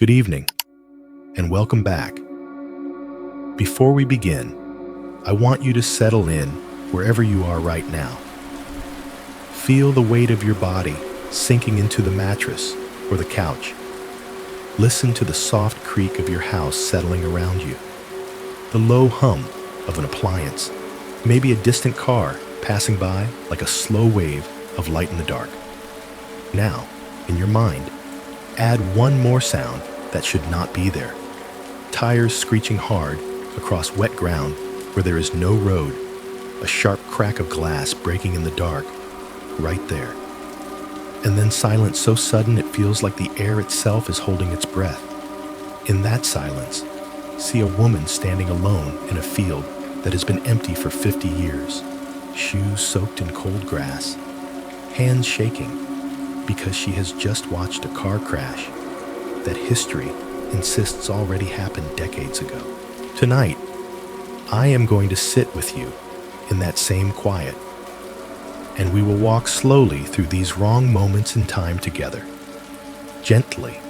Good evening, and welcome back. Before we begin, I want you to settle in wherever you are right now. Feel the weight of your body sinking into the mattress or the couch. Listen to the soft creak of your house settling around you, the low hum of an appliance, maybe a distant car passing by like a slow wave of light in the dark. Now, in your mind, add one more sound that should not be there. Tires screeching hard across wet ground where there is no road, a sharp crack of glass breaking in the dark, right there. And then silence so sudden it feels like the air itself is holding its breath. In that silence, see a woman standing alone in a field that has been empty for 50 years, shoes soaked in cold grass, hands shaking because she has just watched a car crash that history insists already happened decades ago. Tonight, I am going to sit with you in that same quiet, and we will walk slowly through these wrong moments in time together, gently,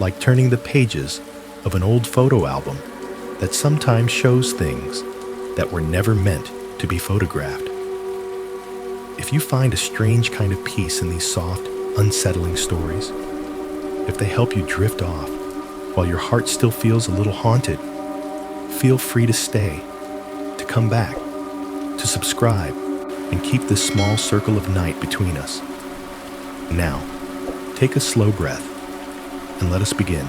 like turning the pages of an old photo album that sometimes shows things that were never meant to be photographed. If you find a strange kind of peace in these soft, unsettling stories, if they help you drift off while your heart still feels a little haunted, feel free to stay, to come back, to subscribe, and keep this small circle of night between us. Now, take a slow breath and let us begin.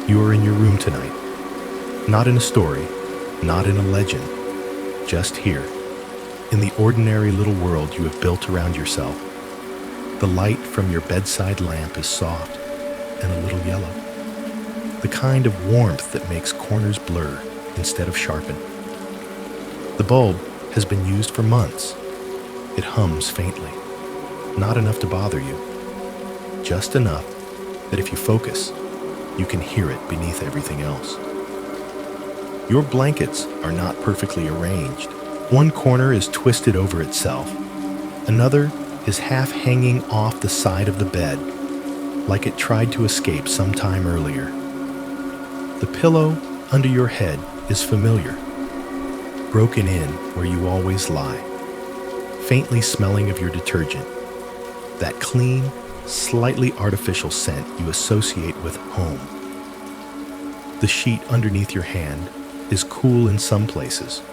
You are in your room tonight, not in a story, not in a legend, just here, in the ordinary little world you have built around yourself. The light from your bedside lamp is soft and a little yellow, the kind of warmth that makes corners blur instead of sharpen. The bulb has been used for months. It hums faintly, not enough to bother you, just enough that if you focus, you can hear it beneath everything else. Your blankets are not perfectly arranged. One corner is twisted over itself. Another is half hanging off the side of the bed, like it tried to escape some time earlier. The pillow under your head is familiar, broken in where you always lie, faintly smelling of your detergent, that clean, slightly artificial scent you associate with home. The sheet underneath your hand is cool in some places,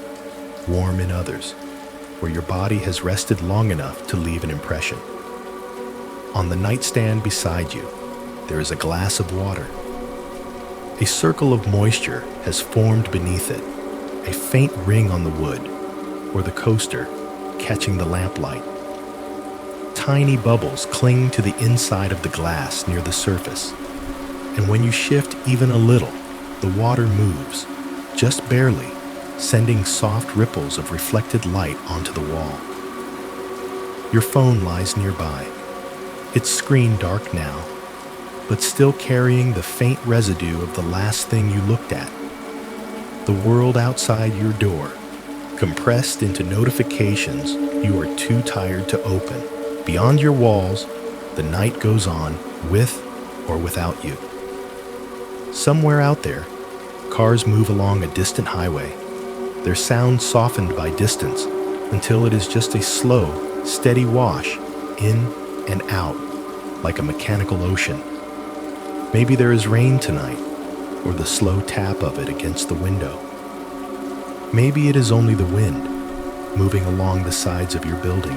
warm in others, where your body has rested long enough to leave an impression. On the nightstand beside you, there is a glass of water. A circle of moisture has formed beneath it, a faint ring on the wood, or the coaster catching the lamplight. Tiny bubbles cling to the inside of the glass near the surface, and when you shift even a little, the water moves, just barely, sending soft ripples of reflected light onto the wall. Your phone lies nearby, its screen dark now, but still carrying the faint residue of the last thing you looked at. The world outside your door, compressed into notifications you are too tired to open. Beyond your walls, the night goes on with or without you. Somewhere out there, cars move along a distant highway, their sound softened by distance until it is just a slow, steady wash in and out like a mechanical ocean. Maybe there is rain tonight, or the slow tap of it against the window. Maybe it is only the wind moving along the sides of your building,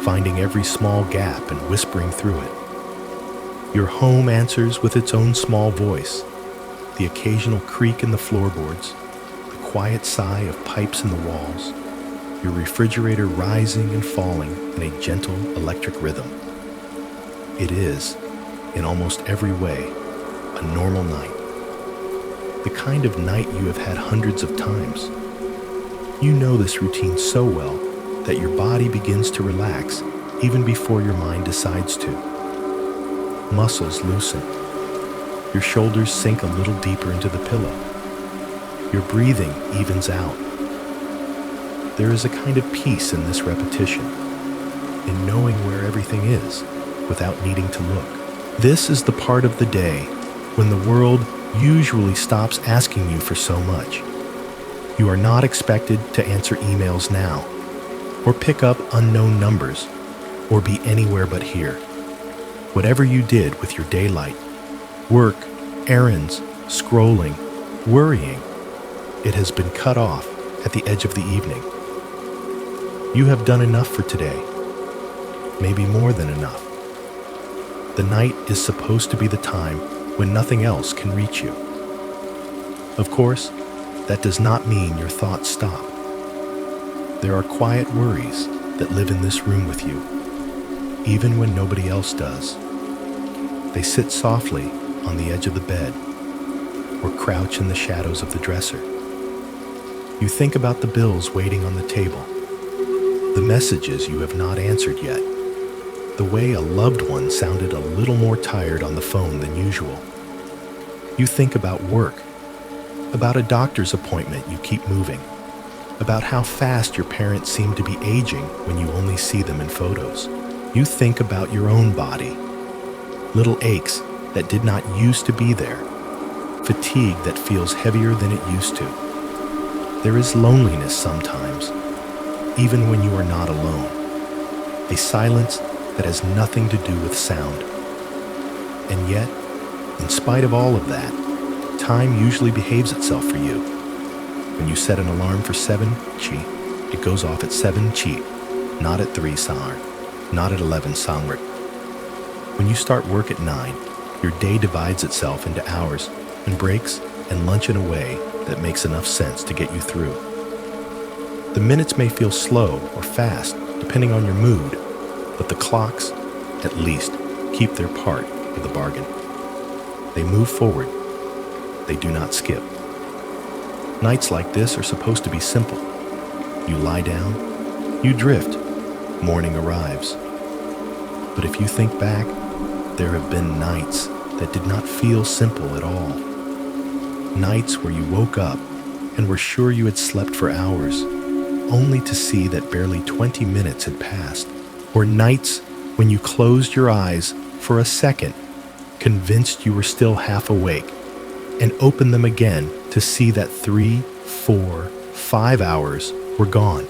finding every small gap and whispering through it. Your home answers with its own small voice, the occasional creak in the floorboards, the quiet sigh of pipes in the walls, your refrigerator rising and falling in a gentle electric rhythm. It is, in almost every way, a normal night. The kind of night you have had hundreds of times. You know this routine so well that your body begins to relax even before your mind decides to. Muscles loosen. Your shoulders sink a little deeper into the pillow. Your breathing evens out. There is a kind of peace in this repetition, in knowing where everything is without needing to look. This is the part of the day when the world usually stops asking you for so much. You are not expected to answer emails now, or pick up unknown numbers, or be anywhere but here. Whatever you did with your daylight, work, errands, scrolling, worrying, it has been cut off at the edge of the evening. You have done enough for today, maybe more than enough. The night is supposed to be the time when nothing else can reach you. Of course, that does not mean your thoughts stop. There are quiet worries that live in this room with you, even when nobody else does. They sit softly on the edge of the bed or crouch in the shadows of the dresser. You think about the bills waiting on the table, the messages you have not answered yet, the way a loved one sounded a little more tired on the phone than usual. You think about work, about a doctor's appointment you keep moving, about how fast your parents seem to be aging when you only see them in photos. You think about your own body, little aches that did not used to be there, fatigue that feels heavier than it used to. There is loneliness sometimes, even when you are not alone, a silence that has nothing to do with sound. And yet, in spite of all of that, time usually behaves itself for you. When you set an alarm for 7, chi, it goes off at 7, chi, not at 3, sar, not at 11, sangrit. When you start work at 9, your day divides itself into hours and breaks and lunch in a way that makes enough sense to get you through. The minutes may feel slow or fast, depending on your mood, but the clocks, at least, keep their part of the bargain. They move forward. They do not skip. Nights like this are supposed to be simple. You lie down, you drift, morning arrives. But if you think back, there have been nights that did not feel simple at all. Nights where you woke up and were sure you had slept for hours, only to see that barely 20 minutes had passed. Or nights when you closed your eyes for a second, convinced you were still half awake, and opened them again to see that 3, 4, 5 hours were gone.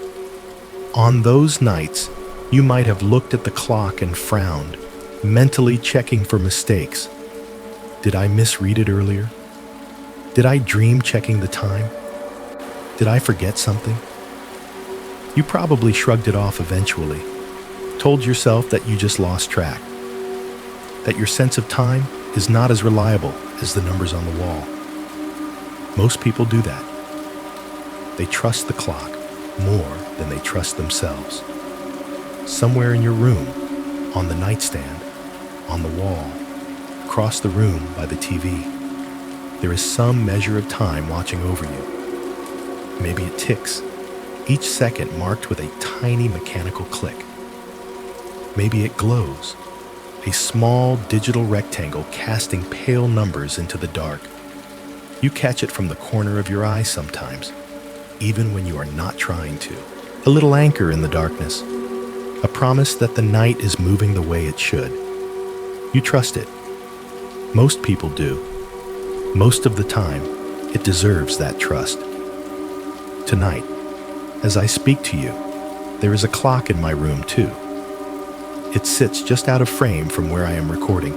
On those nights, you might have looked at the clock and frowned, mentally checking for mistakes. Did I misread it earlier? Did I dream checking the time? Did I forget something? You probably shrugged it off eventually, told yourself that you just lost track, that your sense of time is not as reliable as the numbers on the wall. Most people do that. They trust the clock more than they trust themselves. Somewhere in your room, on the nightstand, on the wall, across the room by the TV, there is some measure of time watching over you. Maybe it ticks, each second marked with a tiny mechanical click. Maybe it glows, a small digital rectangle casting pale numbers into the dark. You catch it from the corner of your eye sometimes, even when you are not trying to. A little anchor in the darkness, a promise that the night is moving the way it should. You trust it. Most people do. Most of the time, it deserves that trust. Tonight, as I speak to you, there is a clock in my room too. It sits just out of frame from where I am recording,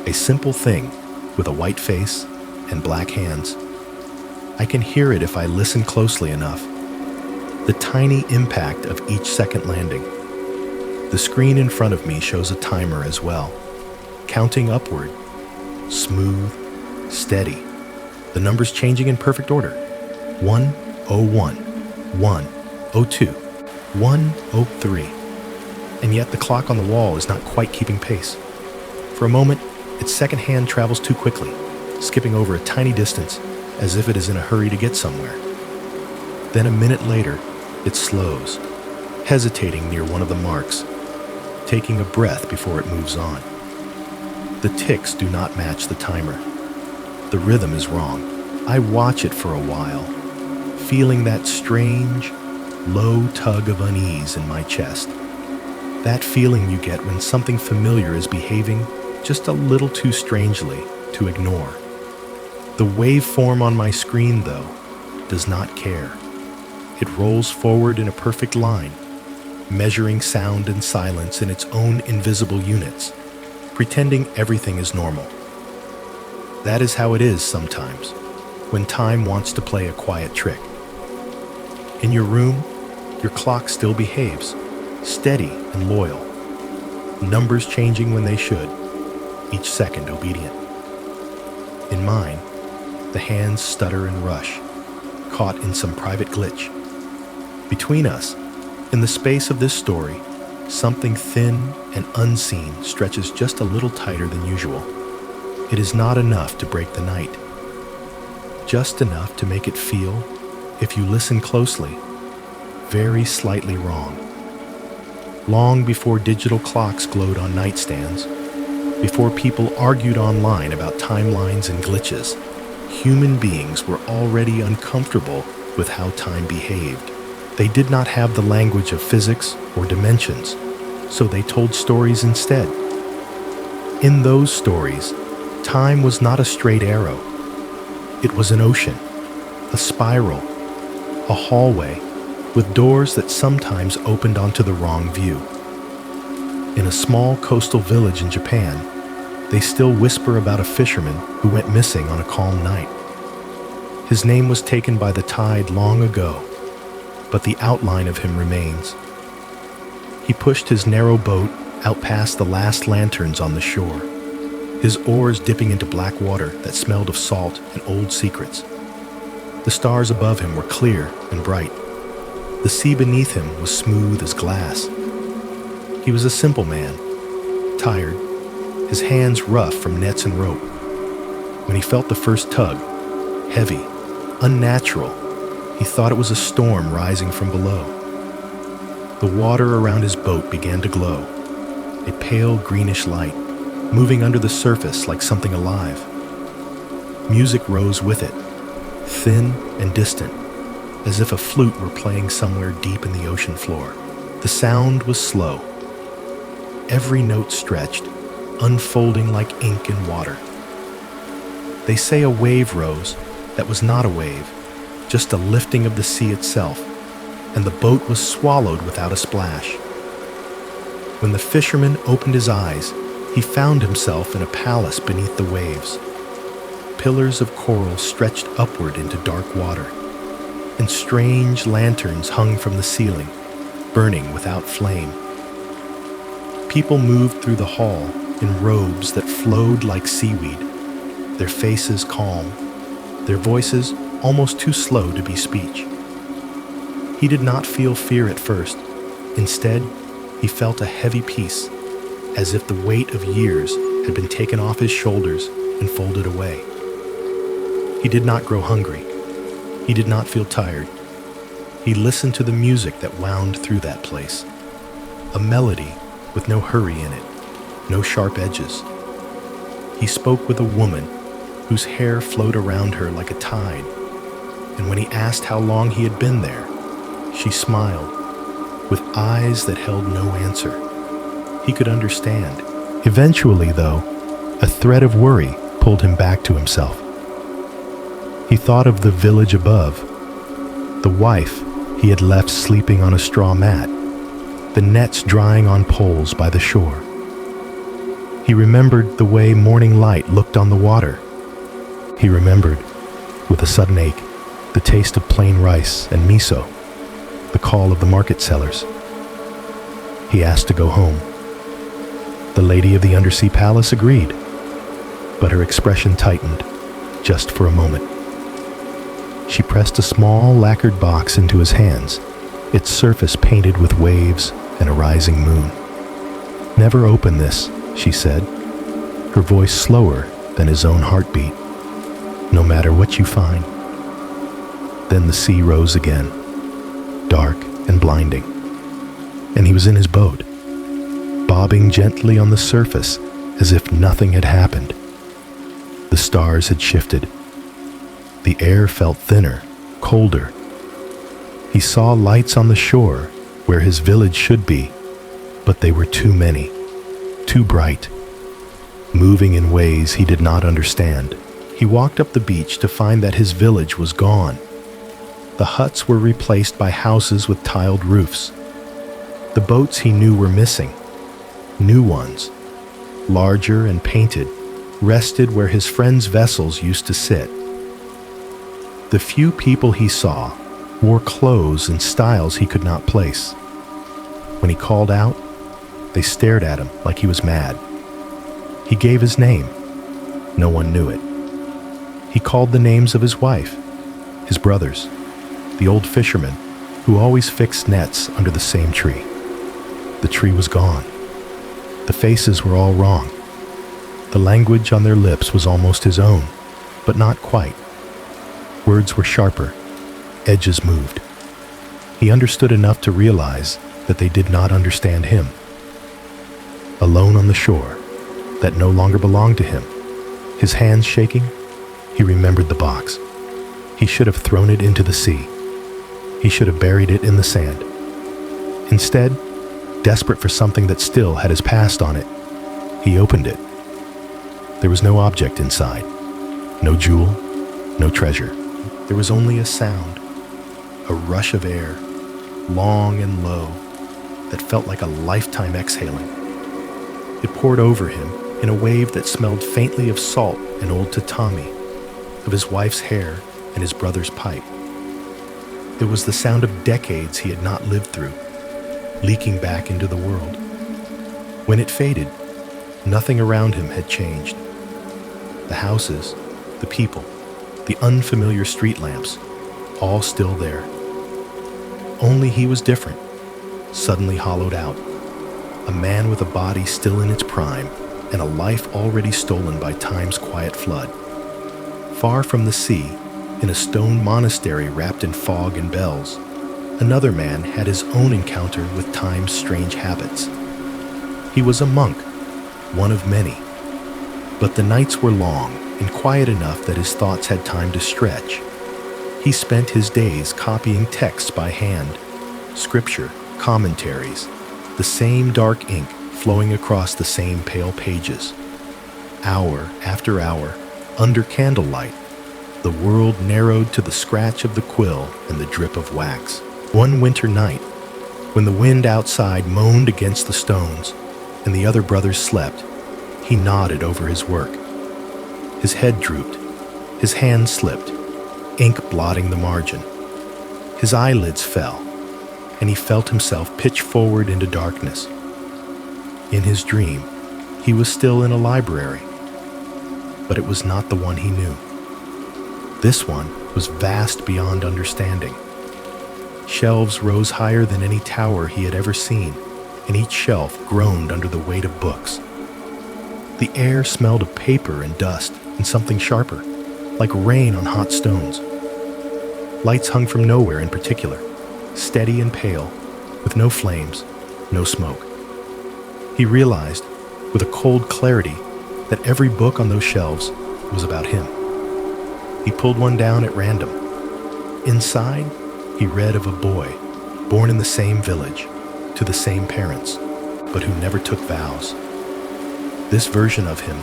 a simple thing with a white face and black hands. I can hear it if I listen closely enough. The tiny impact of each second landing. The screen in front of me shows a timer as well, counting upward, smooth, steady. The numbers changing in perfect order. 101, 102, 103. And yet the clock on the wall is not quite keeping pace. For a moment, its second hand travels too quickly, skipping over a tiny distance as if it is in a hurry to get somewhere. Then a minute later, it slows, hesitating near one of the marks, taking a breath before it moves on. The ticks do not match the timer. The rhythm is wrong. I watch it for a while, feeling that strange, low tug of unease in my chest. That feeling you get when something familiar is behaving just a little too strangely to ignore. The waveform on my screen, though, does not care. It rolls forward in a perfect line, measuring sound and silence in its own invisible units, pretending everything is normal. That is how it is sometimes, when time wants to play a quiet trick. In your room, your clock still behaves, steady and loyal, numbers changing when they should, each second obedient. In mine, the hands stutter and rush, caught in some private glitch. Between us, in the space of this story, something thin and unseen stretches just a little tighter than usual. It is not enough to break the night, just enough to make it feel, if you listen closely, very slightly wrong. Long before digital clocks glowed on nightstands, before people argued online about timelines and glitches, human beings were already uncomfortable with how time behaved. They did not have the language of physics or dimensions, so they told stories instead. In those stories, time was not a straight arrow. It was an ocean, a spiral, a hallway, with doors that sometimes opened onto the wrong view. In a small coastal village in Japan, they still whisper about a fisherman who went missing on a calm night. His name was taken by the tide long ago, but the outline of him remains. He pushed his narrow boat out past the last lanterns on the shore, his oars dipping into black water that smelled of salt and old secrets. The stars above him were clear and bright. The sea beneath him was smooth as glass. He was a simple man, tired, his hands rough from nets and rope. When he felt the first tug, heavy, unnatural, he thought it was a storm rising from below. The water around his boat began to glow, a pale greenish light, moving under the surface like something alive. Music rose with it, thin and distant, as if a flute were playing somewhere deep in the ocean floor. The sound was slow. Every note stretched, unfolding like ink in water. They say a wave rose that was not a wave, just a lifting of the sea itself, and the boat was swallowed without a splash. When the fisherman opened his eyes, he found himself in a palace beneath the waves. Pillars of coral stretched upward into dark water, and strange lanterns hung from the ceiling, burning without flame. People moved through the hall in robes that flowed like seaweed, their faces calm, their voices almost too slow to be speech. He did not feel fear at first. Instead, he felt a heavy peace, as if the weight of years had been taken off his shoulders and folded away. He did not grow hungry. He did not feel tired. He listened to the music that wound through that place, a melody with no hurry in it, no sharp edges. He spoke with a woman whose hair flowed around her like a tide, and when he asked how long he had been there, she smiled, with eyes that held no answer. He could understand. Eventually, though, a thread of worry pulled him back to himself. He thought of the village above, the wife he had left sleeping on a straw mat, the nets drying on poles by the shore. He remembered the way morning light looked on the water. He remembered, with a sudden ache, the taste of plain rice and miso, the call of the market sellers. He asked to go home. The lady of the undersea palace agreed, but her expression tightened, just for a moment. She pressed a small lacquered box into his hands, its surface painted with waves and a rising moon. "Never open this," she said, her voice slower than his own heartbeat. "No matter what you find." Then the sea rose again, dark and blinding, and he was in his boat, bobbing gently on the surface as if nothing had happened. The stars had shifted. The air felt thinner, colder. He saw lights on the shore where his village should be, but they were too many, too bright, moving in ways he did not understand. He walked up the beach to find that his village was gone. The huts were replaced by houses with tiled roofs. The boats he knew were missing. New ones, larger and painted, rested where his friends' vessels used to sit. The few people he saw wore clothes in styles he could not place. When he called out, they stared at him like he was mad. He gave his name. No one knew it. He called the names of his wife, his brothers, the old fisherman who always fixed nets under the same tree. The tree was gone. The faces were all wrong. The language on their lips was almost his own, but not quite. Words were sharper. Edges moved. He understood enough to realize that they did not understand him. Alone on the shore that no longer belonged to him, his hands shaking, he remembered the box. He should have thrown it into the sea. He should have buried it in the sand. Instead, desperate for something that still had his past on it, he opened it. There was no object inside, no jewel, no treasure. There was only a sound, a rush of air, long and low, that felt like a lifetime exhaling. It poured over him in a wave that smelled faintly of salt and old tatami, of his wife's hair and his brother's pipe. It was the sound of decades he had not lived through, leaking back into the world. When it faded, nothing around him had changed. The houses, the people, the unfamiliar street lamps, all still there. Only he was different, suddenly hollowed out. A man with a body still in its prime and a life already stolen by time's quiet flood. Far from the sea, in a stone monastery wrapped in fog and bells, another man had his own encounter with time's strange habits. He was a monk, one of many. But the nights were long and quiet enough that his thoughts had time to stretch. He spent his days copying texts by hand, scripture, commentaries, the same dark ink flowing across the same pale pages. Hour after hour, under candlelight, the world narrowed to the scratch of the quill and the drip of wax. One winter night, when the wind outside moaned against the stones and the other brothers slept, he nodded over his work. His head drooped, his hand slipped, ink blotting the margin. His eyelids fell, and he felt himself pitch forward into darkness. In his dream, he was still in a library, but it was not the one he knew. This one was vast beyond understanding. Shelves rose higher than any tower he had ever seen, and each shelf groaned under the weight of books. The air smelled of paper and dust and something sharper, like rain on hot stones. Lights hung from nowhere in particular, steady and pale, with no flames, no smoke. He realized, with a cold clarity, that every book on those shelves was about him. He pulled one down at random. Inside, he read of a boy, born in the same village, to the same parents, but who never took vows. This version of him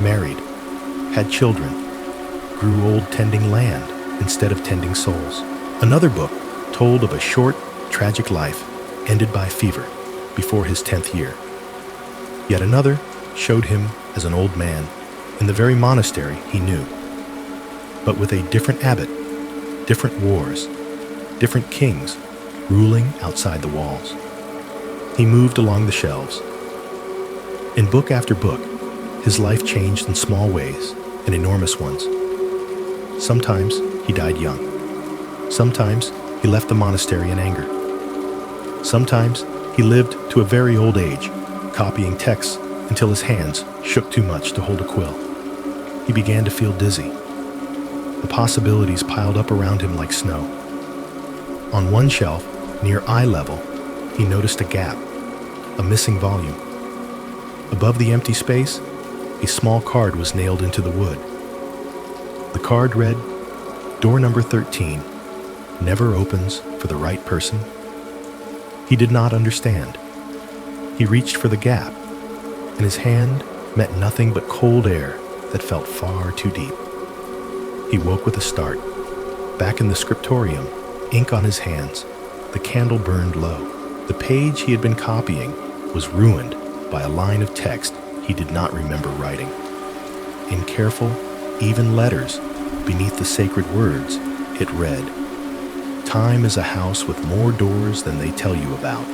married, had children, grew old tending land instead of tending souls. Another book told of a short, tragic life ended by fever before his 10th year. Yet another showed him as an old man in the very monastery he knew, but with a different abbot, different wars, different kings ruling outside the walls. He moved along the shelves. In book after book, his life changed in small ways and enormous ones. Sometimes he died young. Sometimes he left the monastery in anger. Sometimes he lived to a very old age, copying texts until his hands shook too much to hold a quill. He began to feel dizzy. The possibilities piled up around him like snow. On one shelf, near eye level, he noticed a gap, a missing volume. Above the empty space, a small card was nailed into the wood. The card read, "Door number 13, never opens for the right person." He did not understand. He reached for the gap, and his hand met nothing but cold air that felt far too deep. He woke with a start. Back in the scriptorium, ink on his hands, the candle burned low. The page he had been copying was ruined by a line of text he did not remember writing. In careful, even letters, beneath the sacred words, it read, "Time is a house with more doors than they tell you about."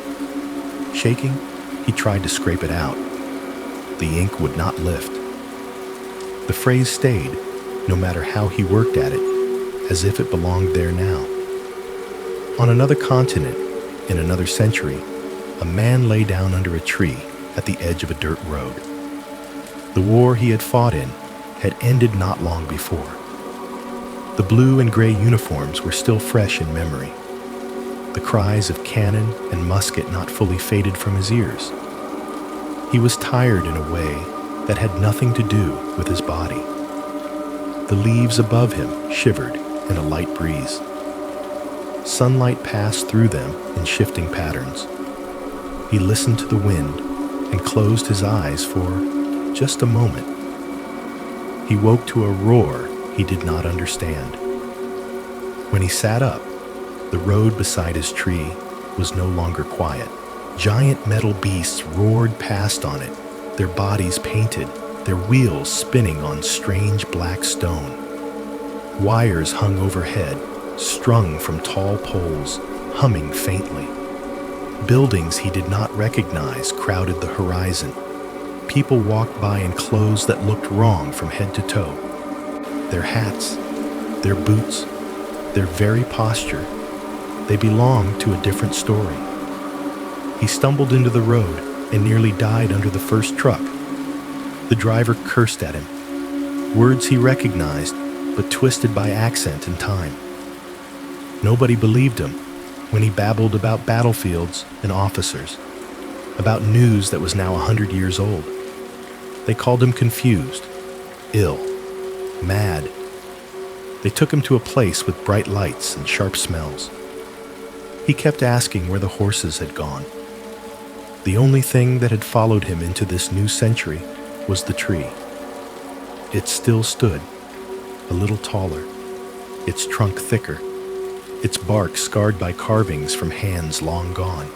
Shaking, he tried to scrape it out. The ink would not lift. The phrase stayed, no matter how he worked at it, as if it belonged there now. On another continent, in another century, a man lay down under a tree at the edge of a dirt road. The war he had fought in had ended not long before. The blue and gray uniforms were still fresh in memory, the cries of cannon and musket not fully faded from his ears. He was tired in a way that had nothing to do with his body. The leaves above him shivered in a light breeze. Sunlight passed through them in shifting patterns. He listened to the wind and closed his eyes for just a moment. He woke to a roar he did not understand. When he sat up, the road beside his tree was no longer quiet. Giant metal beasts roared past on it, their bodies painted, their wheels spinning on strange black stone. Wires hung overhead, strung from tall poles, humming faintly. Buildings he did not recognize crowded the horizon. People walked by in clothes that looked wrong from head to toe. Their hats, their boots, their very posture, they belonged to a different story. He stumbled into the road and nearly died under the first truck. The driver cursed at him, words he recognized, but twisted by accent and time. Nobody believed him when he babbled about battlefields and officers, about news that was now 100 years old. They called him confused, ill, mad. They took him to a place with bright lights and sharp smells. He kept asking where the horses had gone. The only thing that had followed him into this new century was the tree. It still stood, a little taller, its trunk thicker, its bark scarred by carvings from hands long gone.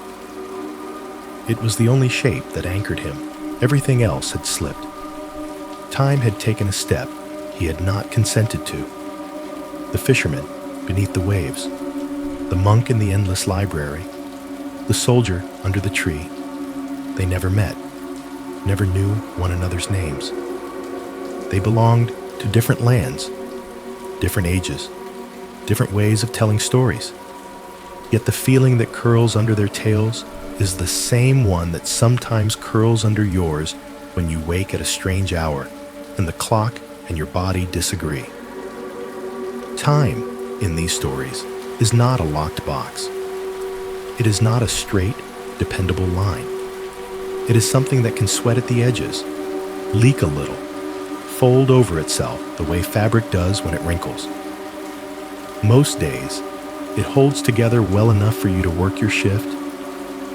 It was the only shape that anchored him. Everything else had slipped. Time had taken a step he had not consented to. The fisherman beneath the waves, the monk in the endless library, the soldier under the tree. They never met, never knew one another's names. They belonged to different lands, different ages, different ways of telling stories. Yet the feeling that curls under their tails is the same one that sometimes curls under yours when you wake at a strange hour and the clock and your body disagree. Time, in these stories, is not a locked box. It is not a straight, dependable line. It is something that can sweat at the edges, leak a little, fold over itself the way fabric does when it wrinkles. Most days, it holds together well enough for you to work your shift,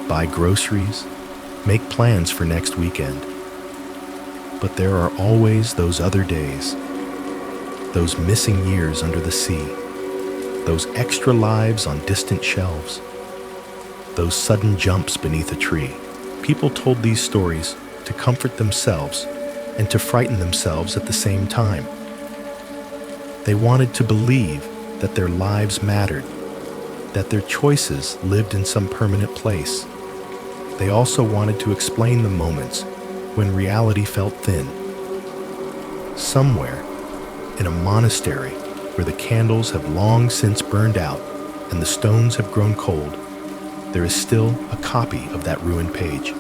buy groceries, make plans for next weekend. But there are always those other days, those missing years under the sea, those extra lives on distant shelves, those sudden jumps beneath a tree. People told these stories to comfort themselves and to frighten themselves at the same time. They wanted to believe that their lives mattered, that their choices lived in some permanent place. They also wanted to explain the moments when reality felt thin. Somewhere, in a monastery where the candles have long since burned out and the stones have grown cold, there is still a copy of that ruined page.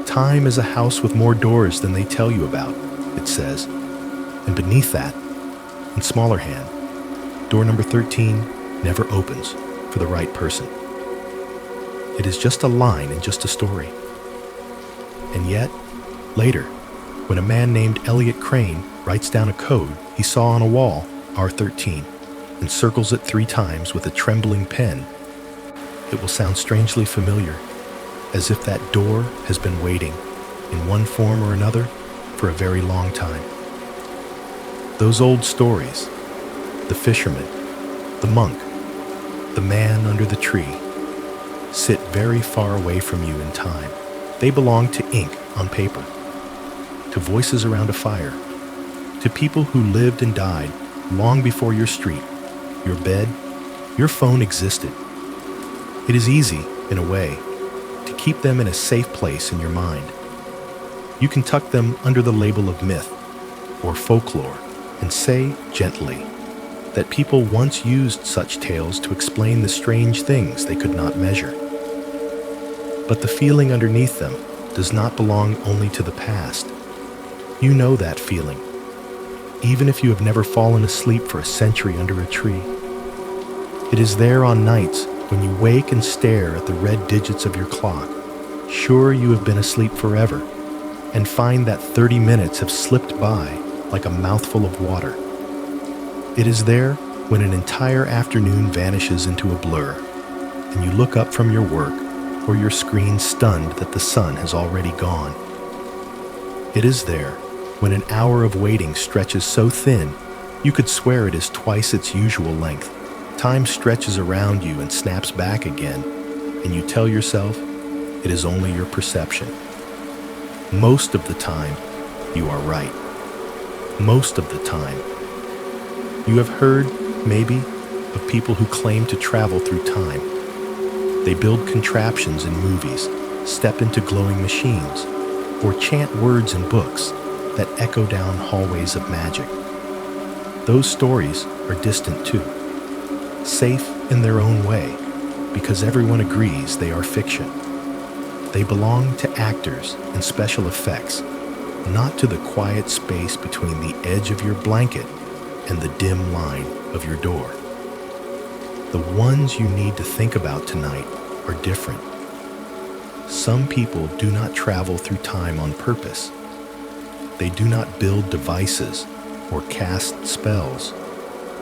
Time is a house with more doors than they tell you about, it says. And beneath that, in smaller hand, door number 13 never opens for the right person. It is just a line and just a story. And yet, later, when a man named Elliot Crane writes down a code he saw on a wall, R13, and circles it 3 times with a trembling pen, it will sound strangely familiar, as if that door has been waiting, in one form or another, for a very long time. Those old stories, the fisherman, the monk, the man under the tree, sit very far away from you in time. They belong to ink on paper, to voices around a fire, to people who lived and died long before your street, your bed, your phone existed. It is easy, in a way, to keep them in a safe place in your mind. You can tuck them under the label of myth or folklore and say gently that people once used such tales to explain the strange things they could not measure. But the feeling underneath them does not belong only to the past. You know that feeling, even if you have never fallen asleep for a century under a tree. It is there on nights when you wake and stare at the red digits of your clock, sure you have been asleep forever, and find that 30 minutes have slipped by like a mouthful of water. It is there when an entire afternoon vanishes into a blur, and you look up from your work or your screen stunned that the sun has already gone. It is there when an hour of waiting stretches so thin you could swear it is twice its usual length. Time stretches around you and snaps back again, and you tell yourself it is only your perception. Most of the time, you are right. Most of the time. You have heard, maybe, of people who claim to travel through time. They build contraptions in movies, step into glowing machines, or chant words in books that echo down hallways of magic. Those stories are distant too, safe in their own way, because everyone agrees they are fiction. They belong to actors and special effects, not to the quiet space between the edge of your blanket and the dim line of your door. The ones you need to think about tonight are different. Some people do not travel through time on purpose. They do not build devices or cast spells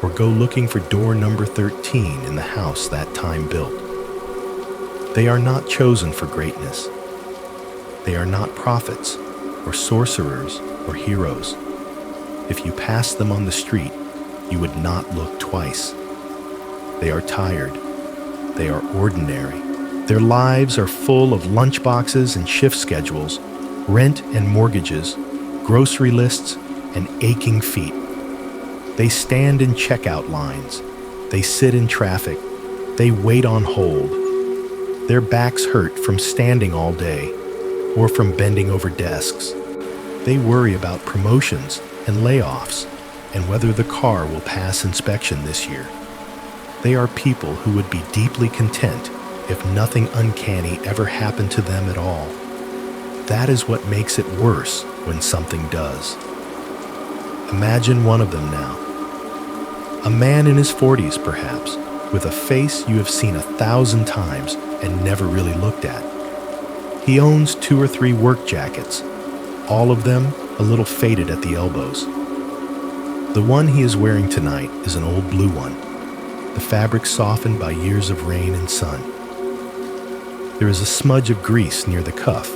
or go looking for door number 13 in the house that time built. They are not chosen for greatness. They are not prophets or sorcerers or heroes. If you passed them on the street, you would not look twice. They are tired. They are ordinary. Their lives are full of lunchboxes and shift schedules, rent and mortgages, grocery lists, and aching feet. They stand in checkout lines. They sit in traffic. They wait on hold. Their backs hurt from standing all day or from bending over desks. They worry about promotions and layoffs and whether the car will pass inspection this year. They are people who would be deeply content if nothing uncanny ever happened to them at all. That is what makes it worse when something does. Imagine one of them now. A man in his 40s, perhaps, with a face you have seen 1,000 times and never really looked at. He owns 2 or 3 work jackets, all of them a little faded at the elbows. The one he is wearing tonight is an old blue one, the fabric softened by years of rain and sun. There is a smudge of grease near the cuff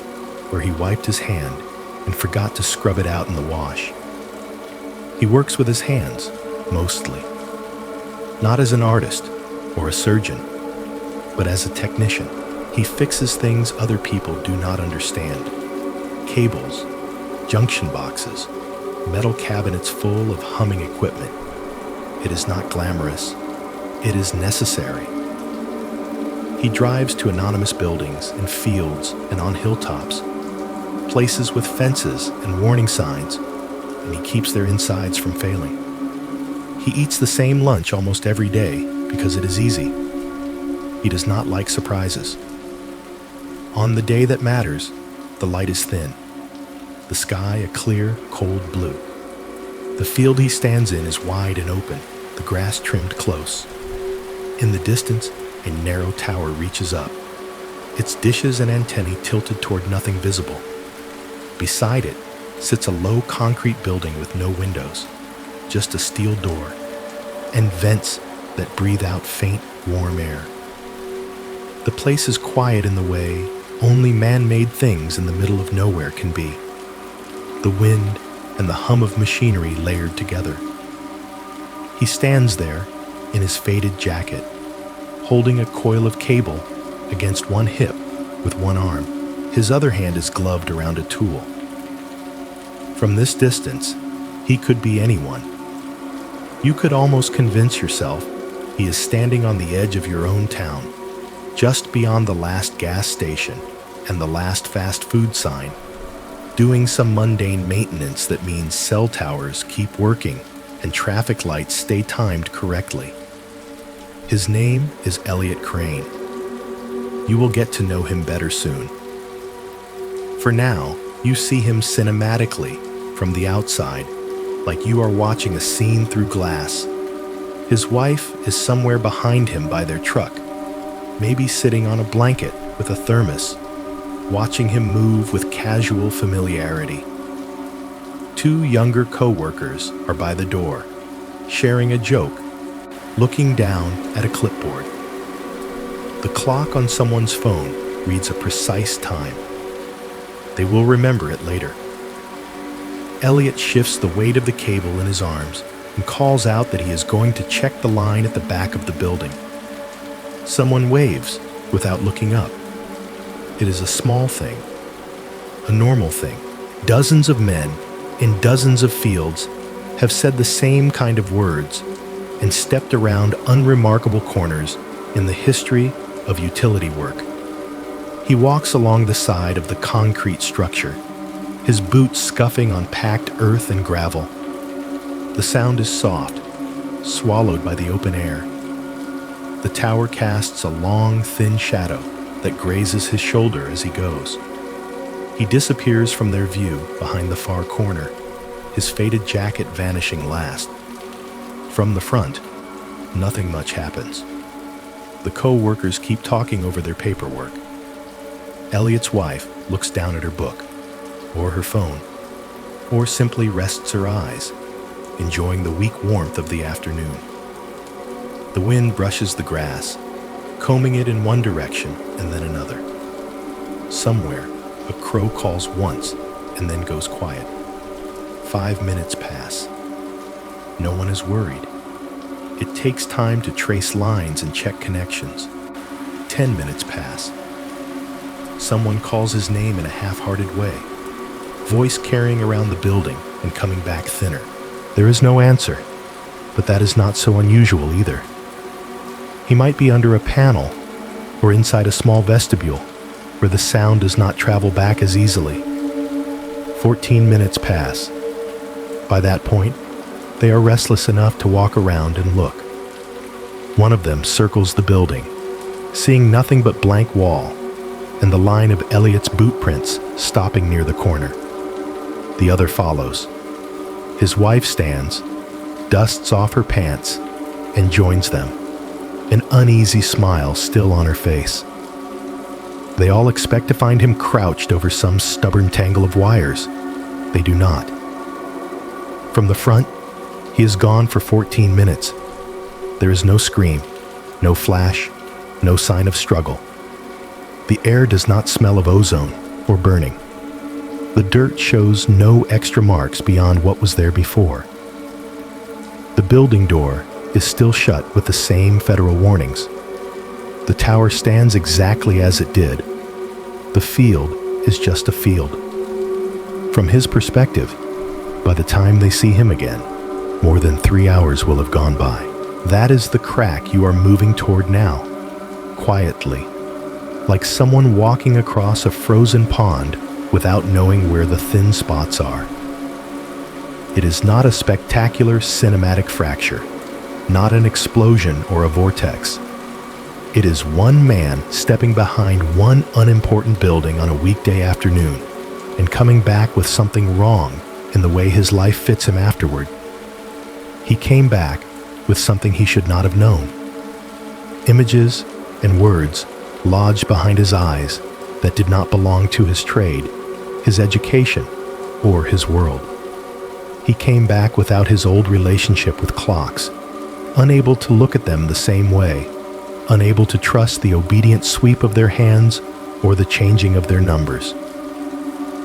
where he wiped his hand and forgot to scrub it out in the wash. He works with his hands, mostly. Not as an artist or a surgeon, but as a technician. He fixes things other people do not understand. Cables, junction boxes, metal cabinets full of humming equipment. It is not glamorous. It is necessary. He drives to anonymous buildings and fields and on hilltops, places with fences and warning signs, and he keeps their insides from failing. He eats the same lunch almost every day because it is easy. He does not like surprises. On the day that matters, the light is thin. The sky a clear, cold blue. The field he stands in is wide and open, the grass trimmed close. In the distance, a narrow tower reaches up, its dishes and antennae tilted toward nothing visible. Beside it sits a low concrete building with no windows, just a steel door, and vents that breathe out faint, warm air. The place is quiet in the way only man-made things in the middle of nowhere can be. The wind and the hum of machinery layered together. He stands there in his faded jacket, holding a coil of cable against one hip with one arm. His other hand is gloved around a tool. From this distance, he could be anyone. You could almost convince yourself he is standing on the edge of your own town, just beyond the last gas station and the last fast food sign, doing some mundane maintenance that means cell towers keep working and traffic lights stay timed correctly. His name is Elliot Crane. You will get to know him better soon. For now, you see him cinematically from the outside, like you are watching a scene through glass. His wife is somewhere behind him by their truck, maybe sitting on a blanket with a thermos, watching him move with casual familiarity. Two younger co-workers are by the door, sharing a joke, looking down at a clipboard. The clock on someone's phone reads a precise time. They will remember it later. Elliot shifts the weight of the cable in his arms and calls out that he is going to check the line at the back of the building. Someone waves without looking up. It is a small thing, a normal thing. Dozens of men in dozens of fields have said the same kind of words and stepped around unremarkable corners in the history of utility work. He walks along the side of the concrete structure, his boots scuffing on packed earth and gravel. The sound is soft, swallowed by the open air. The tower casts a long, thin shadow that grazes his shoulder as he goes. He disappears from their view behind the far corner, his faded jacket vanishing last. From the front, nothing much happens. The co-workers keep talking over their paperwork. Elliot's wife looks down at her book, or her phone, or simply rests her eyes, enjoying the weak warmth of the afternoon. The wind brushes the grass, combing it in one direction and then another. Somewhere, a crow calls once and then goes quiet. 5 minutes pass. No one is worried. It takes time to trace lines and check connections. 10 minutes pass. Someone calls his name in a half-hearted way, voice carrying around the building and coming back thinner. There is no answer, but that is not so unusual either. He might be under a panel or inside a small vestibule where the sound does not travel back as easily. 14 minutes pass. By that point, they are restless enough to walk around and look. One of them circles the building, seeing nothing but blank wall and the line of Elliot's boot prints stopping near the corner. The other follows. His wife stands, dusts off her pants, and joins them, an uneasy smile still on her face. They all expect to find him crouched over some stubborn tangle of wires. They do not. From the front, he is gone for 14 minutes. There is no scream, no flash, no sign of struggle. The air does not smell of ozone or burning. The dirt shows no extra marks beyond what was there before. The building door is still shut with the same federal warnings. The tower stands exactly as it did. The field is just a field. From his perspective, by the time they see him again, more than 3 hours will have gone by. That is the crack you are moving toward now, quietly, like someone walking across a frozen pond without knowing where the thin spots are. It is not a spectacular cinematic fracture, not an explosion or a vortex. It is one man stepping behind one unimportant building on a weekday afternoon and coming back with something wrong in the way his life fits him afterward. He came back with something he should not have known. Images and words lodged behind his eyes that did not belong to his trade, his education, or his world. He came back without his old relationship with clocks, unable to look at them the same way, unable to trust the obedient sweep of their hands or the changing of their numbers.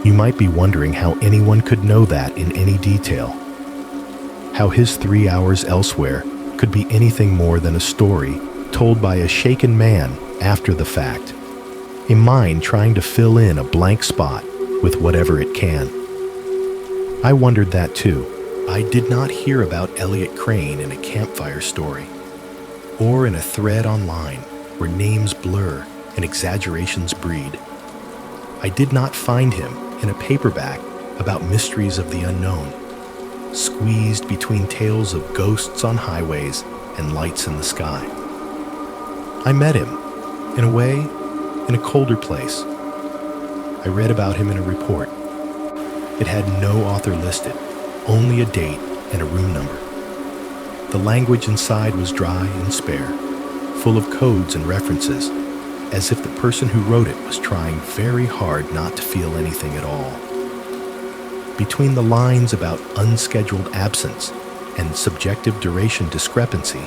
You might be wondering how anyone could know that in any detail. how his 3 hours elsewhere could be anything more than a story told by a shaken man after the fact, a mind trying to fill in a blank spot with whatever it can. I wondered that too. I did not hear about Elliot Crane in a campfire story, or in a thread online where names blur and exaggerations breed. I did not find him in a paperback about mysteries of the unknown, squeezed between tales of ghosts on highways and lights in the sky. I met him, in a way, in a colder place. I read about him in a report. It had no author listed, only a date and a room number. The language inside was dry and spare, full of codes and references, as if the person who wrote it was trying very hard not to feel anything at all. Between the lines about unscheduled absence and subjective duration discrepancy,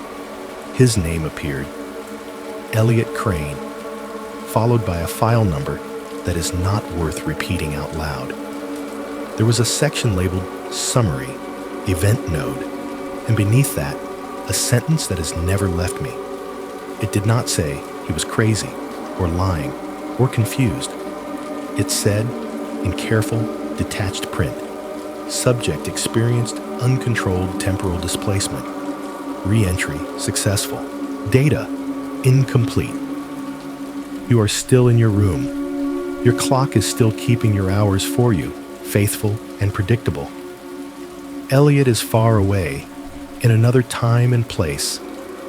his name appeared, Elliot Crane, followed by a file number that is not worth repeating out loud. There was a section labeled Summary, Event Node, and beneath that, a sentence that has never left me. It did not say he was crazy, or lying, or confused. It said, in careful, detached print, subject experienced uncontrolled temporal displacement, re-entry successful, data incomplete. You are still in your room. Your clock is still keeping your hours for you, faithful and predictable. Elliot is far away, in another time and place,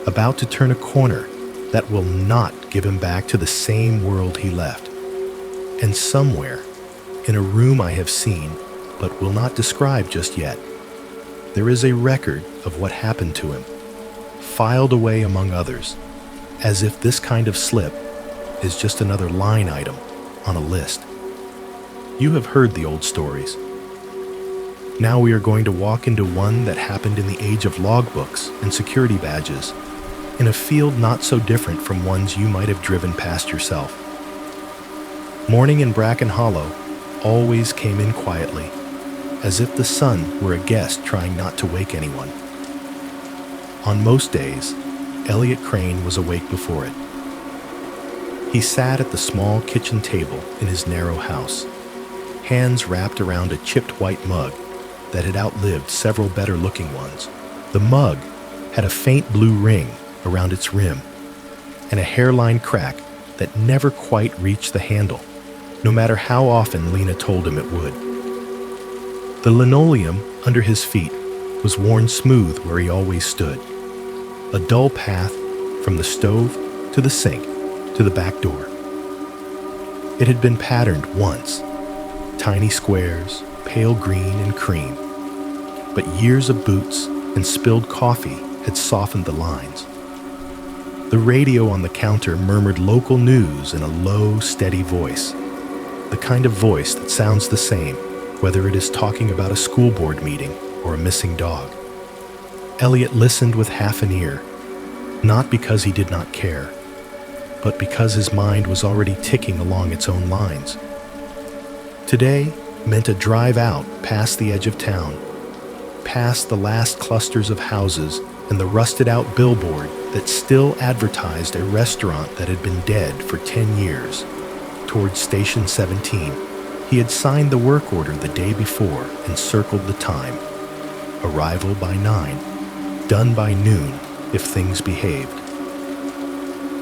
about to turn a corner that will not give him back to the same world he left. And somewhere, in a room I have seen, but will not describe just yet, there is a record of what happened to him, filed away among others, as if this kind of slip is just another line item on a list. You have heard the old stories. Now we are going to walk into one that happened in the age of logbooks and security badges, in a field not so different from ones you might have driven past yourself. Morning in Bracken Hollow always came in quietly, as if the sun were a guest trying not to wake anyone. On most days, Elliot Crane was awake before it. He sat at the small kitchen table in his narrow house, hands wrapped around a chipped white mug that had outlived several better-looking ones. The mug had a faint blue ring around its rim and a hairline crack that never quite reached the handle, no matter how often Lena told him it would. The linoleum under his feet was worn smooth where he always stood, a dull path from the stove to the sink to the back door. It had been patterned once, tiny squares, pale green and cream, but years of boots and spilled coffee had softened the lines. The radio on the counter murmured local news in a low, steady voice, the kind of voice that sounds the same whether it is talking about a school board meeting or a missing dog. Elliot listened with half an ear, not because he did not care, but because his mind was already ticking along its own lines. Today meant a drive out past the edge of town, past the last clusters of houses and the rusted-out billboard that still advertised a restaurant that had been dead for 10 years, towards Station 17. He had signed the work order the day before and circled the time. Arrival by 9, done by noon if things behaved.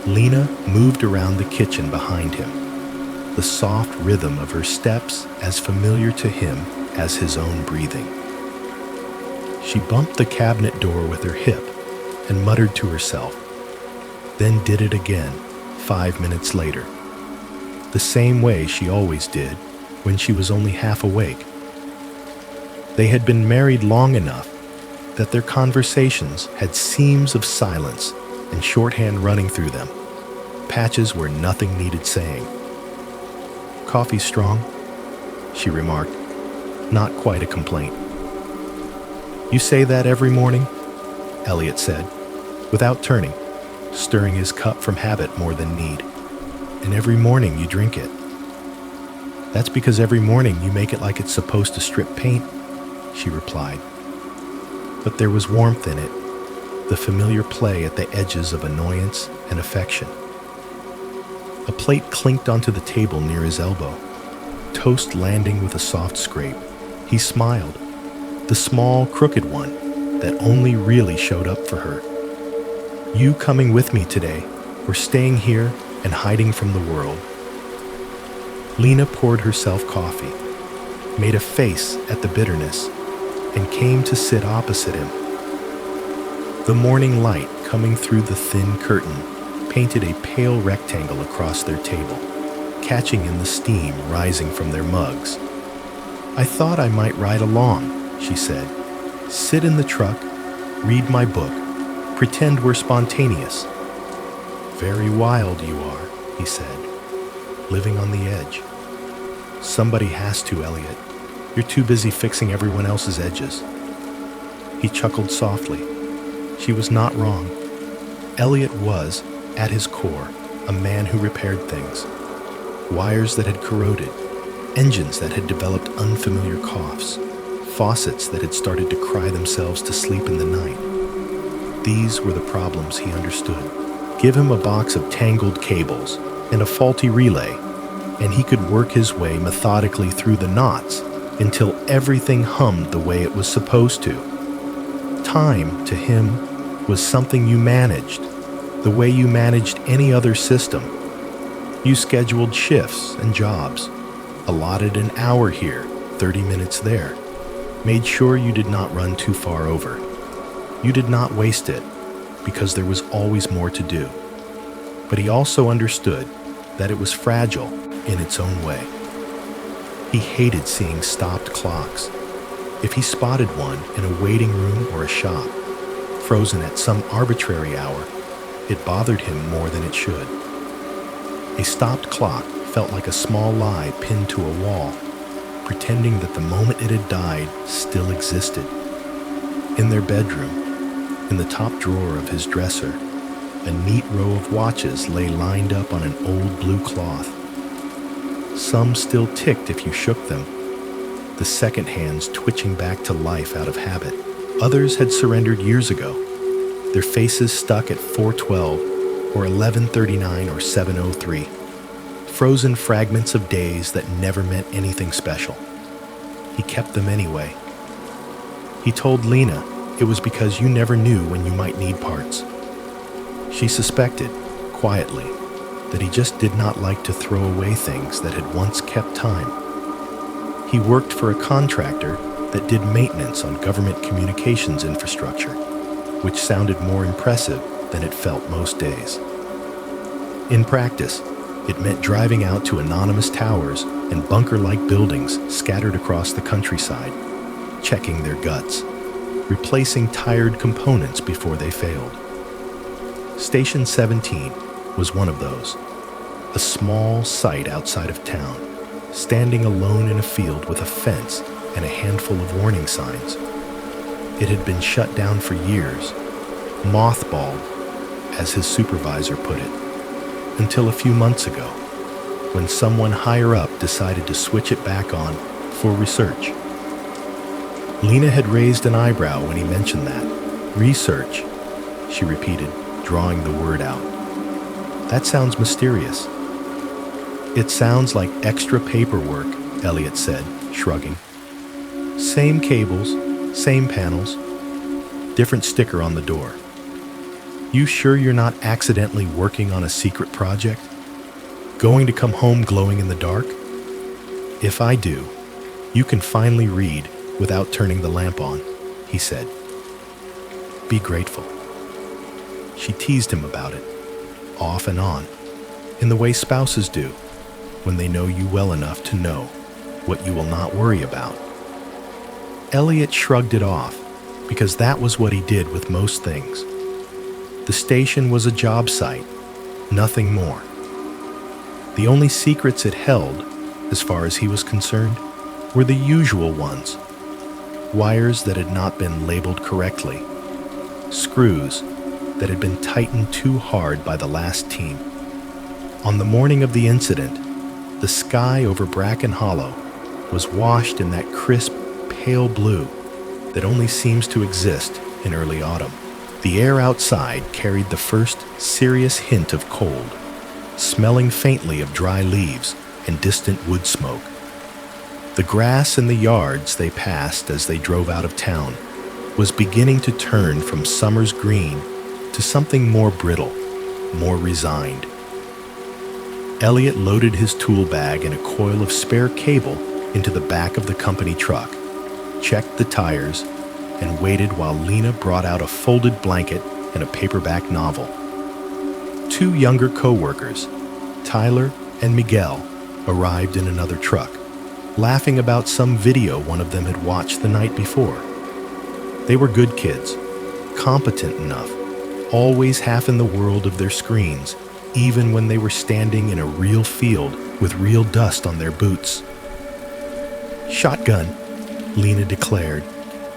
Lena moved around the kitchen behind him, the soft rhythm of her steps as familiar to him as his own breathing. She bumped the cabinet door with her hip and muttered to herself, then did it again 5 minutes later, the same way she always did when she was only half awake. They had been married long enough that their conversations had seams of silence and shorthand running through them, patches where nothing needed saying. "Coffee strong?" she remarked, not quite a complaint. "You say that every morning?" Elliot said, without turning, stirring his cup from habit more than need. "And every morning you drink it." "That's because every morning you make it like it's supposed to strip paint," she replied. but there was warmth in it, the familiar play at the edges of annoyance and affection. A plate clinked onto the table near his elbow, toast landing with a soft scrape. He smiled, the small, crooked one that only really showed up for her. You coming with me today, or staying here and hiding from the world? Lena poured herself coffee, made a face at the bitterness, and came to sit opposite him. The morning light coming through the thin curtain painted a pale rectangle across their table, catching in the steam rising from their mugs. I thought I might ride along, she said. Sit in the truck, read my book, pretend we're spontaneous. Very wild you are, he said, living on the edge. Somebody has to, Elliot. You're too busy fixing everyone else's edges. He chuckled softly. She was not wrong. Elliot was, at his core, a man who repaired things. Wires that had corroded, engines that had developed unfamiliar coughs, faucets that had started to cry themselves to sleep in the night. These were the problems he understood. Give him a box of tangled cables and a faulty relay, and he could work his way methodically through the knots until everything hummed the way it was supposed to. Time, to him, was something you managed, the way you managed any other system. You scheduled shifts and jobs, allotted an hour here, 30 minutes there, made sure you did not run too far over. You did not waste it, because there was always more to do. But he also understood that it was fragile in its own way. He hated seeing stopped clocks. If he spotted one in a waiting room or a shop, frozen at some arbitrary hour, it bothered him more than it should. A stopped clock felt like a small lie pinned to a wall, pretending that the moment it had died still existed. In their bedroom, in the top drawer of his dresser, a neat row of watches lay lined up on an old blue cloth. Some still ticked if you shook them, the second hands twitching back to life out of habit. Others had surrendered years ago, their faces stuck at 4:12 or 11:39 or 7:03, frozen fragments of days that never meant anything special. He kept them anyway. He told Lena it was because you never knew when you might need parts. She suspected, quietly, that he just did not like to throw away things that had once kept time. He worked for a contractor that did maintenance on government communications infrastructure, which sounded more impressive than it felt most days. In practice, it meant driving out to anonymous towers and bunker-like buildings scattered across the countryside, checking their guts, replacing tired components before they failed. Station 17 was one of those, a small site outside of town, standing alone in a field with a fence and a handful of warning signs. It had been shut down for years, mothballed, as his supervisor put it, until a few months ago, when someone higher up decided to switch it back on for research. Lena had raised an eyebrow when he mentioned that. Research, she repeated, drawing the word out. That sounds mysterious. It sounds like extra paperwork, Elliot said, shrugging. Same cables, same panels, different sticker on the door. You sure you're not accidentally working on a secret project? Going to come home glowing in the dark? If I do, you can finally read without turning the lamp on, he said. Be grateful. She teased him about it, off and on, in the way spouses do when they know you well enough to know what you will not worry about. Elliot shrugged it off because that was what he did with most things. The station was a job site, nothing more. The only secrets it held, as far as he was concerned, were the usual ones. Wires that had not been labeled correctly, screws that had been tightened too hard by the last team. On the morning of the incident, the sky over Bracken Hollow was washed in that crisp, pale blue that only seems to exist in early autumn. The air outside carried the first serious hint of cold, smelling faintly of dry leaves and distant wood smoke. The grass in the yards they passed as they drove out of town was beginning to turn from summer's green to something more brittle, more resigned. Elliot loaded his tool bag and a coil of spare cable into the back of the company truck, checked the tires, and waited while Lena brought out a folded blanket and a paperback novel. Two younger co-workers, Tyler and Miguel, arrived in another truck, laughing about some video one of them had watched the night before. They were good kids, competent enough, always half in the world of their screens, even when they were standing in a real field with real dust on their boots. "Shotgun," Lena declared,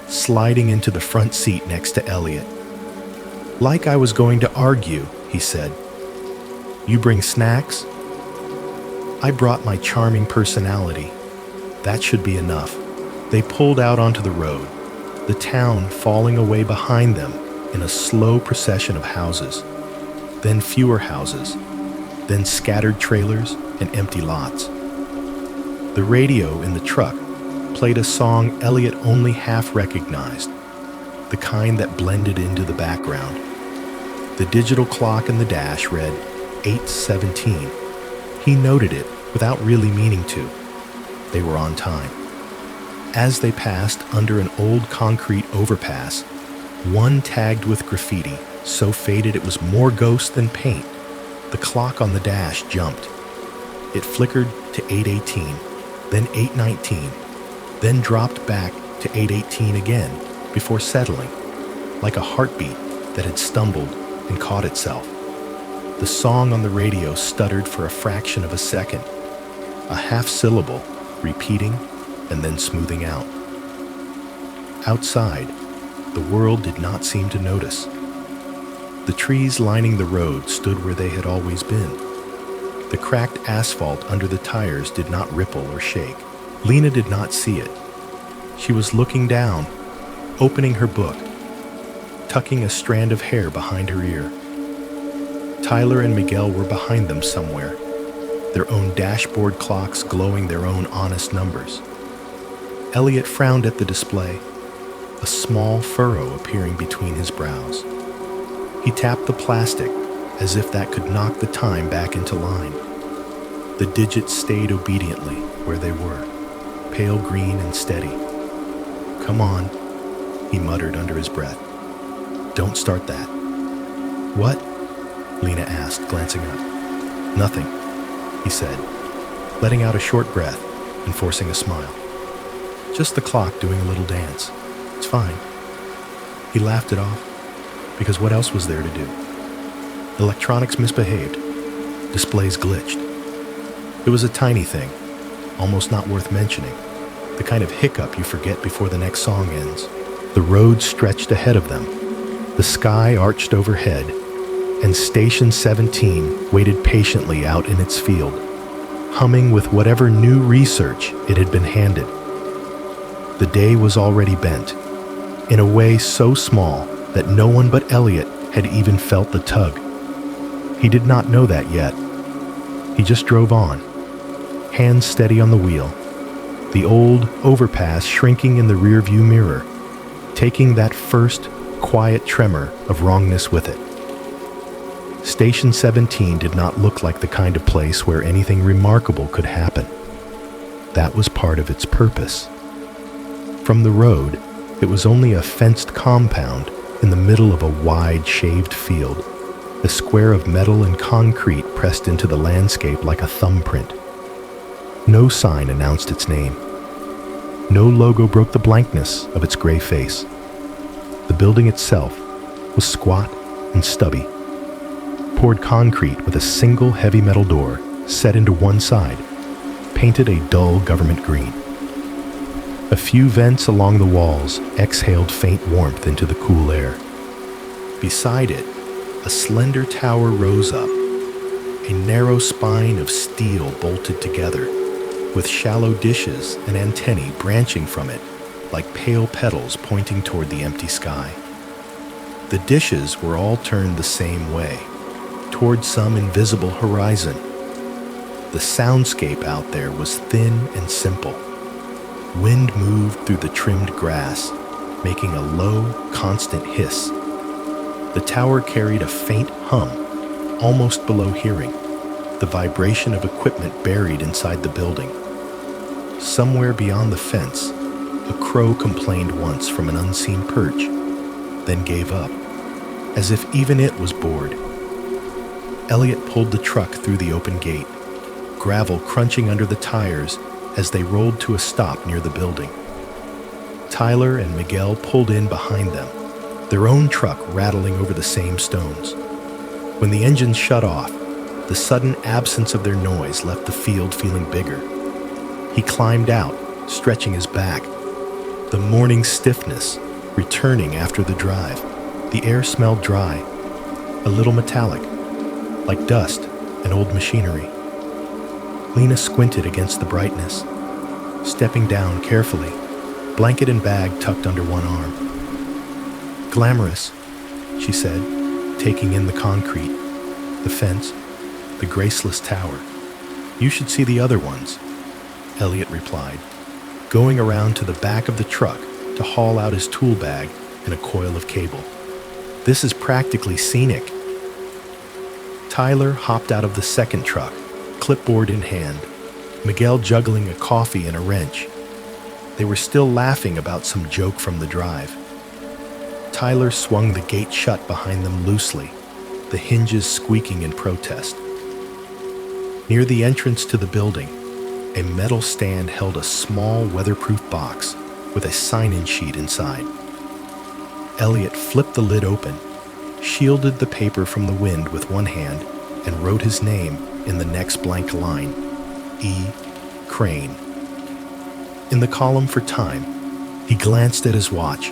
sliding into the front seat next to Elliot. "Like I was going to argue," he said. "You bring snacks?" "I brought my charming personality. That should be enough." They pulled out onto the road, the town falling away behind them in a slow procession of houses, then fewer houses, then scattered trailers and empty lots. The radio in the truck played a song Elliot only half recognized, the kind that blended into the background. The digital clock in the dash read 8:17. He noted it without really meaning to. They were on time. As they passed under an old concrete overpass, one tagged with graffiti so faded it was more ghost than paint, the clock on the dash jumped. It flickered to 8:18, then 8:19, then dropped back to 8:18 again before settling, like a heartbeat that had stumbled and caught itself. The song on the radio stuttered for a fraction of a second, a half syllable repeating and then smoothing out. Outside, the world did not seem to notice. The trees lining the road stood where they had always been. The cracked asphalt under the tires did not ripple or shake. Lena did not see it. She was looking down, opening her book, tucking a strand of hair behind her ear. Tyler and Miguel were behind them somewhere, their own dashboard clocks glowing their own honest numbers. Elliot frowned at the display, a small furrow appearing between his brows. He tapped the plastic as if that could knock the time back into line. The digits stayed obediently where they were, pale green and steady. "Come on," he muttered under his breath. "Don't start that." "What?" Lena asked, glancing up. "Nothing," he said, letting out a short breath and forcing a smile. "Just the clock doing a little dance. It's fine." He laughed it off, because what else was there to do? Electronics misbehaved. Displays glitched. It was a tiny thing, almost not worth mentioning, the kind of hiccup you forget before the next song ends. The road stretched ahead of them. The sky arched overhead, and Station 17 waited patiently out in its field, humming with whatever new research it had been handed. The day was already bent, in a way so small that no one but Elliot had even felt the tug. He did not know that yet. He just drove on, hands steady on the wheel, the old overpass shrinking in the rearview mirror, taking that first quiet tremor of wrongness with it. Station 17 did not look like the kind of place where anything remarkable could happen. That was part of its purpose. From the road, it was only a fenced compound in the middle of a wide, shaved field, a square of metal and concrete pressed into the landscape like a thumbprint. No sign announced its name. No logo broke the blankness of its gray face. The building itself was squat and stubby, poured concrete with a single heavy metal door set into one side, painted a dull government green. A few vents along the walls exhaled faint warmth into the cool air. Beside it, a slender tower rose up, a narrow spine of steel bolted together, with shallow dishes and antennae branching from it like pale petals pointing toward the empty sky. The dishes were all turned the same way, toward some invisible horizon. The soundscape out there was thin and simple. Wind moved through the trimmed grass, making a low, constant hiss. The tower carried a faint hum, almost below hearing, the vibration of equipment buried inside the building. Somewhere beyond the fence, a crow complained once from an unseen perch, then gave up, as if even it was bored. Elliot pulled the truck through the open gate, gravel crunching under the tires as they rolled to a stop near the building. Tyler and Miguel pulled in behind them, their own truck rattling over the same stones. When the engines shut off, the sudden absence of their noise left the field feeling bigger. He climbed out, stretching his back, the morning stiffness returning after the drive. The air smelled dry, a little metallic, like dust and old machinery. Lena squinted against the brightness, stepping down carefully, blanket and bag tucked under one arm. "Glamorous," she said, taking in the concrete, the fence, the graceless tower. "You should see the other ones," Elliot replied, going around to the back of the truck to haul out his tool bag and a coil of cable. "This is practically scenic." Tyler hopped out of the second truck, clipboard in hand, Miguel juggling a coffee and a wrench. They were still laughing about some joke from the drive. Tyler swung the gate shut behind them loosely, the hinges squeaking in protest. Near the entrance to the building, a metal stand held a small weatherproof box with a sign-in sheet inside. Elliot flipped the lid open, shielded the paper from the wind with one hand, and wrote his name in the next blank line, E. Crane. In the column for time, he glanced at his watch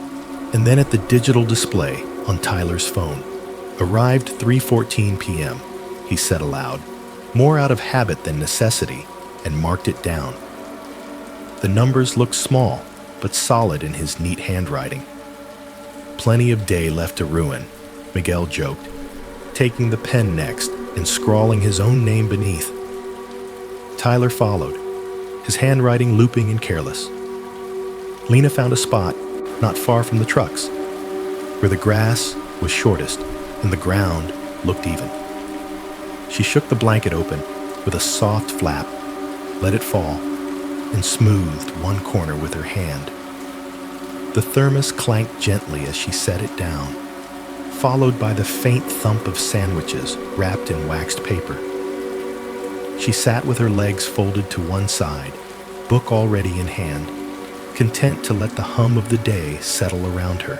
and then at the digital display on Tyler's phone. "Arrived 3:14 p.m., he said aloud, more out of habit than necessity, and marked it down. The numbers looked small, but solid in his neat handwriting. "Plenty of day left to ruin," Miguel joked, taking the pen next and scrawling his own name beneath. Tyler followed, his handwriting looping and careless. Lena found a spot not far from the trucks, where the grass was shortest and the ground looked even. She shook the blanket open with a soft flap, let it fall, and smoothed one corner with her hand. The thermos clanked gently as she set it down, followed by the faint thump of sandwiches wrapped in waxed paper. She sat with her legs folded to one side, book already in hand, content to let the hum of the day settle around her.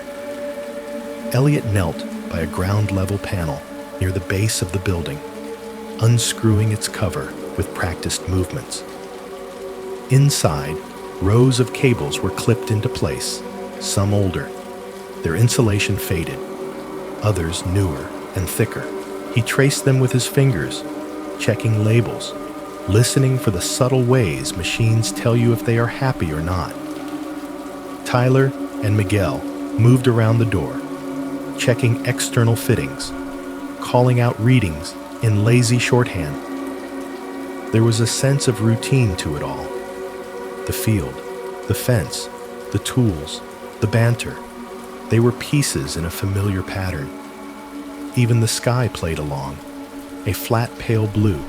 Elliot knelt by a ground-level panel near the base of the building, unscrewing its cover with practiced movements. Inside, rows of cables were clipped into place, some older, their insulation faded, others newer and thicker. He traced them with his fingers, checking labels, listening for the subtle ways machines tell you if they are happy or not. Tyler and Miguel moved around the door, checking external fittings, calling out readings in lazy shorthand. There was a sense of routine to it all. The field, the fence, the tools, the banter, they were pieces in a familiar pattern. Even the sky played along, a flat pale blue,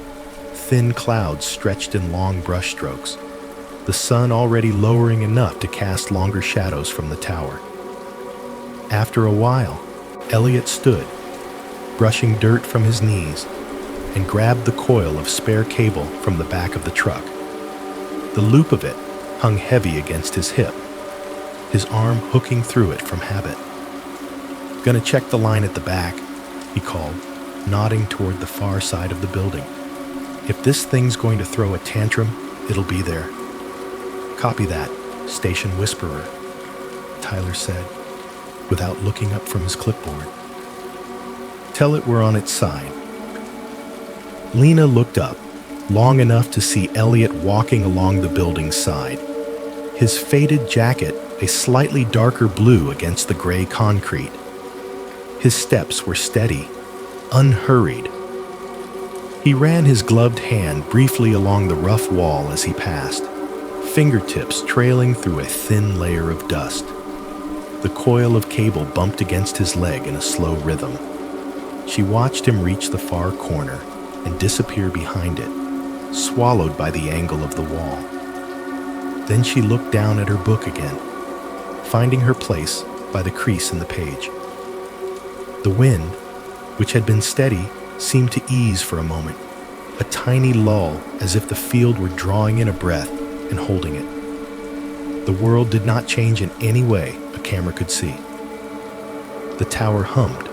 thin clouds stretched in long brushstrokes, the sun already lowering enough to cast longer shadows from the tower. After a while, Elliot stood, brushing dirt from his knees, and grabbed the coil of spare cable from the back of the truck. The loop of it hung heavy against his hip, his arm hooking through it from habit. "Gonna check the line at the back," he called, nodding toward the far side of the building. "If this thing's going to throw a tantrum, it'll be there." "Copy that, station whisperer," Tyler said, without looking up from his clipboard. "Tell it we're on its side." Lena looked up, long enough to see Elliot walking along the building's side, his faded jacket a slightly darker blue against the gray concrete. His steps were steady, unhurried. He ran his gloved hand briefly along the rough wall as he passed, fingertips trailing through a thin layer of dust. The coil of cable bumped against his leg in a slow rhythm. She watched him reach the far corner and disappear behind it, swallowed by the angle of the wall. Then she looked down at her book again, finding her place by the crease in the page. The wind, which had been steady, seemed to ease for a moment, a tiny lull as if the field were drawing in a breath and holding it. The world did not change in any way a camera could see. The tower hummed.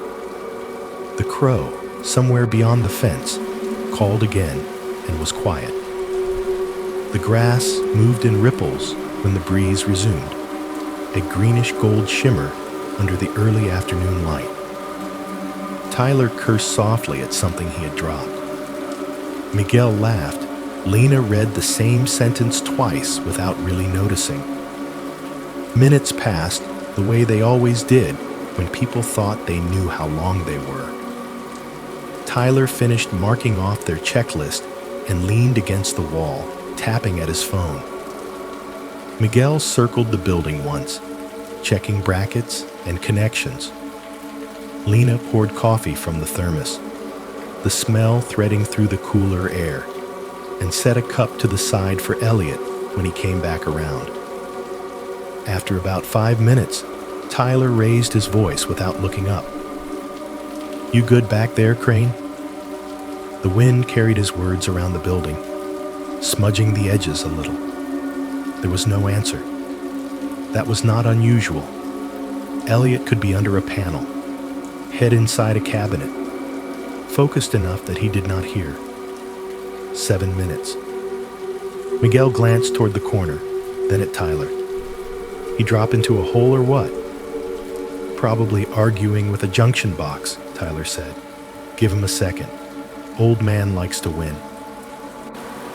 The crow, somewhere beyond the fence, called again and was quiet. The grass moved in ripples when the breeze resumed, a greenish gold shimmer under the early afternoon light. Tyler cursed softly at something he had dropped. Miguel laughed. Lena read the same sentence twice without really noticing. Minutes passed the way they always did when people thought they knew how long they were. Tyler finished marking off their checklist and leaned against the wall, tapping at his phone. Miguel circled the building once, checking brackets and connections. Lena poured coffee from the thermos, the smell threading through the cooler air, and set a cup to the side for Elliot when he came back around. After about 5 minutes, Tyler raised his voice without looking up. "You good back there, Crane?" The wind carried his words around the building, smudging the edges a little. There was no answer. That was not unusual. Elliot could be under a panel, head inside a cabinet, focused enough that he did not hear. 7 minutes. Miguel glanced toward the corner, then at Tyler. He drop into a hole or what? Probably arguing with a junction box, Tyler said. Give him a second. Old man likes to win.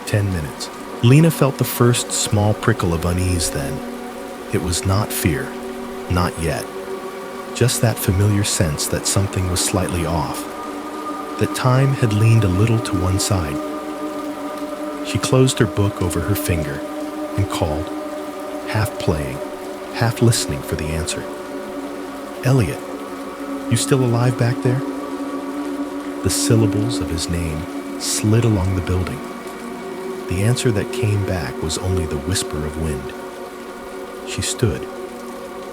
10 minutes. Lena felt the first small prickle of unease then. It was not fear, not yet. Just that familiar sense that something was slightly off, that time had leaned a little to one side. She closed her book over her finger and called, half playing, half listening for the answer. "Elliot, you still alive back there?" The syllables of his name slid along the building. The answer that came back was only the whisper of wind. She stood,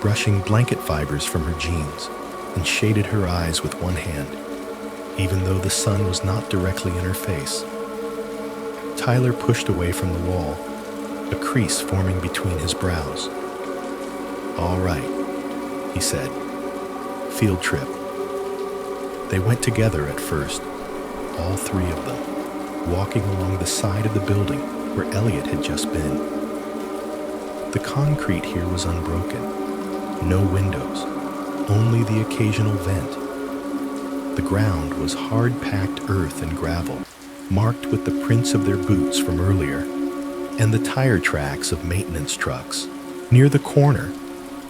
brushing blanket fibers from her jeans, and shaded her eyes with one hand, even though the sun was not directly in her face. Tyler pushed away from the wall, a crease forming between his brows. "All right," he said. "Field trip." They went together at first, all three of them, walking along the side of the building where Elliot had just been. The concrete here was unbroken, no windows, only the occasional vent. The ground was hard-packed earth and gravel, marked with the prints of their boots from earlier, and the tire tracks of maintenance trucks. Near the corner,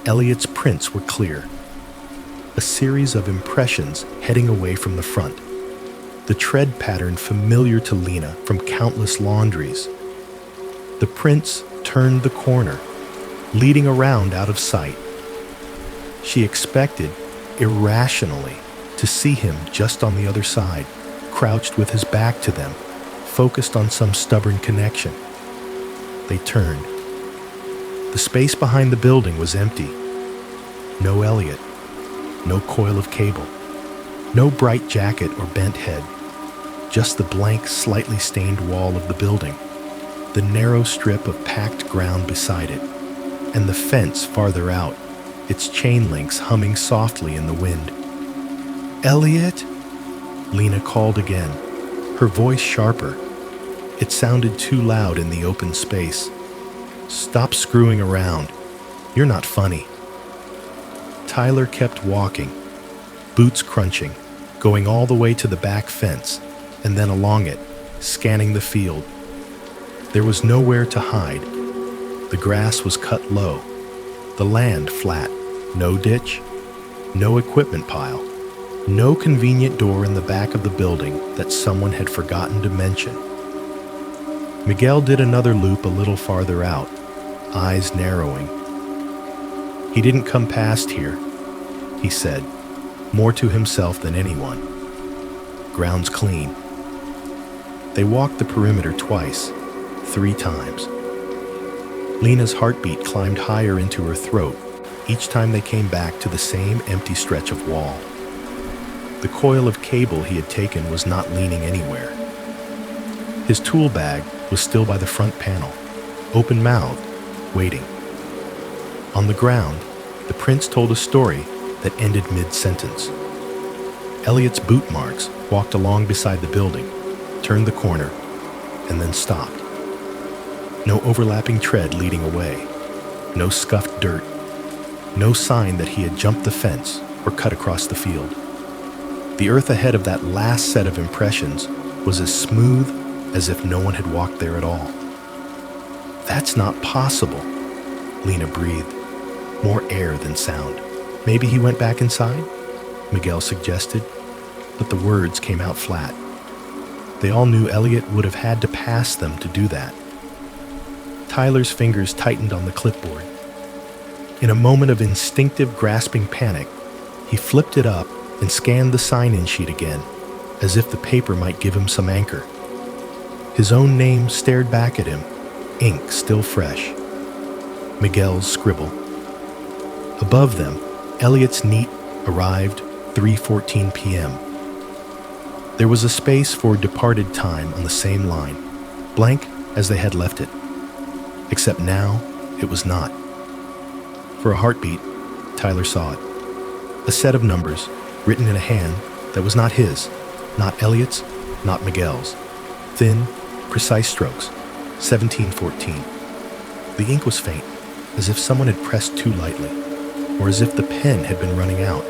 Elliot's prints were clear, a series of impressions heading away from the front, the tread pattern familiar to Lena from countless laundries. The prints turned the corner, leading around out of sight. She expected, irrationally, to see him just on the other side, crouched with his back to them, focused on some stubborn connection. They turned. The space behind the building was empty. No Elliot, no coil of cable, no bright jacket or bent head, just the blank, slightly stained wall of the building, the narrow strip of packed ground beside it, and the fence farther out, its chain links humming softly in the wind. "Elliot?" Lena called again, her voice sharper. It sounded too loud in the open space. "Stop screwing around. You're not funny." Tyler kept walking, boots crunching, going all the way to the back fence, and then along it, scanning the field. There was nowhere to hide. The grass was cut low, The land flat, no ditch, no equipment pile, no convenient door in the back of the building that someone had forgotten to mention. Miguel did another loop a little farther out, eyes narrowing. "He didn't come past here," he said, more to himself than anyone. "Ground's clean." They walked the perimeter twice, 3 times. Lena's heartbeat climbed higher into her throat each time they came back to the same empty stretch of wall. The coil of cable he had taken was not leaning anywhere. His tool bag was still by the front panel, open-mouthed, waiting. On the ground, the prints told a story that ended mid-sentence. Elliot's boot marks walked along beside the building, turned the corner, and then stopped. No overlapping tread leading away, no scuffed dirt, no sign that he had jumped the fence or cut across the field. The earth ahead of that last set of impressions was as smooth as if no one had walked there at all. "That's not possible," Lena breathed, more air than sound. "Maybe he went back inside?" Miguel suggested, but the words came out flat. They all knew Elliot would have had to pass them to do that. Tyler's fingers tightened on the clipboard. In a moment of instinctive grasping panic, he flipped it up and scanned the sign-in sheet again, as if the paper might give him some anchor. His own name stared back at him, ink still fresh. Miguel's scribble. Above them, Elliot's neat "arrived 3:14 p.m." There was a space for departed time on the same line, blank as they had left it. Except now, it was not. For a heartbeat, Tyler saw it. A set of numbers, written in a hand that was not his, not Elliot's, not Miguel's. Thin, precise strokes, 1714. The ink was faint, as if someone had pressed too lightly, or as if the pen had been running out,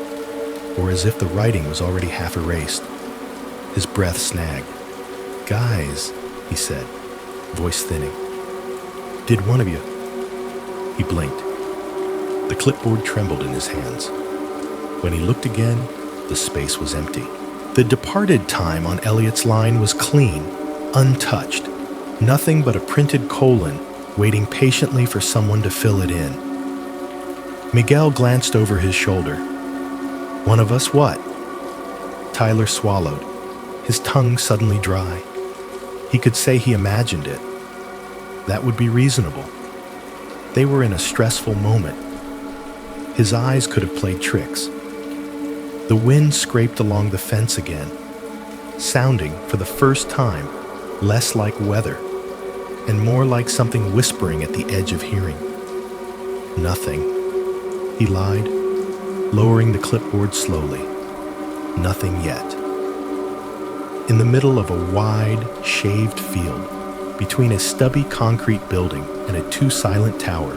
or as if the writing was already half erased. His breath snagged. "Guys," he said, voice thinning. "Did one of you?" He blinked. The clipboard trembled in his hands. When he looked again, the space was empty. The departed time on Elliot's line was clean, untouched, nothing but a printed colon waiting patiently for someone to fill it in. Miguel glanced over his shoulder. "One of us what?" Tyler swallowed, his tongue suddenly dry. He could say he imagined it. That would be reasonable. They were in a stressful moment. His eyes could have played tricks. The wind scraped along the fence again, sounding, for the first time, less like weather, and more like something whispering at the edge of hearing. "Nothing," he lied, lowering the clipboard slowly. "Nothing yet." In the middle of a wide, shaved field, between a stubby concrete building and a too-silent tower,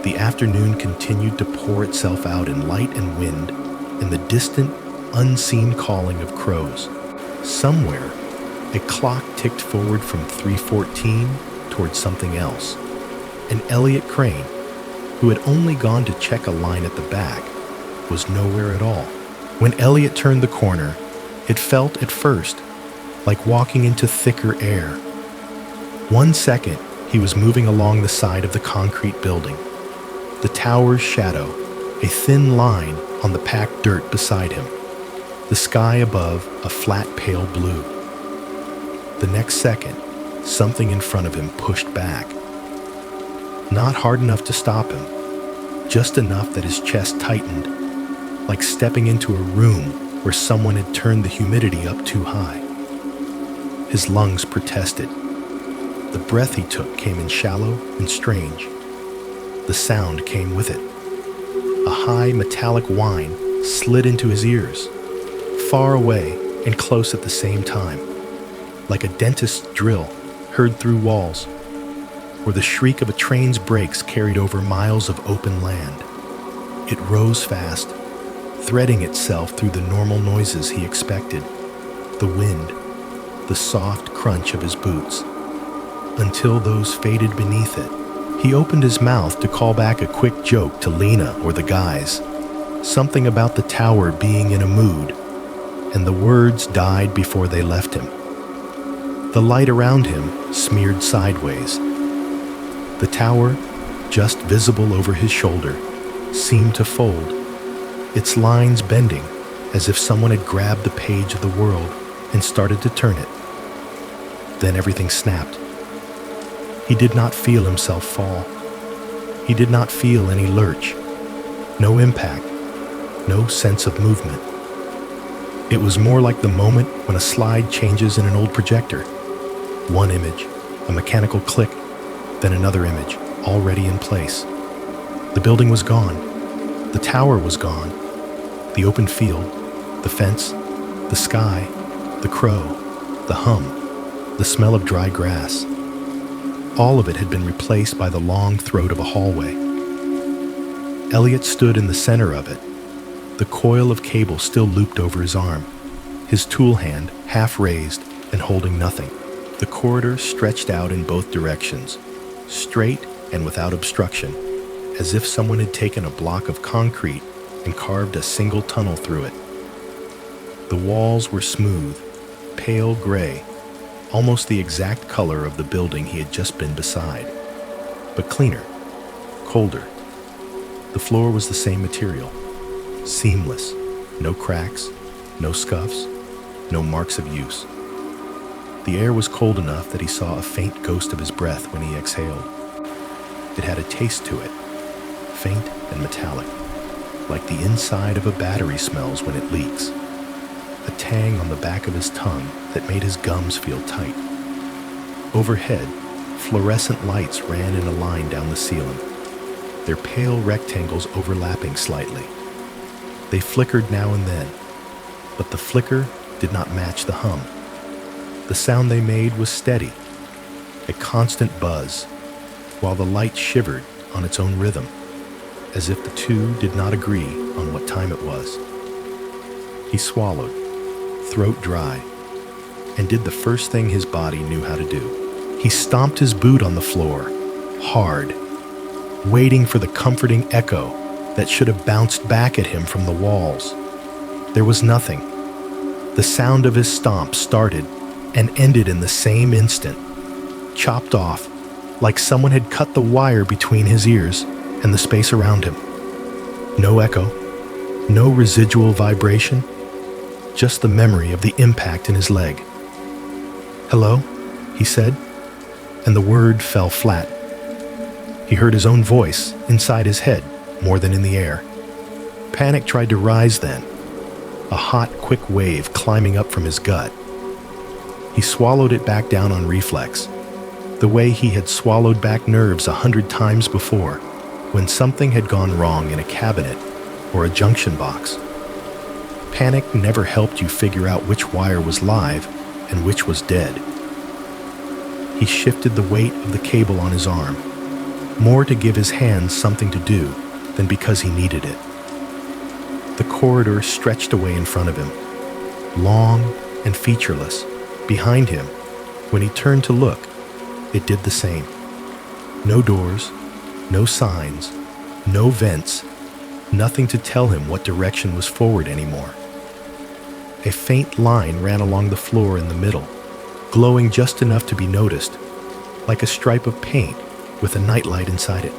the afternoon continued to pour itself out in light and wind and the distant, unseen calling of crows. Somewhere, a clock ticked forward from 3:14 towards something else, and Elliot Crane, who had only gone to check a line at the back, was nowhere at all. When Elliot turned the corner, it felt at first like walking into thicker air. 1 second, he was moving along the side of the concrete building, the tower's shadow, a thin line on the packed dirt beside him, the sky above a flat pale blue. The next second, something in front of him pushed back. Not hard enough to stop him, just enough that his chest tightened, like stepping into a room where someone had turned the humidity up too high. His lungs protested. The breath he took came in shallow and strange. The sound came with it. A high metallic whine slid into his ears, far away and close at the same time, like a dentist's drill heard through walls, or the shriek of a train's brakes carried over miles of open land. It rose fast, threading itself through the normal noises he expected, the wind, the soft crunch of his boots, until those faded beneath it, He opened his mouth to call back a quick joke to Lena or the guys, something about the tower being in a mood, and the words died before they left him. The light around him smeared sideways. The tower, just visible over his shoulder, seemed to fold, its lines bending as if someone had grabbed the page of the world and started to turn it. Then everything snapped. He did not feel himself fall. He did not feel any lurch, no impact, no sense of movement. It was more like the moment when a slide changes in an old projector. One image, a mechanical click, then another image, already in place. The building was gone. The tower was gone. The open field, the fence, the sky, the crow, the hum, the smell of dry grass. All of it had been replaced by the long throat of a hallway. Elliot stood in the center of it, the coil of cable still looped over his arm, his tool hand half raised and holding nothing. The corridor stretched out in both directions, straight and without obstruction, as if someone had taken a block of concrete and carved a single tunnel through it. The walls were smooth, pale gray, almost the exact color of the building he had just been beside, but cleaner, colder. The floor was the same material, seamless, no cracks, no scuffs, no marks of use. The air was cold enough that he saw a faint ghost of his breath when he exhaled. It had a taste to it, faint and metallic, like the inside of a battery smells when it leaks. A tang on the back of his tongue that made his gums feel tight. Overhead, fluorescent lights ran in a line down the ceiling, their pale rectangles overlapping slightly. They flickered now and then, but the flicker did not match the hum. The sound they made was steady, a constant buzz, while the light shivered on its own rhythm, as if the two did not agree on what time it was. He swallowed, throat dry, and did the first thing his body knew how to do. He stomped his boot on the floor, hard, waiting for the comforting echo that should have bounced back at him from the walls. There was nothing. The sound of his stomp started and ended in the same instant, chopped off, like someone had cut the wire between his ears and the space around him. No echo, no residual vibration, just the memory of the impact in his leg. "Hello?" he said, and the word fell flat. He heard his own voice inside his head more than in the air. Panic tried to rise then, a hot, quick wave climbing up from his gut. He swallowed it back down on reflex, the way he had swallowed back nerves 100 times before, when something had gone wrong in a cabinet or a junction box. Panic never helped you figure out which wire was live and which was dead. He shifted the weight of the cable on his arm, more to give his hands something to do than because he needed it. The corridor stretched away in front of him, long and featureless. Behind him, when he turned to look, it did the same. No doors, no signs, no vents, nothing to tell him what direction was forward anymore. A faint line ran along the floor in the middle, glowing just enough to be noticed, like a stripe of paint with a nightlight inside it.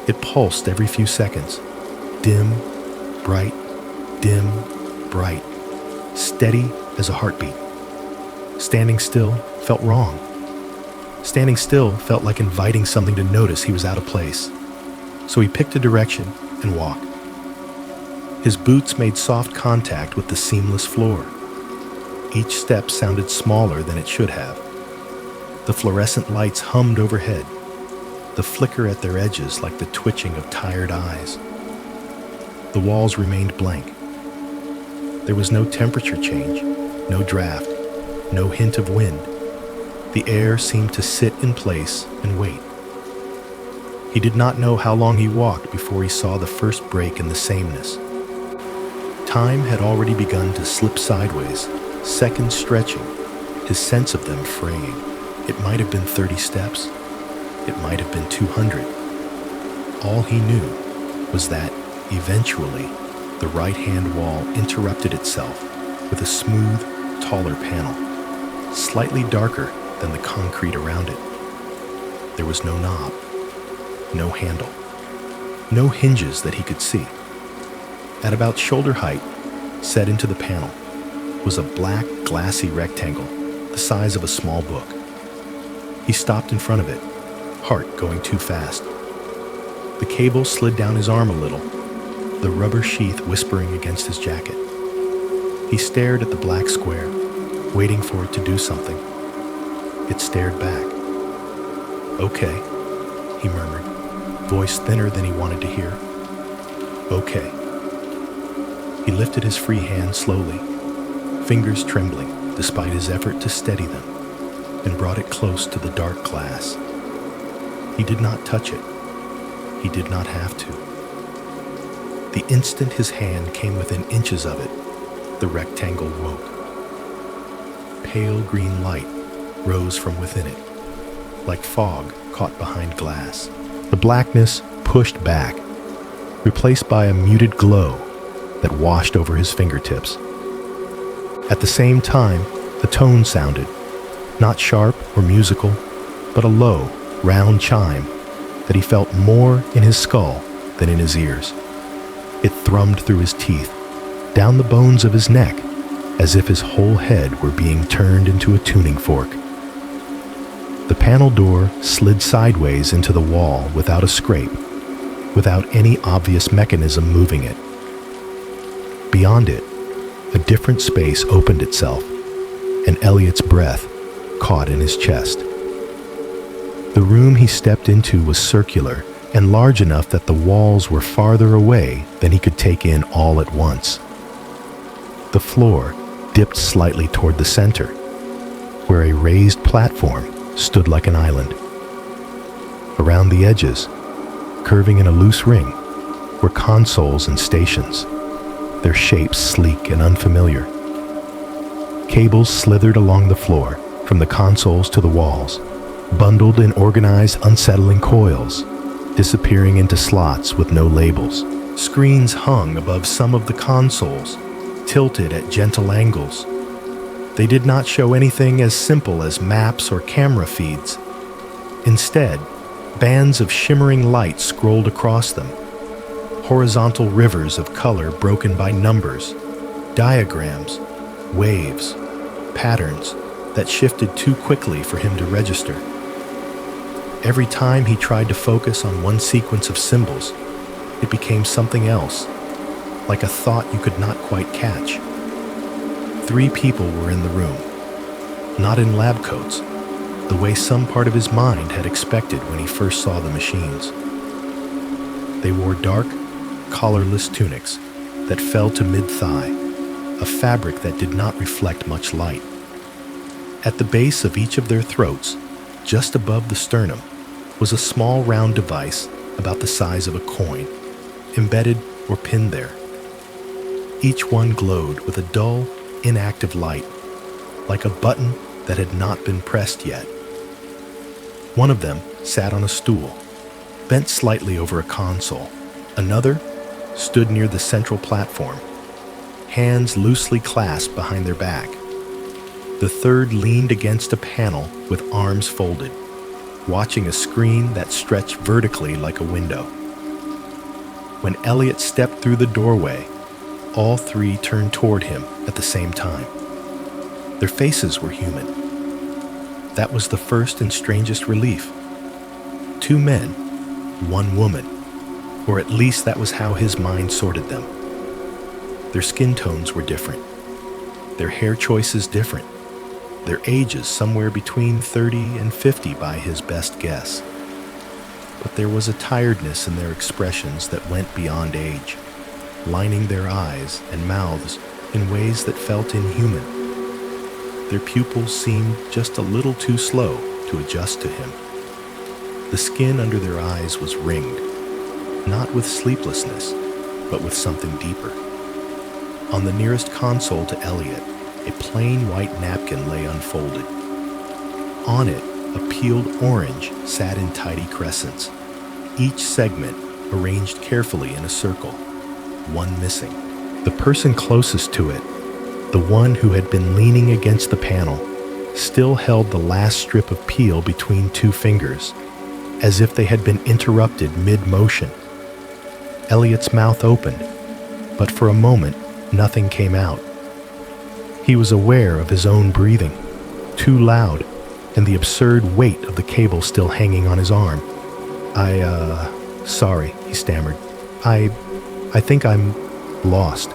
It pulsed every few seconds, dim, bright, steady as a heartbeat. Standing still felt wrong. Standing still felt like inviting something to notice he was out of place. So he picked a direction and walked. His boots made soft contact with the seamless floor. Each step sounded smaller than it should have. The fluorescent lights hummed overhead, the flicker at their edges like the twitching of tired eyes. The walls remained blank. There was no temperature change, no draft, no hint of wind. The air seemed to sit in place and wait. He did not know how long he walked before he saw the first break in the sameness. Time had already begun to slip sideways, seconds stretching, his sense of them fraying. It might have been 30 steps, It might have been 200. All he knew was that, eventually, the right-hand wall interrupted itself with a smooth, taller panel, slightly darker than the concrete around it. There was no knob, no handle, no hinges that he could see. At about shoulder height, set into the panel, was a black, glassy rectangle the size of a small book. He stopped in front of it, heart going too fast. The cable slid down his arm a little, the rubber sheath whispering against his jacket. He stared at the black square, waiting for it to do something. It stared back. "Okay," he murmured, voice thinner than he wanted to hear. "Okay." He lifted his free hand slowly, fingers trembling despite his effort to steady them, and brought it close to the dark glass. He did not touch it. He did not have to. The instant his hand came within inches of it, the rectangle woke. Pale green light rose from within it, like fog caught behind glass. The blackness pushed back, replaced by a muted glow that washed over his fingertips. At the same time, a tone sounded, not sharp or musical, but a low, round chime that he felt more in his skull than in his ears. It thrummed through his teeth, down the bones of his neck, as if his whole head were being turned into a tuning fork. The panel door slid sideways into the wall without a scrape, without any obvious mechanism moving it. Beyond it, a different space opened itself, and Elliot's breath caught in his chest. The room he stepped into was circular and large enough that the walls were farther away than he could take in all at once. The floor dipped slightly toward the center, where a raised platform stood like an island. Around the edges, curving in a loose ring, were consoles and stations, their shapes sleek and unfamiliar. Cables slithered along the floor, from the consoles to the walls, bundled in organized, unsettling coils, disappearing into slots with no labels. Screens hung above some of the consoles, tilted at gentle angles. They did not show anything as simple as maps or camera feeds. Instead, bands of shimmering light scrolled across them, horizontal rivers of color broken by numbers, diagrams, waves, patterns that shifted too quickly for him to register. Every time he tried to focus on one sequence of symbols, it became something else, like a thought you could not quite catch. 3 people were in the room, not in lab coats, the way some part of his mind had expected when he first saw the machines. They wore dark, collarless tunics that fell to mid-thigh, a fabric that did not reflect much light. At the base of each of their throats, just above the sternum, was a small round device about the size of a coin, embedded or pinned there. Each one glowed with a dull, inactive light, like a button that had not been pressed yet. One of them sat on a stool, bent slightly over a console. Another stood near the central platform, hands loosely clasped behind their back. The third leaned against a panel with arms folded, watching a screen that stretched vertically like a window. When Elliot stepped through the doorway, all 3 turned toward him at the same time. Their faces were human. That was the first and strangest relief. 2 men, 1 woman, or at least that was how his mind sorted them. Their skin tones were different, their hair choices different, their ages somewhere between 30 and 50 by his best guess. But there was a tiredness in their expressions that went beyond age, lining their eyes and mouths in ways that felt inhuman. Their pupils seemed just a little too slow to adjust to him. The skin under their eyes was ringed, not with sleeplessness, but with something deeper. On the nearest console to Elliot, a plain white napkin lay unfolded. On it, a peeled orange sat in tidy crescents, each segment arranged carefully in a circle, one missing. The person closest to it, the one who had been leaning against the panel, still held the last strip of peel between two fingers, as if they had been interrupted mid-motion. Elliot's mouth opened, but for a moment, nothing came out. He was aware of his own breathing, too loud, and the absurd weight of the cable still hanging on his arm. Sorry, he stammered. I think I'm lost.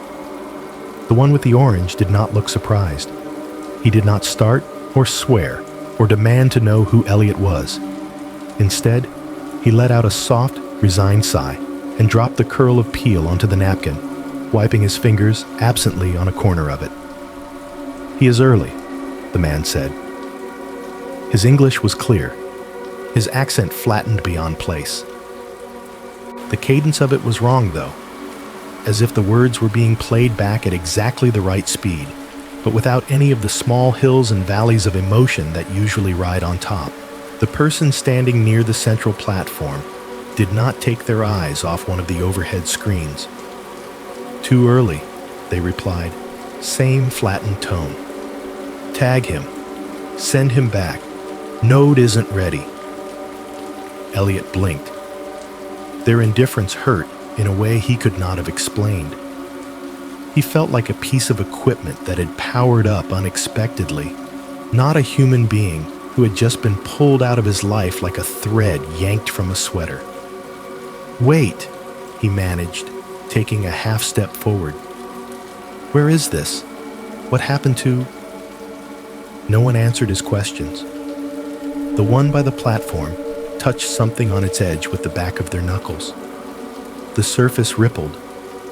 The one with the orange did not look surprised. He did not start or swear or demand to know who Elliot was. Instead, he let out a soft, resigned sigh and dropped the curl of peel onto the napkin, wiping his fingers absently on a corner of it. "He is early," the man said. His English was clear, his accent flattened beyond place. The cadence of it was wrong, though, as if the words were being played back at exactly the right speed, but without any of the small hills and valleys of emotion that usually ride on top. The person standing near the central platform did not take their eyes off one of the overhead screens. "Too early," they replied, same flattened tone. "Tag him. Send him back. Node isn't ready." Elliot blinked. Their indifference hurt in a way he could not have explained. He felt like a piece of equipment that had powered up unexpectedly, not a human being who had just been pulled out of his life like a thread yanked from a sweater. "Wait," he managed, taking a half step forward. "Where is this? What happened to—" No one answered his questions. The one by the platform touched something on its edge with the back of their knuckles. The surface rippled,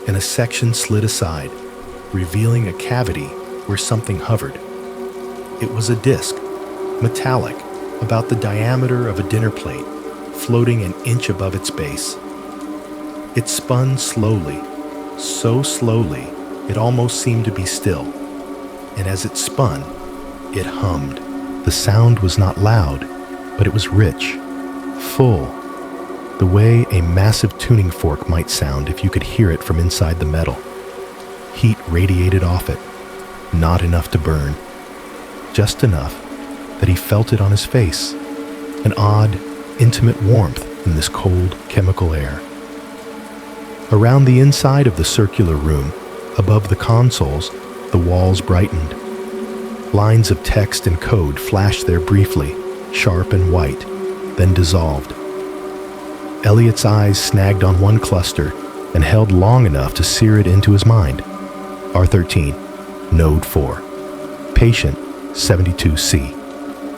and a section slid aside, revealing a cavity where something hovered. It was a disc, metallic, about the diameter of a dinner plate, floating an inch above its base. It spun slowly, so slowly it almost seemed to be still, and as it spun, it hummed. The sound was not loud, but it was rich, full, the way a massive tuning fork might sound if you could hear it from inside the metal. Heat radiated off it, not enough to burn, just enough that he felt it on his face, an odd, intimate warmth in this cold, chemical air. Around the inside of the circular room, above the consoles, the walls brightened. Lines of text and code flashed there briefly, sharp and white, then dissolved. Elliot's eyes snagged on one cluster and held long enough to sear it into his mind. R13, Node 4, Patient 72C.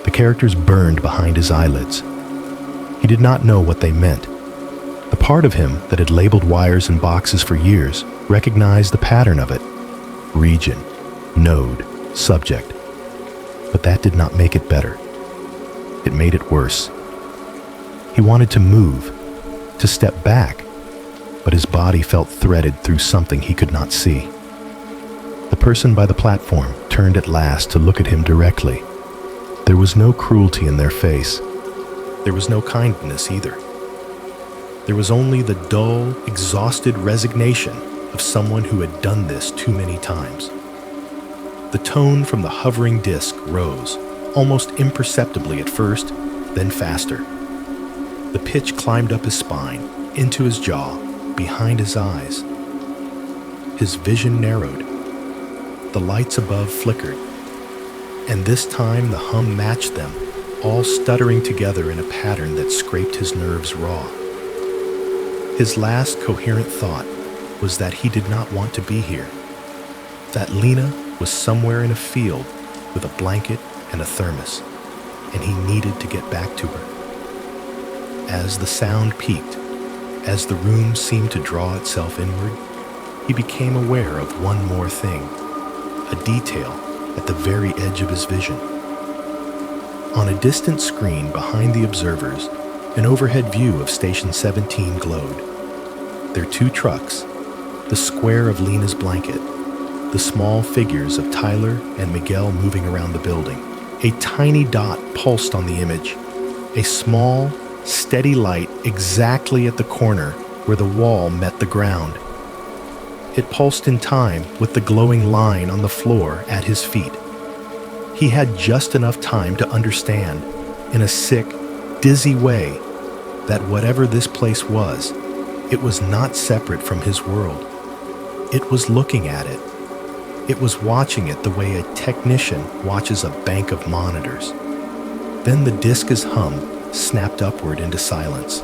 The characters burned behind his eyelids. He did not know what they meant. The part of him that had labeled wires and boxes for years recognized the pattern of it. Region, node, subject. But that did not make it better. It made it worse. He wanted to move, to step back, but his body felt threaded through something he could not see. The person by the platform turned at last to look at him directly. There was no cruelty in their face. There was no kindness either. There was only the dull, exhausted resignation of someone who had done this too many times. The tone from the hovering disc rose, almost imperceptibly at first, then faster. The pitch climbed up his spine, into his jaw, behind his eyes. His vision narrowed. The lights above flickered, and this time the hum matched them, all stuttering together in a pattern that scraped his nerves raw. His last coherent thought was that he did not want to be here, that Lena was somewhere in a field with a blanket and a thermos, and he needed to get back to her. As the sound peaked, as the room seemed to draw itself inward, he became aware of one more thing, a detail at the very edge of his vision. On a distant screen behind the observers, an overhead view of Station 17 glowed. Their two trucks, the square of Lena's blanket, the small figures of Tyler and Miguel moving around the building. A tiny dot pulsed on the image, a small, steady light exactly at the corner where the wall met the ground. It pulsed in time with the glowing line on the floor at his feet. He had just enough time to understand, in a sick, dizzy way, that whatever this place was, it was not separate from his world. It was looking at it. It was watching it the way a technician watches a bank of monitors. Then the disc's hum snapped upward into silence.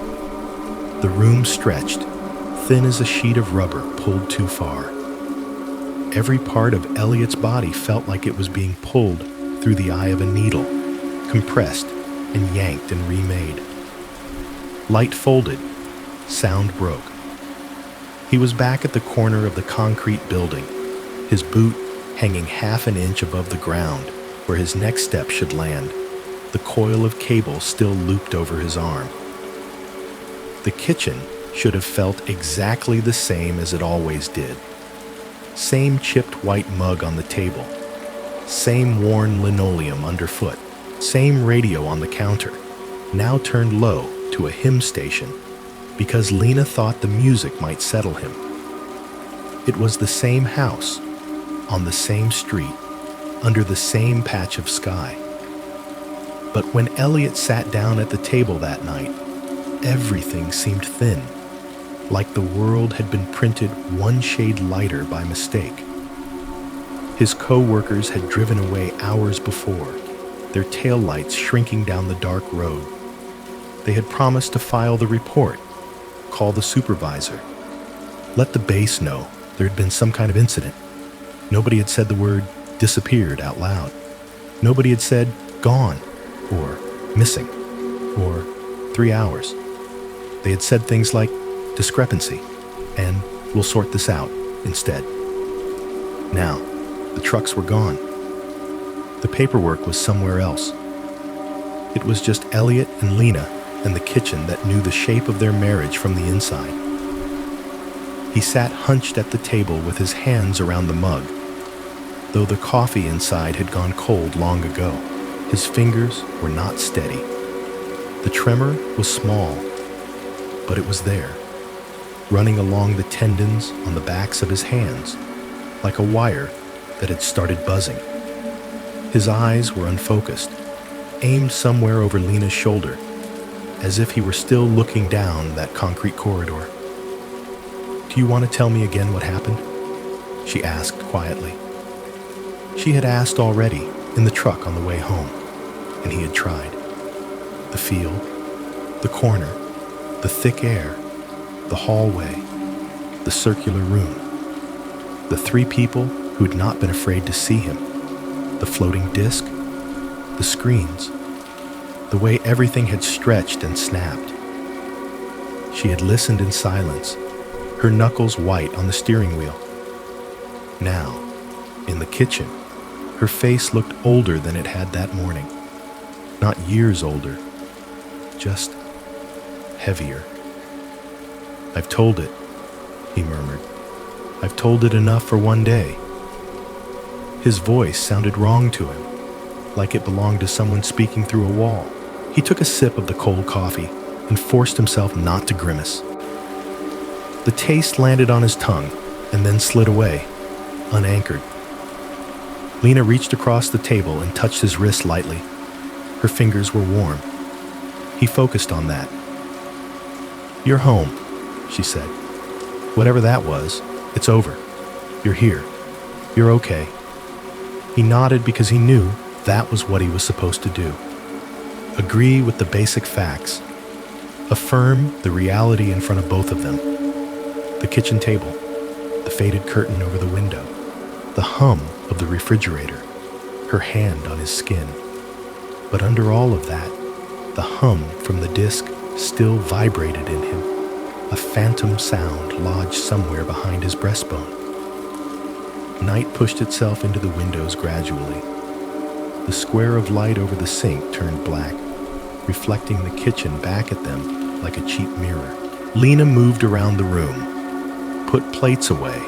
The room stretched, thin as a sheet of rubber pulled too far. Every part of Elliot's body felt like it was being pulled through the eye of a needle, compressed and yanked and remade. Light folded, sound broke. He was back at the corner of the concrete building, his boot hanging half an inch above the ground where his next step should land, the coil of cable still looped over his arm. The kitchen should have felt exactly the same as it always did. Same chipped white mug on the table, same worn linoleum underfoot, same radio on the counter, now turned low to a hymn station because Lena thought the music might settle him. It was the same house, on the same street, under the same patch of sky. But when Elliot sat down at the table that night, everything seemed thin, like the world had been printed one shade lighter by mistake. His co-workers had driven away hours before, their taillights shrinking down the dark road. They had promised to file the report, call the supervisor, let the base know there had been some kind of incident. Nobody had said the word disappeared out loud. Nobody had said gone, or missing, or 3 hours. They had said things like discrepancy, and we'll sort this out instead. Now, the trucks were gone. The paperwork was somewhere else. It was just Elliot and Lena and the kitchen that knew the shape of their marriage from the inside. He sat hunched at the table with his hands around the mug. Though the coffee inside had gone cold long ago, his fingers were not steady. The tremor was small, but it was there, running along the tendons on the backs of his hands, like a wire that had started buzzing. His eyes were unfocused, aimed somewhere over Lena's shoulder, as if he were still looking down that concrete corridor. "Do you want to tell me again what happened?" she asked quietly. She had asked already in the truck on the way home, and he had tried. The field, the corner, the thick air, the hallway, the circular room, the three people who had not been afraid to see him, the floating disc, the screens, the way everything had stretched and snapped. She had listened in silence, her knuckles white on the steering wheel. Now, in the kitchen, her face looked older than it had that morning. Not years older, just heavier. "I've told it," he murmured. "I've told it enough for one day." His voice sounded wrong to him, like it belonged to someone speaking through a wall. He took a sip of the cold coffee and forced himself not to grimace. The taste landed on his tongue and then slid away, unanchored. Lena reached across the table and touched his wrist lightly. Her fingers were warm. He focused on that. "You're home," she said. "Whatever that was, it's over. You're here. You're okay." He nodded because he knew that was what he was supposed to do. Agree with the basic facts. Affirm the reality in front of both of them. The kitchen table, the faded curtain over the window, the hum of the refrigerator, her hand on his skin. But under all of that, the hum from the disc still vibrated in him, a phantom sound lodged somewhere behind his breastbone. Night pushed itself into the windows gradually. The square of light over the sink turned black, reflecting the kitchen back at them like a cheap mirror. Lena moved around the room, put plates away,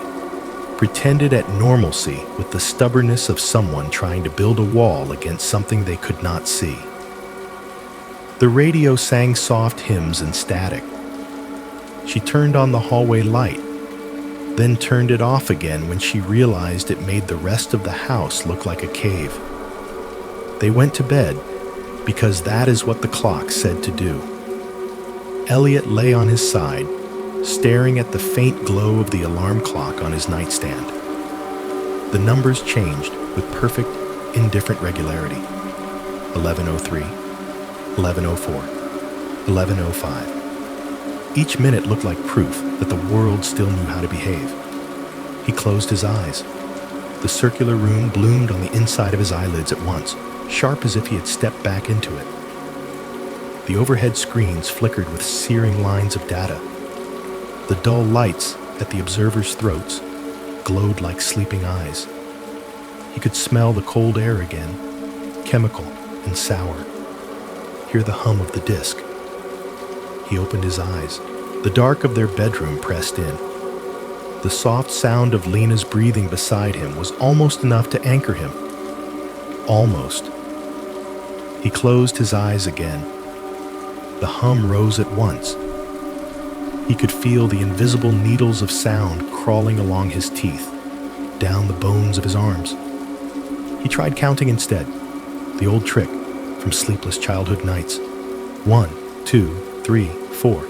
pretended at normalcy with the stubbornness of someone trying to build a wall against something they could not see. The radio sang soft hymns and static. She turned on the hallway light, then turned it off again when she realized it made the rest of the house look like a cave. They went to bed because that is what the clock said to do. Elliot lay on his side, staring at the faint glow of the alarm clock on his nightstand. The numbers changed with perfect, indifferent regularity. 11:03, 11:04, 11:05. Each minute looked like proof that the world still knew how to behave. He closed his eyes. The circular room bloomed on the inside of his eyelids at once, sharp as if he had stepped back into it. The overhead screens flickered with searing lines of data. The dull lights at the observers' throats glowed like sleeping eyes. He could smell the cold air again, chemical and sour. Hear the hum of the disc. He opened his eyes. The dark of their bedroom pressed in. The soft sound of Lena's breathing beside him was almost enough to anchor him. Almost. He closed his eyes again. The hum rose at once. He could feel the invisible needles of sound crawling along his teeth, down the bones of his arms. He tried counting instead, the old trick from sleepless childhood nights. 1, 2, 3, 4.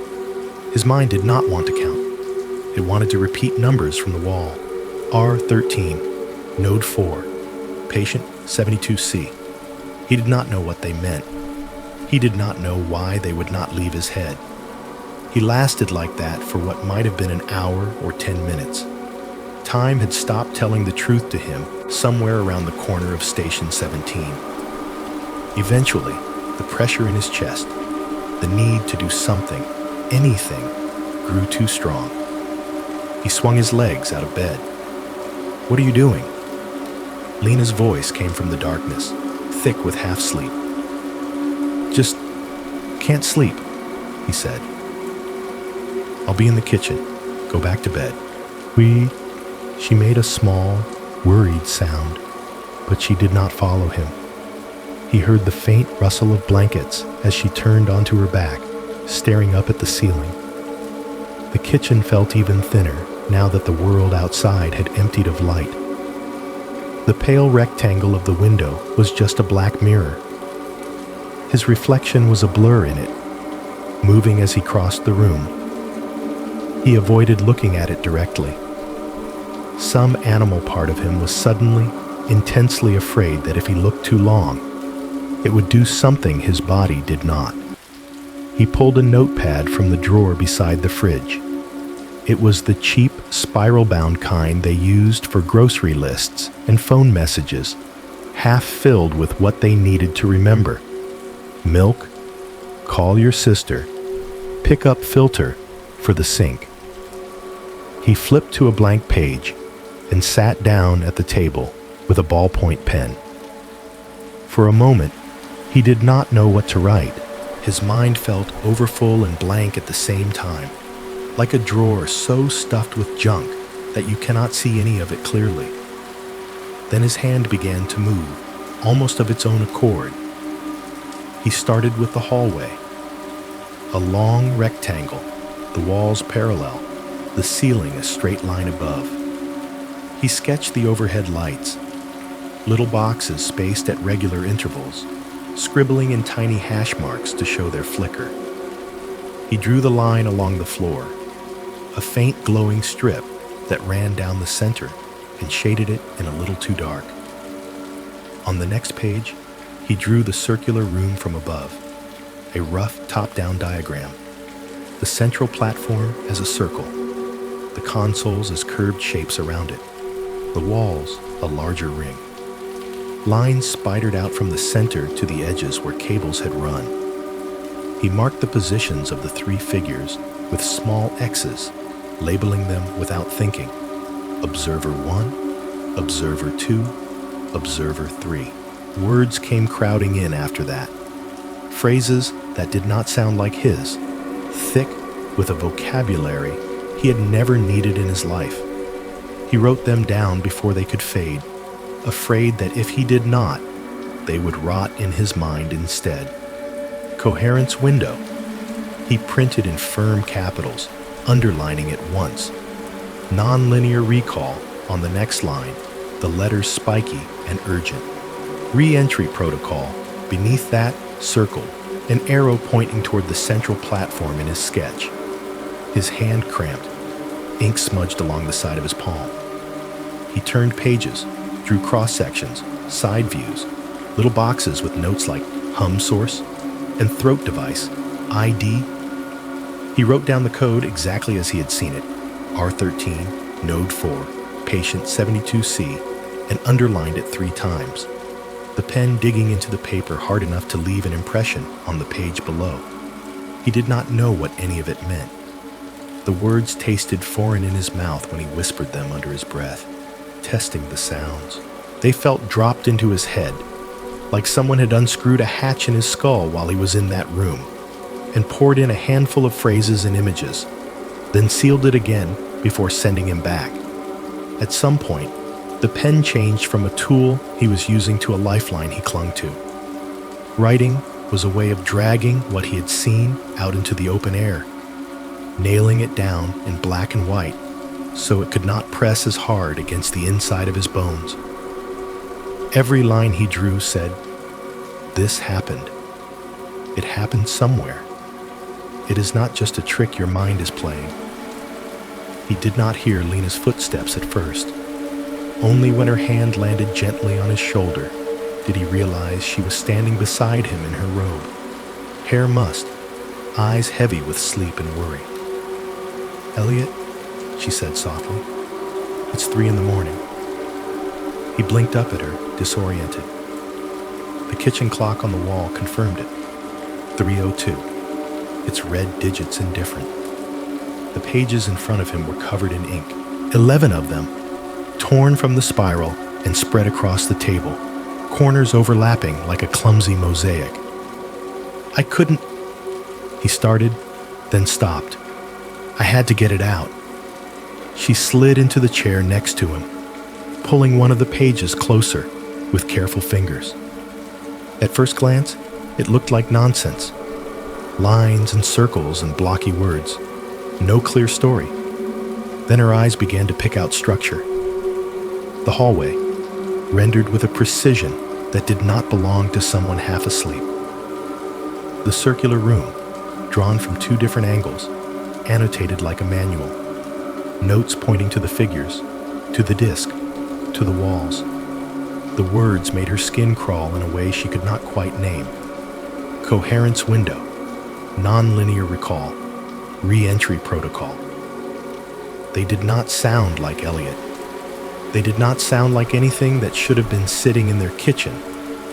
His mind did not want to count. It wanted to repeat numbers from the wall. R13, Node 4, Patient 72C. He did not know what they meant. He did not know why they would not leave his head. He lasted like that for what might have been an hour or 10 minutes. Time had stopped telling the truth to him somewhere around the corner of Station 17. Eventually, the pressure in his chest, the need to do something, anything, grew too strong. He swung his legs out of bed. "What are you doing?" Lena's voice came from the darkness, thick with half-sleep. "Just can't sleep," he said. "I'll be in the kitchen. Go back to bed." She made a small, worried sound, but she did not follow him. He heard the faint rustle of blankets as she turned onto her back, staring up at the ceiling. The kitchen felt even thinner now that the world outside had emptied of light. The pale rectangle of the window was just a black mirror. His reflection was a blur in it, moving as he crossed the room. He avoided looking at it directly. Some animal part of him was suddenly, intensely afraid that if he looked too long, it would do something his body did not. He pulled a notepad from the drawer beside the fridge. It was the cheap, spiral-bound kind they used for grocery lists and phone messages, half filled with what they needed to remember. Milk, call your sister, pick up filter for the sink. He flipped to a blank page and sat down at the table with a ballpoint pen. For a moment, he did not know what to write. His mind felt overfull and blank at the same time, like a drawer so stuffed with junk that you cannot see any of it clearly. Then his hand began to move, almost of its own accord. He started with the hallway. A long rectangle, the walls parallel, the ceiling a straight line above. He sketched the overhead lights, little boxes spaced at regular intervals, scribbling in tiny hash marks to show their flicker. He drew the line along the floor, a faint glowing strip that ran down the center and shaded it in a little too dark. On the next page, he drew the circular room from above, a rough top-down diagram. The central platform as a circle, the consoles as curved shapes around it, the walls a larger ring. Lines spidered out from the center to the edges where cables had run. He marked the positions of the three figures with small X's, labeling them without thinking. Observer 1, Observer 2, Observer 3. Words came crowding in after that. Phrases that did not sound like his, thick with a vocabulary he had never needed in his life. He wrote them down before they could fade, afraid that if he did not, they would rot in his mind instead. Coherence window. He printed in firm capitals, underlining it once. Nonlinear recall on the next line, the letters spiky and urgent. Re-entry protocol. Beneath that, circled, an arrow pointing toward the central platform in his sketch. His hand cramped, ink smudged along the side of his palm. He turned pages, drew cross-sections, side views, little boxes with notes like hum source and throat device, ID. He wrote down the code exactly as he had seen it, R13, node 4, patient 72C, and underlined it 3 times, the pen digging into the paper hard enough to leave an impression on the page below. He did not know what any of it meant. The words tasted foreign in his mouth when he whispered them under his breath, testing the sounds. They felt dropped into his head, like someone had unscrewed a hatch in his skull while he was in that room, and poured in a handful of phrases and images, then sealed it again before sending him back. At some point, the pen changed from a tool he was using to a lifeline he clung to. Writing was a way of dragging what he had seen out into the open air, nailing it down in black and white so it could not press as hard against the inside of his bones. Every line he drew said, "This happened. It happened somewhere. It is not just a trick your mind is playing." He did not hear Lena's footsteps at first. Only when her hand landed gently on his shoulder did he realize she was standing beside him in her robe, hair mussed, eyes heavy with sleep and worry. "Elliot," she said softly, "it's 3 a.m. He blinked up at her, disoriented. The kitchen clock on the wall confirmed it. 3:02. Its red digits indifferent. The pages in front of him were covered in ink, 11 of them, torn from the spiral and spread across the table, corners overlapping like a clumsy mosaic. "I couldn't," he started, then stopped. "I had to get it out." She slid into the chair next to him, pulling one of the pages closer with careful fingers. At first glance, it looked like nonsense. Lines and circles and blocky words. No clear story. Then her eyes began to pick out structure. The hallway, rendered with a precision that did not belong to someone half asleep. The circular room, drawn from 2 different angles, annotated like a manual. Notes pointing to the figures, to the disc, to the walls. The words made her skin crawl in a way she could not quite name. Coherence window, nonlinear recall, re-entry protocol. They did not sound like Elliot. They did not sound like anything that should have been sitting in their kitchen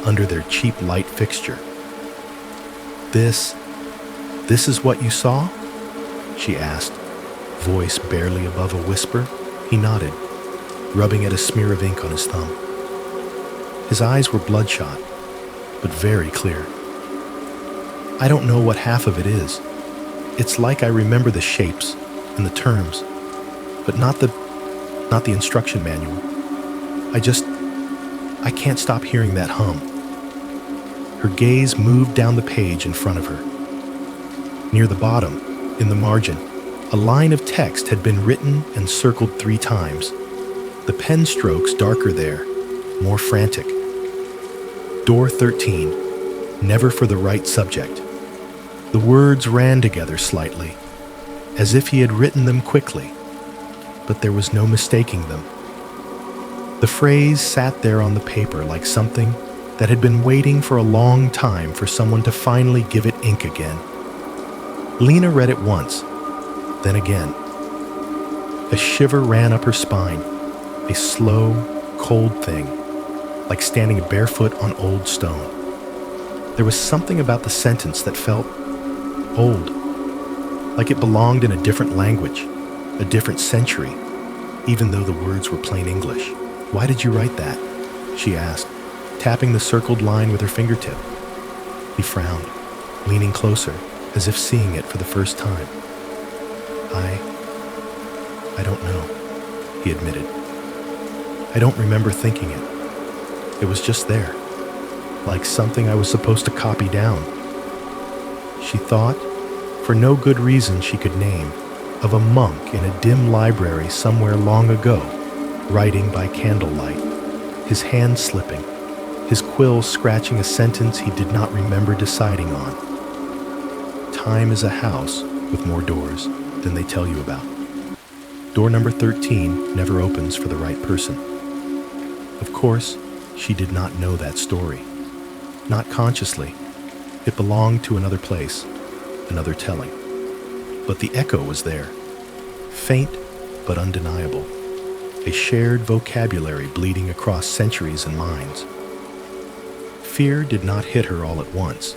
under their cheap light fixture. This is what you saw?" she asked, voice barely above a whisper. He nodded, rubbing at a smear of ink on his thumb. His eyes were bloodshot, but very clear. "I don't know what half of it is. It's like I remember the shapes and the terms, but not the instruction manual. I can't stop hearing that hum." Her gaze moved down the page in front of her. Near the bottom, in the margin, a line of text had been written and circled 3 times. The pen strokes darker there, more frantic. "Door 13, never for the right subject." The words ran together slightly, as if he had written them quickly, but there was no mistaking them. The phrase sat there on the paper like something that had been waiting for a long time for someone to finally give it ink again. Lena read it once, then again. A shiver ran up her spine, a slow, cold thing, like standing barefoot on old stone. There was something about the sentence that felt old, like it belonged in a different language, a different century, even though the words were plain English. "Why did you write that?" she asked, tapping the circled line with her fingertip. He frowned, leaning closer, as if seeing it for the first time. I don't know," he admitted. I don't remember thinking it. It was just there, like something I was supposed to copy down. She thought, for no good reason she could name, of a monk in a dim library somewhere long ago, writing by candlelight, his hand slipping, his quill scratching a sentence he did not remember deciding on. Time is a house with more doors than they tell you about. Door number 13 never opens for the right person. Of course, she did not know that story. Not consciously. It belonged to another place, another telling. But the echo was there, faint but undeniable, a shared vocabulary bleeding across centuries and minds. Fear did not hit her all at once.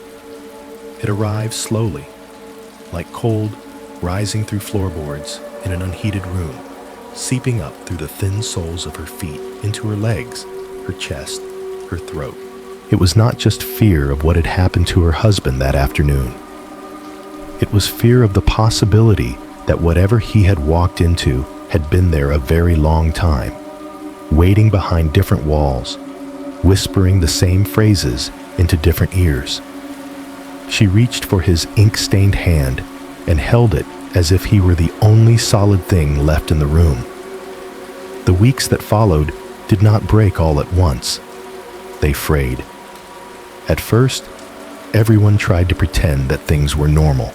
It arrived slowly, like cold rising through floorboards in an unheated room, seeping up through the thin soles of her feet into her legs, her chest, her throat. It was not just fear of what had happened to her husband that afternoon. It was fear of the possibility that whatever he had walked into had been there a very long time, waiting behind different walls, whispering the same phrases into different ears. She reached for his ink-stained hand and held it as if he were the only solid thing left in the room. The weeks that followed did not break all at once. They frayed. At first, everyone tried to pretend that things were normal.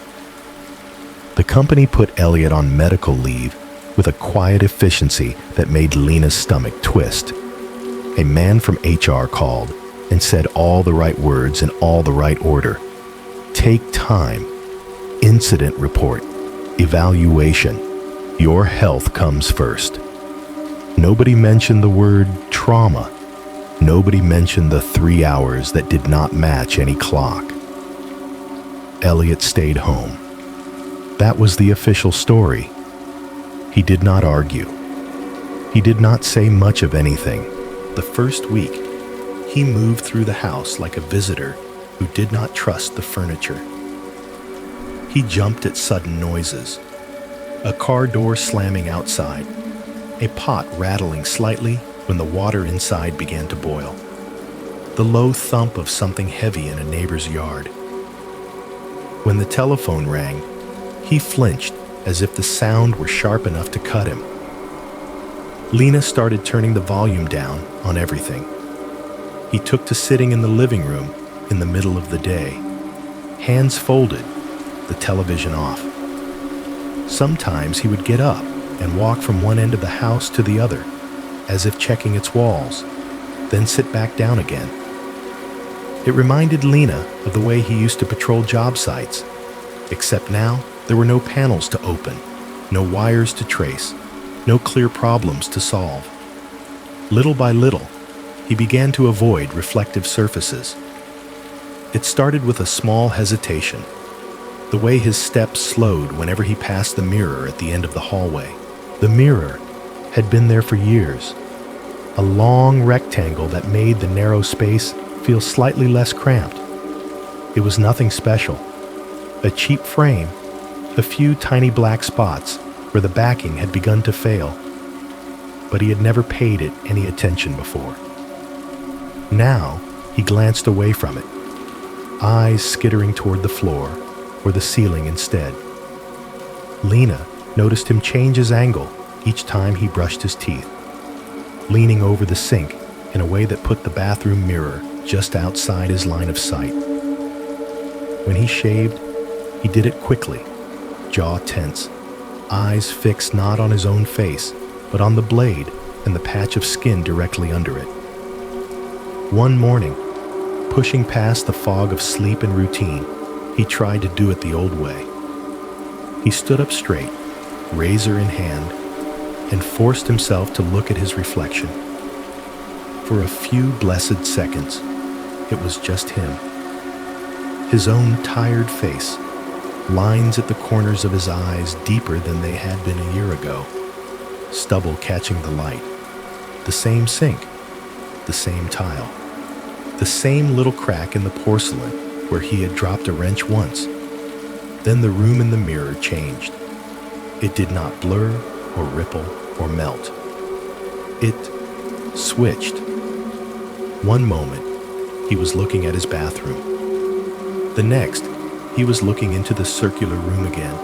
The company put Elliot on medical leave with a quiet efficiency that made Lena's stomach twist. A man from HR called and said all the right words in all the right order. Take time. Incident report. Evaluation. Your health comes first. Nobody mentioned the word trauma. Nobody mentioned the 3 hours that did not match any clock. Elliot stayed home. That was the official story. He did not argue. He did not say much of anything. The first week, he moved through the house like a visitor who did not trust the furniture. He jumped at sudden noises. A car door slamming outside. A pot rattling slightly when the water inside began to boil. The low thump of something heavy in a neighbor's yard. When the telephone rang, he flinched as if the sound were sharp enough to cut him. Lena started turning the volume down on everything. He took to sitting in the living room in the middle of the day, hands folded, the television off. Sometimes he would get up and walk from one end of the house to the other, as if checking its walls, then sit back down again. It reminded Lena of the way he used to patrol job sites, except now there were no panels to open, no wires to trace, no clear problems to solve. Little by little, he began to avoid reflective surfaces. It started with a small hesitation, the way his steps slowed whenever he passed the mirror at the end of the hallway. The mirror had been there for years, a long rectangle that made the narrow space feel slightly less cramped. It was nothing special. A cheap frame, a few tiny black spots where the backing had begun to fail, but he had never paid it any attention before. Now, he glanced away from it, eyes skittering toward the floor or the ceiling instead. Lena noticed him change his angle each time he brushed his teeth, leaning over the sink in a way that put the bathroom mirror just outside his line of sight. When he shaved, he did it quickly, jaw tense, eyes fixed not on his own face, but on the blade and the patch of skin directly under it. One morning, pushing past the fog of sleep and routine, he tried to do it the old way. He stood up straight, razor in hand, and forced himself to look at his reflection. For a few blessed seconds, it was just him. His own tired face, lines at the corners of his eyes deeper than they had been a year ago, stubble catching the light, the same sink, the same tile, the same little crack in the porcelain where he had dropped a wrench once. Then the room in the mirror changed. It did not blur or ripple or melt. It switched. One moment, he was looking at his bathroom. The next, he was looking into the circular room again,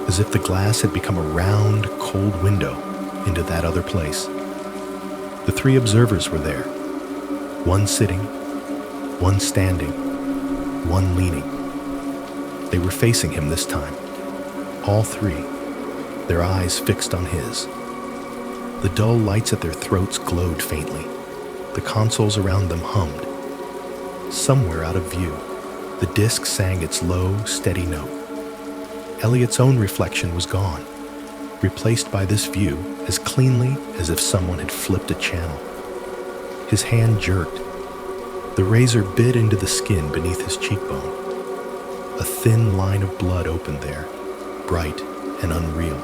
as if the glass had become a round, cold window into that other place. The three observers were there, one sitting, one standing, one leaning. They were facing him this time, all three, their eyes fixed on his. The dull lights at their throats glowed faintly. The consoles around them hummed. Somewhere out of view, the disc sang its low, steady note. Elliot's own reflection was gone, replaced by this view as cleanly as if someone had flipped a channel. His hand jerked. The razor bit into the skin beneath his cheekbone. A thin line of blood opened there, bright and unreal.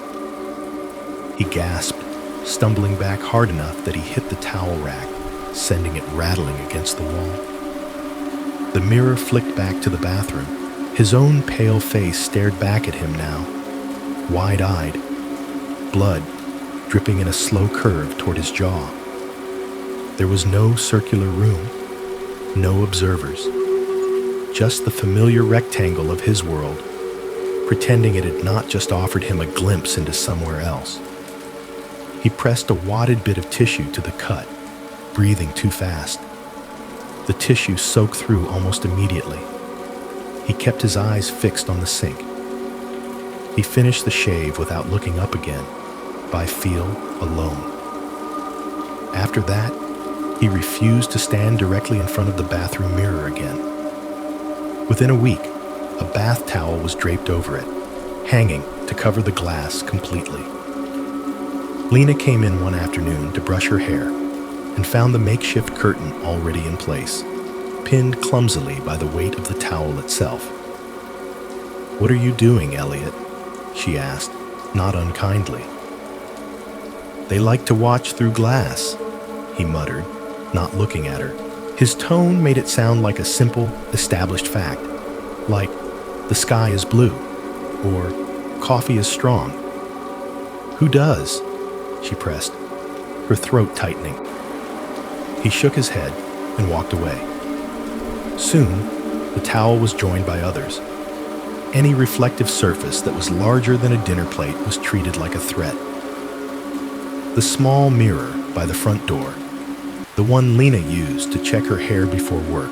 He gasped, stumbling back hard enough that he hit the towel rack, sending it rattling against the wall. The mirror flicked back to the bathroom. His own pale face stared back at him now, wide-eyed, blood dripping in a slow curve toward his jaw. There was no circular room, no observers, just the familiar rectangle of his world, pretending it had not just offered him a glimpse into somewhere else. He pressed a wadded bit of tissue to the cut, breathing too fast. The tissue soaked through almost immediately. He kept his eyes fixed on the sink. He finished the shave without looking up again, by feel alone. After that, he refused to stand directly in front of the bathroom mirror again. Within a week, a bath towel was draped over it, hanging to cover the glass completely. Lena came in one afternoon to brush her hair and found the makeshift curtain already in place, pinned clumsily by the weight of the towel itself. "What are you doing, Elliot?" she asked, not unkindly. "They like to watch through glass," he muttered, not looking at her. His tone made it sound like a simple, established fact, like the sky is blue, or coffee is strong. "Who does?" she pressed, her throat tightening. He shook his head and walked away. Soon, the towel was joined by others. Any reflective surface that was larger than a dinner plate was treated like a threat. The small mirror by the front door, the one Lena used to check her hair before work,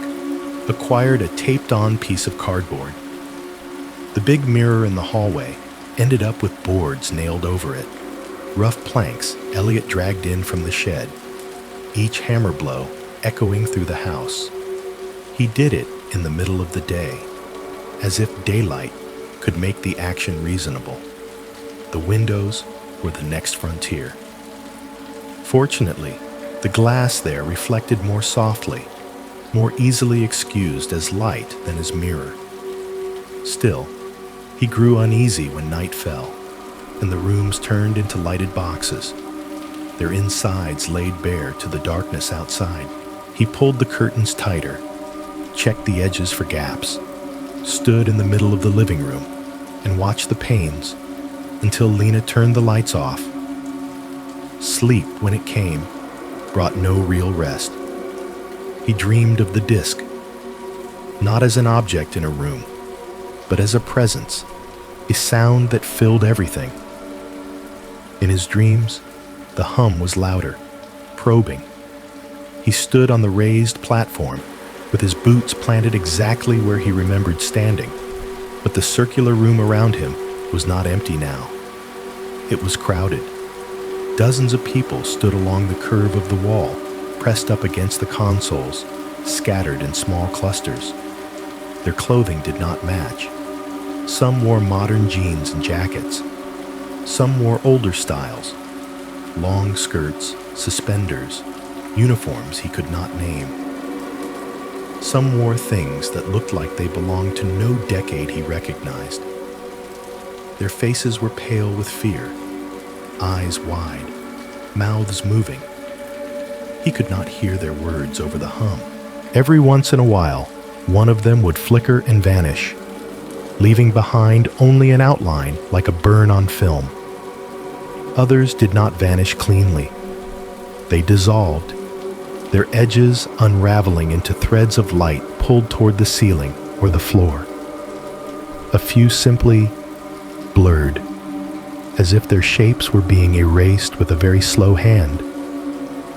acquired a taped-on piece of cardboard. The big mirror in the hallway ended up with boards nailed over it, rough planks Elliot dragged in from the shed, each hammer blow echoing through the house. He did it in the middle of the day, as if daylight could make the action reasonable. The windows were the next frontier. Fortunately, the glass there reflected more softly, more easily excused as light than his mirror. Still, he grew uneasy when night fell, and the rooms turned into lighted boxes, their insides laid bare to the darkness outside. He pulled the curtains tighter, checked the edges for gaps, stood in the middle of the living room, and watched the panes until Lena turned the lights off. Sleep, when it came, brought no real rest. He dreamed of the disc, not as an object in a room, but as a presence, a sound that filled everything. In his dreams, the hum was louder, probing. He stood on the raised platform, with his boots planted exactly where he remembered standing, but the circular room around him was not empty now. It was crowded. Dozens of people stood along the curve of the wall, pressed up against the consoles, scattered in small clusters. Their clothing did not match. Some wore modern jeans and jackets. Some wore older styles, long skirts, suspenders, uniforms he could not name. Some wore things that looked like they belonged to no decade he recognized. Their faces were pale with fear, eyes wide, mouths moving. He could not hear their words over the hum. Every once in a while, one of them would flicker and vanish, leaving behind only an outline like a burn on film. Others did not vanish cleanly. They dissolved, their edges unraveling into threads of light pulled toward the ceiling or the floor. A few simply blurred, as if their shapes were being erased with a very slow hand,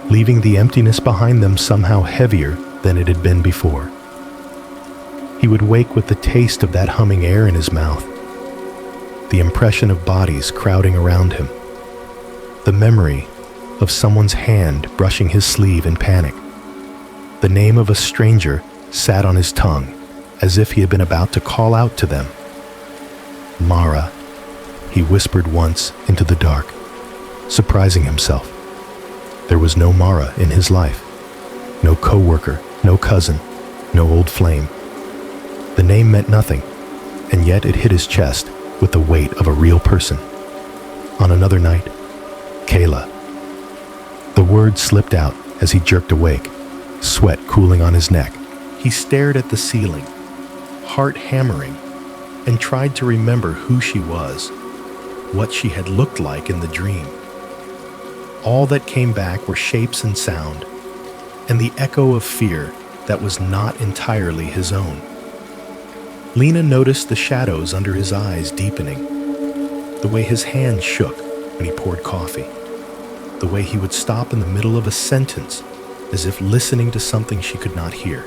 leaving the emptiness behind them somehow heavier than it had been before. He would wake with the taste of that humming air in his mouth, the impression of bodies crowding around him, the memory of someone's hand brushing his sleeve in panic. The name of a stranger sat on his tongue, as if he had been about to call out to them. Mara, he whispered once into the dark, surprising himself. There was no Mara in his life, no co-worker, no cousin, no old flame. The name meant nothing, and yet it hit his chest with the weight of a real person. On another night, Kayla. The word slipped out as he jerked awake, sweat cooling on his neck. He stared at the ceiling, heart hammering, and tried to remember who she was, what she had looked like in the dream. All that came back were shapes and sound, and the echo of fear that was not entirely his own. Lena noticed the shadows under his eyes deepening, the way his hand shook when he poured coffee, the way he would stop in the middle of a sentence as if listening to something she could not hear.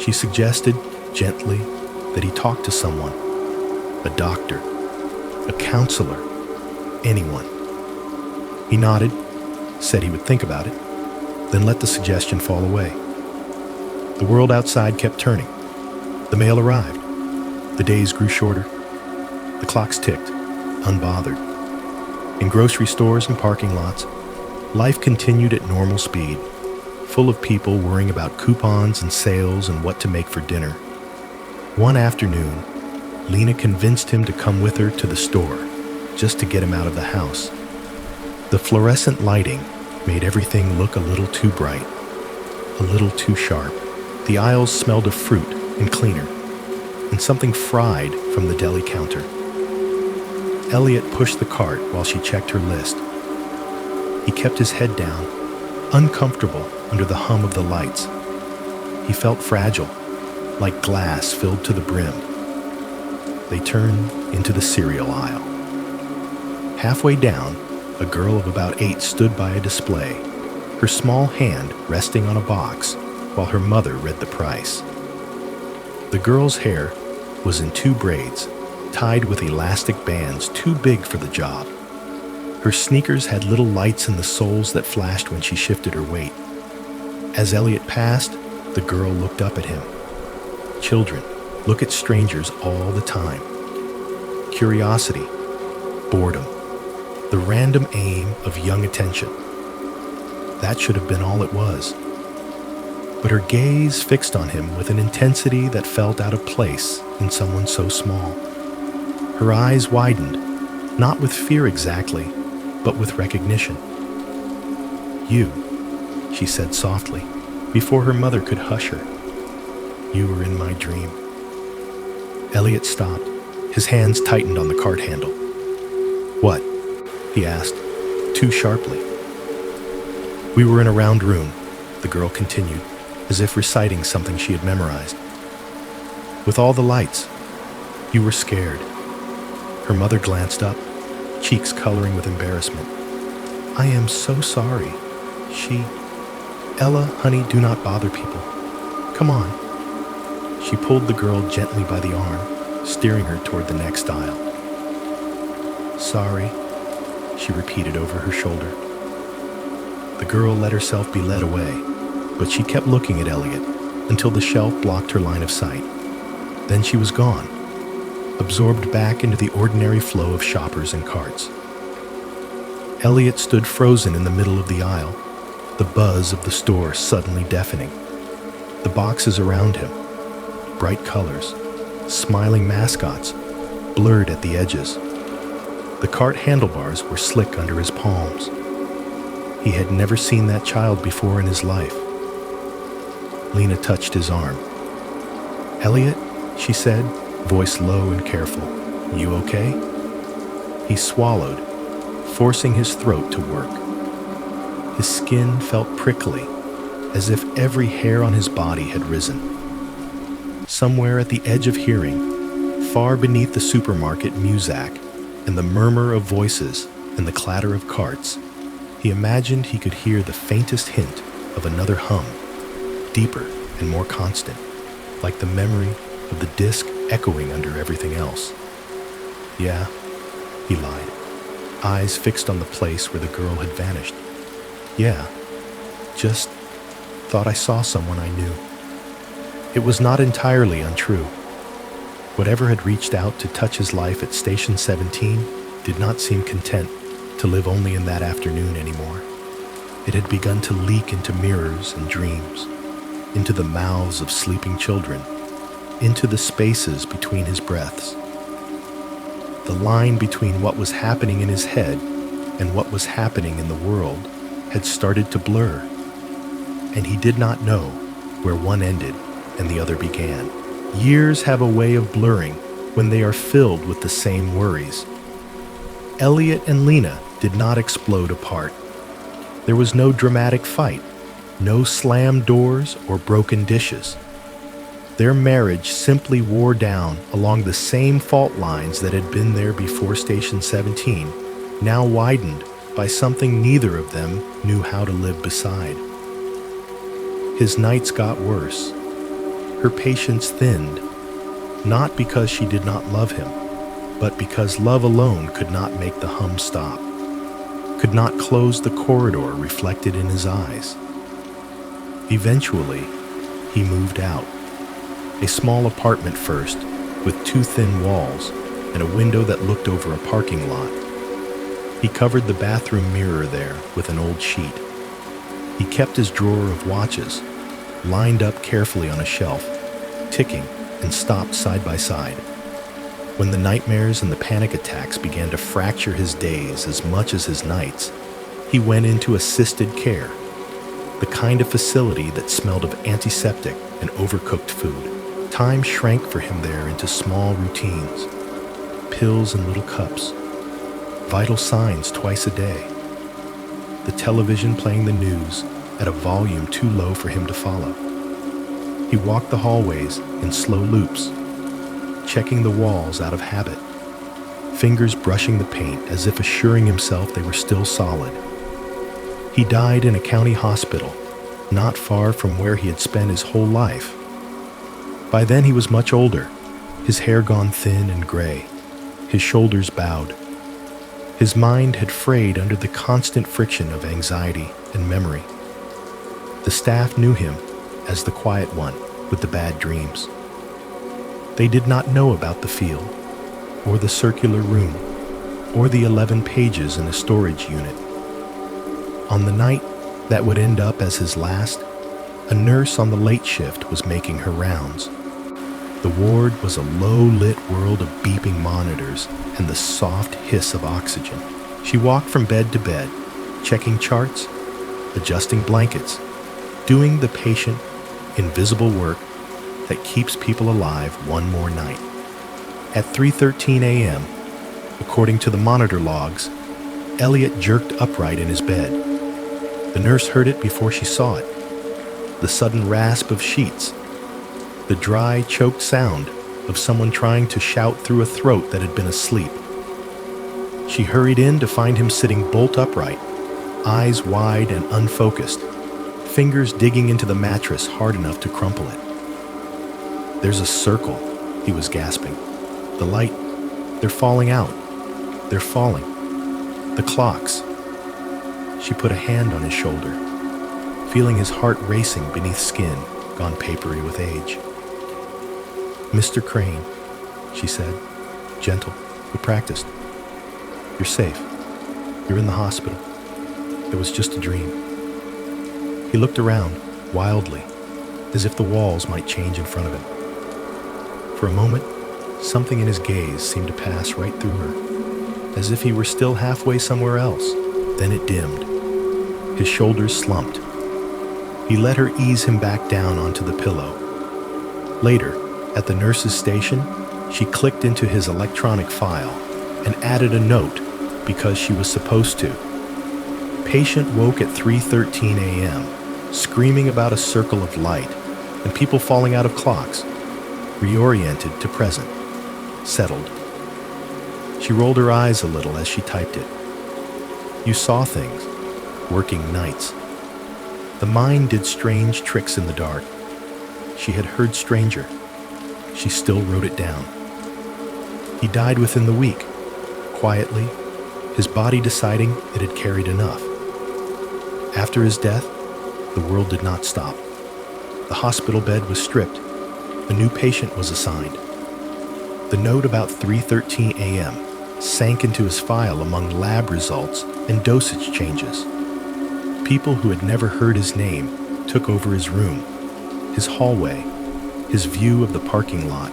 She suggested, gently, that he talk to someone, a doctor, a counselor, anyone. He nodded, said he would think about it, then let the suggestion fall away. The world outside kept turning. The mail arrived. The days grew shorter. The clocks ticked, unbothered. In grocery stores and parking lots, life continued at normal speed, full of people worrying about coupons and sales and what to make for dinner. One afternoon, Lena convinced him to come with her to the store, just to get him out of the house. The fluorescent lighting made everything look a little too bright, a little too sharp. The aisles smelled of fruit and cleaner, and something fried from the deli counter. Elliot pushed the cart while she checked her list. He kept his head down, uncomfortable under the hum of the lights. He felt fragile, like glass filled to the brim. They turned into the cereal aisle. Halfway down, a girl of about 8 stood by a display, her small hand resting on a box while her mother read the price. The girl's hair was in 2 braids, tied with elastic bands too big for the job. Her sneakers had little lights in the soles that flashed when she shifted her weight. As Elliot passed, the girl looked up at him. Children look at strangers all the time. Curiosity, boredom, the random aim of young attention. That should have been all it was. But her gaze fixed on him with an intensity that felt out of place in someone so small. Her eyes widened, not with fear exactly, but with recognition. "You," she said softly, before her mother could hush her. "You were in my dream." Elliot stopped. His hands tightened on the cart handle. "What?" he asked, too sharply. "We were in a round room," the girl continued, as if reciting something she had memorized. "With all the lights. You were scared." Her mother glanced up, cheeks coloring with embarrassment. "I am so sorry. Ella, honey, do not bother people. Come on." She pulled the girl gently by the arm, steering her toward the next aisle. "Sorry," she repeated over her shoulder. The girl let herself be led away, but she kept looking at Elliot until the shelf blocked her line of sight. Then she was gone, absorbed back into the ordinary flow of shoppers and carts. Elliot stood frozen in the middle of the aisle, the buzz of the store suddenly deafening. The boxes around him, bright colors, smiling mascots, blurred at the edges. The cart handlebars were slick under his palms. He had never seen that child before in his life. Lena touched his arm. "Elliot," she said, voice low and careful, "you okay?" He swallowed, forcing his throat to work. His skin felt prickly, as if every hair on his body had risen. Somewhere at the edge of hearing, far beneath the supermarket muzak and the murmur of voices and the clatter of carts, he imagined he could hear the faintest hint of another hum, deeper and more constant, like the memory of the disc echoing under everything else. Yeah, he lied, eyes fixed on the place where the girl had vanished. Yeah, just thought I saw someone I knew. It was not entirely untrue. Whatever had reached out to touch his life at Station 17 did not seem content to live only in that afternoon anymore. It had begun to leak into mirrors and dreams, into the mouths of sleeping children, into the spaces between his breaths. The line between what was happening in his head and what was happening in the world had started to blur, and he did not know where one ended and the other began. Years have a way of blurring when they are filled with the same worries. Elliot and Lena did not explode apart. There was no dramatic fight, no slammed doors or broken dishes. Their marriage simply wore down along the same fault lines that had been there before Station 17, now widened by something neither of them knew how to live beside. His nights got worse. Her patience thinned, not because she did not love him, but because love alone could not make the hum stop, could not close the corridor reflected in his eyes. Eventually, he moved out. A small apartment first, with 2 thin walls and a window that looked over a parking lot. He covered the bathroom mirror there with an old sheet. He kept his drawer of watches, lined up carefully on a shelf, ticking and stopped side by side. When the nightmares and the panic attacks began to fracture his days as much as his nights, he went into assisted care, the kind of facility that smelled of antiseptic and overcooked food. Time shrank for him there into small routines, pills in little cups, vital signs twice a day, the television playing the news at a volume too low for him to follow. He walked the hallways in slow loops, checking the walls out of habit, fingers brushing the paint as if assuring himself they were still solid. He died in a county hospital, not far from where he had spent his whole life. By then he was much older, his hair gone thin and gray, his shoulders bowed. His mind had frayed under the constant friction of anxiety and memory. The staff knew him as the quiet one with the bad dreams. They did not know about the field, or the circular room, or the 11 pages in a storage unit. On the night that would end up as his last, a nurse on the late shift was making her rounds. The ward was a low-lit world of beeping monitors and the soft hiss of oxygen. She walked from bed to bed, checking charts, adjusting blankets, doing the patient, invisible work that keeps people alive one more night. At 3:13 a.m., according to the monitor logs, Elliot jerked upright in his bed. The nurse heard it before she saw it. The sudden rasp of sheets, the dry, choked sound of someone trying to shout through a throat that had been asleep. She hurried in to find him sitting bolt upright, eyes wide and unfocused, fingers digging into the mattress hard enough to crumple it. "There's a circle," he was gasping. "The light, they're falling out. They're falling. The clocks." She put a hand on his shoulder, feeling his heart racing beneath skin gone papery with age. "Mr. Crane," she said, gentle, but practiced. "You're safe. You're in the hospital. It was just a dream." He looked around, wildly, as if the walls might change in front of him. For a moment, something in his gaze seemed to pass right through her, as if he were still halfway somewhere else. Then it dimmed. His shoulders slumped. He let her ease him back down onto the pillow. Later, at the nurse's station, she clicked into his electronic file and added a note because she was supposed to. Patient woke at 3:13 a.m., screaming about a circle of light and people falling out of clocks, reoriented to present, settled. She rolled her eyes a little as she typed it. You saw things, working nights. The mind did strange tricks in the dark. She had heard stranger. She still wrote it down. He died within the week, quietly, his body deciding it had carried enough. After his death, the world did not stop. The hospital bed was stripped. A new patient was assigned. The note about 3:13 a.m. sank into his file among lab results and dosage changes. People who had never heard his name took over his room, his hallway, his view of the parking lot.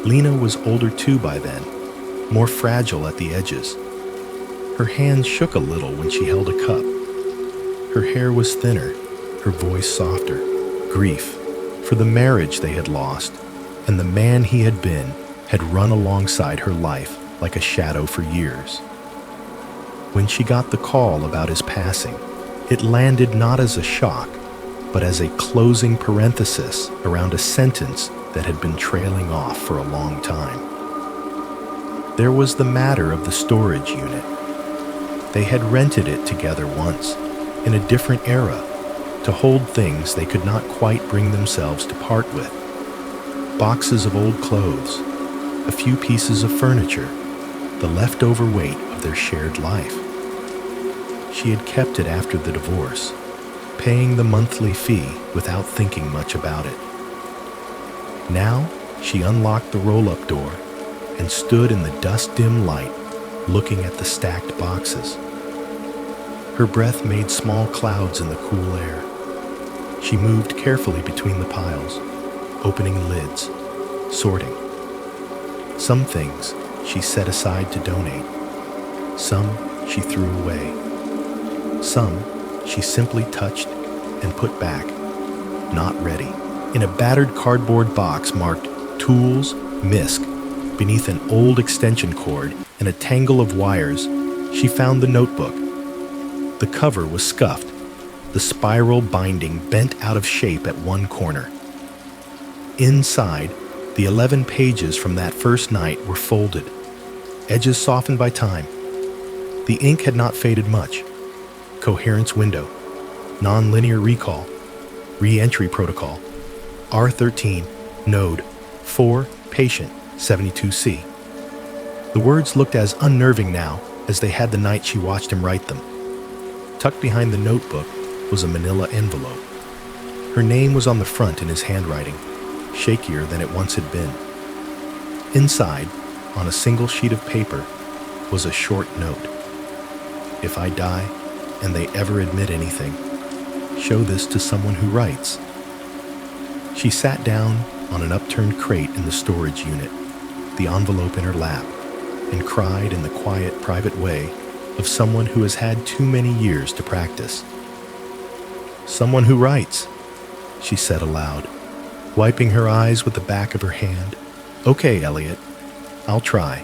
Lena was older too by then, more fragile at the edges. Her hands shook a little when she held a cup. Her hair was thinner, her voice softer. Grief for the marriage they had lost and the man he had been had run alongside her life like a shadow for years. When she got the call about his passing, it landed not as a shock, but as a closing parenthesis around a sentence that had been trailing off for a long time. There was the matter of the storage unit. They had rented it together once, in a different era, to hold things they could not quite bring themselves to part with. Boxes of old clothes, a few pieces of furniture, the leftover weight of their shared life. She had kept it after the divorce, paying the monthly fee without thinking much about it. Now, she unlocked the roll-up door and stood in the dust-dim light, looking at the stacked boxes. Her breath made small clouds in the cool air. She moved carefully between the piles, opening lids, sorting. Some things she set aside to donate. Some she threw away. Some she simply touched and put back, not ready. In a battered cardboard box marked Tools, Misc, beneath an old extension cord and a tangle of wires, she found the notebook. The cover was scuffed, the spiral binding bent out of shape at one corner. Inside, the 11 pages from that first night were folded, edges softened by time. The ink had not faded much. Coherence window, non-linear recall, re-entry protocol, R13, node, 4, patient, 72C. The words looked as unnerving now as they had the night she watched him write them. Tucked behind the notebook was a manila envelope. Her name was on the front in his handwriting, shakier than it once had been. Inside, on a single sheet of paper, was a short note. If I die, and they ever admit anything, show this to someone who writes. She sat down on an upturned crate in the storage unit, the envelope in her lap, and cried in the quiet, private way of someone who has had too many years to practice. Someone who writes, she said aloud, wiping her eyes with the back of her hand. Okay, Elliot, I'll try.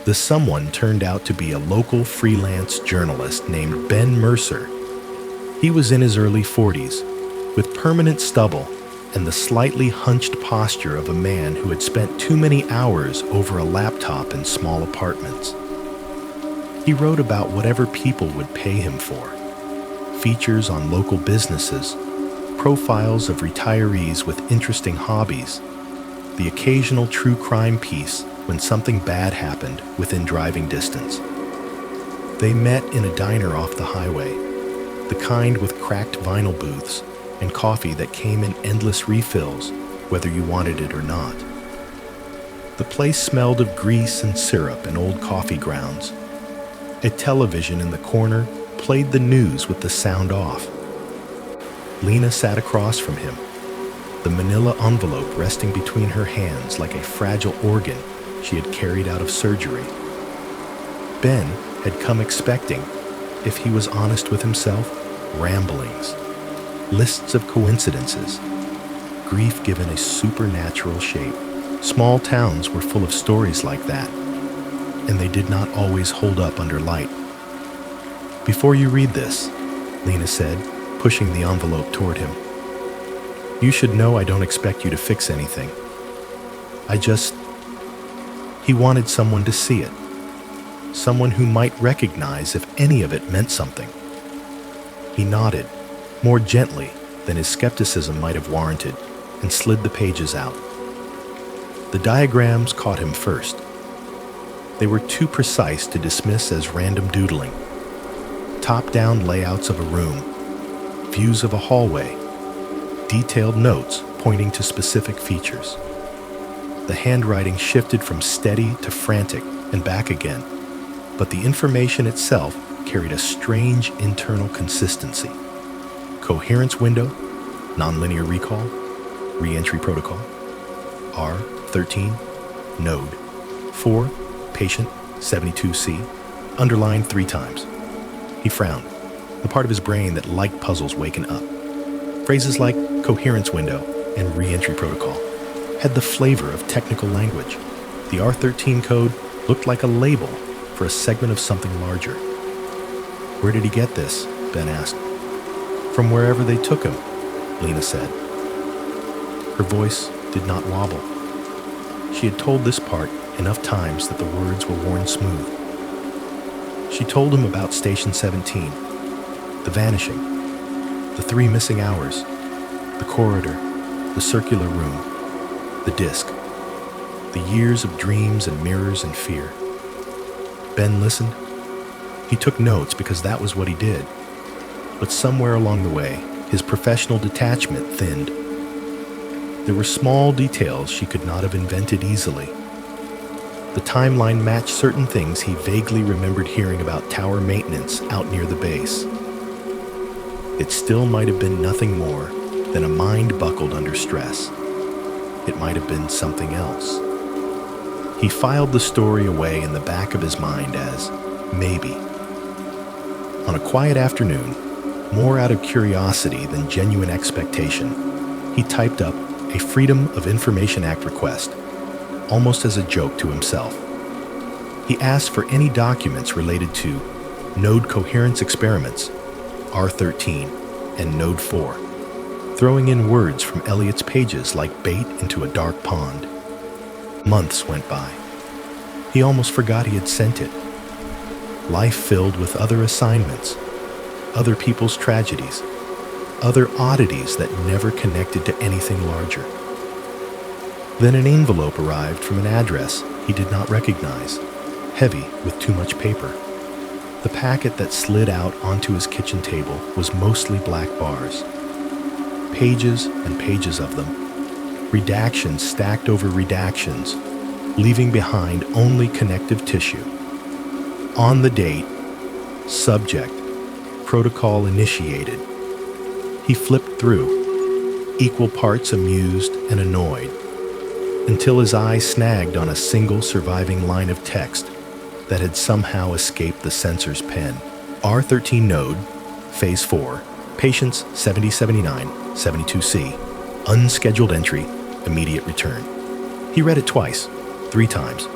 The someone turned out to be a local freelance journalist named Ben Mercer. He was in his early 40s, with permanent stubble and the slightly hunched posture of a man who had spent too many hours over a laptop in small apartments. He wrote about whatever people would pay him for, features on local businesses, profiles of retirees with interesting hobbies, the occasional true crime piece when something bad happened within driving distance. They met in a diner off the highway, the kind with cracked vinyl booths and coffee that came in endless refills, whether you wanted it or not. The place smelled of grease and syrup and old coffee grounds. A television in the corner played the news with the sound off. Lena sat across from him, the manila envelope resting between her hands like a fragile organ she had carried out of surgery. Ben had come expecting, if he was honest with himself, ramblings, lists of coincidences, grief given a supernatural shape. Small towns were full of stories like that, and they did not always hold up under light. Before you read this, Lena said, pushing the envelope toward him, you should know I don't expect you to fix anything. He wanted someone to see it. Someone who might recognize if any of it meant something. He nodded, more gently than his skepticism might have warranted, and slid the pages out. The diagrams caught him first. They were too precise to dismiss as random doodling. Top-down layouts of a room, views of a hallway, detailed notes pointing to specific features. The handwriting shifted from steady to frantic and back again, but the information itself carried a strange internal consistency. Coherence window, nonlinear recall, re-entry protocol, R13, node, 4, patient, 72C, underlined 3 times. He frowned, the part of his brain that liked puzzles waking up. Phrases like coherence window and re-entry protocol had the flavor of technical language. The R13 code looked like a label for a segment of something larger. Where did he get this? Ben asked. From wherever they took him, Lena said. Her voice did not wobble. She had told this part enough times that the words were worn smooth. She told him about Station 17, the vanishing, the 3 missing hours, the corridor, the circular room, the disc, the years of dreams and mirrors and fear. Ben listened. He took notes because that was what he did. But somewhere along the way, his professional detachment thinned. There were small details she could not have invented easily. The timeline matched certain things he vaguely remembered hearing about tower maintenance out near the base. It still might have been nothing more than a mind buckled under stress. It might have been something else. He filed the story away in the back of his mind as maybe. On a quiet afternoon, more out of curiosity than genuine expectation, he typed up a Freedom of Information Act request, almost as a joke to himself. He asked for any documents related to node coherence experiments, R13, and node 4, throwing in words from Elliot's pages like bait into a dark pond. Months went by. He almost forgot he had sent it. Life filled with other assignments, other people's tragedies, other oddities that never connected to anything larger. Then an envelope arrived from an address he did not recognize, heavy with too much paper. The packet that slid out onto his kitchen table was mostly black bars. Pages and pages of them. Redactions stacked over redactions, leaving behind only connective tissue. On the date, subject, protocol initiated. He flipped through, equal parts amused and annoyed, until his eye snagged on a single surviving line of text that had somehow escaped the censor's pen. R13 node, phase 4, patients 7079, 72C, unscheduled entry, immediate return. He read it twice, 3 times.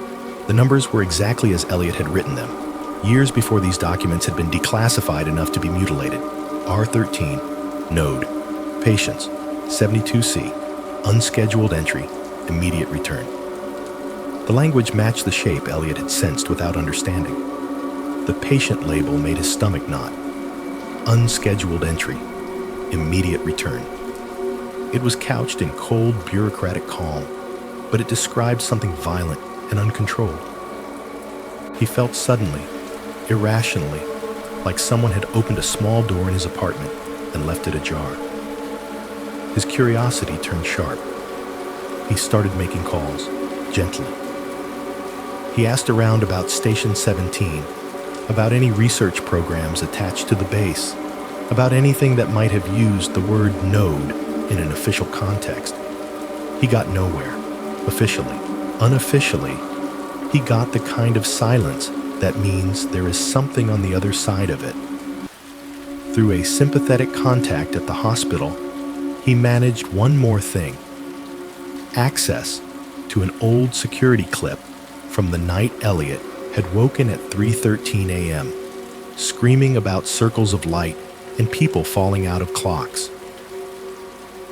The numbers were exactly as Elliot had written them, years before these documents had been declassified enough to be mutilated. R13, node, patients, 72C, unscheduled entry, immediate return. The language matched the shape Elliot had sensed without understanding. The patient label made his stomach knot. Unscheduled entry, immediate return. It was couched in cold, bureaucratic calm, but it described something violent and uncontrolled. He felt suddenly, irrationally, like someone had opened a small door in his apartment and left it ajar. His curiosity turned sharp. He started making calls, gently. He asked around about Station 17, about any research programs attached to the base, about anything that might have used the word node in an official context. He got nowhere, officially. Unofficially, he got the kind of silence that means there is something on the other side of it. Through a sympathetic contact at the hospital, he managed one more thing: access to an old security clip from the night Elliot had woken at 3:13 a.m. screaming about circles of light and people falling out of clocks.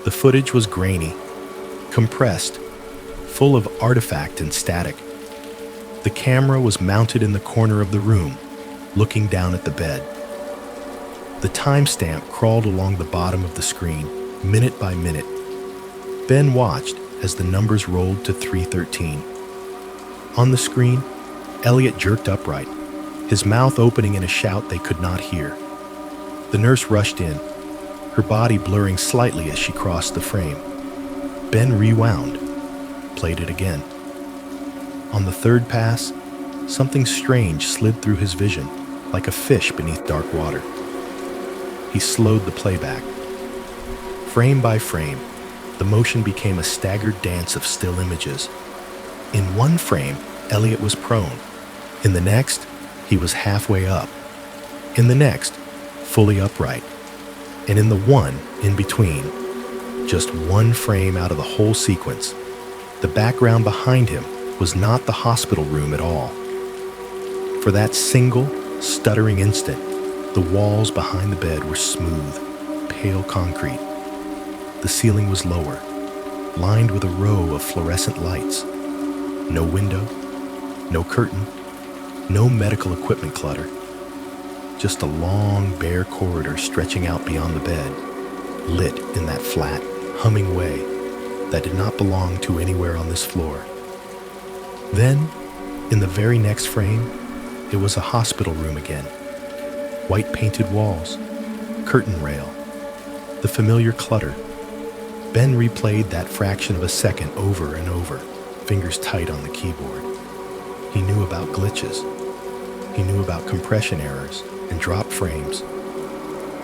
The footage was grainy, compressed, full of artifact and static. The camera was mounted in the corner of the room, looking down at the bed. The timestamp crawled along the bottom of the screen, minute by minute. Ben watched as the numbers rolled to 3:13. On the screen, Elliot jerked upright, his mouth opening in a shout they could not hear. The nurse rushed in, her body blurring slightly as she crossed the frame. Ben rewound, played it again. On the third pass, something strange slid through his vision, like a fish beneath dark water. He slowed the playback. Frame by frame, the motion became a staggered dance of still images. In one frame, Elliot was prone. In the next, he was halfway up. In the next, fully upright. And in the one in between, just one frame out of the whole sequence, the background behind him was not the hospital room at all. For that single, stuttering instant, the walls behind the bed were smooth, pale concrete. The ceiling was lower, lined with a row of fluorescent lights. No window, no curtain, no medical equipment clutter. Just a long, bare corridor stretching out beyond the bed, lit in that flat, humming way that did not belong to anywhere on this floor. Then, in the very next frame, it was a hospital room again. White painted walls, curtain rail, the familiar clutter. Ben replayed that fraction of a second over and over, fingers tight on the keyboard. He knew about glitches. He knew about compression errors and drop frames.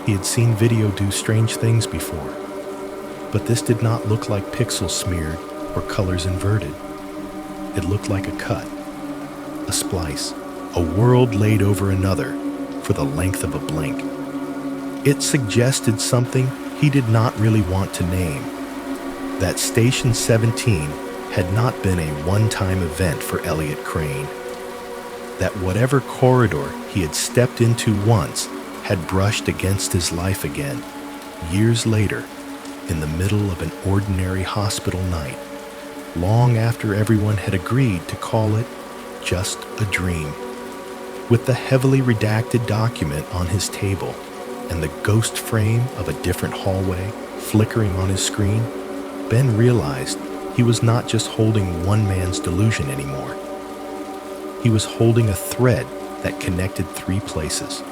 He had seen video do strange things before, but this did not look like pixels smeared or colors inverted. It looked like a cut, a splice, a world laid over another for the length of a blink. It suggested something he did not really want to name, that Station 17 had not been a one-time event for Elliot Crane, that whatever corridor he had stepped into once had brushed against his life again, years later, in the middle of an ordinary hospital night, long after everyone had agreed to call it just a dream. With the heavily redacted document on his table and the ghost frame of a different hallway flickering on his screen, Ben realized he was not just holding one man's delusion anymore. He was holding a thread that connected three places: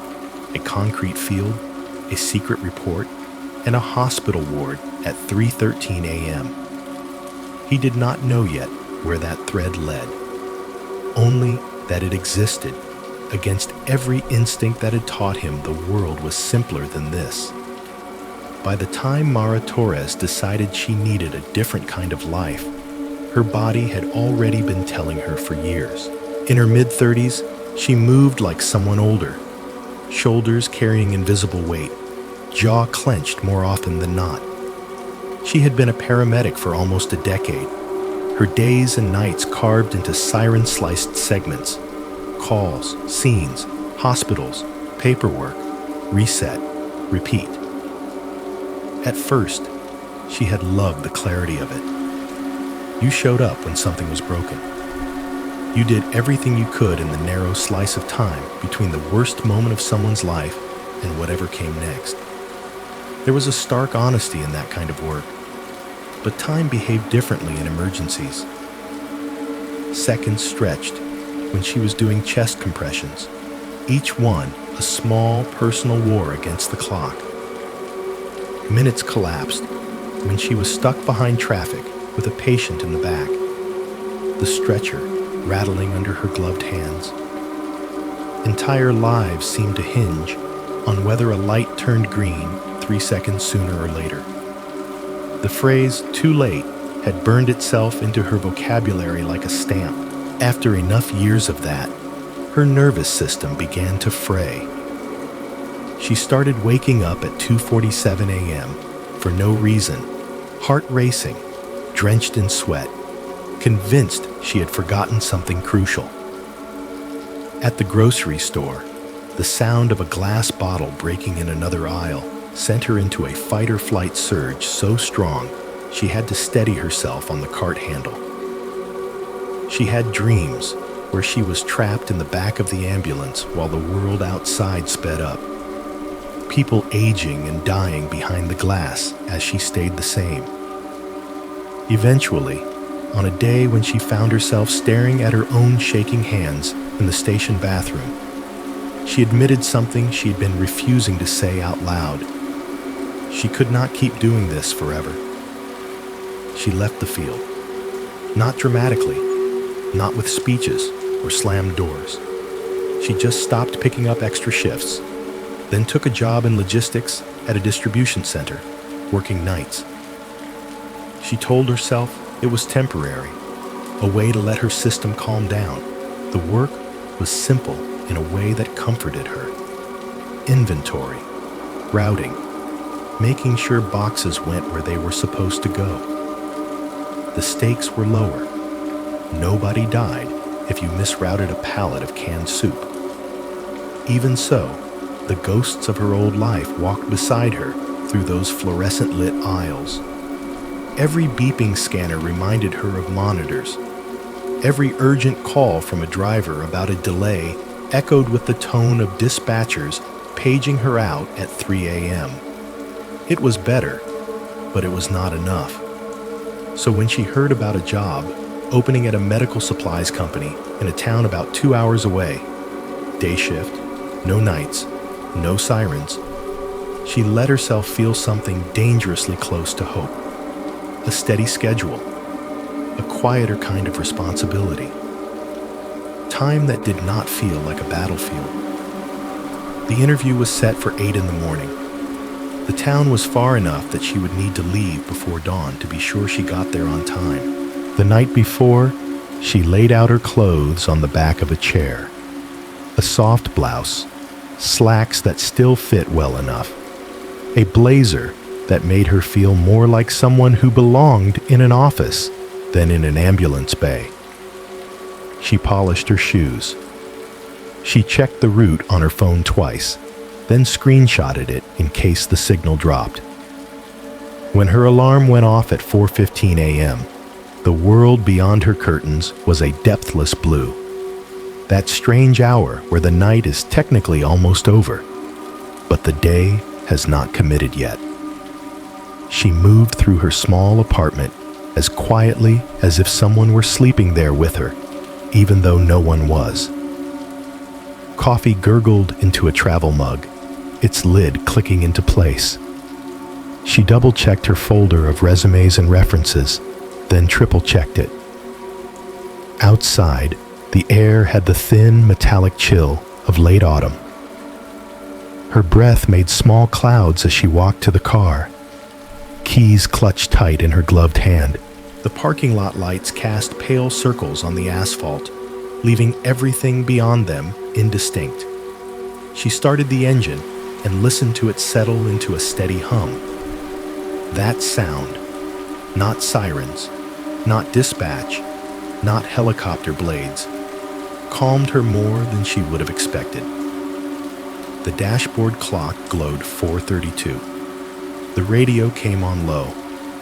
a concrete field, a secret report, and a hospital ward at 3:13 a.m. He did not know yet where that thread led, only that it existed against every instinct that had taught him the world was simpler than this. By the time Mara Torres decided she needed a different kind of life, her body had already been telling her for years. In her mid-30s, she moved like someone older, shoulders carrying invisible weight, jaw clenched more often than not. She had been a paramedic for almost a decade, her days and nights carved into siren-sliced segments: calls, scenes, hospitals, paperwork, reset, repeat. At first, she had loved the clarity of it. You showed up when something was broken. You did everything you could in the narrow slice of time between the worst moment of someone's life and whatever came next. There was a stark honesty in that kind of work, but time behaved differently in emergencies. Seconds stretched when she was doing chest compressions, each one a small personal war against the clock. Minutes collapsed when she was stuck behind traffic with a patient in the back, the stretcher rattling under her gloved hands. Entire lives seemed to hinge on whether a light turned green 3 seconds sooner or later. The phrase "too late" had burned itself into her vocabulary like a stamp. After enough years of that, her nervous system began to fray. She started waking up at 2:47 a.m. for no reason, heart racing, drenched in sweat, convinced she had forgotten something crucial. At the grocery store, The sound of a glass bottle breaking in another aisle sent her into a fight-or-flight surge so strong she had to steady herself on the cart handle. She had dreams where she was trapped in the back of the ambulance while the world outside sped up. People aging and dying behind the glass as she stayed the same. Eventually, on a day when she found herself staring at her own shaking hands in the station bathroom, she admitted something she'd been refusing to say out loud. She could not keep doing this forever. She left the field. Not dramatically, not with speeches or slammed doors. She just stopped picking up extra shifts, then took a job in logistics at a distribution center, working nights. She told herself it was temporary, a way to let her system calm down. The work was simple in a way that comforted her. Inventory, routing, making sure boxes went where they were supposed to go. The stakes were lower. Nobody died if you misrouted a pallet of canned soup. Even so, the ghosts of her old life walked beside her through those fluorescent-lit aisles. Every beeping scanner reminded her of monitors. Every urgent call from a driver about a delay echoed with the tone of dispatchers paging her out at 3 a.m. It was better, but it was not enough. So when she heard about a job opening at a medical supplies company in a town about 2 hours away, day shift, no nights, no sirens, she let herself feel something dangerously close to hope. A steady schedule, a quieter kind of responsibility. Time that did not feel like a battlefield. The interview was set for 8 in the morning. The town was far enough that she would need to leave before dawn to be sure she got there on time. The night before, she laid out her clothes on the back of a chair. A soft blouse, slacks that still fit well enough, a blazer that made her feel more like someone who belonged in an office than in an ambulance bay. She polished her shoes. She checked the route on her phone twice, then screenshotted it in case the signal dropped. When her alarm went off at 4:15 a.m., the world beyond her curtains was a depthless blue. That strange hour where the night is technically almost over, but the day has not committed yet. She moved through her small apartment as quietly as if someone were sleeping there with her, even though no one was. Coffee gurgled into a travel mug, its lid clicking into place. She double-checked her folder of resumes and references, then triple-checked it. Outside, the air had the thin, metallic chill of late autumn. Her breath made small clouds as she walked to the car, keys clutched tight in her gloved hand. The parking lot lights cast pale circles on the asphalt, leaving everything beyond them indistinct. She started the engine and listened to it settle into a steady hum. That sound, not sirens, not dispatch, not helicopter blades, calmed her more than she would have expected. The dashboard clock glowed 4:32. The radio came on low,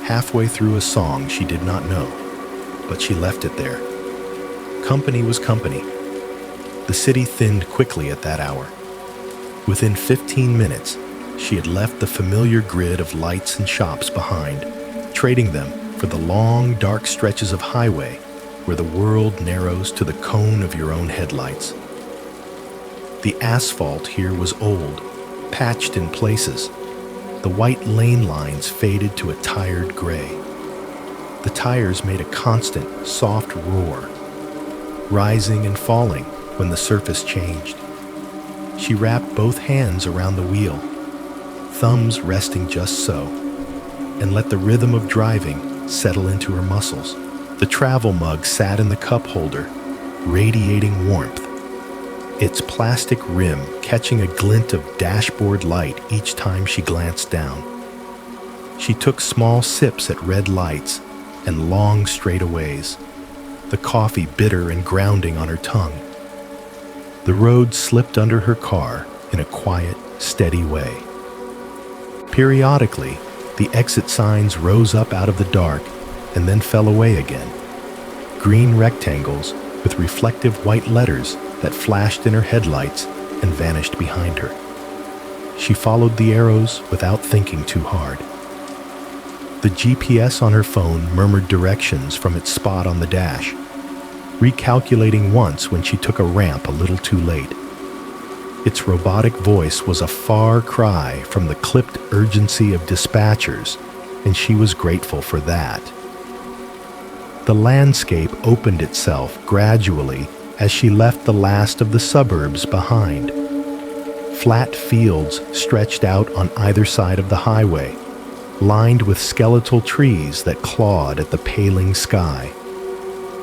halfway through a song she did not know, but she left it there. Company was company. The city thinned quickly at that hour. Within 15 minutes, she had left the familiar grid of lights and shops behind, trading them for the long, dark stretches of highway where the world narrows to the cone of your own headlights. The asphalt here was old, patched in places. The white lane lines faded to a tired gray. The tires made a constant, soft roar, rising and falling when the surface changed. She wrapped both hands around the wheel, thumbs resting just so, and let the rhythm of driving settle into her muscles. The travel mug sat in the cup holder, radiating warmth, its plastic rim catching a glint of dashboard light each time she glanced down. She took small sips at red lights and long straightaways, the coffee bitter and grounding on her tongue. The road slipped under her car in a quiet, steady way. Periodically, the exit signs rose up out of the dark and then fell away again. Green rectangles with reflective white letters that flashed in her headlights and vanished behind her. She followed the arrows without thinking too hard. The GPS on her phone murmured directions from its spot on the dash, recalculating once when she took a ramp a little too late. Its robotic voice was a far cry from the clipped urgency of dispatchers, and she was grateful for that. The landscape opened itself gradually as she left the last of the suburbs behind. Flat fields stretched out on either side of the highway, lined with skeletal trees that clawed at the paling sky.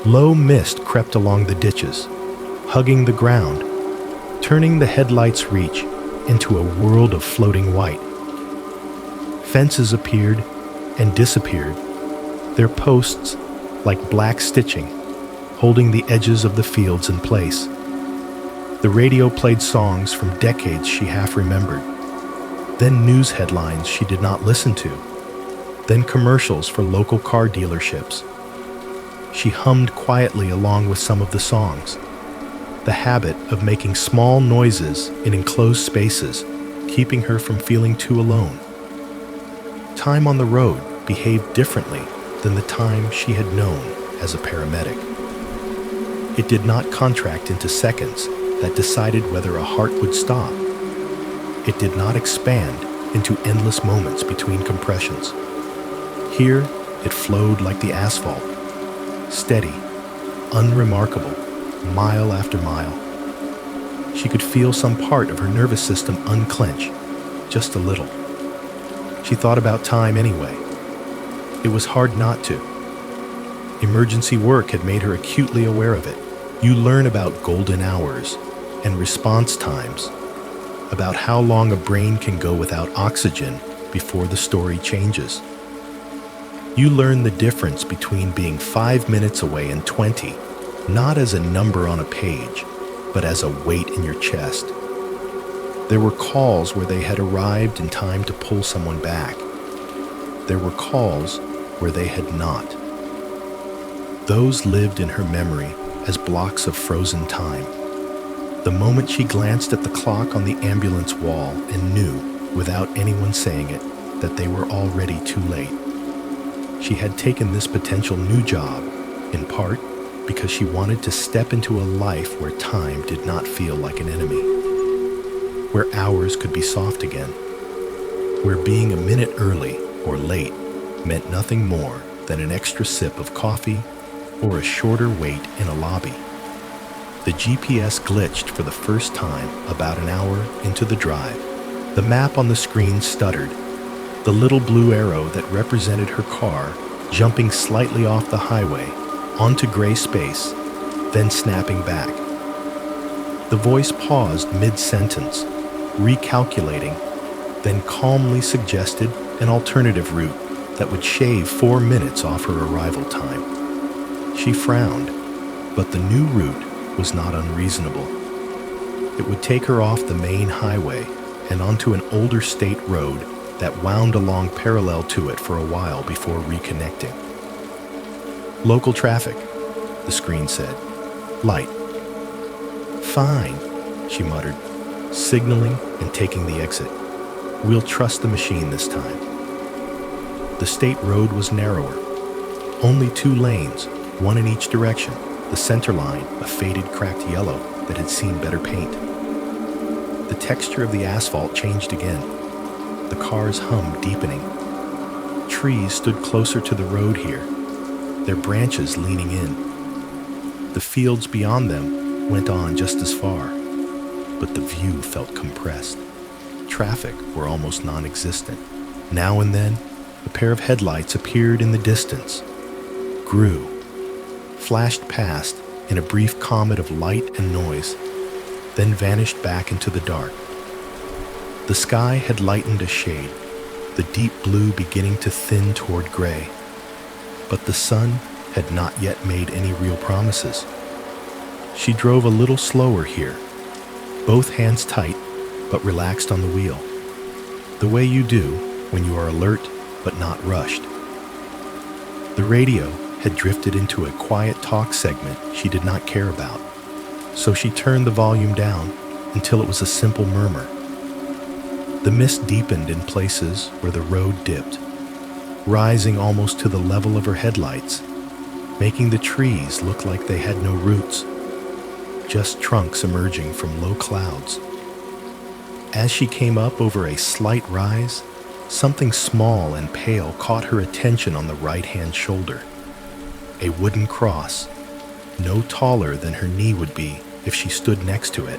Low mist crept along the ditches, hugging the ground, turning the headlights' reach into a world of floating white. Fences appeared and disappeared, their posts like black stitching, holding the edges of the fields in place. The radio played songs from decades she half remembered, then news headlines she did not listen to, then commercials for local car dealerships. She hummed quietly along with some of the songs, the habit of making small noises in enclosed spaces, keeping her from feeling too alone. Time on the road behaved differently than the time she had known as a paramedic. It did not contract into seconds that decided whether a heart would stop. It did not expand into endless moments between compressions. Here, it flowed like the asphalt, steady, unremarkable, mile after mile. She could feel some part of her nervous system unclench, just a little. She thought about time anyway. It was hard not to. Emergency work had made her acutely aware of it. You learn about golden hours and response times, about how long a brain can go without oxygen before the story changes. You learn the difference between being 5 minutes away and 20, not as a number on a page, but as a weight in your chest. There were calls where they had arrived in time to pull someone back. There were calls where they had not. Those lived in her memory as blocks of frozen time. The moment she glanced at the clock on the ambulance wall and knew, without anyone saying it, that they were already too late. She had taken this potential new job, in part because she wanted to step into a life where time did not feel like an enemy, where hours could be soft again, where being a minute early or late meant nothing more than an extra sip of coffee or a shorter wait in a lobby. The GPS glitched for the first time about an hour into the drive. The map on the screen stuttered, the little blue arrow that represented her car jumping slightly off the highway onto gray space, then snapping back. The voice paused mid-sentence, recalculating, then calmly suggested an alternative route that would shave 4 minutes off her arrival time. She frowned, but the new route was not unreasonable. It would take her off the main highway and onto an older state road that wound along parallel to it for a while before reconnecting. Local traffic, the screen said. Light. Fine, she muttered, signaling and taking the exit. We'll trust the machine this time. The state road was narrower. Only 2 lanes, one in each direction, the center line a faded, cracked yellow that had seen better paint. The texture of the asphalt changed again. The cars hummed, deepening. Trees stood closer to the road here, their branches leaning in. The fields beyond them went on just as far, but the view felt compressed. Traffic were almost non-existent. Now and then, a pair of headlights appeared in the distance, grew, flashed past in a brief comet of light and noise, then vanished back into the dark. The sky had lightened a shade, the deep blue beginning to thin toward gray. But the sun had not yet made any real promises. She drove a little slower here, both hands tight but relaxed on the wheel, the way you do when you are alert but not rushed. The radio had drifted into a quiet talk segment she did not care about, so she turned the volume down until it was a simple murmur. The mist deepened in places where the road dipped, rising almost to the level of her headlights, making the trees look like they had no roots, just trunks emerging from low clouds. As she came up over a slight rise, something small and pale caught her attention on the right-hand shoulder. A wooden cross, no taller than her knee would be if she stood next to it,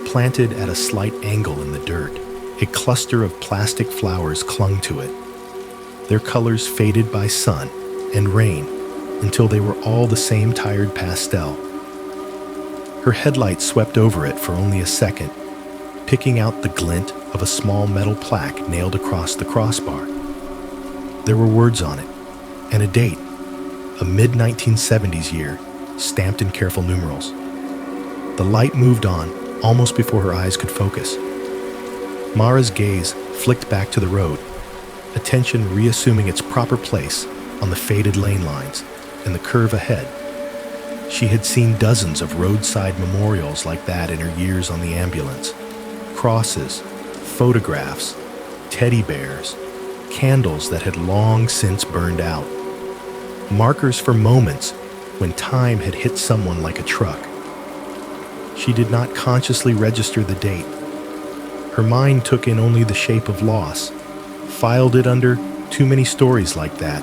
planted at a slight angle in the dirt. A cluster of plastic flowers clung to it, their colors faded by sun and rain until they were all the same tired pastel. Her headlights swept over it for only a second, picking out the glint of a small metal plaque nailed across the crossbar. There were words on it, and a date, a mid-1970s year, stamped in careful numerals. The light moved on almost before her eyes could focus. Mara's gaze flicked back to the road, attention reassuming its proper place on the faded lane lines and the curve ahead. She had seen dozens of roadside memorials like that in her years on the ambulance. Crosses, photographs, teddy bears, candles that had long since burned out. Markers for moments when time had hit someone like a truck. She did not consciously register the date. Her mind took in only the shape of loss, filed it under too many stories like that,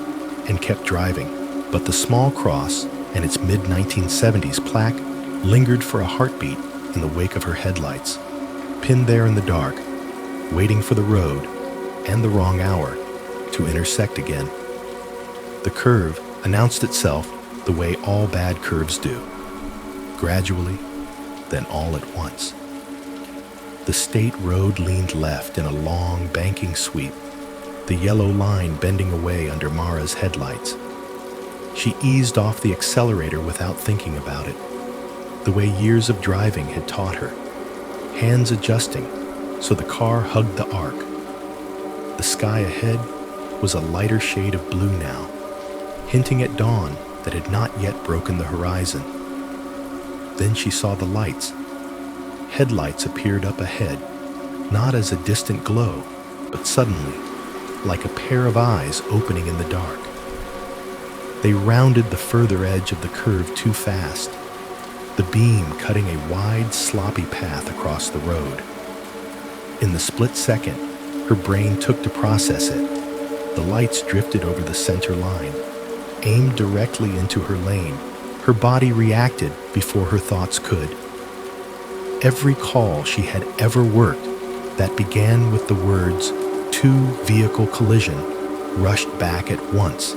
and kept driving. But the small cross and its mid-1970s plaque lingered for a heartbeat in the wake of her headlights, pinned there in the dark, waiting for the road and the wrong hour to intersect again. The curve announced itself the way all bad curves do, gradually, then all at once. The state road leaned left in a long, banking sweep, the yellow line bending away under Mara's headlights. She eased off the accelerator without thinking about it, the way years of driving had taught her, hands adjusting so the car hugged the arc. The sky ahead was a lighter shade of blue now, hinting at dawn that had not yet broken the horizon. Then she saw the lights. Headlights appeared up ahead, not as a distant glow, but suddenly, like a pair of eyes opening in the dark. They rounded the further edge of the curve too fast, the beam cutting a wide, sloppy path across the road. In the split second her brain took to process it, the lights drifted over the center line, aimed directly into her lane. Her body reacted before her thoughts could. Every call she had ever worked that began with the words "two-vehicle collision" rushed back at once.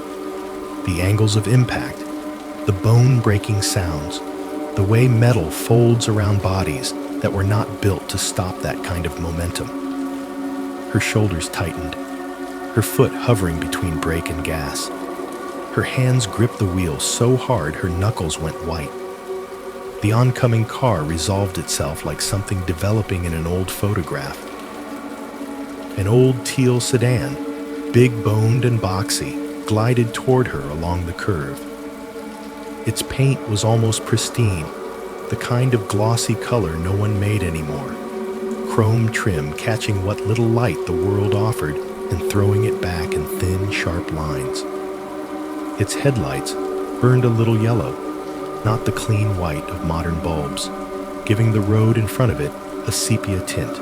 The angles of impact, the bone-breaking sounds, the way metal folds around bodies that were not built to stop that kind of momentum. Her shoulders tightened, her foot hovering between brake and gas. Her hands gripped the wheel so hard her knuckles went white. The oncoming car resolved itself like something developing in an old photograph. An old teal sedan, big-boned and boxy, glided toward her along the curve. Its paint was almost pristine, the kind of glossy color no one made anymore. Chrome trim catching what little light the world offered and throwing it back in thin, sharp lines. Its headlights burned a little yellow, not the clean white of modern bulbs, giving the road in front of it a sepia tint.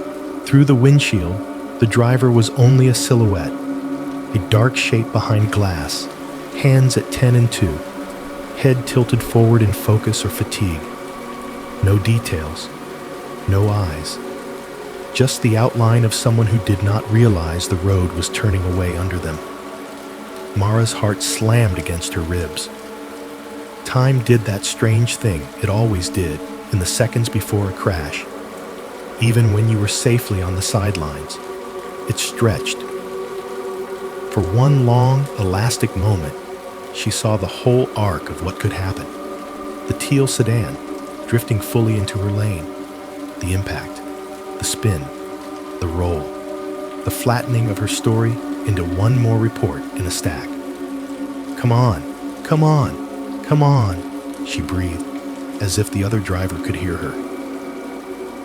Through the windshield, the driver was only a silhouette, a dark shape behind glass, hands at 10 and 2, head tilted forward in focus or fatigue. No details, no eyes, just the outline of someone who did not realize the road was turning away under them. Mara's heart slammed against her ribs. Time did that strange thing it always did in the seconds before a crash. Even when you were safely on the sidelines, it stretched. For one long, elastic moment, she saw the whole arc of what could happen. The teal sedan, drifting fully into her lane. The impact, the spin, the roll, the flattening of her story into one more report in a stack. "Come on, come on, come on," she breathed, as if the other driver could hear her.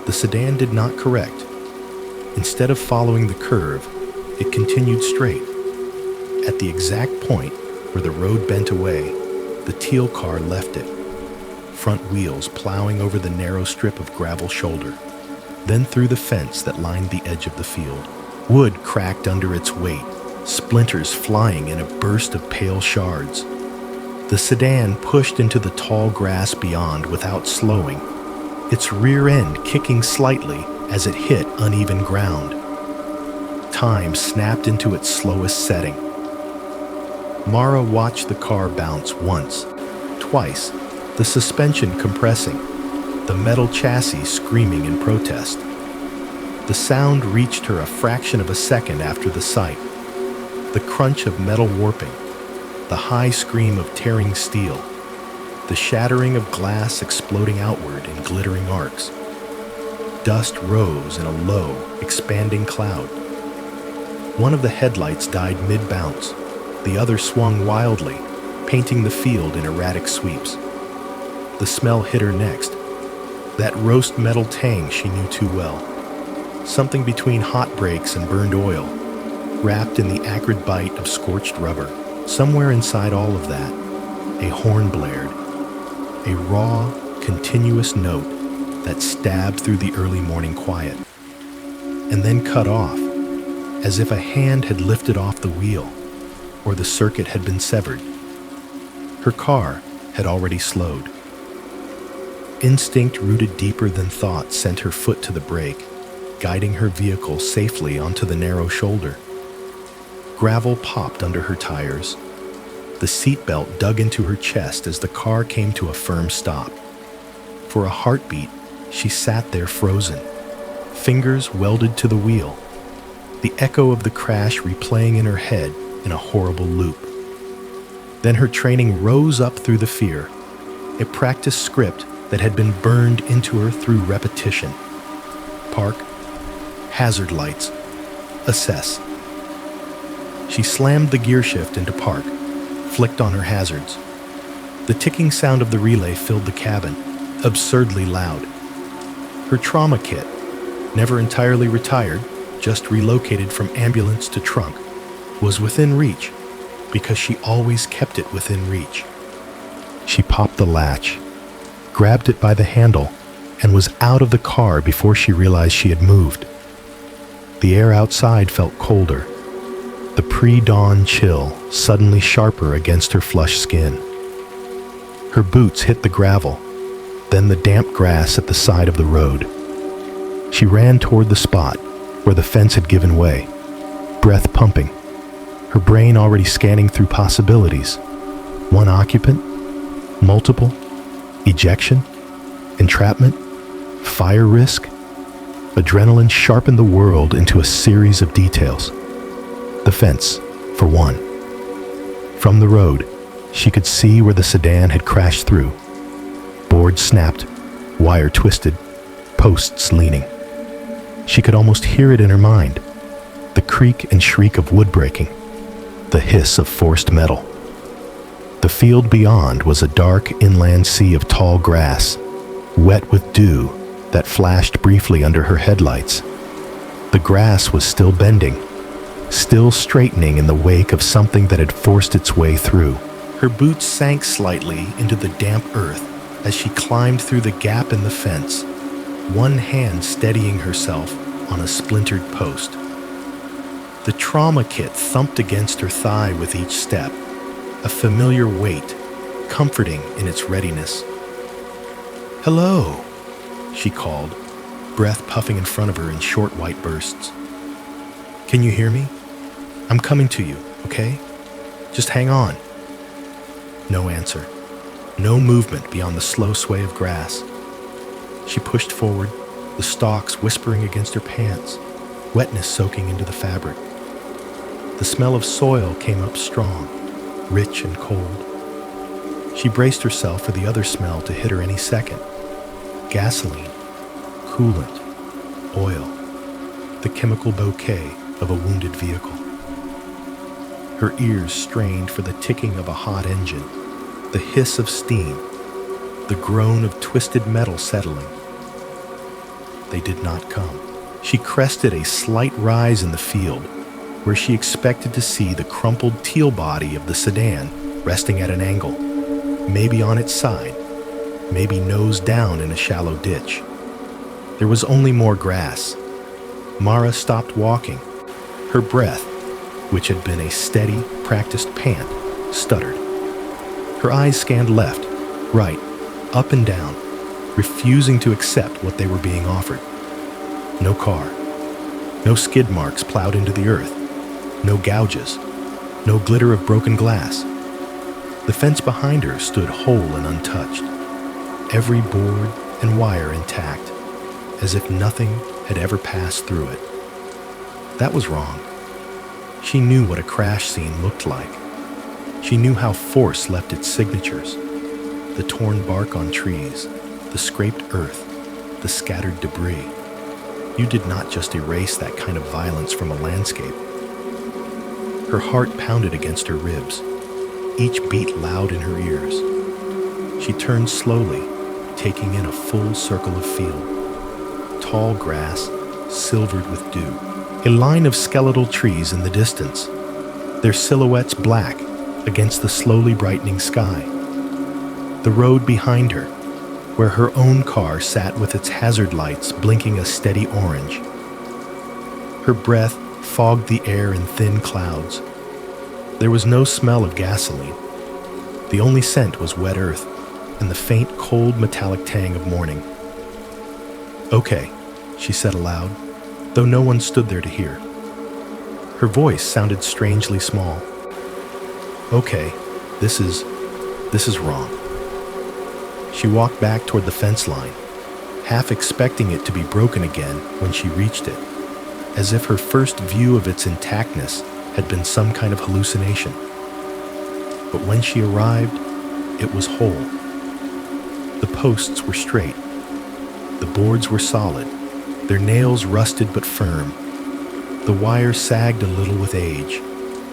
The sedan did not correct. Instead of following the curve, it continued straight. At the exact point where the road bent away, the teal car left it, front wheels plowing over the narrow strip of gravel shoulder, then through the fence that lined the edge of the field. Wood cracked under its weight, splinters flying in a burst of pale shards. The sedan pushed into the tall grass beyond without slowing, its rear end kicking slightly as it hit uneven ground. Time snapped into its slowest setting. Mara watched the car bounce once, twice, the suspension compressing, the metal chassis screaming in protest. The sound reached her a fraction of a second after the sight. The crunch of metal warping, the high scream of tearing steel, the shattering of glass exploding outward in glittering arcs. Dust rose in a low, expanding cloud. One of the headlights died mid-bounce. The other swung wildly, painting the field in erratic sweeps. The smell hit her next. That roast metal tang she knew too well. Something between hot brakes and burned oil, wrapped in the acrid bite of scorched rubber. Somewhere inside all of that, a horn blared, a raw, continuous note that stabbed through the early morning quiet, and then cut off, as if a hand had lifted off the wheel, or the circuit had been severed. Her car had already slowed. Instinct rooted deeper than thought sent her foot to the brake, guiding her vehicle safely onto the narrow shoulder. Gravel popped under her tires. The seatbelt dug into her chest as the car came to a firm stop. For a heartbeat, she sat there frozen, fingers welded to the wheel, the echo of the crash replaying in her head in a horrible loop. Then her training rose up through the fear, a practice script that had been burned into her through repetition. Park, hazard lights, assess. She slammed the gear shift into park, flicked on her hazards. The ticking sound of the relay filled the cabin, absurdly loud. Her trauma kit, never entirely retired, just relocated from ambulance to trunk, was within reach because she always kept it within reach. She popped the latch, grabbed it by the handle, and was out of the car before she realized she had moved. The air outside felt colder, the pre-dawn chill suddenly sharper against her flushed skin. Her boots hit the gravel, then the damp grass at the side of the road. She ran toward the spot where the fence had given way, breath pumping, her brain already scanning through possibilities. One occupant? Multiple? Ejection? Entrapment? Fire risk? Adrenaline sharpened the world into a series of details. The fence, for one. From the road, she could see where the sedan had crashed through. Board snapped, wire twisted, posts leaning. She could almost hear it in her mind, the creak and shriek of wood breaking, the hiss of forced metal. The field beyond was a dark inland sea of tall grass, wet with dew that flashed briefly under her headlights. The grass was still bending, still straightening in the wake of something that had forced its way through. Her boots sank slightly into the damp earth as she climbed through the gap in the fence, one hand steadying herself on a splintered post. The trauma kit thumped against her thigh with each step, a familiar weight, comforting in its readiness. "Hello," she called, breath puffing in front of her in short white bursts. "Can you hear me? I'm coming to you, okay? Just hang on." No answer. No movement beyond the slow sway of grass. She pushed forward, the stalks whispering against her pants, wetness soaking into the fabric. The smell of soil came up strong, rich and cold. She braced herself for the other smell to hit her any second. Gasoline, coolant, oil, the chemical bouquet of a wounded vehicle. Her ears strained for the ticking of a hot engine, the hiss of steam, the groan of twisted metal settling. They did not come. She crested a slight rise in the field, where she expected to see the crumpled teal body of the sedan resting at an angle, maybe on its side, maybe nose down in a shallow ditch. There was only more grass. Mara stopped walking. Her breath, which had been a steady, practiced pant, stuttered. Her eyes scanned left, right, up and down, refusing to accept what they were being offered. No car. No skid marks plowed into the earth. No gouges. No glitter of broken glass. The fence behind her stood whole and untouched, every board and wire intact, as if nothing had ever passed through it. That was wrong. She knew what a crash scene looked like. She knew how force left its signatures: the torn bark on trees, the scraped earth, the scattered debris. You did not just erase that kind of violence from a landscape. Her heart pounded against her ribs, each beat loud in her ears. She turned slowly, taking in a full circle of field. Tall grass, silvered with dew. A line of skeletal trees in the distance, their silhouettes black against the slowly brightening sky. The road behind her, where her own car sat with its hazard lights blinking a steady orange. Her breath fogged the air in thin clouds. There was no smell of gasoline. The only scent was wet earth and the faint, cold, metallic tang of morning. "Okay," she said aloud, though no one stood there to hear. Her voice sounded strangely small. "Okay, this is wrong." She walked back toward the fence line, half expecting it to be broken again when she reached it, as if her first view of its intactness had been some kind of hallucination. But when she arrived, it was whole. The posts were straight. The boards were solid, their nails rusted but firm. The wire sagged a little with age,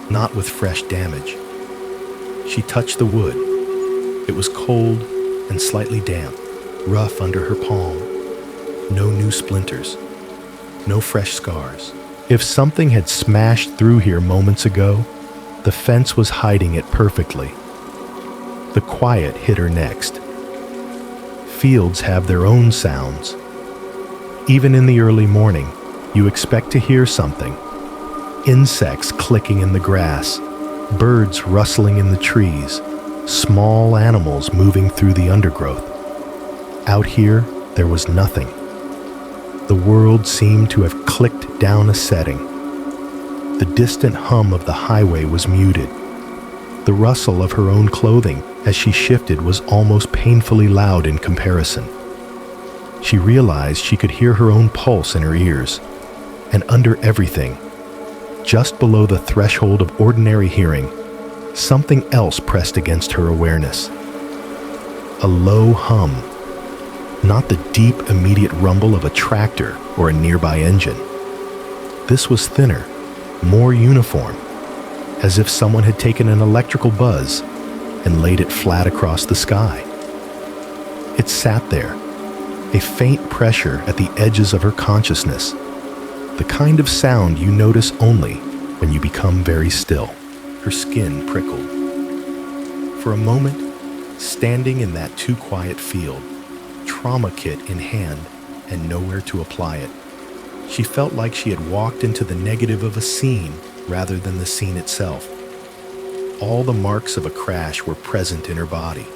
not with fresh damage. She touched the wood. It was cold and slightly damp, rough under her palm. No new splinters, no fresh scars. If something had smashed through here moments ago, the fence was hiding it perfectly. The quiet hit her next. Fields have their own sounds. Even in the early morning, you expect to hear something. Insects clicking in the grass, birds rustling in the trees, small animals moving through the undergrowth. Out here, there was nothing. The world seemed to have clicked down a setting. The distant hum of the highway was muted. The rustle of her own clothing as she shifted was almost painfully loud in comparison. She realized she could hear her own pulse in her ears, and under everything, just below the threshold of ordinary hearing, something else pressed against her awareness. A low hum, not the deep, immediate rumble of a tractor or a nearby engine. This was thinner, more uniform, as if someone had taken an electrical buzz and laid it flat across the sky. It sat there, a faint pressure at the edges of her consciousness, the kind of sound you notice only when you become very still. Her skin prickled. For a moment, standing in that too quiet field, trauma kit in hand and nowhere to apply it, she felt like she had walked into the negative of a scene rather than the scene itself. All the marks of a crash were present in her body.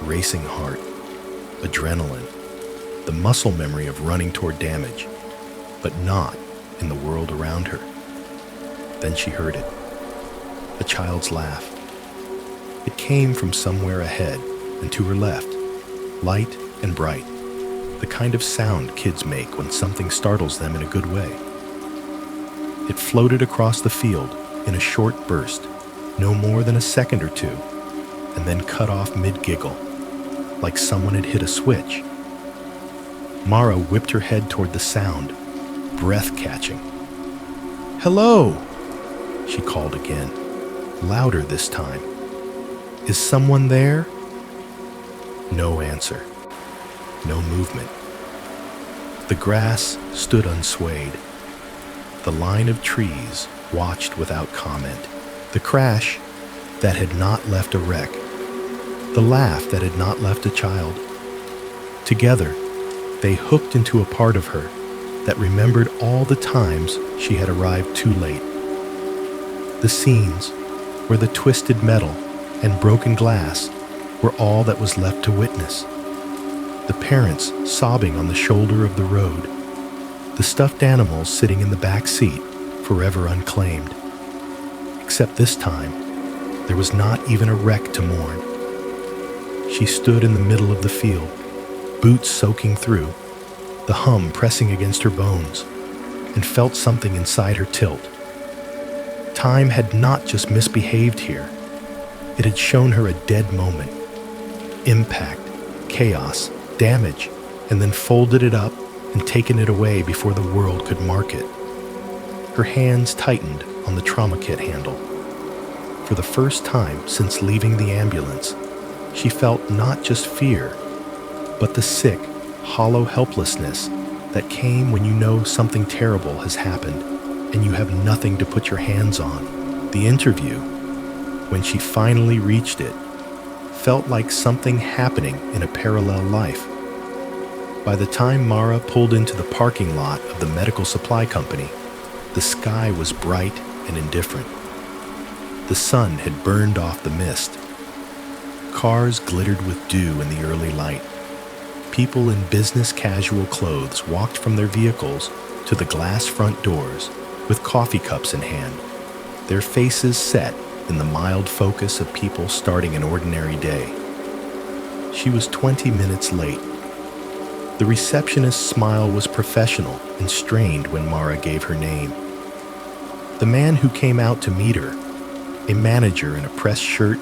Racing heart, adrenaline, the muscle memory of running toward damage, but not in the world around her. Then she heard it. A child's laugh. It came from somewhere ahead and to her left, light and bright, the kind of sound kids make when something startles them in a good way. It floated across the field in a short burst, no more than a second or two, and then cut off mid-giggle, like someone had hit a switch. Mara whipped her head toward the sound, breath-catching. "Hello!" she called again, louder this time. "Is someone there?" No answer. No movement. The grass stood unswayed. The line of trees watched without comment. The crash that had not left a wreck. The laugh that had not left a child. Together, they hooked into a part of her that remembered all the times she had arrived too late. The scenes where the twisted metal and broken glass were all that was left to witness. The parents sobbing on the shoulder of the road. The stuffed animals sitting in the back seat, forever unclaimed. Except this time, there was not even a wreck to mourn. She stood in the middle of the field, boots soaking through, the hum pressing against her bones, and felt something inside her tilt. Time had not just misbehaved here. It had shown her a dead moment. Impact, chaos, damage, and then folded it up and taken it away before the world could mark it. Her hands tightened on the trauma kit handle. For the first time since leaving the ambulance, she felt not just fear, but the sick, hollow helplessness that came when you know something terrible has happened and you have nothing to put your hands on. The interview, when she finally reached it, felt like something happening in a parallel life. By the time Mara pulled into the parking lot of the medical supply company, the sky was bright and indifferent. The sun had burned off the mist. Cars glittered with dew in the early light. People in business casual clothes walked from their vehicles to the glass front doors with coffee cups in hand, their faces set in the mild focus of people starting an ordinary day. She was 20 minutes late. The receptionist's smile was professional and strained when Mara gave her name. The man who came out to meet her, a manager in a pressed shirt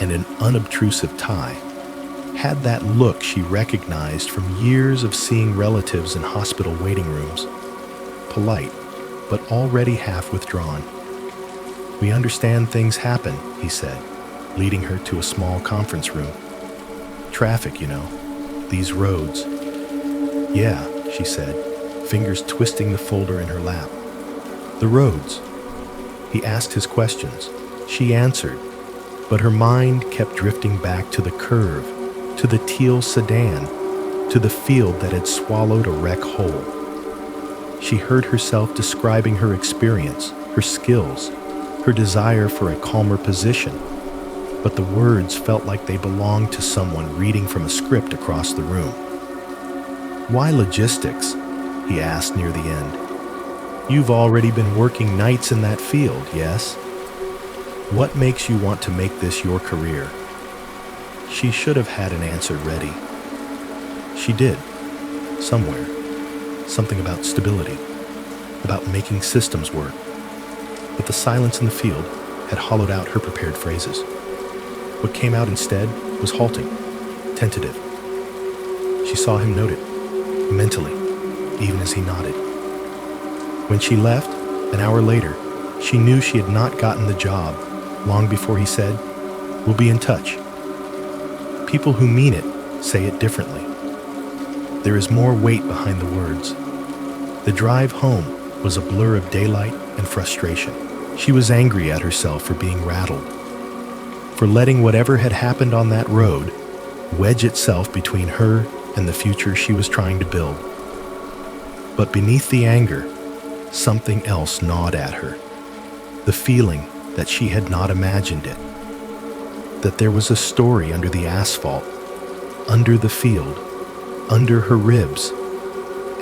and an unobtrusive tie, had that look she recognized from years of seeing relatives in hospital waiting rooms. Polite, but already half withdrawn. "We understand things happen," he said, leading her to a small conference room. "Traffic, you know, these roads." "Yeah," she said, fingers twisting the folder in her lap. "The roads." He asked his questions. She answered, but her mind kept drifting back to the curve, to the teal sedan, to the field that had swallowed a wreck whole. She heard herself describing her experience, her skills, her desire for a calmer position, but the words felt like they belonged to someone reading from a script across the room. "Why logistics?" he asked near the end. "You've already been working nights in that field, yes? What makes you want to make this your career?" She should have had an answer ready. She did, somewhere. Something about stability, about making systems work. But the silence in the field had hollowed out her prepared phrases. What came out instead was halting, tentative. She saw him note it, mentally, even as he nodded. When she left, an hour later, she knew she had not gotten the job long before he said, "We'll be in touch." People who mean it say it differently. There is more weight behind the words. The drive home was a blur of daylight and frustration. She was angry at herself for being rattled, for letting whatever had happened on that road wedge itself between her and the future she was trying to build. But beneath the anger, something else gnawed at her. The feeling that she had not imagined it. That there was a story under the asphalt, under the field, under her ribs,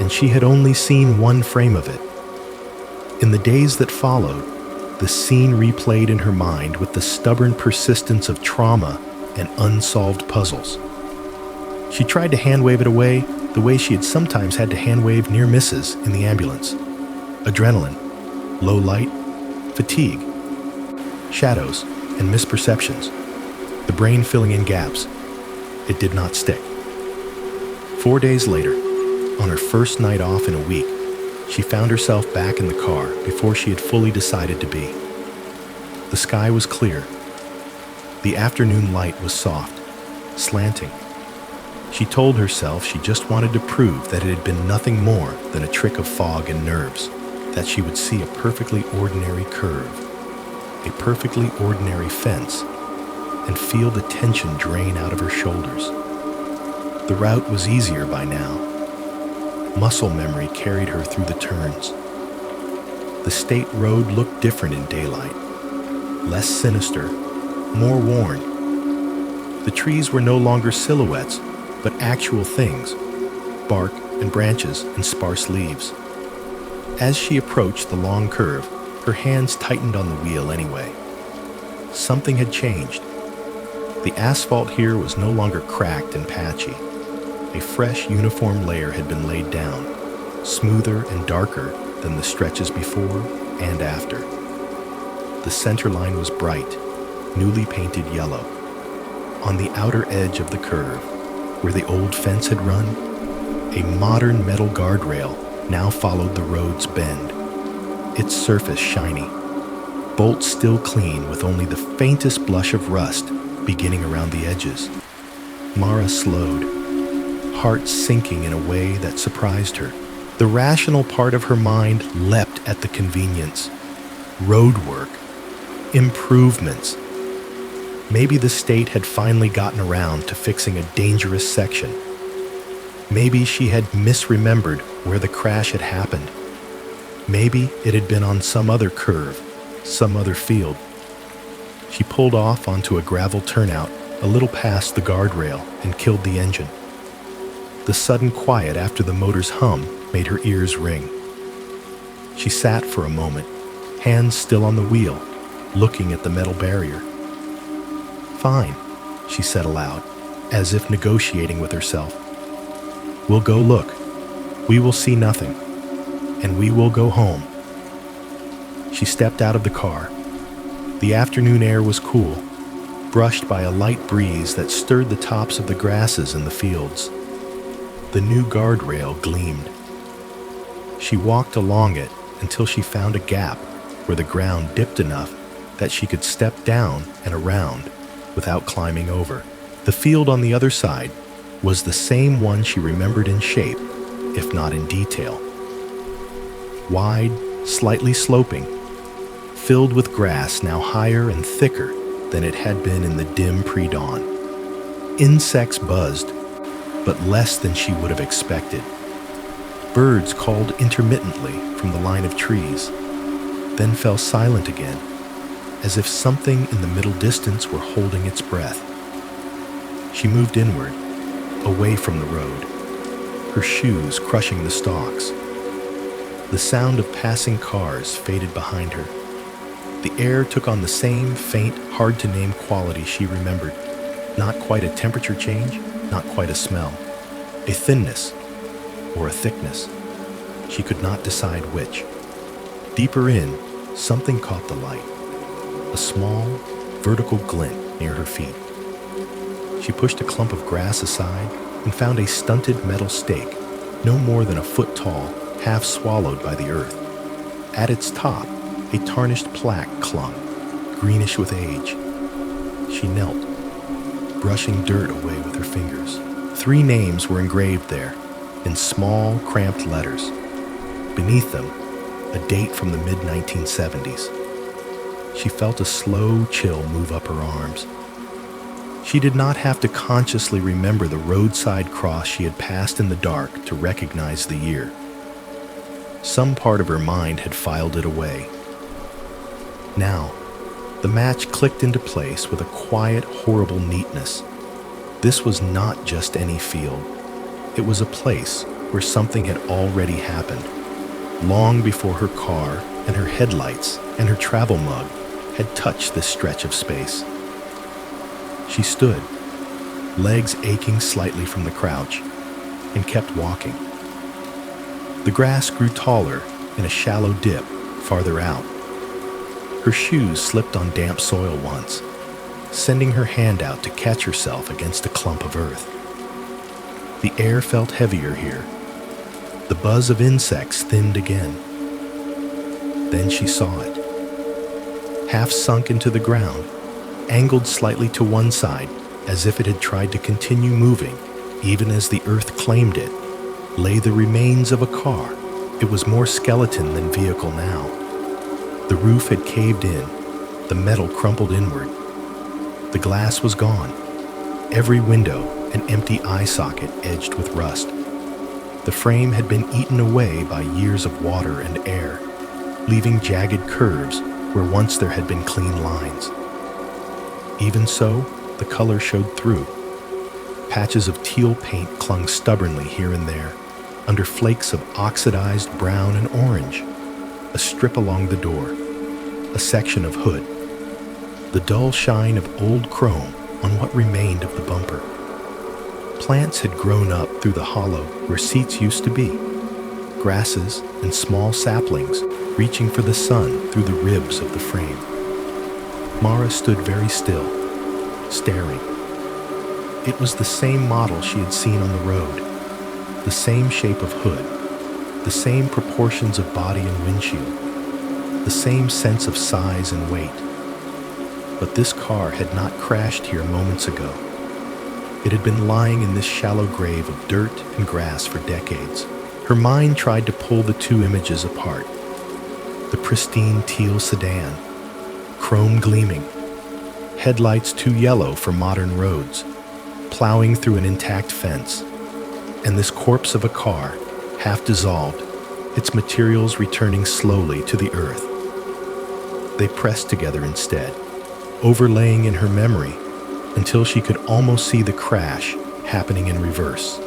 and she had only seen one frame of it. In the days that followed, the scene replayed in her mind with the stubborn persistence of trauma and unsolved puzzles. She tried to hand-wave it away the way she had sometimes had to hand-wave near misses in the ambulance. Adrenaline, low light, fatigue, shadows, and misperceptions. The brain filling in gaps. It did not stick. 4 days later, On her first night off in a week, she found herself back in the car before she had fully decided to be. The sky was clear. The afternoon light was soft, slanting. She told herself she just wanted to prove that it had been nothing more than a trick of fog and nerves, that she would see a perfectly ordinary curve, a perfectly ordinary fence, and feel the tension drain out of her shoulders. The route was easier by now. Muscle memory carried her through the turns. The state road looked different in daylight, less sinister, more worn. The trees were no longer silhouettes, but actual things, bark and branches and sparse leaves. As she approached the long curve, her hands tightened on the wheel anyway. Something had changed. The asphalt here was no longer cracked and patchy. A fresh, uniform layer had been laid down, smoother and darker than the stretches before and after. The center line was bright, newly painted yellow. On the outer edge of the curve, where the old fence had run, a modern metal guardrail now followed the road's bend, its surface shiny, bolts still clean with only the faintest blush of rust beginning around the edges. Mara slowed, heart sinking in a way that surprised her. The rational part of her mind leapt at the convenience. Road work. Improvements. Maybe the state had finally gotten around to fixing a dangerous section. Maybe she had misremembered where the crash had happened. Maybe it had been on some other curve, some other field. She pulled off onto a gravel turnout a little past the guardrail and killed the engine. The sudden quiet after the motor's hum made her ears ring. She sat for a moment, hands still on the wheel, looking at the metal barrier. "Fine," she said aloud, as if negotiating with herself. "We'll go look. We will see nothing. And we will go home." She stepped out of the car. The afternoon air was cool, brushed by a light breeze that stirred the tops of the grasses in the fields. The new guardrail gleamed. She walked along it until she found a gap where the ground dipped enough that she could step down and around without climbing over. The field on the other side was the same one she remembered in shape, if not in detail. Wide, slightly sloping, filled with grass now higher and thicker than it had been in the dim pre-dawn. Insects buzzed, but less than she would have expected. Birds called intermittently from the line of trees, then fell silent again, as if something in the middle distance were holding its breath. She moved inward, away from the road, her shoes crushing the stalks. The sound of passing cars faded behind her. The air took on the same faint, hard-to-name quality she remembered. Not quite a temperature change, not quite a smell. A thinness, or a thickness. She could not decide which. Deeper in, something caught the light. A small, vertical glint near her feet. She pushed a clump of grass aside and found a stunted metal stake, no more than a foot tall, half swallowed by the earth. At its top, a tarnished plaque clung, greenish with age. She knelt, brushing dirt away with her fingers. 3 names were engraved there, in small, cramped letters. Beneath them, a date from the mid-1970s. She felt a slow chill move up her arms. She did not have to consciously remember the roadside cross she had passed in the dark to recognize the year. Some part of her mind had filed it away. Now, the match clicked into place with a quiet, horrible neatness. This was not just any field. It was a place where something had already happened, long before her car and her headlights and her travel mug had touched this stretch of space. She stood, legs aching slightly from the crouch, and kept walking. The grass grew taller in a shallow dip farther out. Her shoes slipped on damp soil once, sending her hand out to catch herself against a clump of earth. The air felt heavier here, The buzz of insects thinned again. Then she saw it. Half sunk into the ground, angled slightly to one side, as if it had tried to continue moving, even as the earth claimed it, lay the remains of a car. It was more skeleton than vehicle now. The roof had caved in, the metal crumpled inward. The glass was gone, every window an empty eye socket edged with rust. The frame had been eaten away by years of water and air, leaving jagged curves where once there had been clean lines. Even so, the color showed through. Patches of teal paint clung stubbornly here and there, under flakes of oxidized brown and orange. A strip along the door, a section of hood, the dull shine of old chrome on what remained of the bumper. Plants had grown up through the hollow where seats used to be, grasses and small saplings reaching for the sun through the ribs of the frame. Mara stood very still, staring. It was the same model she had seen on the road, the same shape of hood, the same proportions of body and windshield, the same sense of size and weight. But this car had not crashed here moments ago. It had been lying in this shallow grave of dirt and grass for decades. Her mind tried to pull the two images apart. The pristine teal sedan, chrome gleaming, headlights too yellow for modern roads, plowing through an intact fence, and this corpse of a car, half dissolved, its materials returning slowly to the earth. They pressed together instead, overlaying in her memory until she could almost see the crash happening in reverse,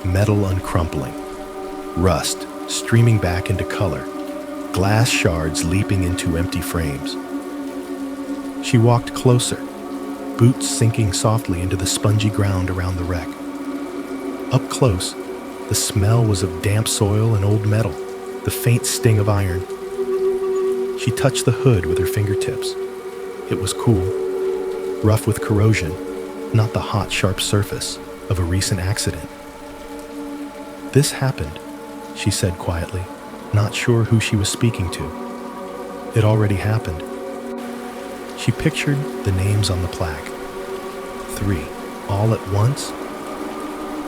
metal uncrumpling, rust streaming back into color, glass shards leaping into empty frames. She walked closer, boots sinking softly into the spongy ground around the wreck. Up close, the smell was of damp soil and old metal, the faint sting of iron. She touched the hood with her fingertips. It was cool, rough with corrosion, not the hot, sharp surface of a recent accident. "This happened," she said quietly, not sure who she was speaking to. It already happened. She pictured the names on the plaque. 3, all at once,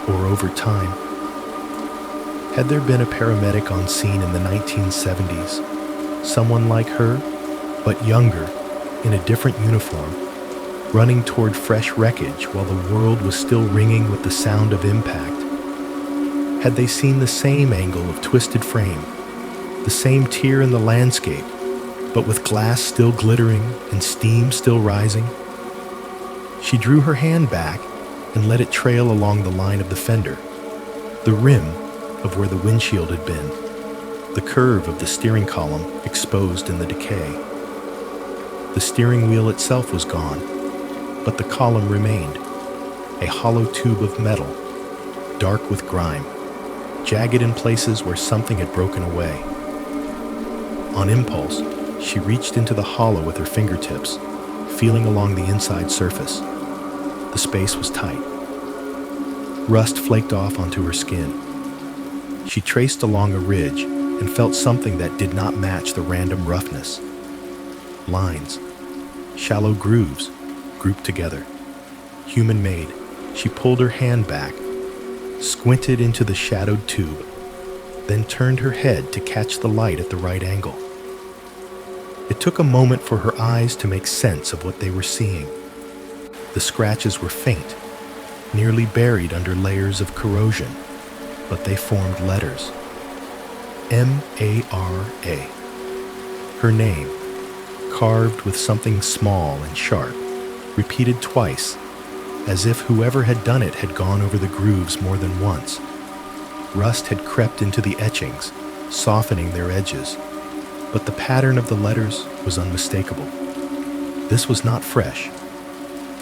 or over time. Had there been a paramedic on scene in the 1970s, someone like her, but younger, in a different uniform, running toward fresh wreckage while the world was still ringing with the sound of impact? Had they seen the same angle of twisted frame, the same tear in the landscape, but with glass still glittering and steam still rising? She drew her hand back and let it trail along the line of the fender, the rim of where the windshield had been, the curve of the steering column exposed in the decay. The steering wheel itself was gone, but the column remained, a hollow tube of metal, dark with grime, jagged in places where something had broken away. On impulse, she reached into the hollow with her fingertips, feeling along the inside surface. The space was tight. Rust flaked off onto her skin. She traced along a ridge and felt something that did not match the random roughness. Lines, shallow grooves, grouped together. Human-made. She pulled her hand back, squinted into the shadowed tube, then turned her head to catch the light at the right angle. It took a moment for her eyes to make sense of what they were seeing. The scratches were faint, nearly buried under layers of corrosion, but they formed letters. M-A-R-A. Her name, carved with something small and sharp, repeated twice, as if whoever had done it had gone over the grooves more than once. Rust had crept into the etchings, softening their edges, but the pattern of the letters was unmistakable. This was not fresh.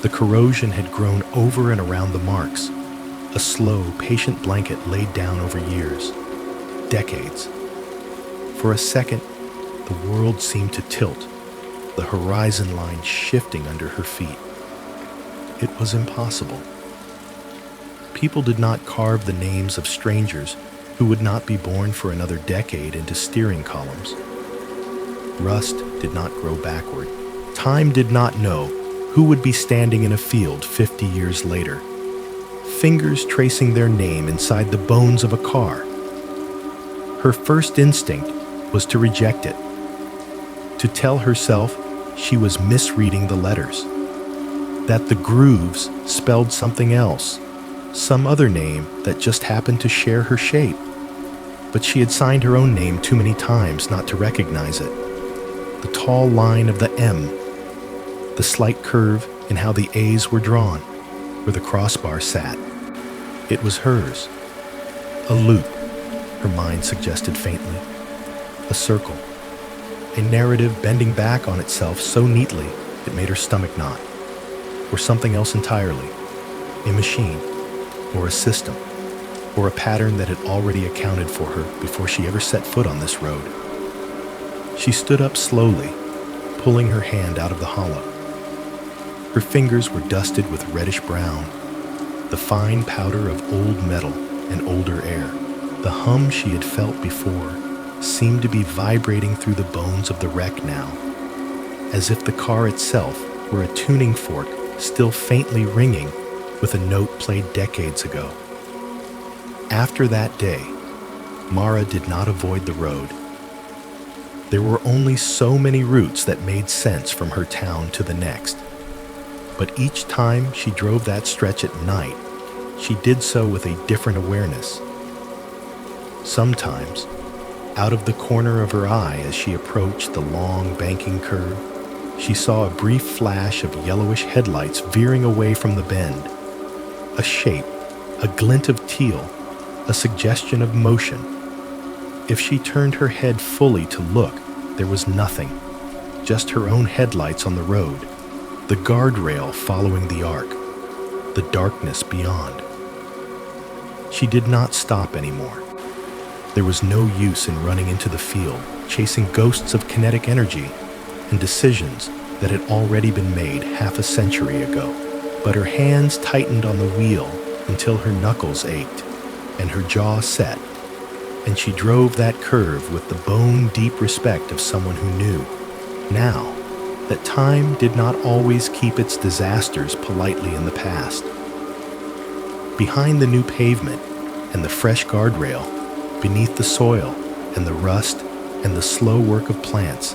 The corrosion had grown over and around the marks, a slow, patient blanket laid down over years, decades. For a second, the world seemed to tilt, the horizon line shifting under her feet. It was impossible. People did not carve the names of strangers who would not be born for another decade into steering columns. Rust did not grow backward. Time did not know who would be standing in a field 50 years later, fingers tracing their name inside the bones of a car. Her first instinct was to reject it, to tell herself she was misreading the letters, that the grooves spelled something else, some other name that just happened to share her shape. But she had signed her own name too many times not to recognize it. The tall line of the M, the slight curve in how the A's were drawn, where the crossbar sat. It was hers. A loop, her mind suggested faintly. A circle. A narrative bending back on itself so neatly it made her stomach knot. Or something else entirely. A machine. Or a system. Or a pattern that had already accounted for her before she ever set foot on this road. She stood up slowly, pulling her hand out of the hollow. Her fingers were dusted with reddish brown, the fine powder of old metal and older air. The hum she had felt before seemed to be vibrating through the bones of the wreck now, as if the car itself were a tuning fork still faintly ringing with a note played decades ago. After that day, Mara did not avoid the road. There were only so many routes that made sense from her town to the next. But each time she drove that stretch at night, she did so with a different awareness. Sometimes, out of the corner of her eye as she approached the long banking curve, she saw a brief flash of yellowish headlights veering away from the bend. A shape, a glint of teal, a suggestion of motion. If she turned her head fully to look, there was nothing, just her own headlights on the road, the guardrail following the arc, the darkness beyond. She did not stop anymore. There was no use in running into the field, chasing ghosts of kinetic energy and decisions that had already been made half a century ago. But her hands tightened on the wheel until her knuckles ached and her jaw set, and she drove that curve with the bone-deep respect of someone who knew, now, that time did not always keep its disasters politely in the past. Behind the new pavement and the fresh guardrail, beneath the soil and the rust and the slow work of plants,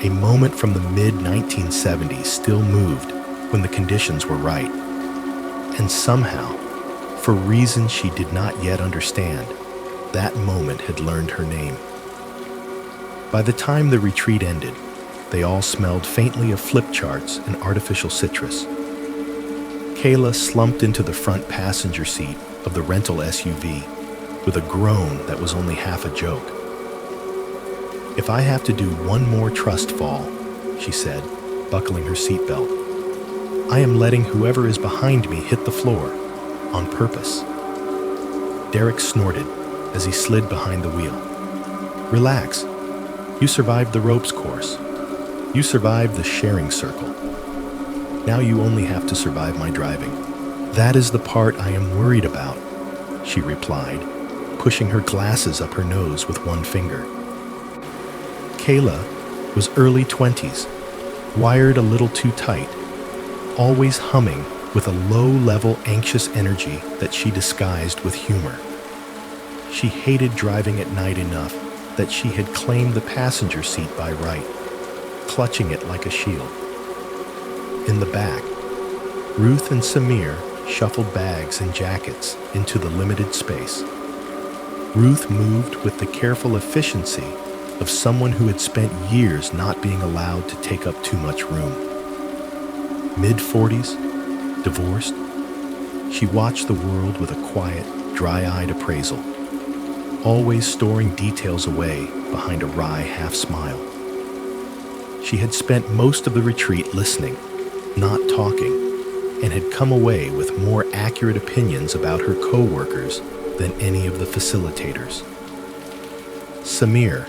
a moment from the mid-1970s still moved when the conditions were right. And somehow, for reasons she did not yet understand, that moment had learned her name. By the time the retreat ended, they all smelled faintly of flip charts and artificial citrus. Kayla slumped into the front passenger seat of the rental SUV with a groan that was only half a joke. "If I have to do one more trust fall," she said, buckling her seatbelt, "I am letting whoever is behind me hit the floor, on purpose." Derek snorted as he slid behind the wheel. "Relax. You survived the ropes course. You survived the sharing circle. Now you only have to survive my driving." "That is the part I am worried about," she replied, pushing her glasses up her nose with one finger. Kayla was early 20s, wired a little too tight, always humming with a low-level anxious energy that she disguised with humor. She hated driving at night enough that she had claimed the passenger seat by right, clutching it like a shield. In the back, Ruth and Samir shuffled bags and jackets into the limited space. Ruth moved with the careful efficiency of someone who had spent years not being allowed to take up too much room. Mid-40s, divorced, she watched the world with a quiet, dry-eyed appraisal, always storing details away behind a wry half-smile. She had spent most of the retreat listening, not talking, and had come away with more accurate opinions about her co-workers than any of the facilitators. Samir,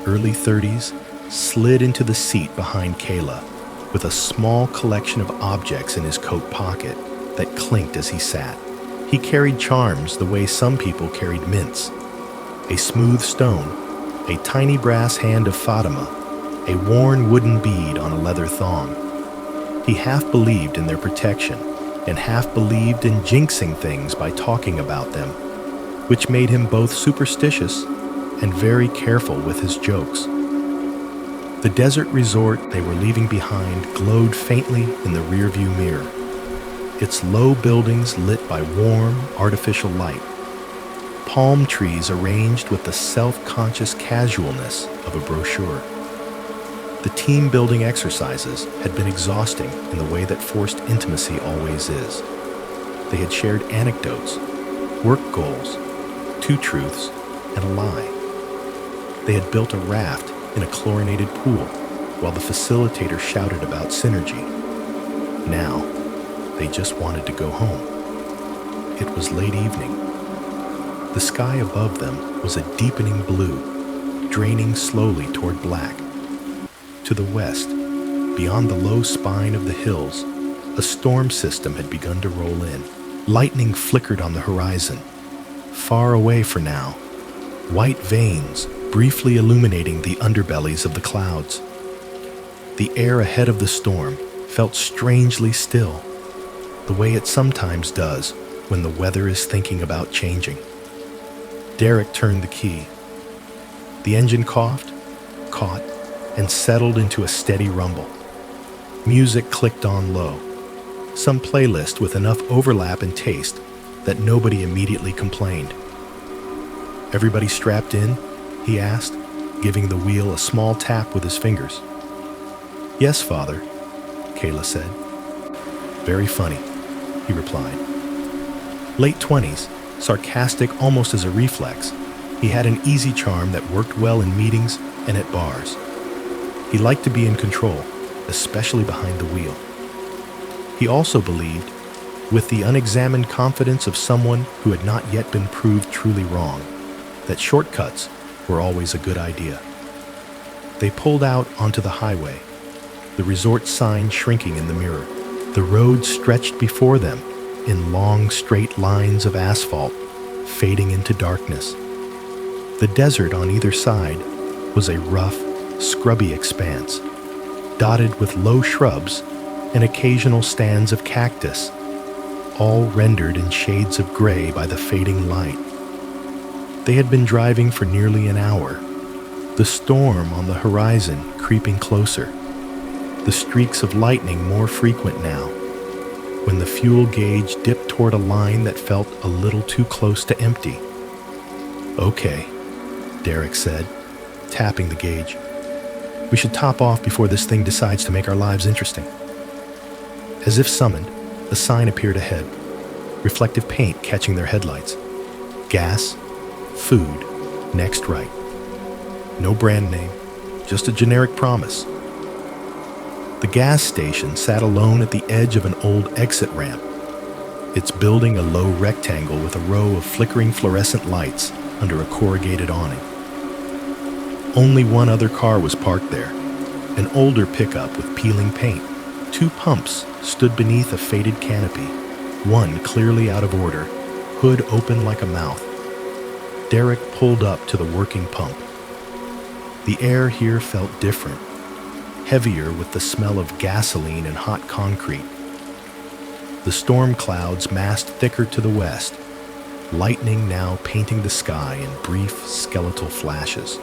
early 30s, slid into the seat behind Kayla with a small collection of objects in his coat pocket that clinked as he sat. He carried charms the way some people carried mints, a smooth stone, a tiny brass hand of Fatima, a worn wooden bead on a leather thong. He half believed in their protection and half believed in jinxing things by talking about them, which made him both superstitious and very careful with his jokes. The desert resort they were leaving behind glowed faintly in the rearview mirror, its low buildings lit by warm, artificial light, palm trees arranged with the self-conscious casualness of a brochure. The team-building exercises had been exhausting in the way that forced intimacy always is. They had shared anecdotes, work goals, two truths, and a lie. They had built a raft in a chlorinated pool while the facilitator shouted about synergy. Now, they just wanted to go home. It was late evening. The sky above them was a deepening blue, draining slowly toward black. To the west, beyond the low spine of the hills, a storm system had begun to roll in. Lightning flickered on the horizon. Far away for now, white veins briefly illuminating the underbellies of the clouds. The air ahead of the storm felt strangely still, the way it sometimes does when the weather is thinking about changing. Derek turned the key. The engine coughed, caught, and settled into a steady rumble. Music clicked on low, some playlist with enough overlap and taste that nobody immediately complained. "Everybody strapped in?" he asked, giving the wheel a small tap with his fingers. "Yes, Father," Kayla said. "Very funny," he replied. Late 20s, sarcastic almost as a reflex, he had an easy charm that worked well in meetings and at bars. He liked to be in control, especially behind the wheel. He also believed, with the unexamined confidence of someone who had not yet been proved truly wrong, that shortcuts were always a good idea. They pulled out onto the highway, the resort sign shrinking in the mirror. The road stretched before them in long, straight lines of asphalt, fading into darkness. The desert on either side was a rough, scrubby expanse, dotted with low shrubs and occasional stands of cactus, all rendered in shades of gray by the fading light. They had been driving for nearly an hour, the storm on the horizon creeping closer, the streaks of lightning more frequent now, when the fuel gauge dipped toward a line that felt a little too close to empty. "Okay," Derek said, tapping the gauge. "We should top off before this thing decides to make our lives interesting." As if summoned, a sign appeared ahead, reflective paint catching their headlights. "Gas, food, next right." No brand name, just a generic promise. The gas station sat alone at the edge of an old exit ramp, its building a low rectangle with a row of flickering fluorescent lights under a corrugated awning. Only one other car was parked there, an older pickup with peeling paint. Two pumps stood beneath a faded canopy, one clearly out of order, hood open like a mouth. Derek pulled up to the working pump. The air here felt different, heavier with the smell of gasoline and hot concrete. The storm clouds massed thicker to the west, lightning now painting the sky in brief skeletal flashes.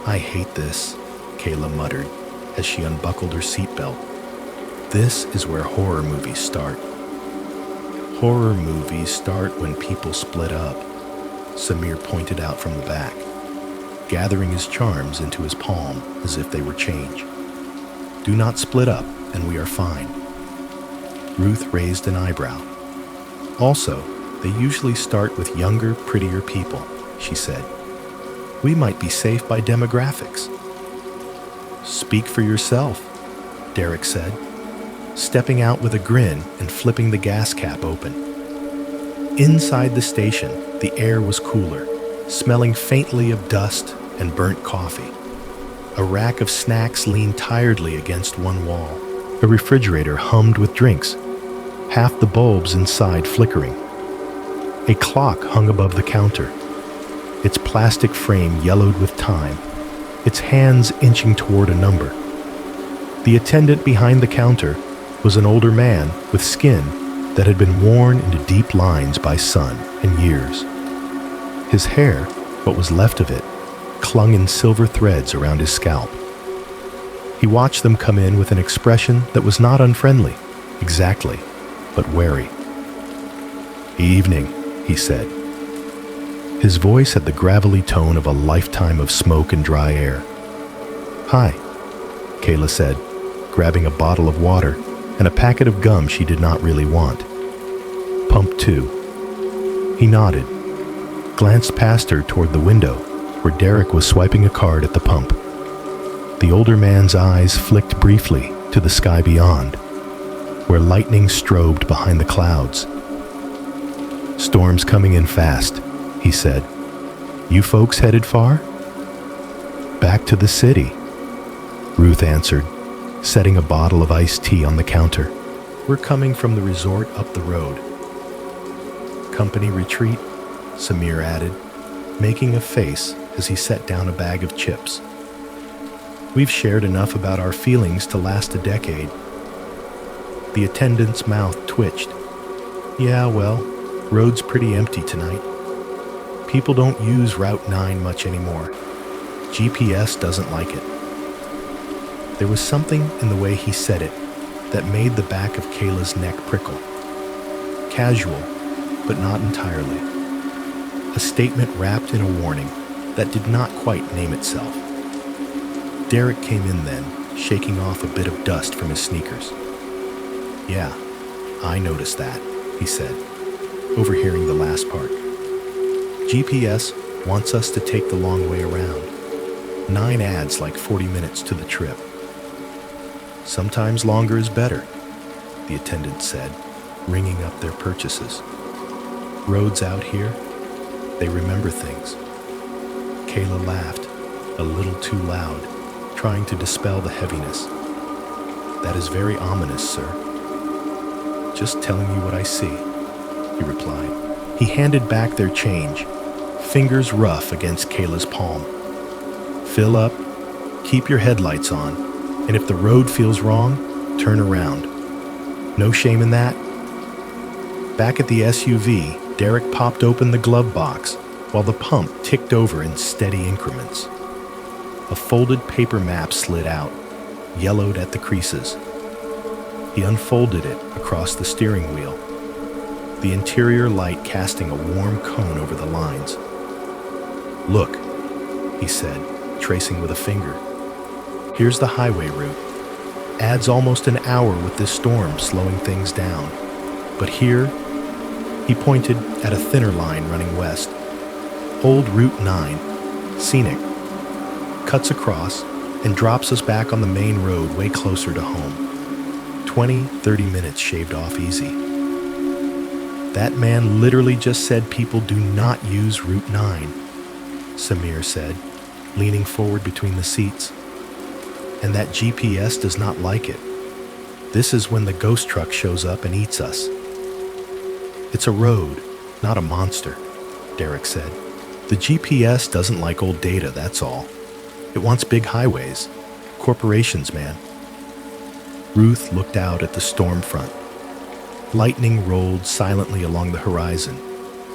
"I hate this," Kayla muttered as she unbuckled her seatbelt. "This is where horror movies start." "Horror movies start when people split up," Samir pointed out from the back, gathering his charms into his palm as if they were change. "Do not split up and we are fine." Ruth raised an eyebrow. "Also, they usually start with younger, prettier people," she said. "We might be safe by demographics." "Speak for yourself," Derek said, stepping out with a grin and flipping the gas cap open. Inside the station, the air was cooler, smelling faintly of dust and burnt coffee. A rack of snacks leaned tiredly against one wall. A refrigerator hummed with drinks, half the bulbs inside flickering. A clock hung above the counter, its plastic frame yellowed with time, its hands inching toward a number. The attendant behind the counter was an older man with skin that had been worn into deep lines by sun and years. His hair, what was left of it, clung in silver threads around his scalp. He watched them come in with an expression that was not unfriendly, exactly, but wary. "Evening," he said. His voice had the gravelly tone of a lifetime of smoke and dry air. "Hi," Kayla said, grabbing a bottle of water and a packet of gum she did not really want. "Pump 2. He nodded, glanced past her toward the window where Derek was swiping a card at the pump. The older man's eyes flicked briefly to the sky beyond, where lightning strobed behind the clouds. "Storm's coming in fast," he said. "You folks headed far?" "Back to the city," Ruth answered, setting a bottle of iced tea on the counter. "We're coming from the resort up the road." "Company retreat," Samir added, making a face as he set down a bag of chips. "We've shared enough about our feelings to last a decade." The attendant's mouth twitched. "Yeah, well, road's pretty empty tonight. People don't use Route 9 much anymore. GPS doesn't like it." There was something in the way he said it that made the back of Kayla's neck prickle. Casual, but not entirely. A statement wrapped in a warning that did not quite name itself. Derek came in then, shaking off a bit of dust from his sneakers. "Yeah, I noticed that," he said, overhearing the last part. "GPS wants us to take the long way around. 9 adds like 40 minutes to the trip." "Sometimes longer is better," the attendant said, ringing up their purchases. "Roads out here, they remember things." Kayla laughed, a little too loud, trying to dispel the heaviness. "That is very ominous, sir." "Just telling you what I see," he replied. He handed back their change, fingers rough against Kayla's palm. "Fill up, keep your headlights on, and if the road feels wrong, turn around. No shame in that." Back at the SUV, Derek popped open the glove box while the pump ticked over in steady increments. A folded paper map slid out, yellowed at the creases. He unfolded it across the steering wheel, the interior light casting a warm cone over the lines. "Look," he said, tracing with a finger. "Here's the highway route. Adds almost an hour with this storm slowing things down. But here," he pointed at a thinner line running west. "Old Route 9, scenic. Cuts across and drops us back on the main road way closer to home. 20-30 minutes shaved off easy." "That man literally just said people do not use Route 9, Samir said, leaning forward between the seats. "And that GPS does not like it. This is when the ghost truck shows up and eats us." "It's a road, not a monster," Derek said. "The GPS doesn't like old data, that's all. It wants big highways. Corporations, man." Ruth looked out at the storm front. Lightning rolled silently along the horizon,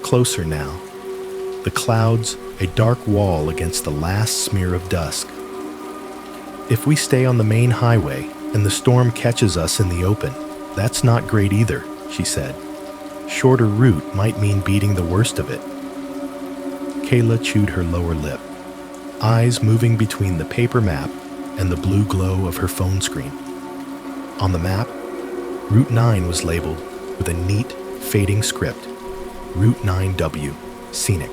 closer now. The clouds, a dark wall against the last smear of dusk. "If we stay on the main highway and the storm catches us in the open, that's not great either," she said. "Shorter route might mean beating the worst of it." Kayla chewed her lower lip, eyes moving between the paper map and the blue glow of her phone screen. On the map, Route 9 was labeled with a neat, fading script, Route 9W, scenic.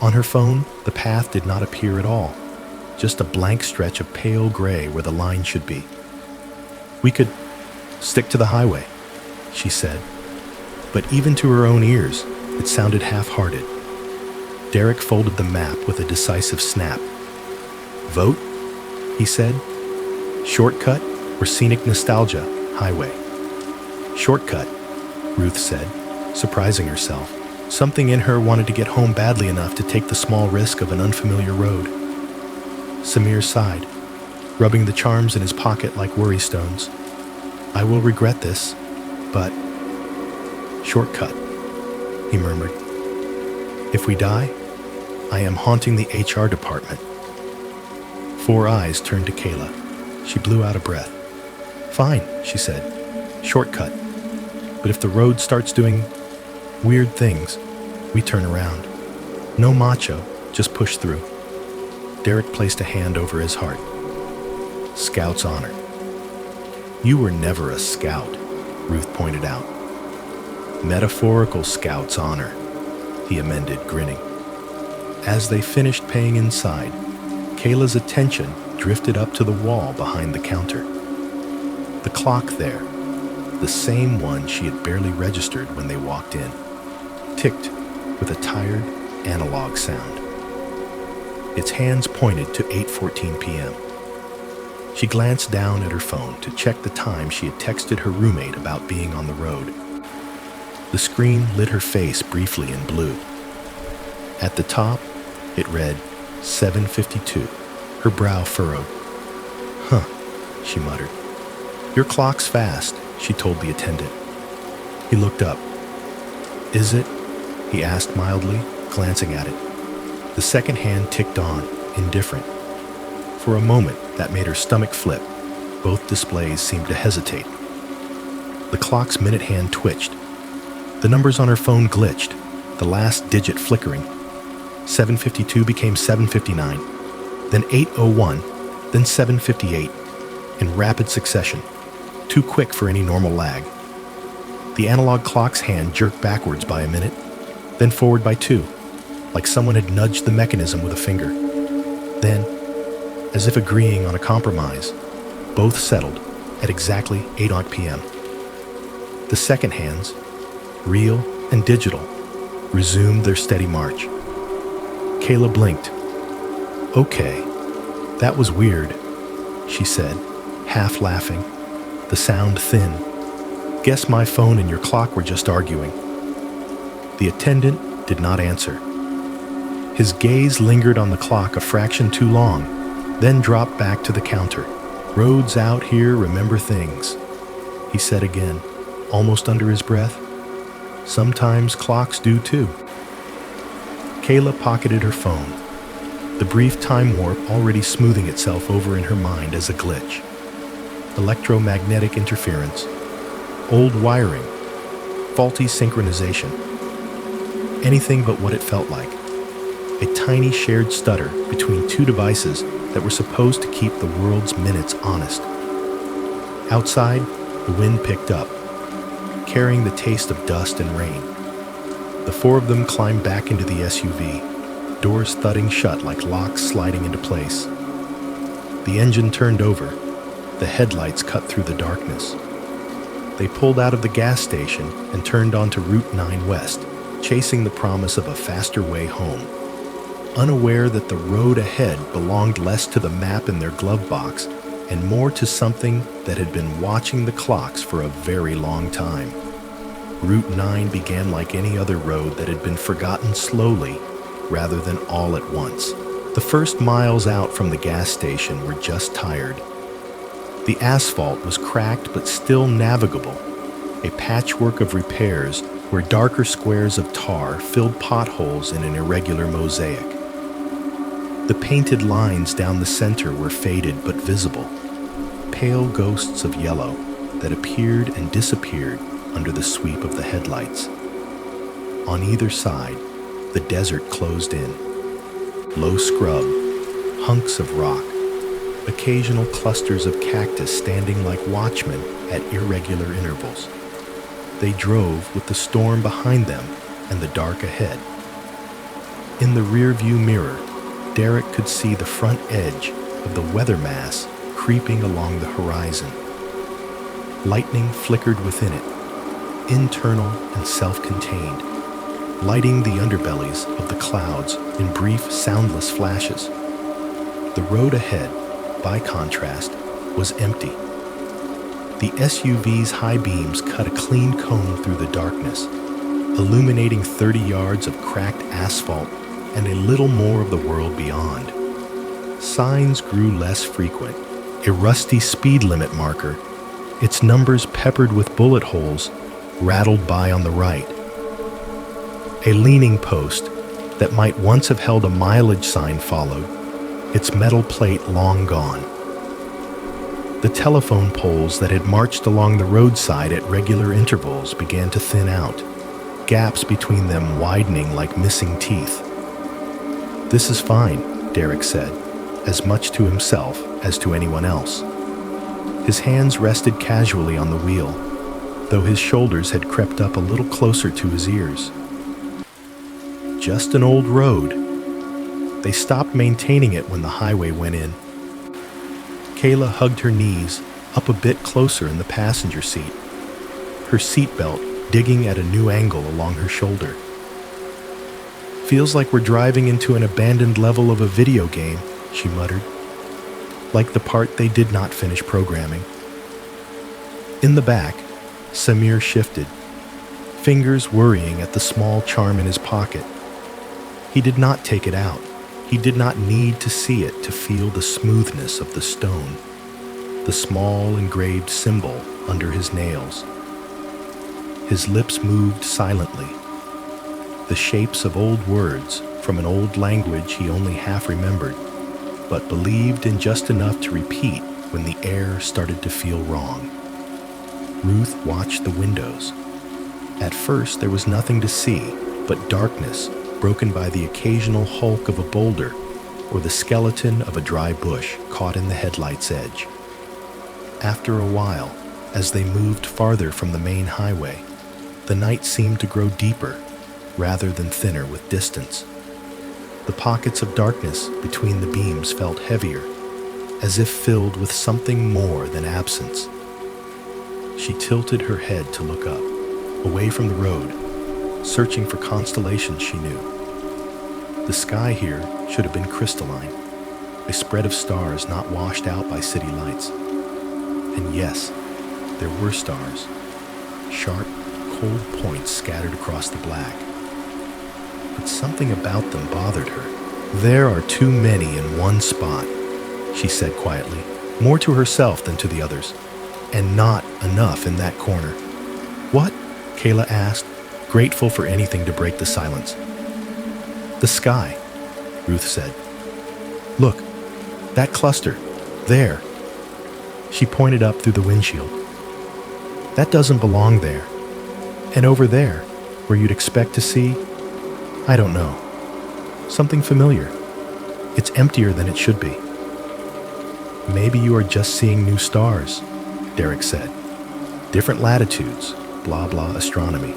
On her phone, the path did not appear at all, just a blank stretch of pale gray where the line should be. "We could stick to the highway," she said, but even to her own ears, it sounded half-hearted. Derek folded the map with a decisive snap. "Vote?" he said. "Shortcut or scenic nostalgia, highway?" "Shortcut," Ruth said, surprising herself. Something in her wanted to get home badly enough to take the small risk of an unfamiliar road. Samir sighed, rubbing the charms in his pocket like worry stones. I will regret this, but... Shortcut, he murmured. If we die, I am haunting the HR department. 4 eyes turned to Kayla. She blew out a breath. Fine, she said. Shortcut. But if the road starts doing weird things, we turn around. No macho, just push through. Derek placed a hand over his heart. Scout's honor. You were never a scout, Ruth pointed out. Metaphorical scout's honor, he amended, grinning. As they finished paying inside, Kayla's attention drifted up to the wall behind the counter. The clock there, the same one she had barely registered when they walked in, ticked with a tired, analog sound. Its hands pointed to 8:14 p.m. She glanced down at her phone to check the time she had texted her roommate about being on the road. The screen lit her face briefly in blue. At the top, it read 7:52. Her brow furrowed. Huh, she muttered. Your clock's fast, she told the attendant. He looked up. Is it? He asked mildly, glancing at it. The second hand ticked on, indifferent. For a moment, that made her stomach flip. Both displays seemed to hesitate. The clock's minute hand twitched. The numbers on her phone glitched, the last digit flickering. 7:52 became 7:59, then 8:01, then 7:58, in rapid succession, too quick for any normal lag. The analog clock's hand jerked backwards by a minute, then forward by 2, like someone had nudged the mechanism with a finger. Then, as if agreeing on a compromise, both settled at exactly 8:00 p.m. The second hands, real and digital, resumed their steady march. Kayla blinked. Okay, that was weird, she said, half laughing, the sound thin. Guess my phone and your clock were just arguing. The attendant did not answer. His gaze lingered on the clock a fraction too long, then dropped back to the counter. Roads out here remember things, he said again, almost under his breath. Sometimes clocks do too. Kayla pocketed her phone, the brief time warp already smoothing itself over in her mind as a glitch. Electromagnetic interference, old wiring, faulty synchronization. Anything but what it felt like. A tiny shared stutter between two devices that were supposed to keep the world's minutes honest. Outside, the wind picked up, carrying the taste of dust and rain. The 4 of them climbed back into the SUV, doors thudding shut like locks sliding into place. The engine turned over, the headlights cut through the darkness. They pulled out of the gas station and turned onto Route 9 West, chasing the promise of a faster way home. Unaware that the road ahead belonged less to the map in their glove box and more to something that had been watching the clocks for a very long time. Route 9 began like any other road that had been forgotten slowly rather than all at once. The first miles out from the gas station were just tired. The asphalt was cracked but still navigable, a patchwork of repairs where darker squares of tar filled potholes in an irregular mosaic. The painted lines down the center were faded but visible, pale ghosts of yellow that appeared and disappeared under the sweep of the headlights. On either side, the desert closed in. Low scrub, hunks of rock, occasional clusters of cactus standing like watchmen at irregular intervals. They drove with the storm behind them and the dark ahead. In the rearview mirror, Derek could see the front edge of the weather mass creeping along the horizon. Lightning flickered within it, internal and self-contained, lighting the underbellies of the clouds in brief, soundless flashes. The road ahead, by contrast, was empty. The SUV's high beams cut a clean cone through the darkness, illuminating 30 yards of cracked asphalt and a little more of the world beyond. Signs grew less frequent. A rusty speed limit marker, its numbers peppered with bullet holes, rattled by on the right. A leaning post that might once have held a mileage sign followed, its metal plate long gone. The telephone poles that had marched along the roadside at regular intervals began to thin out, gaps between them widening like missing teeth. "This is fine," Derek said, as much to himself as to anyone else. His hands rested casually on the wheel, though his shoulders had crept up a little closer to his ears. Just an old road. They stopped maintaining it when the highway went in. Kayla hugged her knees up a bit closer in the passenger seat, her seatbelt digging at a new angle along her shoulder. "Feels like we're driving into an abandoned level of a video game," she muttered, like the part they did not finish programming. In the back, Samir shifted, fingers worrying at the small charm in his pocket. He did not take it out. He did not need to see it to feel the smoothness of the stone, the small engraved symbol under his nails. His lips moved silently. The shapes of old words from an old language he only half remembered, but believed in just enough to repeat when the air started to feel wrong. Ruth watched the windows. At first, there was nothing to see but darkness broken by the occasional hulk of a boulder or the skeleton of a dry bush caught in the headlight's edge. After a while, as they moved farther from the main highway, the night seemed to grow deeper rather than thinner with distance. The pockets of darkness between the beams felt heavier, as if filled with something more than absence. She tilted her head to look up, away from the road, searching for constellations she knew. The sky here should have been crystalline, a spread of stars not washed out by city lights. And yes, there were stars, sharp, cold points scattered across the black. But something about them bothered her. "There are too many in one spot," she said quietly, more to herself than to the others, "and not enough in that corner." "What?" Kayla asked, grateful for anything to break the silence. "The sky," Ruth said. "Look, that cluster, there." She pointed up through the windshield. "That doesn't belong there. And over there, where you'd expect to see, I don't know, something familiar. It's emptier than it should be." "Maybe you are just seeing new stars," Derek said. "Different latitudes, blah blah astronomy."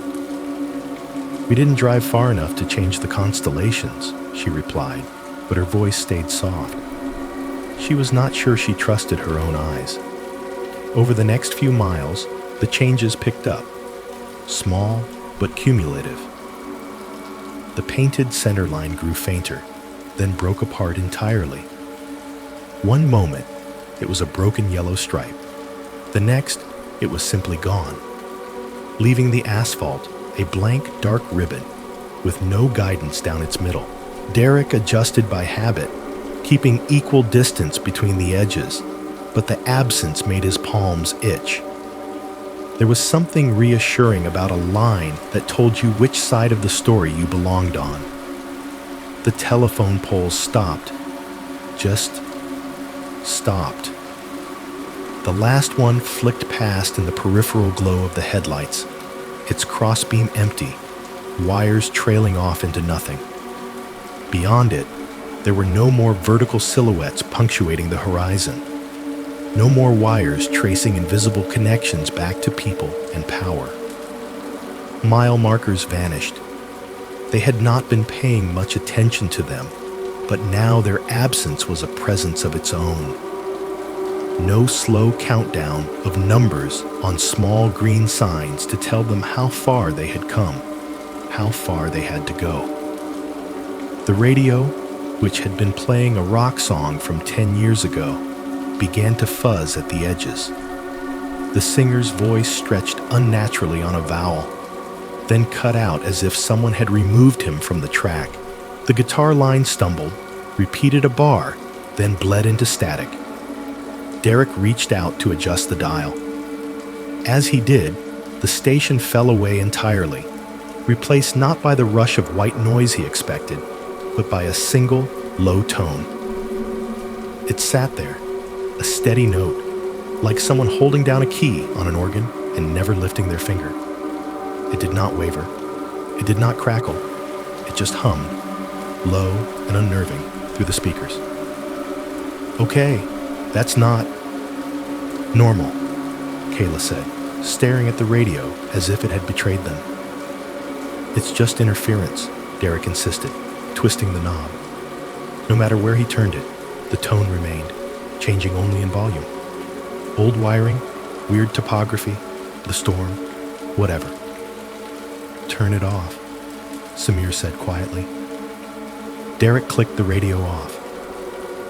"We didn't drive far enough to change the constellations," she replied, but her voice stayed soft. She was not sure she trusted her own eyes. Over the next few miles, the changes picked up, small but cumulative. The painted center line grew fainter, then broke apart entirely. One moment, it was a broken yellow stripe. The next, it was simply gone, leaving the asphalt a blank dark ribbon with no guidance down its middle. Derek adjusted by habit, keeping equal distance between the edges, but the absence made his palms itch. There was something reassuring about a line that told you which side of the story you belonged on. The telephone poles stopped. Just stopped. The last one flicked past in the peripheral glow of the headlights, its crossbeam empty, wires trailing off into nothing. Beyond it, there were no more vertical silhouettes punctuating the horizon. No more wires tracing invisible connections back to people and power. Mile markers vanished. They had not been paying much attention to them, but now their absence was a presence of its own. No slow countdown of numbers on small green signs to tell them how far they had come, how far they had to go. The radio, which had been playing a rock song from 10 years ago, began to fuzz at the edges. The singer's voice stretched unnaturally on a vowel. then cut out as if someone had removed him from the track. The guitar line stumbled, repeated a bar, then bled into static. Derek reached out to adjust the dial. As he did, the station fell away entirely, replaced not by the rush of white noise he expected, but by a single, low tone. It sat there, a steady note, like someone holding down a key on an organ and never lifting their finger. It did not waver. It did not crackle. It just hummed, low and unnerving, through the speakers. "Okay, that's not normal," Kayla said, staring at the radio as if it had betrayed them. "It's just interference," Derek insisted, twisting the knob. No matter where he turned it, the tone remained, changing only in volume. Old wiring, weird topography, the storm, whatever. "Turn it off," Samir said quietly. Derek clicked the radio off.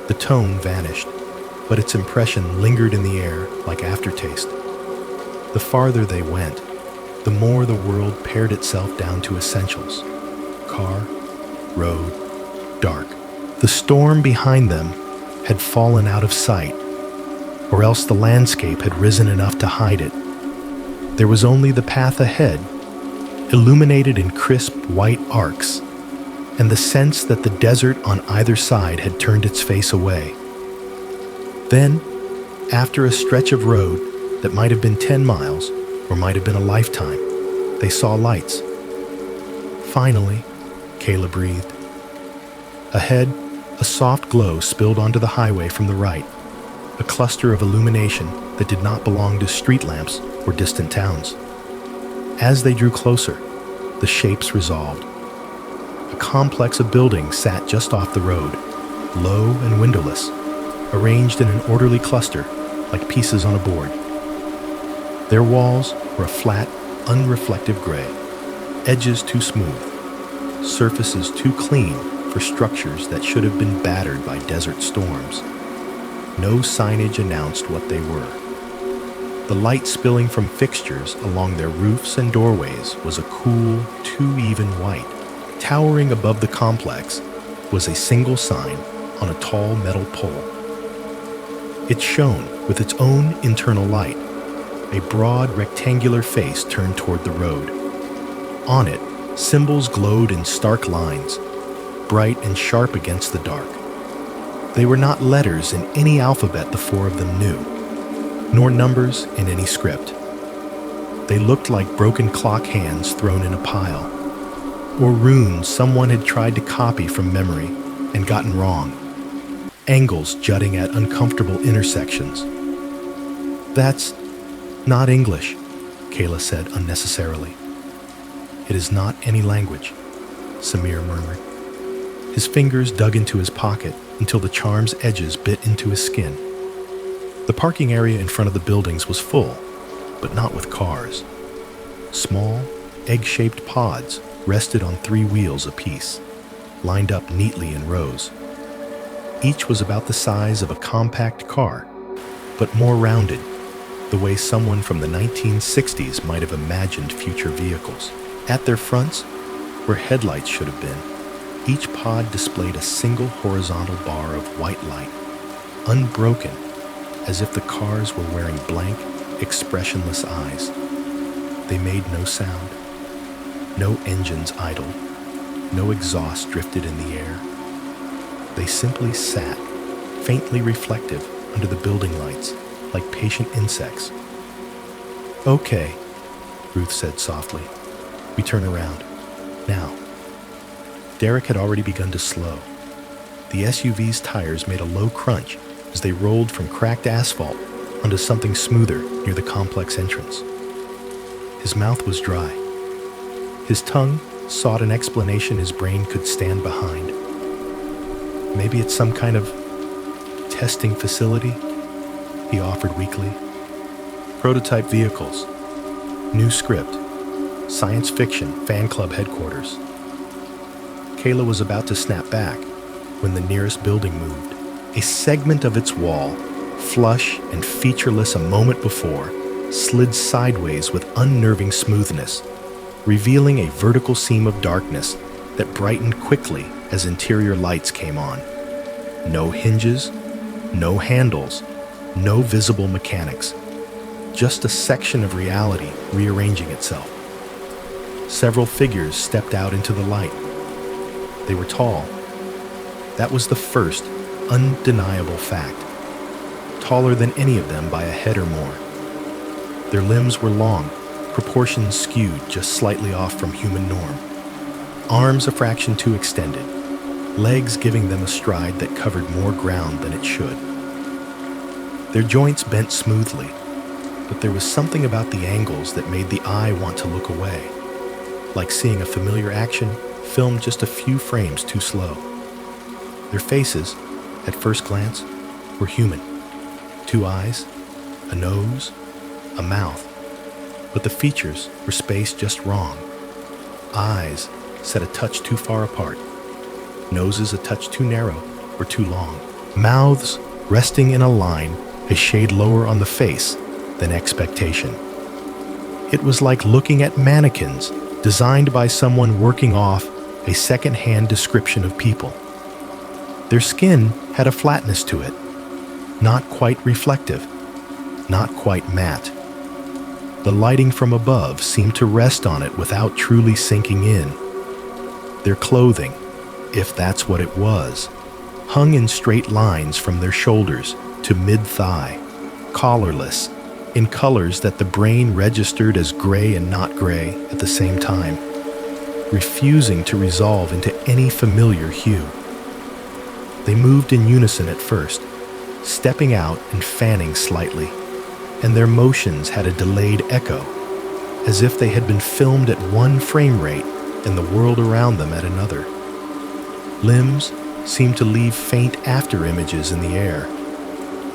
The tone vanished, but its impression lingered in the air like aftertaste. The farther they went, the more the world pared itself down to essentials: car, road, dark. The storm behind them had fallen out of sight, or else the landscape had risen enough to hide it. There was only the path ahead, illuminated in crisp white arcs, and the sense that the desert on either side had turned its face away. Then, after a stretch of road that might have been 10 miles, or might have been a lifetime, they saw lights. "Finally," Kayla breathed. Ahead, a soft glow spilled onto the highway from the right, a cluster of illumination that did not belong to street lamps or distant towns. As they drew closer, the shapes resolved. A complex of buildings sat just off the road, low and windowless, arranged in an orderly cluster like pieces on a board. Their walls were a flat, unreflective gray, edges too smooth, surfaces too clean for structures that should have been battered by desert storms. No signage announced what they were. The light spilling from fixtures along their roofs and doorways was a cool, too even white. Towering above the complex was a single sign on a tall metal pole. It shone with its own internal light, a broad rectangular face turned toward the road. On it, symbols glowed in stark lines, bright and sharp against the dark. They were not letters in any alphabet the four of them knew, nor numbers in any script. They looked like broken clock hands thrown in a pile, or runes someone had tried to copy from memory and gotten wrong, angles jutting at uncomfortable intersections. "That's not English," Kayla said unnecessarily. "It is not any language," Samir murmured. His fingers dug into his pocket until the charm's edges bit into his skin. The parking area in front of the buildings was full, but not with cars. Small, egg-shaped pods rested on 3 wheels apiece, lined up neatly in rows. Each was about the size of a compact car, but more rounded, the way someone from the 1960s might have imagined future vehicles. At their fronts, where headlights should have been, each pod displayed a single horizontal bar of white light, unbroken, as if the cars were wearing blank, expressionless eyes. They made no sound. No engines idled. No exhaust drifted in the air. They simply sat, faintly reflective under the building lights, like patient insects. "Okay," Ruth said softly. "We turn around. Now." Derek had already begun to slow. The SUV's tires made a low crunch as they rolled from cracked asphalt onto something smoother near the complex entrance. His mouth was dry. His tongue sought an explanation his brain could stand behind. "Maybe it's some kind of testing facility," he offered weakly. "Prototype vehicles. New script. Science fiction fan club headquarters." Kayla was about to snap back when the nearest building moved. A segment of its wall, flush and featureless a moment before, slid sideways with unnerving smoothness, revealing a vertical seam of darkness that brightened quickly as interior lights came on. No hinges, no handles, no visible mechanics, just a section of reality rearranging itself. Several figures stepped out into the light. They were tall. That was the first undeniable fact. Taller than any of them by a head or more. Their limbs were long, proportions skewed just slightly off from human norm. Arms a fraction too extended, legs giving them a stride that covered more ground than it should. Their joints bent smoothly, but there was something about the angles that made the eye want to look away, like seeing a familiar action filmed just a few frames too slow. Their faces, at first glance, were human. 2 eyes, a nose, a mouth, but the features were spaced just wrong. Eyes set a touch too far apart, noses a touch too narrow or too long, mouths resting in a line a shade lower on the face than expectation. It was like looking at mannequins designed by someone working off a second-hand description of people. Their skin had a flatness to it, not quite reflective, not quite matte. The lighting from above seemed to rest on it without truly sinking in. Their clothing, if that's what it was, hung in straight lines from their shoulders to mid-thigh, collarless, in colors that the brain registered as gray and not gray at the same time, refusing to resolve into any familiar hue. They moved in unison at first, stepping out and fanning slightly, and their motions had a delayed echo, as if they had been filmed at one frame rate and the world around them at another. Limbs seemed to leave faint after images in the air,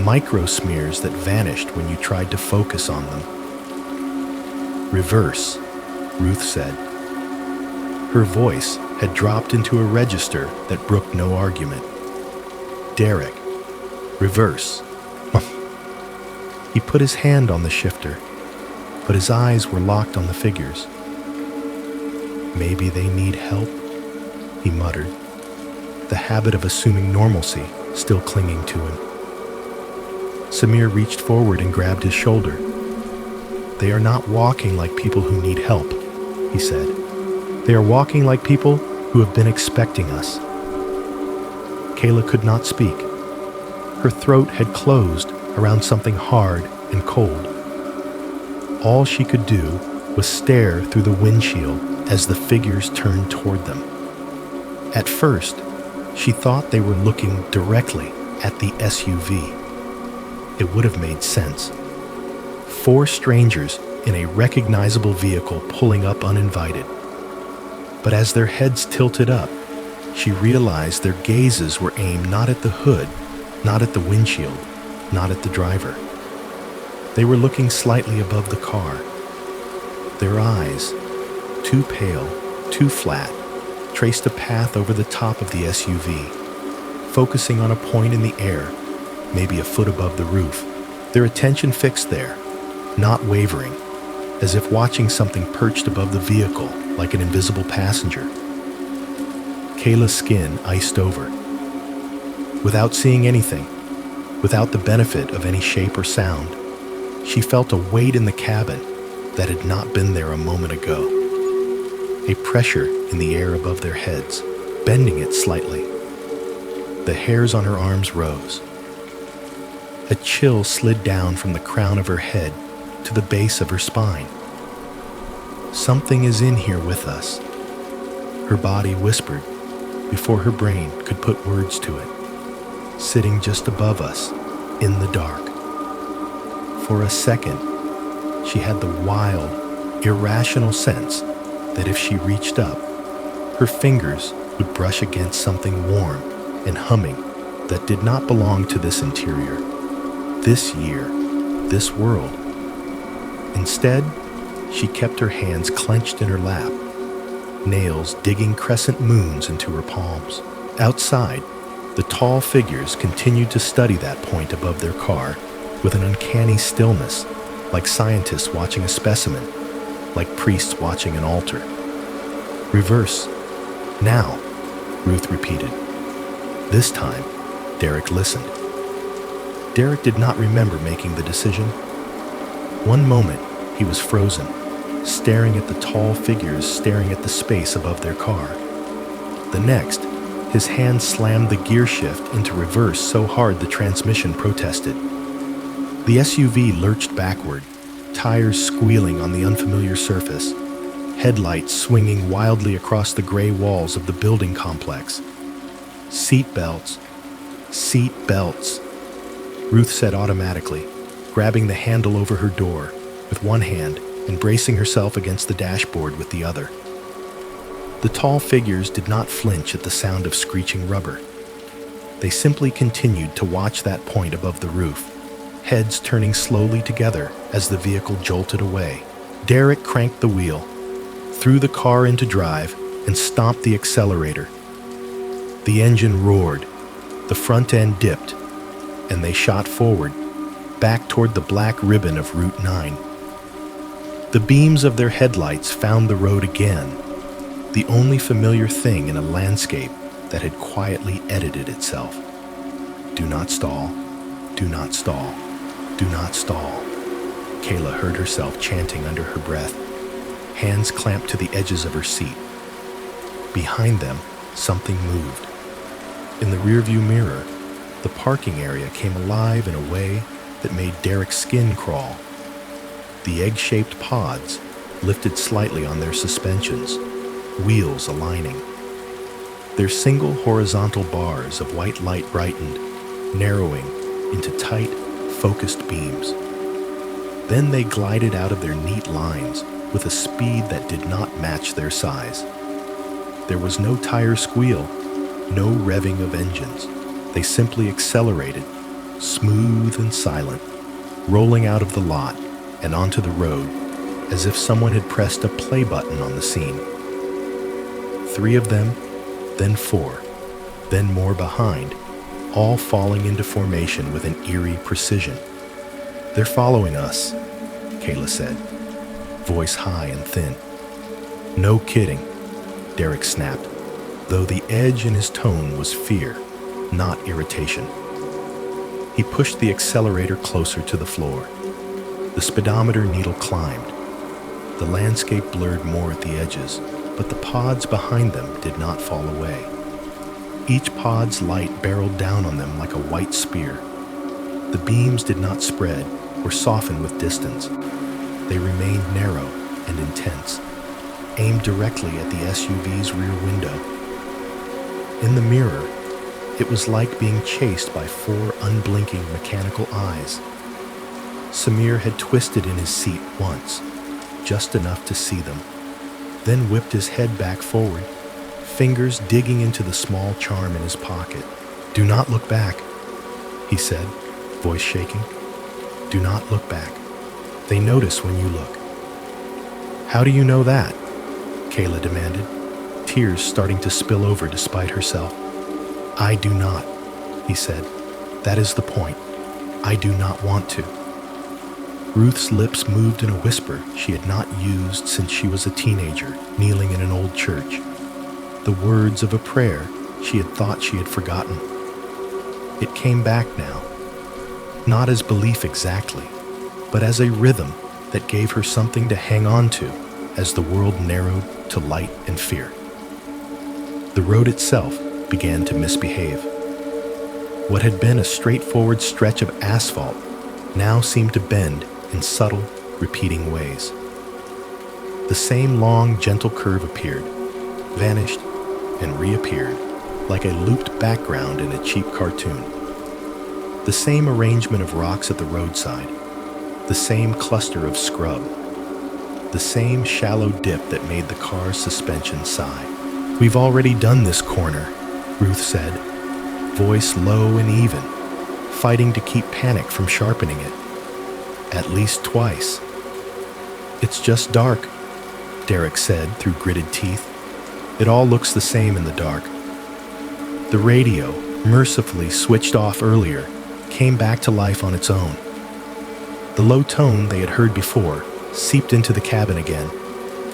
micro smears that vanished when you tried to focus on them. "Reverse," Ruth said. Her voice had dropped into a register that brooked no argument. "Derek, reverse." He put his hand on the shifter, but his eyes were locked on the figures. "Maybe they need help," he muttered, the habit of assuming normalcy still clinging to him. Samir reached forward and grabbed his shoulder. "They are not walking like people who need help," he said. "They are walking like people who have been expecting us." Kayla could not speak. Her throat had closed around something hard and cold. All she could do was stare through the windshield as the figures turned toward them. At first, she thought they were looking directly at the SUV. It would have made sense. 4 strangers in a recognizable vehicle pulling up uninvited. But as their heads tilted up, she realized their gazes were aimed not at the hood, not at the windshield, not at the driver. They were looking slightly above the car. Their eyes, too pale, too flat, traced a path over the top of the SUV, focusing on a point in the air, maybe a foot above the roof, their attention fixed there, not wavering, as if watching something perched above the vehicle like an invisible passenger. Kayla's skin iced over. Without seeing anything, without the benefit of any shape or sound, she felt a weight in the cabin that had not been there a moment ago. A pressure in the air above their heads, bending it slightly. The hairs on her arms rose. A chill slid down from the crown of her head to the base of her spine. "Something is in here with us," her body whispered before her brain could put words to it. "Sitting just above us, in the dark." For a second, she had the wild, irrational sense that if she reached up, her fingers would brush against something warm and humming that did not belong to this interior, this year, this world. Instead, she kept her hands clenched in her lap, nails digging crescent moons into her palms. Outside, the tall figures continued to study that point above their car with an uncanny stillness, like scientists watching a specimen. like priests watching an altar. "Reverse. Now," Ruth repeated. This time, Derek listened. Derek did not remember making the decision. One moment, he was frozen, staring at the tall figures staring at the space above their car. The next, his hand slammed the gear shift into reverse so hard the transmission protested. The SUV lurched backward, tires squealing on the unfamiliar surface, headlights swinging wildly across the gray walls of the building complex. "Seat belts. Seat belts," Ruth said automatically, grabbing the handle over her door with one hand and bracing herself against the dashboard with the other. The tall figures did not flinch at the sound of screeching rubber. They simply continued to watch that point above the roof, heads turning slowly together as the vehicle jolted away. Derek cranked the wheel, threw the car into drive, and stomped the accelerator. The engine roared, the front end dipped, and they shot forward, back toward the black ribbon of Route 9. The beams of their headlights found the road again, the only familiar thing in a landscape that had quietly edited itself. "Do not stall, do not stall, do not stall," Kayla heard herself chanting under her breath, hands clamped to the edges of her seat. Behind them, something moved. In the rearview mirror, the parking area came alive in a way that made Derek's skin crawl. The egg-shaped pods lifted slightly on their suspensions, wheels aligning. Their single horizontal bars of white light brightened, narrowing into tight, focused beams. Then they glided out of their neat lines with a speed that did not match their size. There was no tire squeal, no revving of engines. They simply accelerated, smooth and silent, rolling out of the lot and onto the road as if someone had pressed a play button on the scene. 3 of them, then 4, then more behind, all falling into formation with an eerie precision. "They're following us," Kayla said, voice high and thin. "No kidding," Derek snapped, though the edge in his tone was fear, not irritation. He pushed the accelerator closer to the floor. The speedometer needle climbed. The landscape blurred more at the edges, but the pods behind them did not fall away. Each pod's light barreled down on them like a white spear. The beams did not spread or soften with distance. They remained narrow and intense, aimed directly at the SUV's rear window. In the mirror, it was like being chased by 4 unblinking mechanical eyes. Samir had twisted in his seat once, just enough to see them, then whipped his head back forward, fingers digging into the small charm in his pocket. "Do not look back," he said, voice shaking. "Do not look back. They notice when you look." "How do you know that?" Kayla demanded, tears starting to spill over despite herself. "I do not," he said. "That is the point. I do not want to." Ruth's lips moved in a whisper she had not used since she was a teenager, kneeling in an old church. The words of a prayer she had thought she had forgotten. It came back now, not as belief exactly, but as a rhythm that gave her something to hang on to as the world narrowed to light and fear. The road itself began to misbehave. What had been a straightforward stretch of asphalt now seemed to bend in subtle, repeating ways. The same long, gentle curve appeared, vanished, and reappeared, like a looped background in a cheap cartoon. The same arrangement of rocks at the roadside, the same cluster of scrub, the same shallow dip that made the car's suspension sigh. "We've already done this corner," Ruth said, voice low and even, fighting to keep panic from sharpening it. "At least twice." "It's just dark," Derek said through gritted teeth. "It all looks the same in the dark." The radio, mercifully switched off earlier, came back to life on its own. The low tone they had heard before, seeped into the cabin again,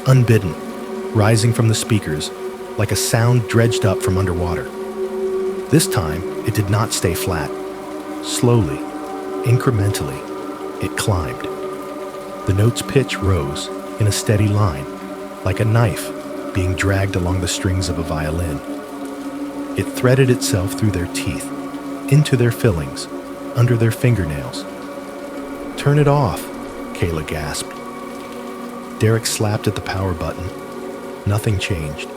unbidden, rising from the speakers like a sound dredged up from underwater. This time, it did not stay flat. Slowly, incrementally, it climbed. The note's pitch rose in a steady line, like a knife being dragged along the strings of a violin. It threaded itself through their teeth, into their fillings, under their fingernails. "Turn it off," Kayla gasped. Derek slapped at the power button. Nothing changed.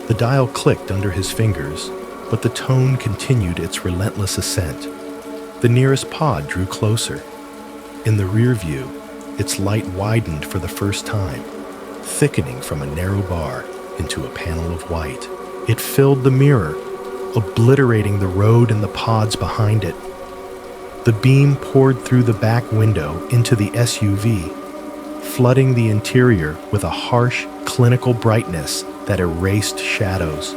The dial clicked under his fingers, but the tone continued its relentless ascent. The nearest pod drew closer. In the rear view, its light widened for the first time, thickening from a narrow bar into a panel of white. It filled the mirror, obliterating the road and the pods behind it. The beam poured through the back window into the SUV, flooding the interior with a harsh, clinical brightness that erased shadows.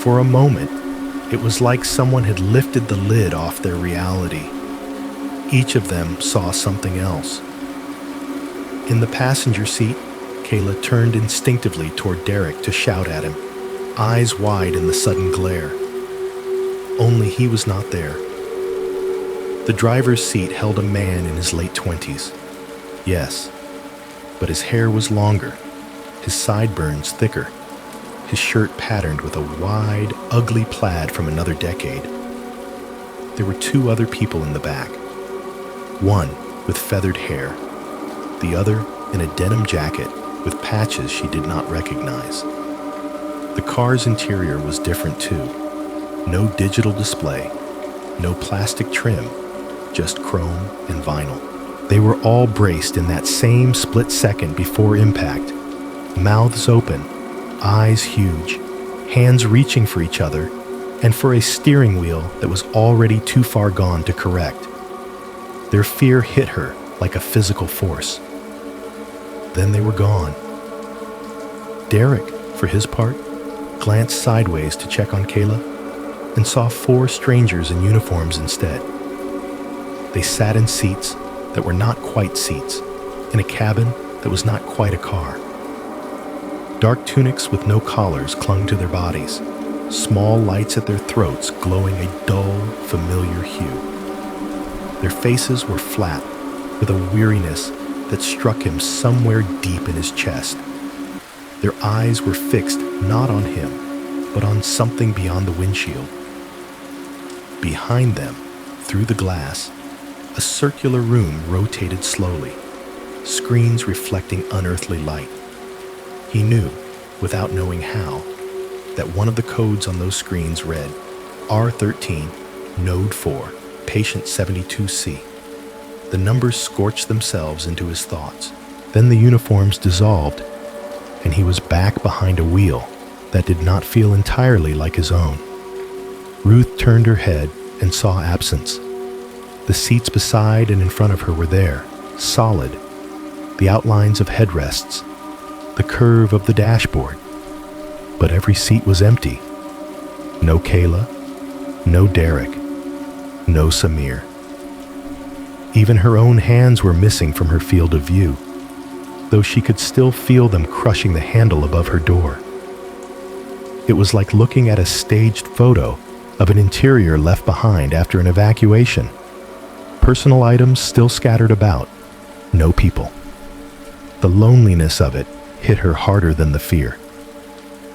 For a moment, it was like someone had lifted the lid off their reality. Each of them saw something else. In the passenger seat, Kayla turned instinctively toward Derek to shout at him, eyes wide in the sudden glare. Only he was not there. The driver's seat held a man in his late 20s. Yes, but his hair was longer, his sideburns thicker, his shirt patterned with a wide, ugly plaid from another decade. There were two other people in the back. One with feathered hair, the other in a denim jacket with patches she did not recognize. The car's interior was different too. No digital display, no plastic trim, just chrome and vinyl. They were all braced in that same split second before impact, mouths open, eyes huge, hands reaching for each other, and for a steering wheel that was already too far gone to correct. Their fear hit her like a physical force. Then they were gone. Derek, for his part, glanced sideways to check on Kayla and saw four strangers in uniforms instead. They sat in seats that were not quite seats, in a cabin that was not quite a car. Dark tunics with no collars clung to their bodies, small lights at their throats glowing a dull, familiar hue. Their faces were flat, with a weariness that struck him somewhere deep in his chest. Their eyes were fixed not on him, but on something beyond the windshield. Behind them, through the glass, a circular room rotated slowly, screens reflecting unearthly light. He knew, without knowing how, that one of the codes on those screens read R13, Node 4, Patient 72C. The numbers scorched themselves into his thoughts. Then the uniforms dissolved, and he was back behind a wheel that did not feel entirely like his own. Ruth turned her head and saw absence. The seats beside and in front of her were there, solid, the outlines of headrests, the curve of the dashboard. But every seat was empty. No Kayla, no Derek, no Samir. Even her own hands were missing from her field of view, though she could still feel them crushing the handle above her door. It was like looking at a staged photo of an interior left behind after an evacuation. Personal items still scattered about, no people. The loneliness of it hit her harder than the fear.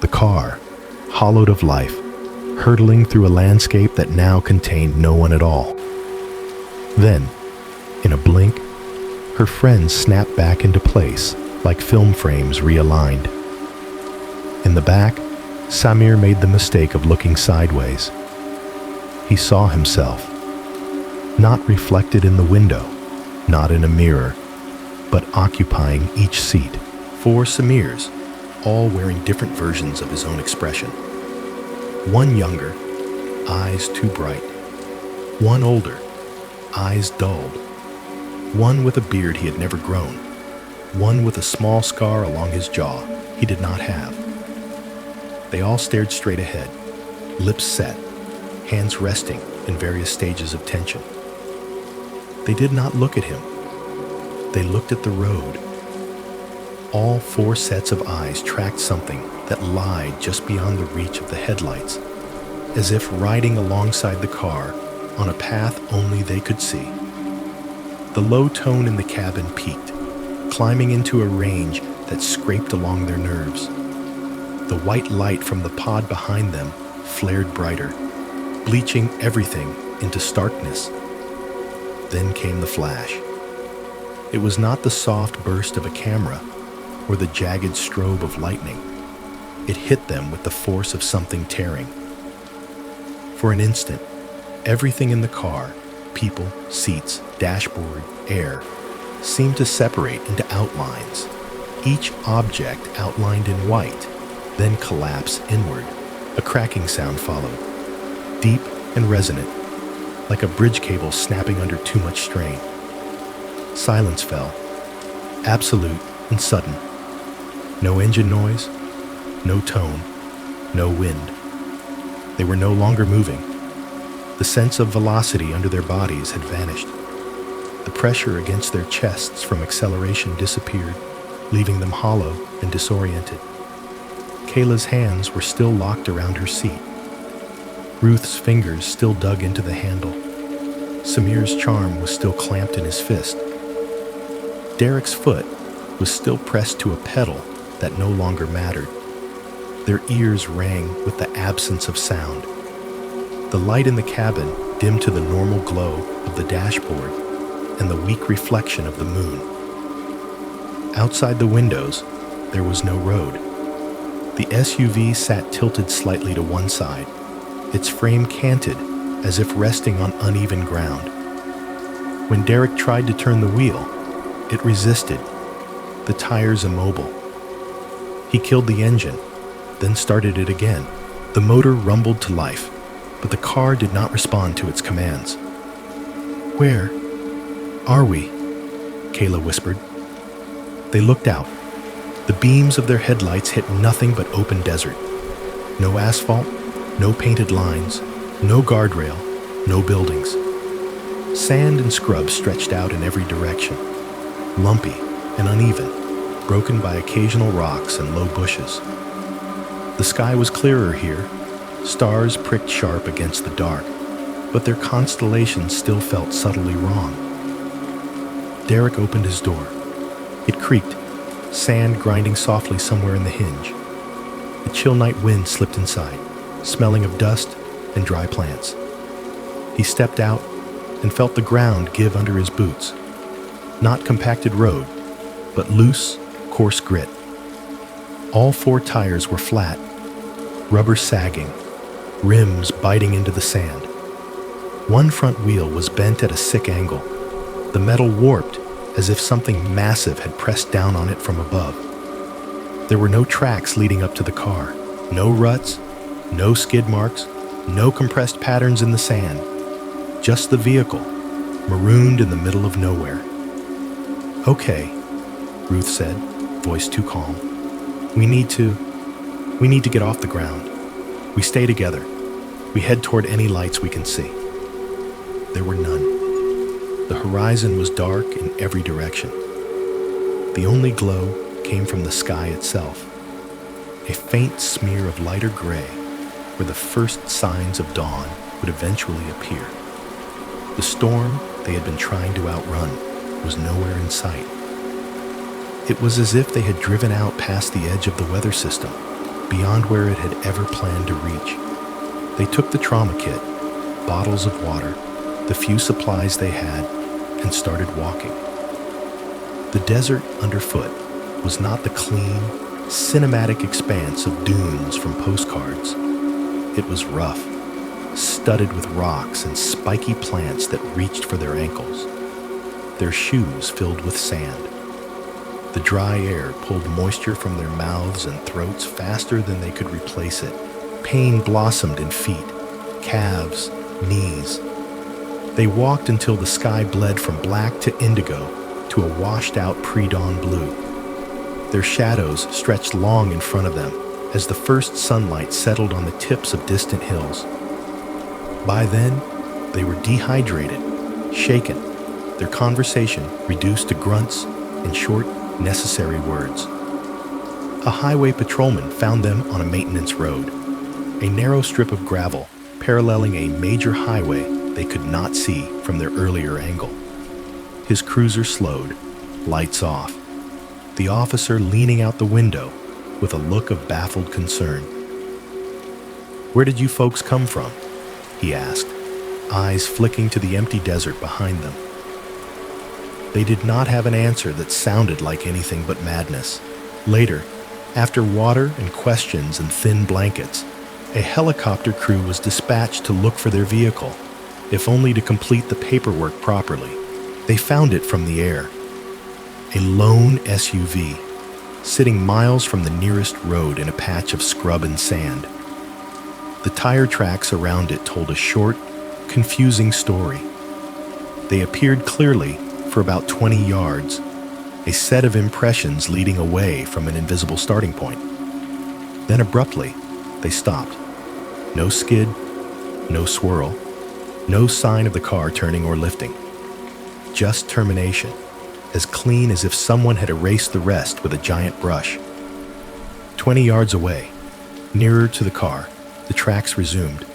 The car, hollowed of life, hurtling through a landscape that now contained no one at all. Then, in a blink, her friends snapped back into place like film frames realigned. In the back, Samir made the mistake of looking sideways. He saw himself, not reflected in the window, not in a mirror, but occupying each seat. Four Samirs, all wearing different versions of his own expression. One younger, eyes too bright. One older, eyes dulled. One with a beard he had never grown. One with a small scar along his jaw he did not have. They all stared straight ahead, lips set, hands resting in various stages of tension. They did not look at him. They looked at the road. All 4 sets of eyes tracked something that lied just beyond the reach of the headlights, as if riding alongside the car on a path only they could see. The low tone in the cabin peaked, climbing into a range that scraped along their nerves. The white light from the pod behind them flared brighter, bleaching everything into starkness. Then came the flash. It was not the soft burst of a camera or the jagged strobe of lightning. It hit them with the force of something tearing. For an instant, everything in the car, people, seats, dashboard, air, seemed to separate into outlines, each object outlined in white, then collapse inward. A cracking sound followed, deep and resonant, like a bridge cable snapping under too much strain. Silence fell, absolute and sudden. No engine noise, no tone, no wind. They were no longer moving. The sense of velocity under their bodies had vanished. The pressure against their chests from acceleration disappeared, leaving them hollow and disoriented. Kayla's hands were still locked around her seat. Ruth's fingers still dug into the handle. Samir's charm was still clamped in his fist. Derek's foot was still pressed to a pedal that no longer mattered. Their ears rang with the absence of sound. The light in the cabin dimmed to the normal glow of the dashboard and the weak reflection of the moon. Outside the windows, there was no road. The SUV sat tilted slightly to one side, its frame canted as if resting on uneven ground. When Derek tried to turn the wheel, it resisted, the tires immobile. He killed the engine, then started it again. The motor rumbled to life, but the car did not respond to its commands. "Where are we?" Kayla whispered. They looked out. The beams of their headlights hit nothing but open desert. No asphalt, no painted lines, no guardrail, no buildings. Sand and scrub stretched out in every direction, lumpy and uneven, broken by occasional rocks and low bushes. The sky was clearer here. Stars pricked sharp against the dark, but their constellations still felt subtly wrong. Derek opened his door. It creaked, sand grinding softly somewhere in the hinge. A chill night wind slipped inside, smelling of dust and dry plants. He stepped out and felt the ground give under his boots. Not compacted road, but loose, coarse grit. All 4 tires were flat, rubber sagging, rims biting into the sand. One front wheel was bent at a sick angle, the metal warped as if something massive had pressed down on it from above. There were no tracks leading up to the car, no ruts, no skid marks, no compressed patterns in the sand. Just the vehicle, marooned in the middle of nowhere. "Okay," Ruth said, voice too calm. We need to get off the ground. We stay together. We head toward any lights we can see." There were none. The horizon was dark in every direction. The only glow came from the sky itself, a faint smear of lighter gray where the first signs of dawn would eventually appear. The storm they had been trying to outrun was nowhere in sight. It was as if they had driven out past the edge of the weather system, beyond where it had ever planned to reach. They took the trauma kit, bottles of water, the few supplies they had, and started walking. The desert underfoot was not the clean, cinematic expanse of dunes from postcards. It was rough, studded with rocks and spiky plants that reached for their ankles. Their shoes filled with sand. The dry air pulled moisture from their mouths and throats faster than they could replace it. Pain blossomed in feet, calves, knees. They walked until the sky bled from black to indigo to a washed-out pre-dawn blue. Their shadows stretched long in front of them as the first sunlight settled on the tips of distant hills. By then, they were dehydrated, shaken, their conversation reduced to grunts and short, necessary words. A highway patrolman found them on a maintenance road, a narrow strip of gravel paralleling a major highway they could not see from their earlier angle. His cruiser slowed, lights off, the officer leaning out the window with a look of baffled concern. "Where did you folks come from?" he asked, eyes flicking to the empty desert behind them. They did not have an answer that sounded like anything but madness. Later, after water and questions and thin blankets, a helicopter crew was dispatched to look for their vehicle, if only to complete the paperwork properly. They found it from the air. A lone SUV, sitting miles from the nearest road in a patch of scrub and sand. The tire tracks around it told a short, confusing story. They appeared clearly for about 20 yards, a set of impressions leading away from an invisible starting point. Then abruptly, they stopped. No skid, no swirl, no sign of the car turning or lifting. Just termination, as clean as if someone had erased the rest with a giant brush. 20 yards away, nearer to the car, the tracks resumed,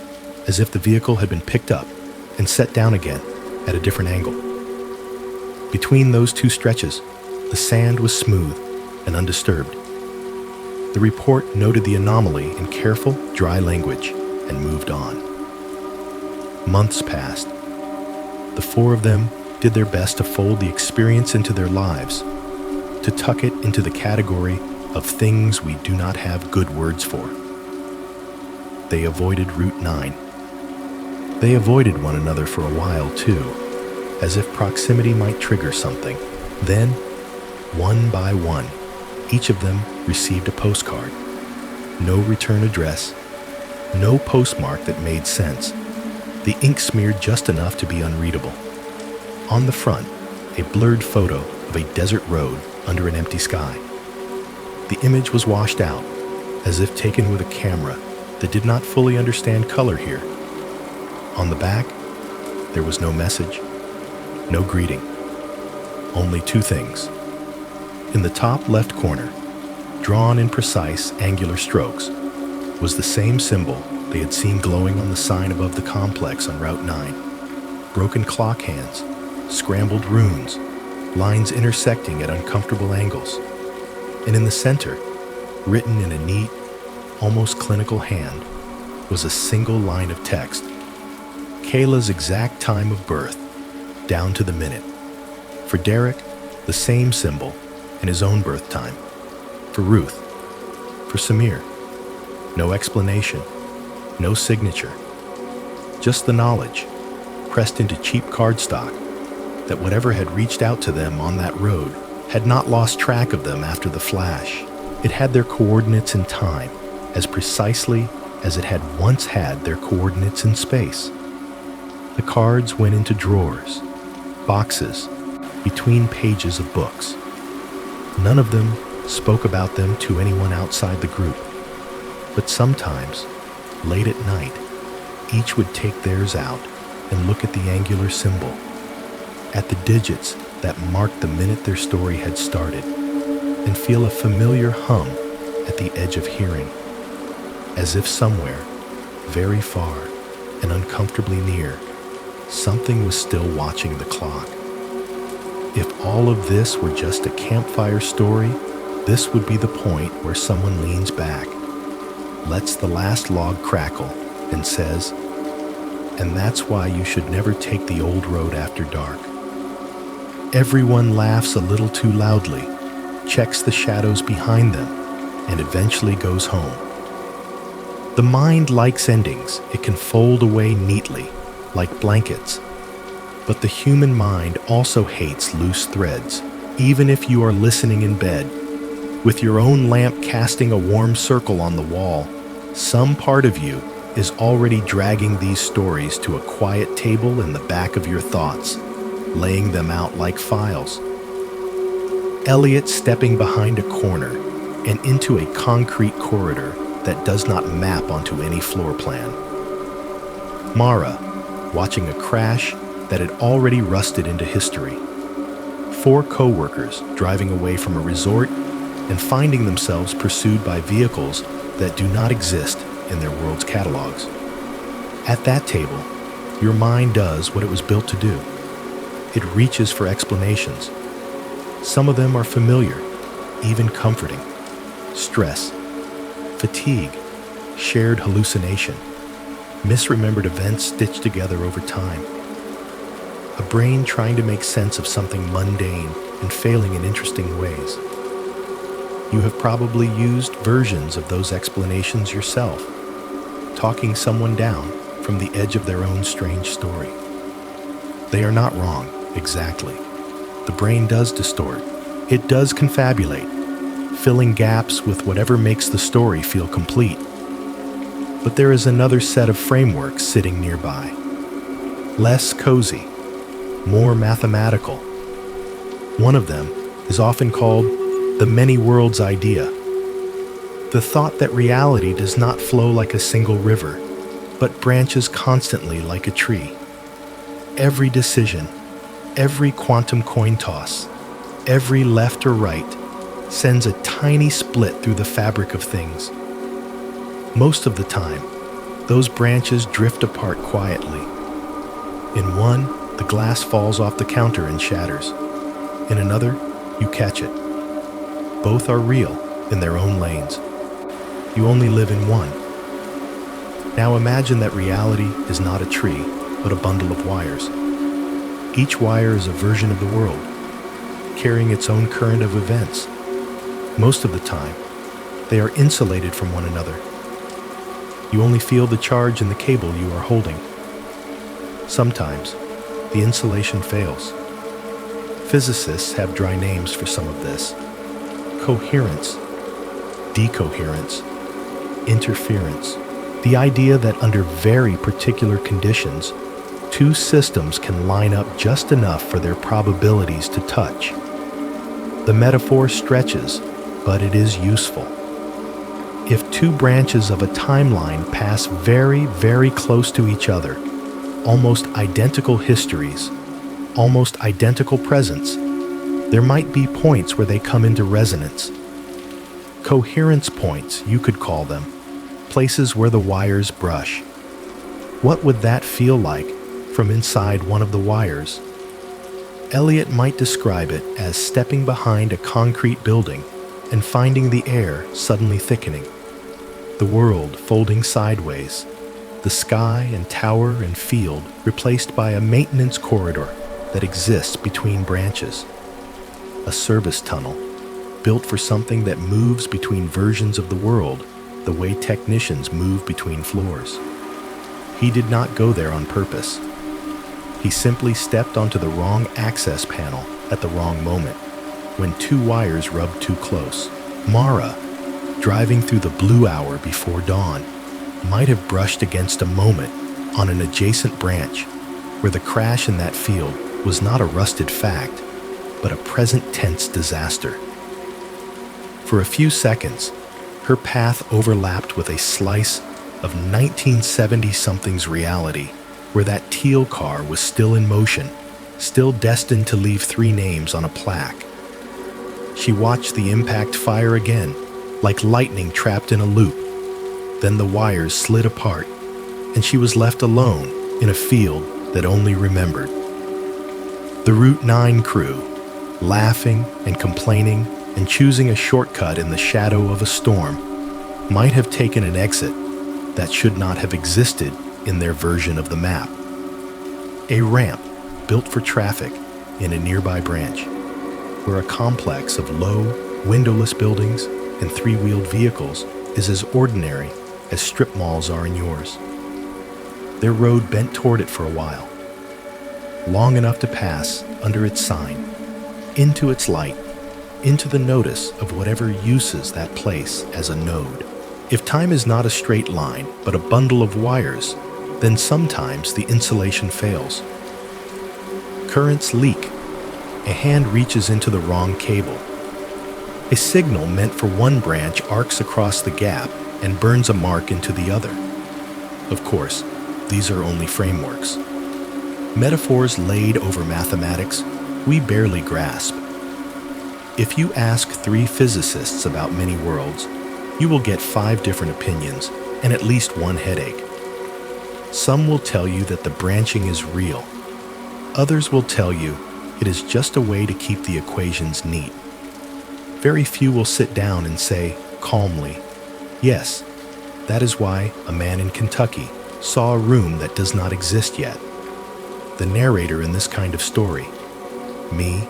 as if the vehicle had been picked up and set down again at a different angle. Between those two stretches, the sand was smooth and undisturbed. The report noted the anomaly in careful, dry language and moved on. Months passed. The four of them did their best to fold the experience into their lives, to tuck it into the category of things we do not have good words for. They avoided Route 9. They avoided one another for a while, too, as if proximity might trigger something. Then, one by one, each of them received a postcard. No return address, no postmark that made sense. The ink smeared just enough to be unreadable. On the front, a blurred photo of a desert road under an empty sky. The image was washed out, as if taken with a camera that did not fully understand color here. On the back, there was no message, no greeting, only two things. In the top left corner, drawn in precise, angular strokes, was the same symbol they had seen glowing on the sign above the complex on Route 9. Broken clock hands, scrambled runes, lines intersecting at uncomfortable angles. And in the center, written in a neat, almost clinical hand, was a single line of text. Kayla's exact time of birth, down to the minute. For Derek, the same symbol and his own birth time. For Ruth. For Samir. No explanation, no signature. Just the knowledge, pressed into cheap cardstock, that whatever had reached out to them on that road had not lost track of them after the flash. It had their coordinates in time, as precisely as it had once had their coordinates in space. The cards went into drawers, boxes, between pages of books. None of them spoke about them to anyone outside the group, but sometimes, late at night, each would take theirs out and look at the angular symbol, at the digits that marked the minute their story had started, and feel a familiar hum at the edge of hearing, as if somewhere, very far and uncomfortably near, something was still watching the clock. If all of this were just a campfire story, this would be the point where someone leans back, lets the last log crackle, and says, "And that's why you should never take the old road after dark." Everyone laughs a little too loudly, checks the shadows behind them, and eventually goes home. The mind likes endings it can fold away neatly, like blankets. But the human mind also hates loose threads, even if you are listening in bed, with your own lamp casting a warm circle on the wall. Some part of you is already dragging these stories to a quiet table in the back of your thoughts, laying them out like files. Elliot stepping behind a corner and into a concrete corridor that does not map onto any floor plan. Mara watching a crash that had already rusted into history. 4 co-workers driving away from a resort and finding themselves pursued by vehicles that do not exist in their world's catalogs. At that table, your mind does what it was built to do. It reaches for explanations. Some of them are familiar, even comforting. Stress, fatigue, shared hallucination, misremembered events stitched together over time. A brain trying to make sense of something mundane and failing in interesting ways. You have probably used versions of those explanations yourself, talking someone down from the edge of their own strange story. They are not wrong, exactly. The brain does distort. It does confabulate, filling gaps with whatever makes the story feel complete. But there is another set of frameworks sitting nearby. Less cozy, more mathematical. One of them is often called the many worlds idea. The thought that reality does not flow like a single river, but branches constantly like a tree. Every decision, every quantum coin toss, every left or right, sends a tiny split through the fabric of things. Most of the time, those branches drift apart quietly. In one, the glass falls off the counter and shatters. In another, you catch it. Both are real in their own lanes. You only live in one. Now imagine that reality is not a tree, but a bundle of wires. Each wire is a version of the world, carrying its own current of events. Most of the time, they are insulated from one another. You only feel the charge in the cable you are holding. Sometimes, the insulation fails. Physicists have dry names for some of this. Coherence, decoherence, interference. The idea that under very particular conditions, 2 systems can line up just enough for their probabilities to touch. The metaphor stretches, but it is useful. If 2 branches of a timeline pass very, very close to each other, almost identical histories, almost identical presents, there might be points where they come into resonance. Coherence points, you could call them, places where the wires brush. What would that feel like from inside one of the wires? Eliot might describe it as stepping behind a concrete building and finding the air suddenly thickening, the world folding sideways, the sky and tower and field replaced by a maintenance corridor that exists between branches, a service tunnel built for something that moves between versions of the world the way technicians move between floors. He did not go there on purpose. He simply stepped onto the wrong access panel at the wrong moment, when 2 wires rubbed too close. Mara, driving through the blue hour before dawn, might have brushed against a moment on an adjacent branch where the crash in that field was not a rusted fact, but a present tense disaster. For a few seconds, her path overlapped with a slice of 1970-something's reality, where that teal car was still in motion, still destined to leave 3 names on a plaque. She watched the impact fire again, like lightning trapped in a loop. Then the wires slid apart, and she was left alone in a field that only remembered. The Route 9 crew, laughing and complaining and choosing a shortcut in the shadow of a storm, might have taken an exit that should not have existed in their version of the map. A ramp built for traffic in a nearby branch, where a complex of low, windowless buildings and 3-wheeled vehicles is as ordinary as strip malls are in yours. Their road bent toward it for a while, long enough to pass under its sign, into its light, into the notice of whatever uses that place as a node. If time is not a straight line, but a bundle of wires, then sometimes the insulation fails. Currents leak. A hand reaches into the wrong cable. A signal meant for one branch arcs across the gap and burns a mark into the other. Of course, these are only frameworks. Metaphors laid over mathematics we barely grasp. If you ask 3 physicists about many worlds, you will get 5 different opinions and at least 1 headache. Some will tell you that the branching is real. Others will tell you it is just a way to keep the equations neat. Very few will sit down and say, calmly, yes, that is why a man in Kentucky saw a room that does not exist yet. The narrator in this kind of story, me,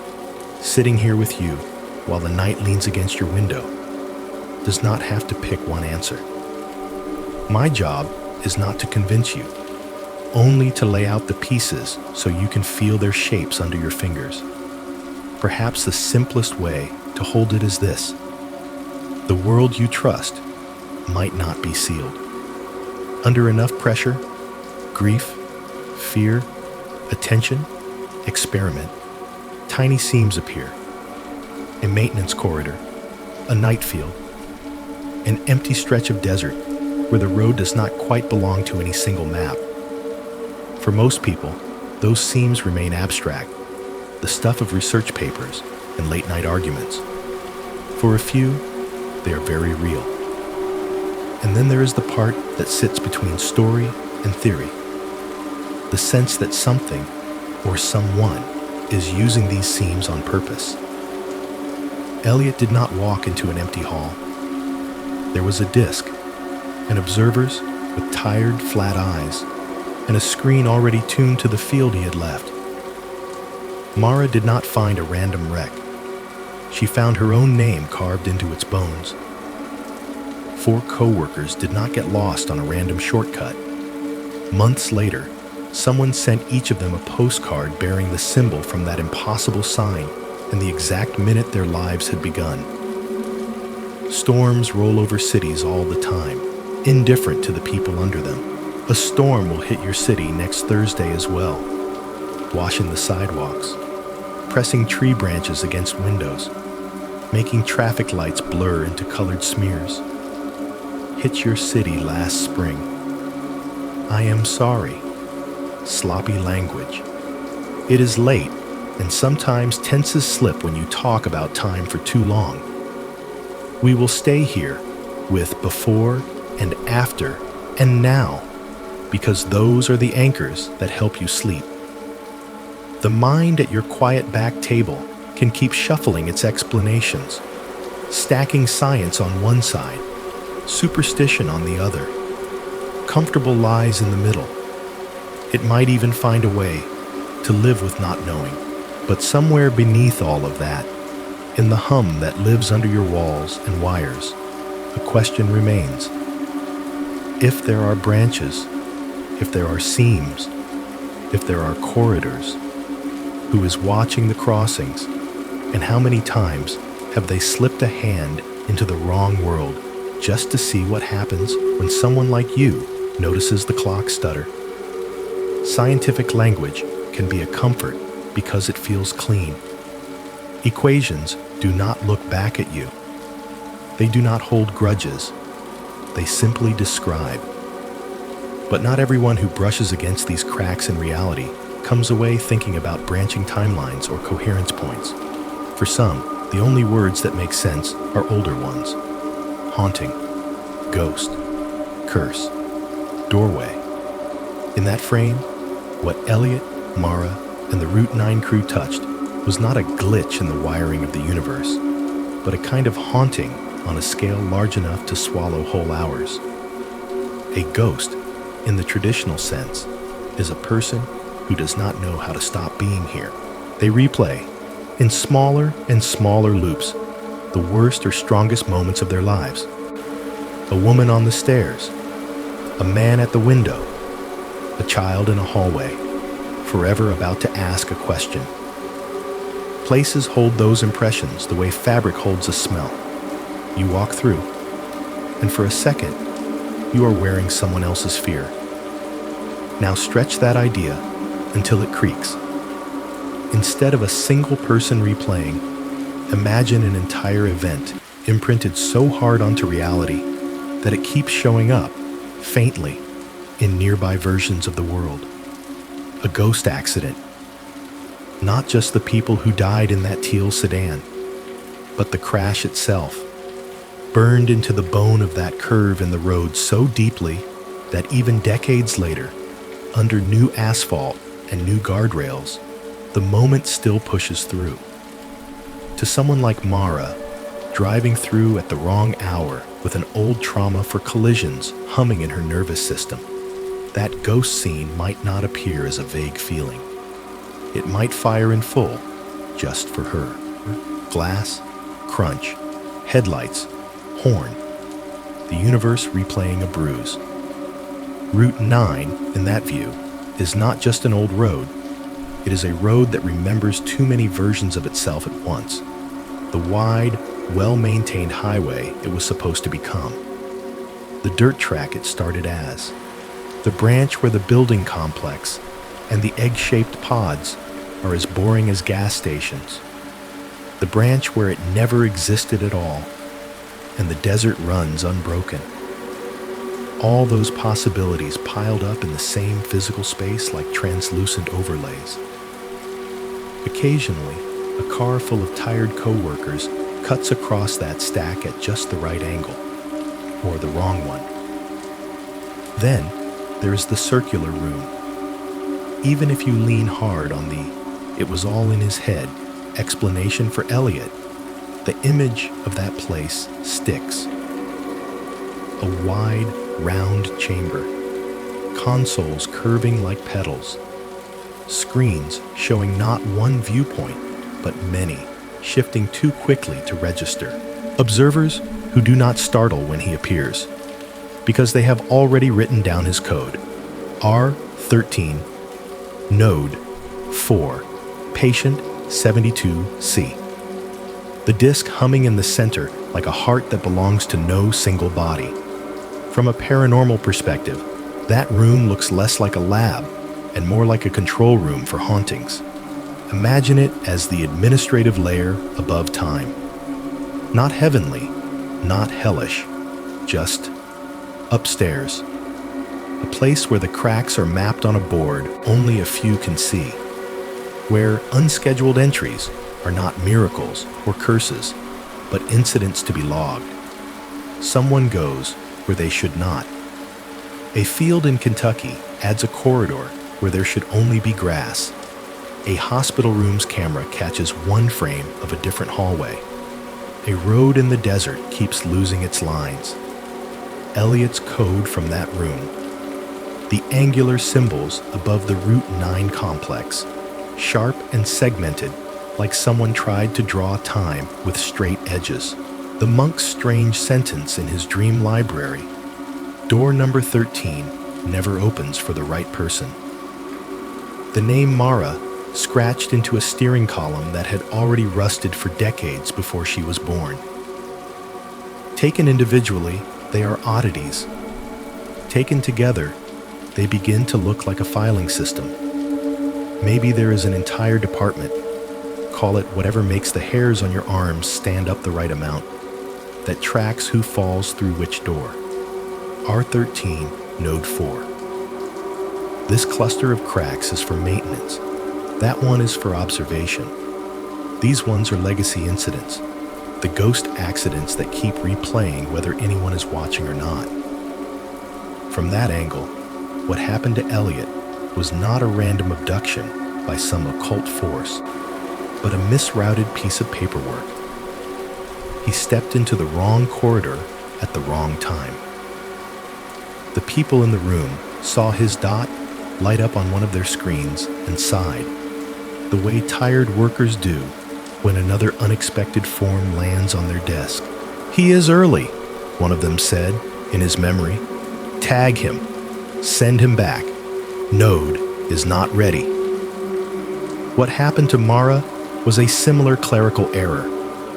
sitting here with you while the night leans against your window, does not have to pick one answer. My job is not to convince you, only to lay out the pieces so you can feel their shapes under your fingers. Perhaps the simplest way to hold it is this: the world you trust might not be sealed. Under enough pressure, grief, fear, attention, experiment, tiny seams appear. A maintenance corridor, a night field, an empty stretch of desert where the road does not quite belong to any single map. For most people, those seams remain abstract, the stuff of research papers and late-night arguments. For a few, they are very real. And then there is the part that sits between story and theory, the sense that something or someone is using these seams on purpose. Elliot did not walk into an empty hall. There was a disc, and observers with tired, flat eyes, and a screen already tuned to the field he had left. Mara did not find a random wreck. She found her own name carved into its bones. 4 co-workers did not get lost on a random shortcut. Months later, someone sent each of them a postcard bearing the symbol from that impossible sign and the exact minute their lives had begun. Storms roll over cities all the time, indifferent to the people under them. A storm will hit your city next Thursday as well, washing the sidewalks, pressing tree branches against windows, making traffic lights blur into colored smears. Hit your city last spring. I am sorry. Sloppy language. It is late, and sometimes tenses slip when you talk about time for too long. We will stay here with before and after and now, because those are the anchors that help you sleep. The mind at your quiet back table can keep shuffling its explanations, stacking science on one side, superstition on the other, comfortable lies in the middle. It might even find a way to live with not knowing. But somewhere beneath all of that, in the hum that lives under your walls and wires, a question remains. If there are branches, if there are seams, if there are corridors, who is watching the crossings, and how many times have they slipped a hand into the wrong world just to see what happens when someone like you notices the clock stutter? Scientific language can be a comfort because it feels clean. Equations do not look back at you. They do not hold grudges. They simply describe. But not everyone who brushes against these cracks in reality comes away thinking about branching timelines or coherence points. For some, the only words that make sense are older ones. Haunting, ghost, curse, doorway. In that frame, what Elliot, Mara, and the Route 9 crew touched was not a glitch in the wiring of the universe, but a kind of haunting on a scale large enough to swallow whole hours. A ghost, in the traditional sense, is a person who does not know how to stop being here. They replay, in smaller and smaller loops, the worst or strongest moments of their lives. A woman on the stairs, a man at the window, a child in a hallway, forever about to ask a question. Places hold those impressions the way fabric holds a smell. You walk through, and for a second, you are wearing someone else's fear. Now stretch that idea until it creaks. Instead of a single person replaying, imagine an entire event imprinted so hard onto reality that it keeps showing up, faintly, in nearby versions of the world. A ghost accident. Not just the people who died in that teal sedan, but the crash itself, burned into the bone of that curve in the road so deeply that even decades later, under new asphalt and new guardrails, the moment still pushes through. To someone like Mara, driving through at the wrong hour with an old trauma for collisions humming in her nervous system, that ghost scene might not appear as a vague feeling. It might fire in full, just for her. Glass, crunch, headlights, horn. The universe replaying a bruise. Route 9, in that view, is not just an old road. It is a road that remembers too many versions of itself at once. The wide, well-maintained highway it was supposed to become. The dirt track it started as. The branch where the building complex and the egg-shaped pods are as boring as gas stations. The branch where it never existed at all, and the desert runs unbroken. All those possibilities piled up in the same physical space like translucent overlays. Occasionally, a car full of tired co-workers cuts across that stack at just the right angle, or the wrong one. Then, there is the circular room. Even if you lean hard on the "it was all in his head" explanation for Elliot, the image of that place sticks. A wide, round chamber, consoles curving like petals, screens showing not one viewpoint, but many, shifting too quickly to register. Observers who do not startle when he appears, because they have already written down his code. R13, Node 4, Patient 72C. The disc humming in the center like a heart that belongs to no single body. From a paranormal perspective, that room looks less like a lab and more like a control room for hauntings. Imagine it as the administrative layer above time. Not heavenly, not hellish, just upstairs. A place where the cracks are mapped on a board only a few can see. Where unscheduled entries are not miracles or curses, but incidents to be logged. Someone goes where they should not. A field in Kentucky adds a corridor where there should only be grass. A hospital room's camera catches one frame of a different hallway. A road in the desert keeps losing its lines. Elliot's code from that room. The angular symbols above the Route 9 complex, sharp and segmented, like someone tried to draw time with straight edges. The monk's strange sentence in his dream library. Door number 13 never opens for the right person. The name Mara scratched into a steering column that had already rusted for decades before she was born. Taken individually, they are oddities. Taken together, they begin to look like a filing system. Maybe there is an entire department, call it whatever makes the hairs on your arms stand up the right amount, that tracks who falls through which door. R13, Node 4. This cluster of cracks is for maintenance. That one is for observation. These ones are legacy incidents, the ghost accidents that keep replaying whether anyone is watching or not. From that angle, what happened to Elliot was not a random abduction by some occult force, but a misrouted piece of paperwork. He stepped into the wrong corridor at the wrong time. The people in the room saw his dot light up on one of their screens and sighed, the way tired workers do when another unexpected form lands on their desk. "He is early," one of them said in his memory. "Tag him. Send him back. Node is not ready." What happened to Mara was a similar clerical error,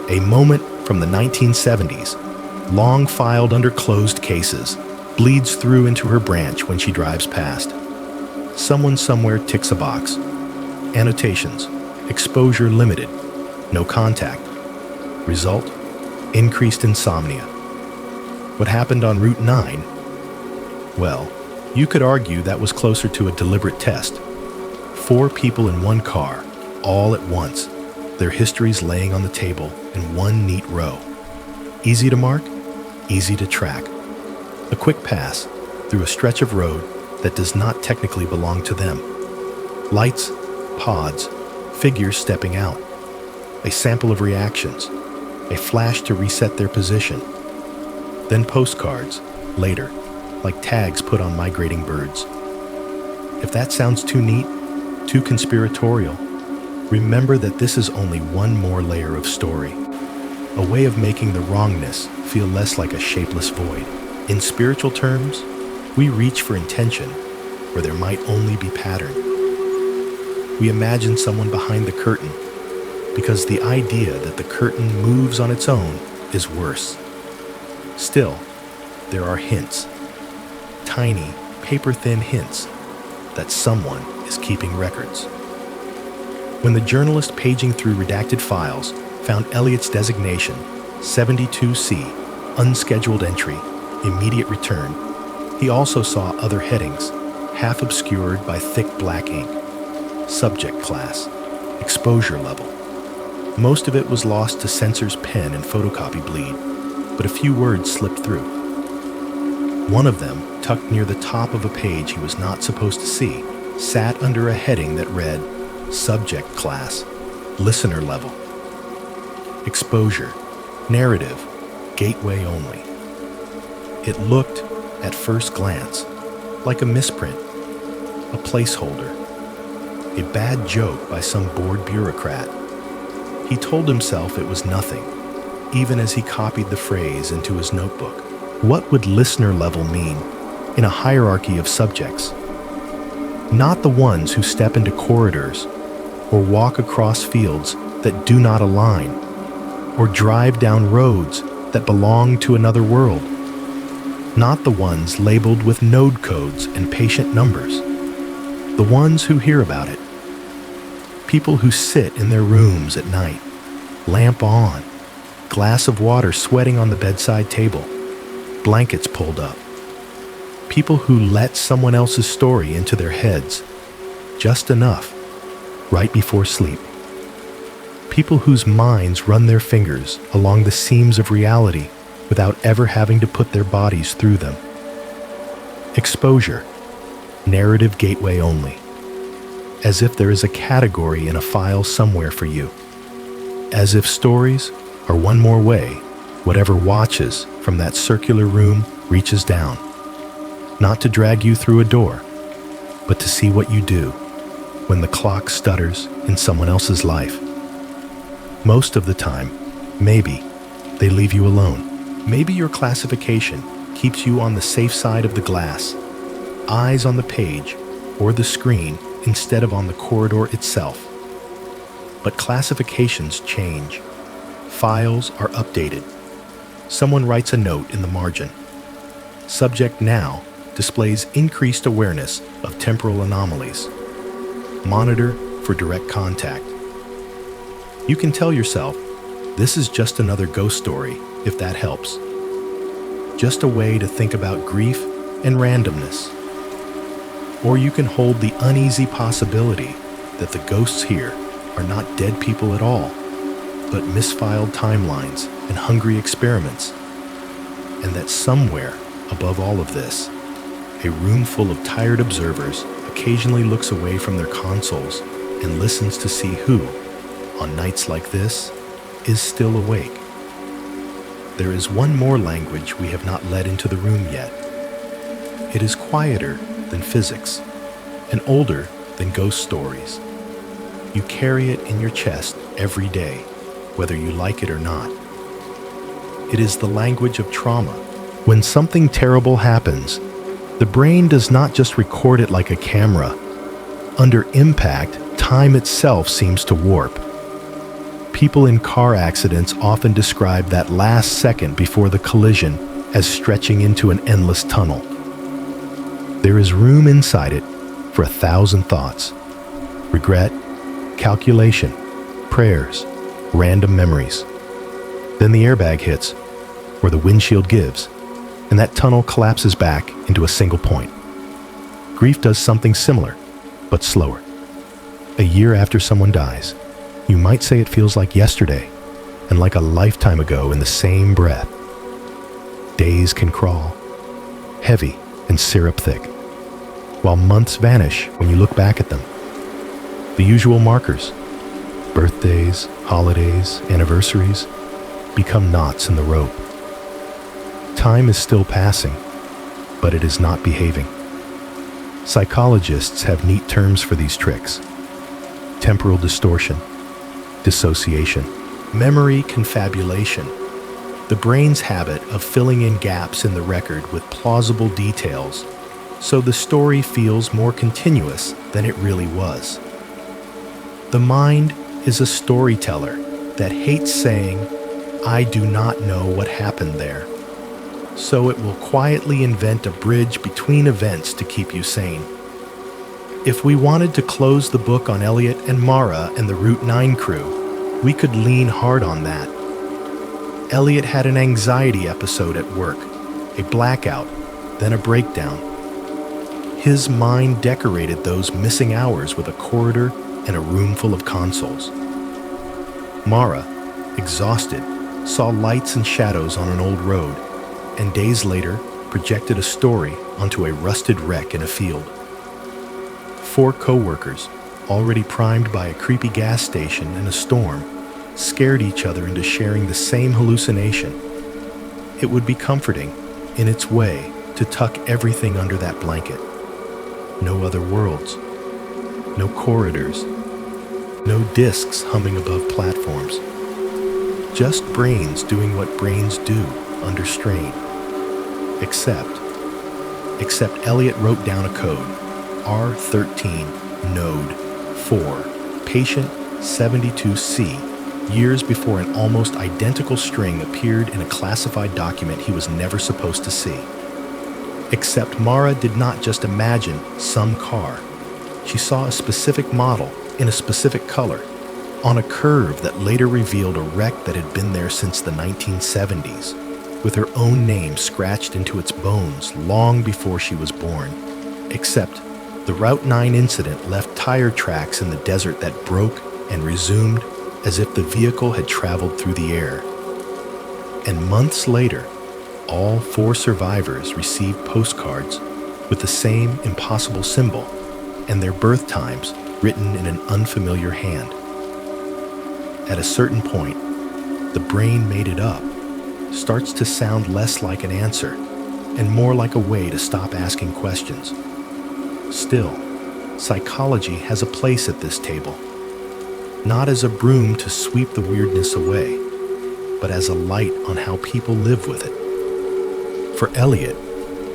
a moment from the 1970s, long filed under closed cases, bleeds through into her branch when she drives past. Someone somewhere ticks a box. Annotations: exposure limited, no contact. Result: increased insomnia. What happened on Route 9? Well, you could argue that was closer to a deliberate test. 4 people in one car, all at once, their histories laying on the table in one neat row. Easy to mark, easy to track. A quick pass through a stretch of road that does not technically belong to them. Lights, pods, figures stepping out. A sample of reactions, a flash to reset their position. Then postcards, later, like tags put on migrating birds. If that sounds too neat, too conspiratorial, remember that this is only one more layer of story. A way of making the wrongness feel less like a shapeless void. In spiritual terms, we reach for intention where there might only be pattern. We imagine someone behind the curtain because the idea that the curtain moves on its own is worse. Still, there are hints, tiny, paper-thin hints that someone is keeping records. When the journalist paging through redacted files found Elliot's designation, 72C, unscheduled entry, immediate return, he also saw other headings, half obscured by thick black ink. Subject class, exposure level. Most of it was lost to censor's pen and photocopy bleed, but a few words slipped through. One of them, tucked near the top of a page he was not supposed to see, sat under a heading that read, Subject class, listener level. Exposure, narrative, gateway only. It looked, at first glance, like a misprint, a placeholder, a bad joke by some bored bureaucrat. He told himself it was nothing, even as he copied the phrase into his notebook. What would listener level mean in a hierarchy of subjects? Not the ones who step into corridors or walk across fields that do not align, or drive down roads that belong to another world. Not the ones labeled with node codes and patient numbers. The ones who hear about it. People who sit in their rooms at night, lamp on, glass of water sweating on the bedside table, blankets pulled up. People who let someone else's story into their heads, just enough, right before sleep. People whose minds run their fingers along the seams of reality without ever having to put their bodies through them. Exposure, narrative gateway only. As if there is a category in a file somewhere for you. As if stories are one more way whatever watches from that circular room reaches down. Not to drag you through a door, but to see what you do when the clock stutters in someone else's life. Most of the time, maybe, they leave you alone. Maybe your classification keeps you on the safe side of the glass, eyes on the page or the screen instead of on the corridor itself. But classifications change. Files are updated. Someone writes a note in the margin. Subject now displays increased awareness of temporal anomalies. Monitor for direct contact. You can tell yourself, this is just another ghost story, if that helps. Just a way to think about grief and randomness. Or you can hold the uneasy possibility that the ghosts here are not dead people at all, but misfiled timelines and hungry experiments. And that somewhere above all of this, a room full of tired observers occasionally looks away from their consoles and listens to see who, on nights like this, is still awake. There is one more language we have not let into the room yet. It is quieter than physics, and older than ghost stories. You carry it in your chest every day, whether you like it or not. It is the language of trauma. When something terrible happens, the brain does not just record it like a camera. Under impact, time itself seems to warp. People in car accidents often describe that last second before the collision as stretching into an endless tunnel. There is room inside it for 1,000 thoughts. Regret, calculation, prayers, random memories. Then the airbag hits, or the windshield gives, and that tunnel collapses back into a single point. Grief does something similar, but slower. A year after someone dies, you might say it feels like yesterday and like a lifetime ago in the same breath. Days can crawl, heavy and syrup thick, while months vanish when you look back at them. The usual markers, birthdays, holidays, anniversaries, become knots in the rope. Time is still passing, but it is not behaving. Psychologists have neat terms for these tricks: temporal distortion, dissociation, memory confabulation, the brain's habit of filling in gaps in the record with plausible details so the story feels more continuous than it really was. The mind is a storyteller that hates saying, "I do not know what happened there," so it will quietly invent a bridge between events to keep you sane. If we wanted to close the book on Elliot and Mara and the Route 9 crew, we could lean hard on that. Elliot had an anxiety episode at work, a blackout, then a breakdown. His mind decorated those missing hours with a corridor and a room full of consoles. Mara, exhausted, saw lights and shadows on an old road, and days later projected a story onto a rusted wreck in a field. 4 co-workers, already primed by a creepy gas station and a storm, scared each other into sharing the same hallucination. It would be comforting, in its way, to tuck everything under that blanket. No other worlds, no corridors, no discs humming above platforms. Just brains doing what brains do under strain. Except Elliot wrote down a code, R13 Node 4, Patient 72C, years before an almost identical string appeared in a classified document he was never supposed to see. Except Mara did not just imagine some car. She saw a specific model in a specific color, on a curve that later revealed a wreck that had been there since the 1970s, with her own name scratched into its bones long before she was born. Except the Route 9 incident left tire tracks in the desert that broke and resumed as if the vehicle had traveled through the air. And months later, all 4 survivors received postcards with the same impossible symbol and their birth times written in an unfamiliar hand. At a certain point, the brain made it up starts to sound less like an answer and more like a way to stop asking questions. Still, psychology has a place at this table, not as a broom to sweep the weirdness away, but as a light on how people live with it. For Elliot,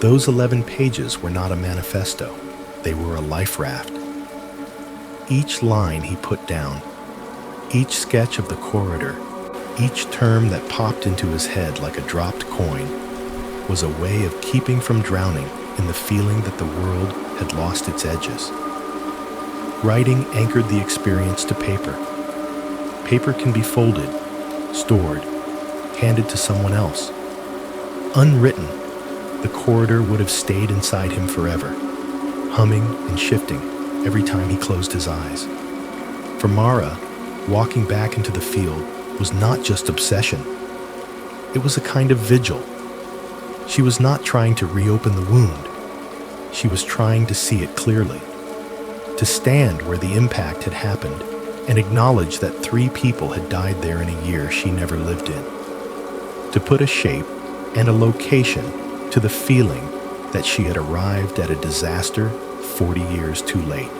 those 11 pages were not a manifesto, they were a life raft. Each line he put down, each sketch of the corridor, each term that popped into his head like a dropped coin, was a way of keeping from drowning in the feeling that the world had lost its edges. Writing anchored the experience to paper. Paper can be folded, stored, handed to someone else. Unwritten, the corridor would have stayed inside him forever, humming and shifting every time he closed his eyes. For Mara, walking back into the field was not just obsession. It was a kind of vigil. She was not trying to reopen the wound. She was trying to see it clearly, to stand where the impact had happened and acknowledge that 3 people had died there in a year she never lived in, to put a shape and a location to the feeling that she had arrived at a disaster 40 years too late.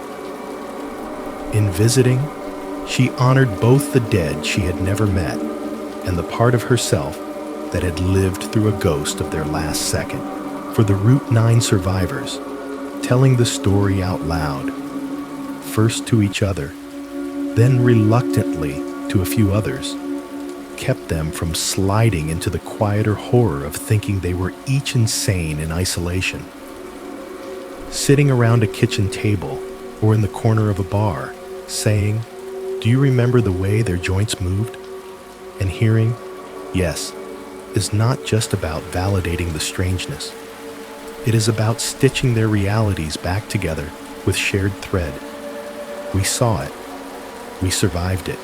In visiting, she honored both the dead she had never met and the part of herself that had lived through a ghost of their last second. For the Route 9 survivors, telling the story out loud, first to each other, then reluctantly to a few others, kept them from sliding into the quieter horror of thinking they were each insane in isolation. Sitting around a kitchen table or in the corner of a bar, saying, "Do you remember the way their joints moved?" And hearing, "Yes," is not just about validating the strangeness. It is about stitching their realities back together with shared thread, We saw it. We survived it.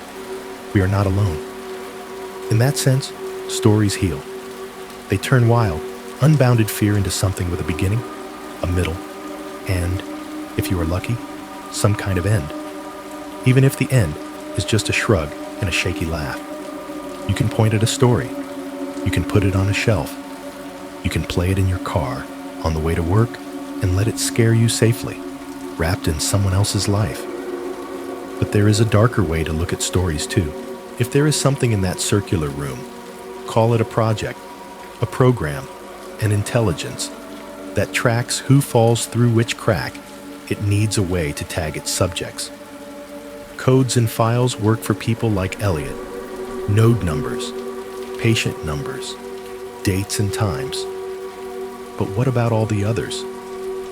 We are not alone. In that sense, stories heal. They turn wild, unbounded fear into something with a beginning, a middle, and, if you are lucky, some kind of end. Even if the end is just a shrug and a shaky laugh. You can point at a story. You can put it on a shelf. You can play it in your car, on the way to work, and let it scare you safely, wrapped in someone else's life. But there is a darker way to look at stories too. If there is something in that circular room, call it a project, a program, an intelligence that tracks who falls through which crack, it needs a way to tag its subjects. Codes and files work for people like Elliot. Node numbers, patient numbers, dates and times. But what about all the others?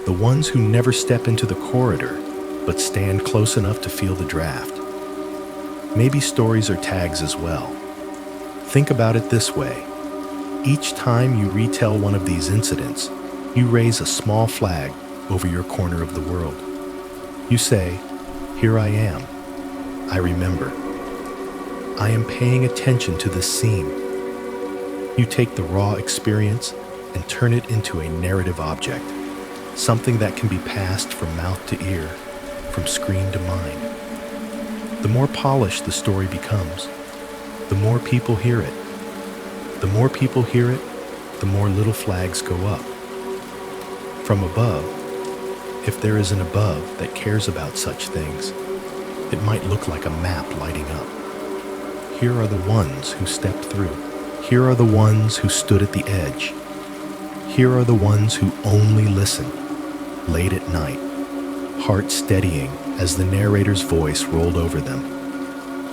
The ones who never step into the corridor, but stand close enough to feel the draft. Maybe stories are tags as well. Think about it this way. Each time you retell one of these incidents, you raise a small flag over your corner of the world. You say, "Here I am. I remember. I am paying attention to this scene." You take the raw experience and turn it into a narrative object, something that can be passed from mouth to ear, from screen to mind. The more polished the story becomes, the more people hear it. The more people hear it, the more little flags go up. From above, if there is an above that cares about such things, it might look like a map lighting up. Here are the ones who stepped through. Here are the ones who stood at the edge. Here are the ones who only listened, late at night, heart steadying as the narrator's voice rolled over them.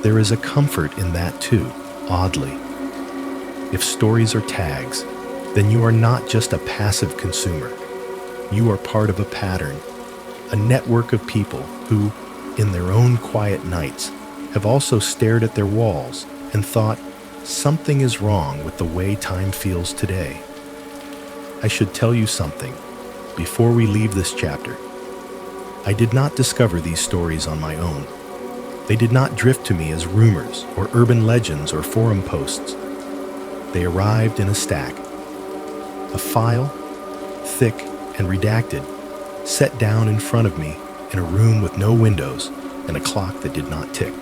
There is a comfort in that too, oddly. If stories are tags, then you are not just a passive consumer. You are part of a pattern, a network of people who, in their own quiet nights, have also stared at their walls and thought, something is wrong with the way time feels today. I should tell you something before we leave this chapter. I did not discover these stories on my own. They did not drift to me as rumors or urban legends or forum posts. They arrived in a stack. A file, thick and redacted, set down in front of me in a room with no windows and a clock that did not tick.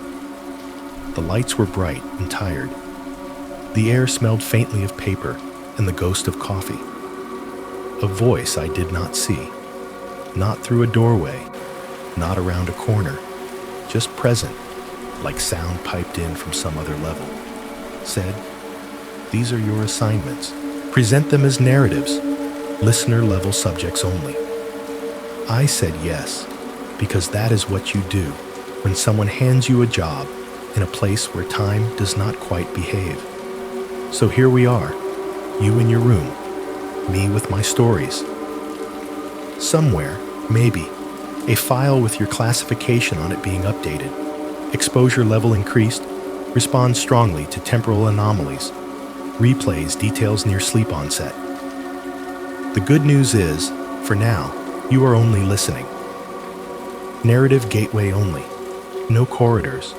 The lights were bright and tired. The air smelled faintly of paper and the ghost of coffee. A voice I did not see, not through a doorway, not around a corner, just present, like sound piped in from some other level, said, "These are your assignments. Present them as narratives, listener-level subjects only." I said yes, because that is what you do when someone hands you a job in a place where time does not quite behave. So here we are, you in your room, me with my stories. Somewhere, maybe, a file with your classification on it being updated, exposure level increased, responds strongly to temporal anomalies, replays details near sleep onset. The good news is, for now, you are only listening. Narrative gateway only. No corridors.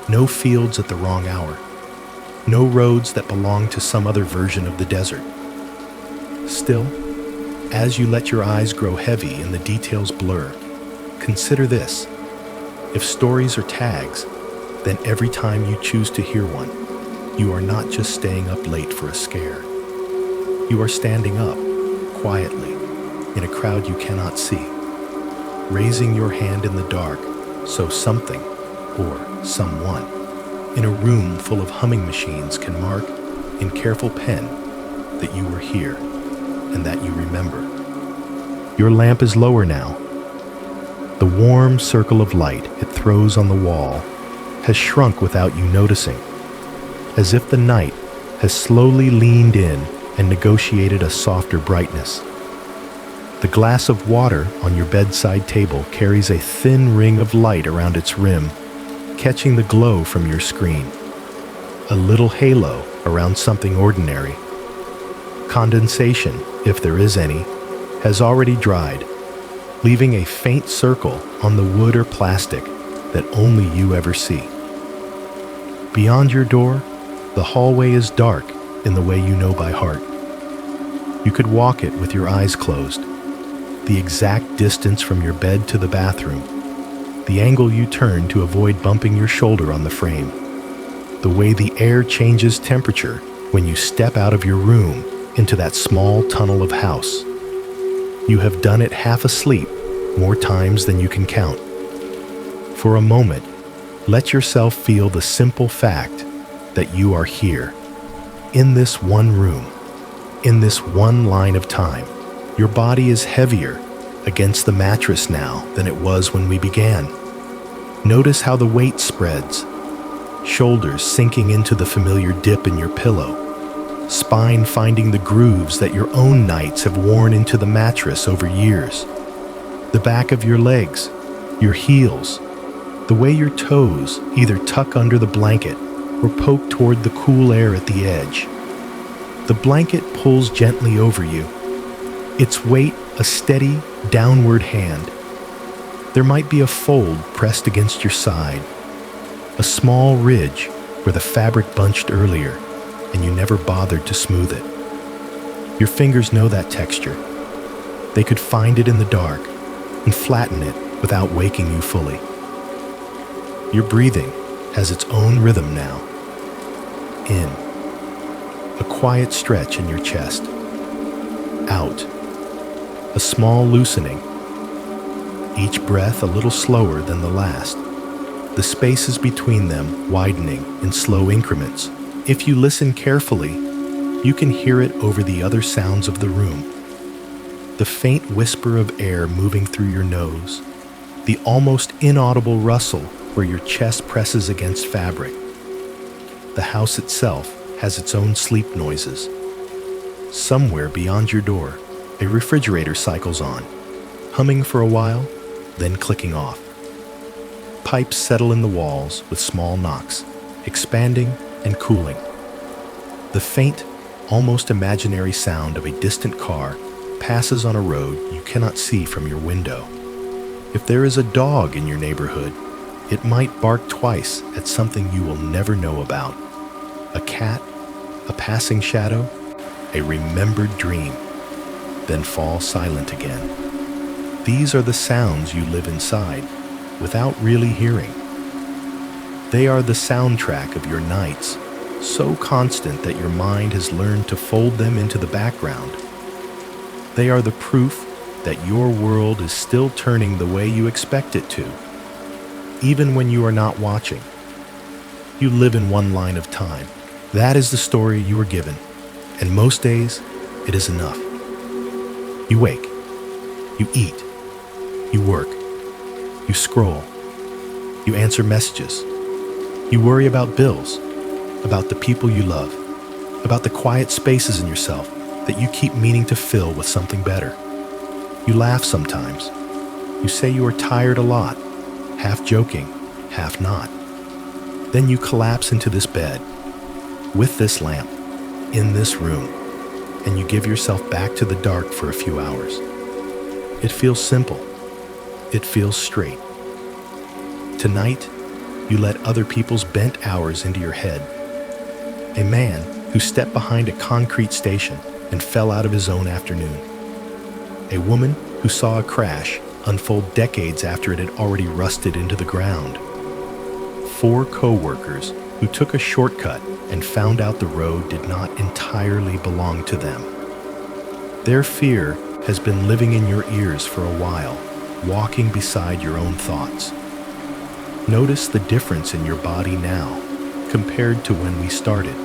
No fields at the wrong hour. No roads that belong to some other version of the desert. Still, as you let your eyes grow heavy and the details blur, consider this. If stories are tags, then every time you choose to hear one, you are not just staying up late for a scare. You are standing up, quietly, in a crowd you cannot see, raising your hand in the dark so something, or someone, in a room full of humming machines can mark, in careful pen, that you were here and that you remember. Your lamp is lower now. The warm circle of light it throws on the wall has shrunk without you noticing, as if the night has slowly leaned in and negotiated a softer brightness. The glass of water on your bedside table carries a thin ring of light around its rim, catching the glow from your screen. A little halo around something ordinary. Condensation, if there is any, has already dried, leaving a faint circle on the wood or plastic that only you ever see. Beyond your door, the hallway is dark in the way you know by heart. You could walk it with your eyes closed. The exact distance from your bed to the bathroom, the angle you turn to avoid bumping your shoulder on the frame, the way the air changes temperature when you step out of your room into that small tunnel of house. You have done it half asleep more times than you can count. For a moment, let yourself feel the simple fact that you are here, in this one room, in this one line of time. Your body is heavier against the mattress now than it was when we began. Notice how the weight spreads, shoulders sinking into the familiar dip in your pillow, spine finding the grooves that your own nights have worn into the mattress over years. The back of your legs, your heels, the way your toes either tuck under the blanket or poke toward the cool air at the edge. The blanket pulls gently over you, its weight a steady, downward hand. There might be a fold pressed against your side, a small ridge where the fabric bunched earlier and you never bothered to smooth it. Your fingers know that texture. They could find it in the dark and flatten it without waking you fully. Your breathing has its own rhythm now. In, a quiet stretch in your chest. Out, a small loosening. Each breath a little slower than the last, the spaces between them widening in slow increments. If you listen carefully, you can hear it over the other sounds of the room. The faint whisper of air moving through your nose, the almost inaudible rustle where your chest presses against fabric. The house itself has its own sleep noises. Somewhere beyond your door, a refrigerator cycles on, humming for a while, then clicking off. Pipes settle in the walls with small knocks, expanding and cooling. The faint, almost imaginary sound of a distant car passes on a road you cannot see from your window. If there is a dog in your neighborhood, it might bark twice at something you will never know about. A cat, a passing shadow, a remembered dream, then fall silent again. These are the sounds you live inside without really hearing. They are the soundtrack of your nights, so constant that your mind has learned to fold them into the background. They are the proof that your world is still turning the way you expect it to, even when you are not watching. You live in one line of time. That is the story you were given, and most days, it is enough. You wake, you eat, you work, you scroll, you answer messages, you worry about bills, about the people you love, about the quiet spaces in yourself that you keep meaning to fill with something better. You laugh sometimes. You say you are tired a lot, half joking, half not. Then you collapse into this bed, with this lamp, in this room, and you give yourself back to the dark for a few hours. It feels simple. It feels straight. Tonight, you let other people's bent hours into your head. A man who stepped behind a concrete station and fell out of his own afternoon. A woman who saw a crash unfold decades after it had already rusted into the ground. 4 co-workers who took a shortcut and found out the road did not entirely belong to them. Their fear has been living in your ears for a while, walking beside your own thoughts. Notice the difference in your body now compared to when we started,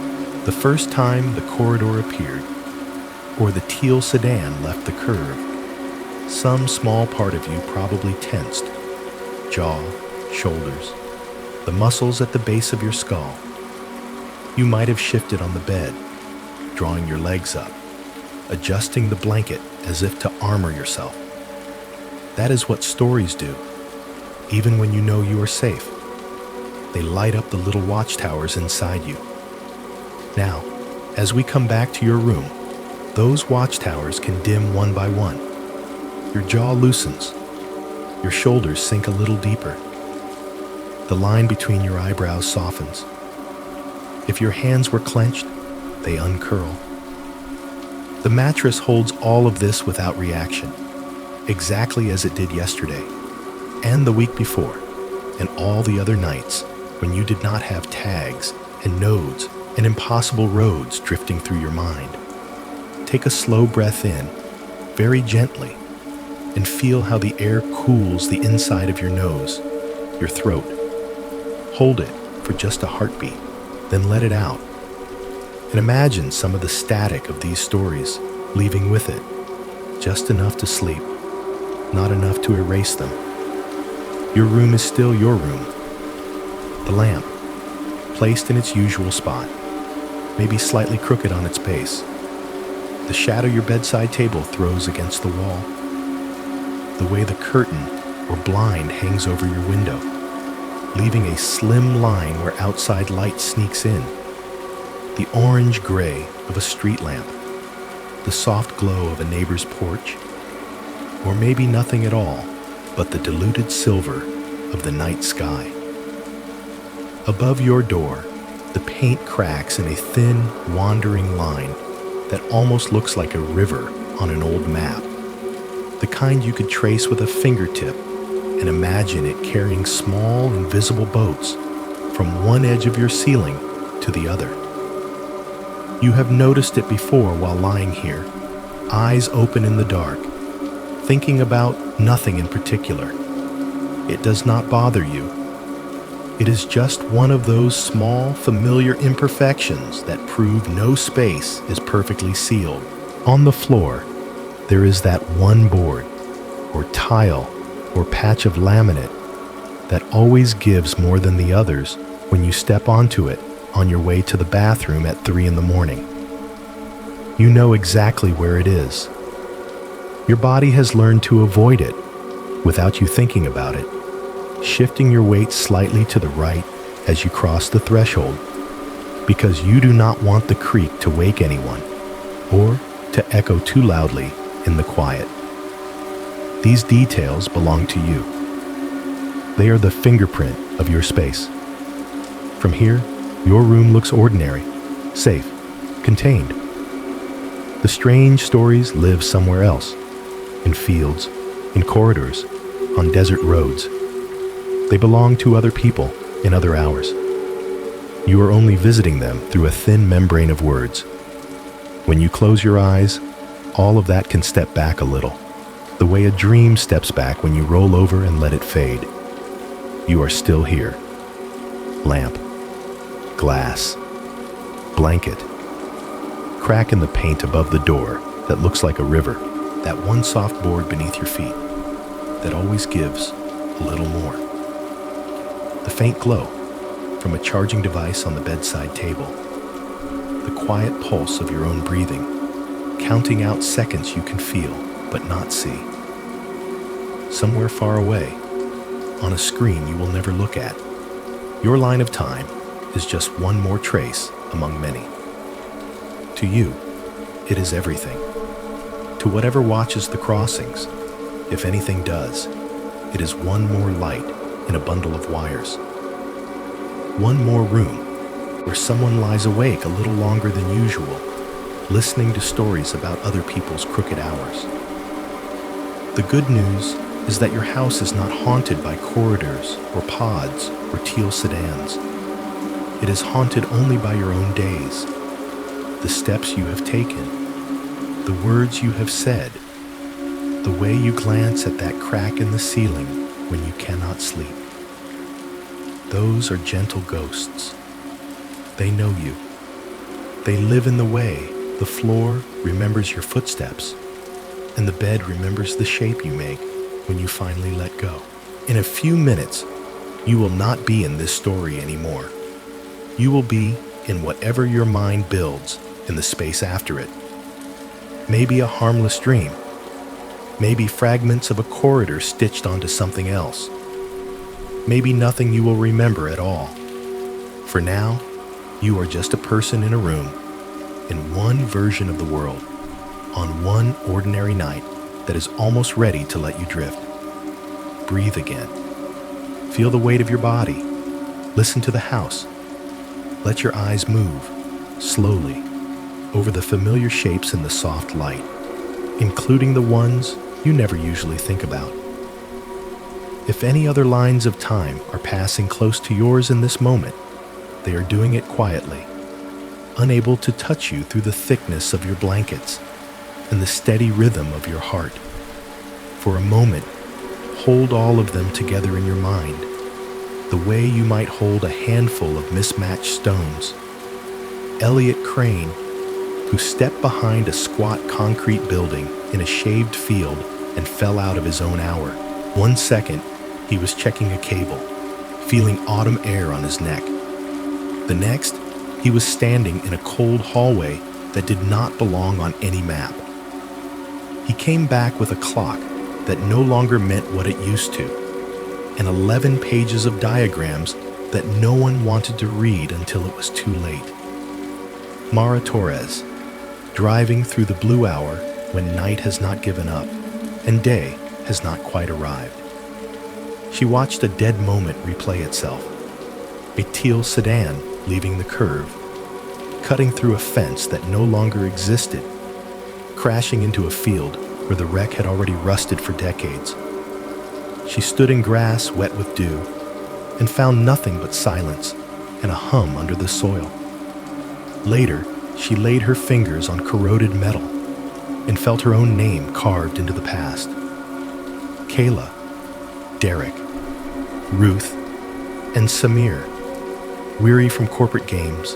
the first time the corridor appeared, or the teal sedan left the curve. Some small part of you probably tensed, jaw, shoulders, the muscles at the base of your skull. You might have shifted on the bed, drawing your legs up, adjusting the blanket as if to armor yourself. That is what stories do, even when you know you are safe. They light up the little watchtowers inside you. Now, as we come back to your room, those watchtowers can dim one by one. Your jaw loosens. Your shoulders sink a little deeper. The line between your eyebrows softens. If your hands were clenched, they uncurl. The mattress holds all of this without reaction, exactly as it did yesterday, and the week before, and all the other nights when you did not have tags and nodes and impossible roads drifting through your mind. Take a slow breath in, very gently, and feel how the air cools the inside of your nose, your throat. Hold it for just a heartbeat, then let it out. And imagine some of the static of these stories leaving with it, just enough to sleep, not enough to erase them. Your room is still your room. The lamp, placed in its usual spot, maybe slightly crooked on its base. The shadow your bedside table throws against the wall. The way the curtain or blind hangs over your window, leaving a slim line where outside light sneaks in. The orange-gray of a street lamp, the soft glow of a neighbor's porch, or maybe nothing at all but the diluted silver of the night sky. Above your door, the paint cracks in a thin, wandering line that almost looks like a river on an old map, the kind you could trace with a fingertip and imagine it carrying small, invisible boats from one edge of your ceiling to the other. You have noticed it before while lying here, eyes open in the dark, thinking about nothing in particular. It does not bother you. It is just one of those small, familiar imperfections that prove no space is perfectly sealed. On the floor, there is that one board, or tile, or patch of laminate that always gives more than the others when you step onto it on your way to the bathroom at 3 a.m. You know exactly where it is. Your body has learned to avoid it without you thinking about it, shifting your weight slightly to the right as you cross the threshold, because you do not want the creak to wake anyone or to echo too loudly in the quiet. These details belong to you. They are the fingerprint of your space. From here, your room looks ordinary, safe, contained. The strange stories live somewhere else, in fields, in corridors, on desert roads. They belong to other people in other hours. You are only visiting them through a thin membrane of words. When you close your eyes, all of that can step back a little, the way a dream steps back when you roll over and let it fade. You are still here. Lamp, glass, blanket, crack in the paint above the door that looks like a river, that one soft board beneath your feet that always gives a little more. The faint glow from a charging device on the bedside table, the quiet pulse of your own breathing, counting out seconds you can feel but not see. Somewhere far away, on a screen you will never look at, your line of time is just one more trace among many. To you, it is everything. To whatever watches the crossings, if anything does, it is one more light in a bundle of wires. One more room where someone lies awake a little longer than usual, listening to stories about other people's crooked hours. The good news is that your house is not haunted by corridors or pods or teal sedans. It is haunted only by your own days, the steps you have taken, the words you have said, the way you glance at that crack in the ceiling when you cannot sleep. Those are gentle ghosts. They know you. They live in the way the floor remembers your footsteps, and the bed remembers the shape you make when you finally let go. In a few minutes, you will not be in this story anymore. You will be in whatever your mind builds in the space after it. Maybe a harmless dream. Maybe fragments of a corridor stitched onto something else. Maybe nothing you will remember at all. For now, you are just a person in a room, in one version of the world, on one ordinary night that is almost ready to let you drift. Breathe again. Feel the weight of your body Listen to the house. Let your eyes move, slowly, over the familiar shapes in the soft light, including the ones you never usually think about. If any other lines of time are passing close to yours in this moment, they are doing it quietly, unable to touch you through the thickness of your blankets and the steady rhythm of your heart. For a moment, hold all of them together in your mind, the way you might hold a handful of mismatched stones. Elliot Crane, who stepped behind a squat concrete building in a shaved field and fell out of his own hour. 1 second, he was checking a cable, feeling autumn air on his neck. The next, he was standing in a cold hallway that did not belong on any map. He came back with a clock that no longer meant what it used to, and 11 pages of diagrams that no one wanted to read until it was too late. Mara Torres, driving through the blue hour when night has not given up and day has not quite arrived. She watched a dead moment replay itself. A teal sedan leaving the curve, cutting through a fence that no longer existed, crashing into a field where the wreck had already rusted for decades. She stood in grass wet with dew and found nothing but silence and a hum under the soil. Later, she laid her fingers on corroded metal and felt her own name carved into the past. Kayla, Derek, Ruth, and Samir, weary from corporate games,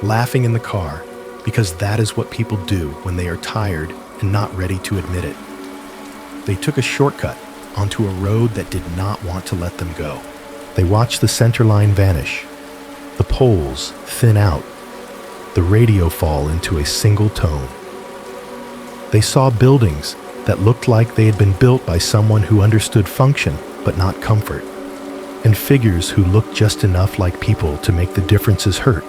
laughing in the car because that is what people do when they are tired and not ready to admit it. They took a shortcut onto a road that did not want to let them go. They watched the center line vanish, the poles thin out, the radio fall into a single tone. They saw buildings that looked like they had been built by someone who understood function but not comfort, and figures who looked just enough like people to make the differences hurt.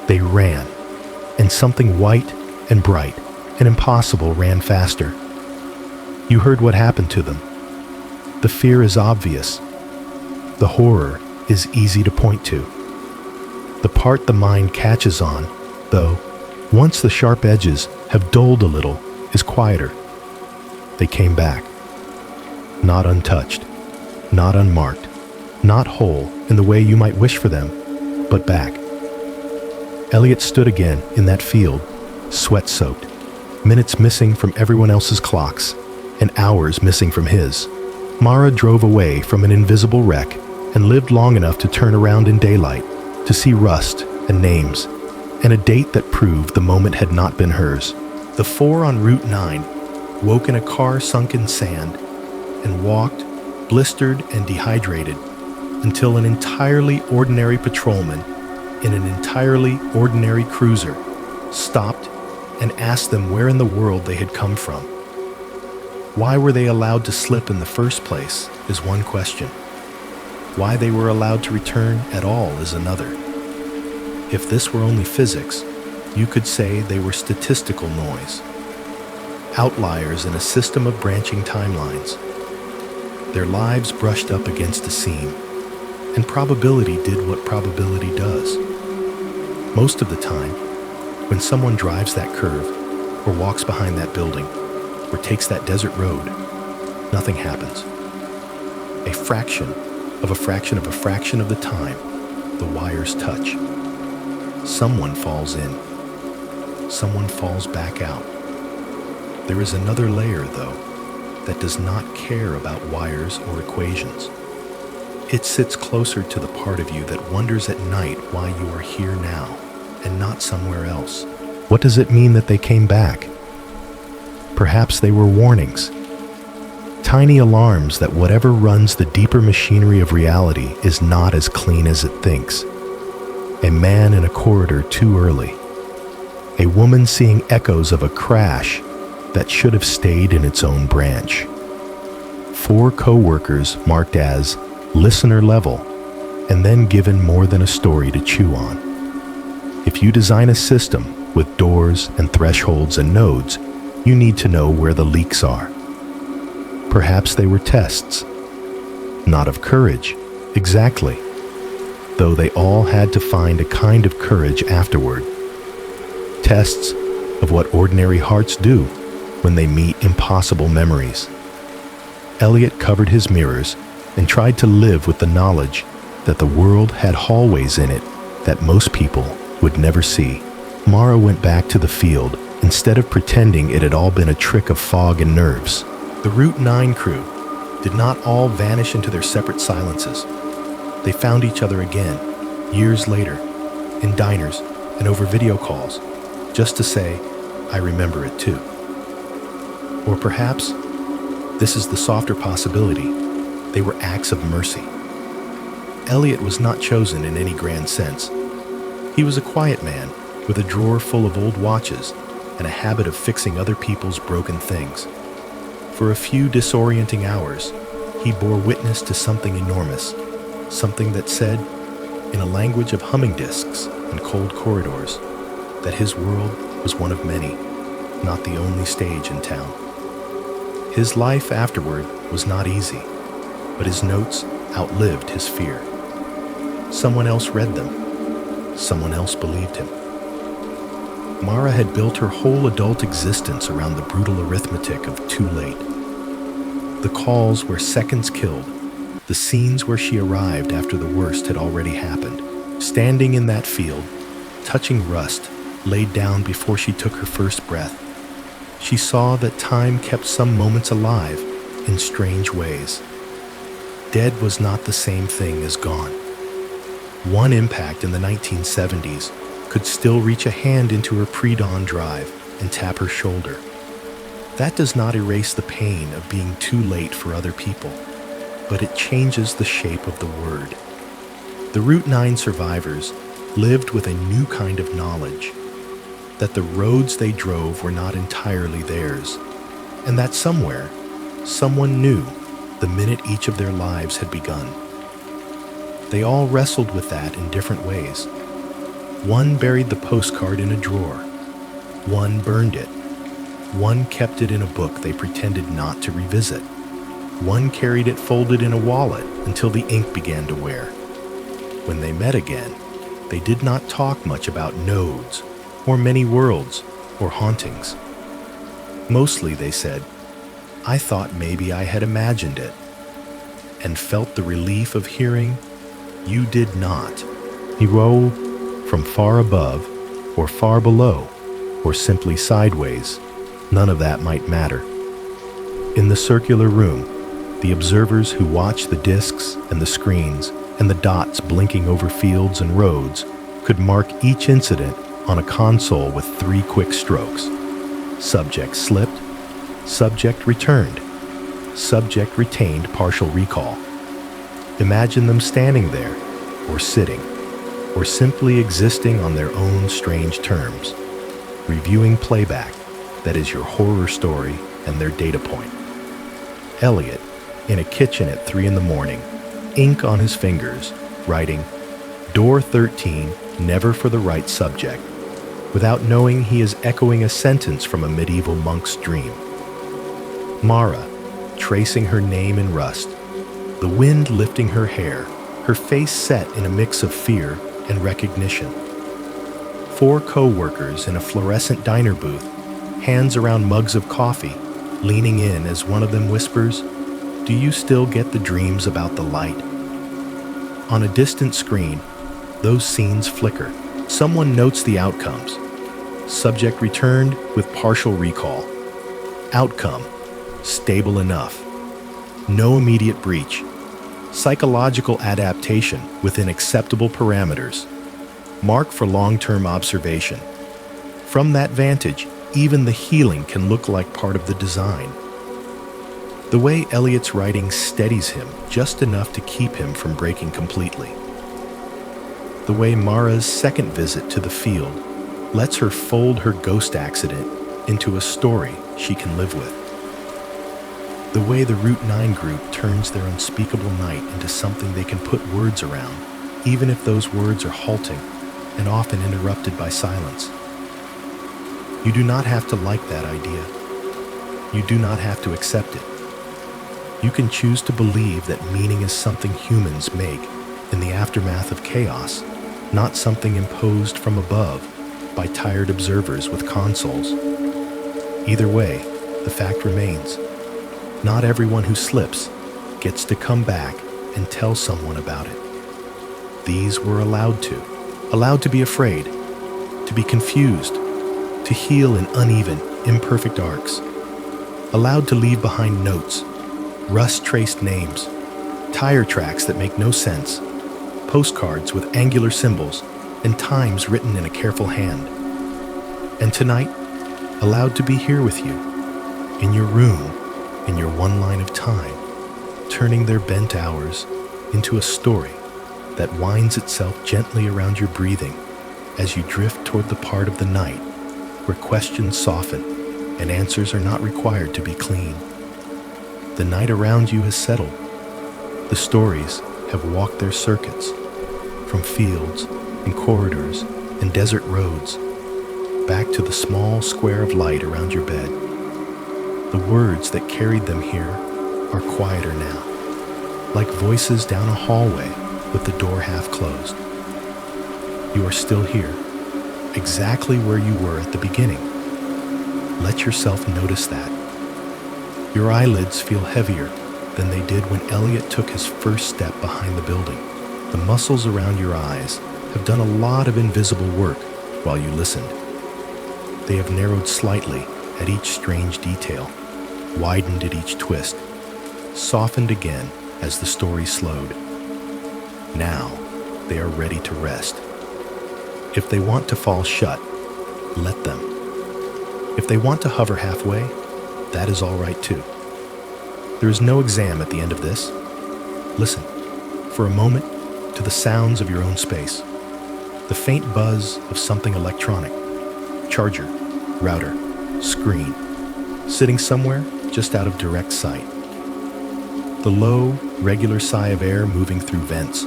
They ran, and something white and bright and impossible ran faster. You heard what happened to them. The fear is obvious. The horror is easy to point to. The part the mind catches on, though, once the sharp edges have dulled a little, is quieter. They came back. Not untouched, not unmarked, not whole in the way you might wish for them, but back. Elliot stood again in that field, sweat-soaked, minutes missing from everyone else's clocks, and hours missing from his. Mara drove away from an invisible wreck and lived long enough to turn around in daylight, to see rust and names, and a date that proved the moment had not been hers. The four on Route 9 woke in a car sunk in sand and walked, blistered and dehydrated, until an entirely ordinary patrolman in an entirely ordinary cruiser stopped and asked them where in the world they had come from. Why were they allowed to slip in the first place is one question. Why they were allowed to return at all is another. If this were only physics, you could say they were statistical noise, outliers in a system of branching timelines. Their lives brushed up against a seam, and probability did what probability does. Most of the time, when someone drives that curve, or walks behind that building, or takes that desert road, nothing happens. A fraction of a fraction of a fraction of the time, the wires touch. Someone falls in. Someone falls back out. There is another layer, though, that does not care about wires or equations. It sits closer to the part of you that wonders at night why you are here now and not somewhere else. What does it mean that they came back? Perhaps they were warnings. Tiny alarms that whatever runs the deeper machinery of reality is not as clean as it thinks. A man in a corridor too early. A woman seeing echoes of a crash that should have stayed in its own branch. 4 co-workers marked as listener level, and then given more than a story to chew on. If you design a system with doors and thresholds and nodes, you need to know where the leaks are. Perhaps they were tests. Not of courage, exactly. though they all had to find a kind of courage afterward. Tests of what ordinary hearts do when they meet impossible memories. Elliot covered his mirrors and tried to live with the knowledge that the world had hallways in it that most people would never see. Mara went back to the field instead of pretending it had all been a trick of fog and nerves. The Route 9 crew did not all vanish into their separate silences. They found each other again, years later, in diners and over video calls, just to say, "I remember it too." Or perhaps, this is the softer possibility, they were acts of mercy. Elliot was not chosen in any grand sense. He was a quiet man with a drawer full of old watches and a habit of fixing other people's broken things. For a few disorienting hours, he bore witness to something enormous, something that said, in a language of humming discs and cold corridors, that his world was one of many, not the only stage in town. His life afterward was not easy, but his notes outlived his fear. Someone else read them. Someone else believed him. Mara had built her whole adult existence around the brutal arithmetic of too late. The calls where seconds killed, the scenes where she arrived after the worst had already happened. Standing in that field, touching rust laid down before she took her first breath, she saw that time kept some moments alive in strange ways. Dead was not the same thing as gone. One impact in the 1970s could still reach a hand into her pre-dawn drive and tap her shoulder. That does not erase the pain of being too late for other people, but it changes the shape of the word. The Route 9 survivors lived with a new kind of knowledge, that the roads they drove were not entirely theirs, and that somewhere, someone knew the minute each of their lives had begun. They all wrestled with that in different ways. One buried the postcard in a drawer. One burned it. One kept it in a book they pretended not to revisit. One carried it folded in a wallet until the ink began to wear. When they met again, they did not talk much about nodes, or many worlds, or hauntings. Mostly they said, "I thought maybe I had imagined it," and felt the relief of hearing, "You did not." He rolled from far above, or far below, or simply sideways. None of that might matter. In the circular room, the observers who watched the discs and the screens and the dots blinking over fields and roads could mark each incident on a console with 3 quick strokes. Subject slipped, subject returned, subject retained partial recall. Imagine them standing there, or sitting, or simply existing on their own strange terms, reviewing playback that is your horror story and their data point. Elliot, in a kitchen at 3 in the morning, ink on his fingers, writing, "Door 13, never for the right subject," without knowing he is echoing a sentence from a medieval monk's dream. Mara, tracing her name in rust, the wind lifting her hair, her face set in a mix of fear and recognition. 4 co-workers in a fluorescent diner booth, hands around mugs of coffee, leaning in as one of them whispers, "Do you still get the dreams about the light?" On a distant screen, those scenes flicker. Someone notes the outcomes. Subject returned with partial recall. Outcome, stable enough. No immediate breach. Psychological adaptation within acceptable parameters. Mark for long-term observation. From that vantage, even the healing can look like part of the design. The way Elliot's writing steadies him just enough to keep him from breaking completely. The way Mara's second visit to the field lets her fold her ghost accident into a story she can live with. The way the Route 9 group turns their unspeakable night into something they can put words around, even if those words are halting and often interrupted by silence. You do not have to like that idea. You do not have to accept it. You can choose to believe that meaning is something humans make in the aftermath of chaos, not something imposed from above by tired observers with consoles. Either way, the fact remains, not everyone who slips gets to come back and tell someone about it. These were allowed to be afraid, to be confused, to heal in uneven, imperfect arcs, allowed to leave behind notes, rust-traced names, tire tracks that make no sense, postcards with angular symbols, and times written in a careful hand. And tonight, allowed to be here with you, in your room, in your one line of time, turning their bent hours into a story that winds itself gently around your breathing as you drift toward the part of the night where questions soften and answers are not required to be clean. The night around you has settled. The stories have walked their circuits from fields and corridors and desert roads back to the small square of light around your bed. The words that carried them here are quieter now, like voices down a hallway with the door half closed. You are still here, exactly where you were at the beginning. Let yourself notice that. Your eyelids feel heavier than they did when Elliot took his first step behind the building. The muscles around your eyes have done a lot of invisible work while you listened. They have narrowed slightly at each strange detail, widened at each twist, softened again as the story slowed. Now, they are ready to rest. If they want to fall shut, let them. If they want to hover halfway, that is all right too. There is no exam at the end of this. Listen, for a moment, to the sounds of your own space. The faint buzz of something electronic. Charger, router, screen, sitting somewhere just out of direct sight. The low, regular sigh of air moving through vents,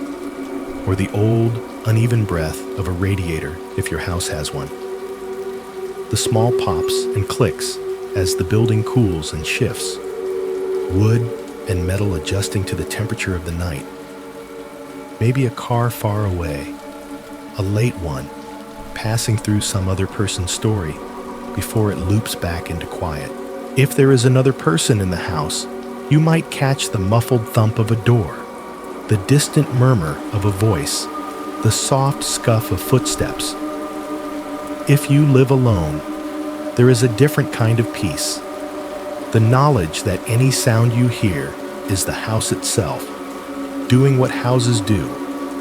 or the old, uneven breath of a radiator if your house has one. The small pops and clicks as the building cools and shifts, wood and metal adjusting to the temperature of the night. Maybe a car far away, a late one, passing through some other person's story before it loops back into quiet. If there is another person in the house, you might catch the muffled thump of a door, the distant murmur of a voice, the soft scuff of footsteps. If you live alone, there is a different kind of peace. The knowledge that any sound you hear is the house itself, doing what houses do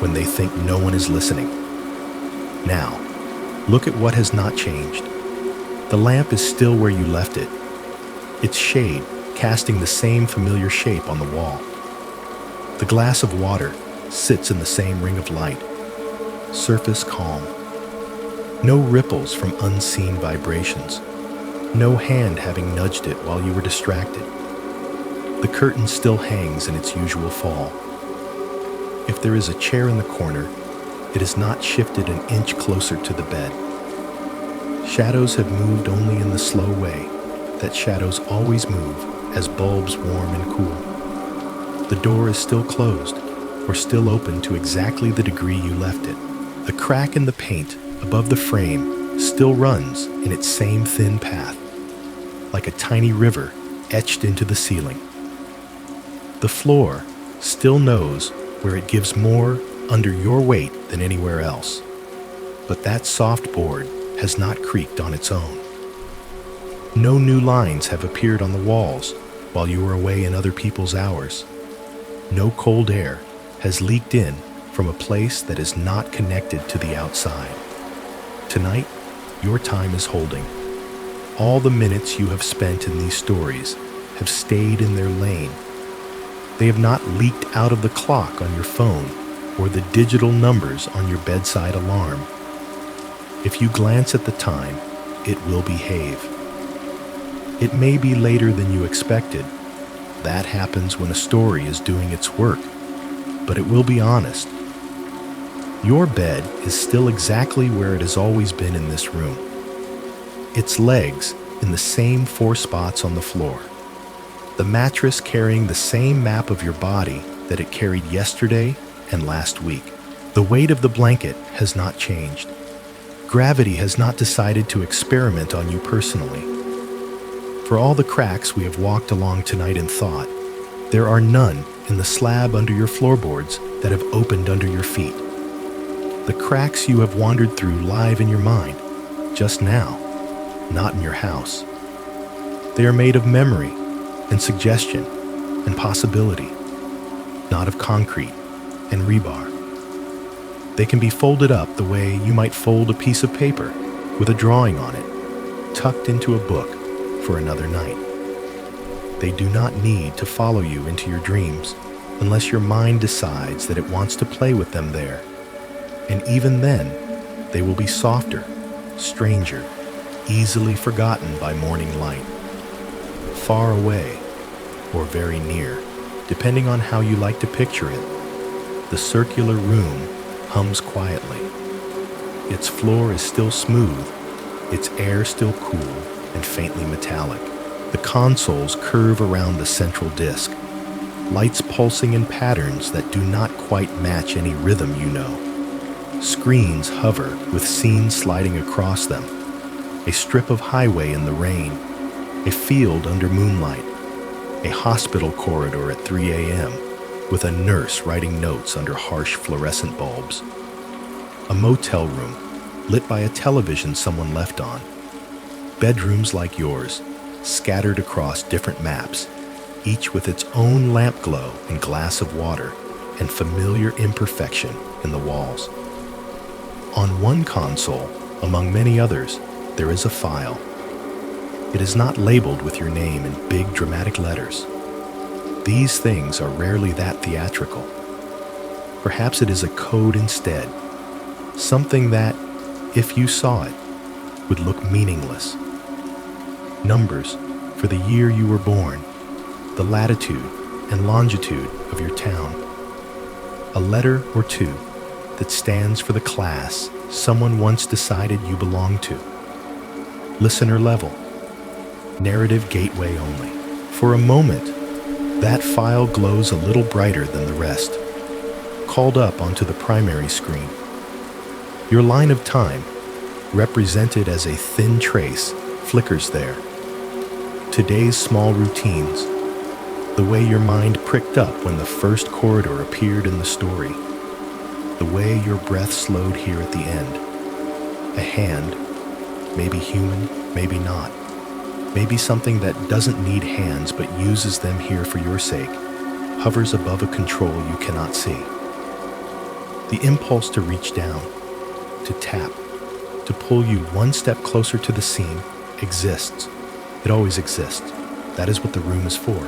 when they think no one is listening. Now, look at what has not changed. The lamp is still where you left it, its shade casting the same familiar shape on the wall. The glass of water sits in the same ring of light, surface calm. No ripples from unseen vibrations, no hand having nudged it while you were distracted. The curtain still hangs in its usual fall. If there is a chair in the corner, it is not shifted an inch closer to the bed. Shadows have moved only in the slow way that shadows always move as bulbs warm and cool. The door is still closed, or still open to exactly the degree you left it. The crack in the paint above the frame still runs in its same thin path, like a tiny river etched into the ceiling. The floor still knows where it gives more under your weight than anywhere else, but that soft board has not creaked on its own. No new lines have appeared on the walls while you were away in other people's hours. No cold air has leaked in from a place that is not connected to the outside. Tonight, your time is holding. All the minutes you have spent in these stories have stayed in their lane. They have not leaked out of the clock on your phone or the digital numbers on your bedside alarm. If you glance at the time, it will behave. It may be later than you expected. That happens when a story is doing its work, but it will be honest. Your bed is still exactly where it has always been in this room. Its legs in the same 4 spots on the floor. The mattress carrying the same map of your body that it carried yesterday and last week. The weight of the blanket has not changed. Gravity has not decided to experiment on you personally. For all the cracks we have walked along tonight in thought, there are none in the slab under your floorboards that have opened under your feet. The cracks you have wandered through live in your mind, just now, not in your house. They are made of memory and suggestion and possibility, not of concrete and rebar. They can be folded up the way you might fold a piece of paper with a drawing on it, tucked into a book for another night. They do not need to follow you into your dreams unless your mind decides that it wants to play with them there. And even then, they will be softer, stranger, easily forgotten by morning light. Far away, or very near, depending on how you like to picture it, the circular room hums quietly. Its floor is still smooth, its air still cool and faintly metallic. The consoles curve around the central disc, lights pulsing in patterns that do not quite match any rhythm you know. Screens hover with scenes sliding across them, a strip of highway in the rain, a field under moonlight, a hospital corridor at 3 a.m. with a nurse writing notes under harsh fluorescent bulbs, a motel room lit by a television someone left on, bedrooms like yours scattered across different maps, each with its own lamp glow and glass of water and familiar imperfection in the walls. On one console, among many others, there is a file. It is not labeled with your name in big dramatic letters. These things are rarely that theatrical. Perhaps it is a code instead, something that, if you saw it, would look meaningless. Numbers for the year you were born, the latitude and longitude of your town. A letter or two that stands for the class someone once decided you belonged to. Listener level, narrative gateway only. For a moment, that file glows a little brighter than the rest, called up onto the primary screen. Your line of time, represented as a thin trace, flickers there. Today's small routines, the way your mind pricked up when the first corridor appeared in the story, the way your breath slowed here at the end. A hand, maybe human, maybe not, maybe something that doesn't need hands but uses them here for your sake, hovers above a control you cannot see. The impulse to reach down, to tap, to pull you one step closer to the scene exists. It always exists. That is what the room is for.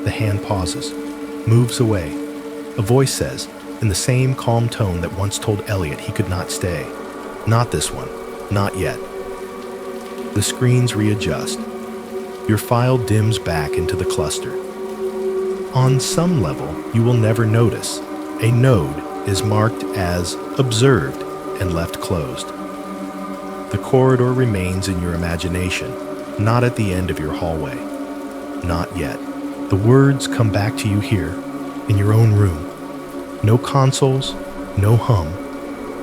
The hand pauses, moves away. A voice says, in the same calm tone that once told Elliot he could not stay, "Not this one, not yet." The screens readjust. Your file dims back into the cluster. On some level, you will never notice. A node is marked as observed and left closed. The corridor remains in your imagination, not at the end of your hallway. Not yet. The words come back to you here, in your own room. No consoles, no hum,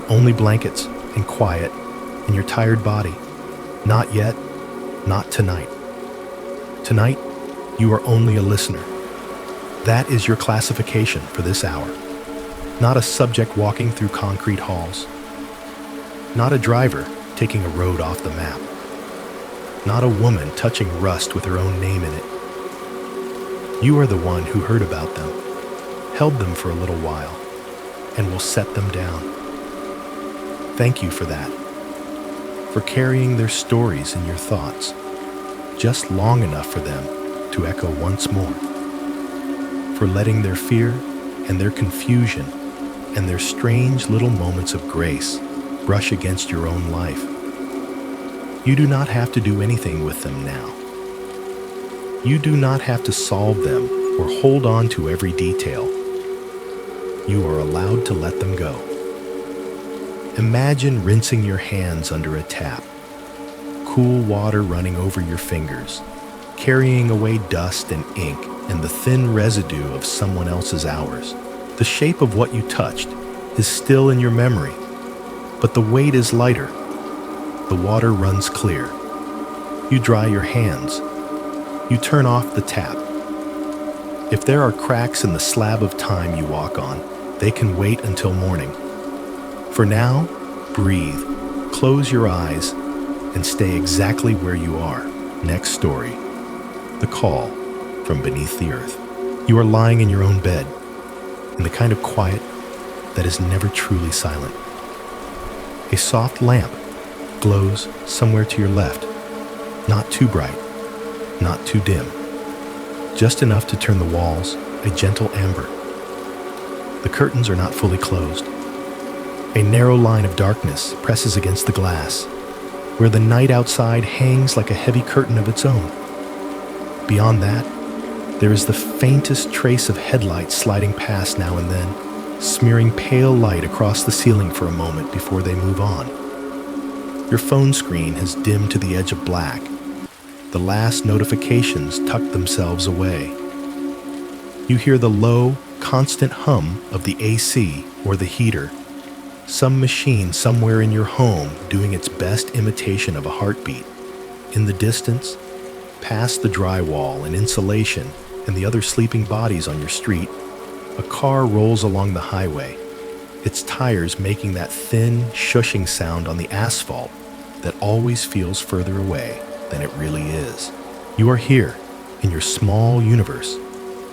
only blankets and quiet and your tired body. Not yet, not tonight. Tonight, you are only a listener. That is your classification for this hour. Not a subject walking through concrete halls. Not a driver taking a road off the map. Not a woman touching rust with her own name in it. You are the one who heard about them, held them for a little while, and will set them down. Thank you for that, for carrying their stories in your thoughts, just long enough for them to echo once more, for letting their fear and their confusion and their strange little moments of grace brush against your own life. You do not have to do anything with them now. You do not have to solve them or hold on to every detail. You are allowed to let them go. Imagine rinsing your hands under a tap, cool water running over your fingers, carrying away dust and ink and the thin residue of someone else's hours. The shape of what you touched is still in your memory, but the weight is lighter. The water runs clear. You dry your hands. You turn off the tap. If there are cracks in the slab of time you walk on, they can wait until morning. For now, breathe, close your eyes, and stay exactly where you are. Next story. The Call from Beneath the Earth. You are lying in your own bed, in the kind of quiet that is never truly silent. A soft lamp glows somewhere to your left, not too bright, not too dim, just enough to turn the walls a gentle amber. The curtains are not fully closed. A narrow line of darkness presses against the glass, where the night outside hangs like a heavy curtain of its own. Beyond that, there is the faintest trace of headlights sliding past now and then, smearing pale light across the ceiling for a moment before they move on. Your phone screen has dimmed to the edge of black. The last notifications tuck themselves away. You hear the low, constant hum of the AC or the heater, some machine somewhere in your home doing its best imitation of a heartbeat. In the distance, past the drywall and insulation and the other sleeping bodies on your street, a car rolls along the highway, its tires making that thin, shushing sound on the asphalt that always feels further away than it really is. You are here, in your small universe,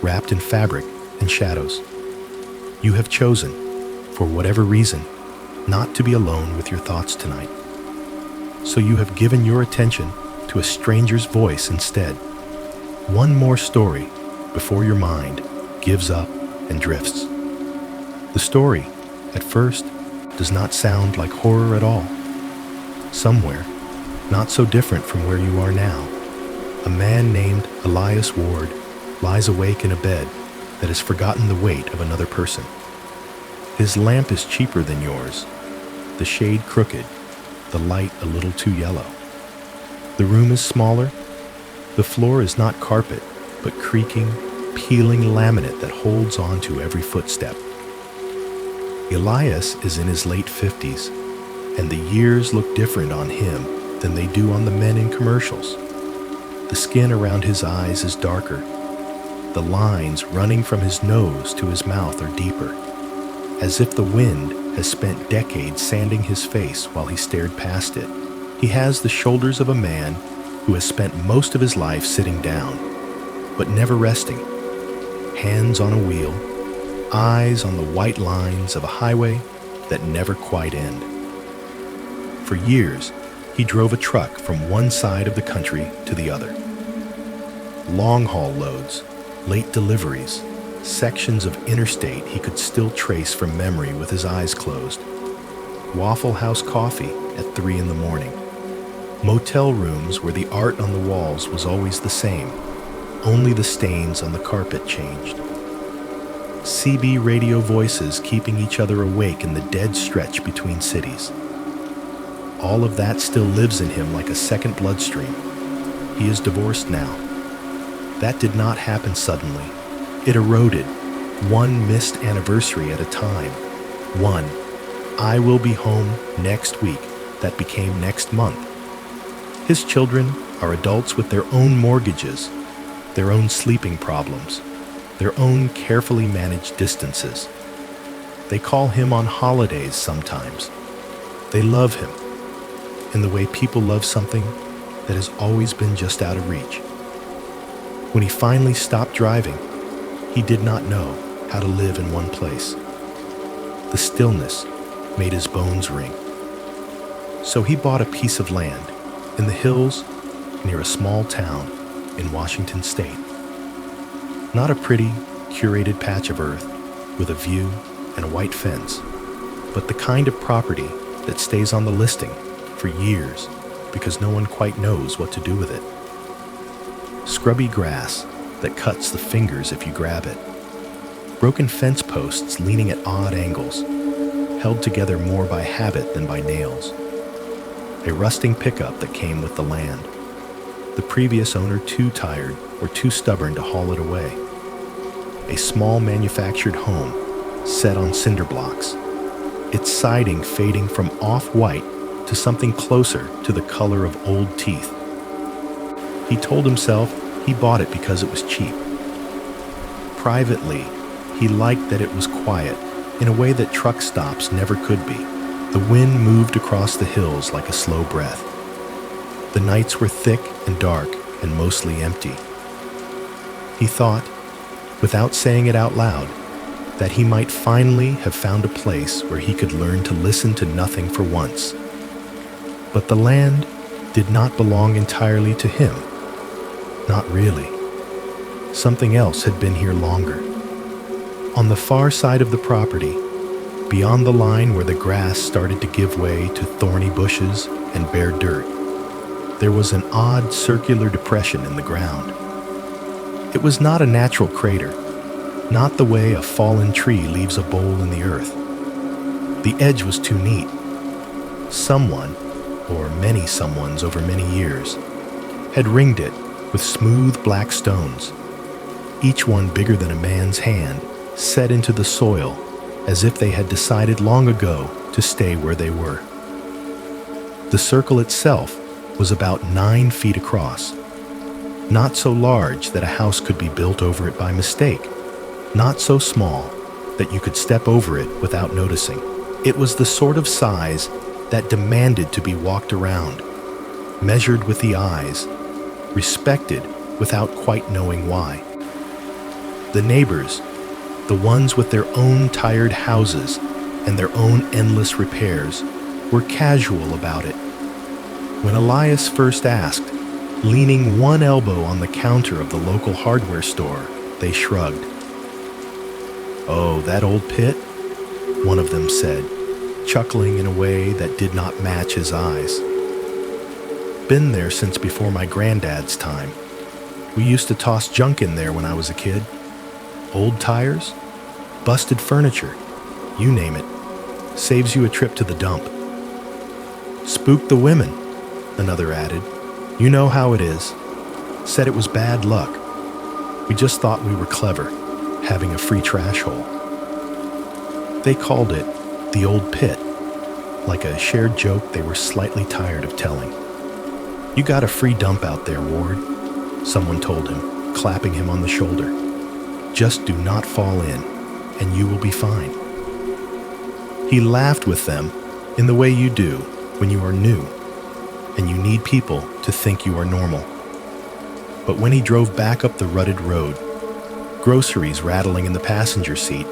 wrapped in fabric and shadows. You have chosen, for whatever reason, not to be alone with your thoughts tonight. So you have given your attention to a stranger's voice instead. One more story before your mind gives up and drifts. The story, at first, does not sound like horror at all. Somewhere, not so different from where you are now, a man named Elias Ward lies awake in a bed that has forgotten the weight of another person. His lamp is cheaper than yours, the shade crooked, the light a little too yellow. The room is smaller. The floor is not carpet, but creaking, peeling laminate that holds on to every footstep. Elias is in his late 50s, and the years look different on him than they do on the men in commercials. The skin around his eyes is darker. The lines running from his nose to his mouth are deeper, as if the wind has spent decades sanding his face while he stared past it. He has the shoulders of a man who has spent most of his life sitting down, but never resting. Hands on a wheel, eyes on the white lines of a highway that never quite end. For years, he drove a truck from one side of the country to the other. Long-haul loads, late deliveries, sections of interstate he could still trace from memory with his eyes closed. Waffle House coffee at 3 in the morning. Motel rooms where the art on the walls was always the same, only the stains on the carpet changed. CB radio voices keeping each other awake in the dead stretch between cities. All of that still lives in him like a second bloodstream. He is divorced now. That did not happen suddenly. It eroded, one missed anniversary at a time. One, I will be home next week, that became next month. His children are adults with their own mortgages, their own sleeping problems, their own carefully managed distances. They call him on holidays sometimes. They love him in the way people love something that has always been just out of reach. When he finally stopped driving, he did not know how to live in one place. The stillness made his bones ring. So he bought a piece of land in the hills near a small town in Washington state. Not a pretty, curated patch of earth with a view and a white fence, but the kind of property that stays on the listing for years because no one quite knows what to do with it. Scrubby grass that cuts the fingers if you grab it. Broken fence posts leaning at odd angles, held together more by habit than by nails. A rusting pickup that came with the land. The previous owner too tired or too stubborn to haul it away. A small manufactured home set on cinder blocks, its siding fading from off-white to something closer to the color of old teeth. He told himself he bought it because it was cheap. Privately, he liked that it was quiet in a way that truck stops never could be. The wind moved across the hills like a slow breath. The nights were thick and dark and mostly empty. He thought, without saying it out loud, that he might finally have found a place where he could learn to listen to nothing for once. But the land did not belong entirely to him. Not really. Something else had been here longer. On the far side of the property, beyond the line where the grass started to give way to thorny bushes and bare dirt, there was an odd circular depression in the ground. It was not a natural crater, not the way a fallen tree leaves a bowl in the earth. The edge was too neat. Someone, or many someones over many years, had ringed it with smooth black stones, each one bigger than a man's hand, set into the soil as if they had decided long ago to stay where they were. The circle itself was about 9 feet across, not so large that a house could be built over it by mistake, not so small that you could step over it without noticing. It was the sort of size that demanded to be walked around, measured with the eyes, respected without quite knowing why. The neighbors, the ones with their own tired houses and their own endless repairs, were casual about it. When Elias first asked, leaning one elbow on the counter of the local hardware store, they shrugged. "Oh, that old pit?" one of them said, chuckling in a way that did not match his eyes. "Been there since before my granddad's time. We used to toss junk in there when I was a kid. Old tires, busted furniture, you name it. Saves you a trip to the dump." "Spooked the women," another added. "You know how it is. Said it was bad luck. We just thought we were clever, having a free trash hole." They called it the old pit, like a shared joke they were slightly tired of telling. "You got a free dump out there, Ward," someone told him, clapping him on the shoulder. "Just do not fall in, and you will be fine." He laughed with them in the way you do when you are new, and you need people to think you are normal. But when he drove back up the rutted road, groceries rattling in the passenger seat,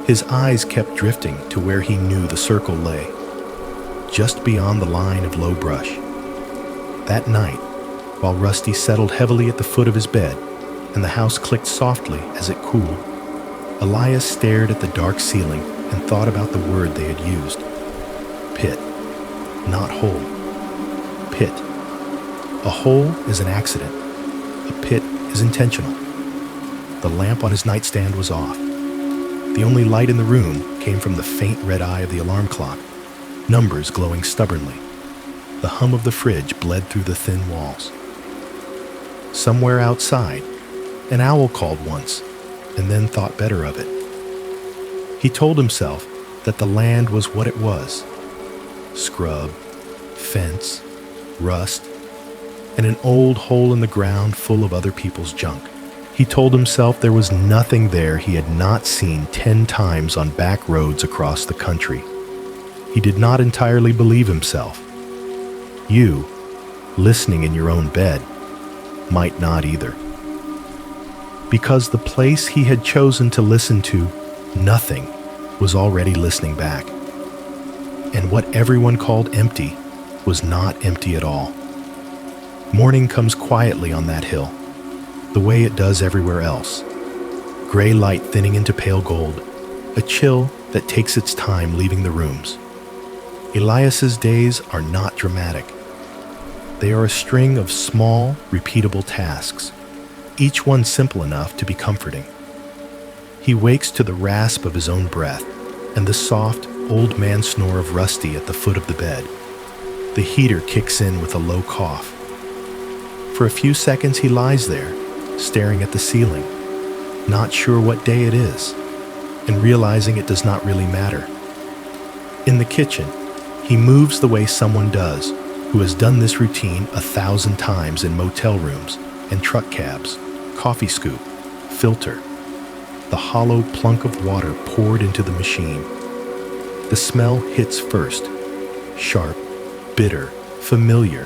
his eyes kept drifting to where he knew the circle lay, just beyond the line of low brush. That night, while Rusty settled heavily at the foot of his bed and the house clicked softly as it cooled, Elias stared at the dark ceiling and thought about the word they had used. Pit, not hole. Pit. A hole is an accident. A pit is intentional. The lamp on his nightstand was off. The only light in the room came from the faint red eye of the alarm clock, numbers glowing stubbornly. The hum of the fridge bled through the thin walls. Somewhere outside, an owl called once, and then thought better of it. He told himself that the land was what it was: scrub, fence, rust, and an old hole in the ground full of other people's junk. He told himself there was nothing there he had not seen 10 times on back roads across the country. He did not entirely believe himself. You, listening in your own bed, might not either. Because the place he had chosen to listen to, nothing, was already listening back. And what everyone called empty was not empty at all. Morning comes quietly on that hill, the way it does everywhere else. Gray light thinning into pale gold, a chill that takes its time leaving the rooms. Elias's days are not dramatic. They are a string of small, repeatable tasks, each one simple enough to be comforting. He wakes to the rasp of his own breath and the soft, old man snore of Rusty at the foot of the bed. The heater kicks in with a low cough. For a few seconds he lies there, staring at the ceiling, not sure what day it is, and realizing it does not really matter. In the kitchen, he moves the way someone does who has done this routine 1,000 times in motel rooms and truck cabs, coffee scoop, filter, the hollow plunk of water poured into the machine. The smell hits first, sharp, bitter, familiar,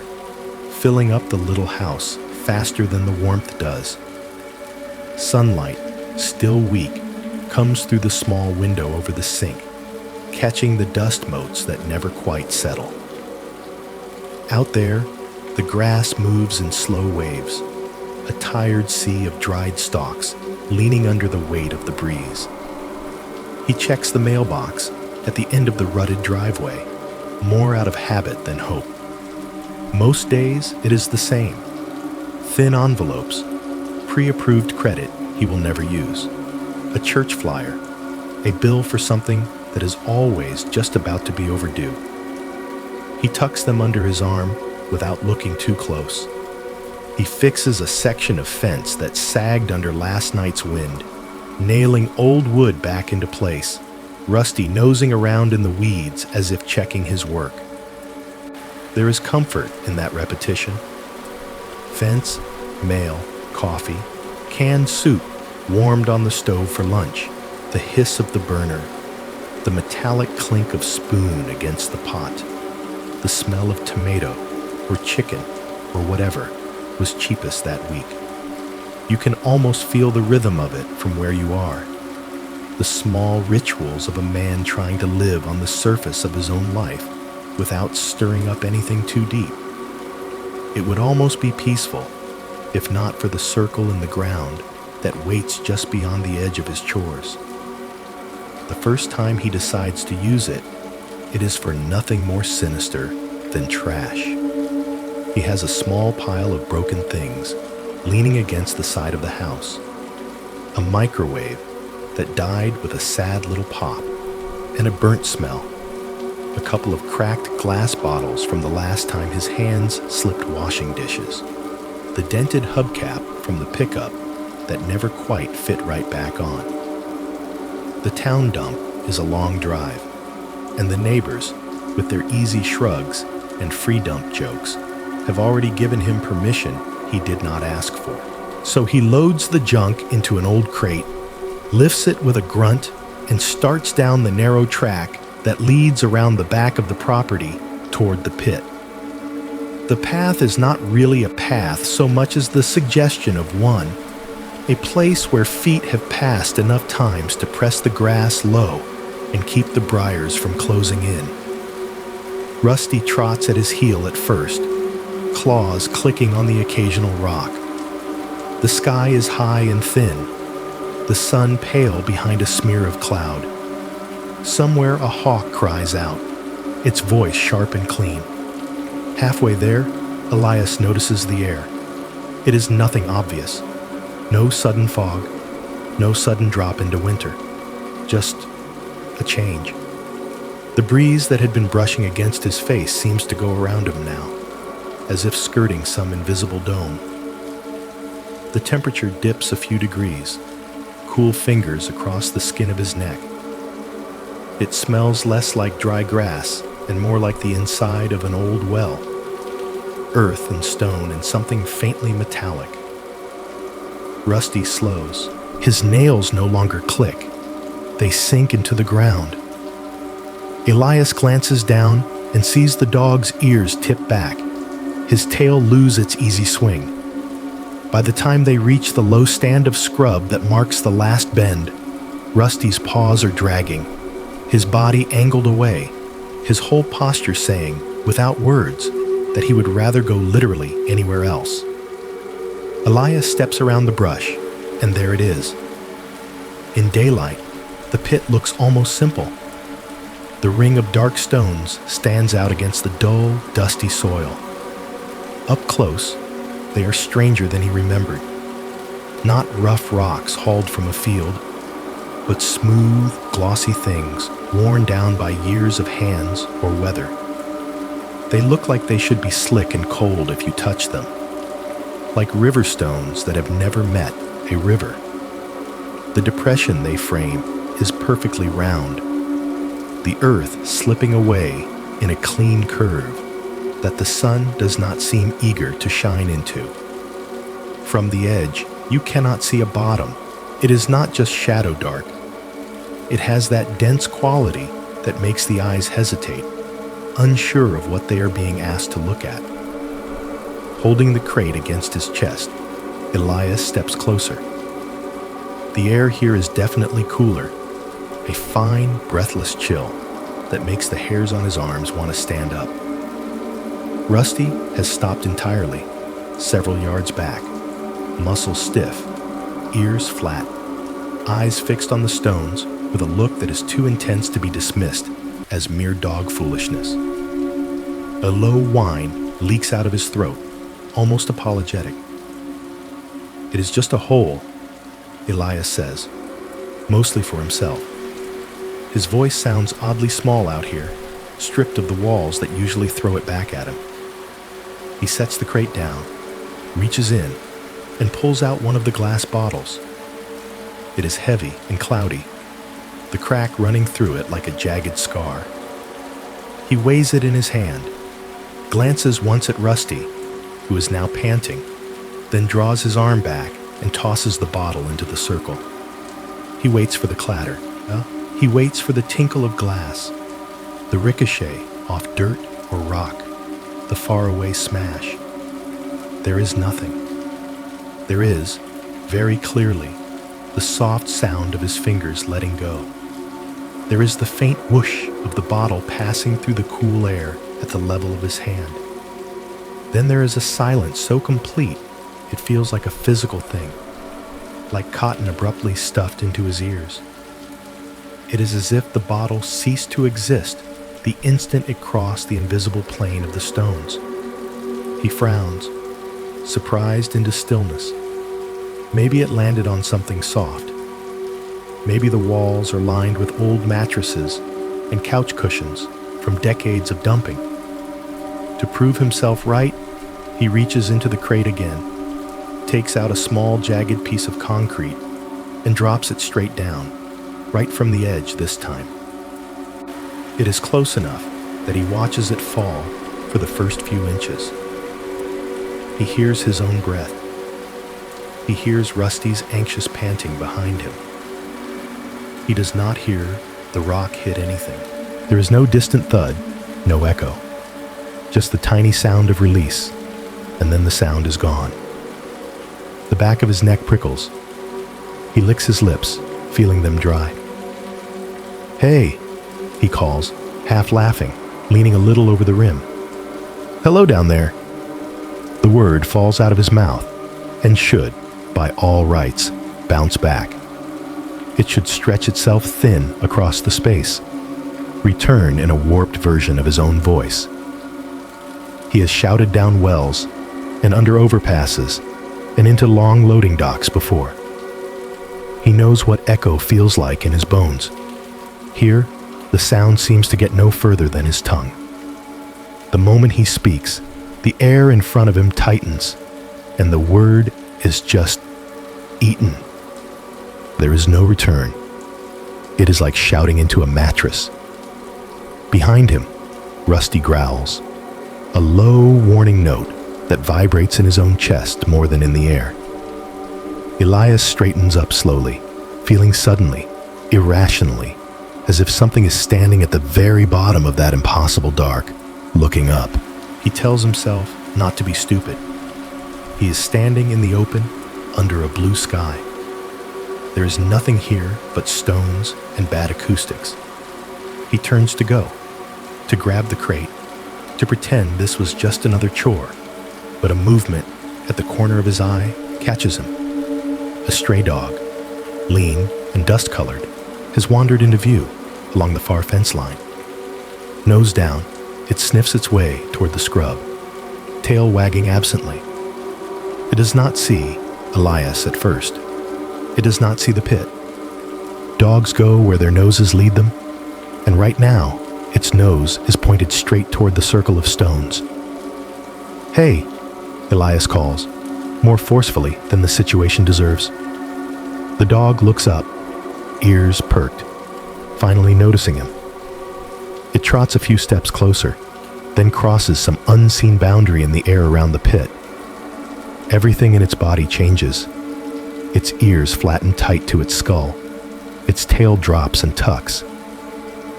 filling up the little house faster than the warmth does. Sunlight, still weak, comes through the small window over the sink, catching the dust motes that never quite settle. Out there, the grass moves in slow waves, a tired sea of dried stalks leaning under the weight of the breeze. He checks the mailbox at the end of the rutted driveway, more out of habit than hope. Most days, it is the same. Thin envelopes, pre-approved credit he will never use, a church flyer, a bill for something that is always just about to be overdue. He tucks them under his arm without looking too close. He fixes a section of fence that sagged under last night's wind, nailing old wood back into place, Rusty nosing around in the weeds as if checking his work. There is comfort in that repetition. Fence, mail, coffee, canned soup warmed on the stove for lunch, the hiss of the burner, the metallic clink of spoon against the pot, the smell of tomato or chicken or whatever was cheapest that week. You can almost feel the rhythm of it from where you are. The small rituals of a man trying to live on the surface of his own life without stirring up anything too deep. It would almost be peaceful, if not for the circle in the ground that waits just beyond the edge of his chores. The first time he decides to use it, it is for nothing more sinister than trash. He has a small pile of broken things leaning against the side of the house. A microwave that died with a sad little pop, and a burnt smell. A couple of cracked glass bottles from the last time his hands slipped washing dishes. The dented hubcap from the pickup that never quite fit right back on. The town dump is a long drive, and the neighbors, with their easy shrugs and free dump jokes, have already given him permission he did not ask for. So he loads the junk into an old crate, lifts it with a grunt, and starts down the narrow track that leads around the back of the property toward the pit. The path is not really a path so much as the suggestion of one, a place where feet have passed enough times to press the grass low and keep the briars from closing in. Rusty trots at his heel at first, claws clicking on the occasional rock. The sky is high and thin, the sun pale behind a smear of cloud. Somewhere a hawk cries out, its voice sharp and clean. Halfway there, Elias notices the air. It is nothing obvious. No sudden fog, no sudden drop into winter. Just a change. The breeze that had been brushing against his face seems to go around him now, as if skirting some invisible dome. The temperature dips a few degrees, cool fingers across the skin of his neck. It smells less like dry grass and more like the inside of an old well. Earth and stone and something faintly metallic. Rusty slows. His nails no longer click. They sink into the ground. Elias glances down and sees the dog's ears tip back, his tail lose its easy swing. By the time they reach the low stand of scrub that marks the last bend, Rusty's paws are dragging, his body angled away, his whole posture saying, without words, that he would rather go literally anywhere else. Elias steps around the brush, and there it is. In daylight, the pit looks almost simple. The ring of dark stones stands out against the dull, dusty soil. Up close, they are stranger than he remembered. Not rough rocks hauled from a field, but smooth, glossy things worn down by years of hands or weather. They look like they should be slick and cold if you touch them, like river stones that have never met a river. The depression they frame is perfectly round, the earth slipping away in a clean curve that the sun does not seem eager to shine into. From the edge, you cannot see a bottom. It is not just shadow dark. It has that dense quality that makes the eyes hesitate, unsure of what they are being asked to look at. Holding the crate against his chest, Elias steps closer. The air here is definitely cooler, a fine, breathless chill that makes the hairs on his arms want to stand up. Rusty has stopped entirely, several yards back, muscles stiff, ears flat, eyes fixed on the stones with a look that is too intense to be dismissed as mere dog foolishness. A low whine leaks out of his throat, almost apologetic. "It is just a hole," Elias says, mostly for himself. His voice sounds oddly small out here, stripped of the walls that usually throw it back at him. He sets the crate down, reaches in, and pulls out one of the glass bottles. It is heavy and cloudy, the crack running through it like a jagged scar. He weighs it in his hand, glances once at Rusty, who is now panting, then draws his arm back and tosses the bottle into the circle. He waits for the clatter. He waits for the tinkle of glass, the ricochet off dirt or rock, the faraway smash. There is nothing. There is, very clearly, the soft sound of his fingers letting go. There is the faint whoosh of the bottle passing through the cool air at the level of his hand. Then there is a silence so complete it feels like a physical thing, like cotton abruptly stuffed into his ears. It is as if the bottle ceased to exist the instant it crossed the invisible plane of the stones. He frowns, surprised into stillness. Maybe it landed on something soft. Maybe the walls are lined with old mattresses and couch cushions from decades of dumping. To prove himself right, he reaches into the crate again, takes out a small jagged piece of concrete, and drops it straight down, right from the edge this time. It is close enough that he watches it fall for the first few inches. He hears his own breath. He hears Rusty's anxious panting behind him. He does not hear the rock hit anything. There is no distant thud, no echo. Just the tiny sound of release, and then the sound is gone. The back of his neck prickles. He licks his lips, feeling them dry. "Hey," he calls, half laughing, leaning a little over the rim. "Hello down there." The word falls out of his mouth and should, by all rights, bounce back. It should stretch itself thin across the space, return in a warped version of his own voice. He has shouted down wells and under overpasses and into long loading docks before. He knows what echo feels like in his bones. Here, the sound seems to get no further than his tongue. The moment he speaks, the air in front of him tightens, and the word is just eaten. There is no return. It is like shouting into a mattress. Behind him, Rusty growls, a low warning note that vibrates in his own chest more than in the air. Elias straightens up slowly, feeling suddenly, irrationally, as if something is standing at the very bottom of that impossible dark, looking up. He tells himself not to be stupid. He is standing in the open, under a blue sky. There is nothing here but stones and bad acoustics. He turns to go, to grab the crate, to pretend this was just another chore, but a movement at the corner of his eye catches him. A stray dog, lean and dust-colored, has wandered into view along the far fence line. Nose down, it sniffs its way toward the scrub, tail wagging absently. It does not see Elias at first. It does not see the pit. Dogs go where their noses lead them, and right now, its nose is pointed straight toward the circle of stones. "Hey," Elias calls, more forcefully than the situation deserves. The dog looks up, ears perked, finally noticing him. It trots a few steps closer, then crosses some unseen boundary in the air around the pit. Everything in its body changes. Its ears flatten tight to its skull. Its tail drops and tucks.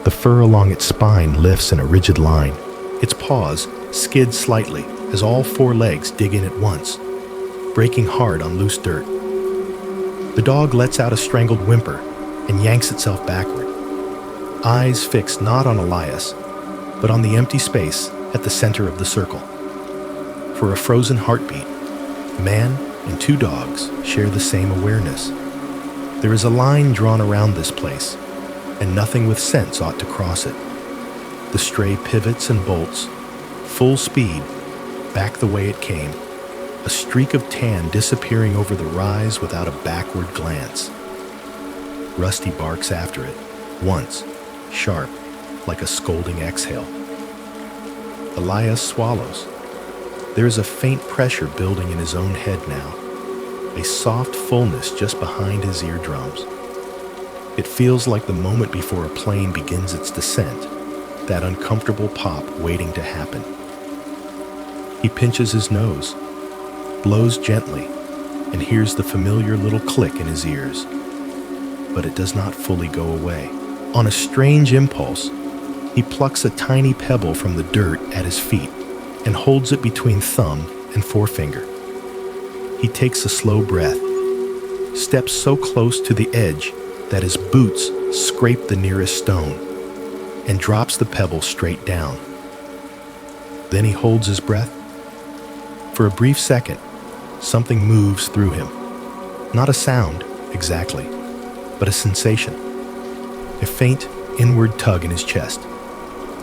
The fur along its spine lifts in a rigid line. Its paws skid slightly as all four legs dig in at once, breaking hard on loose dirt. The dog lets out a strangled whimper and yanks itself backward, eyes fixed not on Elias, but on the empty space at the center of the circle. For a frozen heartbeat, man and two dogs share the same awareness. There is a line drawn around this place, and nothing with sense ought to cross it. The stray pivots and bolts, full speed, back the way it came, a streak of tan disappearing over the rise without a backward glance. Rusty barks after it, once, sharp, like a scolding exhale. Elias swallows. There is a faint pressure building in his own head now, a soft fullness just behind his eardrums. It feels like the moment before a plane begins its descent, that uncomfortable pop waiting to happen. He pinches his nose, blows gently, and hears the familiar little click in his ears. But it does not fully go away. On a strange impulse, he plucks a tiny pebble from the dirt at his feet and holds it between thumb and forefinger. He takes a slow breath, steps so close to the edge that his boots scrape the nearest stone, and drops the pebble straight down. Then he holds his breath. For a brief second, something moves through him. Not a sound, exactly, but a sensation. A faint, inward tug in his chest,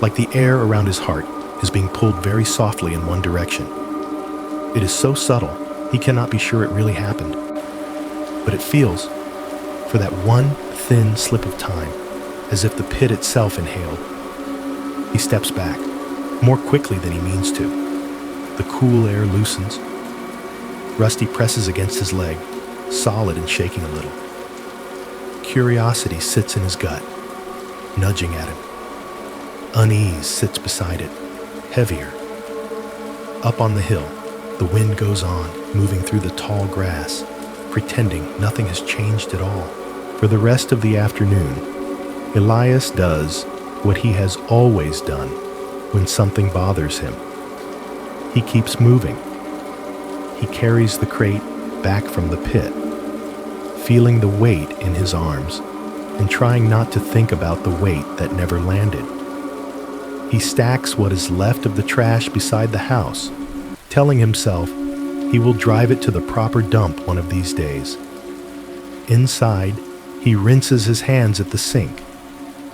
like the air around his heart is being pulled very softly in one direction. It is so subtle, he cannot be sure it really happened. But it feels, for that one thin slip of time, as if the pit itself inhaled. He steps back, more quickly than he means to. The cool air loosens. Rusty presses against his leg, solid and shaking a little. Curiosity sits in his gut, nudging at him. Unease sits beside it, heavier. Up on the hill, the wind goes on, moving through the tall grass, pretending nothing has changed at all. For the rest of the afternoon, Elias does what he has always done when something bothers him. He keeps moving. He carries the crate back from the pit, feeling the weight in his arms and trying not to think about the weight that never landed. He stacks what is left of the trash beside the house, telling himself he will drive it to the proper dump one of these days. Inside, he rinses his hands at the sink,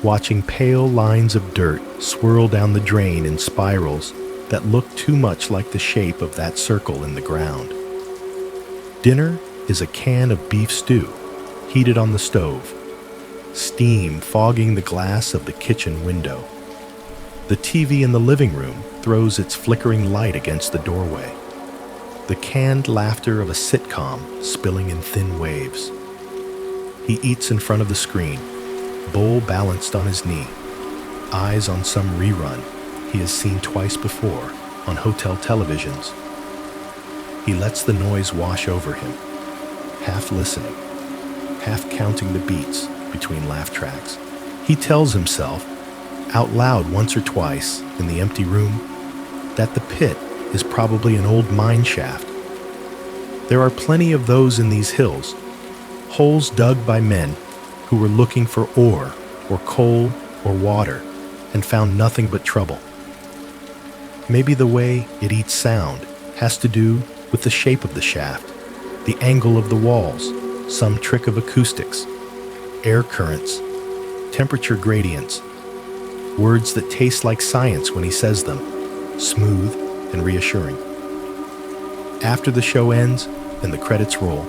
watching pale lines of dirt swirl down the drain in spirals that look too much like the shape of that circle in the ground. Dinner is a can of beef stew, heated on the stove, steam fogging the glass of the kitchen window. The TV in the living room throws its flickering light against the doorway, the canned laughter of a sitcom spilling in thin waves. He eats in front of the screen, bowl balanced on his knee, eyes on some rerun he has seen twice before on hotel televisions. He lets the noise wash over him, half listening, half counting the beats between laugh tracks. He tells himself, out loud once or twice in the empty room, that the pit is probably an old mine shaft. There are plenty of those in these hills, holes dug by men who were looking for ore or coal or water and found nothing but trouble. Maybe the way it eats sound has to do with the shape of the shaft, the angle of the walls, some trick of acoustics, air currents, temperature gradients, words that taste like science when he says them, smooth and reassuring. After the show ends and the credits roll,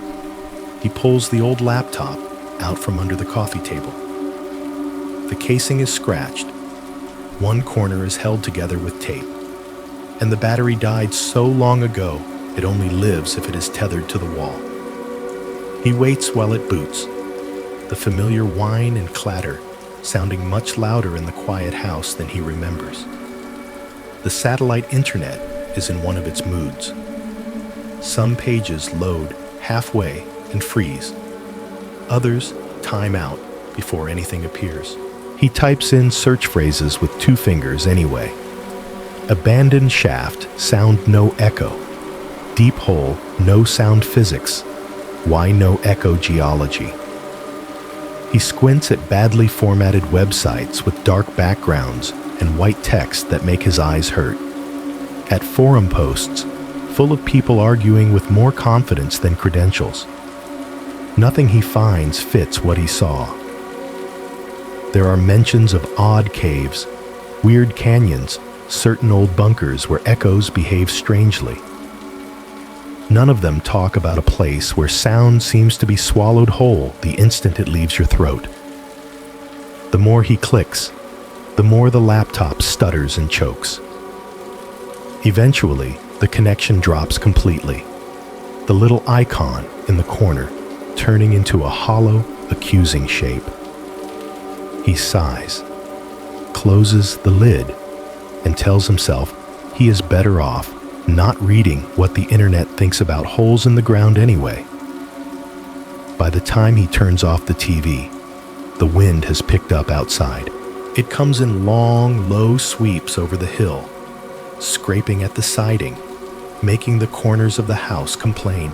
he pulls the old laptop out from under the coffee table. The casing is scratched. One corner is held together with tape, and the battery died so long ago it only lives if it is tethered to the wall. He waits while it boots, the familiar whine and clatter sounding much louder in the quiet house than he remembers. The satellite internet is in one of its moods. Some pages load halfway and freeze. Others time out before anything appears. He types in search phrases with 2 fingers anyway. Abandoned shaft, sound no echo. Deep hole, no sound physics. Why no echo geology? He squints at badly formatted websites with dark backgrounds and white text that make his eyes hurt. At forum posts, full of people arguing with more confidence than credentials. Nothing he finds fits what he saw. There are mentions of odd caves, weird canyons, certain old bunkers where echoes behave strangely. None of them talk about a place where sound seems to be swallowed whole the instant it leaves your throat. The more he clicks, the more the laptop stutters and chokes. Eventually, the connection drops completely, the little icon in the corner turning into a hollow, accusing shape. He sighs, closes the lid, and tells himself he is better off not reading what the internet thinks about holes in the ground anyway. By the time he turns off the TV, the wind has picked up outside. It comes in long, low sweeps over the hill, scraping at the siding, making the corners of the house complain.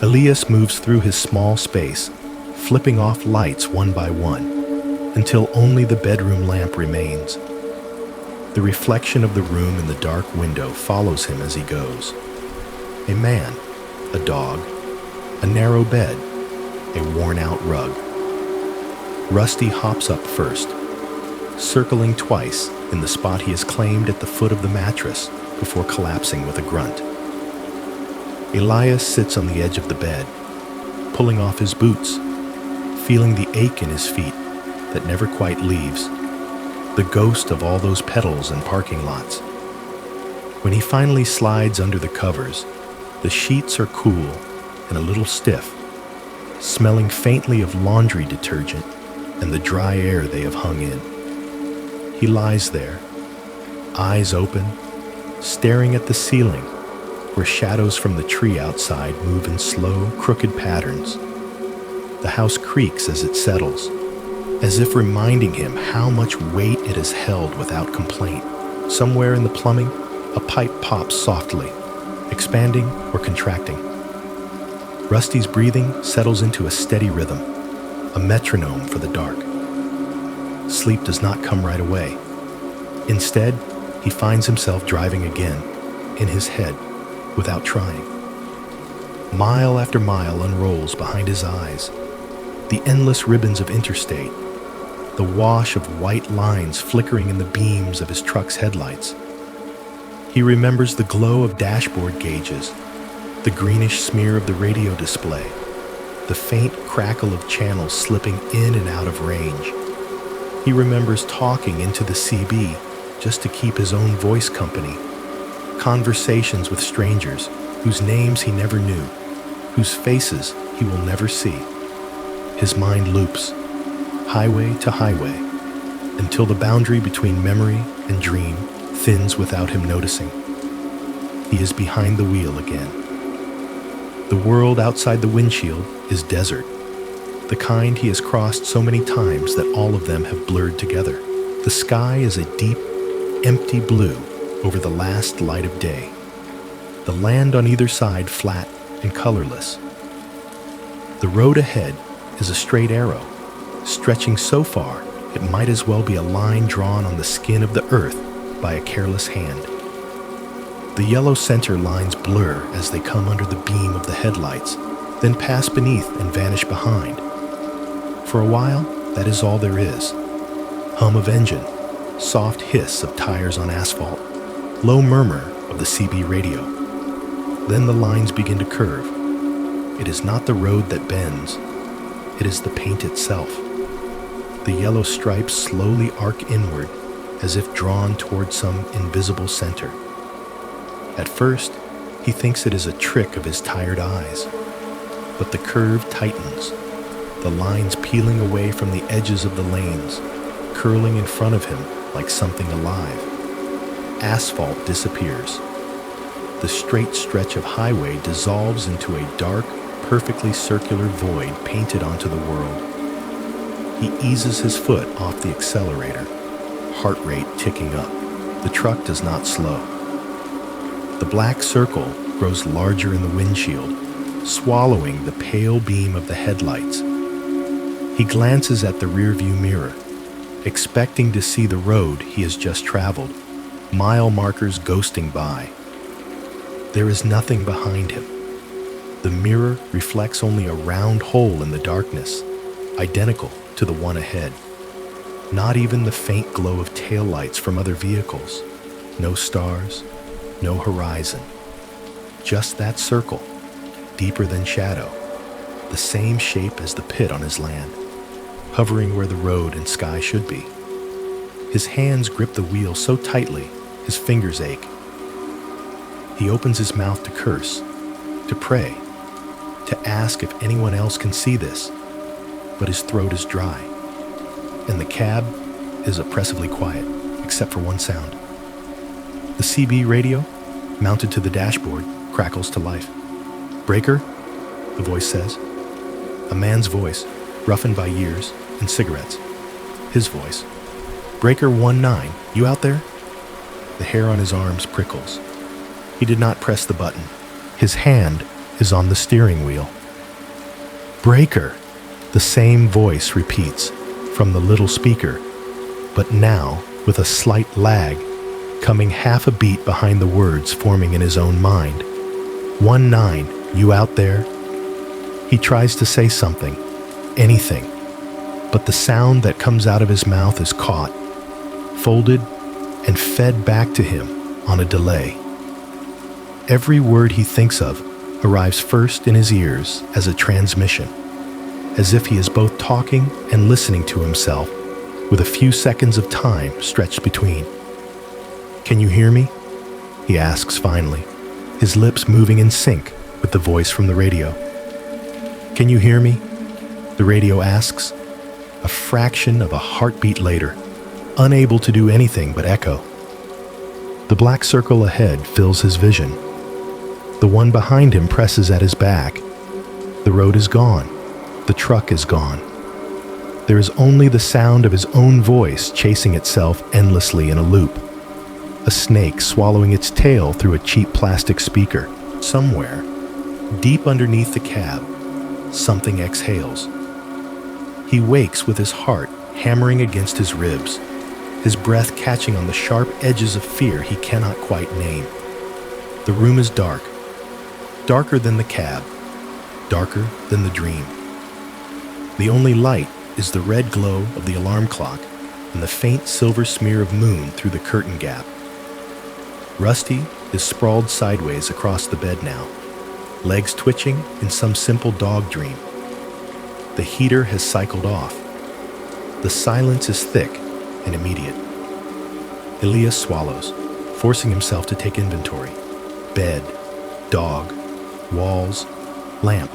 Elias moves through his small space, flipping off lights one by one, until only the bedroom lamp remains. The reflection of the room in the dark window follows him as he goes. A man, a dog, a narrow bed, a worn-out rug. Rusty hops up first, circling twice in the spot he has claimed at the foot of the mattress before collapsing with a grunt. Elias sits on the edge of the bed, pulling off his boots, feeling the ache in his feet that never quite leaves, the ghost of all those pedals and parking lots. When he finally slides under the covers, the sheets are cool and a little stiff, smelling faintly of laundry detergent and the dry air they have hung in. He lies there, eyes open, staring at the ceiling, where shadows from the tree outside move in slow, crooked patterns. The house creaks as it settles, as if reminding him how much weight it has held without complaint. Somewhere in the plumbing, a pipe pops softly, expanding or contracting. Rusty's breathing settles into a steady rhythm, a metronome for the dark. Sleep does not come right away. Instead, he finds himself driving again, in his head, without trying. Mile after mile unrolls behind his eyes, the endless ribbons of interstate, the wash of white lines flickering in the beams of his truck's headlights. He remembers the glow of dashboard gauges, the greenish smear of the radio display, the faint crackle of channels slipping in and out of range. He remembers talking into the CB just to keep his own voice company, conversations with strangers whose names he never knew, whose faces he will never see. His mind loops, highway to highway, until the boundary between memory and dream thins without him noticing. He is behind the wheel again. The world outside the windshield is desert, the kind he has crossed so many times that all of them have blurred together. The sky is a deep, empty blue over the last light of day. The land on either side flat and colorless. The road ahead is a straight arrow, stretching so far it might as well be a line drawn on the skin of the earth by a careless hand. The yellow center lines blur as they come under the beam of the headlights, then pass beneath and vanish behind. For a while, that is all there is. Hum of engine, soft hiss of tires on asphalt, low murmur of the CB radio. Then the lines begin to curve. It is not the road that bends. It is the paint itself. The yellow stripes slowly arc inward as if drawn toward some invisible center. At first, he thinks it is a trick of his tired eyes, but the curve tightens, the lines peeling away from the edges of the lanes, curling in front of him like something alive. Asphalt disappears. The straight stretch of highway dissolves into a dark, perfectly circular void painted onto the world. He eases his foot off the accelerator, heart rate ticking up. The truck does not slow. The black circle grows larger in the windshield, swallowing the pale beam of the headlights. He glances at the rearview mirror, expecting to see the road he has just traveled, mile markers ghosting by. There is nothing behind him. The mirror reflects only a round hole in the darkness, identical to the one ahead. Not even the faint glow of taillights from other vehicles. No stars, no horizon. Just that circle, deeper than shadow, the same shape as the pit on his land, hovering where the road and sky should be. His hands grip the wheel so tightly, his fingers ache. He opens his mouth to curse, to pray, to ask if anyone else can see this, but his throat is dry, and the cab is oppressively quiet, except for one sound. The CB radio, mounted to the dashboard, crackles to life. "Breaker," the voice says. A man's voice, roughened by years and cigarettes. His voice. "Breaker 19, you out there?" The hair on his arms prickles. He did not press the button. His hand is on the steering wheel. "Breaker," the same voice repeats from the little speaker, but now with a slight lag, coming half a beat behind the words forming in his own mind. 19, you out there? He tries to say something, anything, but the sound that comes out of his mouth is caught, folded, and fed back to him on a delay. Every word he thinks of arrives first in his ears as a transmission, as if he is both talking and listening to himself, with a few seconds of time stretched between. "Can you hear me?" he asks finally, his lips moving in sync with the voice from the radio. "Can you hear me?" the radio asks, a fraction of a heartbeat later, unable to do anything but echo. The black circle ahead fills his vision. The one behind him presses at his back. The road is gone. The truck is gone. There is only the sound of his own voice chasing itself endlessly in a loop. A snake swallowing its tail through a cheap plastic speaker. Somewhere, deep underneath the cab, something exhales. He wakes with his heart hammering against his ribs, his breath catching on the sharp edges of fear he cannot quite name. The room is dark, darker than the cab, darker than the dream. The only light is the red glow of the alarm clock and the faint silver smear of moon through the curtain gap. Rusty is sprawled sideways across the bed now, legs twitching in some simple dog dream. The heater has cycled off. The silence is thick and immediate. Elias swallows, forcing himself to take inventory. Bed, dog, walls, lamp,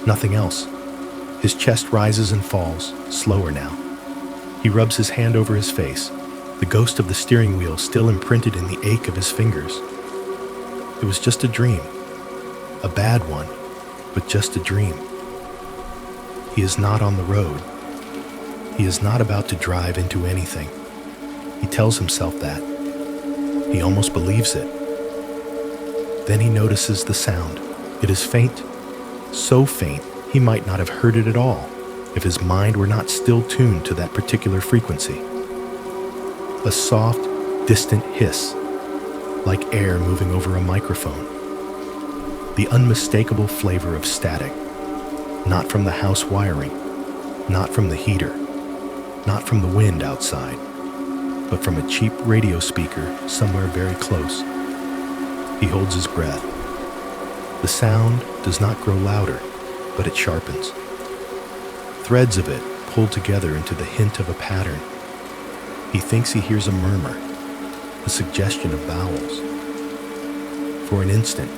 nothing else. His chest rises and falls, slower now. He rubs his hand over his face, the ghost of the steering wheel still imprinted in the ache of his fingers. It was just a dream. A bad one, but just a dream. He is not on the road. He is not about to drive into anything. He tells himself that. He almost believes it. Then he notices the sound. It is faint, so faint he might not have heard it at all if his mind were not still tuned to that particular frequency. A soft, distant hiss, like air moving over a microphone. The unmistakable flavor of static, not from the house wiring, not from the heater, not from the wind outside, but from a cheap radio speaker somewhere very close. He holds his breath. The sound does not grow louder, but it sharpens. Threads of it pull together into the hint of a pattern. He thinks he hears a murmur, a suggestion of vowels. For an instant,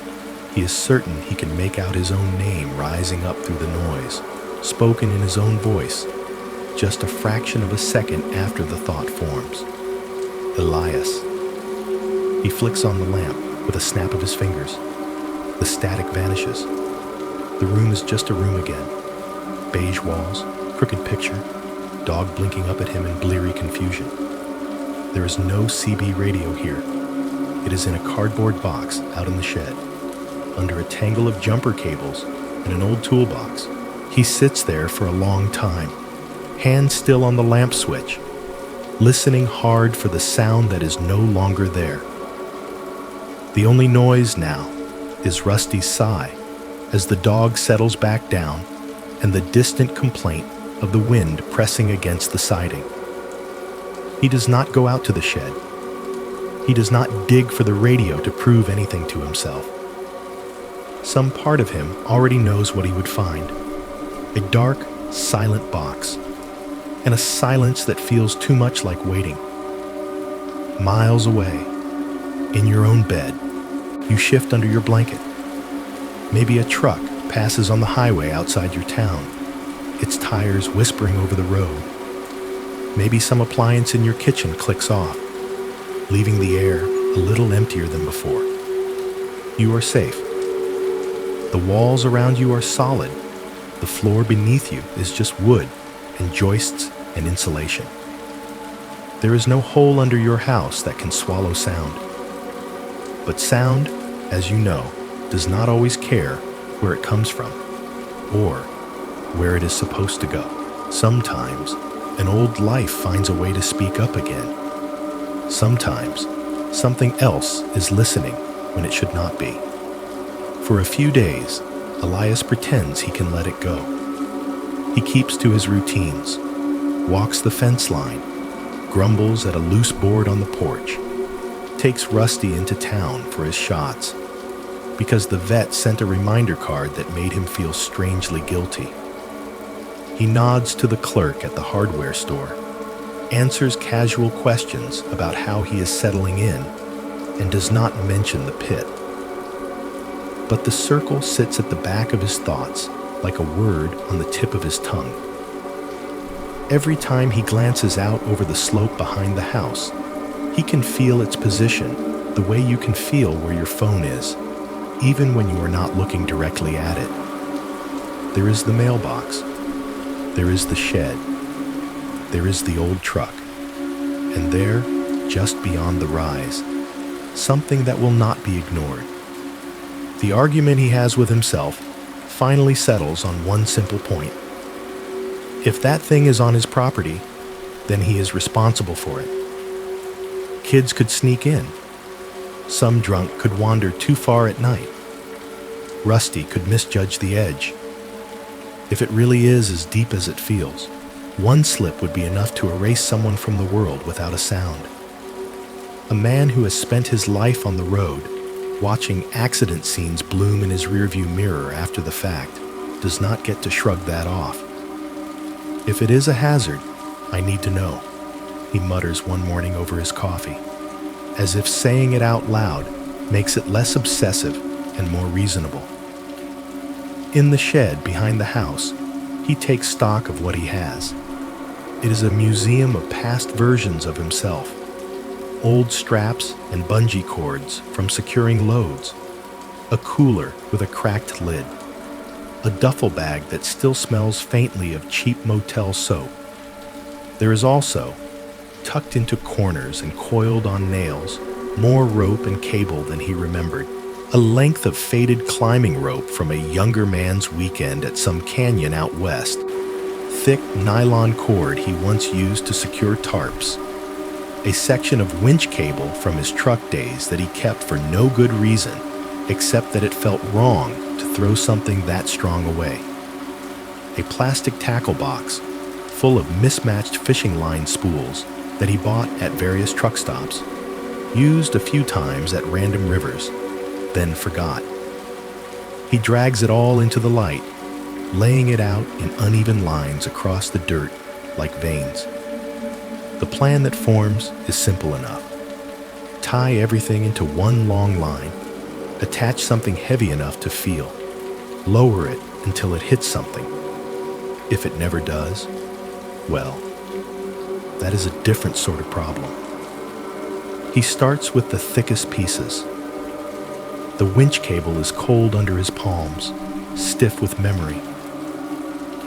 he is certain he can make out his own name rising up through the noise. spoken in his own voice, just a fraction of a second after the thought forms. Elias. He flicks on the lamp with a snap of his fingers. The static vanishes. The room is just a room again. Beige walls, crooked picture, dog blinking up at him in bleary confusion. There is no CB radio here. It is in a cardboard box out in the shed, under a tangle of jumper cables and an old toolbox. He sits there for a long time, hand still on the lamp switch, listening hard for the sound that is no longer there. The only noise now is Rusty's sigh as the dog settles back down and the distant complaint of the wind pressing against the siding. He does not go out to the shed. He does not dig for the radio to prove anything to himself. Some part of him already knows what he would find. A dark, silent box, and a silence that feels too much like waiting. Miles away, in your own bed, you shift under your blanket. Maybe a truck passes on the highway outside your town, its tires whispering over the road. Maybe some appliance in your kitchen clicks off, leaving the air a little emptier than before. You are safe. The walls around you are solid. The floor beneath you is just wood and joists and insulation. There is no hole under your house that can swallow sound. But sound, as you know, does not always care where it comes from or where it is supposed to go. Sometimes, an old life finds a way to speak up again. Sometimes, something else is listening when it should not be. For a few days, Elias pretends he can let it go. He keeps to his routines, walks the fence line, grumbles at a loose board on the porch, takes Rusty into town for his shots, because the vet sent a reminder card that made him feel strangely guilty. He nods to the clerk at the hardware store, answers casual questions about how he is settling in, and does not mention the pit. But the circle sits at the back of his thoughts like a word on the tip of his tongue. Every time he glances out over the slope behind the house, he can feel its position the way you can feel where your phone is, even when you are not looking directly at it. There is the mailbox. There is the shed. There is the old truck. And there, just beyond the rise, something that will not be ignored. The argument he has with himself finally settles on one simple point. If that thing is on his property, then he is responsible for it. Kids could sneak in. Some drunk could wander too far at night. Rusty could misjudge the edge. If it really is as deep as it feels, one slip would be enough to erase someone from the world without a sound. A man who has spent his life on the road, watching accident scenes bloom in his rearview mirror after the fact, does not get to shrug that off. If it is a hazard, I need to know, he mutters one morning over his coffee, as if saying it out loud makes it less obsessive and more reasonable. In the shed behind the house, he takes stock of what he has. It is a museum of past versions of himself. Old straps and bungee cords from securing loads. A cooler with a cracked lid. A duffel bag that still smells faintly of cheap motel soap. There is also, tucked into corners and coiled on nails, more rope and cable than he remembered. A length of faded climbing rope from a younger man's weekend at some canyon out west. Thick nylon cord he once used to secure tarps. A section of winch cable from his truck days that he kept for no good reason, except that it felt wrong to throw something that strong away. A plastic tackle box full of mismatched fishing line spools that he bought at various truck stops, used a few times at random rivers, then forgot. He drags it all into the light, laying it out in uneven lines across the dirt like veins. The plan that forms is simple enough. Tie everything into one long line, attach something heavy enough to feel, lower it until it hits something, If it never does, well, that is a different sort of problem. He starts with the thickest pieces. The winch cable is cold under his palms, stiff with memory.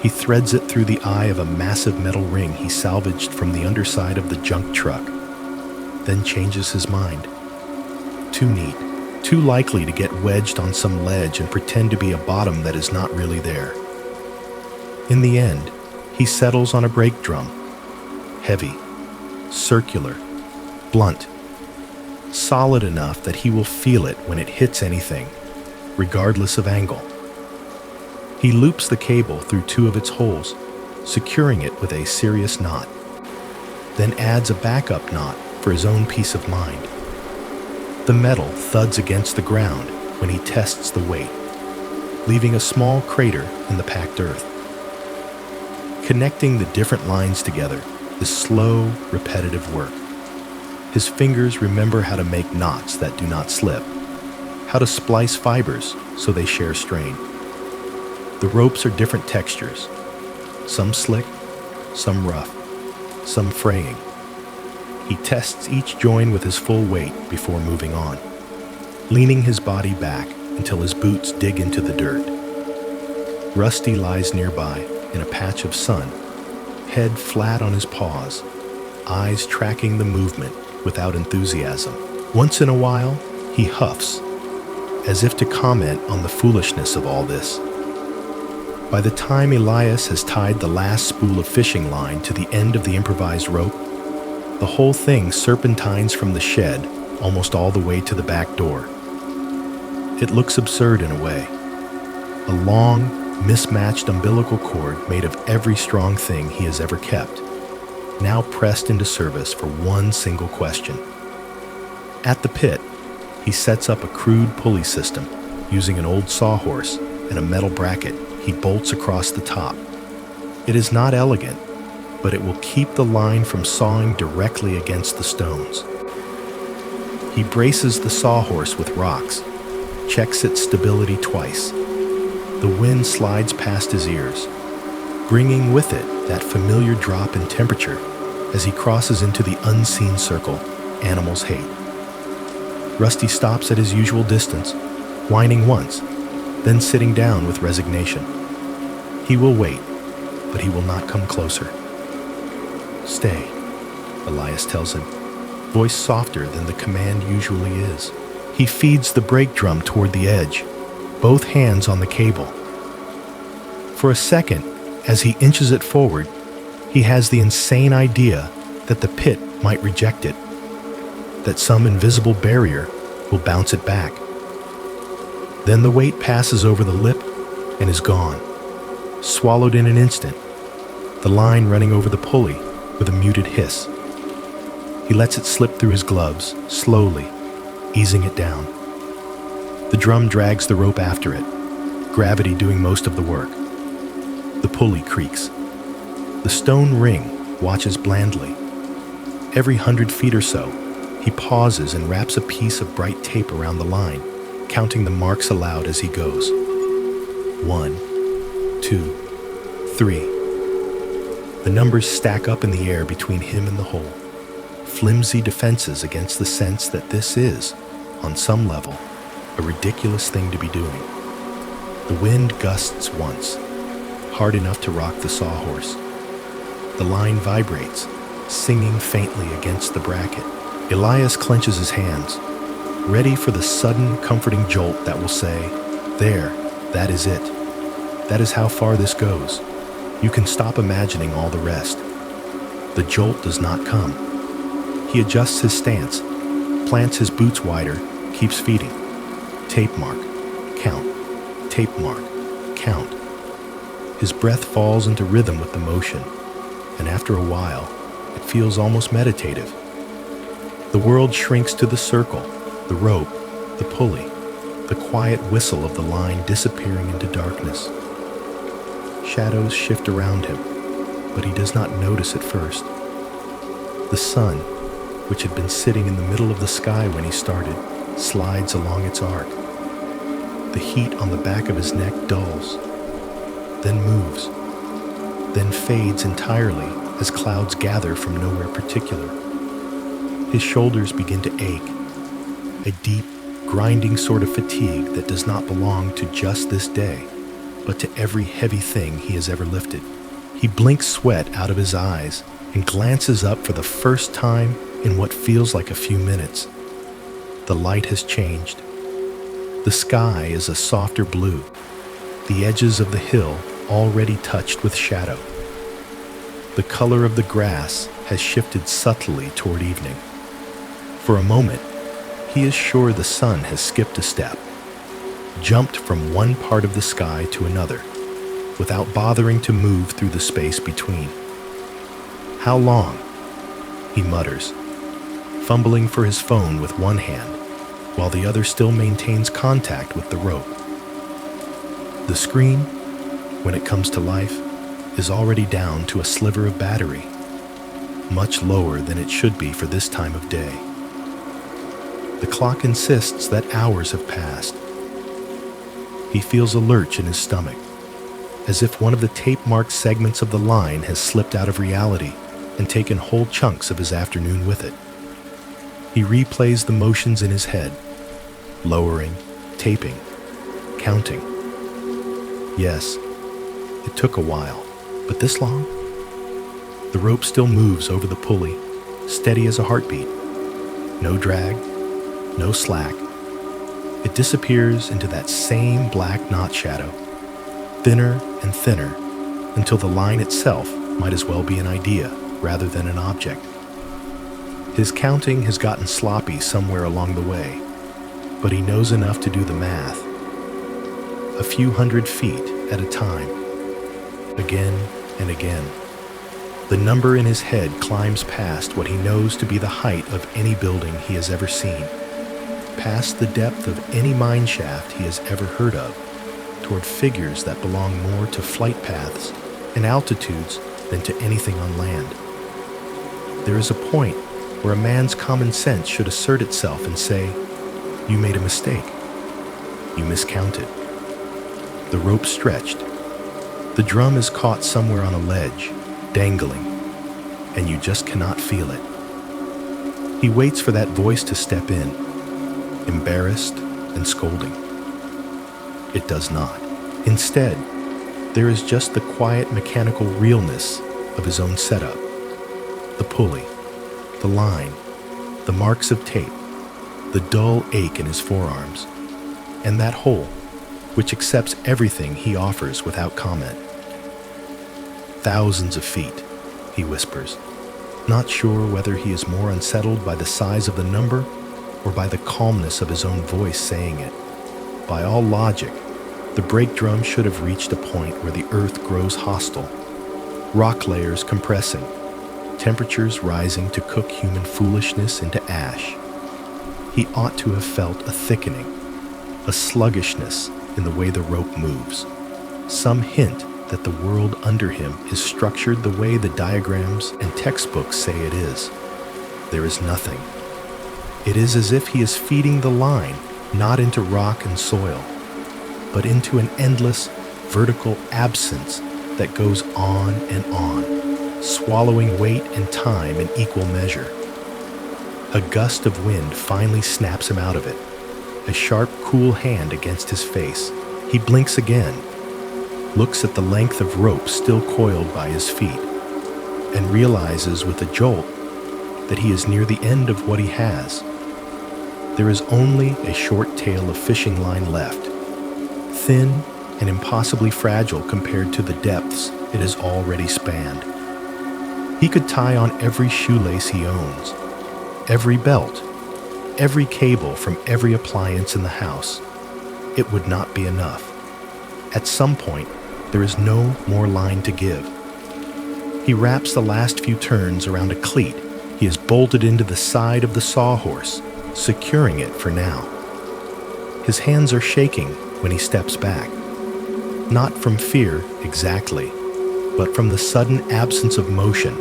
He threads it through the eye of a massive metal ring he salvaged from the underside of the junk truck, then changes his mind. Too neat, too likely to get wedged on some ledge and pretend to be a bottom that is not really there. In the end, he settles on a brake drum. Heavy, circular, blunt, solid enough that he will feel it when it hits anything, regardless of angle. He loops the cable through two of its holes, securing it with a serious knot, then adds a backup knot for his own peace of mind. The metal thuds against the ground when he tests the weight, leaving a small crater in the packed earth. Connecting the different lines together is slow, repetitive work. His fingers remember how to make knots that do not slip, how to splice fibers so they share strain. The ropes are different textures, some slick, some rough, some fraying. He tests each join with his full weight before moving on, leaning his body back until his boots dig into the dirt. Rusty lies nearby in a patch of sun, head flat on his paws, eyes tracking the movement without enthusiasm. Once in a while, he huffs, as if to comment on the foolishness of all this. By the time Elias has tied the last spool of fishing line to the end of the improvised rope, the whole thing serpentines from the shed almost all the way to the back door. It looks absurd in a way. A long, mismatched umbilical cord made of every strong thing he has ever kept, now pressed into service for one single question. At the pit, he sets up a crude pulley system using an old sawhorse and a metal bracket he bolts across the top. It is not elegant, but it will keep the line from sawing directly against the stones. He braces the sawhorse with rocks, checks its stability twice. The wind slides past his ears, bringing with it that familiar drop in temperature as he crosses into the unseen circle animals hate. Rusty stops at his usual distance, whining once, then sitting down with resignation. He will wait, but he will not come closer. "Stay," Elias tells him, voice softer than the command usually is. He feeds the brake drum toward the edge, both hands on the cable. For a second, as he inches it forward, he has the insane idea that the pit might reject it, that some invisible barrier will bounce it back. Then the weight passes over the lip and is gone, swallowed in an instant, the line running over the pulley with a muted hiss. He lets it slip through his gloves, slowly, easing it down. The drum drags the rope after it, gravity doing most of the work. The pulley creaks. The stone ring watches blandly. Every 100 feet or so, he pauses and wraps a piece of bright tape around the line, counting the marks aloud as he goes. 1, 2, 3. The numbers stack up in the air between him and the hole, flimsy defenses against the sense that this is, on some level, a ridiculous thing to be doing. The wind gusts once, hard enough to rock the sawhorse. The line vibrates, singing faintly against the bracket. Elias clenches his hands, ready for the sudden, comforting jolt that will say, "There, that is it. That is how far this goes. You can stop imagining all the rest." The jolt does not come. He adjusts his stance, plants his boots wider, keeps feeding. Tape mark, count. Tape mark, count. His breath falls into rhythm with the motion, and after a while, it feels almost meditative. The world shrinks to the circle, the rope, the pulley, the quiet whistle of the line disappearing into darkness. Shadows shift around him, but he does not notice at first. The sun, which had been sitting in the middle of the sky when he started, slides along its arc. The heat on the back of his neck dulls, then moves, then fades entirely as clouds gather from nowhere particular. His shoulders begin to ache, a deep, grinding sort of fatigue that does not belong to just this day, but to every heavy thing he has ever lifted. He blinks sweat out of his eyes and glances up for the first time in what feels like a few minutes. The light has changed. The sky is a softer blue, the edges of the hill already touched with shadow. The color of the grass has shifted subtly toward evening. For a moment, he is sure the sun has skipped a step, jumped from one part of the sky to another, without bothering to move through the space between. How long? He mutters, fumbling for his phone with one hand, while the other still maintains contact with the rope. The screen, when it comes to life, is already down to a sliver of battery, much lower than it should be for this time of day. The clock insists that hours have passed. He feels a lurch in his stomach, as if one of the tape-marked segments of the line has slipped out of reality and taken whole chunks of his afternoon with it. He replays the motions in his head, lowering, taping, counting. Yes, it took a while, but this long? The rope still moves over the pulley, steady as a heartbeat. No drag, no slack. It disappears into that same black knot shadow, thinner and thinner, until the line itself might as well be an idea rather than an object. His counting has gotten sloppy somewhere along the way, but he knows enough to do the math. A few hundred feet at a time, again and again. The number in his head climbs past what he knows to be the height of any building he has ever seen, past the depth of any mine shaft he has ever heard of, toward figures that belong more to flight paths and altitudes than to anything on land. There is a point where a man's common sense should assert itself and say, "You made a mistake. You miscounted." The rope stretched. The drum is caught somewhere on a ledge, dangling, and you just cannot feel it. He waits for that voice to step in, embarrassed and scolding. It does not. Instead, there is just the quiet mechanical realness of his own setup. The pulley, the line, the marks of tape, the dull ache in his forearms, and that hole, which accepts everything he offers without comment. "Thousands of feet," he whispers, not sure whether he is more unsettled by the size of the number or by the calmness of his own voice saying it. By all logic, the brake drum should have reached a point where the earth grows hostile, rock layers compressing, temperatures rising to cook human foolishness into ash. He ought to have felt a thickening, a sluggishness in the way the rope moves, some hint that the world under him is structured the way the diagrams and textbooks say it is. There is nothing. It is as if he is feeding the line not into rock and soil, but into an endless, vertical absence that goes on and on, swallowing weight and time in equal measure. A gust of wind finally snaps him out of it, a sharp, cool hand against his face. He blinks again, looks at the length of rope still coiled by his feet, and realizes with a jolt that he is near the end of what he has. There is only a short tail of fishing line left, thin and impossibly fragile compared to the depths it has already spanned. He could tie on every shoelace he owns, every belt, every cable from every appliance in the house. It would not be enough. At some point, there is no more line to give. He wraps the last few turns around a cleat he has bolted into the side of the sawhorse, securing it for now. His hands are shaking when he steps back, not from fear exactly, but from the sudden absence of motion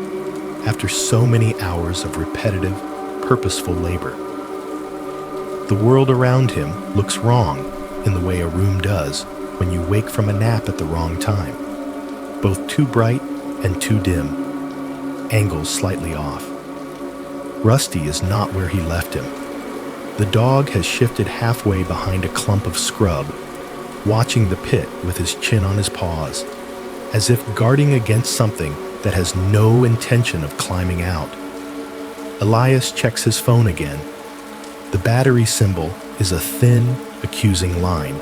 after so many hours of repetitive, purposeful labor. The world around him looks wrong in the way a room does when you wake from a nap at the wrong time, both too bright and too dim, angles slightly off. Rusty is not where he left him. The dog has shifted halfway behind a clump of scrub, watching the pit with his chin on his paws, as if guarding against something that has no intention of climbing out. Elias checks his phone again. The battery symbol is a thin, accusing line.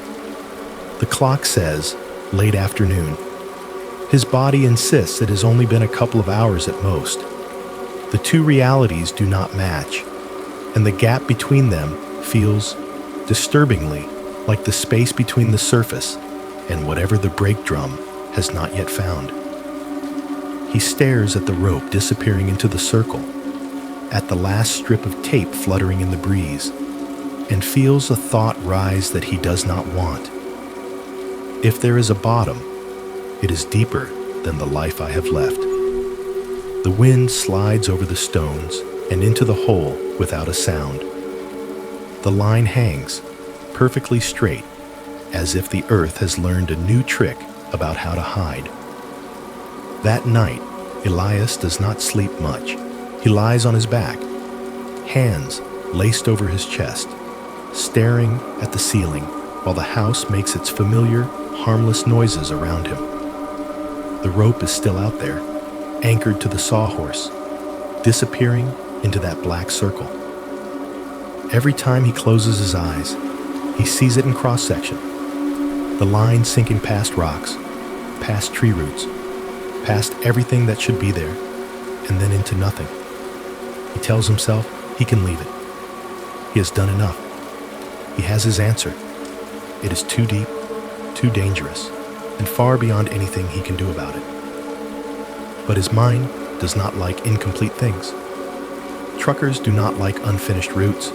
The clock says, late afternoon. His body insists it has only been a couple of hours at most. The two realities do not match, and the gap between them feels disturbingly like the space between the surface and whatever the brake drum has not yet found. He stares at the rope disappearing into the circle, at the last strip of tape fluttering in the breeze, and feels a thought rise that he does not want. If there is a bottom, it is deeper than the life I have left. The wind slides over the stones and into the hole without a sound. The line hangs, perfectly straight, as if the earth has learned a new trick about how to hide. That night, Elias does not sleep much. He lies on his back, hands laced over his chest, staring at the ceiling while the house makes its familiar, harmless noises around him. The rope is still out there, anchored to the sawhorse, disappearing into that black circle. Every time he closes his eyes, he sees it in cross-section. The line sinking past rocks, past tree roots, past everything that should be there, and then into nothing. He tells himself he can leave it. He has done enough. He has his answer. It is too deep, too dangerous, and far beyond anything he can do about it. But his mind does not like incomplete things. Truckers do not like unfinished routes.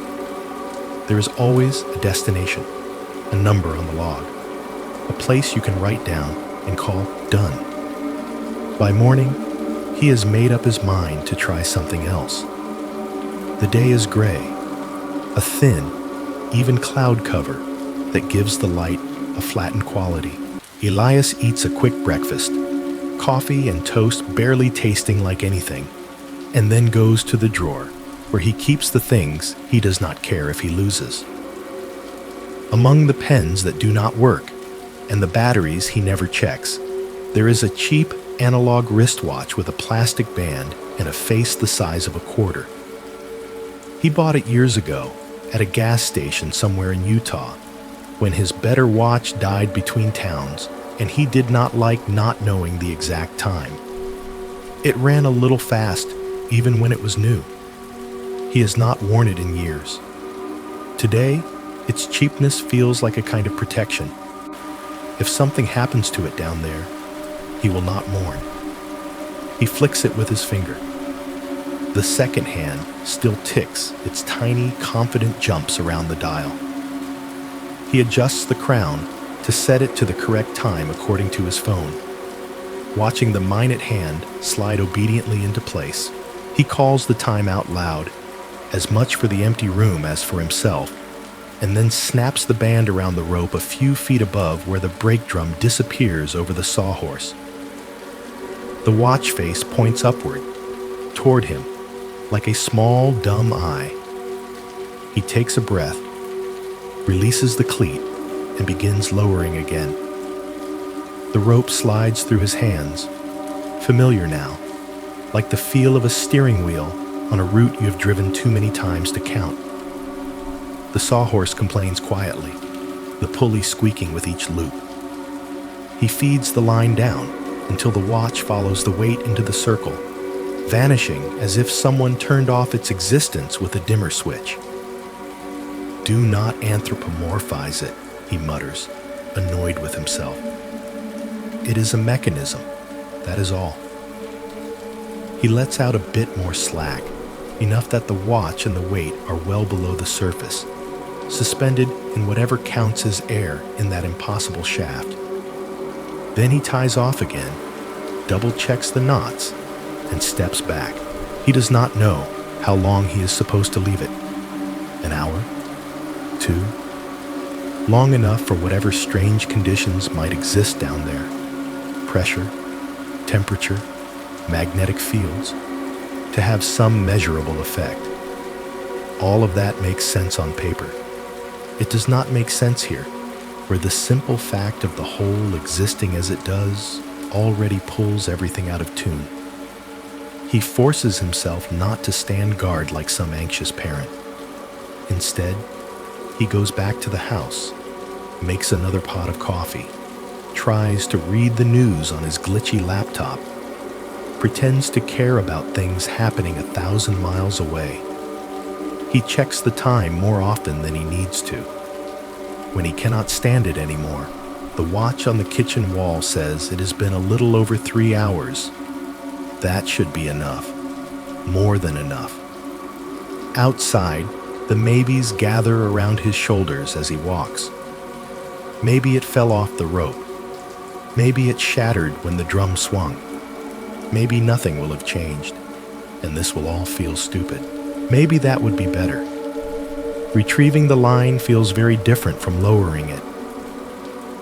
There is always a destination, a number on the log, a place you can write down and call done. By morning, he has made up his mind to try something else. The day is gray, a thin, even cloud cover that gives the light a flattened quality. Elias eats a quick breakfast, coffee and toast barely tasting like anything, and then goes to the drawer where he keeps the things he does not care if he loses. Among the pens that do not work and the batteries he never checks, there is a cheap analog wristwatch with a plastic band and a face the size of a quarter. He bought it years ago at a gas station somewhere in Utah when his better watch died between towns and he did not like not knowing the exact time. It ran a little fast even when it was new. He has not worn it in years. Today, its cheapness feels like a kind of protection. If something happens to it down there, he will not mourn. He flicks it with his finger. The second hand still ticks its tiny, confident jumps around the dial. He adjusts the crown to set it to the correct time according to his phone. Watching the minute hand slide obediently into place, he calls the time out loud, as much for the empty room as for himself, and then snaps the band around the rope a few feet above where the brake drum disappears over the sawhorse. The watch face points upward, toward him, like a small, dumb eye. He takes a breath, releases the cleat, and begins lowering again. The rope slides through his hands, familiar now, like the feel of a steering wheel on a route you have driven too many times to count. The sawhorse complains quietly, the pulley squeaking with each loop. He feeds the line down until the watch follows the weight into the circle, vanishing as if someone turned off its existence with a dimmer switch. "Do not anthropomorphize it," he mutters, annoyed with himself. "It is a mechanism, that is all." He lets out a bit more slack, enough that the watch and the weight are well below the surface, suspended in whatever counts as air in that impossible shaft. Then he ties off again, double-checks the knots, and steps back. He does not know how long he is supposed to leave it. An hour? 2? Long enough for whatever strange conditions might exist down there. Pressure, temperature, magnetic fields, to have some measurable effect. All of that makes sense on paper. It does not make sense here, where the simple fact of the whole existing as it does already pulls everything out of tune. He forces himself not to stand guard like some anxious parent. Instead, he goes back to the house, makes another pot of coffee, tries to read the news on his glitchy laptop, pretends to care about things happening 1,000 miles away. He checks the time more often than he needs to. When he cannot stand it anymore, the watch on the kitchen wall says it has been a little over 3 hours. That should be enough. More than enough. Outside, the maybes gather around his shoulders as he walks. Maybe it fell off the rope. Maybe it shattered when the drum swung. Maybe nothing will have changed, and this will all feel stupid. Maybe that would be better. Retrieving the line feels very different from lowering it.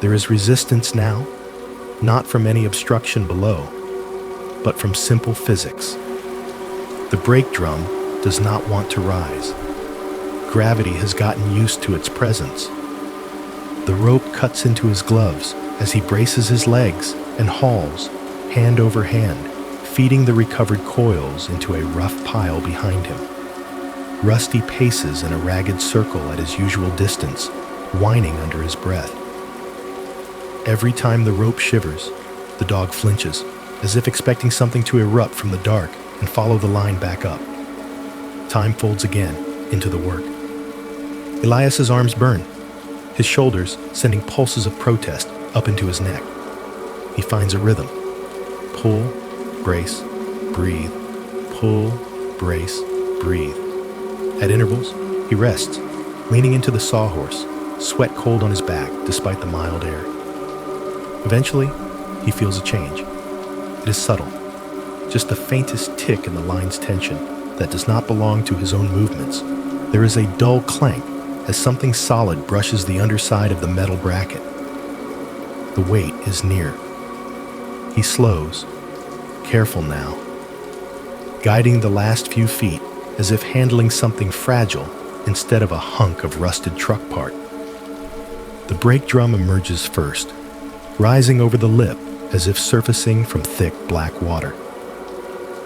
There is resistance now, not from any obstruction below, but from simple physics. The brake drum does not want to rise. Gravity has gotten used to its presence. The rope cuts into his gloves as he braces his legs and hauls, hand over hand, feeding the recovered coils into a rough pile behind him. Rusty paces in a ragged circle at his usual distance, whining under his breath. Every time the rope shivers, the dog flinches, as if expecting something to erupt from the dark and follow the line back up. Time folds again into the work. Elias's arms burn, his shoulders sending pulses of protest up into his neck. He finds a rhythm. Pull, brace, breathe. Pull, brace, breathe. At intervals, he rests, leaning into the sawhorse, sweat cold on his back despite the mild air. Eventually, he feels a change. It is subtle, just the faintest tick in the line's tension that does not belong to his own movements. There is a dull clank as something solid brushes the underside of the metal bracket. The weight is near. He slows, careful now, guiding the last few feet as if handling something fragile instead of a hunk of rusted truck part. The brake drum emerges first, rising over the lip as if surfacing from thick black water.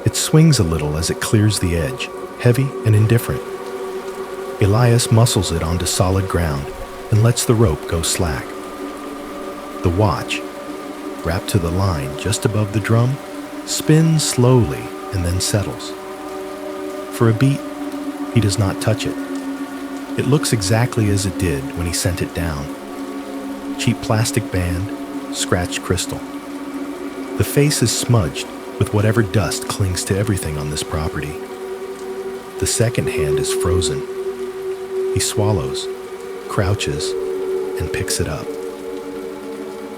It swings a little as it clears the edge, heavy and indifferent. Elias muscles it onto solid ground and lets the rope go slack. The watch, wrapped to the line just above the drum, spins slowly and then settles. For a beat, he does not touch it. It looks exactly as it did when he sent it down. Cheap plastic band, scratched crystal. The face is smudged with whatever dust clings to everything on this property. The second hand is frozen. He swallows, crouches, and picks it up.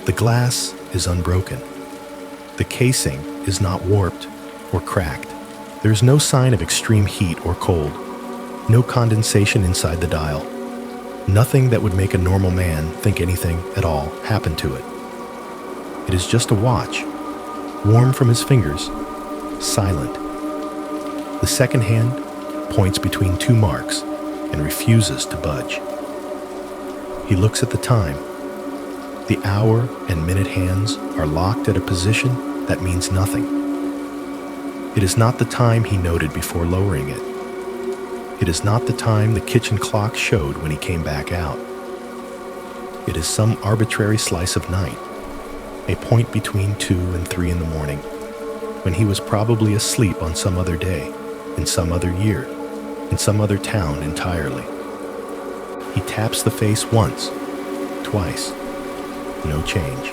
The glass is unbroken. The casing is not warped or cracked. There is no sign of extreme heat or cold. No condensation inside the dial. Nothing that would make a normal man think anything at all happened to it. It is just a watch, warm from his fingers, silent. The second hand points between two marks and refuses to budge. He looks at the time. The hour and minute hands are locked at a position that means nothing. It is not the time he noted before lowering it. It is not the time the kitchen clock showed when he came back out. It is some arbitrary slice of night, a point between 2 and 3 in the morning, when he was probably asleep on some other day, in some other year, in some other town entirely. He taps the face once, twice. No change.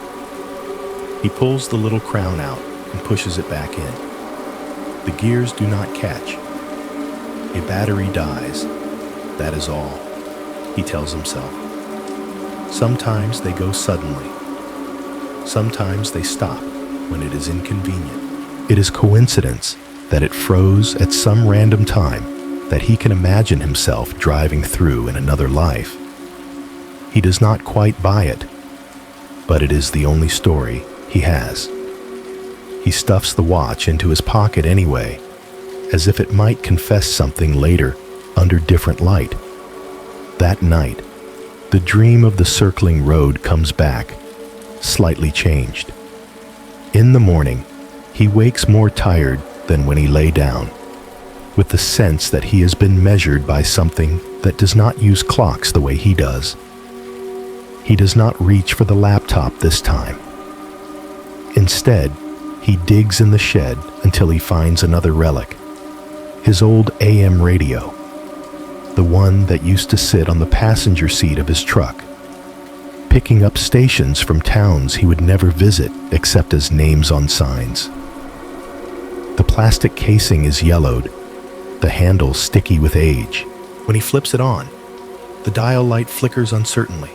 He pulls the little crown out and pushes it back in. The gears do not catch. A battery dies. That is all, he tells himself. Sometimes they go suddenly. Sometimes they stop when it is inconvenient. It is coincidence that it froze at some random time that he can imagine himself driving through in another life. He does not quite buy it, but it is the only story he has. He stuffs the watch into his pocket anyway, as if it might confess something later under different light. That night, the dream of the circling road comes back, slightly changed. In the morning, he wakes more tired than when he lay down, with the sense that he has been measured by something that does not use clocks the way he does. He does not reach for the laptop this time. Instead, he digs in the shed until he finds another relic, his old AM radio, the one that used to sit on the passenger seat of his truck, picking up stations from towns he would never visit except as names on signs. The plastic casing is yellowed, the handle sticky with age. When he flips it on, the dial light flickers uncertainly,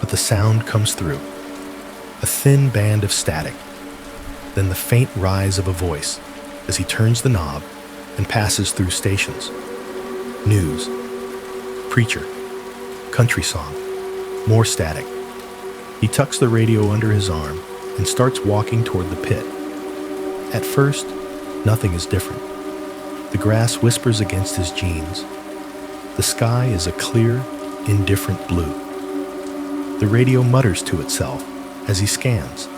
but the sound comes through, a thin band of static, then the faint rise of a voice as he turns the knob and passes through stations. News, preacher, country song, more static. He tucks the radio under his arm and starts walking toward the pit. At first, nothing is different. The grass whispers against his jeans. The sky is a clear, indifferent blue. The radio mutters to itself as he scans,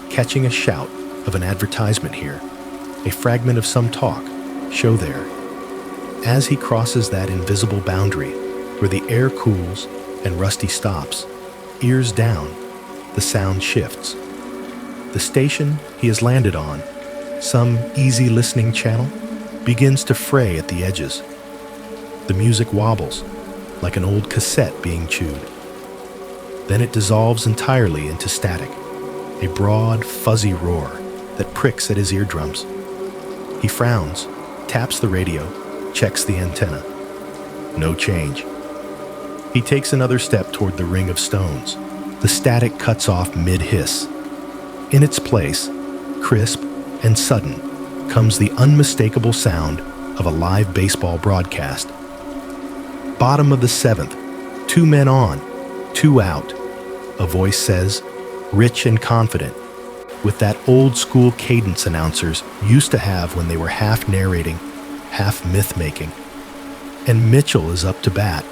catching a shout of an advertisement here, a fragment of some talk, show there. As he crosses that invisible boundary where the air cools and Rusty stops, ears down, the sound shifts. The station he has landed on, some easy listening channel, begins to fray at the edges. The music wobbles, like an old cassette being chewed. Then it dissolves entirely into static, a broad, fuzzy roar that pricks at his eardrums. He frowns, taps the radio, checks the antenna. No change. He takes another step toward the ring of stones. The static cuts off mid-hiss. In its place, crisp and sudden, comes the unmistakable sound of a live baseball broadcast. Bottom of the seventh, 2 men on, 2 out. A voice says, rich and confident, with that old-school cadence announcers used to have when they were half narrating, half myth-making. And Mitchell is up to bat,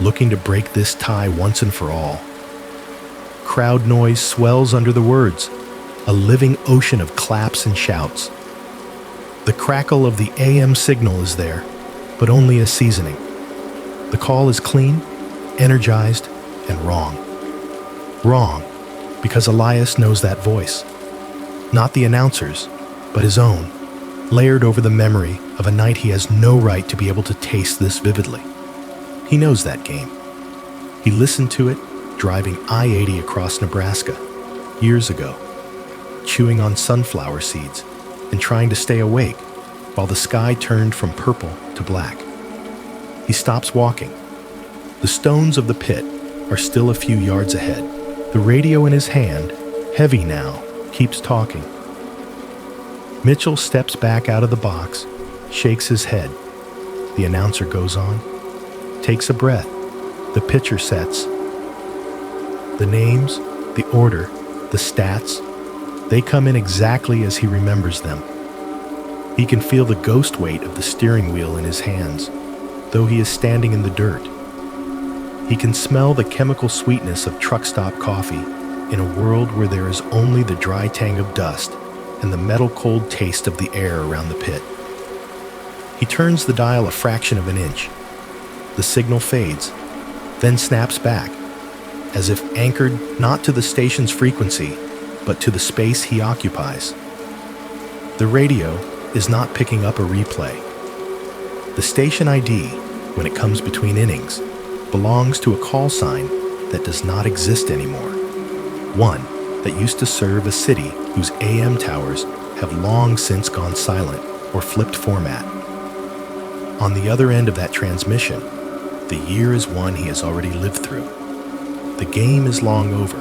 looking to break this tie once and for all. Crowd noise swells under the words, a living ocean of claps and shouts. The crackle of the AM signal is there, but only a seasoning. The call is clean, energized, and wrong. Wrong, because Elias knows that voice. Not the announcer's, but his own, layered over the memory of a night he has no right to be able to taste this vividly. He knows that game. He listened to it driving I-80 across Nebraska years ago, chewing on sunflower seeds and trying to stay awake while the sky turned from purple to black. He stops walking. The stones of the pit are still a few yards ahead. The radio in his hand, heavy now, keeps talking. Mitchell steps back out of the box, shakes his head. The announcer goes on, takes a breath. The pitcher sets. The names, the order, the stats, they come in exactly as he remembers them. He can feel the ghost weight of the steering wheel in his hands, though he is standing in the dirt. He can smell the chemical sweetness of truck stop coffee in a world where there is only the dry tang of dust and the metal-cold taste of the air around the pit. He turns the dial a fraction of an inch. The signal fades, then snaps back, as if anchored not to the station's frequency, but to the space he occupies. The radio is not picking up a replay. The station ID, when it comes between innings, belongs to a call sign that does not exist anymore. One that used to serve a city whose AM towers have long since gone silent or flipped format. On the other end of that transmission, the year is one he has already lived through. The game is long over.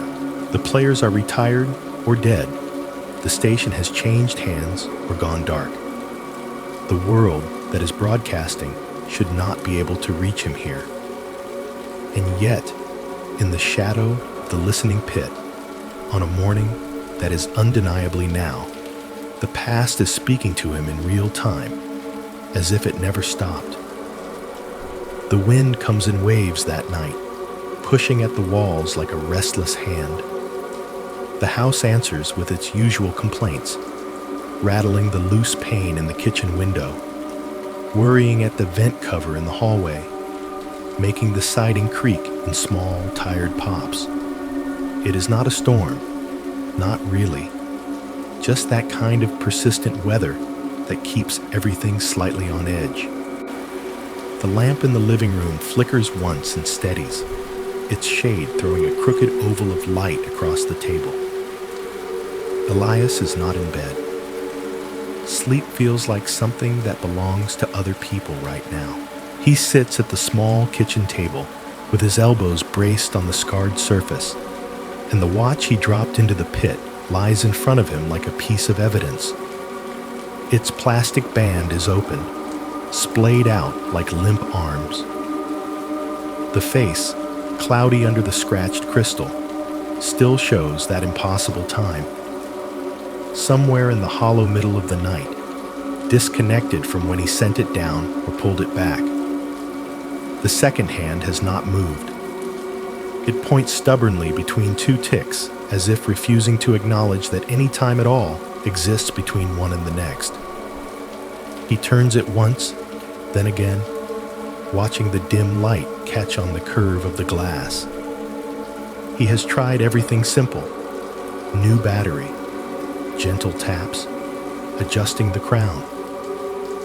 The players are retired or dead. The station has changed hands or gone dark. The world that is broadcasting should not be able to reach him here. And yet, in the shadow of the listening pit, on a morning that is undeniably now, The past is speaking to him in real time, as if it never stopped. The wind comes in waves that night, pushing at the walls like a restless hand. The house answers with its usual complaints, rattling the loose pane in the kitchen window, worrying at the vent cover in the hallway, making the siding creak in small, tired pops. It is not a storm, not really, just that kind of persistent weather that keeps everything slightly on edge. The lamp in the living room flickers once and steadies, its shade throwing a crooked oval of light across the table. Elias is not in bed. Sleep feels like something that belongs to other people right now. He sits at the small kitchen table with his elbows braced on the scarred surface, and the watch he dropped into the pit lies in front of him like a piece of evidence. Its plastic band is open, splayed out like limp arms. The face, cloudy under the scratched crystal, still shows that impossible time. Somewhere in the hollow middle of the night, disconnected from when he sent it down or pulled it back. The second hand has not moved. It points stubbornly between two ticks, as if refusing to acknowledge that any time at all exists between one and the next. He turns it once, then again, watching the dim light catch on the curve of the glass. He has tried everything simple: new battery, gentle taps, adjusting the crown.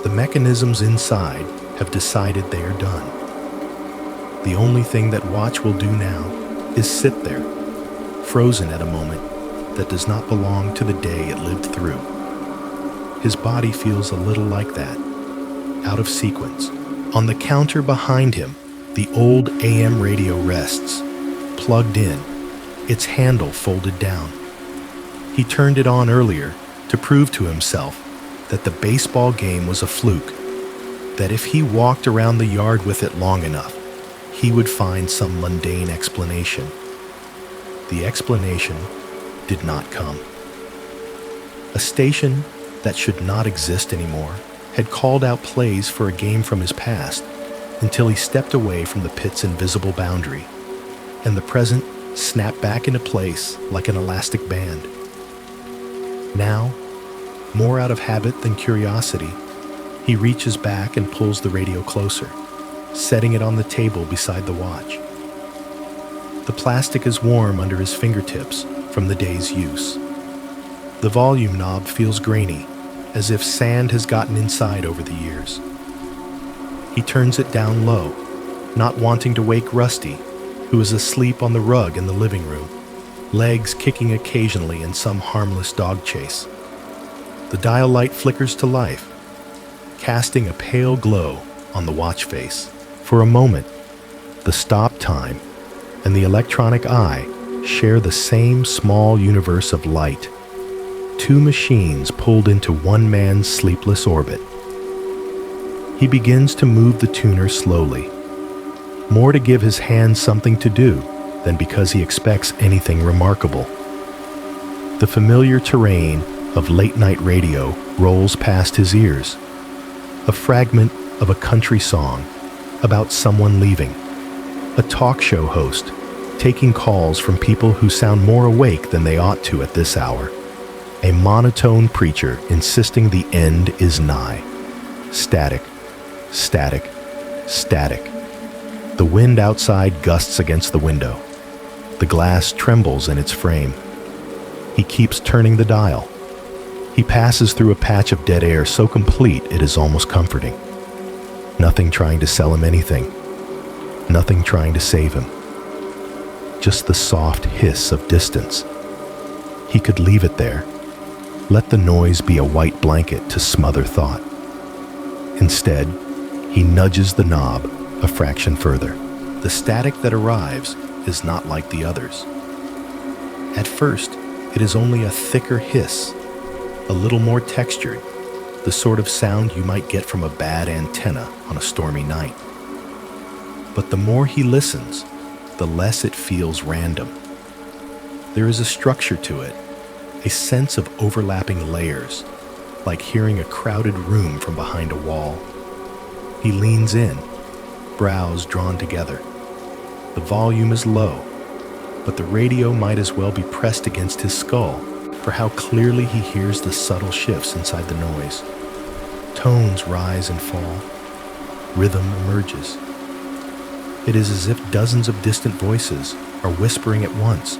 The mechanisms inside have decided they are done. The only thing that watch will do now is sit there, frozen at a moment that does not belong to the day it lived through. His body feels a little like that, out of sequence. On the counter behind him, the old AM radio rests, plugged in, its handle folded down. He turned it on earlier to prove to himself that the baseball game was a fluke, that if he walked around the yard with it long enough, he would find some mundane explanation. The explanation did not come. A station that should not exist anymore had called out plays for a game from his past until he stepped away from the pit's invisible boundary, and the present snapped back into place like an elastic band. Now, more out of habit than curiosity, he reaches back and pulls the radio closer, setting it on the table beside the watch. The plastic is warm under his fingertips from the day's use. The volume knob feels grainy, as if sand has gotten inside over the years. He turns it down low, not wanting to wake Rusty, who is asleep on the rug in the living room, legs kicking occasionally in some harmless dog chase. The dial light flickers to life, casting a pale glow on the watch face. For a moment, the stop time and the electronic eye share the same small universe of light. Two machines pulled into one man's sleepless orbit. He begins to move the tuner slowly, more to give his hands something to do than because he expects anything remarkable. The familiar terrain of late-night radio rolls past his ears, a fragment of a country song about someone leaving, a talk show host taking calls from people who sound more awake than they ought to at this hour, a monotone preacher insisting the end is nigh. Static, static, static. The wind outside gusts against the window. The glass trembles in its frame. He keeps turning the dial. He passes through a patch of dead air so complete it is almost comforting. Nothing trying to sell him anything. Nothing trying to save him. Just the soft hiss of distance. He could leave it there. Let the noise be a white blanket to smother thought. Instead, he nudges the knob a fraction further. The static that arrives is not like the others. At first, it is only a thicker hiss, a little more textured, the sort of sound you might get from a bad antenna on a stormy night. But the more he listens, the less it feels random. There is a structure to it, a sense of overlapping layers, like hearing a crowded room from behind a wall. He leans in, brows drawn together. The volume is low, but the radio might as well be pressed against his skull for how clearly he hears the subtle shifts inside the noise. Tones rise and fall. Rhythm emerges. It is as if dozens of distant voices are whispering at once,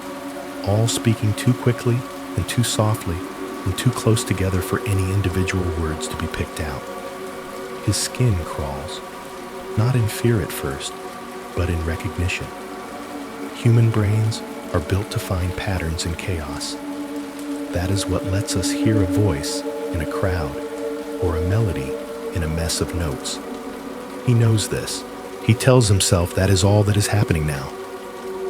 all speaking too quickly and too softly and too close together for any individual words to be picked out. His skin crawls, not in fear at first, but in recognition. Human brains are built to find patterns in chaos. That is what lets us hear a voice in a crowd or a melody in a mess of notes. He knows this. He tells himself that is all that is happening now.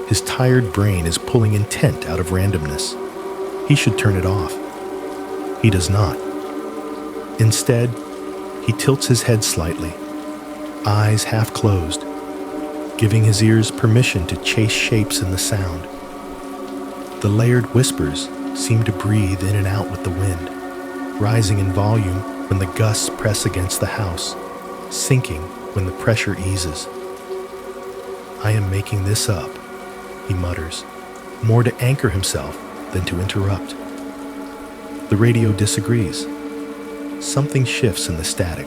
His tired brain is pulling intent out of randomness. He should turn it off. He does not. Instead, he tilts his head slightly, eyes half closed, giving his ears permission to chase shapes in the sound. The layered whispers seem to breathe in and out with the wind, rising in volume when the gusts press against the house, sinking when the pressure eases. "I am making this up," he mutters, more to anchor himself than to interrupt. The radio disagrees. Something shifts in the static,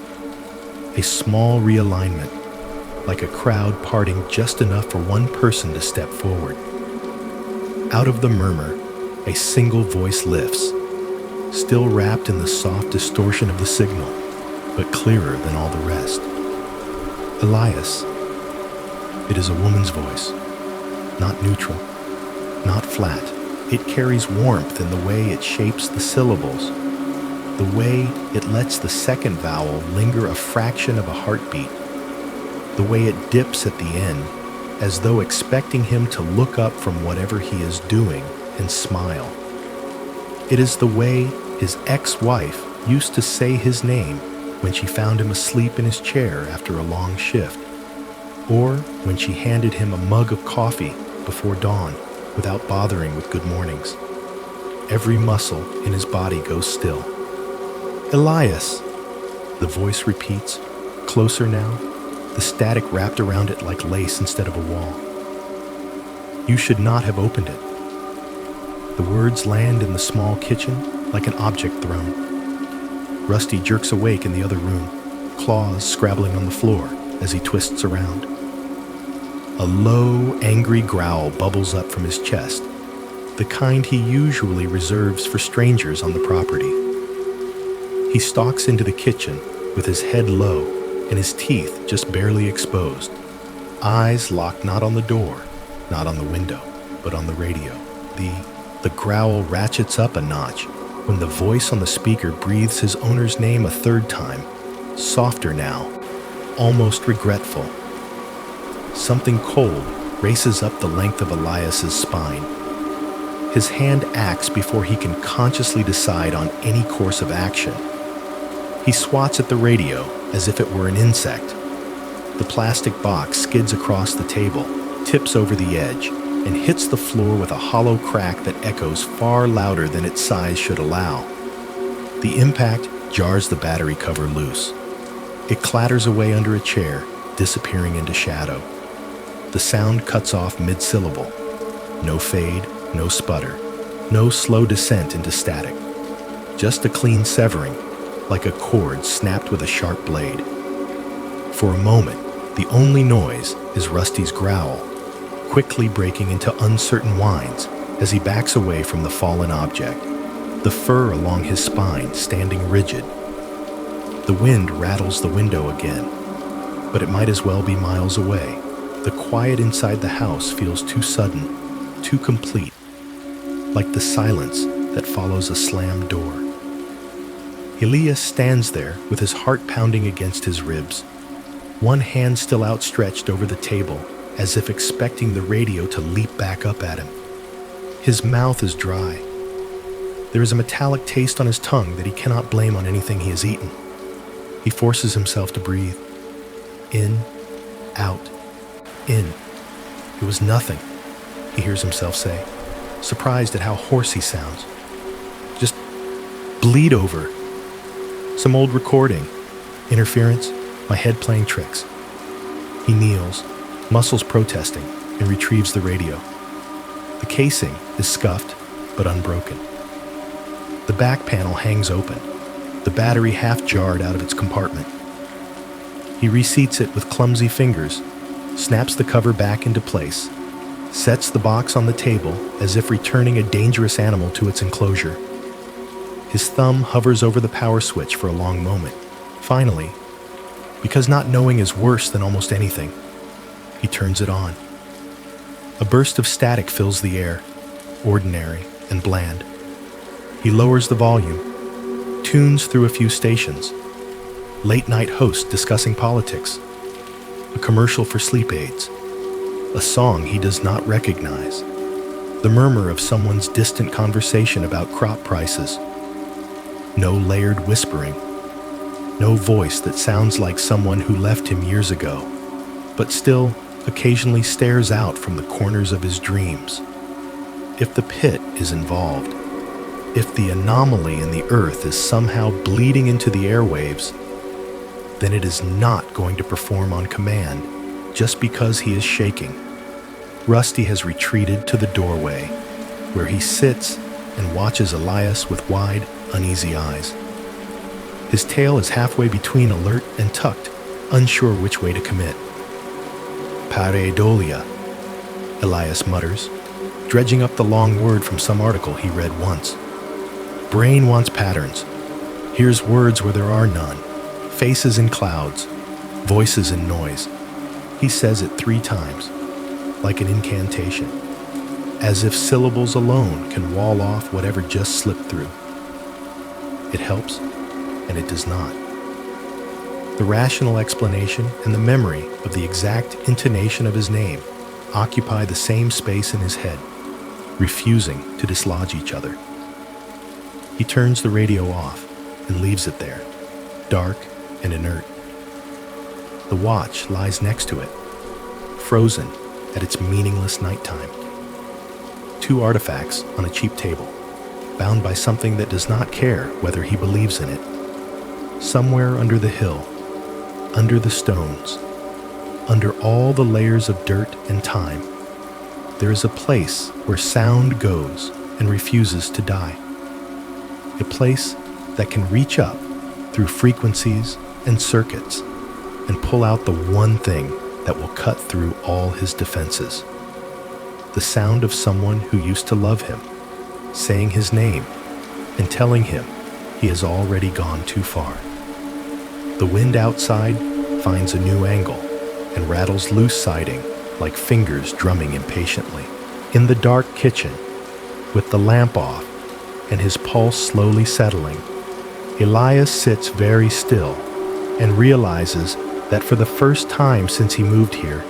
a small realignment, like a crowd parting just enough for one person to step forward. Out of the murmur, a single voice lifts, still wrapped in the soft distortion of the signal, but clearer than all the rest. Elias. It is a woman's voice, not neutral, not flat. It carries warmth in the way it shapes the syllables, the way it lets the second vowel linger a fraction of a heartbeat, the way it dips at the end, as though expecting him to look up from whatever he is doing and smile. It is the way his ex-wife used to say his name when she found him asleep in his chair after a long shift, or when she handed him a mug of coffee before dawn without bothering with good mornings. Every muscle in his body goes still. "Elias," the voice repeats, closer now, the static wrapped around it like lace instead of a wall. "You should not have opened it." The words land in the small kitchen like an object thrown. Rusty jerks awake in the other room, claws scrabbling on the floor as he twists around. A low, angry growl bubbles up from his chest, the kind he usually reserves for strangers on the property. He stalks into the kitchen with his head low and his teeth just barely exposed, eyes locked not on the door, not on the window, but on the radio. The growl ratchets up a notch when the voice on the speaker breathes his owner's name a third time, softer now, almost regretful. Something cold races up the length of Elias's spine. His hand acts before he can consciously decide on any course of action. He swats at the radio as if it were an insect. The plastic box skids across the table, tips over the edge, and hits the floor with a hollow crack that echoes far louder than its size should allow. The impact jars the battery cover loose. It clatters away under a chair, disappearing into shadow. The sound cuts off mid-syllable. No fade, no sputter, no slow descent into static. Just a clean severing, like a cord snapped with a sharp blade. For a moment, the only noise is Rusty's growl, quickly breaking into uncertain whines as he backs away from the fallen object, the fur along his spine standing rigid. The wind rattles the window again, but it might as well be miles away. The quiet inside the house feels too sudden, too complete, like the silence that follows a slammed door. Elias stands there with his heart pounding against his ribs, one hand still outstretched over the table, as if expecting the radio to leap back up at him. His mouth is dry. There is a metallic taste on his tongue that he cannot blame on anything he has eaten. He forces himself to breathe. In, out, in. It was nothing, he hears himself say, surprised at how hoarse he sounds. Just bleed over. Some old recording. Interference, my head playing tricks. He kneels, muscles protesting, and retrieves the radio. The casing is scuffed, but unbroken. The back panel hangs open, the battery half jarred out of its compartment. He reseats it with clumsy fingers, snaps the cover back into place, sets the box on the table as if returning a dangerous animal to its enclosure. His thumb hovers over the power switch for a long moment. Finally, because not knowing is worse than almost anything, he turns it on. A burst of static fills the air, ordinary and bland. He lowers the volume, tunes through a few stations. Late-night host discussing politics, a commercial for sleep aids, a song he does not recognize, the murmur of someone's distant conversation about crop prices. No layered whispering, no voice that sounds like someone who left him years ago, but still occasionally stares out from the corners of his dreams. If the pit is involved, if the anomaly in the earth is somehow bleeding into the airwaves, then it is not going to perform on command just because he is shaking. Rusty has retreated to the doorway, where he sits and watches Elias with wide, uneasy eyes. His tail is halfway between alert and tucked, unsure which way to commit. Pareidolia, Elias mutters, dredging up the long word from some article he read once. Brain wants patterns. Hears words where there are none. Faces in clouds, voices in noise. He says it 3 times, like an incantation, as if syllables alone can wall off whatever just slipped through. It helps, and it does not. The rational explanation and the memory of the exact intonation of his name occupy the same space in his head, refusing to dislodge each other. He turns the radio off and leaves it there, dark and inert. The watch lies next to it, frozen at its meaningless nighttime. 2 artifacts on a cheap table, bound by something that does not care whether he believes in it. Somewhere under the hill, under the stones, under all the layers of dirt and time, there is a place where sound goes and refuses to die. A place that can reach up through frequencies and circuits and pull out the one thing that will cut through all his defenses. The sound of someone who used to love him, saying his name and telling him he has already gone too far. The wind outside finds a new angle and rattles loose siding like fingers drumming impatiently. In the dark kitchen, with the lamp off and his pulse slowly settling, Elias sits very still and realizes that for the first time since he moved here,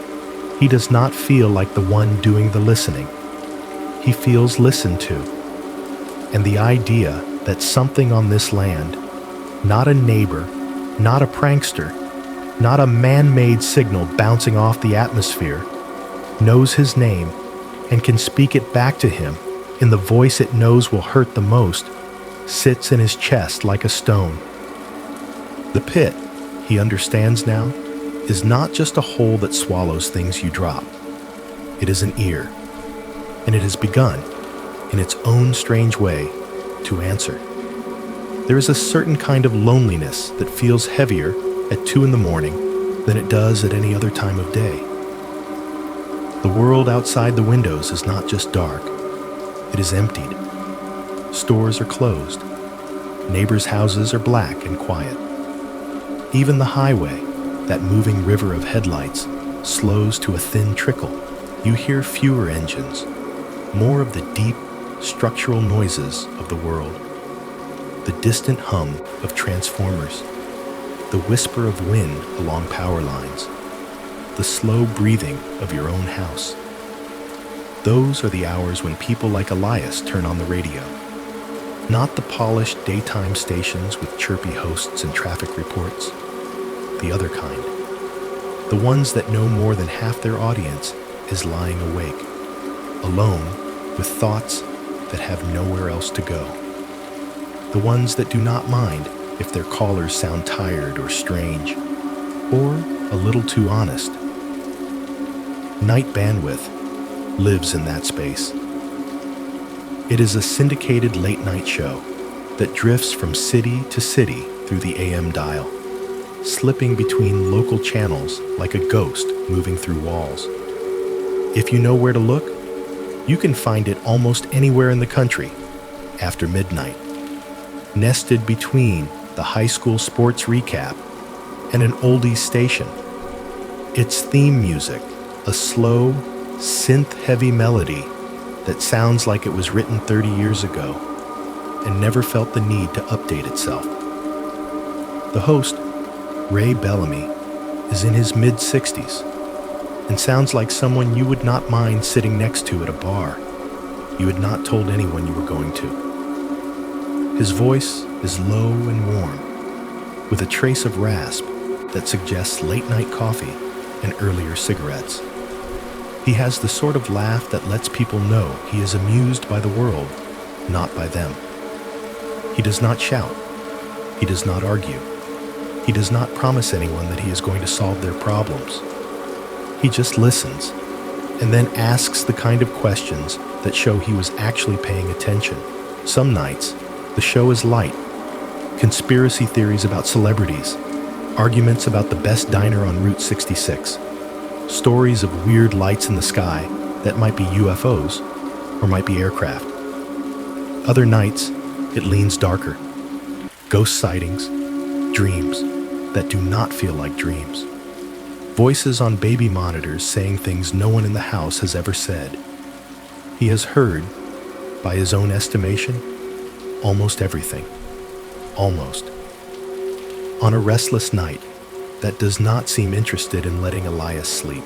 he does not feel like the one doing the listening. He feels listened to, and the idea that something on this land, not a neighbor, not a prankster, not a man-made signal bouncing off the atmosphere, knows his name and can speak it back to him in the voice it knows will hurt the most, sits in his chest like a stone. The pit, he understands now, is not just a hole that swallows things you drop. It is an ear, and it has begun, in its own strange way, to answer. There is a certain kind of loneliness that feels heavier at 2 a.m. than it does at any other time of day. The world outside the windows is not just dark, it is emptied. Stores are closed. Neighbors' houses are black and quiet. Even the highway, that moving river of headlights, slows to a thin trickle. You hear fewer engines, more of the deep, structural noises of the world. The distant hum of transformers, the whisper of wind along power lines, the slow breathing of your own house. Those are the hours when people like Elias turn on the radio. Not the polished daytime stations with chirpy hosts and traffic reports. The other kind. The ones that know more than half their audience is lying awake, alone with thoughts that have nowhere else to go. The ones that do not mind if their callers sound tired or strange, or a little too honest. Night Bandwidth lives in that space. It is a syndicated late-night show that drifts from city to city through the AM dial, slipping between local channels like a ghost moving through walls. If you know where to look, you can find it almost anywhere in the country after midnight, nested between the high school sports recap and an oldies station. Its theme music, a slow, synth-heavy melody that sounds like it was written 30 years ago and never felt the need to update itself. The host, Ray Bellamy, is in his mid-60s and sounds like someone you would not mind sitting next to at a bar you had not told anyone you were going to. His voice is low and warm, with a trace of rasp that suggests late-night coffee and earlier cigarettes. He has the sort of laugh that lets people know he is amused by the world, not by them. He does not shout. He does not argue. He does not promise anyone that he is going to solve their problems. He just listens, and then asks the kind of questions that show he was actually paying attention. Some nights, the show is light. Conspiracy theories about celebrities, arguments about the best diner on Route 66, stories of weird lights in the sky that might be UFOs or might be aircraft. Other nights, it leans darker. Ghost sightings, dreams that do not feel like dreams. Voices on baby monitors saying things no one in the house has ever said. He has heard, by his own estimation, almost everything. Almost. On a restless night that does not seem interested in letting Elias sleep,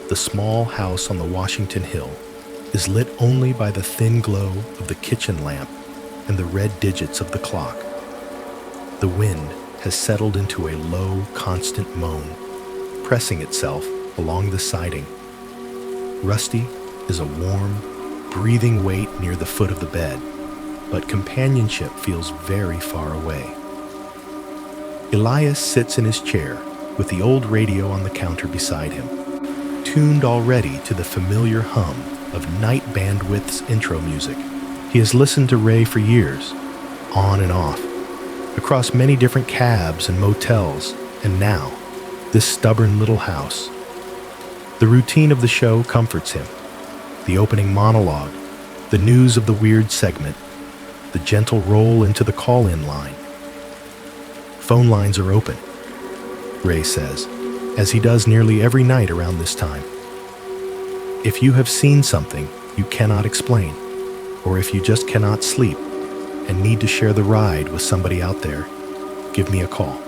the small house on the Washington Hill is lit only by the thin glow of the kitchen lamp and the red digits of the clock. The wind has settled into a low, constant moan, pressing itself along the siding. Rusty is a warm, breathing weight near the foot of the bed, but companionship feels very far away. Elias sits in his chair with the old radio on the counter beside him, tuned already to the familiar hum of Night Bandwidth's intro music. He has listened to Ray for years, on and off, across many different cabs and motels, and now, this stubborn little house. The routine of the show comforts him. The opening monologue, the news of the weird segment, the gentle roll into the call-in line. Phone lines are open, Ray says, as he does nearly every night around this time. If you have seen something you cannot explain, or if you just cannot sleep and need to share the ride with somebody out there, give me a call.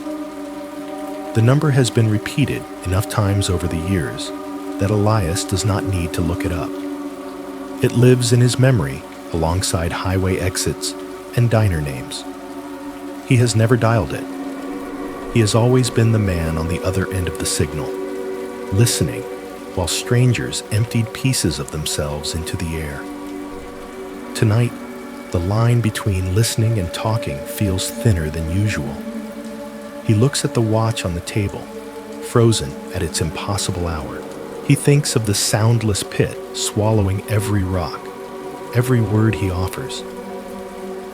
The number has been repeated enough times over the years that Elias does not need to look it up. It lives in his memory alongside highway exits and diner names. He has never dialed it. He has always been the man on the other end of the signal, listening while strangers emptied pieces of themselves into the air. Tonight, the line between listening and talking feels thinner than usual. He looks at the watch on the table, frozen at its impossible hour. He thinks of the soundless pit swallowing every rock, every word he offers.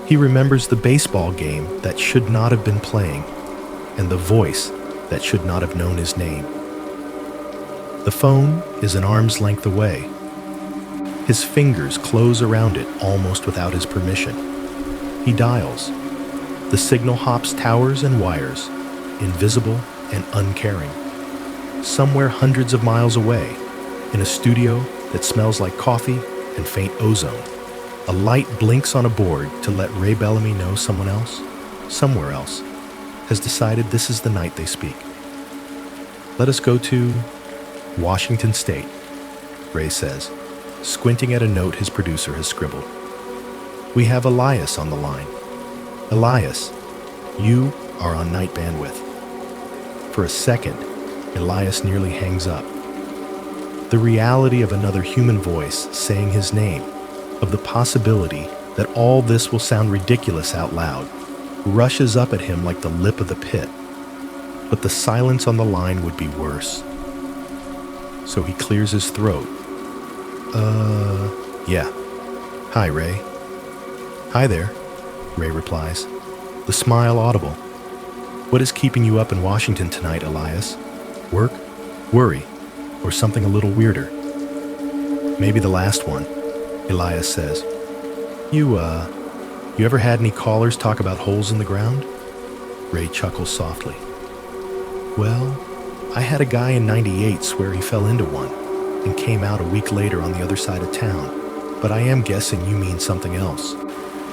He remembers the baseball game that should not have been playing, and the voice that should not have known his name. The phone is an arm's length away. His fingers close around it almost without his permission. He dials. The signal hops towers and wires, invisible and uncaring. Somewhere hundreds of miles away, in a studio that smells like coffee and faint ozone, a light blinks on a board to let Ray Bellamy know someone else, somewhere else, has decided this is the night they speak. Let us go to Washington State, Ray says, squinting at a note his producer has scribbled. We have Elias on the line. Elias, you are on Night Bandwidth. For a second, Elias nearly hangs up. The reality of another human voice saying his name, of the possibility that all this will sound ridiculous out loud, rushes up at him like the lip of the pit. But the silence on the line would be worse. So he clears his throat. Yeah. Hi, Ray. Hi there, Ray replies, the smile audible. What is keeping you up in Washington tonight, Elias? Work? Worry? Or something a little weirder? Maybe the last one, Elias says. You ever had any callers talk about holes in the ground? Ray chuckles softly. Well, I had a guy in '98 swear he fell into one and came out a week later on the other side of town, but I am guessing you mean something else.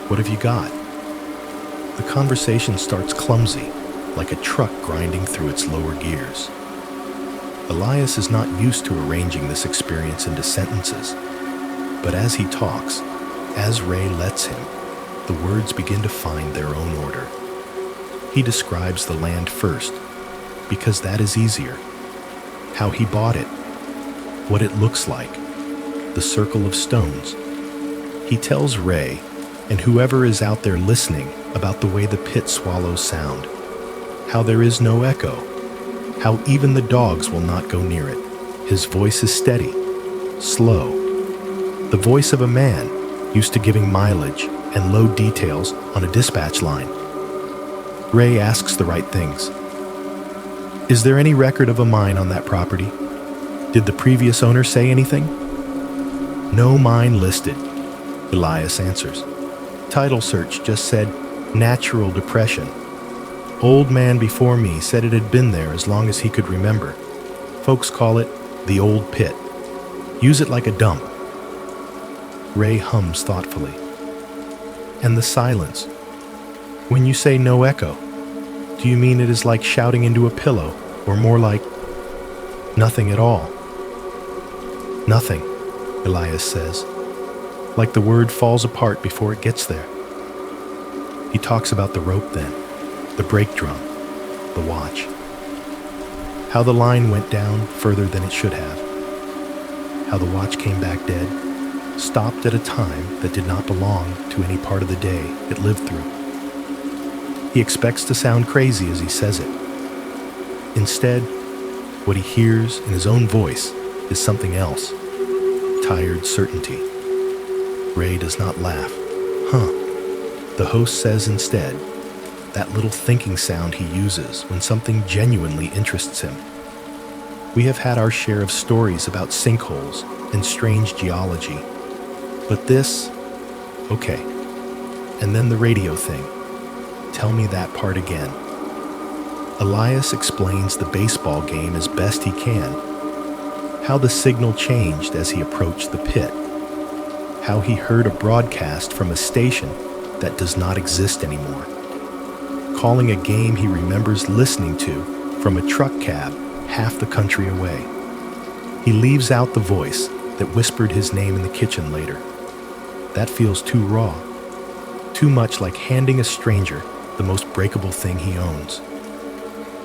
What have you got? The conversation starts clumsy, like a truck grinding through its lower gears. Elias is not used to arranging this experience into sentences, but as he talks, as Ray lets him, the words begin to find their own order. He describes the land first, because that is easier. How he bought it, what it looks like, the circle of stones. He tells Ray, and whoever is out there listening, about the way the pit swallows sound, how there is no echo, how even the dogs will not go near it. His voice is steady, slow, the voice of a man used to giving mileage and load details on a dispatch line. Ray asks the right things. Is there any record of a mine on that property? Did the previous owner say anything? No mine listed, Elias answers. Title search just said natural depression. Old man before me said it had been there as long as he could remember. Folks call it the old pit. Use it like a dump. Ray hums thoughtfully. And the silence. When you say no echo, do you mean it is like shouting into a pillow, or more like nothing at all? Nothing, Elias says, like the word falls apart before it gets there. He talks about the rope then, the brake drum, the watch. How the line went down further than it should have. How the watch came back dead, stopped at a time that did not belong to any part of the day it lived through. He expects to sound crazy as he says it. Instead, what he hears in his own voice is something else. Tired certainty. Ray does not laugh. The host says instead, that little thinking sound he uses when something genuinely interests him. We have had our share of stories about sinkholes and strange geology. But this, okay. And then the radio thing. Tell me that part again. Elias explains the baseball game as best he can. How the signal changed as he approached the pit. How he heard a broadcast from a station that does not exist anymore. Calling a game he remembers listening to from a truck cab half the country away. He leaves out the voice that whispered his name in the kitchen later. That feels too raw. Too much like handing a stranger the most breakable thing he owns.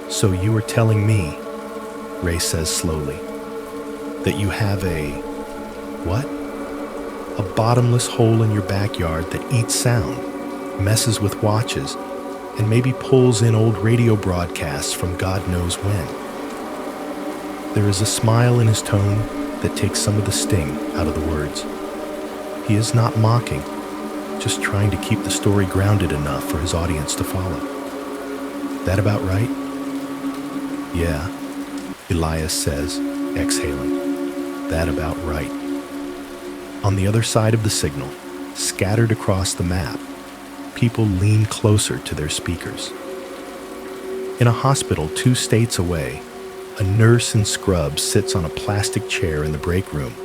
So you are telling me, Ray says slowly, that you have a, what? A bottomless hole in your backyard that eats sound, messes with watches, and maybe pulls in old radio broadcasts from God knows when. There is a smile in his tone that takes some of the sting out of the words. He is not mocking, just trying to keep the story grounded enough for his audience to follow. That about right? Yeah, Elias says, exhaling. That about right. On the other side of the signal, scattered across the map, people lean closer to their speakers. In a hospital 2 states away, a nurse in scrubs sits on a plastic chair in the break room,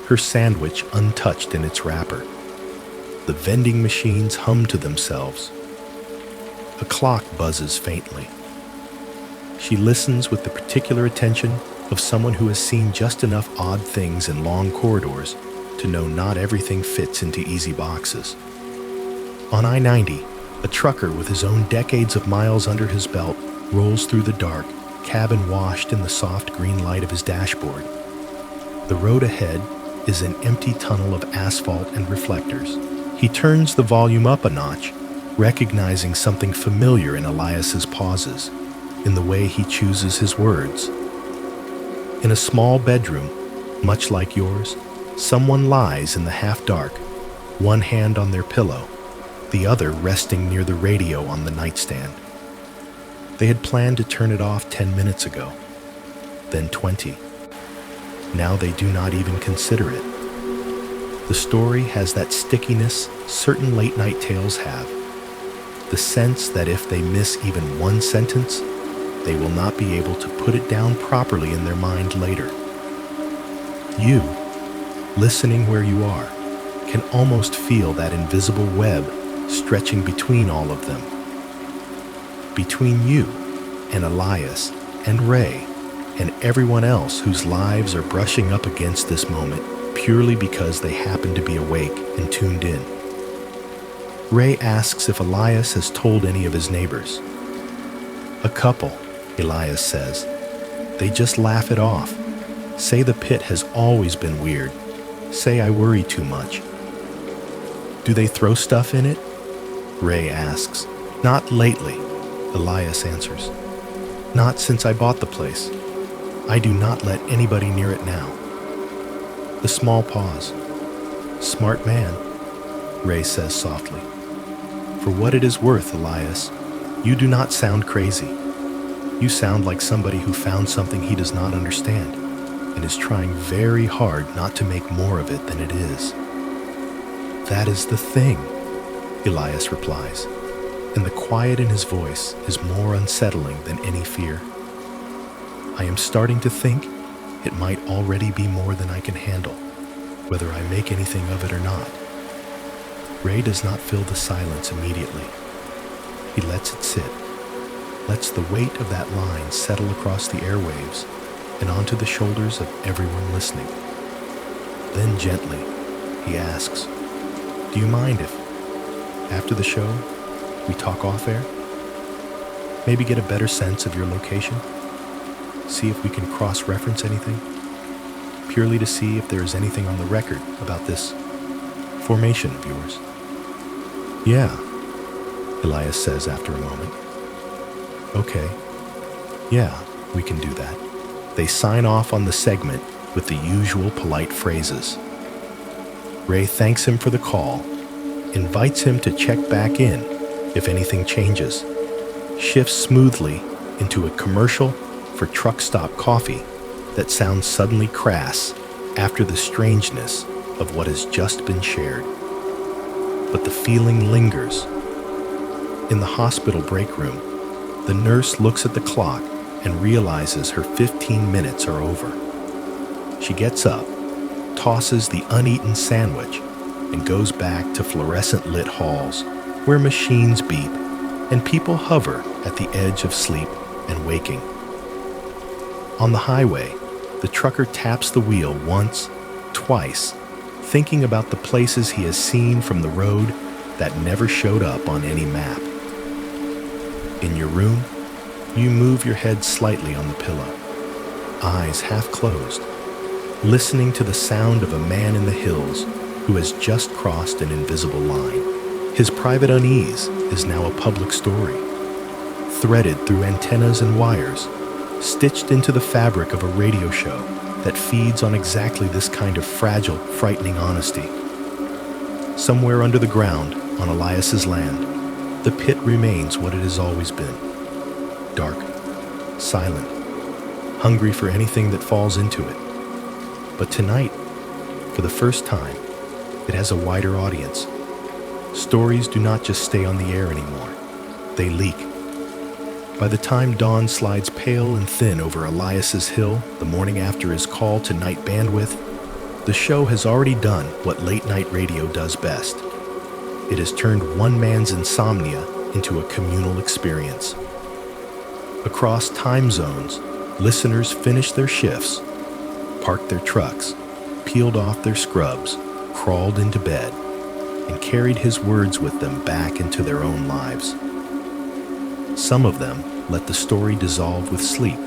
her sandwich untouched in its wrapper. The vending machines hum to themselves. A clock buzzes faintly. She listens with the particular attention of someone who has seen just enough odd things in long corridors to know not everything fits into easy boxes. On I-90, a trucker with his own decades of miles under his belt rolls through the dark, cabin washed in the soft green light of his dashboard. The road ahead is an empty tunnel of asphalt and reflectors. He turns the volume up a notch recognizing something familiar in Elias's pauses, in the way he chooses his words. In a small bedroom, much like yours, someone lies in the half-dark, one hand on their pillow, the other resting near the radio on the nightstand. They had planned to turn it off 10 minutes ago, then 20. Now they do not even consider it. The story has that stickiness certain late-night tales have, the sense that if they miss even one sentence, they will not be able to put it down properly in their mind later. You, listening where you are, can almost feel that invisible web stretching between all of them. Between you and Elias and Ray and everyone else whose lives are brushing up against this moment purely because they happen to be awake and tuned in. Ray asks if Elias has told any of his neighbors. A couple, Elias says. They just laugh it off. Say the pit has always been weird. Say I worry too much. Do they throw stuff in it? Ray asks. Not lately, Elias answers. Not since I bought the place. I do not let anybody near it now. The small pause. Smart man, Ray says softly. For what it is worth, Elias, you do not sound crazy. You sound like somebody who found something he does not understand and is trying very hard not to make more of it than it is. That is the thing, Elias replies, and the quiet in his voice is more unsettling than any fear. I am starting to think it might already be more than I can handle, whether I make anything of it or not. Ray does not fill the silence immediately. He lets it sit, lets the weight of that line settle across the airwaves and onto the shoulders of everyone listening. Then gently, he asks, do you mind if, after the show, we talk off air? Maybe get a better sense of your location? See if we can cross-reference anything? Purely to see if there is anything on the record about this formation of yours. Yeah, Elias says after a moment. Okay. Yeah, we can do that. They sign off on the segment with the usual polite phrases. Ray thanks him for the call, invites him to check back in if anything changes, shifts smoothly into a commercial for truck stop coffee that sounds suddenly crass after the strangeness of what has just been shared. But the feeling lingers. In the hospital break room, the nurse looks at the clock and realizes her 15 minutes are over. She gets up, tosses the uneaten sandwich, and goes back to fluorescent-lit halls where machines beep and people hover at the edge of sleep and waking. On the highway, the trucker taps the wheel once, twice, thinking about the places he has seen from the road that never showed up on any map. In your room, you move your head slightly on the pillow, eyes half closed, listening to the sound of a man in the hills who has just crossed an invisible line. His private unease is now a public story, threaded through antennas and wires, stitched into the fabric of a radio show that feeds on exactly this kind of fragile, frightening honesty. Somewhere under the ground, on Elias's land, the pit remains what it has always been. Dark, silent, hungry for anything that falls into it. But tonight, for the first time, it has a wider audience. Stories do not just stay on the air anymore. They leak. By the time dawn slides pale and thin over Elias's hill the morning after his call to night bandwidth, the show has already done what late-night radio does best. It has turned one man's insomnia into a communal experience. Across time zones, listeners finished their shifts, parked their trucks, peeled off their scrubs, crawled into bed, and carried his words with them back into their own lives. Some of them let the story dissolve with sleep.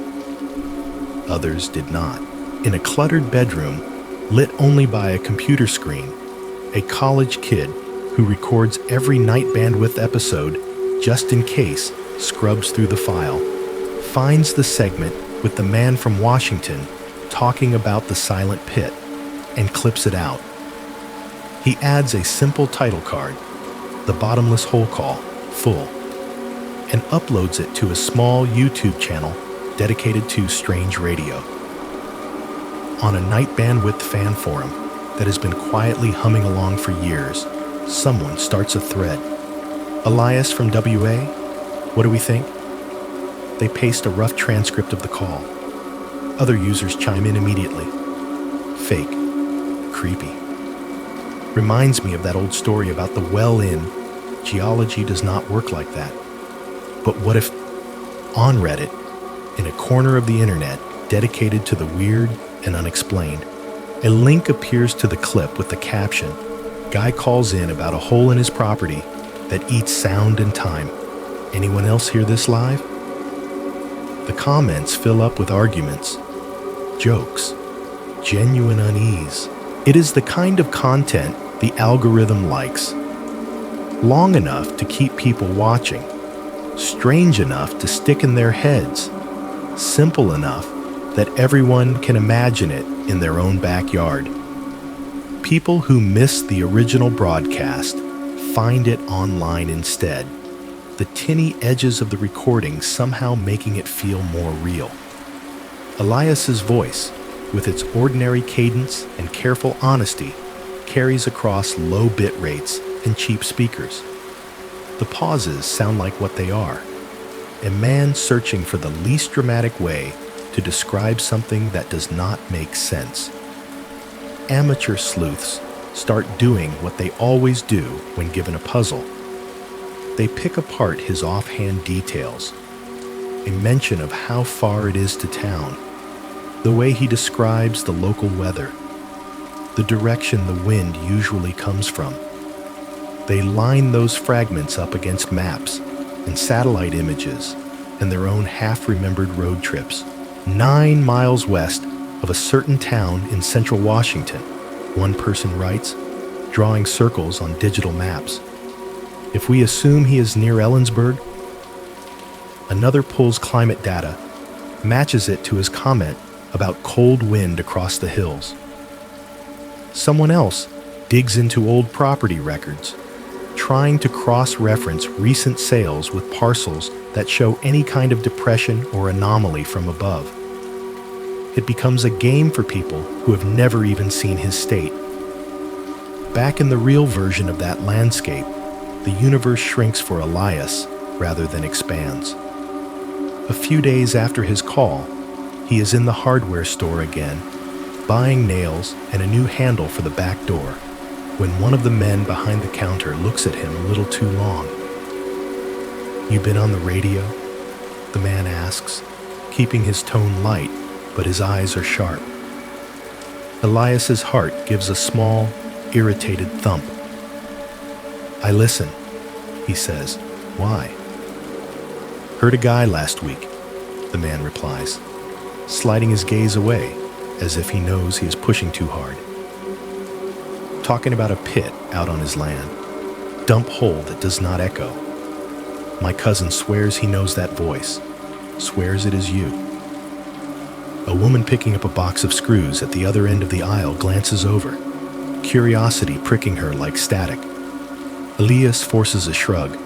Others did not. In a cluttered bedroom, lit only by a computer screen, a college kid who records every night bandwidth episode just in case, scrubs through the file, finds the segment with the man from Washington talking about the silent pit and clips it out. He adds a simple title card, The Bottomless Hole Call, full, and uploads it to a small YouTube channel dedicated to strange radio. On a night bandwidth fan forum that has been quietly humming along for years, someone starts a thread. Elias from WA? What do we think? They paste a rough transcript of the call. Other users chime in immediately. Fake. Creepy. Reminds me of that old story about the well inn. Geology does not work like that. But what if, on Reddit, in a corner of the internet dedicated to the weird and unexplained, a link appears to the clip with the caption, "Guy calls in about a hole in his property that eats sound and time. Anyone else hear this live?" The comments fill up with arguments, jokes, genuine unease. It is the kind of content the algorithm likes. Long enough to keep people watching, strange enough to stick in their heads, simple enough that everyone can imagine it in their own backyard. People who miss the original broadcast find it online instead, the tinny edges of the recording somehow making it feel more real. Elias's voice, with its ordinary cadence and careful honesty, carries across low bit rates and cheap speakers. The pauses sound like what they are: a man searching for the least dramatic way to describe something that does not make sense. Amateur sleuths start doing what they always do when given a puzzle. They pick apart his offhand details, a mention of how far it is to town, the way he describes the local weather, the direction the wind usually comes from. They line those fragments up against maps and satellite images and their own half-remembered road trips. 9 miles west of a certain town in central Washington, one person writes, drawing circles on digital maps. If we assume he is near Ellensburg, another pulls climate data, matches it to his comment about cold wind across the hills. Someone else digs into old property records, trying to cross-reference recent sales with parcels that show any kind of depression or anomaly from above. It becomes a game for people who have never even seen his state. Back in the real version of that landscape, the universe shrinks for Elias rather than expands. A few days after his call, he is in the hardware store again, buying nails and a new handle for the back door, when one of the men behind the counter looks at him a little too long. "You been on the radio?" the man asks, keeping his tone light, but his eyes are sharp. Elias's heart gives a small, irritated thump. "I listen," he says. "Why?" "Heard a guy last week," the man replies, sliding his gaze away as if he knows he is pushing too hard. "Talking about a pit out on his land. Dump hole that does not echo. My cousin swears he knows that voice, swears it is you." A woman picking up a box of screws at the other end of the aisle glances over, curiosity pricking her like static. Elias forces a shrug.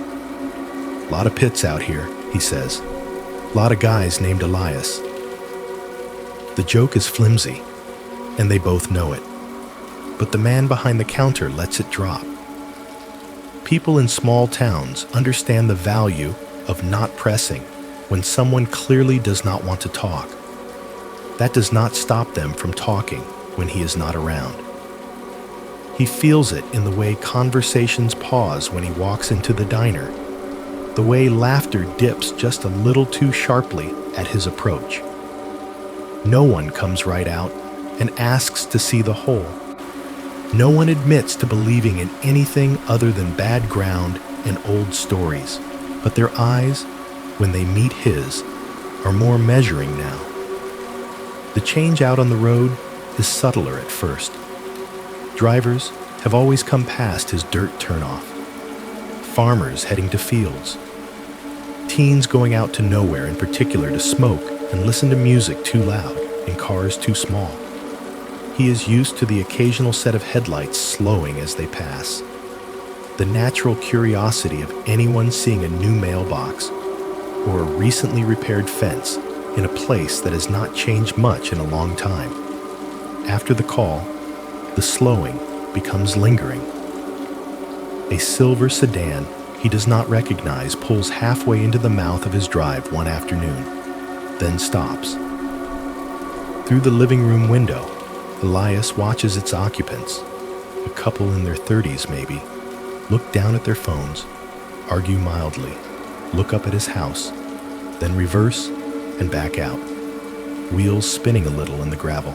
"Lot of pits out here," he says. "Lot of guys named Elias." The joke is flimsy, and they both know it. But the man behind the counter lets it drop. People in small towns understand the value of not pressing when someone clearly does not want to talk. That does not stop them from talking when he is not around. He feels it in the way conversations pause when he walks into the diner, the way laughter dips just a little too sharply at his approach. No one comes right out and asks to see the hole. No one admits to believing in anything other than bad ground and old stories, but their eyes, when they meet his, are more measuring now. The change out on the road is subtler at first. Drivers, have always come past his dirt turnoff. Farmers heading to fields. Teens going out to nowhere in particular to smoke and listen to music too loud in cars too small. He is used to the occasional set of headlights slowing as they pass. The natural curiosity of anyone seeing a new mailbox or a recently repaired fence in a place that has not changed much in a long time. After the call, the slowing becomes lingering. A silver sedan he does not recognize pulls halfway into the mouth of his drive one afternoon, then stops. Through the living room window, Elias watches its occupants, a couple in their 30s maybe, look down at their phones, argue mildly, look up at his house, then reverse and back out, wheels spinning a little in the gravel.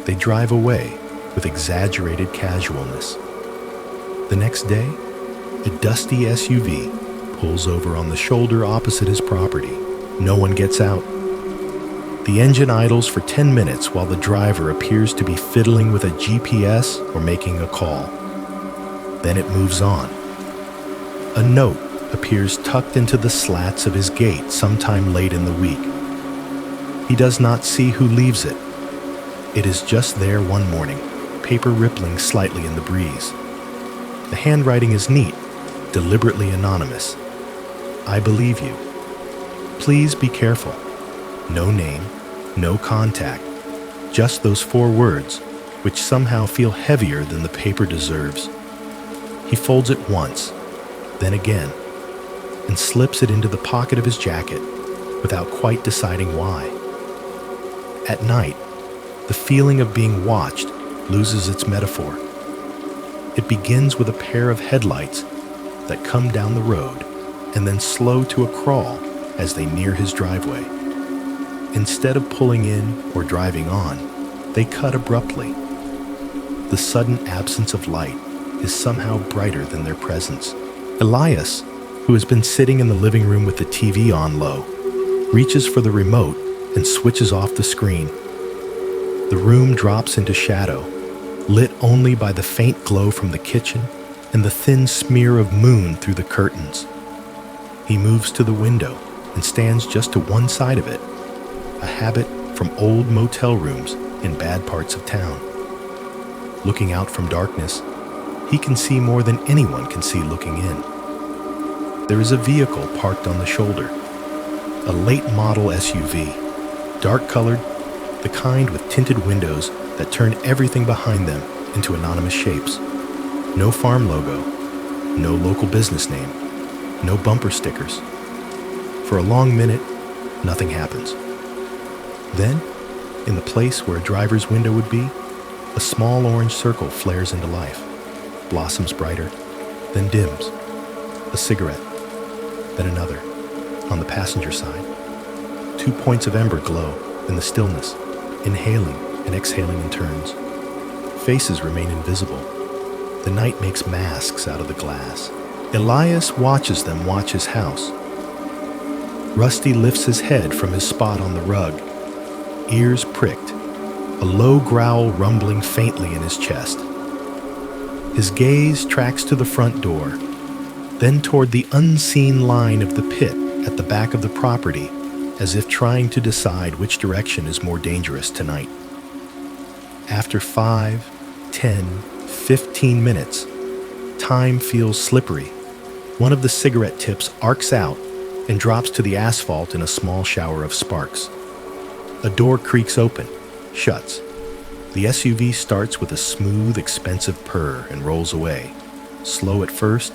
They drive away with exaggerated casualness. The next day, a dusty SUV pulls over on the shoulder opposite his property. No one gets out. The engine idles for 10 minutes while the driver appears to be fiddling with a GPS or making a call. Then it moves on. A note appears tucked into the slats of his gate sometime late in the week. He does not see who leaves it. It is just there one morning, paper rippling slightly in the breeze. The handwriting is neat, deliberately anonymous. I believe you. Please be careful. No name, no contact, just those 4 words, which somehow feel heavier than the paper deserves. He folds it once, then again, and slips it into the pocket of his jacket without quite deciding why. At night, the feeling of being watched loses its metaphor. It begins with a pair of headlights that come down the road and then slow to a crawl as they near his driveway. Instead of pulling in or driving on, they cut abruptly. The sudden absence of light is somehow brighter than their presence. Elias, who has been sitting in the living room with the TV on low, reaches for the remote and switches off the screen. The room drops into shadow, lit only by the faint glow from the kitchen and the thin smear of moon through the curtains. He moves to the window and stands just to one side of it, a habit from old motel rooms in bad parts of town. Looking out from darkness, he can see more than anyone can see looking in. There is a vehicle parked on the shoulder, a late model SUV, dark-colored, the kind with tinted windows that turn everything behind them into anonymous shapes. No farm logo, no local business name, no bumper stickers. For a long minute, nothing happens. Then, in the place where a driver's window would be, a small orange circle flares into life, blossoms brighter, then dims. A cigarette, then another, on the passenger side. 2 points of ember glow in the stillness, inhaling and exhaling in turns. Faces remain invisible. The night makes masks out of the glass. Elias watches them watch his house. Rusty lifts his head from his spot on the rug, ears pricked, a low growl rumbling faintly in his chest. His gaze tracks to the front door, then toward the unseen line of the pit at the back of the property, as if trying to decide which direction is more dangerous tonight. After 5, 10, 15 minutes, time feels slippery. One of the cigarette tips arcs out and drops to the asphalt in a small shower of sparks. A door creaks open, shuts. The SUV starts with a smooth, expensive purr and rolls away, slow at first,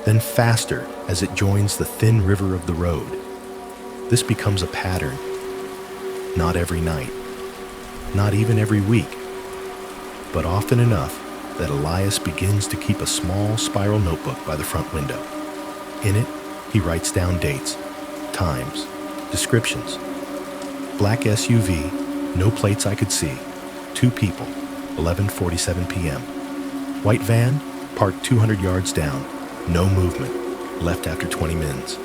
then faster as it joins the thin river of the road. This becomes a pattern. Not every night, not even every week, but often enough that Elias begins to keep a small spiral notebook by the front window. In it, he writes down dates, times, descriptions. Black SUV, no plates I could see, 2 people, 11:47 p.m. White van, parked 200 yards down, no movement, left after 20 mins.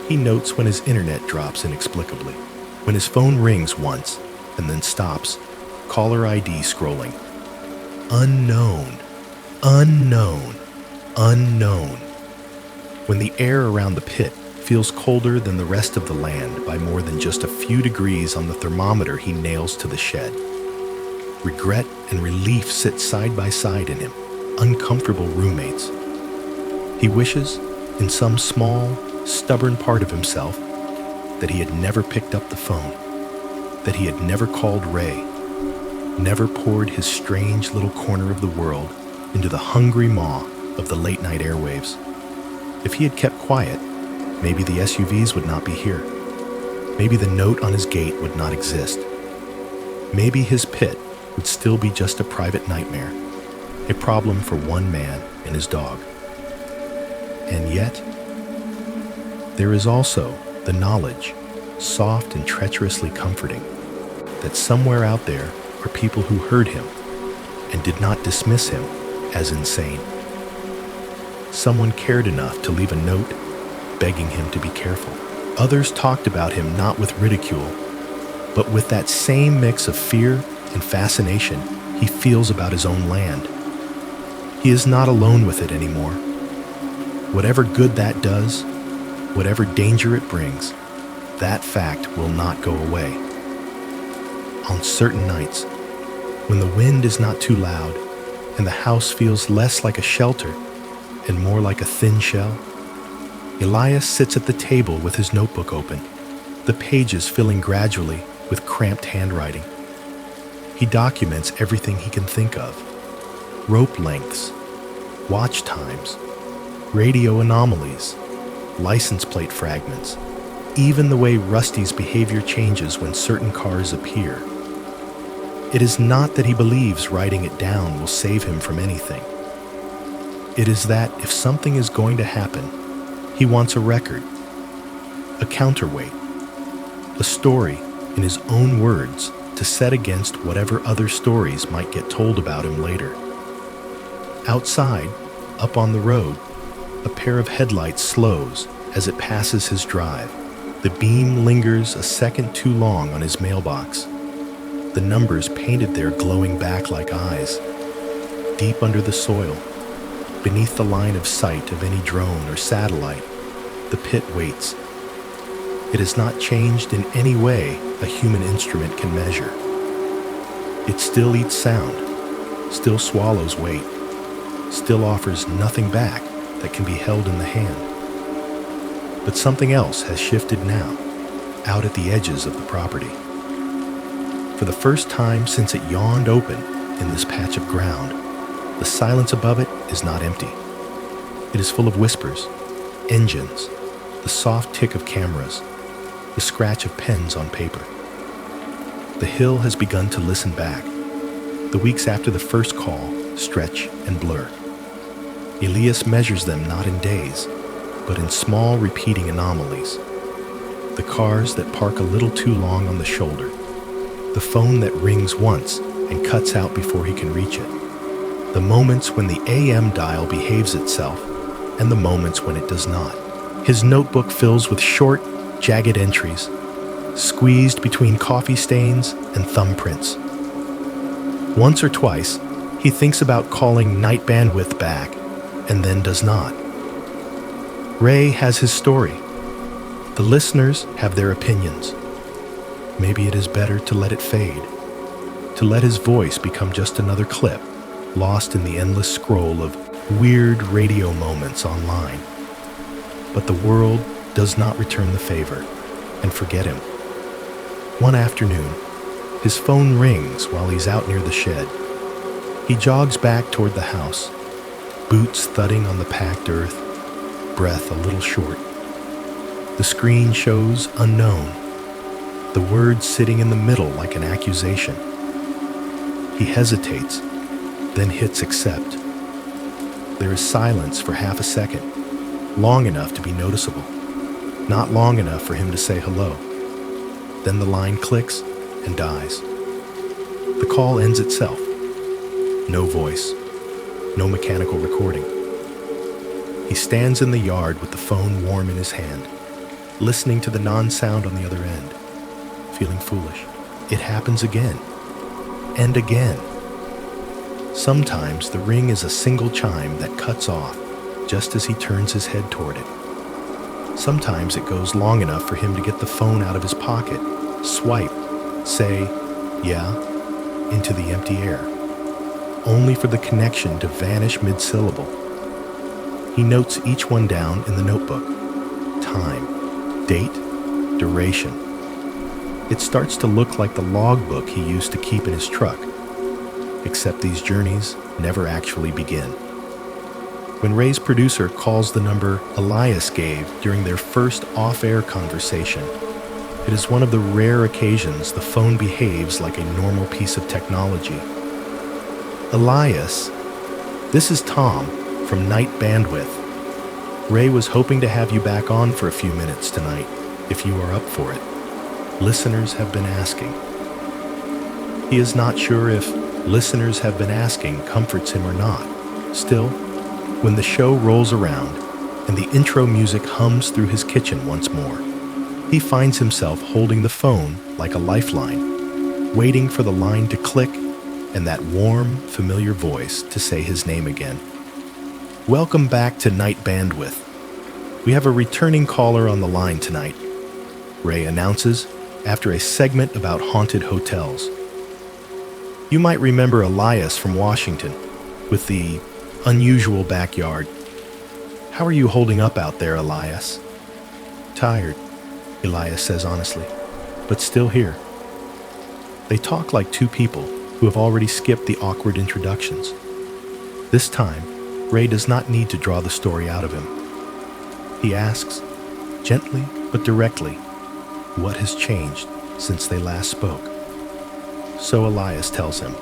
He notes when his internet drops inexplicably, when his phone rings once and then stops, caller ID scrolling. Unknown Unknown, unknown. When the air around the pit feels colder than the rest of the land by more than just a few degrees on the thermometer he nails to the shed. Regret and relief sit side by side in him, uncomfortable roommates. He wishes, in some small, stubborn part of himself, that he had never picked up the phone, that he had never called Ray, never poured his strange little corner of the world into the hungry maw of the late-night airwaves. If he had kept quiet, maybe the SUVs would not be here. Maybe the note on his gate would not exist. Maybe his pit would still be just a private nightmare, a problem for one man and his dog. And yet, there is also the knowledge, soft and treacherously comforting, that somewhere out there are people who heard him and did not dismiss him as insane. Someone cared enough to leave a note begging him to be careful. Others talked about him not with ridicule, but with that same mix of fear and fascination he feels about his own land. He is not alone with it anymore. Whatever good that does, whatever danger it brings, that fact will not go away. On certain nights, when the wind is not too loud and the house feels less like a shelter and more like a thin shell, Elias sits at the table with his notebook open, the pages filling gradually with cramped handwriting. He documents everything he can think of: rope lengths, watch times, radio anomalies, license plate fragments, even the way Rusty's behavior changes when certain cars appear. It is not that he believes writing it down will save him from anything. It is that if something is going to happen, he wants a record, a counterweight, a story in his own words to set against whatever other stories might get told about him later. Outside, up on the road, a pair of headlights slows as it passes his drive. The beam lingers a second too long on his mailbox. The numbers painted there glowing back like eyes. Deep under the soil, beneath the line of sight of any drone or satellite, the pit waits. It has not changed in any way a human instrument can measure. It still eats sound, still swallows weight, still offers nothing back that can be held in the hand. But something else has shifted now, out at the edges of the property. For the first time since it yawned open in this patch of ground, the silence above it is not empty. It is full of whispers, engines, the soft tick of cameras, the scratch of pens on paper. The hill has begun to listen back. The weeks after the first call stretch and blur. Elias measures them not in days, but in small repeating anomalies. The cars that park a little too long on the shoulder. The phone that rings once and cuts out before he can reach it. The moments when the AM dial behaves itself, and the moments when it does not. His notebook fills with short, jagged entries, squeezed between coffee stains and thumbprints. Once or twice, he thinks about calling night bandwidth back, and then does not. Ray has his story. The listeners have their opinions. Maybe it is better to let it fade, to let his voice become just another clip, lost in the endless scroll of weird radio moments online. But the world does not return the favor and forget him. One afternoon, his phone rings while he's out near the shed. He jogs back toward the house, boots thudding on the packed earth, breath a little short. The screen shows unknown, the word sitting in the middle like an accusation. He hesitates, then hits accept. There is silence for half a second, long enough to be noticeable, not long enough for him to say hello. Then the line clicks and dies. The call ends itself. No voice, no mechanical recording. He stands in the yard with the phone warm in his hand, listening to the non-sound on the other end, feeling foolish. It happens again and again. Sometimes the ring is a single chime that cuts off just as he turns his head toward it. Sometimes it goes long enough for him to get the phone out of his pocket, swipe, say, "Yeah," into the empty air, only for the connection to vanish mid-syllable. He notes each one down in the notebook. Time, date, duration. It starts to look like the logbook he used to keep in his truck, except these journeys never actually begin. When Ray's producer calls the number Elias gave during their first off-air conversation, it is one of the rare occasions the phone behaves like a normal piece of technology. "Elias, this is Tom from Night Bandwidth. Ray was hoping to have you back on for a few minutes tonight, if you are up for it. Listeners have been asking." He is not sure if "listeners have been asking" comforts him or not. Still, when the show rolls around and the intro music hums through his kitchen once more, he finds himself holding the phone like a lifeline, waiting for the line to click and that warm, familiar voice to say his name again. "Welcome back to Night Bandwidth. We have a returning caller on the line tonight," Ray announces after a segment about haunted hotels. "You might remember Elias from Washington, with the unusual backyard. How are you holding up out there, Elias?" "Tired," Elias says honestly, "but still here." They talk like two people who have already skipped the awkward introductions. This time, Ray does not need to draw the story out of him. He asks, gently but directly, what has changed since they last spoke. So Elias tells him.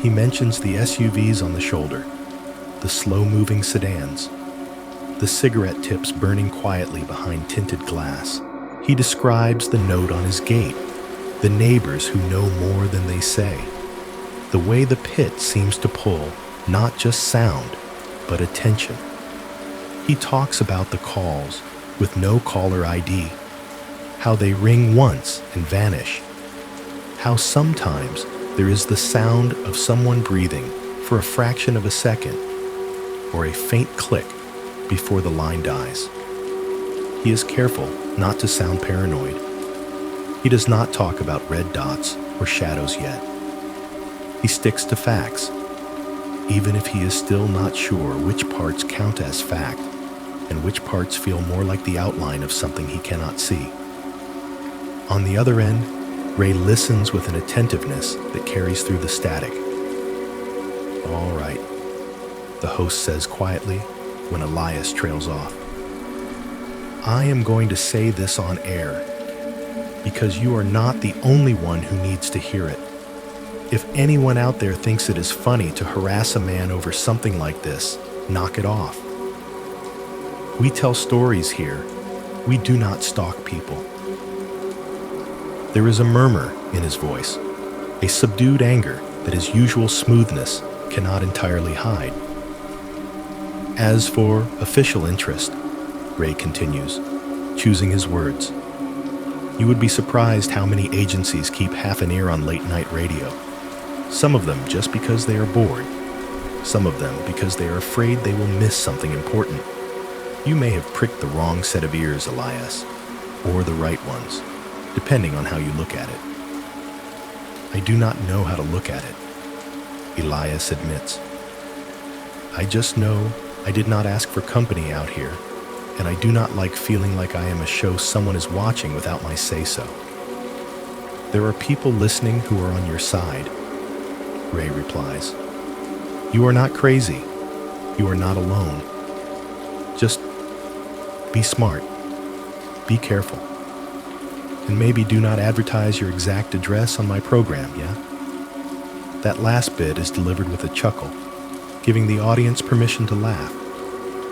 He mentions the SUVs on the shoulder, the slow-moving sedans, the cigarette tips burning quietly behind tinted glass. He describes the note on his gate, the neighbors who know more than they say, the way the pit seems to pull not just sound, but attention. He talks about the calls with no caller ID, how they ring once and vanish, how sometimes there is the sound of someone breathing for a fraction of a second, or a faint click before the line dies. He is careful not to sound paranoid. He does not talk about red dots or shadows yet. He sticks to facts, even if he is still not sure which parts count as fact and which parts feel more like the outline of something he cannot see. On the other end, Ray listens with an attentiveness that carries through the static. "All right," the host says quietly when Elias trails off. "I am going to say this on air because you are not the only one who needs to hear it. If anyone out there thinks it is funny to harass a man over something like this, knock it off. We tell stories here. We do not stalk people." There is a murmur in his voice, a subdued anger that his usual smoothness cannot entirely hide. "As for official interest," Ray continues, choosing his words, "you would be surprised how many agencies keep half an ear on late-night radio. Some of them just because they are bored. Some of them because they are afraid they will miss something important. You may have pricked the wrong set of ears, Elias, or the right ones, depending on how you look at it." "I do not know how to look at it," Elias admits. "I just know I did not ask for company out here, and I do not like feeling like I am a show someone is watching without my say-so." "There are people listening who are on your side," Ray replies. "You are not crazy. You are not alone. Just be smart. Be careful. And maybe do not advertise your exact address on my program, yeah?" That last bit is delivered with a chuckle, giving the audience permission to laugh,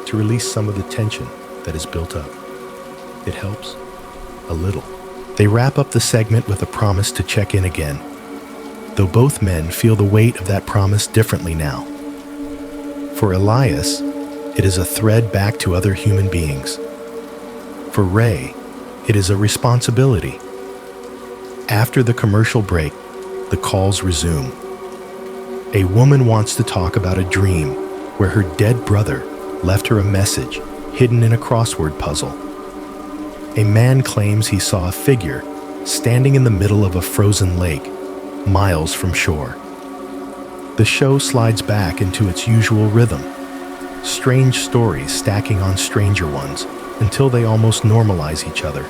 to release some of the tension that is built up. It helps a little. They wrap up the segment with a promise to check in again, though both men feel the weight of that promise differently now. For Elias, it is a thread back to other human beings. For Ray, it is a responsibility. After the commercial break, the calls resume. A woman wants to talk about a dream where her dead brother left her a message hidden in a crossword puzzle. A man claims he saw a figure standing in the middle of a frozen lake, miles from shore. The show slides back into its usual rhythm, strange stories stacking on stranger ones until they almost normalize each other.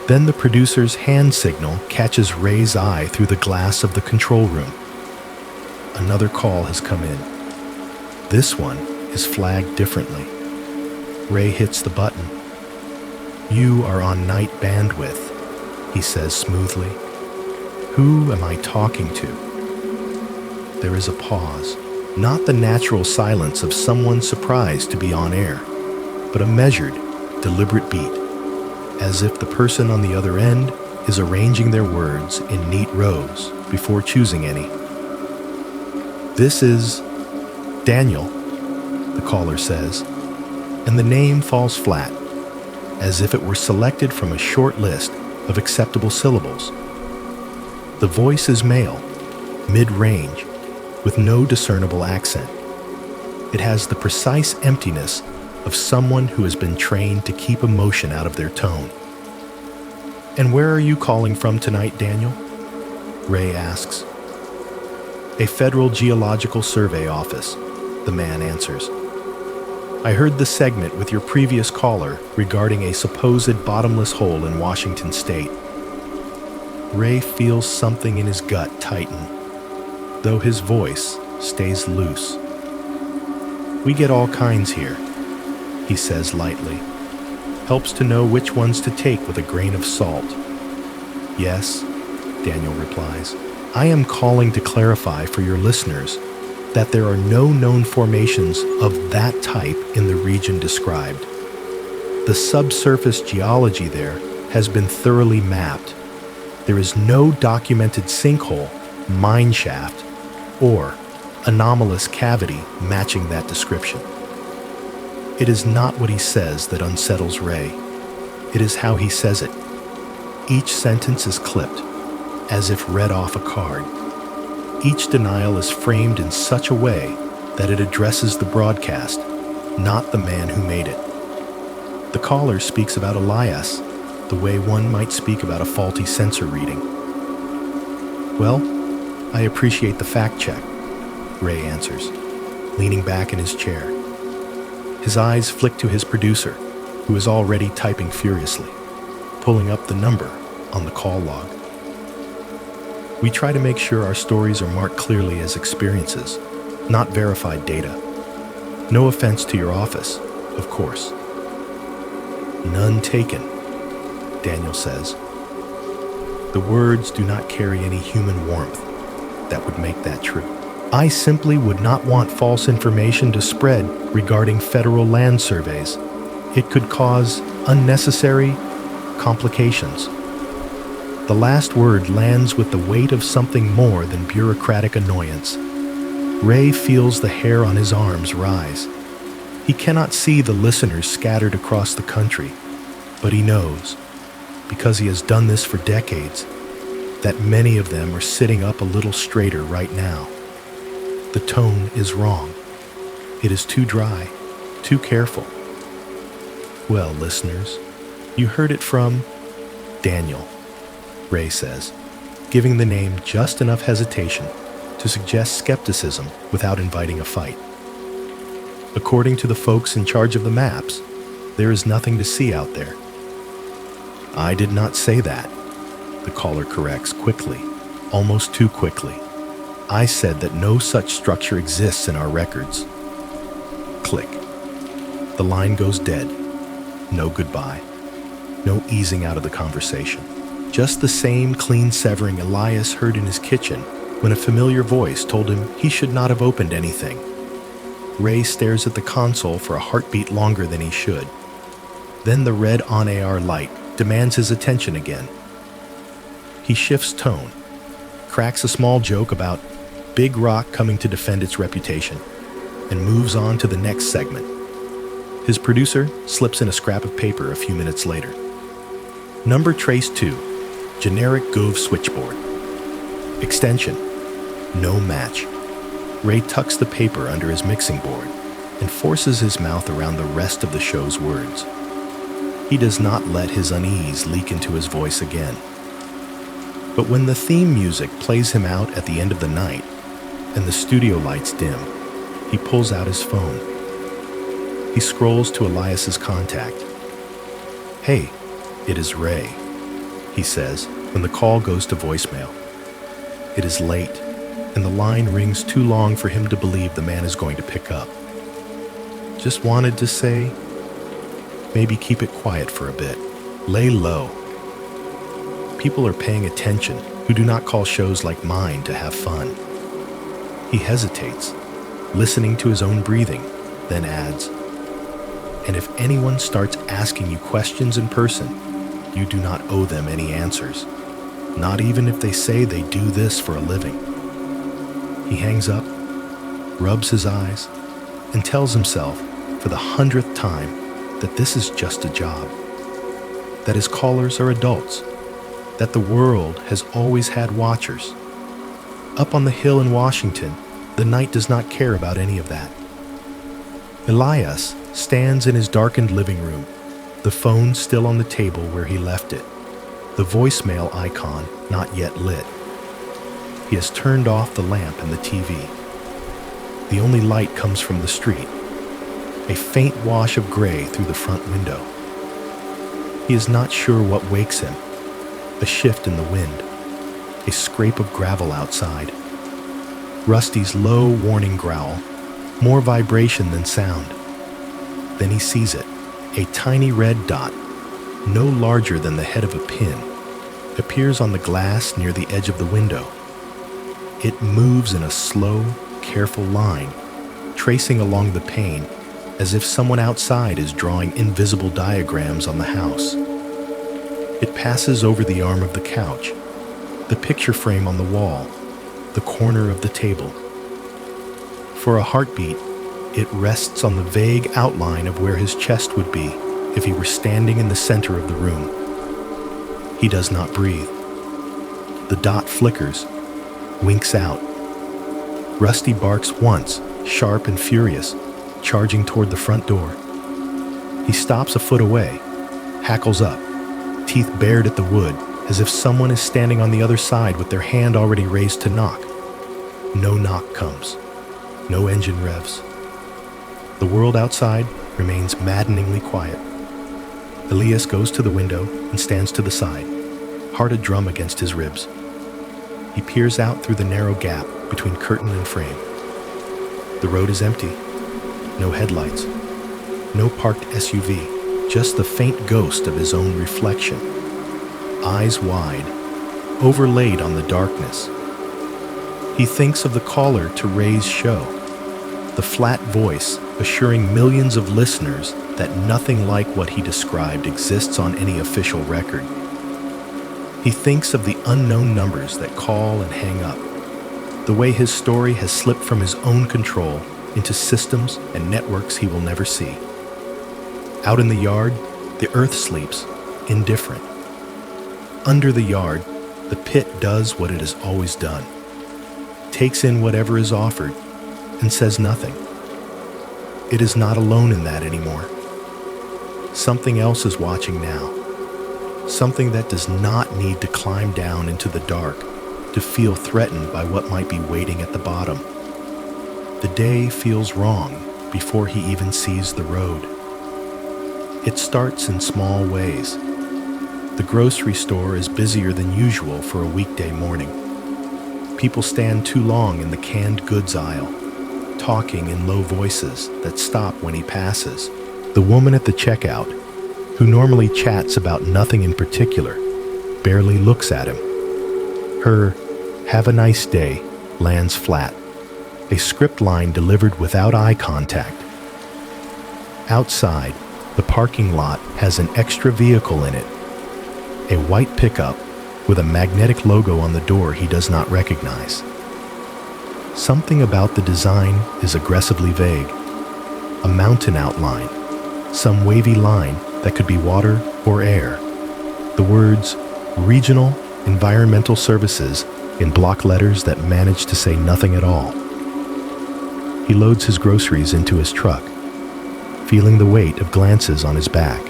Then the producer's hand signal catches Ray's eye through the glass of the control room. Another call has come in. This one is flagged differently. Ray hits the button. "You are on night bandwidth," he says smoothly. "Who am I talking to?" There is a pause, not the natural silence of someone surprised to be on air, but a measured, deliberate beat, as if the person on the other end is arranging their words in neat rows before choosing any. "This is Daniel," the caller says, and the name falls flat, as if it were selected from a short list of acceptable syllables. The voice is male, mid-range, with no discernible accent. It has the precise emptiness of someone who has been trained to keep emotion out of their tone. "And where are you calling from tonight, Daniel?" Ray asks. "A Federal Geological Survey office," the man answers. "I heard the segment with your previous caller regarding a supposed bottomless hole in Washington state." Ray feels something in his gut tighten, though his voice stays loose. "We get all kinds here," he says lightly. "Helps to know which ones to take with a grain of salt." "Yes," Daniel replies. "I am calling to clarify for your listeners that there are no known formations of that type in the region described. The subsurface geology there has been thoroughly mapped. There is no documented sinkhole, mine shaft, or anomalous cavity matching that description." It is not what he says that unsettles Ray. It is how he says it. Each sentence is clipped, as if read off a card. Each denial is framed in such a way that it addresses the broadcast, not the man who made it. The caller speaks about Elias the way one might speak about a faulty sensor reading. "Well, I appreciate the fact check," Ray answers, leaning back in his chair. His eyes flick to his producer, who is already typing furiously, pulling up the number on the call log. "We try to make sure our stories are marked clearly as experiences, not verified data. No offense to your office, of course." "None taken," Daniel says. The words do not carry any human warmth that would make that true. "I simply would not want false information to spread regarding federal land surveys. It could cause unnecessary complications." The last word lands with the weight of something more than bureaucratic annoyance. Ray feels the hair on his arms rise. He cannot see the listeners scattered across the country, but he knows, because he has done this for decades, that many of them are sitting up a little straighter right now. The tone is wrong. It is too dry, too careful. "Well, listeners, you heard it from Daniel," Ray says, giving the name just enough hesitation to suggest skepticism without inviting a fight. "According to the folks in charge of the maps, there is nothing to see out there." "I did not say that," the caller corrects quickly, almost too quickly. "I said that no such structure exists in our records." Click. The line goes dead. No goodbye. No easing out of the conversation. Just the same clean severing Elias heard in his kitchen when a familiar voice told him he should not have opened anything. Ray stares at the console for a heartbeat longer than he should. Then the red on-AR light demands his attention again. He shifts tone, cracks a small joke about Big Rock coming to defend its reputation, and moves on to the next segment. His producer slips in a scrap of paper a few minutes later. "Number trace 2, generic Gove switchboard. Extension, no match. Ray tucks the paper under his mixing board and forces his mouth around the rest of the show's words. He does not let his unease leak into his voice again. But when the theme music plays him out at the end of the night and the studio lights dim, he pulls out his phone. He scrolls to Elias's contact. "Hey, it is Ray," he says when the call goes to voicemail. It is late, and the line rings too long for him to believe the man is going to pick up. "Just wanted to say, maybe keep it quiet for a bit. Lay low. People are paying attention who do not call shows like mine to have fun." He hesitates, listening to his own breathing, then adds, "And if anyone starts asking you questions in person, you do not owe them any answers, not even if they say they do this for a living." He hangs up, rubs his eyes, and tells himself for the 100th time that this is just a job, that his callers are adults, that the world has always had watchers. Up on the hill in Washington, the night does not care about any of that. Elias stands in his darkened living room, the phone still on the table where he left it, the voicemail icon not yet lit. He has turned off the lamp and the TV. The only light comes from the street, a faint wash of gray through the front window. He is not sure what wakes him, a shift in the wind, a scrape of gravel outside, Rusty's low warning growl, more vibration than sound. Then he sees it, a tiny red dot, no larger than the head of a pin, appears on the glass near the edge of the window. It moves in a slow, careful line, tracing along the pane as if someone outside is drawing invisible diagrams on the house. It passes over the arm of the couch, the picture frame on the wall, the corner of the table. For a heartbeat, it rests on the vague outline of where his chest would be if he were standing in the center of the room. He does not breathe. The dot flickers, winks out. Rusty barks once, sharp and furious, charging toward the front door. He stops a foot away, hackles up, teeth bared at the wood, as if someone is standing on the other side with their hand already raised to knock. No knock comes. No engine revs. The world outside remains maddeningly quiet. Elias goes to the window and stands to the side, heart a drum against his ribs. He peers out through the narrow gap between curtain and frame. The road is empty. No headlights. No parked SUV. Just the faint ghost of his own reflection. Eyes wide, overlaid on the darkness. He thinks of the caller to Ray's show, the flat voice assuring millions of listeners that nothing like what he described exists on any official record. He thinks of the unknown numbers that call and hang up, the way his story has slipped from his own control into systems and networks he will never see. Out in the yard, the earth sleeps, indifferent. Under the yard, the pit does what it has always done, takes in whatever is offered, and says nothing. It is not alone in that anymore. Something else is watching now. Something that does not need to climb down into the dark to feel threatened by what might be waiting at the bottom. The day feels wrong before he even sees the road. It starts in small ways. The grocery store is busier than usual for a weekday morning. People stand too long in the canned goods aisle, talking in low voices that stop when he passes. The woman at the checkout, who normally chats about nothing in particular, barely looks at him. Her "have a nice day" lands flat, a script line delivered without eye contact. Outside, the parking lot has an extra vehicle in it, a white pickup with a magnetic logo on the door he does not recognize. Something about the design is aggressively vague. A mountain outline, some wavy line that could be water or air. The words "Regional Environmental Services" in block letters that manage to say nothing at all. He loads his groceries into his truck, feeling the weight of glances on his back.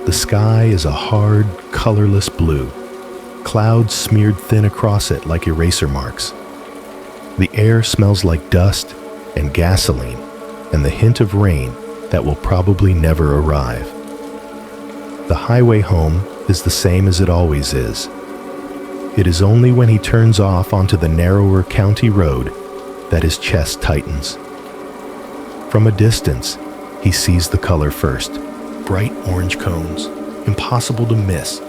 The sky is a hard, colorless blue, clouds smeared thin across it like eraser marks. The air smells like dust and gasoline and the hint of rain that will probably never arrive. The highway home is the same as it always is. It is only when he turns off onto the narrower county road that his chest tightens. From a distance, he sees the color first. Bright orange cones, impossible to miss,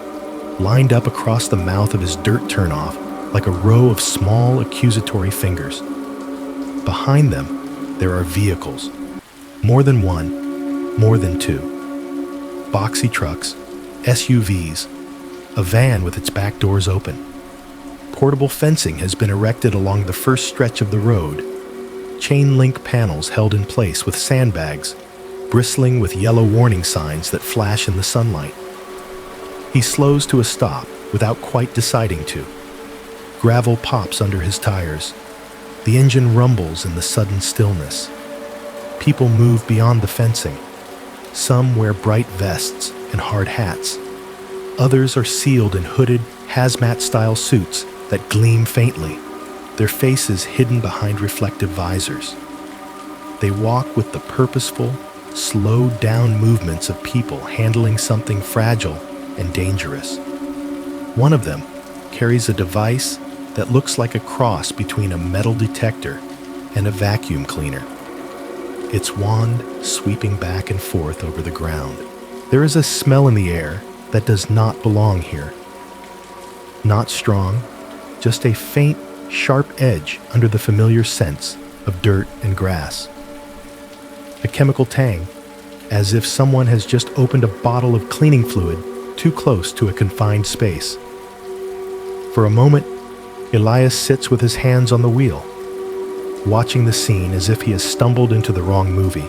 lined up across the mouth of his dirt turnoff like a row of small accusatory fingers. Behind them, there are vehicles. More than one, more than two. Boxy trucks, SUVs, a van with its back doors open. Portable fencing has been erected along the first stretch of the road. Chain link panels held in place with sandbags, bristling with yellow warning signs that flash in the sunlight. He slows to a stop without quite deciding to. Gravel pops under his tires. The engine rumbles in the sudden stillness. People move beyond the fencing. Some wear bright vests and hard hats. Others are sealed in hooded, hazmat-style suits that gleam faintly, their faces hidden behind reflective visors. They walk with the purposeful, slowed-down movements of people handling something fragile and dangerous. One of them carries a device that looks like a cross between a metal detector and a vacuum cleaner, its wand sweeping back and forth over the ground. There is a smell in the air that does not belong here. Not strong, just a faint, sharp edge under the familiar scents of dirt and grass. A chemical tang, as if someone has just opened a bottle of cleaning fluid too close to a confined space. For a moment, Elias sits with his hands on the wheel, watching the scene as if he has stumbled into the wrong movie.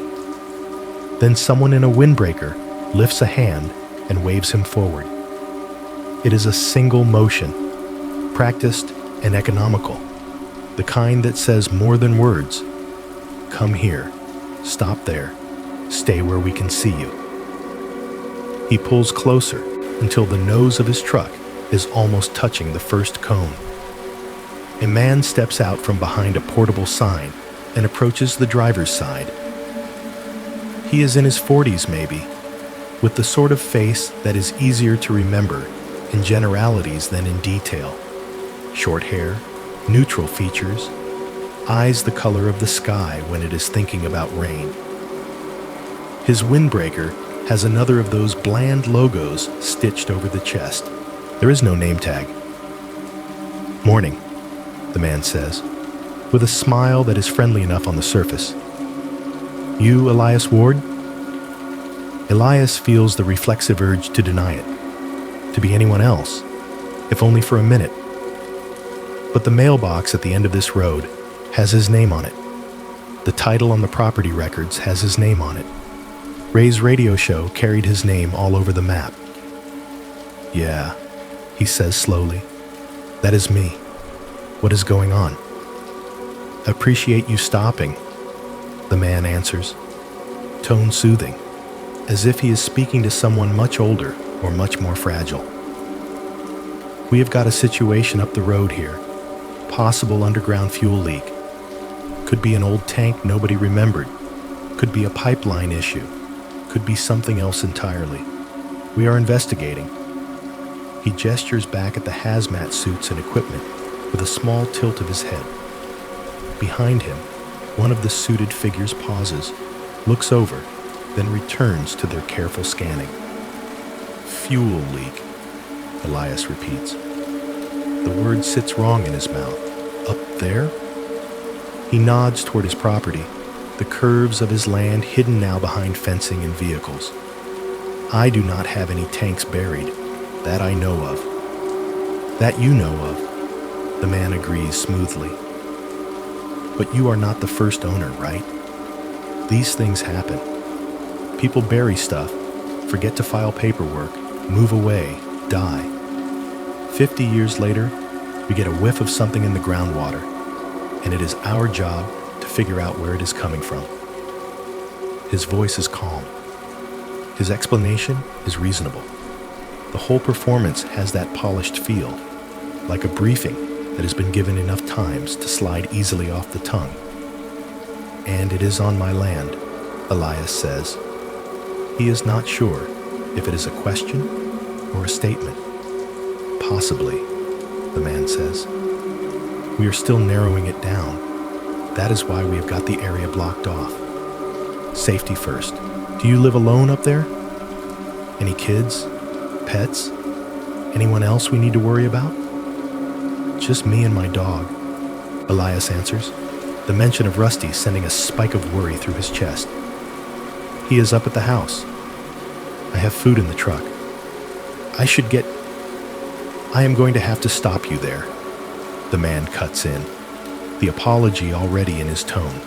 Then someone in a windbreaker lifts a hand and waves him forward. It is a single motion, practiced and economical, the kind that says more than words. Come here, stop there, stay where we can see you. He pulls closer until the nose of his truck is almost touching the first cone. A man steps out from behind a portable sign and approaches the driver's side. He is in his 40s maybe, with the sort of face that is easier to remember in generalities than in detail. Short hair, neutral features, eyes the color of the sky when it is thinking about rain. His windbreaker has another of those bland logos stitched over the chest. There is no name tag. Morning, the man says, with a smile that is friendly enough on the surface. You, Elias Ward? Elias feels the reflexive urge to deny it, to be anyone else, if only for a minute. But the mailbox at the end of this road has his name on it. The title on the property records has his name on it. Ray's radio show carried his name all over the map. Yeah, he says slowly. That is me. What is going on? Appreciate you stopping, the man answers, tone soothing, as if he is speaking to someone much older or much more fragile. We have got a situation up the road here. Possible underground fuel leak. Could be an old tank nobody remembered. Could be a pipeline issue. Could be something else entirely. We are investigating. He gestures back at the hazmat suits and equipment with a small tilt of his head. Behind him, one of the suited figures pauses, looks over, then returns to their careful scanning. Fuel leak, Elias repeats. The word sits wrong in his mouth. Up there? He nods toward his property, the curves of his land hidden now behind fencing and vehicles. I do not have any tanks buried. That I know of. That you know of, the man agrees smoothly. But you are not the first owner, right? These things happen. People bury stuff, forget to file paperwork, move away, die. 50 years later, we get a whiff of something in the groundwater, and it is our job to figure out where it is coming from. His voice is calm. His explanation is reasonable. The whole performance has that polished feel, like a briefing that has been given enough times to slide easily off the tongue. "And it is on my land," Elias says. He is not sure if it is a question or a statement. "Possibly," the man says. "We are still narrowing it down. That is why we have got the area blocked off. Safety first. Do you live alone up there? Any kids? Pets? Anyone else we need to worry about?" "Just me and my dog," Elias answers, the mention of Rusty sending a spike of worry through his chest. "He is up at the house. I have food in the truck. I am going to have to stop you there," the man cuts in, the apology already in his tone.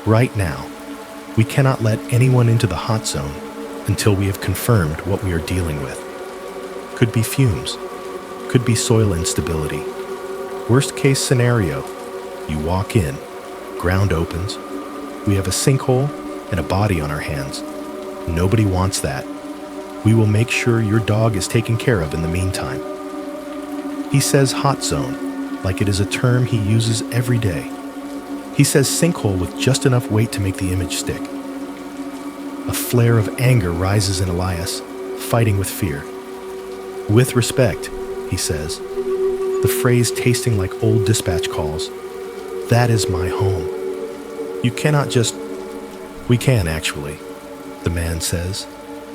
"Right now, we cannot let anyone into the hot zone until we have confirmed what we are dealing with. Could be fumes, could be soil instability. Worst case scenario, you walk in, ground opens, we have a sinkhole and a body on our hands. Nobody wants that. We will make sure your dog is taken care of in the meantime." He says hot zone like it is a term he uses every day. He says sinkhole with just enough weight to make the image stick. A flare of anger rises in Elias, fighting with fear. "With respect," he says, the phrase tasting like old dispatch calls. "That is my home. You cannot just—" "We can, actually," the man says,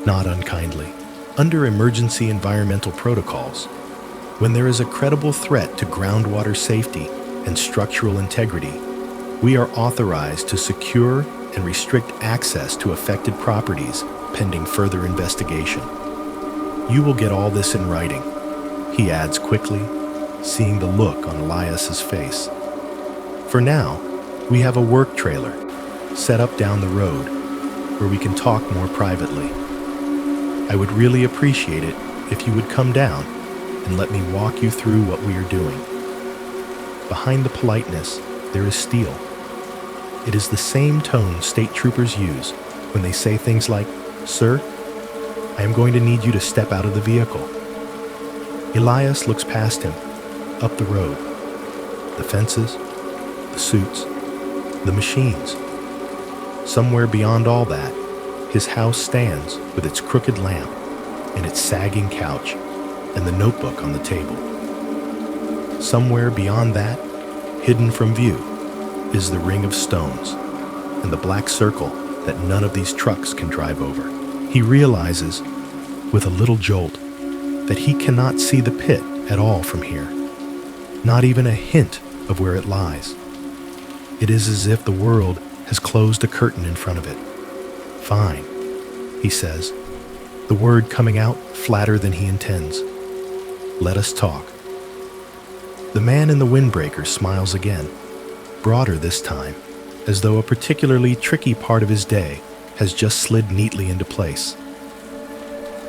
not unkindly. "Under emergency environmental protocols, when there is a credible threat to groundwater safety and structural integrity, we are authorized to secure and restrict access to affected properties pending further investigation. You will get all this in writing," he adds quickly, seeing the look on Elias's face. "For now, we have a work trailer set up down the road where we can talk more privately. I would really appreciate it if you would come down and let me walk you through what we are doing." Behind the politeness, there is steel. It is the same tone state troopers use when they say things like, "Sir, I am going to need you to step out of the vehicle." Elias looks past him, up the road. The fences, the suits, the machines. Somewhere beyond all that, his house stands with its crooked lamp and its sagging couch and the notebook on the table. Somewhere beyond that, hidden from view, is the ring of stones and the black circle that none of these trucks can drive over. He realizes, with a little jolt, that he cannot see the pit at all from here, not even a hint of where it lies. It is as if the world has closed a curtain in front of it. "Fine," he says, the word coming out flatter than he intends. "Let us talk." The man in the windbreaker smiles again, broader this time, as though a particularly tricky part of his day has just slid neatly into place.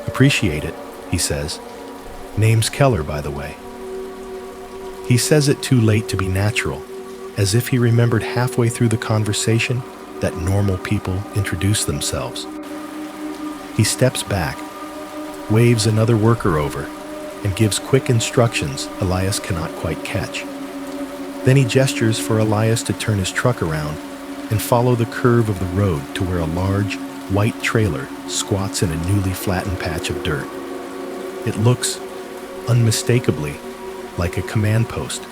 "Appreciate it," he says. "Name's Keller, by the way." He says it too late to be natural, as if he remembered halfway through the conversation that normal people introduce themselves. He steps back, waves another worker over, and gives quick instructions Elias cannot quite catch. Then he gestures for Elias to turn his truck around and follow the curve of the road to where a large, white trailer squats in a newly flattened patch of dirt. It looks, unmistakably, like a command post,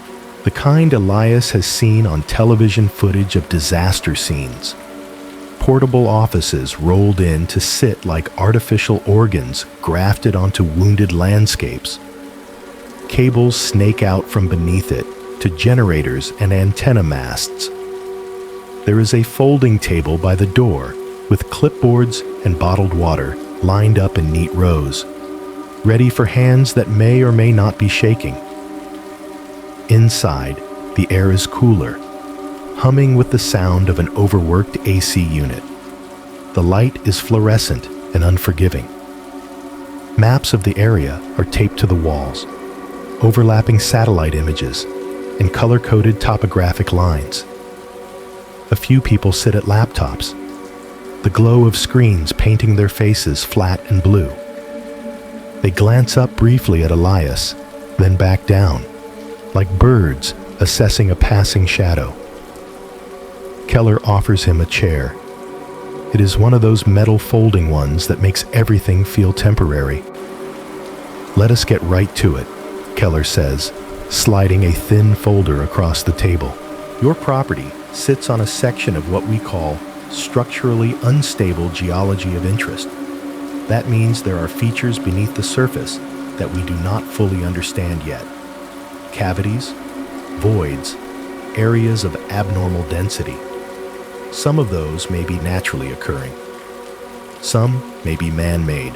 the kind Elias has seen on television footage of disaster scenes. Portable offices rolled in to sit like artificial organs grafted onto wounded landscapes. Cables snake out from beneath it to generators and antenna masts. There is a folding table by the door with clipboards and bottled water lined up in neat rows, ready for hands that may or may not be shaking. Inside, the air is cooler, humming with the sound of an overworked AC unit. The light is fluorescent and unforgiving. Maps of the area are taped to the walls, overlapping satellite images and color-coded topographic lines. A few people sit at laptops, the glow of screens painting their faces flat and blue. They glance up briefly at Elias, then back down, like birds assessing a passing shadow. Keller offers him a chair. It is one of those metal folding ones that makes everything feel temporary. "Let us get right to it," Keller says, sliding a thin folder across the table. "Your property sits on a section of what we call structurally unstable geology of interest. That means there are features beneath the surface that we do not fully understand yet. Cavities, voids, areas of abnormal density. Some of those may be naturally occurring. Some may be man-made.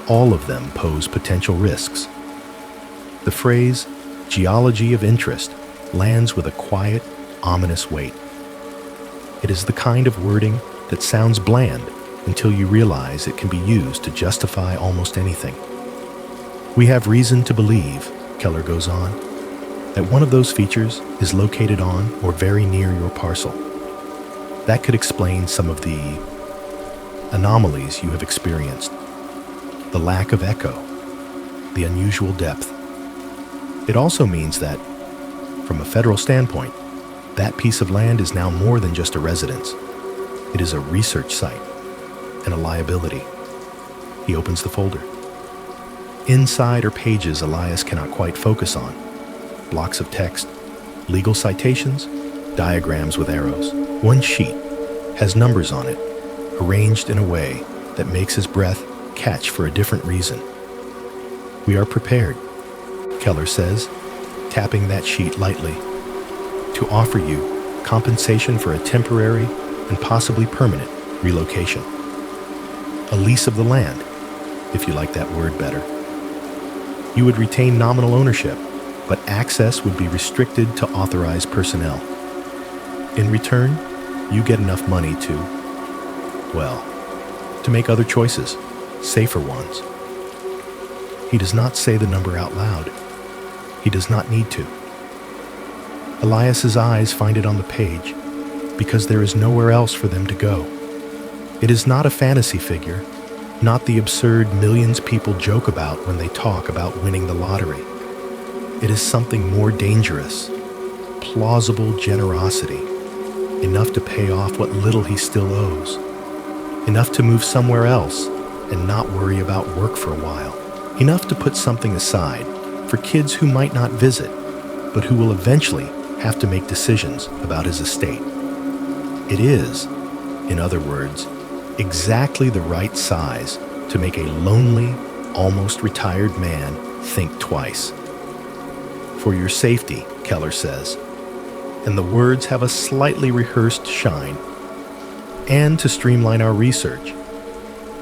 All of them pose potential risks." The phrase, geology of interest, lands with a quiet, ominous weight. It is the kind of wording that sounds bland until you realize it can be used to justify almost anything. "We have reason to believe," Keller goes on, "that one of those features is located on or very near your parcel. That could explain some of the anomalies you have experienced. The lack of echo, the unusual depth. It also means that, from a federal standpoint, that piece of land is now more than just a residence. It is a research site and a liability." He opens the folder. Inside are pages Elias cannot quite focus on. Blocks of text, legal citations, diagrams with arrows. One sheet has numbers on it, arranged in a way that makes his breath catch for a different reason. "We are prepared," Keller says, tapping that sheet lightly, "to offer you compensation for a temporary and possibly permanent relocation. A lease of the land, if you like that word better. You would retain nominal ownership, but access would be restricted to authorized personnel. In return, you get enough money to, well, to make other choices, safer ones." He does not say the number out loud. He does not need to. Elias's eyes find it on the page because there is nowhere else for them to go. It is not a fantasy figure, not the absurd millions people joke about when they talk about winning the lottery. It is something more dangerous, plausible generosity, enough to pay off what little he still owes, enough to move somewhere else and not worry about work for a while, enough to put something aside for kids who might not visit, but who will eventually have to make decisions about his estate. It is, in other words, exactly the right size to make a lonely, almost retired man think twice. "For your safety," Keller says, and the words have a slightly rehearsed shine, "and to streamline our research.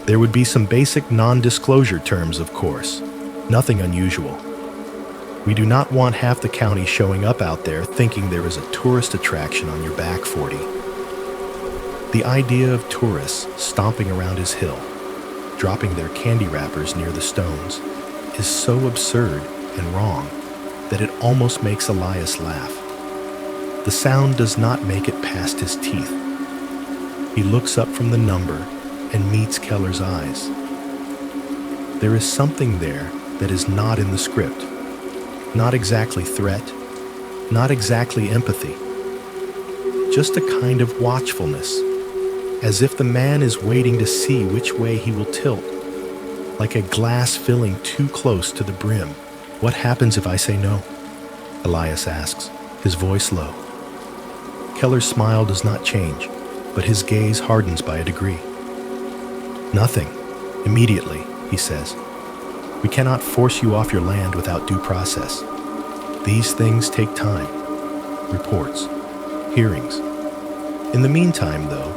There would be some basic non-disclosure terms, of course, nothing unusual. We do not want half the county showing up out there thinking there is a tourist attraction on your back 40. The idea of tourists stomping around his hill, dropping their candy wrappers near the stones, is so absurd and wrong that it almost makes Elias laugh. The sound does not make it past his teeth. He looks up from the number and meets Keller's eyes. There is something there that is not in the script. Not exactly threat, not exactly empathy. Just a kind of watchfulness, as if the man is waiting to see which way he will tilt, like a glass filling too close to the brim. "What happens if I say no?" Elias asks, his voice low. Keller's smile does not change, but his gaze hardens by a degree. "Nothing, immediately," he says. "We cannot force you off your land without due process. These things take time. Reports, hearings. In the meantime, though,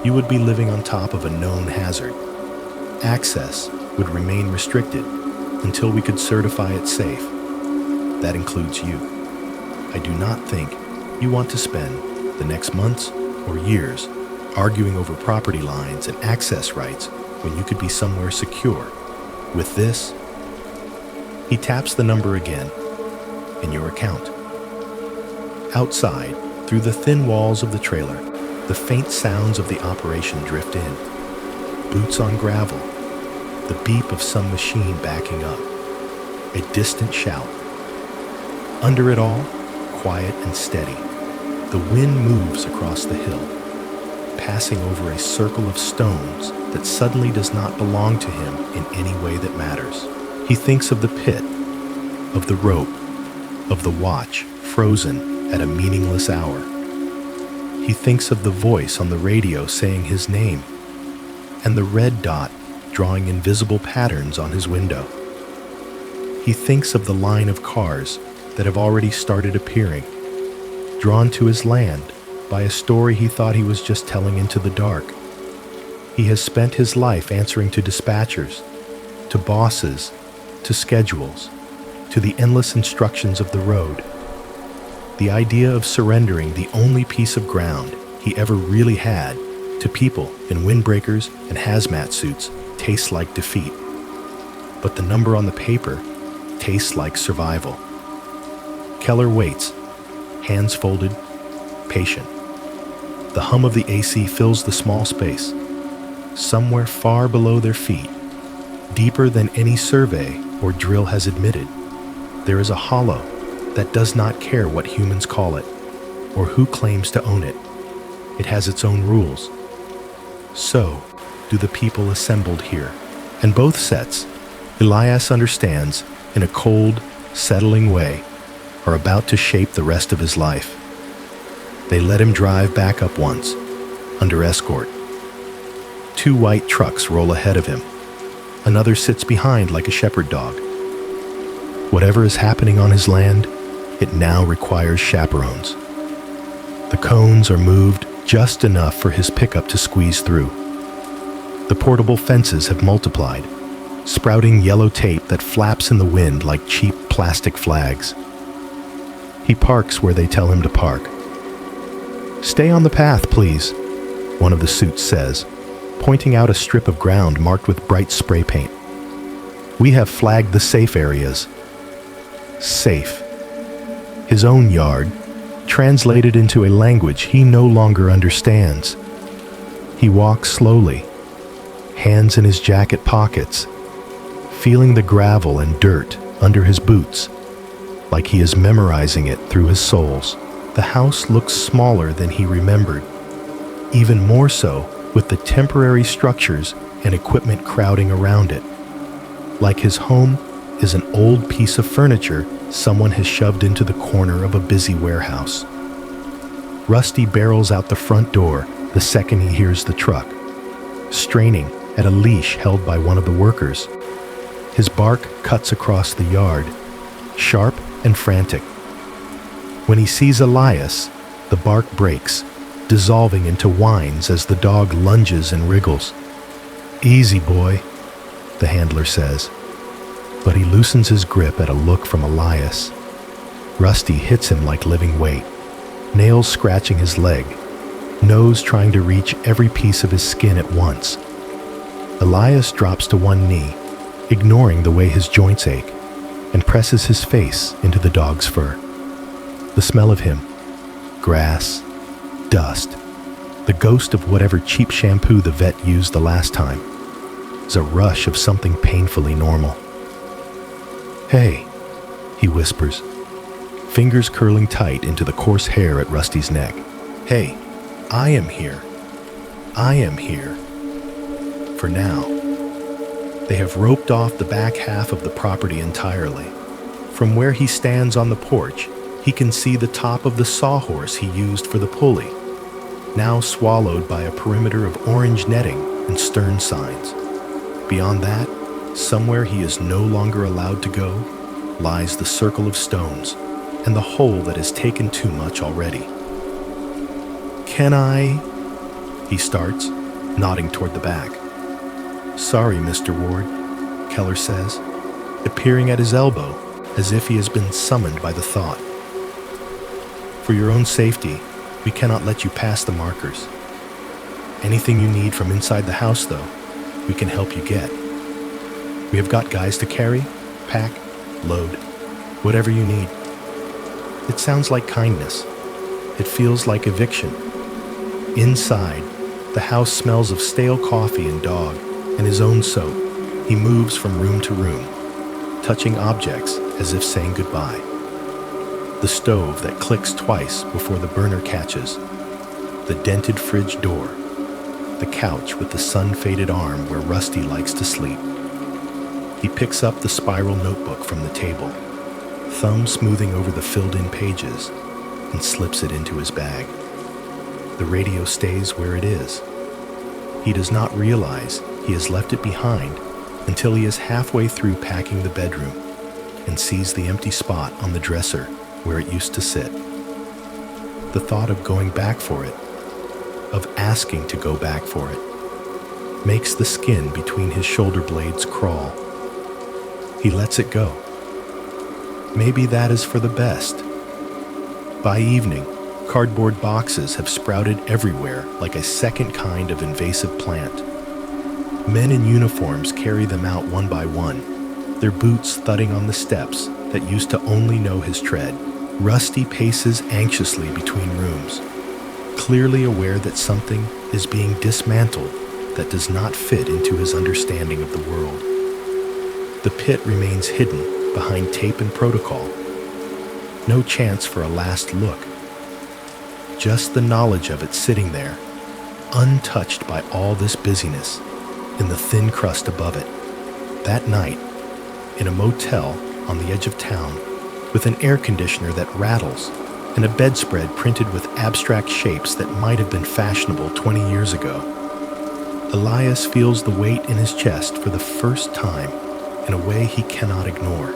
you would be living on top of a known hazard. Access would remain restricted until we could certify it safe. That includes you. I do not think you want to spend the next months or years arguing over property lines and access rights when you could be somewhere secure. With this," he taps the number again, "in your account." Outside, Through the thin walls of the trailer, the faint sounds of the operation drift in. Boots on gravel, the beep of some machine backing up, a distant shout. Under it all, quiet and steady, the wind moves across the hill, passing over a circle of stones that suddenly does not belong to him in any way that matters. He thinks of the pit, of the rope, of the watch frozen at a meaningless hour. He thinks of the voice on the radio saying his name, and the red dot drawing invisible patterns on his window. He thinks of the line of cars that have already started appearing, drawn to his land by a story he thought he was just telling into the dark. He has spent his life answering to dispatchers, to bosses, to schedules, to the endless instructions of the road. The idea of surrendering the only piece of ground he ever really had to people in windbreakers and hazmat suits tastes like defeat. But the number on the paper tastes like survival. Keller waits, hands folded, patient. The hum of the AC fills the small space. Somewhere far below their feet, deeper than any survey or drill has admitted, there is a hollow that does not care what humans call it or who claims to own it. It has its own rules. So do the people assembled here. And both sets, Elias understands, in a cold, settling way, are about to shape the rest of his life. They let him drive back up once, under escort. 2 white trucks roll ahead of him. Another sits behind like a shepherd dog. Whatever is happening on his land, it now requires chaperones. The cones are moved just enough for his pickup to squeeze through. The portable fences have multiplied, sprouting yellow tape that flaps in the wind like cheap plastic flags. He parks where they tell him to park. "Stay on the path, please," one of the suits says, pointing out a strip of ground marked with bright spray paint. "We have flagged the safe areas." Safe. His own yard, translated into a language he no longer understands. He walks slowly, hands in his jacket pockets, feeling the gravel and dirt under his boots, like he is memorizing it through his soles. The house looks smaller than he remembered, even more so with the temporary structures and equipment crowding around it. Like his home is an old piece of furniture someone has shoved into the corner of a busy warehouse. Rusty barrels out the front door the second he hears the truck, straining at a leash held by one of the workers. His bark cuts across the yard, sharp and frantic. When he sees Elias, the bark breaks, dissolving into whines as the dog lunges and wriggles. "Easy, boy," the handler says, but he loosens his grip at a look from Elias. Rusty hits him like living weight, nails scratching his leg, nose trying to reach every piece of his skin at once. Elias drops to one knee, ignoring the way his joints ache, and presses his face into the dog's fur. The smell of him, grass, dust, the ghost of whatever cheap shampoo the vet used the last time, is a rush of something painfully normal. "Hey," he whispers, fingers curling tight into the coarse hair at Rusty's neck. "Hey, I am here. I am here. For now." They have roped off the back half of the property entirely. From where he stands on the porch, he can see the top of the sawhorse he used for the pulley, now swallowed by a perimeter of orange netting and stern signs. Beyond that, somewhere he is no longer allowed to go, lies the circle of stones and the hole that has taken too much already. "Can I?" he starts, nodding toward the back. "Sorry, Mr. Ward," Keller says, appearing at his elbow as if he has been summoned by the thought. "For your own safety, we cannot let you pass the markers. Anything you need from inside the house, though, we can help you get. We have got guys to carry, pack, load, whatever you need." It sounds like kindness, It feels like eviction. Inside, the house smells of stale coffee and dog and his own soap. He moves from room to room, touching objects as if saying goodbye. The stove that clicks twice before the burner catches, the dented fridge door, the couch with the sun-faded arm where Rusty likes to sleep. He picks up the spiral notebook from the table, thumb smoothing over the filled-in pages, and slips it into his bag. The radio stays where it is. He does not realize he has left it behind until he is halfway through packing the bedroom and sees the empty spot on the dresser where it used to sit. The thought of going back for it, of asking to go back for it, makes the skin between his shoulder blades crawl. He lets it go. Maybe that is for the best. By evening, cardboard boxes have sprouted everywhere like a second kind of invasive plant. Men in uniforms carry them out one by one, their boots thudding on the steps that used to only know his tread. Rusty paces anxiously between rooms, clearly aware that something is being dismantled that does not fit into his understanding of the world. The pit remains hidden behind tape and protocol. No chance for a last look. Just the knowledge of it sitting there, untouched by all this busyness, in the thin crust above it. That night, in a motel on the edge of town, with an air conditioner that rattles and a bedspread printed with abstract shapes that might have been fashionable 20 years ago, Elias feels the weight in his chest for the first time in a way he cannot ignore.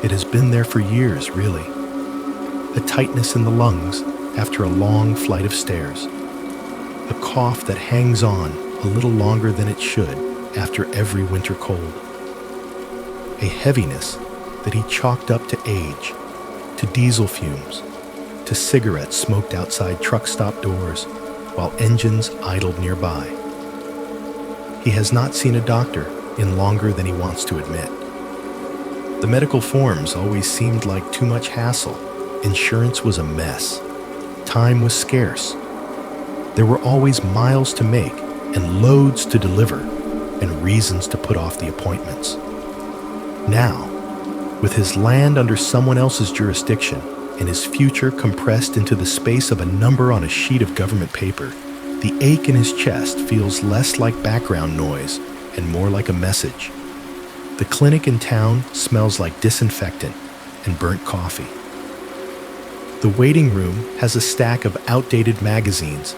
It has been there for years, really. A tightness in the lungs after a long flight of stairs. A cough that hangs on a little longer than it should after every winter cold. A heaviness that he chalked up to age, to diesel fumes, to cigarettes smoked outside truck stop doors while engines idled nearby. He has not seen a doctor in longer than he wants to admit. The medical forms always seemed like too much hassle. Insurance was a mess. Time was scarce. There were always miles to make and loads to deliver and reasons to put off the appointments. Now, with his land under someone else's jurisdiction and his future compressed into the space of a number on a sheet of government paper, the ache in his chest feels less like background noise and more like a message. The clinic in town smells like disinfectant and burnt coffee. The waiting room has a stack of outdated magazines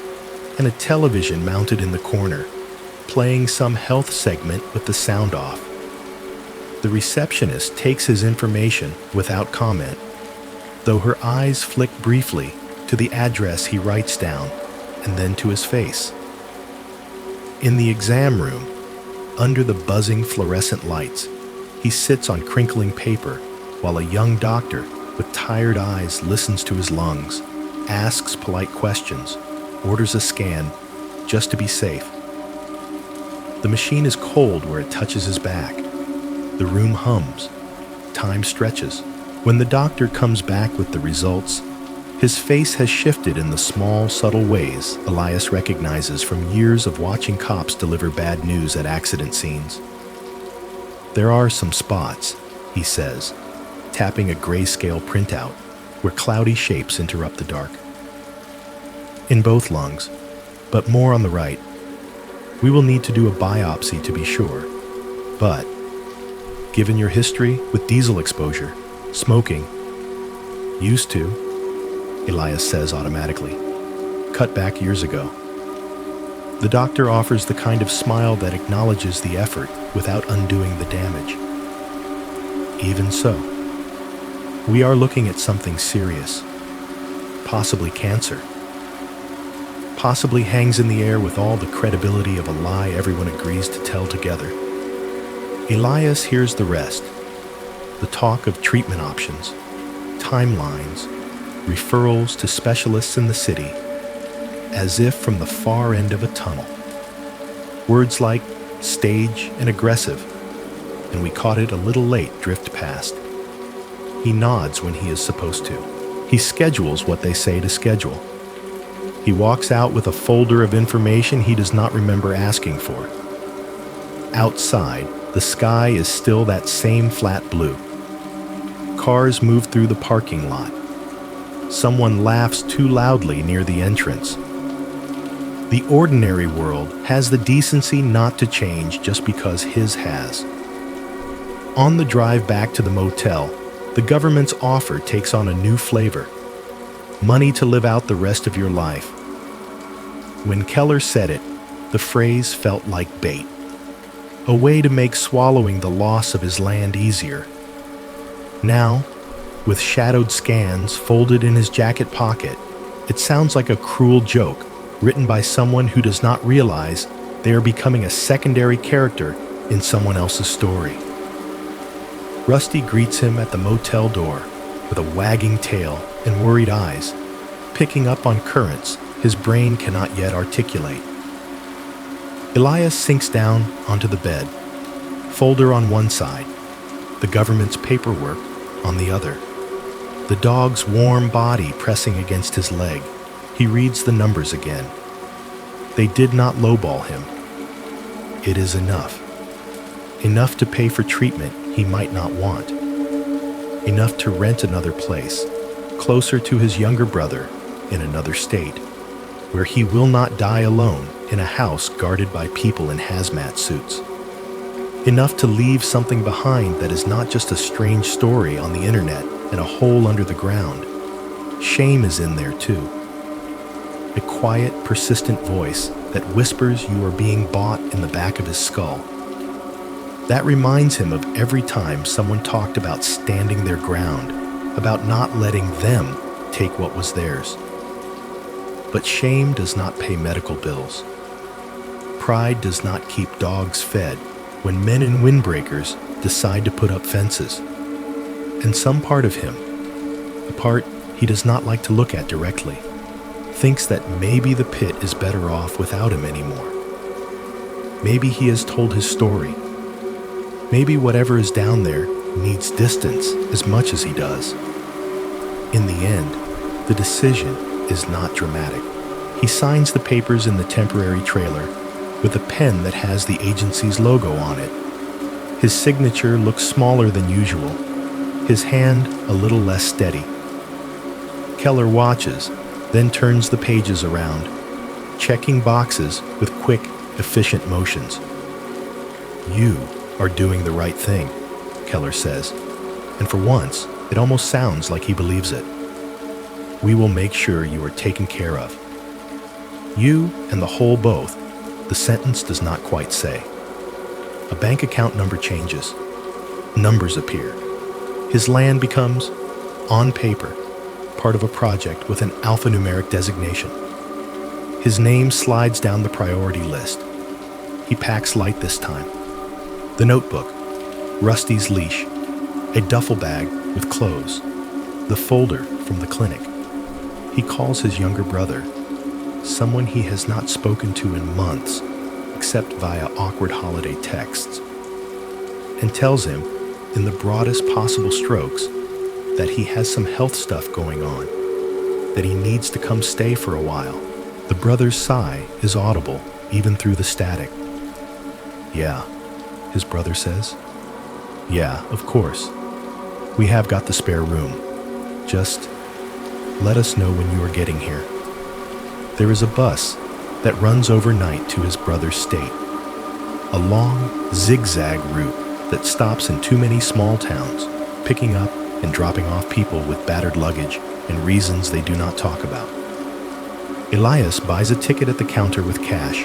and a television mounted in the corner, playing some health segment with the sound off. The receptionist takes his information without comment, though her eyes flick briefly to the address he writes down and then to his face. In the exam room, under the buzzing fluorescent lights, he sits on crinkling paper while a young doctor with tired eyes listens to his lungs, asks polite questions, orders a scan, just to be safe. The machine is cold where it touches his back. The room hums. Time stretches. When the doctor comes back with the results, his face has shifted in the small, subtle ways Elias recognizes from years of watching cops deliver bad news at accident scenes. There are some spots, he says, tapping a grayscale printout where cloudy shapes interrupt the dark. In both lungs, but more on the right. We will need to do a biopsy to be sure, but given your history with diesel exposure, smoking, used to, Elias says automatically, cut back years ago. The doctor offers the kind of smile that acknowledges the effort without undoing the damage. Even so, we are looking at something serious, possibly cancer. Possibly hangs in the air with all the credibility of a lie everyone agrees to tell together. Elias hears the rest, the talk of treatment options, timelines, referrals to specialists in the city, as if from the far end of a tunnel. Words like stage and aggressive, and we caught it a little late drift past. He nods when he is supposed to. He schedules what they say to schedule. He walks out with a folder of information he does not remember asking for. Outside, the sky is still that same flat blue. Cars move through the parking lot. Someone laughs too loudly near the entrance. The ordinary world has the decency not to change just because his has. On the drive back to the motel, the government's offer takes on a new flavor. Money to live out the rest of your life. When Keller said it, the phrase felt like bait. A way to make swallowing the loss of his land easier. Now, with shadowed scans folded in his jacket pocket, it sounds like a cruel joke written by someone who does not realize they are becoming a secondary character in someone else's story. Rusty greets him at the motel door with a wagging tail and worried eyes, picking up on currents his brain cannot yet articulate. Elias sinks down onto the bed, folder on one side, the government's paperwork on the other. The dog's warm body pressing against his leg, he reads the numbers again. They did not lowball him. It is enough. Enough to pay for treatment he might not want. Enough to rent another place, closer to his younger brother in another state, where he will not die alone in a house guarded by people in hazmat suits. Enough to leave something behind that is not just a strange story on the internet and a hole under the ground. Shame is in there too. A quiet, persistent voice that whispers you are being bought in the back of his skull. That reminds him of every time someone talked about standing their ground, about not letting them take what was theirs. But shame does not pay medical bills. Pride does not keep dogs fed when men in windbreakers decide to put up fences. And some part of him, a part he does not like to look at directly, thinks that maybe the pit is better off without him anymore. Maybe he has told his story. Maybe whatever is down there needs distance as much as he does. In the end, the decision is not dramatic. He signs the papers in the temporary trailer with a pen that has the agency's logo on it. His signature looks smaller than usual, his hand a little less steady. Keller watches, then turns the pages around, checking boxes with quick, efficient motions. You are doing the right thing, Keller says, and for once, it almost sounds like he believes it. We will make sure you are taken care of. You and the whole both, the sentence does not quite say. A bank account number changes. Numbers appear. His land becomes, on paper, part of a project with an alphanumeric designation. His name slides down the priority list. He packs light this time. The notebook, Rusty's leash, a duffel bag with clothes, the folder from the clinic. He calls his younger brother, someone he has not spoken to in months, except via awkward holiday texts, and tells him, in the broadest possible strokes, that he has some health stuff going on, that he needs to come stay for a while. The brother's sigh is audible, even through the static. Yeah, his brother says. Yeah, of course. We have got the spare room. Just let us know when you are getting here. There is a bus that runs overnight to his brother's state. A long, zigzag route that stops in too many small towns, picking up and dropping off people with battered luggage and reasons they do not talk about. Elias buys a ticket at the counter with cash,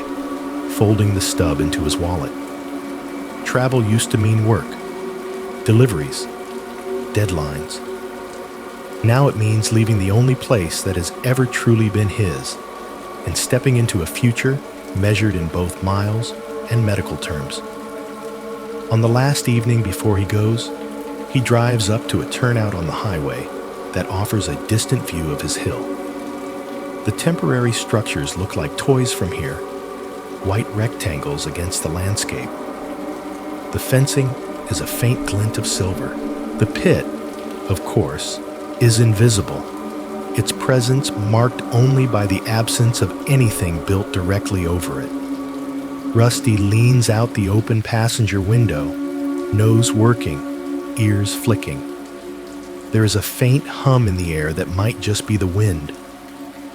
folding the stub into his wallet. Travel used to mean work, deliveries, deadlines. Now it means leaving the only place that has ever truly been his and stepping into a future measured in both miles and medical terms. On the last evening before he goes, he drives up to a turnout on the highway that offers a distant view of his hill. The temporary structures look like toys from here, white rectangles against the landscape. The fencing is a faint glint of silver. The pit, of course, is invisible, its presence marked only by the absence of anything built directly over it. Rusty leans out the open passenger window, nose working, ears flicking. There is a faint hum in the air that might just be the wind,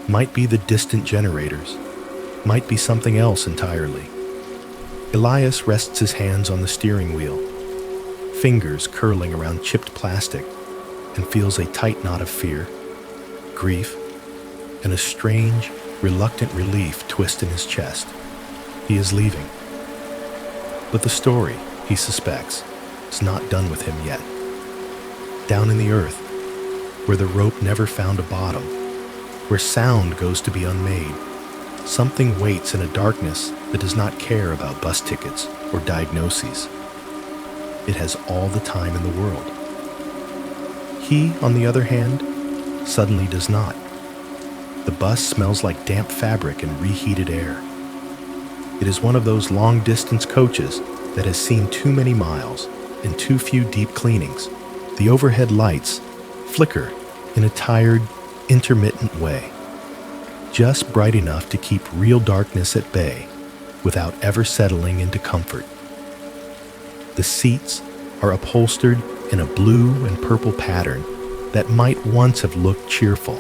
might be the distant generators, might be something else entirely. Elias rests his hands on the steering wheel, fingers curling around chipped plastic, and feels a tight knot of fear, grief, and a strange, reluctant relief twist in his chest. He is leaving. But the story, he suspects, is not done with him yet. Down in the earth, where the rope never found a bottom, where sound goes to be unmade, something waits in a darkness that does not care about bus tickets or diagnoses. It has all the time in the world. He, on the other hand, suddenly does not. The bus smells like damp fabric and reheated air. It is one of those long-distance coaches that has seen too many miles and too few deep cleanings. The overhead lights flicker in a tired, intermittent way, just bright enough to keep real darkness at bay without ever settling into comfort. The seats are upholstered in a blue and purple pattern that might once have looked cheerful,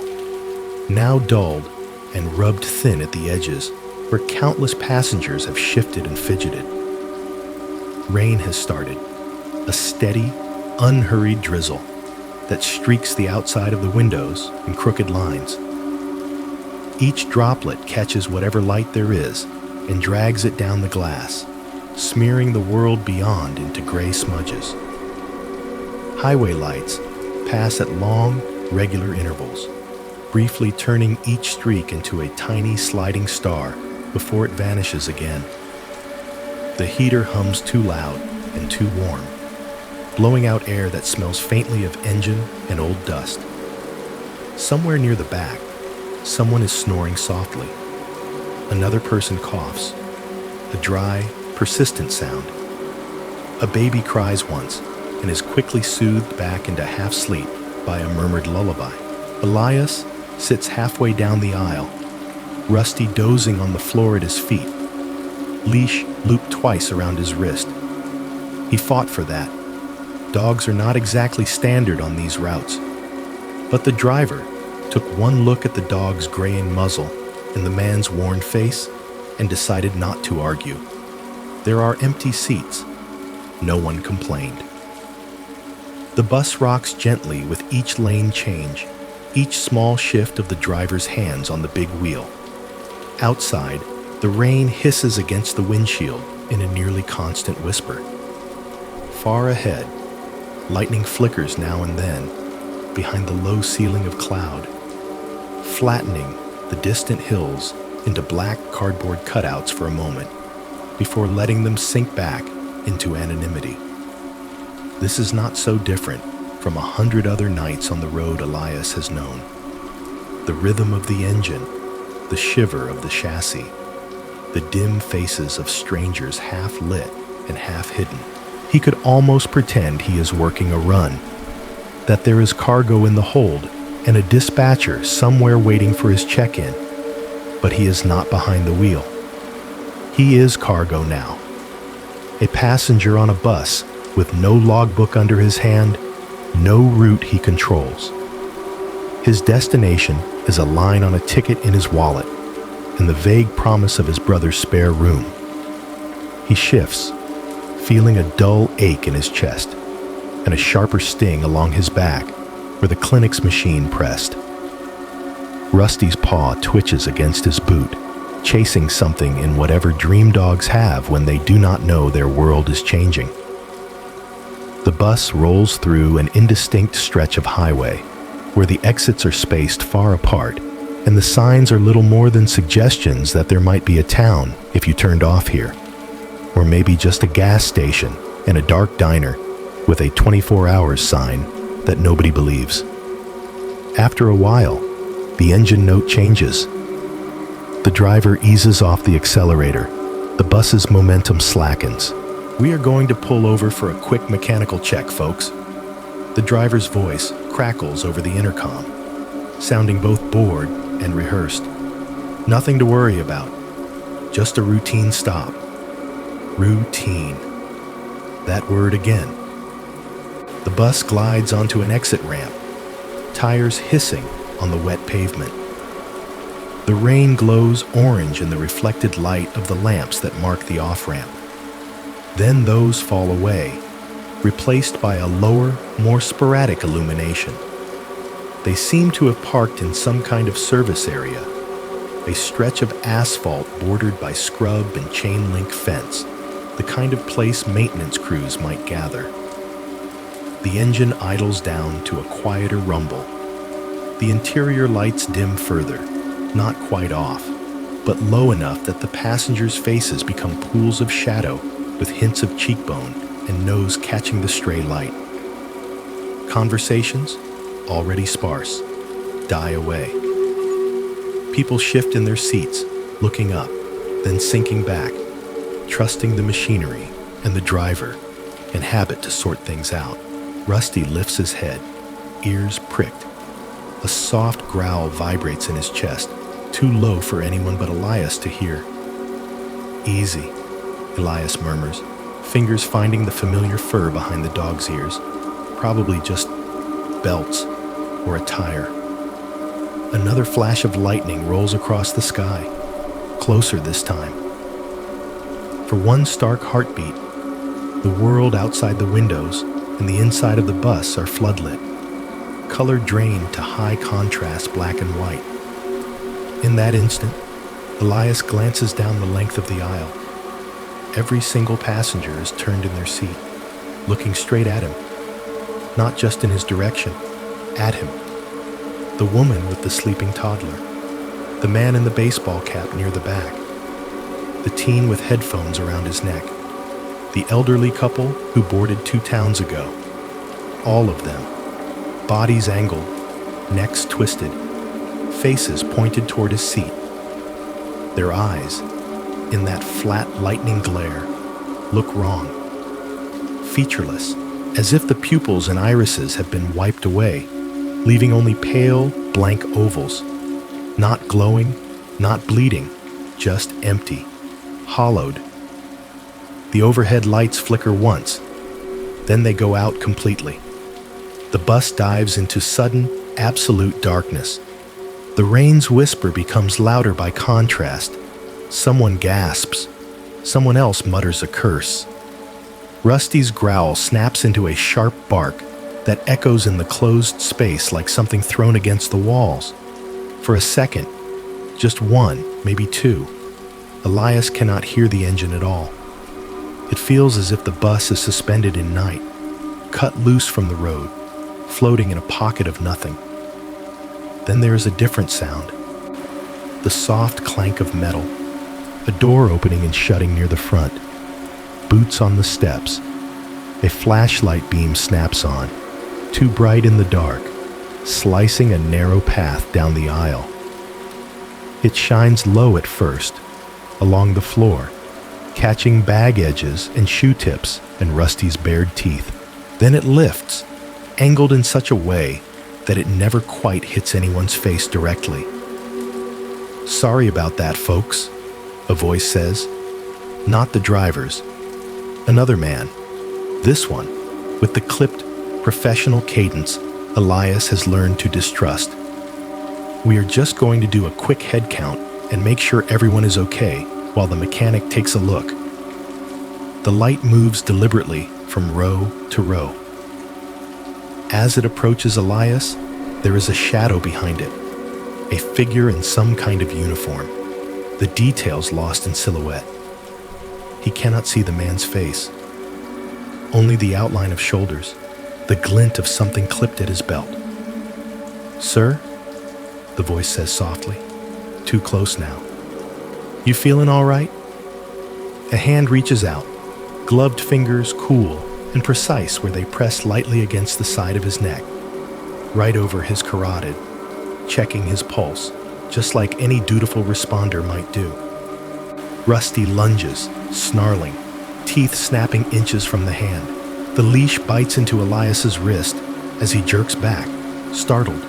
now dulled and rubbed thin at the edges where countless passengers have shifted and fidgeted. Rain has started, a steady, unhurried drizzle that streaks the outside of the windows in crooked lines. Each droplet catches whatever light there is and drags it down the glass, smearing the world beyond into gray smudges. Highway lights pass at long, regular intervals, briefly turning each streak into a tiny sliding star before it vanishes again. The heater hums too loud and too warm, blowing out air that smells faintly of engine and old dust. Somewhere near the back, someone is snoring softly. Another person coughs, a dry, persistent sound. A baby cries once and is quickly soothed back into half sleep by a murmured lullaby. Elias sits halfway down the aisle, Rusty dozing on the floor at his feet, leash looped twice around his wrist. He fought for that. Dogs are not exactly standard on these routes. But the driver took one look at the dog's graying muzzle and the man's worn face and decided not to argue. There are empty seats. No one complained. The bus rocks gently with each lane change, each small shift of the driver's hands on the big wheel. Outside, the rain hisses against the windshield in a nearly constant whisper. Far ahead, lightning flickers now and then behind the low ceiling of cloud, flattening the distant hills into black cardboard cutouts for a moment before letting them sink back into anonymity. This is not so different from 100 other nights on the road Elias has known. The rhythm of the engine, the shiver of the chassis, the dim faces of strangers half lit and half hidden. He could almost pretend he is working a run, that there is cargo in the hold and a dispatcher somewhere waiting for his check-in, but he is not behind the wheel. He is cargo now, a passenger on a bus with no logbook under his hand, no route he controls. His destination is a line on a ticket in his wallet and the vague promise of his brother's spare room. He shifts, feeling a dull ache in his chest and a sharper sting along his back where the clinic's machine pressed. Rusty's paw twitches against his boot, chasing something in whatever dream dogs have when they do not know their world is changing. The bus rolls through an indistinct stretch of highway where the exits are spaced far apart and the signs are little more than suggestions that there might be a town if you turned off here, or maybe just a gas station and a dark diner with a 24 hours sign that nobody believes. After a while, the engine note changes. The driver eases off the accelerator. The bus's momentum slackens. "We are going to pull over for a quick mechanical check, folks." The driver's voice crackles over the intercom. sounding both bored and rehearsed. Nothing to worry about, just a routine stop. Routine. That word again. The bus glides onto an exit ramp, tires hissing on the wet pavement. The rain glows orange in the reflected light of the lamps that mark the off-ramp. Then those fall away, replaced by a lower, more sporadic illumination. They seem to have parked in some kind of service area, a stretch of asphalt bordered by scrub and chain-link fence, the kind of place maintenance crews might gather. The engine idles down to a quieter rumble. The interior lights dim further, not quite off, but low enough that the passengers' faces become pools of shadow with hints of cheekbone and nose catching the stray light. Conversations, already sparse, die away. People shift in their seats, looking up, then sinking back, trusting the machinery and the driver and habit to sort things out. Rusty lifts his head, ears pricked. A soft growl vibrates in his chest, too low for anyone but Elias to hear. "Easy," Elias murmurs, fingers finding the familiar fur behind the dog's ears. Probably just belts or a tire. Another flash of lightning rolls across the sky, closer this time. For one stark heartbeat, the world outside the windows and the inside of the bus are floodlit, color drained to high contrast black and white. In that instant, Elias glances down the length of the aisle. Every single passenger is turned in their seat, looking straight at him, not just in his direction, at him. The woman with the sleeping toddler, the man in the baseball cap near the back, the teen with headphones around his neck, the elderly couple who boarded 2 towns ago. All of them, bodies angled, necks twisted, faces pointed toward his seat. Their eyes, in that flat lightning glare, look wrong, featureless, as if the pupils and irises have been wiped away, leaving only pale, blank ovals, not glowing, not bleeding, just empty, hollowed. The overhead lights flicker once, then they go out completely. The bus dives into sudden, absolute darkness. The rain's whisper becomes louder by contrast. Someone gasps. Someone else mutters a curse. Rusty's growl snaps into a sharp bark that echoes in the closed space like something thrown against the walls. For a second, just one, maybe 2, Elias cannot hear the engine at all. It feels as if the bus is suspended in night, cut loose from the road, floating in a pocket of nothing. Then there is a different sound, the soft clank of metal, a door opening and shutting near the front, boots on the steps. A flashlight beam snaps on, too bright in the dark, slicing a narrow path down the aisle. It shines low at first, along the floor, catching bag edges and shoe tips and Rusty's bared teeth. Then it lifts, angled in such a way that it never quite hits anyone's face directly. "Sorry about that, folks," a voice says. Not the driver's. Another man. This one, with the clipped, professional cadence Elias has learned to distrust. "We are just going to do a quick head count and make sure everyone is okay while the mechanic takes a look." The light moves deliberately from row to row. As it approaches Elias, there is a shadow behind it, a figure in some kind of uniform, the details lost in silhouette. He cannot see the man's face, only the outline of shoulders, the glint of something clipped at his belt. "Sir?" the voice says softly, too close now. "You feeling all right?" A hand reaches out, gloved fingers cool and precise where they press lightly against the side of his neck, right over his carotid, checking his pulse, just like any dutiful responder might do. Rusty lunges, snarling, teeth snapping inches from the hand. The leash bites into Elias's wrist as he jerks back, startled.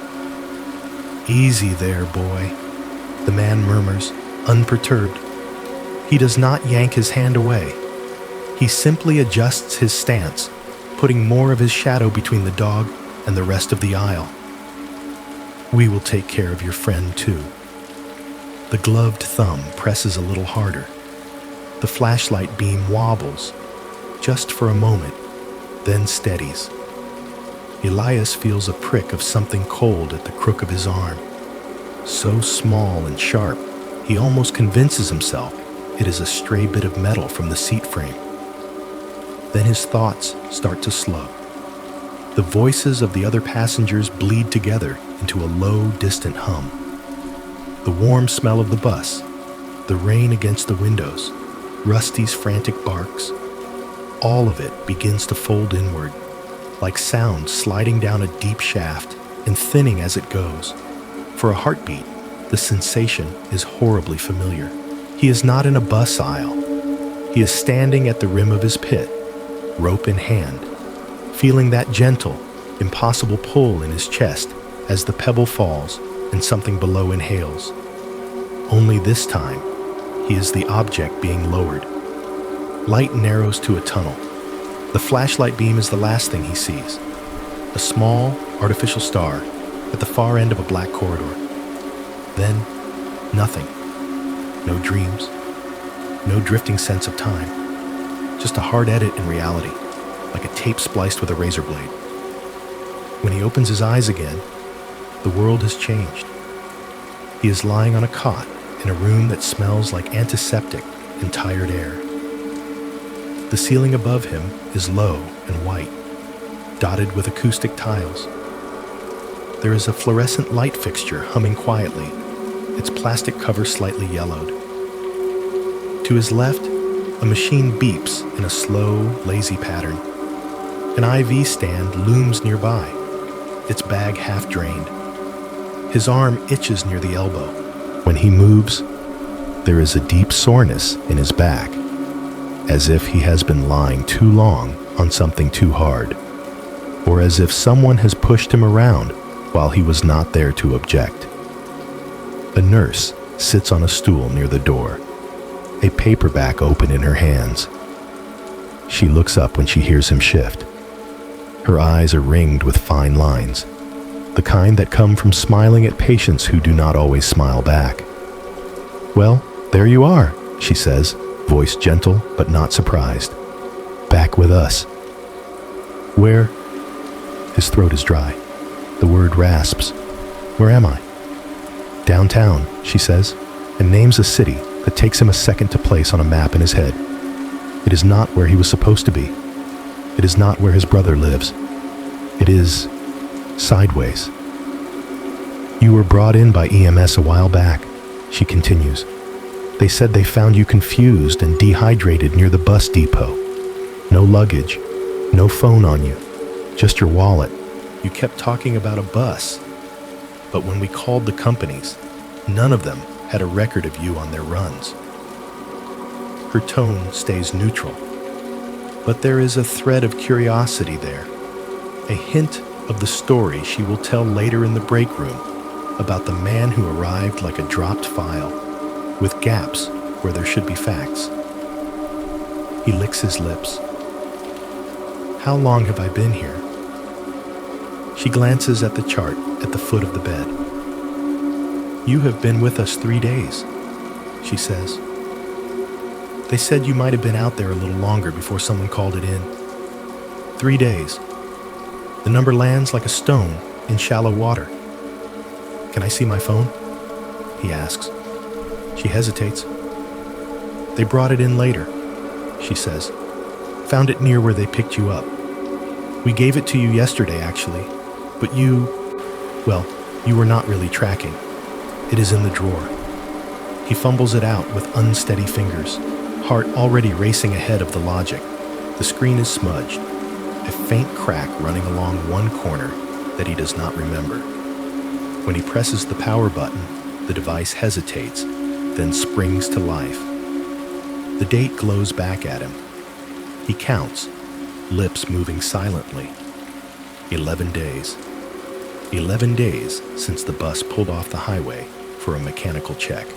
"Easy there, boy," the man murmurs, unperturbed. He does not yank his hand away. He simply adjusts his stance, putting more of his shadow between the dog and the rest of the aisle. "We will take care of your friend, too." The gloved thumb presses a little harder. The flashlight beam wobbles, just for a moment, then steadies. Elias feels a prick of something cold at the crook of his arm. So small and sharp, he almost convinces himself it is a stray bit of metal from the seat frame. Then his thoughts start to slow. The voices of the other passengers bleed together into a low, distant hum. The warm smell of the bus, the rain against the windows, Rusty's frantic barks, all of it begins to fold inward, like sound sliding down a deep shaft and thinning as it goes. For a heartbeat, the sensation is horribly familiar. He is not in a bus aisle. He is standing at the rim of his pit, rope in hand, feeling that gentle, impossible pull in his chest as the pebble falls and something below inhales. Only this time, he is the object being lowered. Light narrows to a tunnel. The flashlight beam is the last thing he sees. A small, artificial star at the far end of a black corridor. Then, nothing. No dreams. No drifting sense of time. Just a hard edit in reality, like a tape spliced with a razor blade. When he opens his eyes again, the world has changed. He is lying on a cot in a room that smells like antiseptic and tired air. The ceiling above him is low and white, dotted with acoustic tiles. There is a fluorescent light fixture humming quietly, its plastic cover slightly yellowed. To his left, a machine beeps in a slow, lazy pattern. An IV stand looms nearby, its bag half drained. His arm itches near the elbow. When he moves, there is a deep soreness in his back, as if he has been lying too long on something too hard, or as if someone has pushed him around while he was not there to object. A nurse sits on a stool near the door, a paperback open in her hands. She looks up when she hears him shift. Her eyes are ringed with fine lines, the kind that come from smiling at patients who do not always smile back. "Well, there you are," she says, voice gentle but not surprised. "Back with us." "Where?" His throat is dry. The word rasps. "Where am I?" "Downtown," she says, and names a city that takes him a second to place on a map in his head. It is not where he was supposed to be. It is not where his brother lives. It is sideways. "You were brought in by EMS a while back," she continues. "They said they found you confused and dehydrated near the bus depot. No luggage, no phone on you, just your wallet. You kept talking about a bus, but when we called the companies, none of them had a record of you on their runs." Her tone stays neutral, but there is a thread of curiosity there, a hint of the story she will tell later in the break room about the man who arrived like a dropped file, with gaps where there should be facts. He licks his lips. "How long have I been here?" She glances at the chart at the foot of the bed. "You have been with us 3 days," she says. "They said you might have been out there a little longer before someone called it in. 3 days. The number lands like a stone in shallow water." "Can I see my phone?" he asks. She hesitates. "They brought it in later," she says. "Found it near where they picked you up. We gave it to you yesterday, actually, but you were not really tracking. It is in the drawer." He fumbles it out with unsteady fingers, heart already racing ahead of the logic. The screen is smudged, a faint crack running along one corner that he does not remember. When he presses the power button, the device hesitates, then springs to life. The date glows back at him. He counts, lips moving silently. 11 days. 11 days since the bus pulled off the highway for a mechanical check.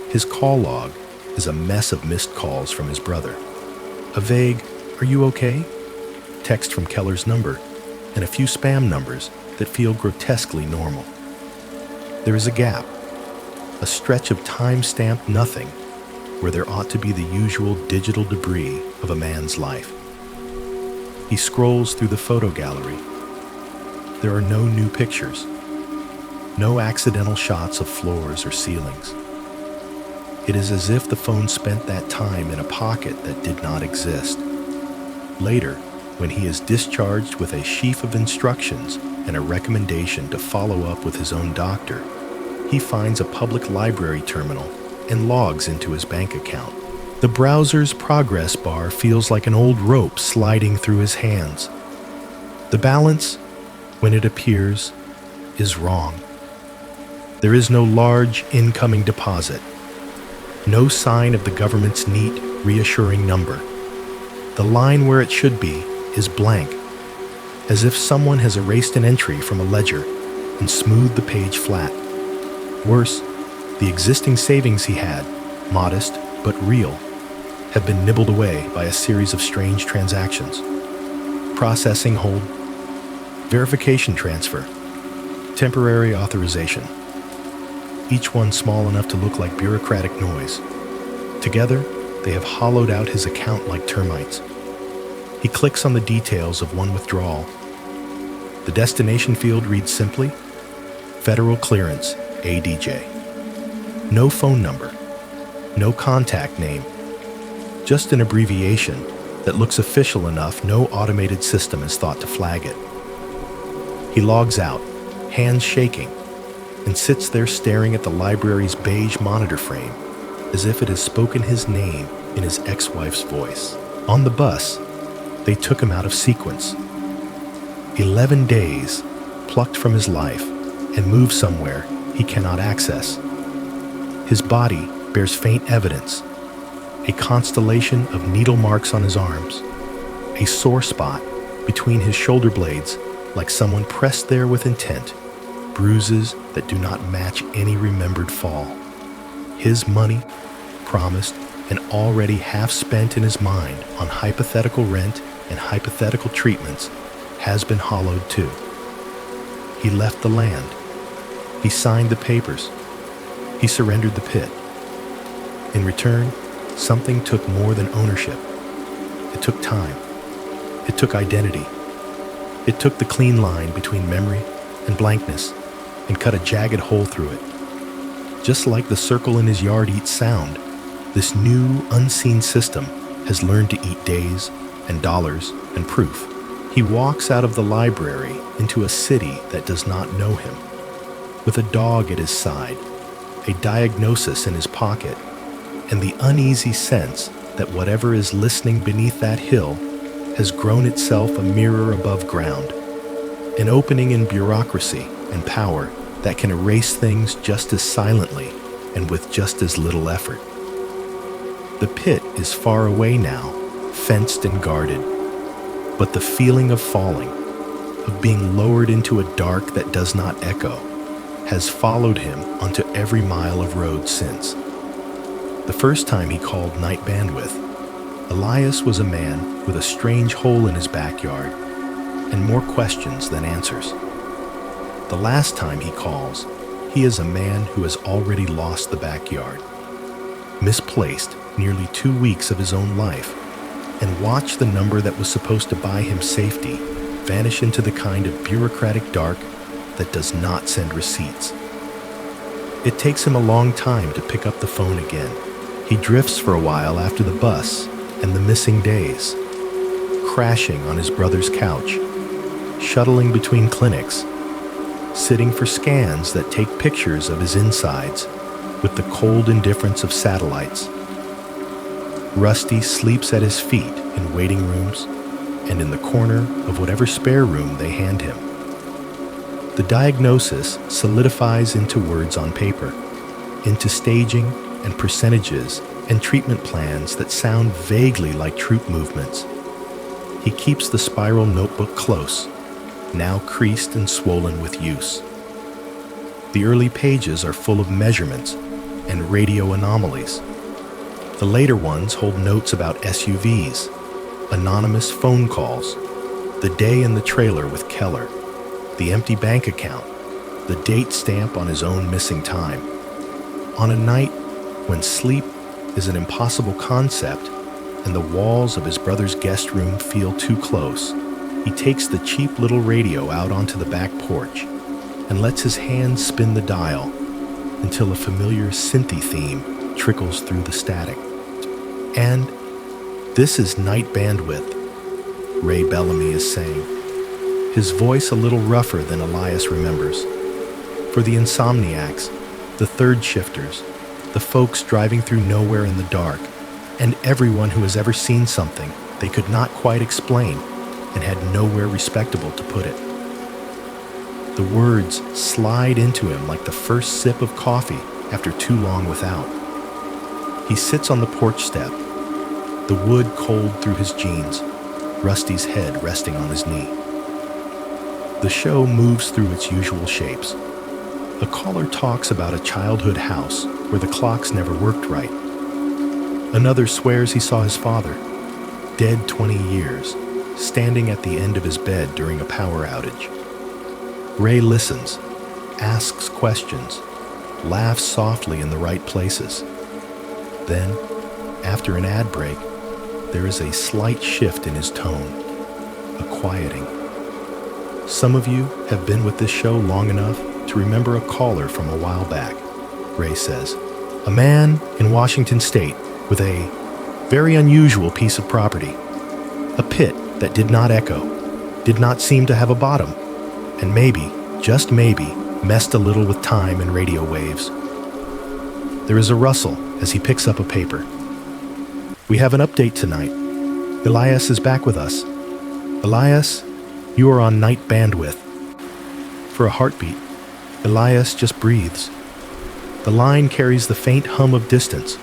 His call log is a mess of missed calls from his brother, a vague, "Are you okay?" text from Keller's number, and a few spam numbers that feel grotesquely normal. There is a gap, a stretch of time-stamped nothing where there ought to be the usual digital debris of a man's life. He scrolls through the photo gallery. There are no new pictures, no accidental shots of floors or ceilings. It is as if the phone spent that time in a pocket that did not exist. Later, when he is discharged with a sheaf of instructions and a recommendation to follow up with his own doctor, he finds a public library terminal and logs into his bank account. The browser's progress bar feels like an old rope sliding through his hands. The balance, when it appears, is wrong. There is no large incoming deposit. No sign of the government's neat, reassuring number. The line where it should be is blank, as if someone has erased an entry from a ledger and smoothed the page flat. Worse, the existing savings he had, modest but real, have been nibbled away by a series of strange transactions. Processing hold, verification transfer, temporary authorization. Each one small enough to look like bureaucratic noise. Together, they have hollowed out his account like termites. He clicks on the details of one withdrawal. The destination field reads simply, Federal Clearance, ADJ. No phone number, no contact name, just an abbreviation that looks official enough no automated system has thought to flag it. He logs out, hands shaking, and sits there staring at the library's beige monitor frame as if it has spoken his name in his ex-wife's voice. On the bus, they took him out of sequence. 11 days plucked from his life and moved somewhere he cannot access. His body bears faint evidence, a constellation of needle marks on his arms, a sore spot between his shoulder blades like someone pressed there with intent, bruises that do not match any remembered fall. His money, promised and already half spent in his mind on hypothetical rent and hypothetical treatments, has been hollowed too. He left the land. He signed the papers. He surrendered the pit. In return, something took more than ownership. It took time. It took identity. It took the clean line between memory and blankness and cut a jagged hole through it. Just like the circle in his yard eats sound, this new, unseen system has learned to eat days and dollars and proof. He walks out of the library into a city that does not know him, with a dog at his side, a diagnosis in his pocket, and the uneasy sense that whatever is listening beneath that hill has grown itself a mirror above ground, an opening in bureaucracy and power that can erase things just as silently and with just as little effort. The pit is far away now, fenced and guarded, but the feeling of falling, of being lowered into a dark that does not echo, has followed him onto every mile of road since. The first time he called night bandwidth, Elias was a man with a strange hole in his backyard and more questions than answers. The last time he calls, he is a man who has already lost the backyard, misplaced nearly 2 weeks of his own life, and watched the number that was supposed to buy him safety vanish into the kind of bureaucratic dark that does not send receipts. It takes him a long time to pick up the phone again. He drifts for a while after the bus and the missing days, crashing on his brother's couch, shuttling between clinics, sitting for scans that take pictures of his insides with the cold indifference of satellites. Rusty sleeps at his feet in waiting rooms and in the corner of whatever spare room they hand him. The diagnosis solidifies into words on paper, into staging and percentages and treatment plans that sound vaguely like troop movements. He keeps the spiral notebook close, now creased and swollen with use. The early pages are full of measurements and radio anomalies. The later ones hold notes about SUVs, anonymous phone calls, the day in the trailer with Keller, the empty bank account, the date stamp on his own missing time. On a night when sleep is an impossible concept and the walls of his brother's guest room feel too close, he takes the cheap little radio out onto the back porch and lets his hands spin the dial until a familiar synthy theme trickles through the static. And this is night bandwidth, Ray Bellamy is saying, his voice a little rougher than Elias remembers. For the insomniacs, the third shifters, the folks driving through nowhere in the dark, and everyone who has ever seen something they could not quite explain and had nowhere respectable to put it. The words slide into him like the first sip of coffee after too long without. He sits on the porch step, the wood cold through his jeans, Rusty's head resting on his knee. The show moves through its usual shapes. A caller talks about a childhood house where the clocks never worked right. Another swears he saw his father, dead 20 years, standing at the end of his bed during a power outage. Ray listens, asks questions, laughs softly in the right places. Then, after an ad break, there is a slight shift in his tone, a quieting. Some of you have been with this show long enough to remember a caller from a while back, Ray says. A man in Washington State with a very unusual piece of property. A pit that did not echo, did not seem to have a bottom, and maybe, just maybe, messed a little with time and radio waves. There is a rustle as he picks up a paper. We have an update tonight. Elias is back with us. Elias, you are on night bandwidth. For a heartbeat, Elias just breathes. The line carries the faint hum of distance,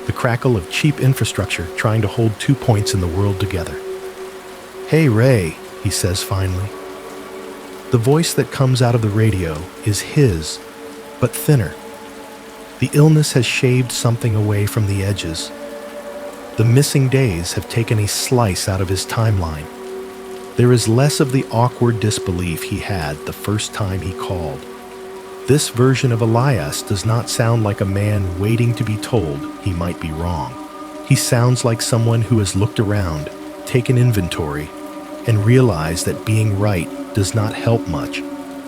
the crackle of cheap infrastructure trying to hold 2 points in the world together. Hey, Ray, he says finally. The voice that comes out of the radio is his, but thinner. The illness has shaved something away from the edges. The missing days have taken a slice out of his timeline. There is less of the awkward disbelief he had the first time he called. This version of Elias does not sound like a man waiting to be told he might be wrong. He sounds like someone who has looked around, taken inventory, and realized that being right does not help much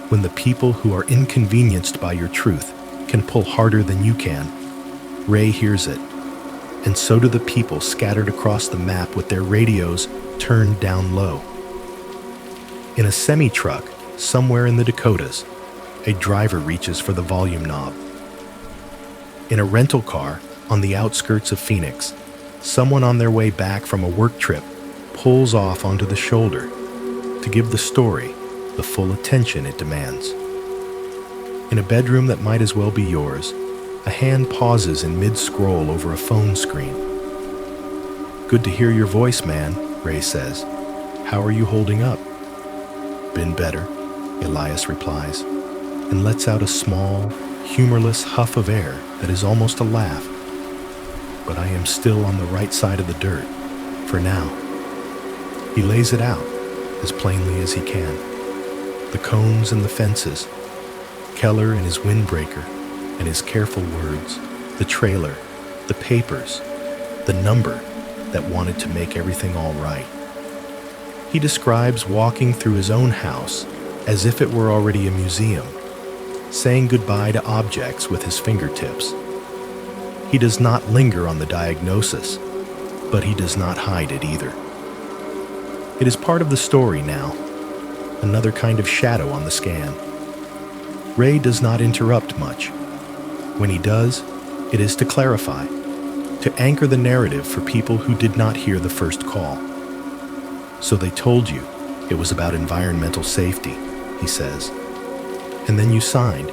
when the people who are inconvenienced by your truth can pull harder than you can. Ray hears it, and so do the people scattered across the map with their radios turned down low. In a semi-truck, somewhere in the Dakotas, a driver reaches for the volume knob. In a rental car on the outskirts of Phoenix, someone on their way back from a work trip pulls off onto the shoulder to give the story the full attention it demands. In a bedroom that might as well be yours, a hand pauses in mid-scroll over a phone screen. Good to hear your voice, man, Ray says. How are you holding up? Been better, Elias replies, and lets out a small, humorless huff of air that is almost a laugh. But I am still on the right side of the dirt, for now. He lays it out, as plainly as he can. The cones and the fences, Keller and his windbreaker, and his careful words, the trailer, the papers, the number that wanted to make everything all right. He describes walking through his own house as if it were already a museum, saying goodbye to objects with his fingertips. He does not linger on the diagnosis, but he does not hide it either. It is part of the story now, another kind of shadow on the scan. Ray does not interrupt much. When he does, it is to clarify, to anchor the narrative for people who did not hear the first call. So they told you it was about environmental safety, he says. And then you signed,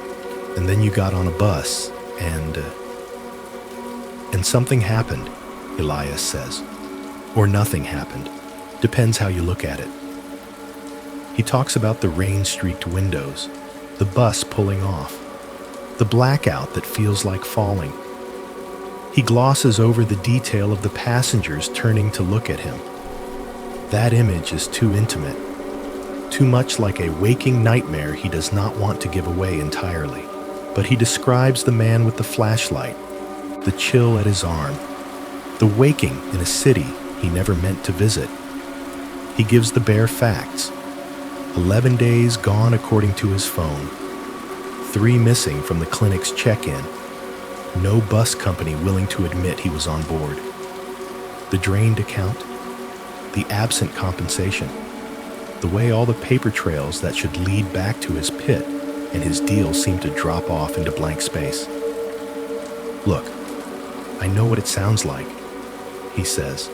and then you got on a bus, and something happened, Elias says. Or nothing happened. Depends how you look at it. He talks about the rain-streaked windows, the bus pulling off, the blackout that feels like falling. He glosses over the detail of the passengers turning to look at him. That image is too intimate, too much like a waking nightmare he does not want to give away entirely. But he describes the man with the flashlight, the chill at his arm, the waking in a city he never meant to visit. He gives the bare facts. 11 days gone according to his phone. 3 missing from the clinic's check-in. No bus company willing to admit he was on board. The drained account. The absent compensation. The way all the paper trails that should lead back to his pit and his deal seem to drop off into blank space. Look, I know what it sounds like, he says,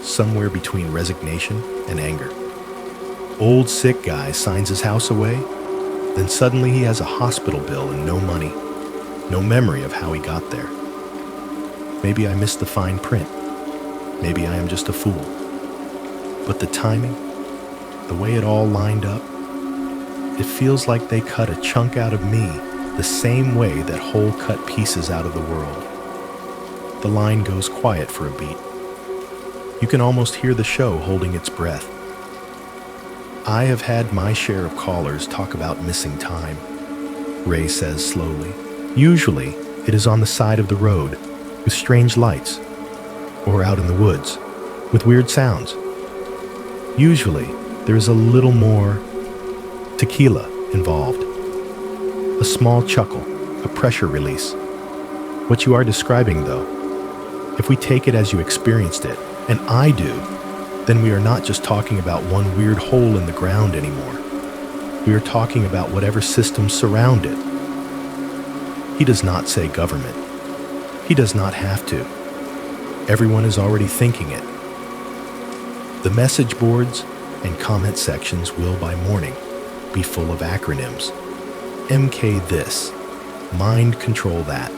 somewhere between resignation and anger. Old sick guy signs his house away, then suddenly he has a hospital bill and no money, no memory of how he got there. Maybe I missed the fine print. Maybe I am just a fool. But the timing, the way it all lined up, it feels like they cut a chunk out of me the same way that Hole cut pieces out of the world. The line goes quiet for a beat. You can almost hear the show holding its breath. I have had my share of callers talk about missing time, Ray says slowly. Usually, it is on the side of the road, with strange lights, or out in the woods, with weird sounds. Usually, there is a little more tequila involved. A small chuckle, a pressure release. What you are describing, though, if we take it as you experienced it, and I do, then we are not just talking about one weird hole in the ground anymore. We are talking about whatever systems surround it. He does not say government. He does not have to. Everyone is already thinking it. The message boards and comment sections will, by morning, be full of acronyms. MK this, mind control that,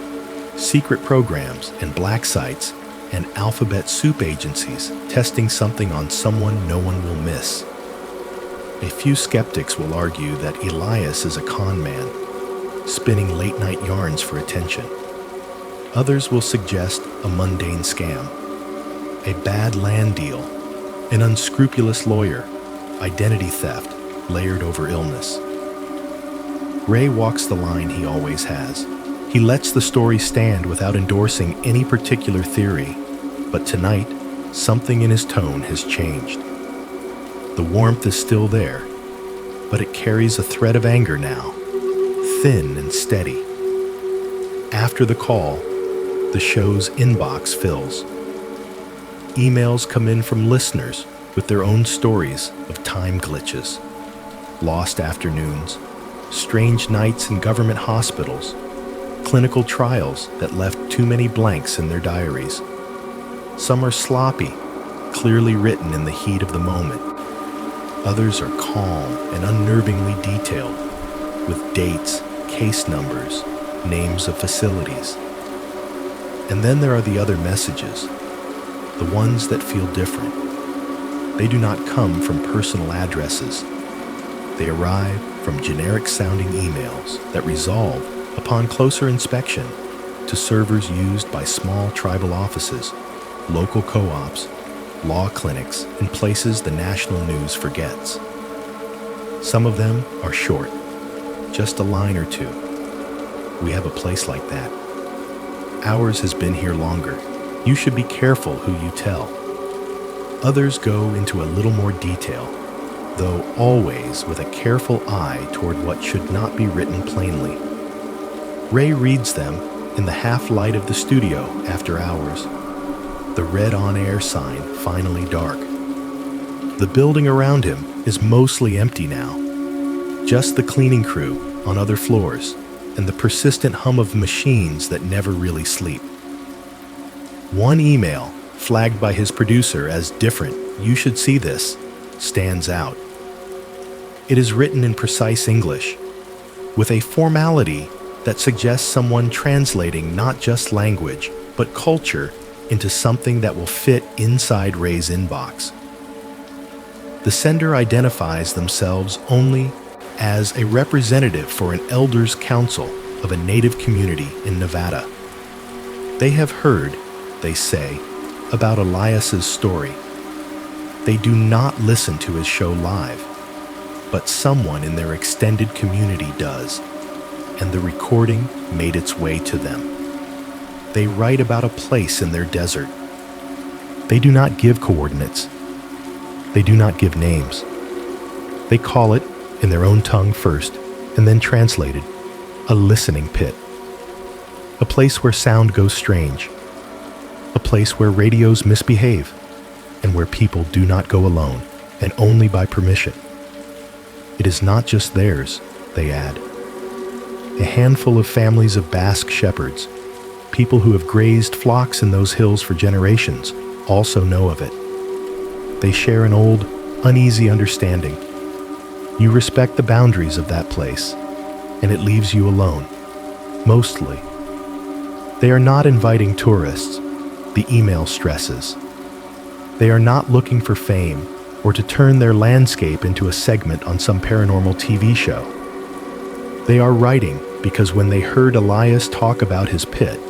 secret programs and black sites and alphabet soup agencies testing something on someone no one will miss. A few skeptics will argue that Elias is a con man, spinning late-night yarns for attention. Others will suggest a mundane scam, a bad land deal, an unscrupulous lawyer, identity theft layered over illness. Ray walks the line he always has. He lets the story stand without endorsing any particular theory, but tonight, something in his tone has changed. The warmth is still there, but it carries a thread of anger now, thin and steady. After the call, the show's inbox fills. Emails come in from listeners with their own stories of time glitches, lost afternoons, strange nights in government hospitals, clinical trials that left too many blanks in their diaries. Some are sloppy, clearly written in the heat of the moment. Others are calm and unnervingly detailed, with dates, case numbers, names of facilities. And then there are the other messages, the ones that feel different. They do not come from personal addresses. They arrive from generic-sounding emails that resolve, upon closer inspection, to servers used by small tribal offices, local co-ops, law clinics, and places the national news forgets. Some of them are short, just a line or two. We have a place like that. Ours has been here longer. You should be careful who you tell. Others go into a little more detail, though always with a careful eye toward what should not be written plainly. Ray reads them in the half-light of the studio after hours, the red on-air sign finally dark. The building around him is mostly empty now, just the cleaning crew on other floors and the persistent hum of machines that never really sleep. One email, flagged by his producer as different, "You should see this," stands out. It is written in precise English, with a formality that suggests someone translating not just language, but culture into something that will fit inside Ray's inbox. The sender identifies themselves only as a representative for an elders' council of a native community in Nevada. They have heard, they say, about Elias's story. They do not listen to his show live, but someone in their extended community does, and the recording made its way to them. They write about a place in their desert. They do not give coordinates. They do not give names. They call it, in their own tongue first, and then translated, a listening pit. A place where sound goes strange. A place where radios misbehave, and where people do not go alone, and only by permission. It is not just theirs, they add. A handful of families of Basque shepherds, people who have grazed flocks in those hills for generations, also know of it. They share an old, uneasy understanding. You respect the boundaries of that place, and it leaves you alone, mostly. They are not inviting tourists, the email stresses. They are not looking for fame or to turn their landscape into a segment on some paranormal TV show. They are writing because when they heard Elias talk about his pit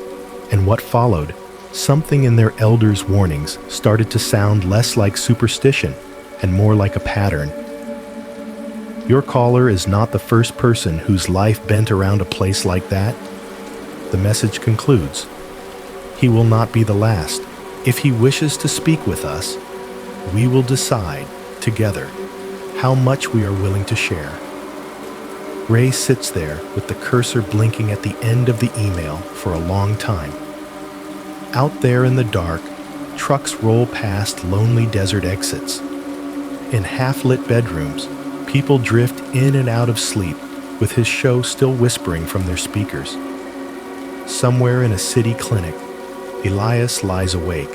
and what followed, something in their elders' warnings started to sound less like superstition and more like a pattern. Your caller is not the first person whose life bent around a place like that. The message concludes. He will not be the last. If he wishes to speak with us, we will decide, together, how much we are willing to share. Ray sits there with the cursor blinking at the end of the email for a long time. Out there in the dark, trucks roll past lonely desert exits. In half-lit bedrooms, people drift in and out of sleep, with his show still whispering from their speakers. Somewhere in a city clinic, Elias lies awake,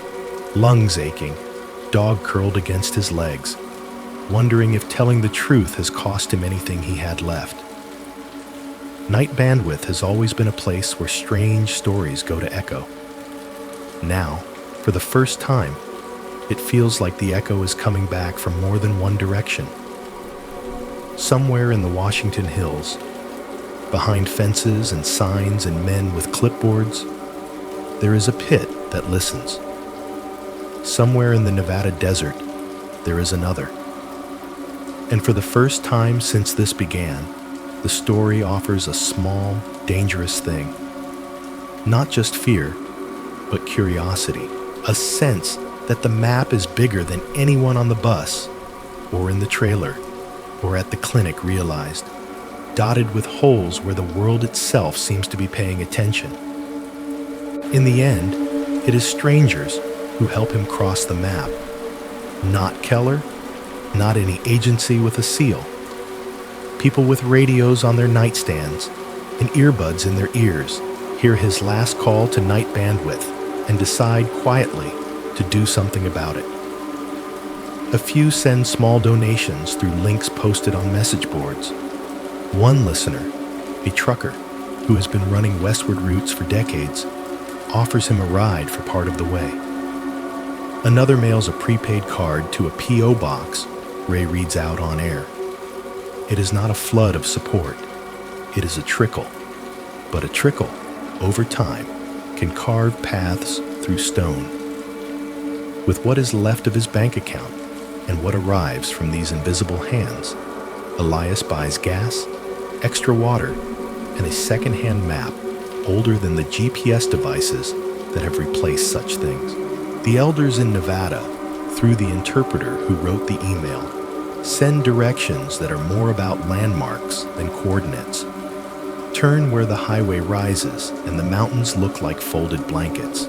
lungs aching, dog curled against his legs, wondering if telling the truth has cost him anything he had left. Night Bandwidth has always been a place where strange stories go to echo. Now, for the first time, it feels like the echo is coming back from more than one direction. Somewhere in the Washington Hills, behind fences and signs and men with clipboards, there is a pit that listens. Somewhere in the Nevada desert, there is another. And for the first time since this began, the story offers a small, dangerous thing. Not just fear, but curiosity. A sense that the map is bigger than anyone on the bus, or in the trailer, or at the clinic realized, dotted with holes where the world itself seems to be paying attention. In the end, it is strangers who help him cross the map. Not Keller, not any agency with a seal. People with radios on their nightstands and earbuds in their ears hear his last call to Night Bandwidth and decide quietly to do something about it. A few send small donations through links posted on message boards. One listener, a trucker who has been running westward routes for decades, offers him a ride for part of the way. Another mails a prepaid card to a P.O. box Ray reads out on air. It is not a flood of support. It is a trickle. But a trickle, over time, can carve paths through stone. With what is left of his bank account and what arrives from these invisible hands, Elias buys gas, extra water, and a second-hand map older than the GPS devices that have replaced such things. The elders in Nevada, through the interpreter who wrote the email, send directions that are more about landmarks than coordinates. Turn where the highway rises and the mountains look like folded blankets.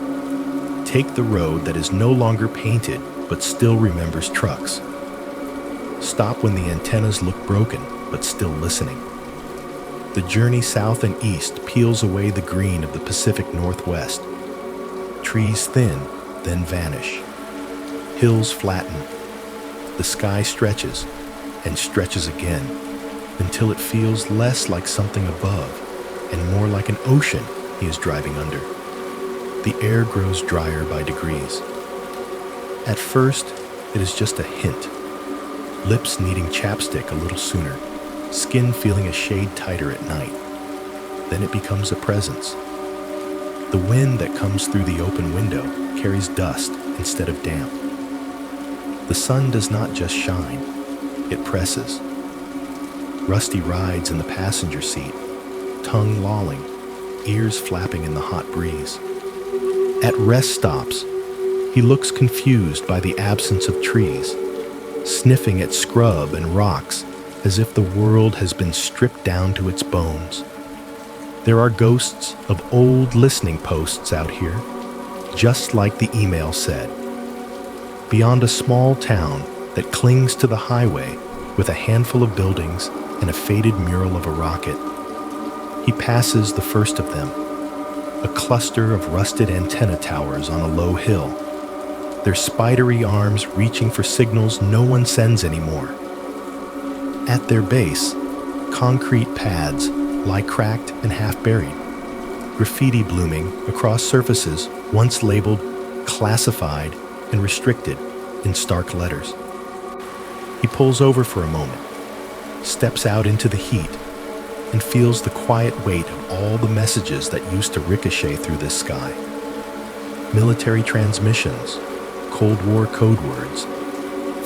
Take the road that is no longer painted but still remembers trucks. Stop when the antennas look broken but still listening. The journey south and east peels away the green of the Pacific Northwest. Trees thin, then vanish. Hills flatten. The sky stretches and stretches again until it feels less like something above and more like an ocean he is driving under. The air grows drier by degrees. At first, it is just a hint. lips needing chapstick a little sooner, skin feeling a shade tighter at night. Then it becomes a presence. The wind that comes through the open window carries dust instead of damp. The sun does not just shine, it presses. Rusty rides in the passenger seat, tongue lolling, ears flapping in the hot breeze. At rest stops, he looks confused by the absence of trees, sniffing at scrub and rocks as if the world has been stripped down to its bones. There are ghosts of old listening posts out here, just like the email said. Beyond a small town that clings to the highway with a handful of buildings and a faded mural of a rocket, he passes the first of them, a cluster of rusted antenna towers on a low hill, their spidery arms reaching for signals no one sends anymore. At their base, concrete pads lie cracked and half-buried, graffiti blooming across surfaces once labeled classified and restricted in stark letters. He pulls over for a moment, steps out into the heat, and feels the quiet weight of all the messages that used to ricochet through this sky. Military transmissions, Cold War code words,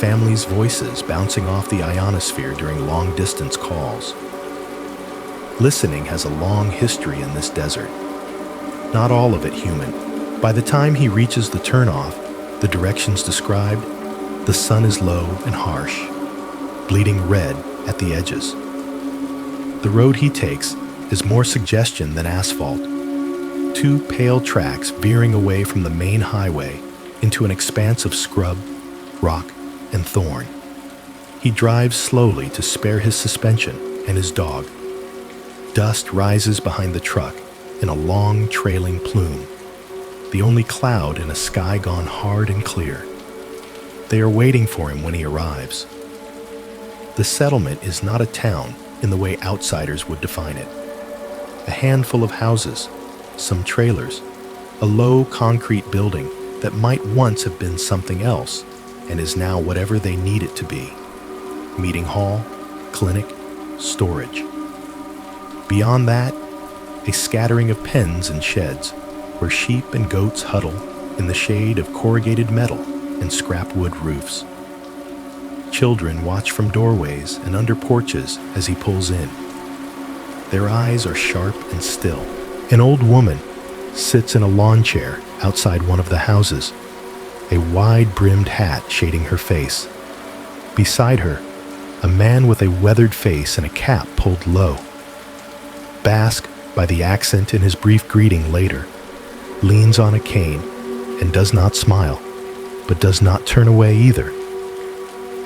families' voices bouncing off the ionosphere during long-distance calls. Listening has a long history in this desert. Not all of it human. By the time he reaches the turnoff, the directions described, the sun is low and harsh, bleeding red at the edges. The road he takes is more suggestion than asphalt. Two pale tracks veering away from the main highway into an expanse of scrub, rock, and thorn. He drives slowly to spare his suspension and his dog. Dust rises behind the truck in a long, trailing plume, the only cloud in a sky gone hard and clear. They are waiting for him when he arrives. The settlement is not a town in the way outsiders would define it. A handful of houses, some trailers, a low concrete building that might once have been something else and is now whatever they need it to be. Meeting hall, clinic, storage. Beyond that, a scattering of pens and sheds where sheep and goats huddle in the shade of corrugated metal and scrap wood roofs. Children watch from doorways and under porches as he pulls in. Their eyes are sharp and still. An old woman sits in a lawn chair outside one of the houses, a wide-brimmed hat shading her face. Beside her, a man with a weathered face and a cap pulled low. Basque by the accent in his brief greeting later, leans on a cane and does not smile, but does not turn away either.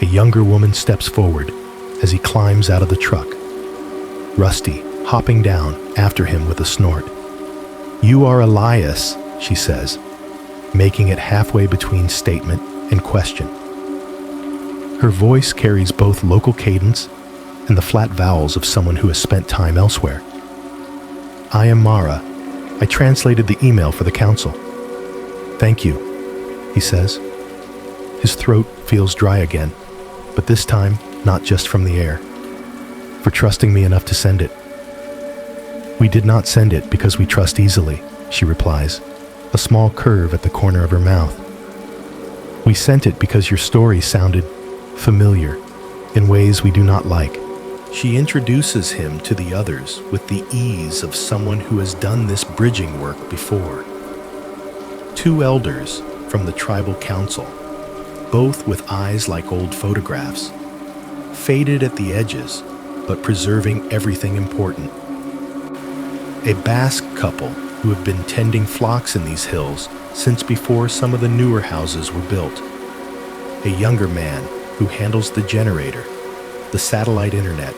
A younger woman steps forward as he climbs out of the truck, Rusty hopping down after him with a snort. "You are Elias," she says, making it halfway between statement and question. Her voice carries both local cadence and the flat vowels of someone who has spent time elsewhere. "I am Mara. I translated the email for the council." "Thank you," he says. His throat feels dry again, but this time not just from the air. "For trusting me enough to send it." "We did not send it because we trust easily," she replies, a small curve at the corner of her mouth. "We sent it because your story sounded familiar in ways we do not like." She introduces him to the others with the ease of someone who has done this bridging work before. Two elders from the tribal council, both with eyes like old photographs, faded at the edges, but preserving everything important. A Basque couple who have been tending flocks in these hills since before some of the newer houses were built. A younger man who handles the generator, the satellite internet,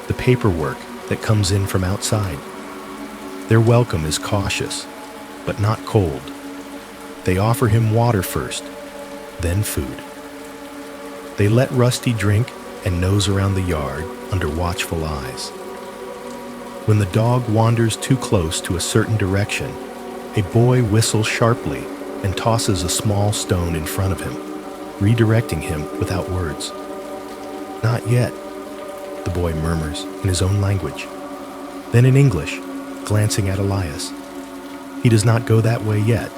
the paperwork that comes in from outside. Their welcome is cautious, but not cold. They offer him water first, then food. They let Rusty drink and nose around the yard under watchful eyes. When the dog wanders too close to a certain direction, a boy whistles sharply and tosses a small stone in front of him, redirecting him without words. Not yet, the boy murmurs in his own language. Then in English, glancing at Elias. He does not go that way yet.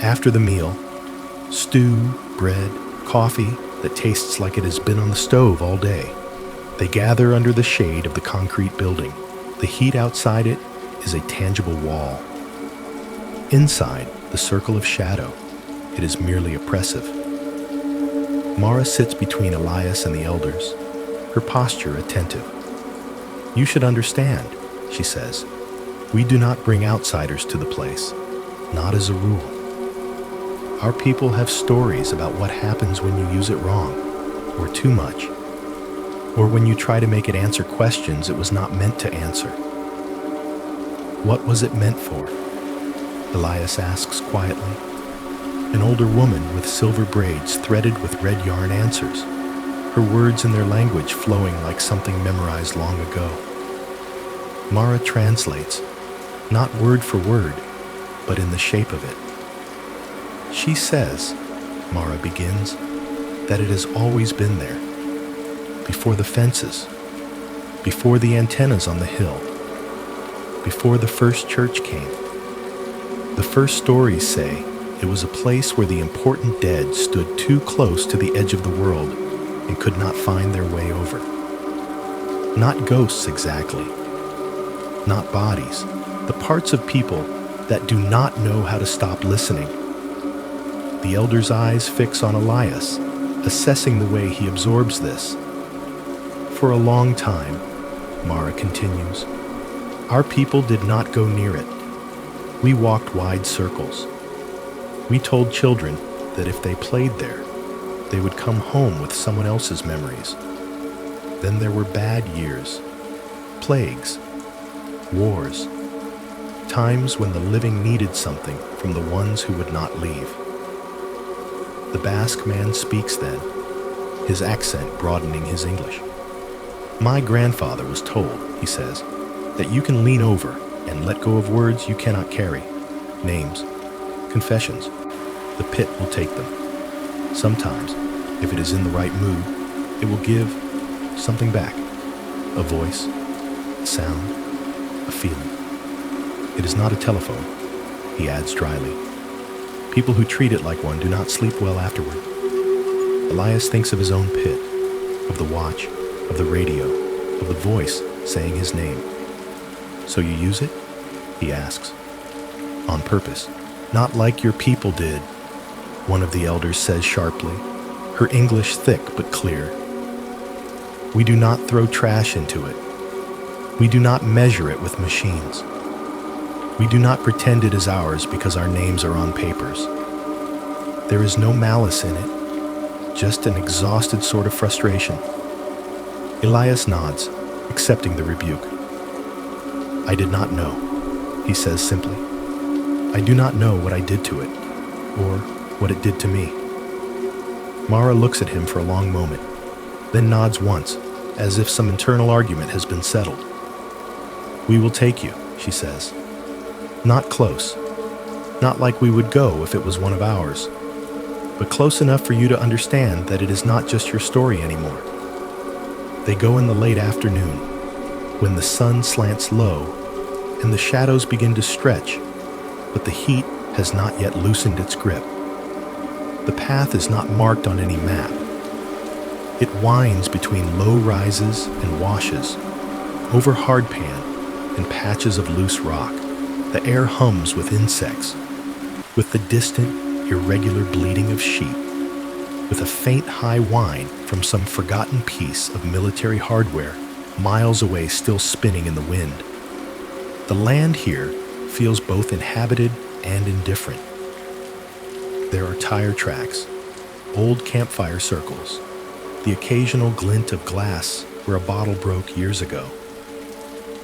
After the meal, stew, bread, coffee that tastes like it has been on the stove all day. They gather under the shade of the concrete building. The heat outside it is a tangible wall. Inside the circle of shadow, it is merely oppressive. Mara sits between Elias and the elders, her posture attentive. "You should understand," she says. "We do not bring outsiders to the place, not as a rule. Our people have stories about what happens when you use it wrong, or too much, or when you try to make it answer questions it was not meant to answer." "What was it meant for?" Elias asks quietly. An older woman with silver braids threaded with red yarn answers, her words in their language flowing like something memorized long ago. Mara translates, not word for word, but in the shape of it. "She says," Mara begins, "that it has always been there. Before the fences, before the antennas on the hill, before the first church came. The first stories say it was a place where the important dead stood too close to the edge of the world and could not find their way over. Not ghosts exactly, not bodies, the parts of people that do not know how to stop listening." The elder's eyes fix on Elias, assessing the way he absorbs this. "For a long time," Mara continues, "our people did not go near it. We walked wide circles. We told children that if they played there, they would come home with someone else's memories. Then there were bad years, plagues, wars, times when the living needed something from the ones who would not leave." The Basque man speaks then, his accent broadening his English. "My grandfather was told," he says, "that you can lean over and let go of words you cannot carry, names, confessions. The pit will take them. Sometimes, if it is in the right mood, it will give something back, a voice, a sound, a feeling. It is not a telephone," he adds dryly. "People who treat it like one do not sleep well afterward." Elias thinks of his own pit, of the watch, of the radio, of the voice saying his name. "So you use it?" he asks. "On purpose, not like your people did," one of the elders says sharply, her English thick but clear. "We do not throw trash into it. We do not measure it with machines. We do not pretend it is ours because our names are on papers. There is no malice in it, just an exhausted sort of frustration." Elias nods, accepting the rebuke. "I did not know," he says simply. "I do not know what I did to it, or what it did to me." Mara looks at him for a long moment, then nods once, as if some internal argument has been settled. "We will take you," she says. "Not close, not like we would go if it was one of ours, but close enough for you to understand that it is not just your story anymore." They go in the late afternoon, when the sun slants low and the shadows begin to stretch, but the heat has not yet loosened its grip. The path is not marked on any map. It winds between low rises and washes, over hardpan and patches of loose rock. The air hums with insects, with the distant, irregular bleating of sheep, with a faint high whine from some forgotten piece of military hardware miles away still spinning in the wind. The land here feels both inhabited and indifferent. There are tire tracks, old campfire circles, the occasional glint of glass where a bottle broke years ago.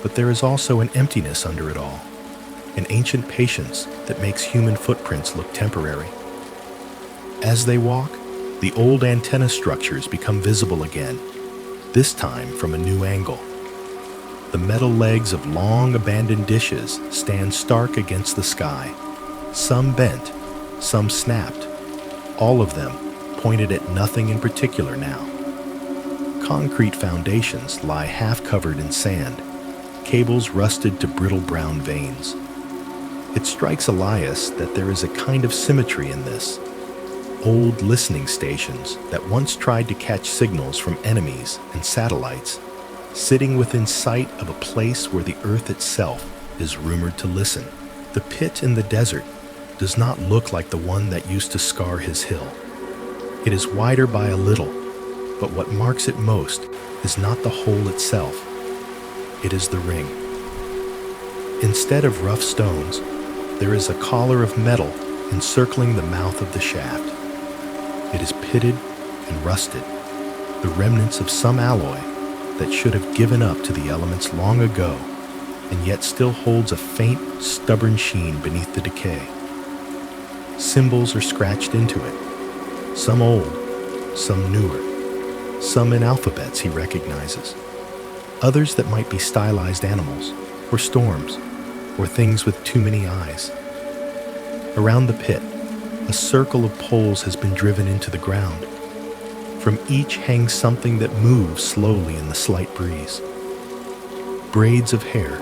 But there is also an emptiness under it all, an ancient patience that makes human footprints look temporary. As they walk, the old antenna structures become visible again, this time from a new angle. The metal legs of long abandoned dishes stand stark against the sky, some bent, some snapped, all of them pointed at nothing in particular now. Concrete foundations lie half covered in sand, cables rusted to brittle brown veins. It strikes Elias that there is a kind of symmetry in this. Old listening stations that once tried to catch signals from enemies and satellites, sitting within sight of a place where the earth itself is rumored to listen. The pit in the desert does not look like the one that used to scar his hill. It is wider by a little, but what marks it most is not the hole itself. It is the ring. Instead of rough stones, there is a collar of metal encircling the mouth of the shaft. It is pitted and rusted, the remnants of some alloy that should have given up to the elements long ago, and yet still holds a faint, stubborn sheen beneath the decay. Symbols are scratched into it, some old, some newer, some in alphabets he recognizes, others that might be stylized animals, or storms, or things with too many eyes. Around the pit, a circle of poles has been driven into the ground. From each hangs something that moves slowly in the slight breeze. Braids of hair,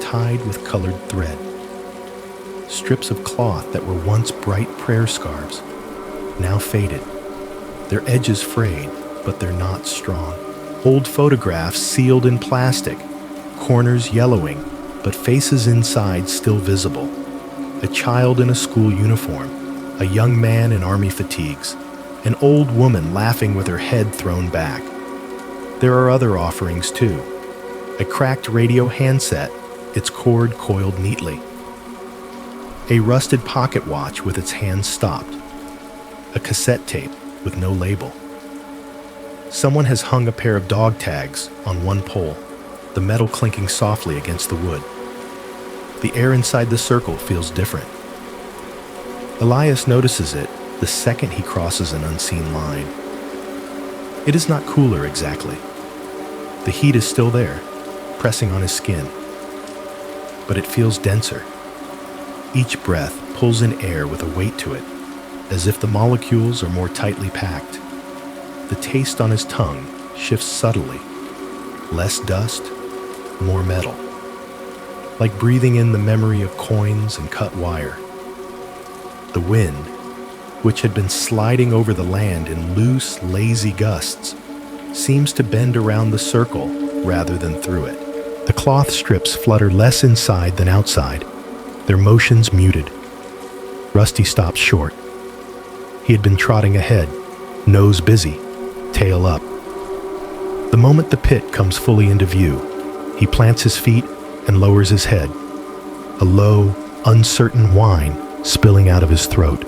tied with colored thread. Strips of cloth that were once bright prayer scarves, now faded. Their edges frayed, but their knots strong. Old photographs sealed in plastic, corners yellowing, but faces inside still visible. A child in a school uniform, a young man in army fatigues, an old woman laughing with her head thrown back. There are other offerings too. A cracked radio handset, its cord coiled neatly. A rusted pocket watch with its hands stopped. A cassette tape with no label. Someone has hung a pair of dog tags on one pole, the metal clinking softly against the wood. The air inside the circle feels different. Elias notices it the second he crosses an unseen line. It is not cooler exactly. The heat is still there, pressing on his skin. But it feels denser. Each breath pulls in air with a weight to it, as if the molecules are more tightly packed. The taste on his tongue shifts subtly. Less dust, more metal. Like breathing in the memory of coins and cut wire. The wind, which had been sliding over the land in loose, lazy gusts, seems to bend around the circle rather than through it. The cloth strips flutter less inside than outside, their motions muted. Rusty stops short. He had been trotting ahead, nose busy, tail up. The moment the pit comes fully into view, he plants his feet and lowers his head, a low, uncertain whine spilling out of his throat.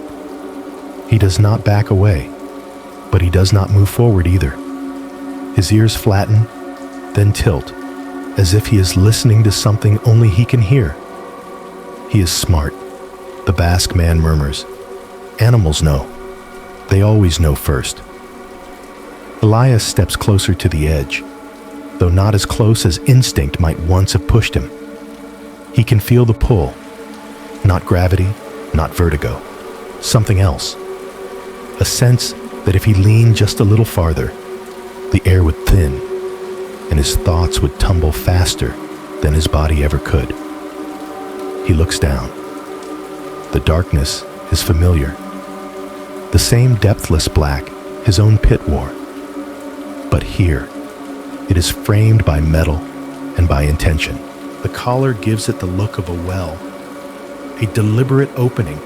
He does not back away, but he does not move forward either. His ears flatten, then tilt, as if he is listening to something only he can hear. He is smart, the Basque man murmurs. Animals know. They always know first. Elias steps closer to the edge, though not as close as instinct might once have pushed him. He can feel the pull, not gravity, not vertigo, something else. A sense that if he leaned just a little farther, the air would thin, and his thoughts would tumble faster than his body ever could. He looks down. The darkness is familiar. The same depthless black his own pit wore. But here, it is framed by metal and by intention. The collar gives it the look of a well, a deliberate opening,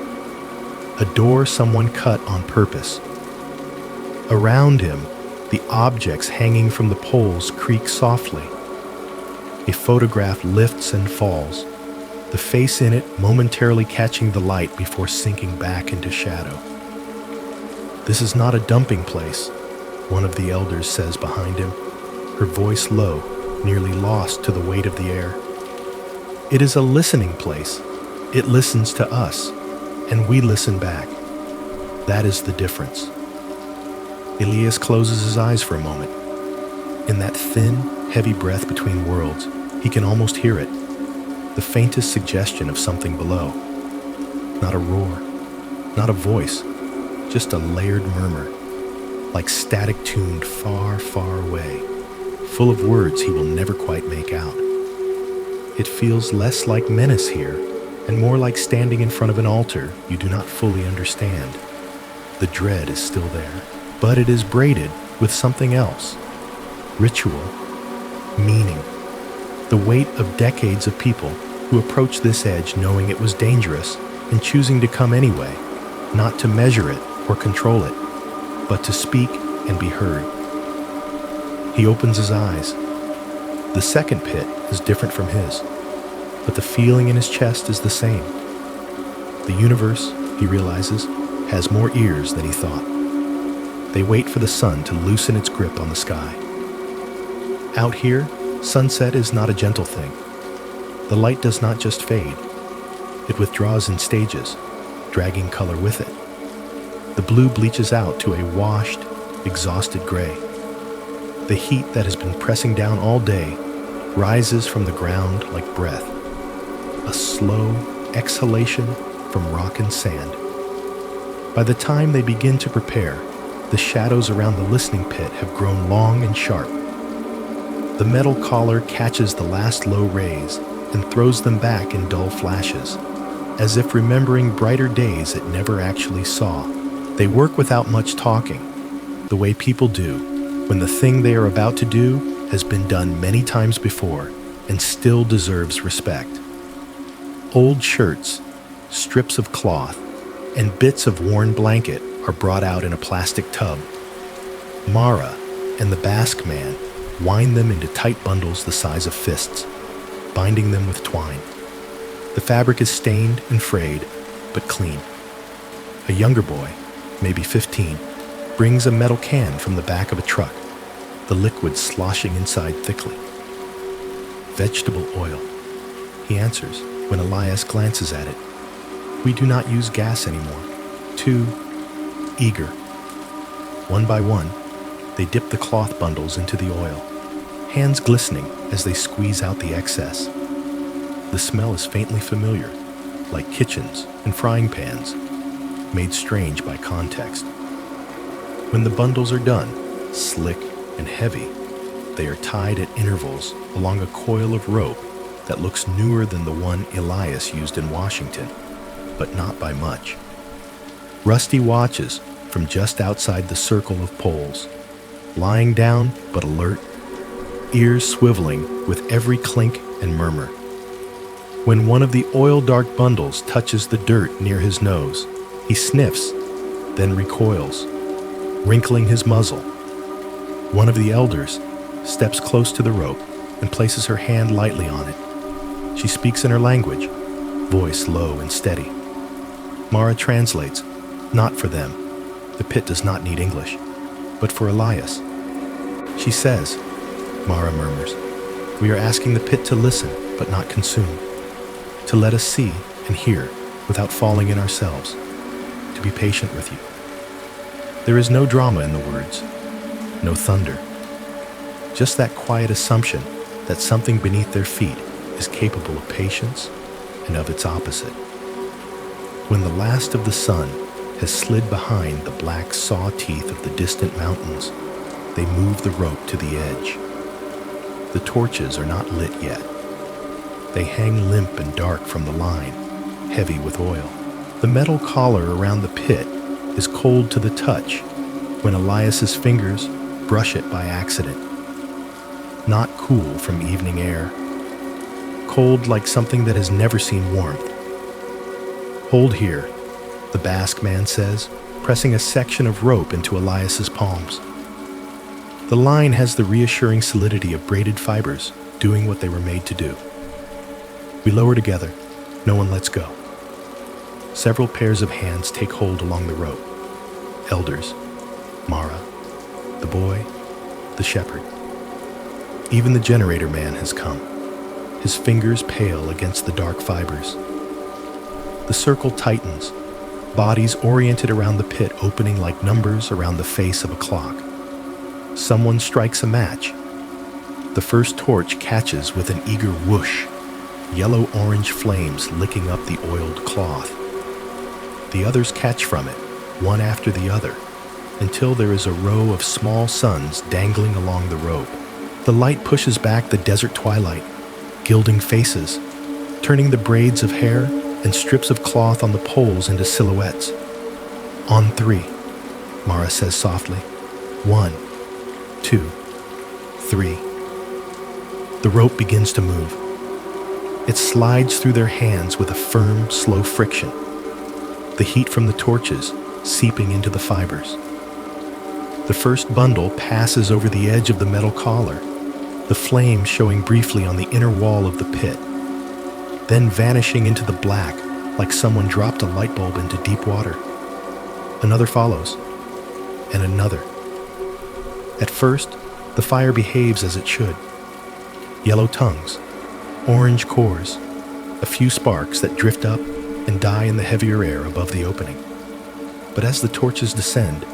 a door someone cut on purpose. Around him, the objects hanging from the poles creak softly. A photograph lifts and falls, the face in it momentarily catching the light before sinking back into shadow. This is not a dumping place, one of the elders says behind him, her voice low, nearly lost to the weight of the air. It is a listening place. It listens to us, and we listen back. That is the difference. Elias closes his eyes for a moment. In that thin, heavy breath between worlds, he can almost hear it, the faintest suggestion of something below. Not a roar, not a voice, just a layered murmur. like static tuned far, far away, full of words he will never quite make out. It feels less like menace here, and more like standing in front of an altar you do not fully understand. The dread is still there, but it is braided with something else. Ritual, meaning. The weight of decades of people who approached this edge knowing it was dangerous and choosing to come anyway, not to measure it or control it, but to speak and be heard. He opens his eyes. The second pit is different from his, but the feeling in his chest is the same. The universe, he realizes, has more ears than he thought. They wait for the sun to loosen its grip on the sky. Out here, sunset is not a gentle thing. The light does not just fade. It withdraws in stages, dragging color with it. The blue bleaches out to a washed, exhausted gray. The heat that has been pressing down all day rises from the ground like breath, a slow exhalation from rock and sand. By the time they begin to prepare, the shadows around the listening pit have grown long and sharp. The metal collar catches the last low rays and throws them back in dull flashes, as if remembering brighter days it never actually saw. They work without much talking, the way people do when the thing they are about to do has been done many times before and still deserves respect. Old shirts, strips of cloth, and bits of worn blanket are brought out in a plastic tub. Mara and the Basque man wind them into tight bundles the size of fists, binding them with twine. The fabric is stained and frayed, but clean. A younger boy, maybe 15, brings a metal can from the back of a truck, the liquid sloshing inside thickly. Vegetable oil, he answers when Elias glances at it. We do not use gas anymore. Too eager. One by one, they dip the cloth bundles into the oil, hands glistening as they squeeze out the excess. The smell is faintly familiar, like kitchens and frying pans, made strange by context. When the bundles are done, slick and heavy, they are tied at intervals along a coil of rope that looks newer than the one Elias used in Washington, but not by much. Rusty watches from just outside the circle of poles, lying down but alert, ears swiveling with every clink and murmur. When one of the oil-dark bundles touches the dirt near his nose, he sniffs, then recoils, wrinkling his muzzle. One of the elders steps close to the rope and places her hand lightly on it. She speaks in her language, voice low and steady. Mara translates, not for them. The pit does not need English, but for Elias. She says, Mara murmurs, we are asking the pit to listen, but not consume, to let us see and hear without falling in ourselves, to be patient with you. There is no drama in the words, no thunder, just that quiet assumption that something beneath their feet is capable of patience and of its opposite. When the last of the sun has slid behind the black saw teeth of the distant mountains, they move the rope to the edge. The torches are not lit yet. They hang limp and dark from the line, heavy with oil. The metal collar around the pit is cold to the touch when Elias's fingers brush it by accident. Not cool from evening air. Cold like something that has never seen warmth. Hold here, the Basque man says, pressing a section of rope into Elias's palms. The line has the reassuring solidity of braided fibers doing what they were made to do. We lower together. No one lets go. Several pairs of hands take hold along the rope. Elders, Mara, the boy, the shepherd. Even the generator man has come, his fingers pale against the dark fibers. The circle tightens, bodies oriented around the pit opening like numbers around the face of a clock. Someone strikes a match. The first torch catches with an eager whoosh, yellow-orange flames licking up the oiled cloth. The others catch from it, one after the other, until there is a row of small suns dangling along the rope. The light pushes back the desert twilight, gilding faces, turning the braids of hair and strips of cloth on the poles into silhouettes. "On three," Mara says softly. "1, 2, 3. The rope begins to move. It slides through their hands with a firm, slow friction, the heat from the torches seeping into the fibers. The first bundle passes over the edge of the metal collar, the flame showing briefly on the inner wall of the pit, then vanishing into the black like someone dropped a light bulb into deep water. Another follows, and another. At first, the fire behaves as it should. Yellow tongues, orange cores, a few sparks that drift up and die in the heavier air above the opening. But as the torches descend,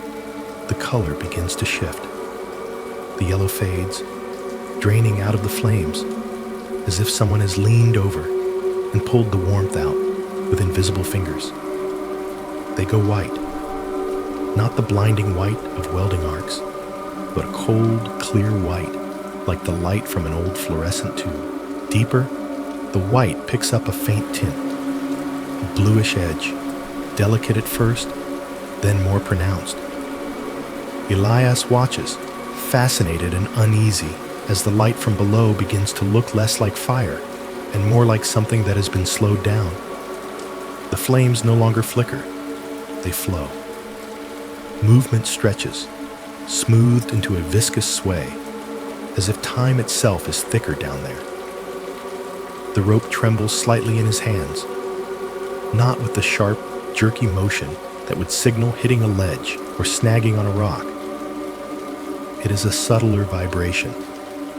the color begins to shift. The yellow fades, draining out of the flames, as if someone has leaned over and pulled the warmth out with invisible fingers. They go white, not the blinding white of welding arcs, but a cold, clear white, like the light from an old fluorescent tube. Deeper, the white picks up a faint tint, a bluish edge, delicate at first, then more pronounced. Elias watches, fascinated and uneasy, as the light from below begins to look less like fire and more like something that has been slowed down. The flames no longer flicker, they flow. Movement stretches, smoothed into a viscous sway, as if time itself is thicker down there. The rope trembles slightly in his hands, not with the sharp, jerky motion that would signal hitting a ledge or snagging on a rock. It is a subtler vibration,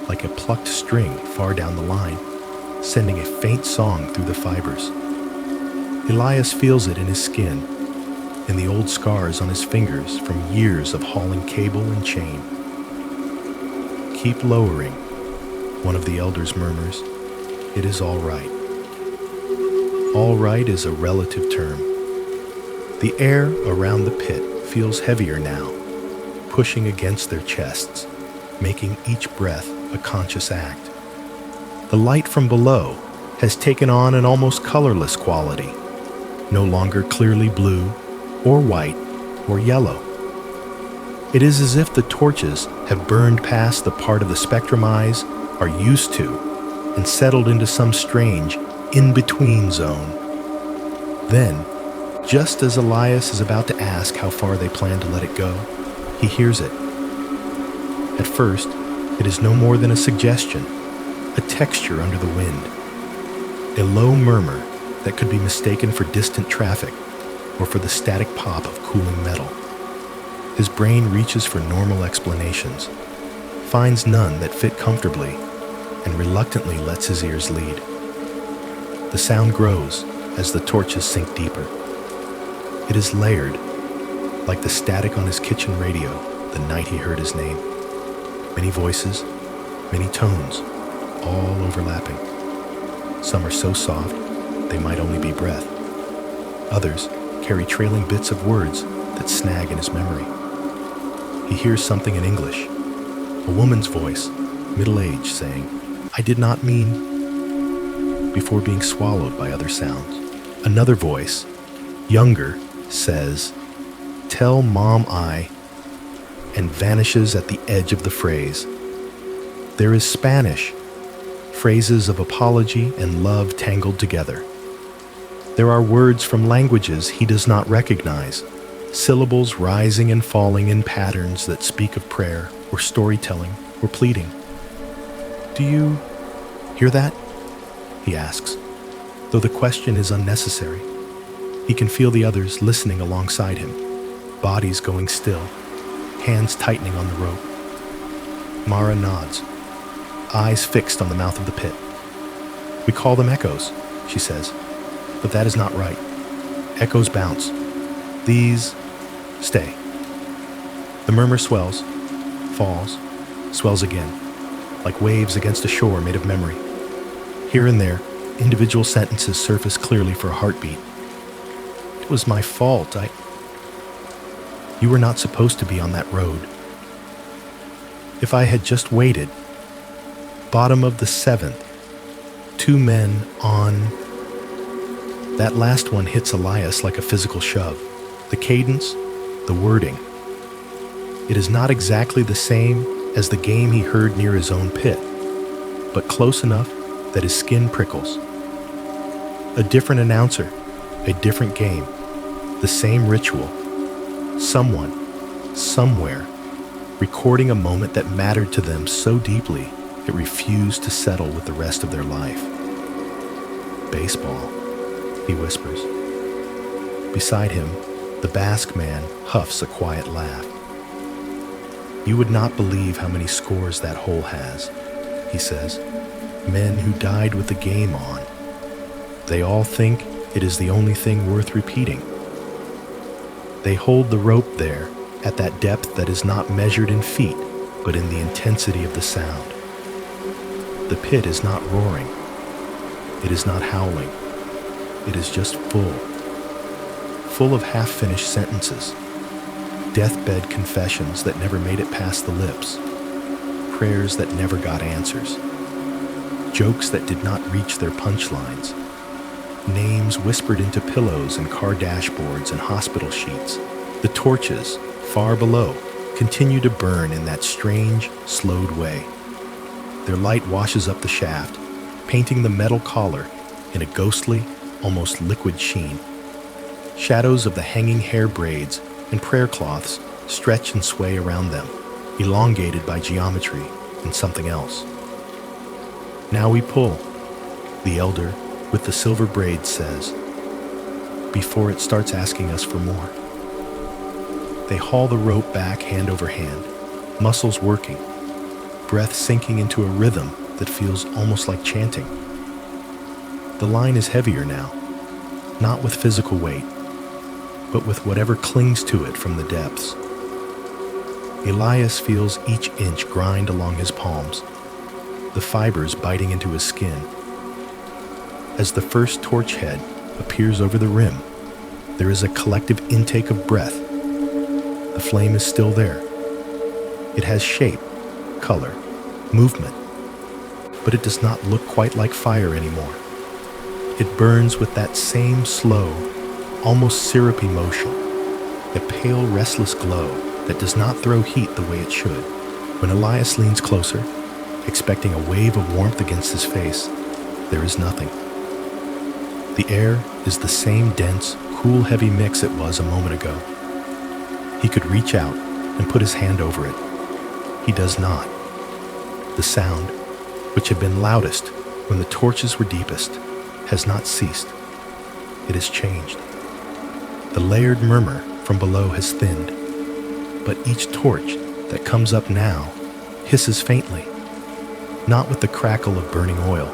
like a plucked string far down the line, sending a faint song through the fibers. Elias feels it in his skin, in the old scars on his fingers from years of hauling cable and chain. "Keep lowering," one of the elders murmurs. "It is all right." All right is a relative term. The air around the pit feels heavier now, pushing against their chests, making each breath a conscious act. The light from below has taken on an almost colorless quality, no longer clearly blue or white or yellow. It is as if the torches have burned past the part of the spectrum eyes are used to and settled into some strange in-between zone. Then, just as Elias is about to ask how far they plan to let it go, he hears it. At first, it is no more than a suggestion, a texture under the wind, a low murmur that could be mistaken for distant traffic or for the static pop of cooling metal. His brain reaches for normal explanations, finds none that fit comfortably, and reluctantly lets his ears lead. The sound grows as the torches sink deeper. It is layered, like the static on his kitchen radio the night he heard his name. Many voices, many tones, all overlapping. Some are so soft they might only be breath. Others carry trailing bits of words that snag in his memory. He hears something in English, a woman's voice, middle-aged, saying, "I did not mean," before being swallowed by other sounds. Another voice, younger, says, "Tell Mom I," and vanishes at the edge of the phrase. There is Spanish, phrases of apology and love tangled together. There are words from languages he does not recognize, syllables rising and falling in patterns that speak of prayer or storytelling or pleading. "Do you hear that?" he asks, though the question is unnecessary. He can feel the others listening alongside him, bodies going still, hands tightening on the rope. Mara nods, eyes fixed on the mouth of the pit. "We call them echoes," she says, "but that is not right. Echoes bounce. These stay." The murmur swells, falls, swells again, like waves against a shore made of memory. Here and there, individual sentences surface clearly for a heartbeat. "It was my fault. You were not supposed to be on that road. If I had just waited. Bottom of the 7th. 2 men on. That last one hits Elias like a physical shove. The cadence, the wording. It is not exactly the same as the game he heard near his own pit, but close enough that his skin prickles. A different announcer, a different game, the same ritual. Someone, somewhere, recording a moment that mattered to them so deeply it refused to settle with the rest of their life. Baseball, he whispers. Beside him, the Basque man huffs a quiet laugh. You would not believe how many scores that hole has, he says. Men who died with the game on. They all think it is the only thing worth repeating. They hold the rope there at that depth that is not measured in feet, but in the intensity of the sound. The pit is not roaring. It is not howling. It is just full of half-finished sentences, deathbed confessions that never made it past the lips, prayers that never got answers, jokes that did not reach their punchlines, names whispered into pillows and car dashboards and hospital sheets. The torches, far below, continue to burn in that strange, slowed way. Their light washes up the shaft, painting the metal collar in a ghostly, almost liquid sheen. Shadows of the hanging hair braids and prayer cloths stretch and sway around them, elongated by geometry and something else. Now we pull, the elder with the silver braids says, before it starts asking us for more. They haul the rope back hand over hand, muscles working, breath sinking into a rhythm that feels almost like chanting. The line is heavier now, not with physical weight, but with whatever clings to it from the depths. Elias feels each inch grind along his palms, the fibers biting into his skin. As the first torch head appears over the rim, there is a collective intake of breath. The flame is still there. It has shape, color, movement, but it does not look quite like fire anymore. It burns with that same slow, almost syrupy motion, a pale, restless glow that does not throw heat the way it should. When Elias leans closer, expecting a wave of warmth against his face, there is nothing. The air is the same dense, cool, heavy mix it was a moment ago. He could reach out and put his hand over it. He does not. The sound, which had been loudest when the torches were deepest, has not ceased. It has changed. The layered murmur from below has thinned, but each torch that comes up now hisses faintly, not with the crackle of burning oil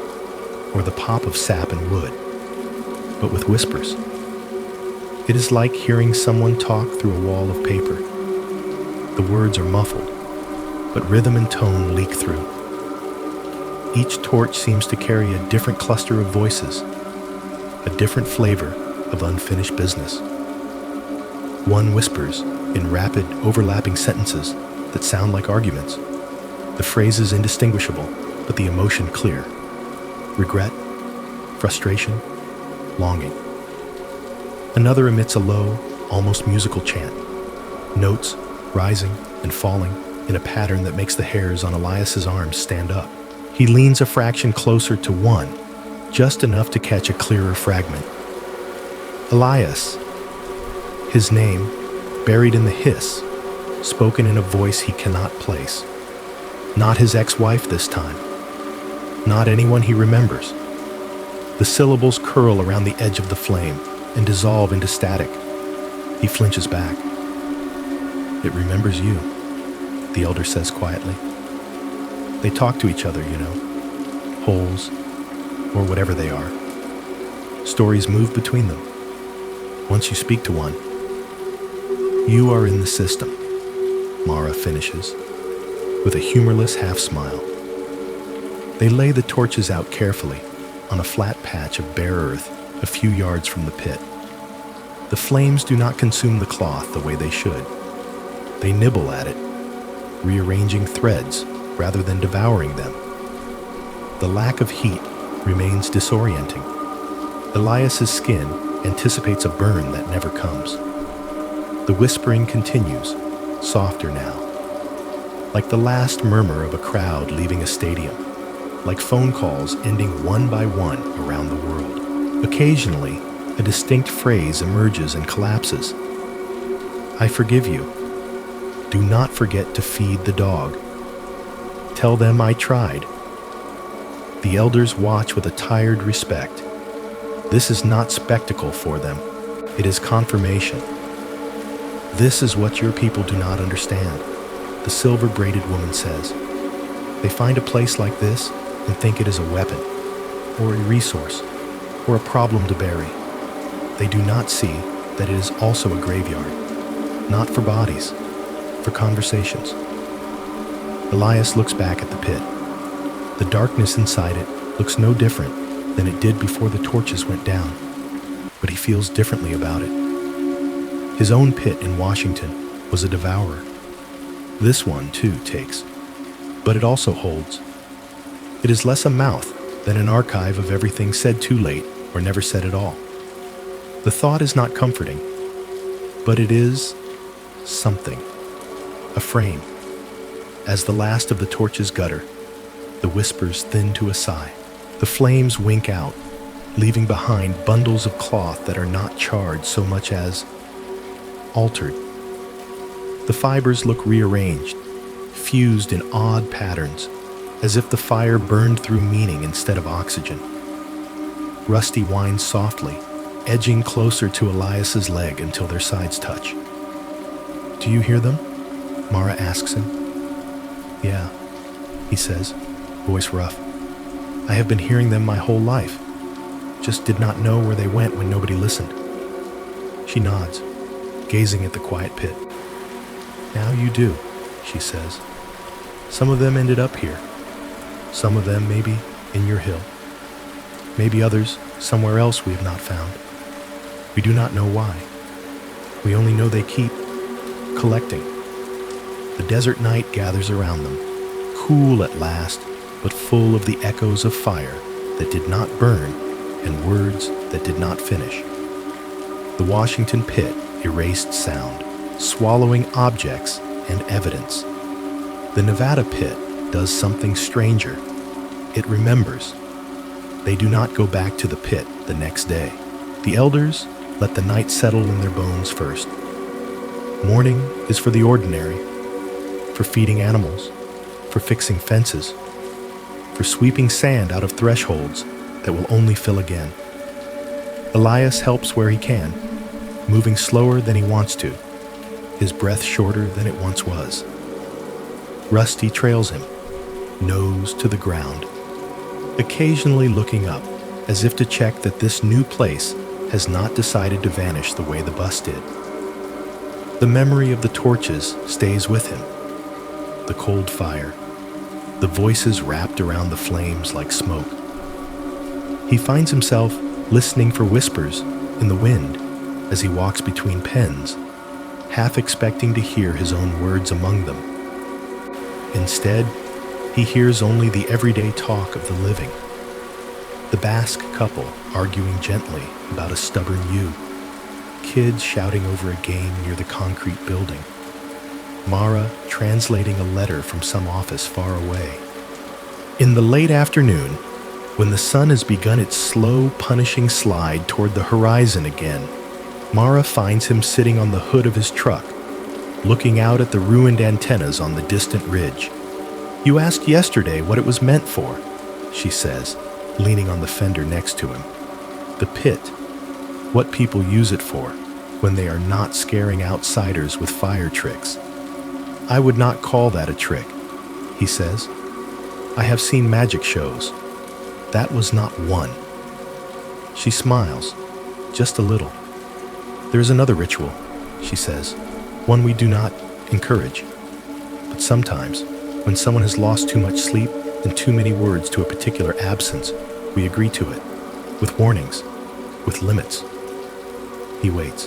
or the pop of sap and wood, but with whispers. It is like hearing someone talk through a wall of paper. The words are muffled, but rhythm and tone leak through. Each torch seems to carry a different cluster of voices, a different flavor of unfinished business. One whispers in rapid, overlapping sentences that sound like arguments, the phrases indistinguishable, but the emotion clear. Regret, frustration, longing. Another emits a low, almost musical chant, notes rising and falling in a pattern that makes the hairs on Elias's arms stand up. He leans a fraction closer to one, just enough to catch a clearer fragment. Elias. His name, buried in the hiss, spoken in a voice he cannot place. Not his ex-wife this time. Not anyone he remembers. The syllables curl around the edge of the flame and dissolve into static. He flinches back. It remembers you, the elder says quietly. They talk to each other, holes, or whatever they are. Stories move between them. Once you speak to one, you are in the system, Mara finishes, with a humorless half-smile. They lay the torches out carefully on a flat patch of bare earth a few yards from the pit. The flames do not consume the cloth the way they should. They nibble at it, rearranging threads rather than devouring them. The lack of heat remains disorienting. Elias's skin anticipates a burn that never comes. The whispering continues, softer now, like the last murmur of a crowd leaving a stadium, like phone calls ending one by one around the world. Occasionally, a distinct phrase emerges and collapses. I forgive you. Do not forget to feed the dog. Tell them I tried. The elders watch with a tired respect. This is not spectacle for them. It is confirmation. This is what your people do not understand, the silver-braided woman says. They find a place like this and think it is a weapon, or a resource, or a problem to bury. They do not see that it is also a graveyard, not for bodies, for conversations. Elias looks back at the pit. The darkness inside it looks no different than it did before the torches went down, but he feels differently about it. His own pit in Washington was a devourer. This one, too, takes, but it also holds. It is less a mouth than an archive of everything said too late or never said at all. The thought is not comforting, but it is something, a frame. As the last of the torches gutter, the whispers thin to a sigh. The flames wink out, leaving behind bundles of cloth that are not charred so much as altered. The fibers look rearranged, fused in odd patterns, as if the fire burned through meaning instead of oxygen. Rusty whines softly, edging closer to Elias's leg until their sides touch. Do you hear them? Mara asks him. Yeah, he says, voice rough. I have been hearing them my whole life. Just did not know where they went when nobody listened. She nods, gazing at the quiet pit. Now you do, she says. Some of them ended up here. Some of them maybe in your hill. Maybe others somewhere else we have not found. We do not know why. We only know they keep collecting. The desert night gathers around them, cool at last, but full of the echoes of fire that did not burn and words that did not finish. The Washington pit erased sound, swallowing objects and evidence. The Nevada pit does something stranger. It remembers. They do not go back to the pit the next day. The elders let the night settle in their bones first. Morning is for the ordinary, for feeding animals, for fixing fences, for sweeping sand out of thresholds that will only fill again. Elias helps where he can, moving slower than he wants to, his breath shorter than it once was. Rusty trails him, nose to the ground, occasionally looking up as if to check that this new place has not decided to vanish the way the bus did. The memory of the torches stays with him, the cold fire, the voices wrapped around the flames like smoke. He finds himself listening for whispers in the wind as he walks between pens, half expecting to hear his own words among them. Instead, he hears only the everyday talk of the living. The Basque couple arguing gently about a stubborn ewe, kids shouting over a game near the concrete building, Mara translating a letter from some office far away. In the late afternoon, when the sun has begun its slow, punishing slide toward the horizon again, Mara finds him sitting on the hood of his truck, looking out at the ruined antennas on the distant ridge. You asked yesterday what it was meant for, she says, leaning on the fender next to him. The pit, what people use it for when they are not scaring outsiders with fire tricks. I would not call that a trick, he says. I have seen magic shows. That was not one. She smiles, just a little. There's another ritual, she says, one we do not encourage. But sometimes, when someone has lost too much sleep and too many words to a particular absence, we agree to it, with warnings, with limits. He waits.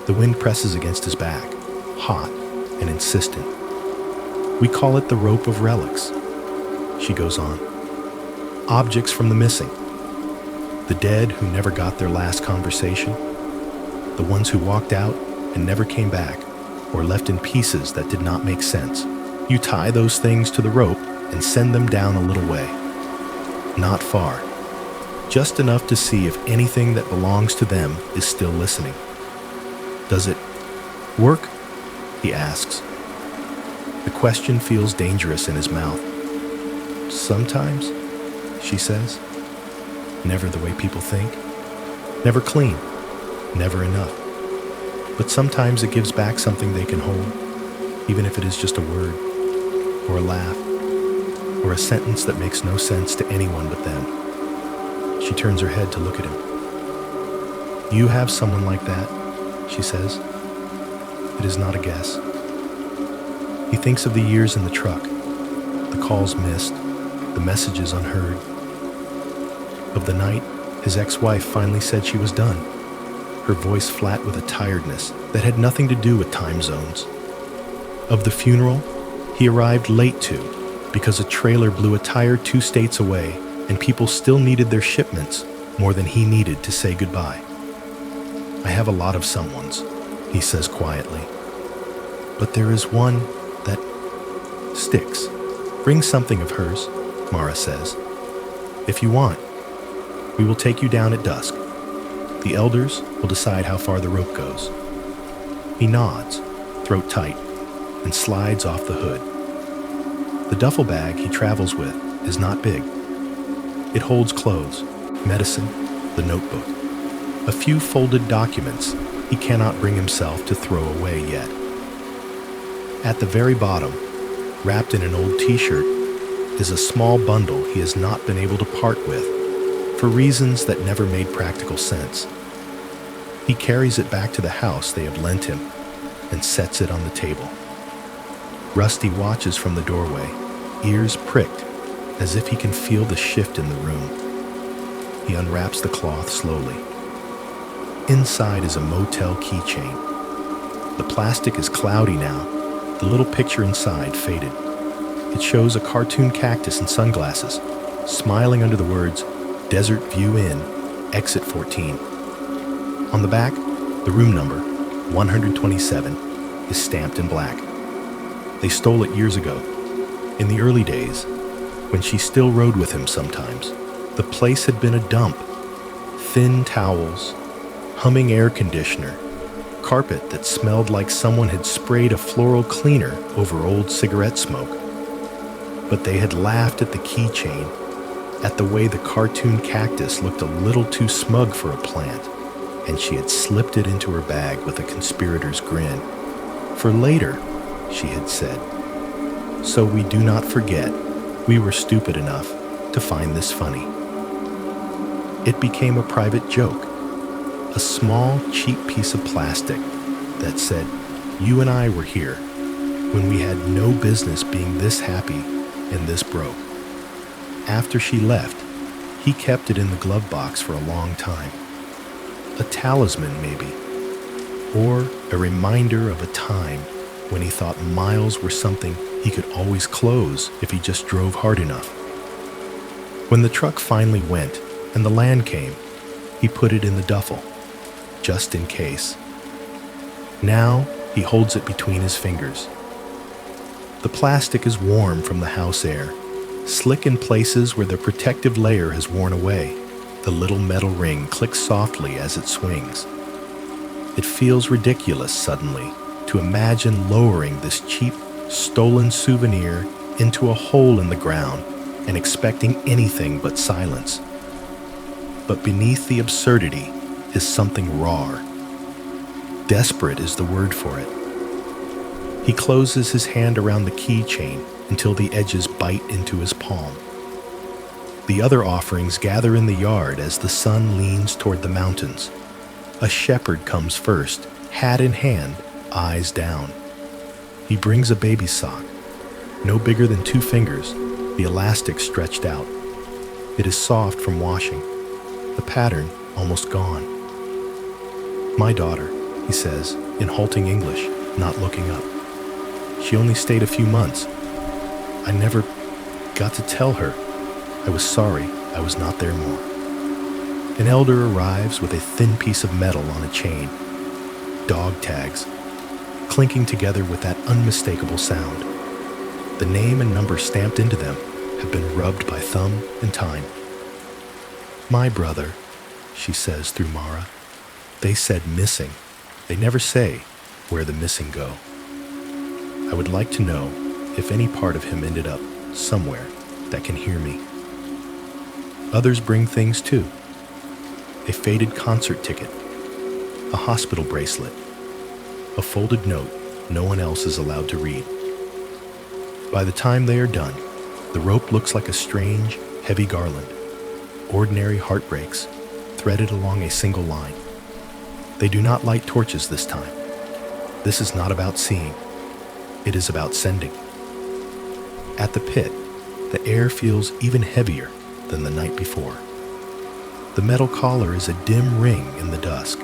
The wind presses against his back, hot, and insistent. We call it the rope of relics, she goes on. Objects from the missing. The dead who never got their last conversation. The ones who walked out and never came back, or left in pieces that did not make sense. You tie those things to the rope and send them down a little way. Not far. Just enough to see if anything that belongs to them is still listening. Does it work? He asks. The question feels dangerous in his mouth. Sometimes, she says. Never the way people think. Never clean. Never enough. But sometimes it gives back something they can hold, even if it is just a word, or a laugh, or a sentence that makes no sense to anyone but them. She turns her head to look at him. You have someone like that, she says. It is not a guess. He thinks of the years in the truck, the calls missed, the messages unheard. Of the night, his ex-wife finally said she was done, her voice flat with a tiredness that had nothing to do with time zones. Of the funeral, he arrived late to because a trailer blew a tire 2 states away and people still needed their shipments more than he needed to say goodbye. I have a lot of someones, he says quietly. But there is one that sticks. Bring something of hers, Mara says. If you want, we will take you down at dusk. The elders will decide how far the rope goes. He nods, throat tight, and slides off the hood. The duffel bag he travels with is not big. It holds clothes, medicine, the notebook, a few folded documents he cannot bring himself to throw away yet. At the very bottom, wrapped in an old t-shirt, is a small bundle he has not been able to part with for reasons that never made practical sense. He carries it back to the house they have lent him and sets it on the table. Rusty watches from the doorway, ears pricked, as if he can feel the shift in the room. He unwraps the cloth slowly. Inside is a motel keychain. The plastic is cloudy now, the little picture inside faded. It shows a cartoon cactus and sunglasses, smiling under the words, Desert View Inn, Exit 14. On the back, the room number, 127, is stamped in black. They stole it years ago. In the early days, when she still rode with him sometimes, the place had been a dump. Thin towels, humming air conditioner, carpet that smelled like someone had sprayed a floral cleaner over old cigarette smoke. But they had laughed at the keychain, at the way the cartoon cactus looked a little too smug for a plant, and she had slipped it into her bag with a conspirator's grin. For later, she had said, so we do not forget we were stupid enough to find this funny. It became a private joke, a small, cheap piece of plastic that said, you and I were here when we had no business being this happy and this broke. After she left, he kept it in the glove box for a long time. A talisman, maybe, or a reminder of a time when he thought miles were something he could always close if he just drove hard enough. When the truck finally went and the land came, he put it in the duffel, just in case. Now he holds it between his fingers. The plastic is warm from the house air, slick in places where the protective layer has worn away. The little metal ring clicks softly as it swings. It feels ridiculous suddenly to imagine lowering this cheap, stolen souvenir into a hole in the ground and expecting anything but silence. But beneath the absurdity is something raw. Desperate is the word for it. He closes his hand around the keychain until the edges bite into his palm. The other offerings gather in the yard as the sun leans toward the mountains. A shepherd comes first, hat in hand, eyes down. He brings a baby sock, no bigger than 2 fingers, the elastic stretched out. It is soft from washing, the pattern almost gone. My daughter, he says, in halting English, not looking up. She only stayed a few months. I never got to tell her I was sorry I was not there more. An elder arrives with a thin piece of metal on a chain, dog tags, clinking together with that unmistakable sound. The name and number stamped into them have been rubbed by thumb and time. My brother, she says through Mara. They said missing. They never say where the missing go. I would like to know if any part of him ended up somewhere that can hear me. Others bring things too. A faded concert ticket, a hospital bracelet, a folded note no one else is allowed to read. By the time they are done, the rope looks like a strange, heavy garland, ordinary heartbreaks threaded along a single line. They do not light torches this time. This is not about seeing. It is about sending. At the pit, the air feels even heavier than the night before. The metal collar is a dim ring in the dusk.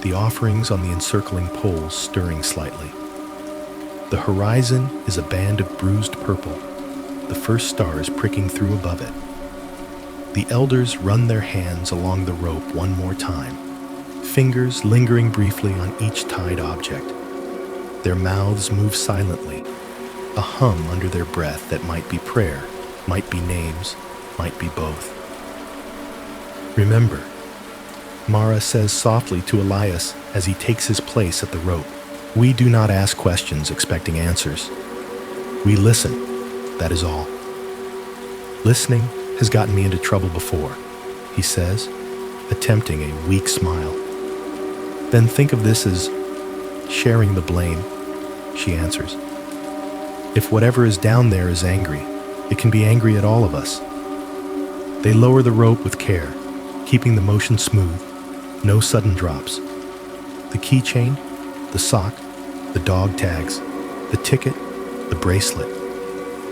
The offerings on the encircling poles stirring slightly. The horizon is a band of bruised purple, the first stars pricking through above it. The elders run their hands along the rope one more time, fingers lingering briefly on each tied object. Their mouths move silently, a hum under their breath that might be prayer, might be names, might be both. Remember, Mara says softly to Elias as he takes his place at the rope. We do not ask questions expecting answers. We listen, that is all. Listening has gotten me into trouble before, he says, attempting a weak smile. Then think of this as sharing the blame, she answers. If whatever is down there is angry, it can be angry at all of us. They lower the rope with care, keeping the motion smooth, no sudden drops. The keychain, the sock, the dog tags, the ticket, the bracelet.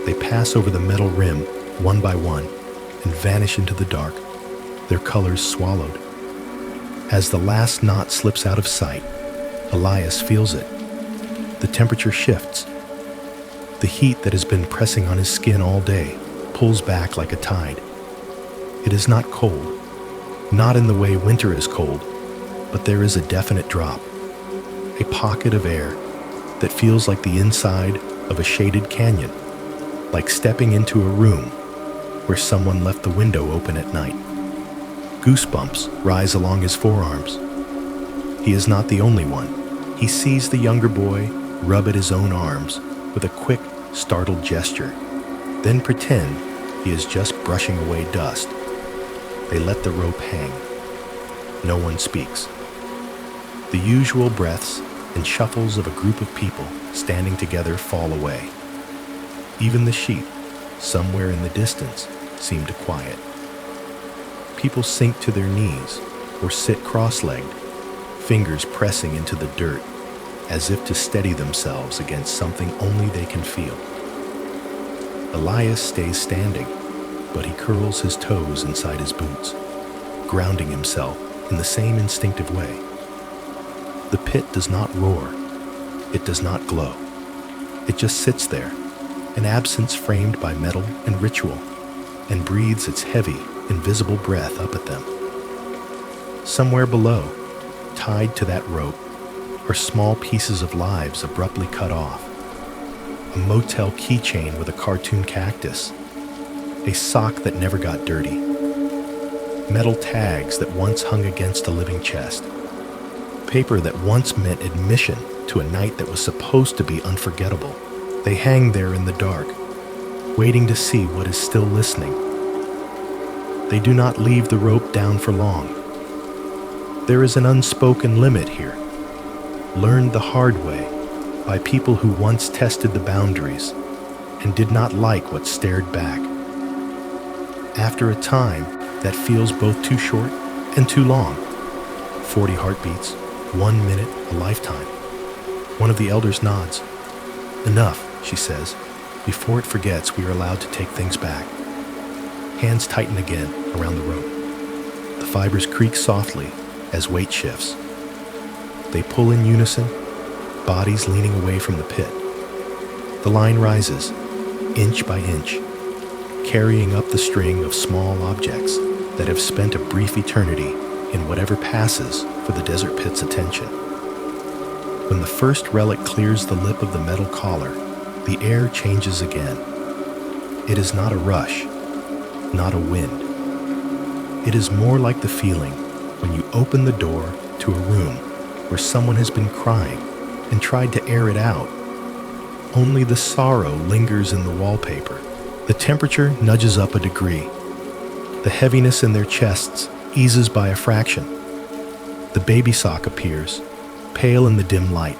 They pass over the metal rim, one by one, and vanish into the dark, their colors swallowed. As the last knot slips out of sight, Elias feels it. The temperature shifts. The heat that has been pressing on his skin all day pulls back like a tide. It is not cold, not in the way winter is cold, but there is a definite drop, a pocket of air that feels like the inside of a shaded canyon, like stepping into a room where someone left the window open at night. Goosebumps rise along his forearms. He is not the only one. He sees the younger boy rub at his own arms with a quick, startled gesture, then pretend he is just brushing away dust. They let the rope hang. No one speaks. The usual breaths and shuffles of a group of people standing together fall away. Even the sheep, somewhere in the distance, seem to quiet. People sink to their knees or sit cross-legged, fingers pressing into the dirt, as if to steady themselves against something only they can feel. Elias stays standing, but he curls his toes inside his boots, grounding himself in the same instinctive way. The pit does not roar. It does not glow. It just sits there, an absence framed by metal and ritual, and breathes its heavy, invisible breath up at them. Somewhere below, tied to that rope, are small pieces of lives abruptly cut off. A motel keychain with a cartoon cactus, a sock that never got dirty, metal tags that once hung against a living chest, paper that once meant admission to a night that was supposed to be unforgettable. They hang there in the dark, waiting to see what is still listening. They do not leave the rope down for long. There is an unspoken limit here, learned the hard way by people who once tested the boundaries and did not like what stared back. After a time that feels both too short and too long, 40 heartbeats, 1 minute, a lifetime. One of the elders nods. Enough, she says. Before it forgets, we are allowed to take things back. Hands tighten again around the rope. The fibers creak softly as weight shifts. They pull in unison, bodies leaning away from the pit. The line rises, inch by inch, carrying up the string of small objects that have spent a brief eternity in whatever passes for the desert pit's attention. When the first relic clears the lip of the metal collar, the air changes again. It is not a rush, not a wind. It is more like the feeling when you open the door to a room where someone has been crying and tried to air it out. Only the sorrow lingers in the wallpaper. The temperature nudges up a degree. The heaviness in their chests eases by a fraction. The baby sock appears, pale in the dim light,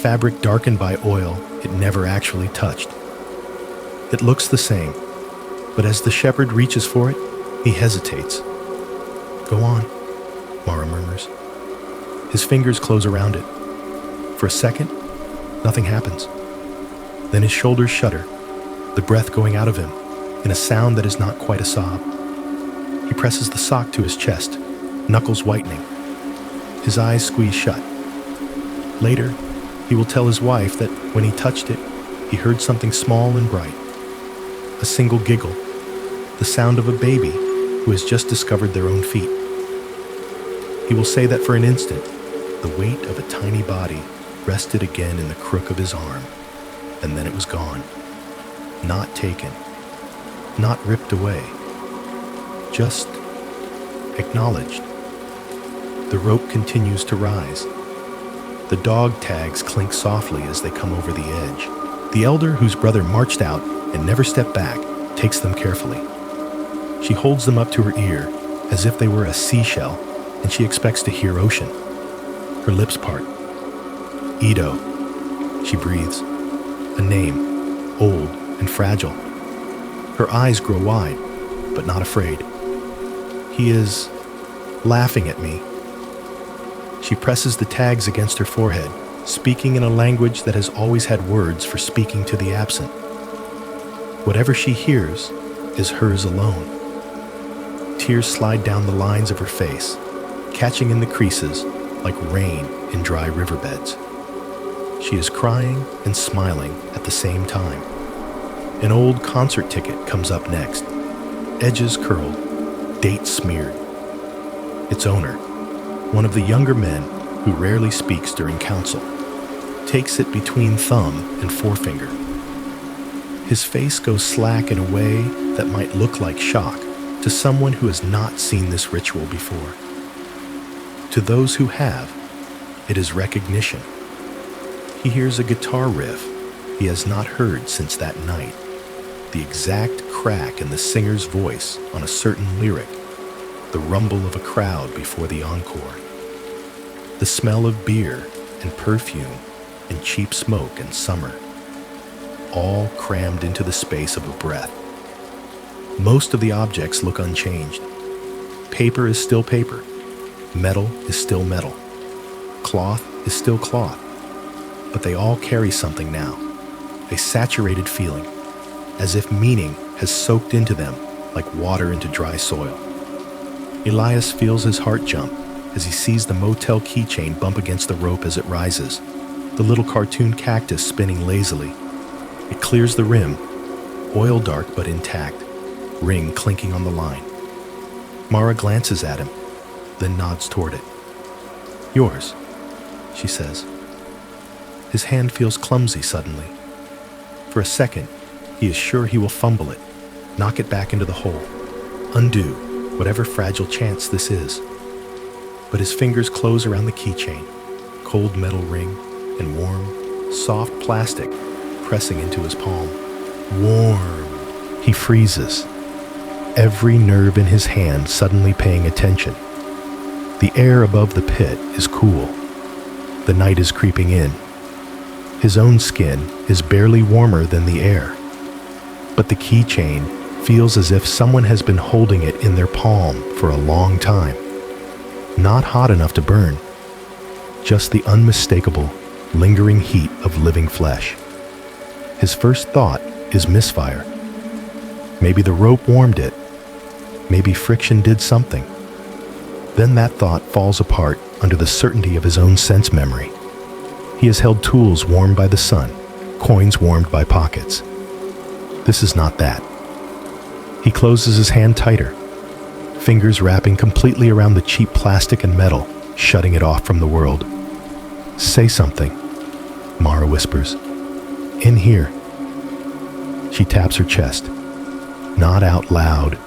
fabric darkened by oil it never actually touched. It looks the same, but as the shepherd reaches for it, he hesitates. "Go on," Mara murmurs. His fingers close around it. For a second, nothing happens. Then his shoulders shudder, the breath going out of him in a sound that is not quite a sob. He presses the sock to his chest, knuckles whitening. His eyes squeeze shut. Later, he will tell his wife that when he touched it, he heard something small and bright. A single giggle, the sound of a baby who has just discovered their own feet. He will say that for an instant, the weight of a tiny body rested again in the crook of his arm, and then it was gone. Not taken, not ripped away, just acknowledged. The rope continues to rise. The dog tags clink softly as they come over the edge. The elder, whose brother marched out and never stepped back, takes them carefully. She holds them up to her ear as if they were a seashell, and she expects to hear ocean. Her lips part. Ito, she breathes. A name, old and fragile. Her eyes grow wide, but not afraid. He is laughing at me. She presses the tags against her forehead, speaking in a language that has always had words for speaking to the absent. Whatever she hears is hers alone. Tears slide down the lines of her face, catching in the creases like rain in dry riverbeds. She is crying and smiling at the same time. An old concert ticket comes up next, edges curled, date smeared. Its owner, one of the younger men who rarely speaks during council, takes it between thumb and forefinger. His face goes slack in a way that might look like shock to someone who has not seen this ritual before. To those who have, it is recognition. He hears a guitar riff he has not heard since that night, the exact crack in the singer's voice on a certain lyric, the rumble of a crowd before the encore. The smell of beer and perfume and cheap smoke and summer, all crammed into the space of a breath. Most of the objects look unchanged. Paper is still paper. Metal is still metal. Cloth is still cloth. But they all carry something now, a saturated feeling, as if meaning has soaked into them like water into dry soil. Elias feels his heart jump as he sees the motel keychain bump against the rope as it rises, the little cartoon cactus spinning lazily. It clears the rim, oil dark but intact, ring clinking on the line. Mara glances at him, then nods toward it. "Yours," she says. His hand feels clumsy suddenly. For a second, he is sure he will fumble it, knock it back into the hole, undo whatever fragile chance this is. But his fingers close around the keychain, cold metal ring, and warm, soft plastic pressing into his palm. Warm. He freezes, every nerve in his hand suddenly paying attention. The air above the pit is cool. The night is creeping in. His own skin is barely warmer than the air. But the keychain feels as if someone has been holding it in their palm for a long time. Not hot enough to burn, just the unmistakable, lingering heat of living flesh. His first thought is misfire. Maybe the rope warmed it. Maybe friction did something. Then that thought falls apart under the certainty of his own sense memory. He has held tools warmed by the sun, coins warmed by pockets. This is not that. He closes his hand tighter, fingers wrapping completely around the cheap plastic and metal, shutting it off from the world. "Say something," Mara whispers. "In here." She taps her chest. Not out loud.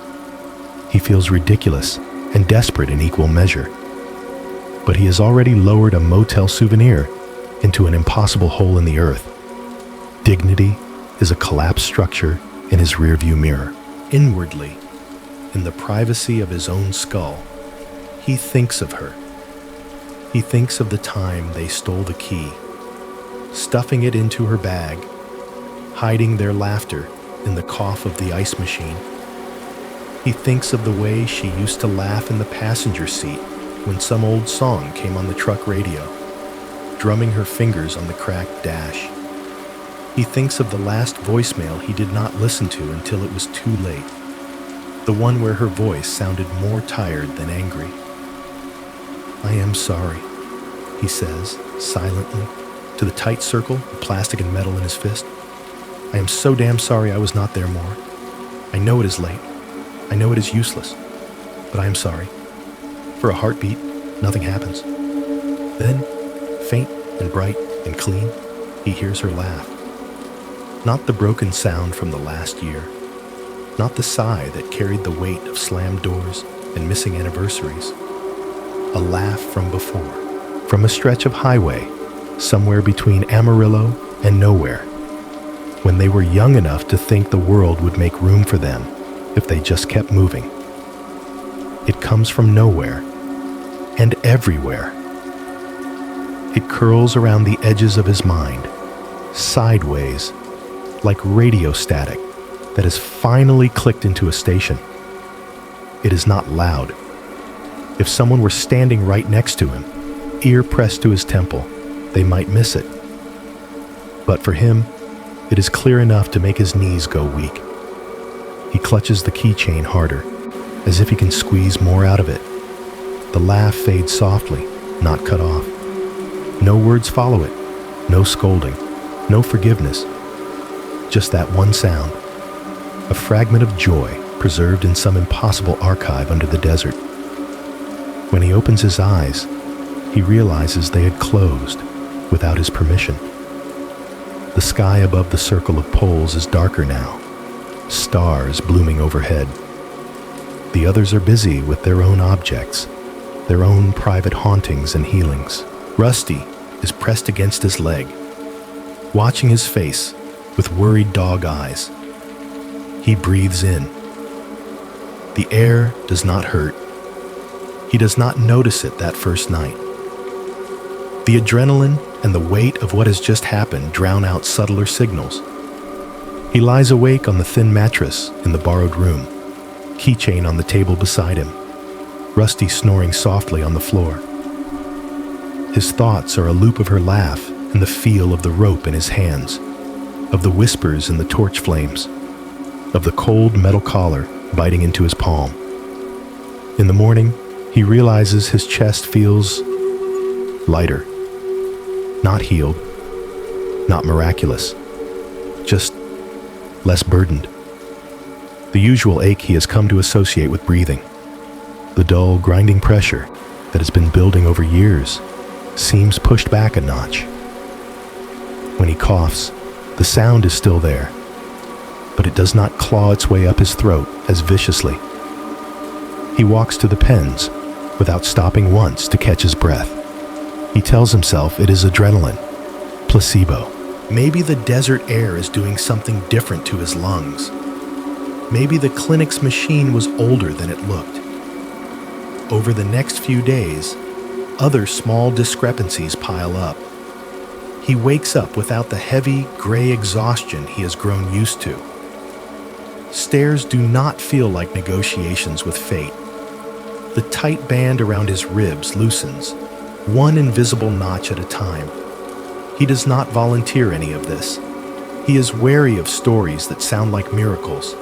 He feels ridiculous and desperate in equal measure. But he has already lowered a motel souvenir into an impossible hole in the earth. Dignity is a collapsed structure in his rearview mirror. Inwardly, in the privacy of his own skull, he thinks of her. He thinks of the time they stole the key, stuffing it into her bag, hiding their laughter in the cough of the ice machine. He thinks of the way she used to laugh in the passenger seat when some old song came on the truck radio, drumming her fingers on the cracked dash. He thinks of the last voicemail he did not listen to until it was too late, the one where her voice sounded more tired than angry. "I am sorry," he says, silently, to the tight circle of plastic and metal in his fist. "I am so damn sorry I was not there more. I know it is late. I know it is useless. But I am sorry." For a heartbeat, nothing happens. Then, faint and bright and clean, he hears her laugh. Not the broken sound from the last year. Not the sigh that carried the weight of slammed doors and missing anniversaries. A laugh from before, from a stretch of highway, somewhere between Amarillo and nowhere, when they were young enough to think the world would make room for them if they just kept moving. It comes from nowhere and everywhere. It curls around the edges of his mind, sideways, like radio static that has finally clicked into a station. It is not loud. If someone were standing right next to him, ear pressed to his temple, they might miss it. But for him, it is clear enough to make his knees go weak. He clutches the keychain harder, as if he can squeeze more out of it. The laugh fades softly, not cut off. No words follow it, no scolding, no forgiveness. Just that one sound, a fragment of joy preserved in some impossible archive under the desert. When he opens his eyes, he realizes they had closed without his permission. The sky above the circle of poles is darker now, stars blooming overhead. The others are busy with their own objects, their own private hauntings and healings. Rusty is pressed against his leg, watching his face with worried dog eyes. He breathes in. The air does not hurt. He does not notice it that first night. The adrenaline and the weight of what has just happened drown out subtler signals. He lies awake on the thin mattress in the borrowed room, keychain on the table beside him, Rusty snoring softly on the floor. His thoughts are a loop of her laugh and the feel of the rope in his hands, of the whispers in the torch flames, of the cold metal collar biting into his palm. In the morning, he realizes his chest feels lighter. Not healed, not miraculous, just less burdened. The usual ache he has come to associate with breathing, the dull, grinding pressure that has been building over years, seems pushed back a notch. When he coughs, the sound is still there, but it does not claw its way up his throat as viciously. He walks to the pens without stopping once to catch his breath. He tells himself it is adrenaline, placebo. Maybe the desert air is doing something different to his lungs. Maybe the clinic's machine was older than it looked. Over the next few days, other small discrepancies pile up. He wakes up without the heavy, gray exhaustion he has grown used to. Stairs do not feel like negotiations with fate. The tight band around his ribs loosens, one invisible notch at a time. He does not volunteer any of this. He is wary of stories that sound like miracles,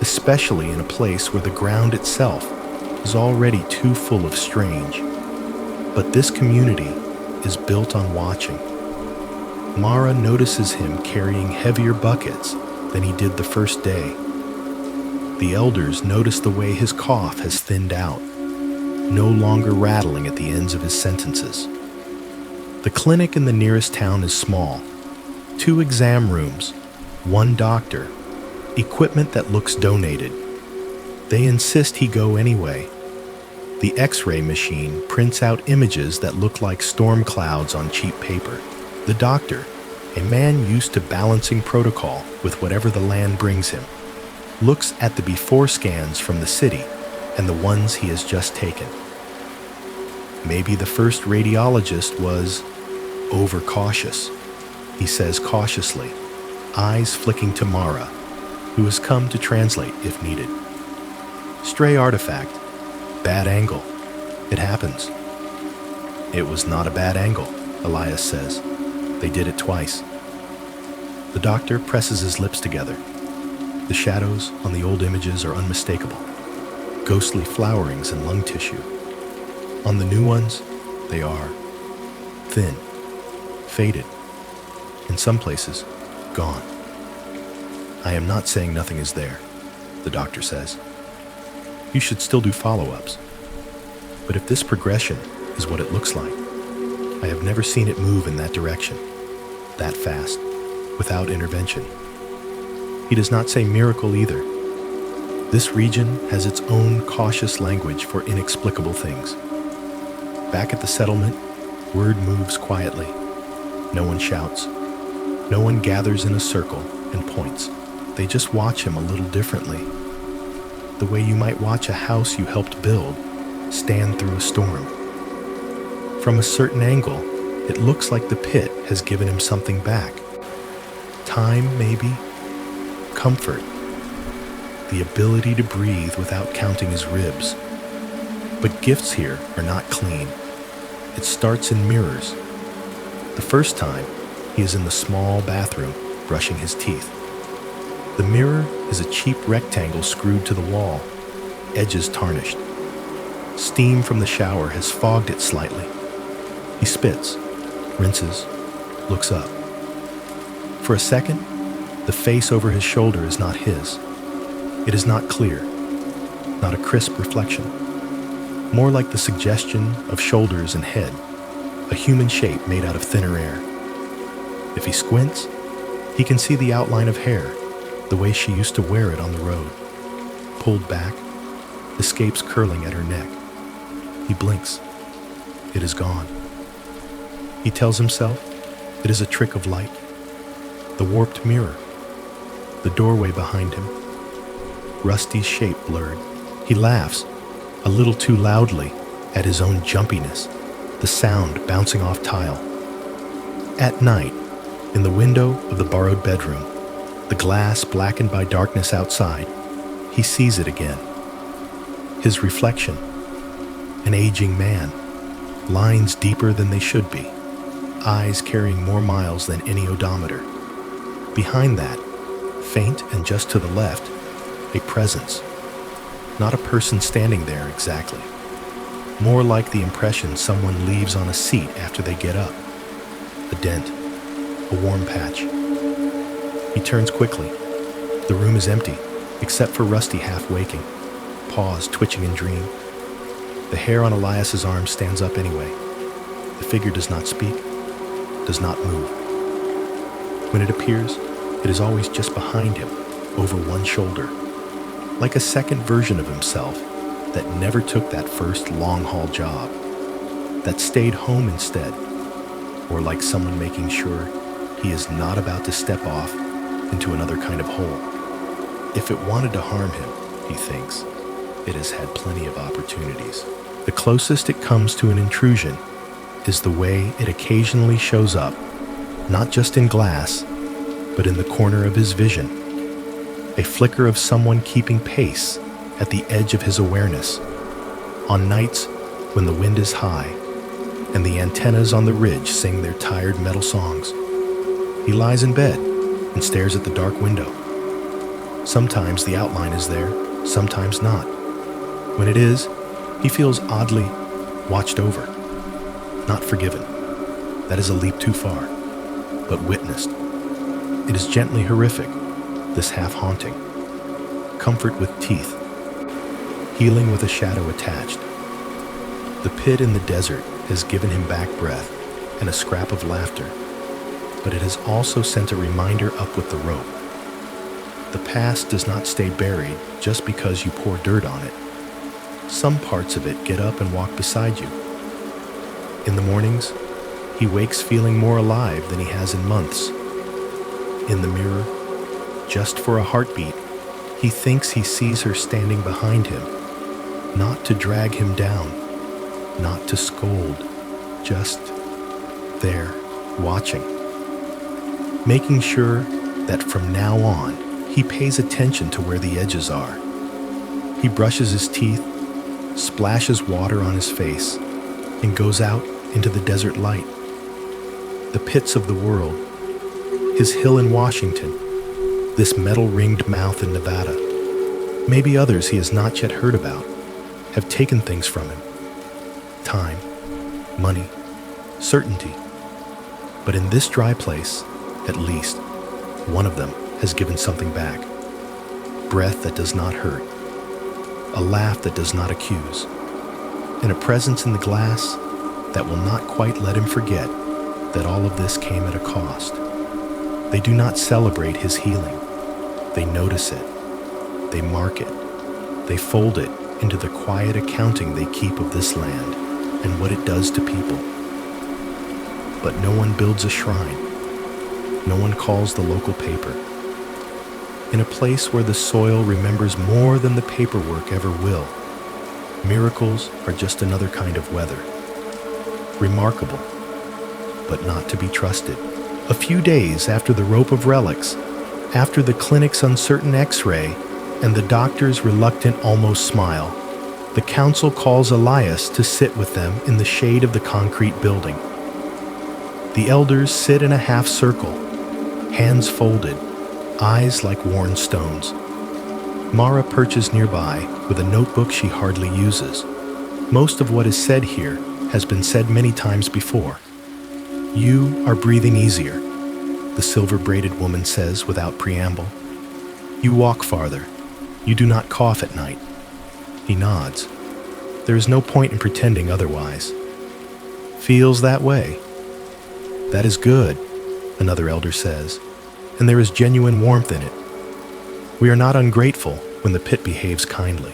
especially in a place where the ground itself is already too full of strange. But this community is built on watching. Mara notices him carrying heavier buckets than he did the first day. The elders notice the way his cough has thinned out, no longer rattling at the ends of his sentences. The clinic in the nearest town is small. 2 exam rooms, 1 doctor, equipment that looks donated. They insist he go anyway. The X-ray machine prints out images that look like storm clouds on cheap paper. The doctor, a man used to balancing protocol with whatever the land brings him, looks at the before scans from the city and the ones he has just taken. Maybe the first radiologist was overcautious, he says cautiously, eyes flicking to Mara, who has come to translate if needed. Stray artifact, bad angle. It happens. It was not a bad angle, Elias says. They did it twice. The doctor presses his lips together. The shadows on the old images are unmistakable, ghostly flowerings in lung tissue. On the new ones, they are thin, faded, in some places, gone. I am not saying nothing is there, the doctor says. You should still do follow-ups. But if this progression is what it looks like, I have never seen it move in that direction, that fast, without intervention. He does not say miracle either. This region has its own cautious language for inexplicable things. Back at the settlement, word moves quietly. No one shouts. No one gathers in a circle and points. They just watch him a little differently. The way you might watch a house you helped build stand through a storm. From a certain angle, it looks like the pit has given him something back. Time, maybe. Comfort. The ability to breathe without counting his ribs. But gifts here are not clean. It starts in mirrors. The first time, he is in the small bathroom, brushing his teeth. The mirror is a cheap rectangle screwed to the wall, edges tarnished. Steam from the shower has fogged it slightly. He spits, rinses, looks up. For a second, the face over his shoulder is not his. It is not clear, not a crisp reflection. More like the suggestion of shoulders and head, a human shape made out of thinner air. If he squints, he can see the outline of hair, the way she used to wear it on the road. Pulled back, escapes curling at her neck. He blinks. It is gone. He tells himself it is a trick of light. The warped mirror. The doorway behind him. Rusty's shape blurred. He laughs, a little too loudly, at his own jumpiness, the sound bouncing off tile. At night, in the window of the borrowed bedroom, the glass blackened by darkness outside, he sees it again. His reflection, an aging man, lines deeper than they should be, eyes carrying more miles than any odometer. Behind that, faint and just to the left, a presence. Not a person standing there exactly. More like the impression someone leaves on a seat after they get up. A dent, a warm patch. He turns quickly. The room is empty, except for Rusty half waking, paws twitching in dream. The hair on Elias's arm stands up anyway. The figure does not speak, does not move. When it appears, it is always just behind him, over one shoulder, like a second version of himself that never took that first long-haul job, that stayed home instead, or like someone making sure he is not about to step off into another kind of hole. If it wanted to harm him, he thinks, it has had plenty of opportunities. The closest it comes to an intrusion is the way it occasionally shows up, not just in glass, but in the corner of his vision. A flicker of someone keeping pace at the edge of his awareness, on nights when the wind is high and the antennas on the ridge sing their tired metal songs. He lies in bed and stares at the dark window. Sometimes the outline is there, sometimes not. When it is, he feels oddly watched over, not forgiven. That is a leap too far. but witnessed. It is gently horrific, this half-haunting. Comfort with teeth, healing with a shadow attached. The pit in the desert has given him back breath and a scrap of laughter, but it has also sent a reminder up with the rope. The past does not stay buried just because you pour dirt on it. Some parts of it get up and walk beside you. In the mornings, he wakes feeling more alive than he has in months. In the mirror, just for a heartbeat, he thinks he sees her standing behind him, not to drag him down, not to scold, just there, watching. Making sure that from now on, he pays attention to where the edges are. He brushes his teeth, splashes water on his face, and goes out into the desert light. The pits of the world, his hill in Washington, this metal-ringed mouth in Nevada, maybe others he has not yet heard about, have taken things from him. Time, money, certainty. But in this dry place, at least, one of them has given something back. Breath that does not hurt, a laugh that does not accuse, and a presence in the glass that will not quite let him forget that all of this came at a cost. They do not celebrate his healing. They notice it. They mark it. They fold it into the quiet accounting they keep of this land and what it does to people. But no one builds a shrine. No one calls the local paper. In a place where the soil remembers more than the paperwork ever will, miracles are just another kind of weather. Remarkable, but not to be trusted. A few days after the rope of relics, after the clinic's uncertain x-ray and the doctor's reluctant almost smile, the council calls Elias to sit with them in the shade of the concrete building. The elders sit in a half circle, hands folded, eyes like worn stones. Mara perches nearby with a notebook she hardly uses. Most of what is said here has been said many times before. "You are breathing easier," the silver-braided woman says without preamble. "You walk farther. You do not cough at night." He nods. There is no point in pretending otherwise. "Feels that way." "That is good," another elder says, and there is genuine warmth in it. "We are not ungrateful when the pit behaves kindly.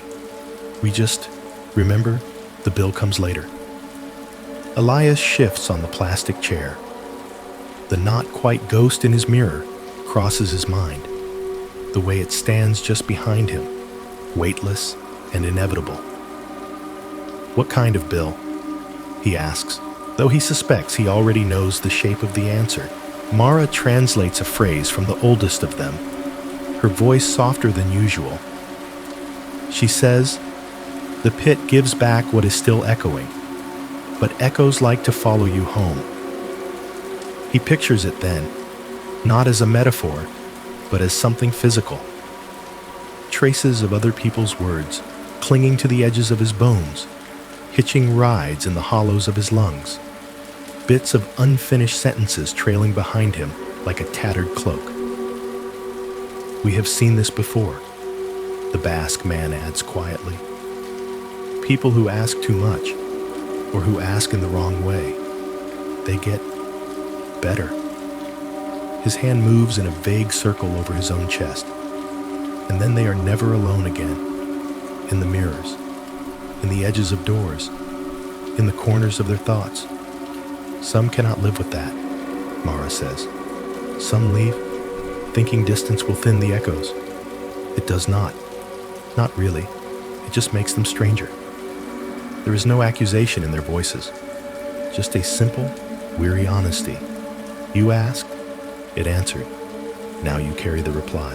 We just remember the bill comes later." Elias shifts on the plastic chair. The not-quite ghost in his mirror crosses his mind, the way it stands just behind him, weightless and inevitable. "What kind of bill?" he asks, though he suspects he already knows the shape of the answer. Mara translates a phrase from the oldest of them, her voice softer than usual. She says, "The pit gives back what is still echoing, but echoes like to follow you home." He pictures it then, not as a metaphor, but as something physical. Traces of other people's words clinging to the edges of his bones, hitching rides in the hollows of his lungs, bits of unfinished sentences trailing behind him like a tattered cloak. "We have seen this before," the Basque man adds quietly. "People who ask too much, or who ask in the wrong way, they get better." His hand moves in a vague circle over his own chest, and then they are never alone again. In the mirrors, in the edges of doors, in the corners of their thoughts. Some cannot live with that, Mara says. Some leave, thinking distance will thin the echoes. It does not. Not really. It just makes them stranger. There is no accusation in their voices, just a simple, weary honesty. You asked, it answered. Now you carry the reply.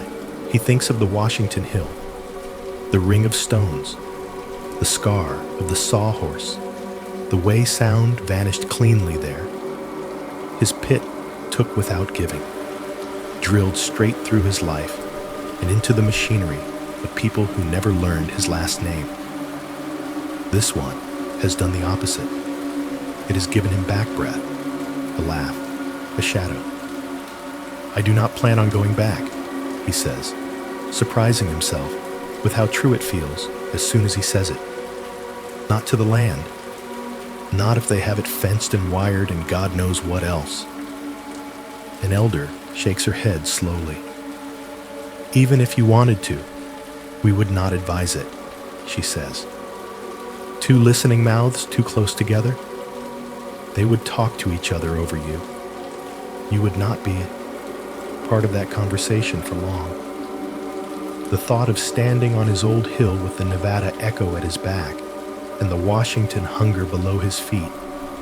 He thinks of the Washington Hill, the ring of stones, the scar of the sawhorse, the way sound vanished cleanly there. His pit took without giving, drilled straight through his life and into the machinery of people who never learned his last name. This one has done the opposite. It has given him back breath, a laugh, a shadow, I do not plan on going back, he says, surprising himself with how true it feels as soon as he says it. Not to the land. Not if they have it fenced and wired and God knows what else. An elder shakes her head slowly. Even if you wanted to, we would not advise it, she says. Two listening mouths too close together, they would talk to each other over you. You would not be part of that conversation for long. The thought of standing on his old hill with the Nevada echo at his back and the Washington hunger below his feet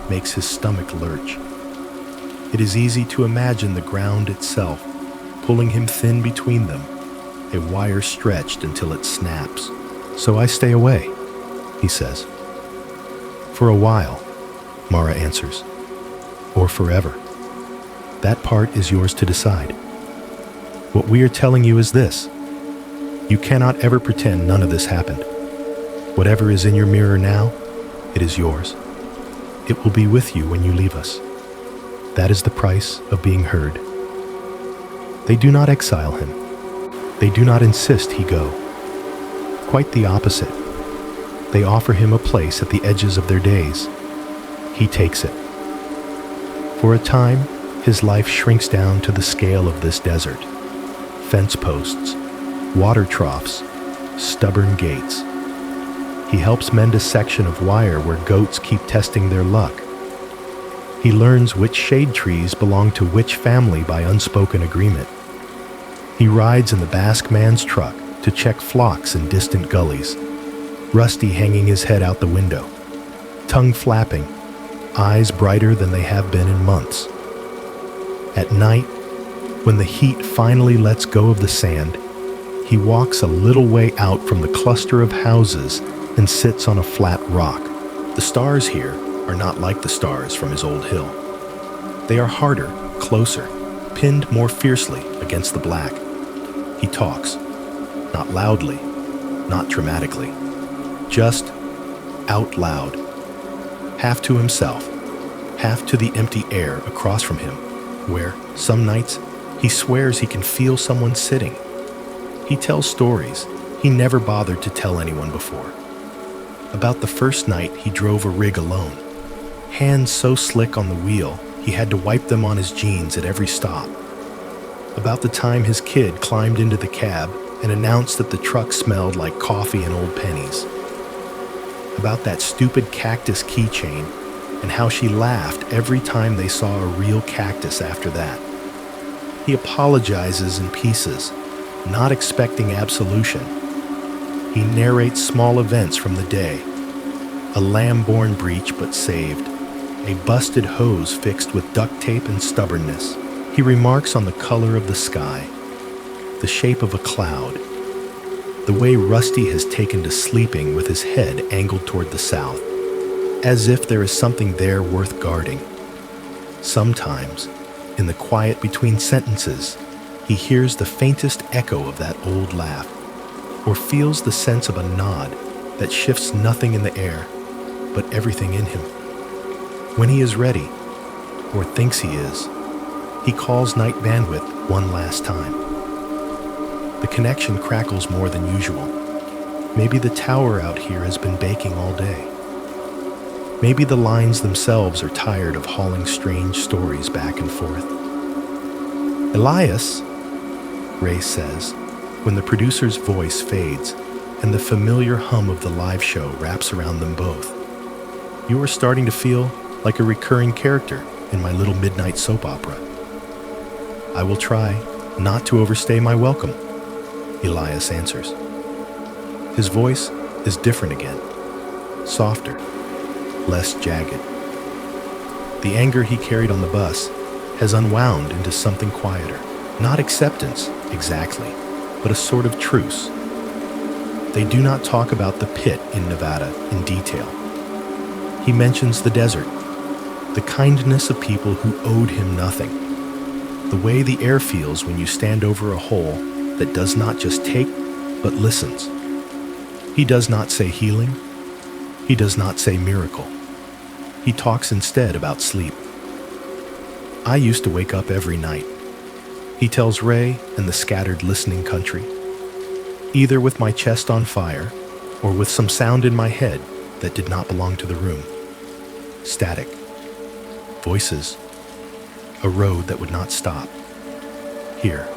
makes his stomach lurch. It is easy to imagine the ground itself pulling him thin between them, a wire stretched until it snaps. So I stay away, he says. For a while, Mara answers. Or forever. That part is yours to decide. What we are telling you is this. You cannot ever pretend none of this happened. Whatever is in your mirror now, it is yours. It will be with you when you leave us. That is the price of being heard. They do not exile him. They do not insist he go. Quite the opposite. They offer him a place at the edges of their days. He takes it. For a time, his life shrinks down to the scale of this desert. Fence posts, water troughs, stubborn gates. He helps mend a section of wire where goats keep testing their luck. He learns which shade trees belong to which family by unspoken agreement. He rides in the Basque man's truck to check flocks in distant gullies, Rusty hanging his head out the window, tongue flapping, eyes brighter than they have been in months. At night, when the heat finally lets go of the sand, he walks a little way out from the cluster of houses and sits on a flat rock. The stars here are not like the stars from his old hill. They are harder, closer, pinned more fiercely against the black. He talks, not loudly, not dramatically, just out loud, half to himself, half to the empty air across from him, where, some nights, he swears he can feel someone sitting. He tells stories he never bothered to tell anyone before. About the first night he drove a rig alone, hands so slick on the wheel he had to wipe them on his jeans at every stop. About the time his kid climbed into the cab and announced that the truck smelled like coffee and old pennies. About that stupid cactus keychain and how she laughed every time they saw a real cactus after that. He apologizes in pieces, not expecting absolution. He narrates small events from the day. A lamb-born breach but saved. A busted hose fixed with duct tape and stubbornness. He remarks on the color of the sky, the shape of a cloud, the way Rusty has taken to sleeping with his head angled toward the south, as if there is something there worth guarding. Sometimes, in the quiet between sentences, he hears the faintest echo of that old laugh, or feels the sense of a nod that shifts nothing in the air, but everything in him. When he is ready, or thinks he is, he calls night bandwidth one last time. The connection crackles more than usual. Maybe the tower out here has been baking all day. Maybe the lines themselves are tired of hauling strange stories back and forth. Elias, Ray says, when the producer's voice fades and the familiar hum of the live show wraps around them both. You are starting to feel like a recurring character in my little midnight soap opera. I will try not to overstay my welcome, Elias answers. His voice is different again, softer, less jagged. The anger he carried on the bus has unwound into something quieter. Not acceptance, exactly, but a sort of truce. They do not talk about the pit in Nevada in detail. He mentions the desert, the kindness of people who owed him nothing, the way the air feels when you stand over a hole that does not just take, but listens. He does not say healing. He does not say miracle. He talks instead about sleep. I used to wake up every night. he tells Ray and the scattered listening country, either with my chest on fire or with some sound in my head that did not belong to the room. Static. Voices. A road that would not stop. Here,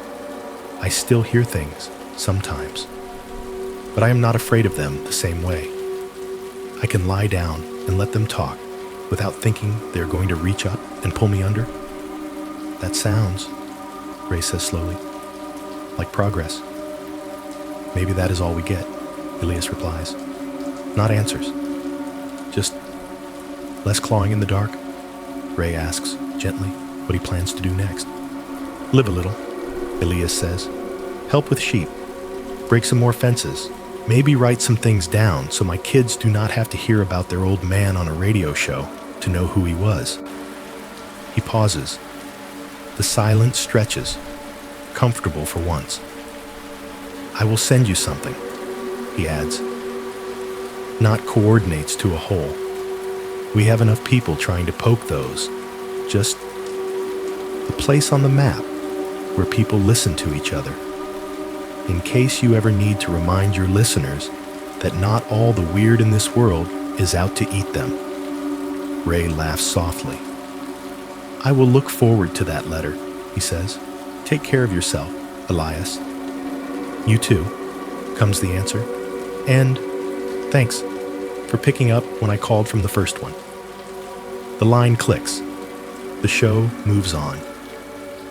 I still hear things, sometimes. But I am not afraid of them the same way. I can lie down and let them talk without thinking they're going to reach up and pull me under. That sounds, Ray says slowly, like progress. Maybe that is all we get, Elias replies. Not answers. Just less clawing in the dark. Ray asks, gently, what he plans to do next. Live a little, Elias says. Help with sheep. Break some more fences. Maybe write some things down so my kids do not have to hear about their old man on a radio show to know who he was. He pauses. The silence stretches, comfortable for once. I will send you something, he adds. Not coordinates to a hole. We have enough people trying to poke those. Just a place on the map where people listen to each other. In case you ever need to remind your listeners that not all the weird in this world is out to eat them. Ray laughs softly. I will look forward to that letter, he says. Take care of yourself, Elias. You too, comes the answer. And thanks for picking up when I called from the first one. The line clicks. The show moves on.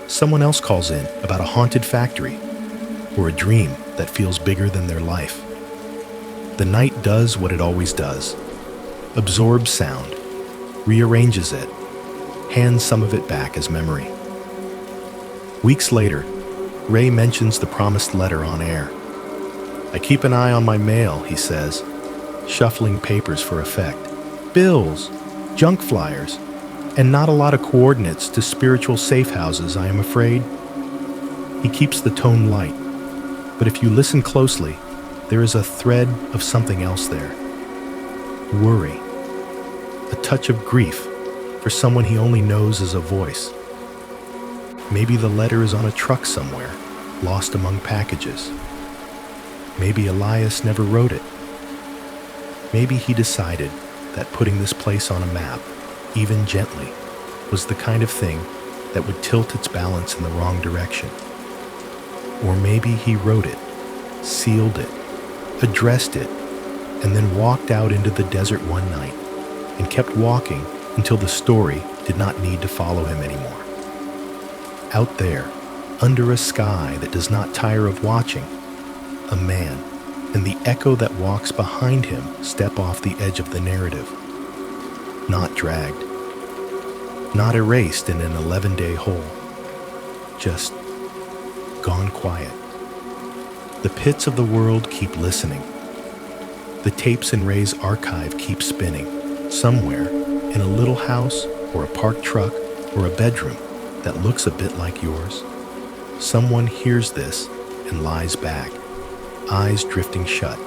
Someone else calls in about a haunted factory or a dream that feels bigger than their life. The night does what it always does. Absorbs sound, rearranges it, hands some of it back as memory. Weeks later, Ray mentions the promised letter on air. I keep an eye on my mail, he says, shuffling papers for effect. Bills, junk flyers, and not a lot of coordinates to spiritual safe houses, I am afraid. He keeps the tone light, but if you listen closely, there is a thread of something else there. Worry. A touch of grief for someone he only knows as a voice. Maybe the letter is on a truck somewhere, lost among packages. Maybe Elias never wrote it. Maybe he decided that putting this place on a map, even gently, was the kind of thing that would tilt its balance in the wrong direction. Or maybe he wrote it, sealed it, addressed it, and then walked out into the desert one night and kept walking until the story did not need to follow him anymore. Out there, under a sky that does not tire of watching, a man and the echo that walks behind him step off the edge of the narrative. Not dragged, not erased in an 11-day hole, just gone quiet. The pits of the world keep listening. The tapes in Ray's archive keep spinning, somewhere in a little house or a parked truck or a bedroom that looks a bit like yours. Someone hears this and lies back, eyes drifting shut,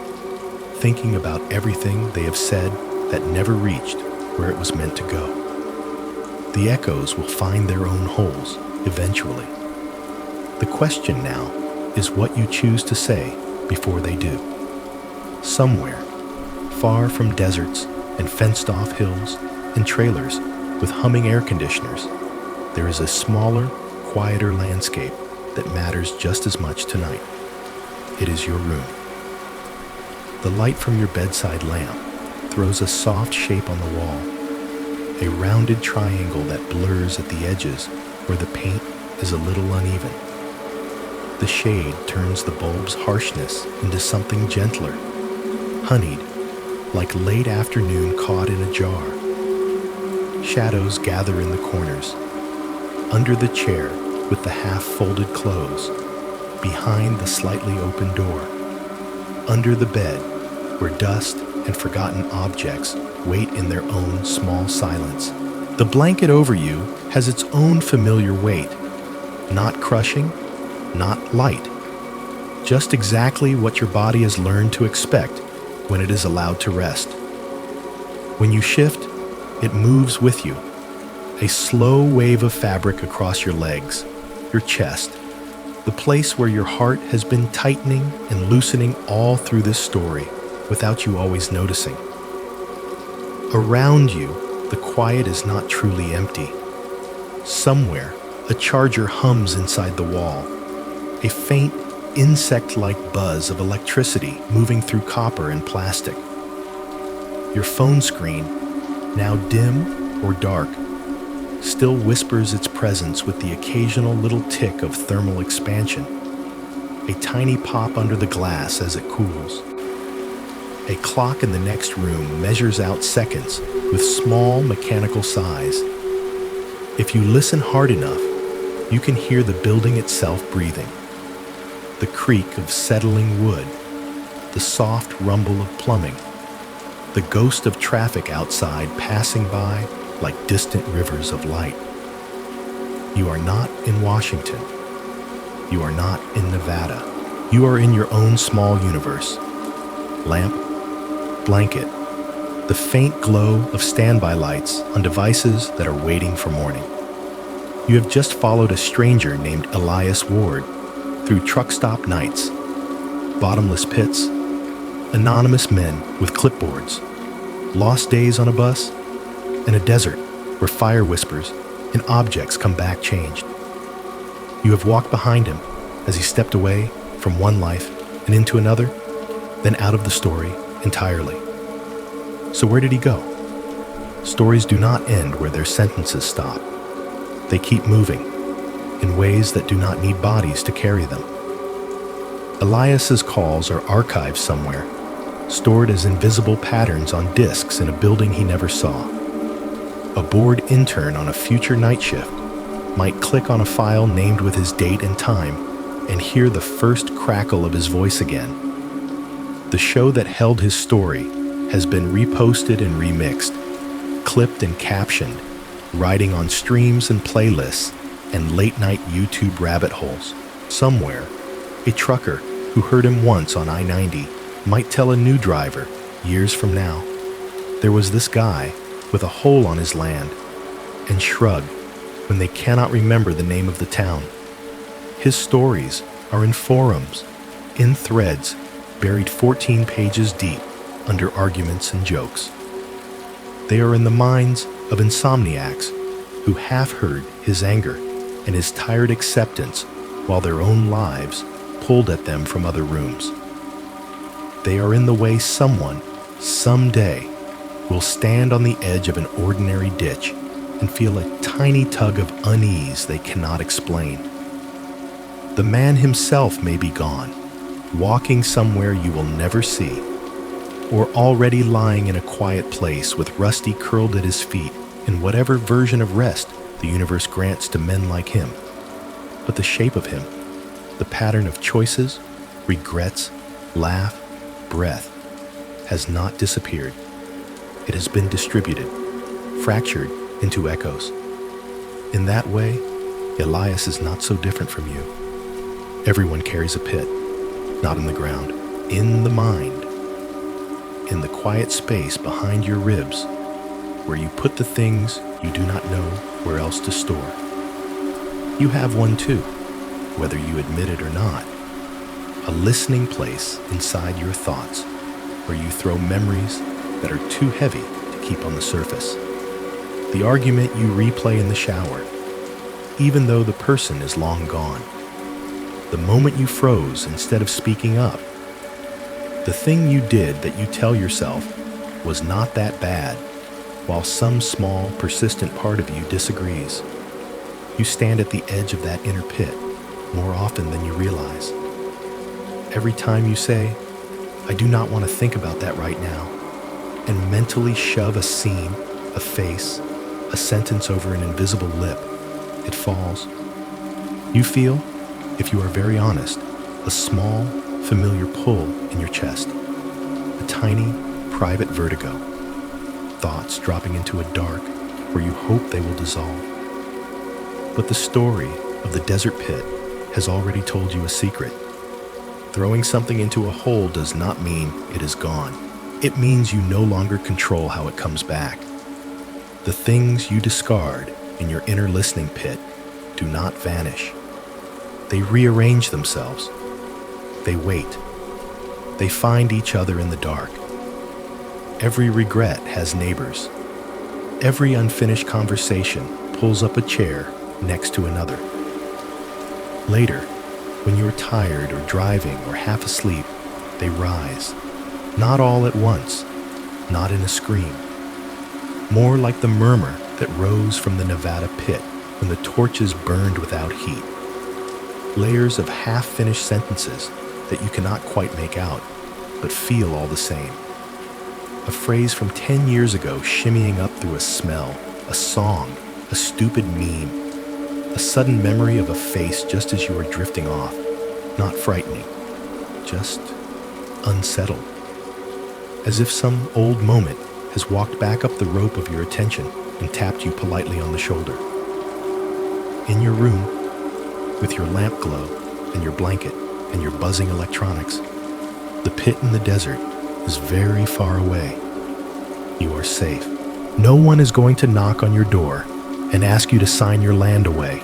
thinking about everything they have said that never reached where it was meant to go. The echoes will find their own holes eventually. The question now is what you choose to say before they do. Somewhere, far from deserts and fenced-off hills and trailers with humming air conditioners, there is a smaller, quieter landscape that matters just as much tonight. It is your room. The light from your bedside lamp throws a soft shape on the wall, a rounded triangle that blurs at the edges where the paint is a little uneven. The shade turns the bulb's harshness into something gentler, honeyed, like late afternoon caught in a jar. Shadows gather in the corners, under the chair with the half-folded clothes, behind the slightly open door, under the bed where dust and forgotten objects wait in their own small silence. The blanket over you has its own familiar weight, not crushing, not light, just exactly what your body has learned to expect when it is allowed to rest. When you shift, it moves with you, a slow wave of fabric across your legs, your chest, The place where your heart has been tightening and loosening all through this story without you always noticing. Around you, the quiet is not truly empty. Somewhere, a charger hums inside the wall, a faint, insect-like buzz of electricity moving through copper and plastic. Your phone screen, now dim or dark, still whispers its presence with the occasional little tick of thermal expansion, a tiny pop under the glass as it cools. A clock in the next room measures out seconds with small mechanical sighs. If you listen hard enough, you can hear the building itself breathing. The creak of settling wood, the soft rumble of plumbing, the ghost of traffic outside passing by like distant rivers of light. You are not in Washington. You are not in Nevada. You are in your own small universe. Lamp, blanket, the faint glow of standby lights on devices that are waiting for morning. You have just followed a stranger named Elias Ward through truck stop nights, bottomless pits, anonymous men with clipboards, lost days on a bus, and a desert where fire whispers and objects come back changed. You have walked behind him as he stepped away from one life and into another, then out of the story entirely. So where did he go? Stories do not end where their sentences stop. They keep moving in ways that do not need bodies to carry them. Elias's calls are archived somewhere, stored as invisible patterns on discs in a building he never saw. A bored intern on a future night shift might click on a file named with his date and time and hear the first crackle of his voice again. The show that held his story has been reposted and remixed, clipped and captioned, riding on streams and playlists and late-night YouTube rabbit holes. Somewhere, a trucker who heard him once on I-90 might tell a new driver, years from now, there was this guy with a hole on his land, and shrug when they cannot remember the name of the town. His stories are in forums, in threads, buried 14 pages deep under arguments and jokes. They are in the minds of insomniacs who half heard his anger and his tired acceptance while their own lives pulled at them from other rooms. They are in the way someone, someday, will stand on the edge of an ordinary ditch and feel a tiny tug of unease they cannot explain. The man himself may be gone, walking somewhere you will never see, or already lying in a quiet place with Rusty curled at his feet in whatever version of rest the universe grants to men like him. But the shape of him, the pattern of choices, regrets, laugh, breath, has not disappeared. It has been distributed, fractured into echoes. In that way, Elias is not so different from you. Everyone carries a pit, not in the ground, in the mind, in the quiet space behind your ribs, where you put the things you do not know where else to store. You have one too, whether you admit it or not, a listening place inside your thoughts, where you throw memories that are too heavy to keep on the surface. The argument you replay in the shower, even though the person is long gone. The moment you froze instead of speaking up. The thing you did that you tell yourself was not that bad, while some small, persistent part of you disagrees. You stand at the edge of that inner pit more often than you realize. Every time you say, I do not want to think about that right now, and mentally shove a scene, a face, a sentence over an invisible lip, it falls. You feel, if you are very honest, a small, familiar pull in your chest, a tiny, private vertigo, thoughts dropping into a dark where you hope they will dissolve. But the story of the desert pit has already told you a secret. Throwing something into a hole does not mean it is gone. It means you no longer control how it comes back. The things you discard in your inner listening pit do not vanish. They rearrange themselves. They wait. They find each other in the dark. Every regret has neighbors. Every unfinished conversation pulls up a chair next to another. Later, when you're tired or driving or half asleep, they rise. Not all at once, not in a scream. More like the murmur that rose from the Nevada pit when the torches burned without heat. Layers of half-finished sentences that you cannot quite make out, but feel all the same. A phrase from 10 years ago shimmying up through a smell, a song, a stupid meme, a sudden memory of a face just as you are drifting off, not frightening, just unsettled. As if some old moment has walked back up the rope of your attention and tapped you politely on the shoulder. In your room, with your lamp glow and your blanket and your buzzing electronics, the pit in the desert is very far away. You are safe. No one is going to knock on your door and ask you to sign your land away.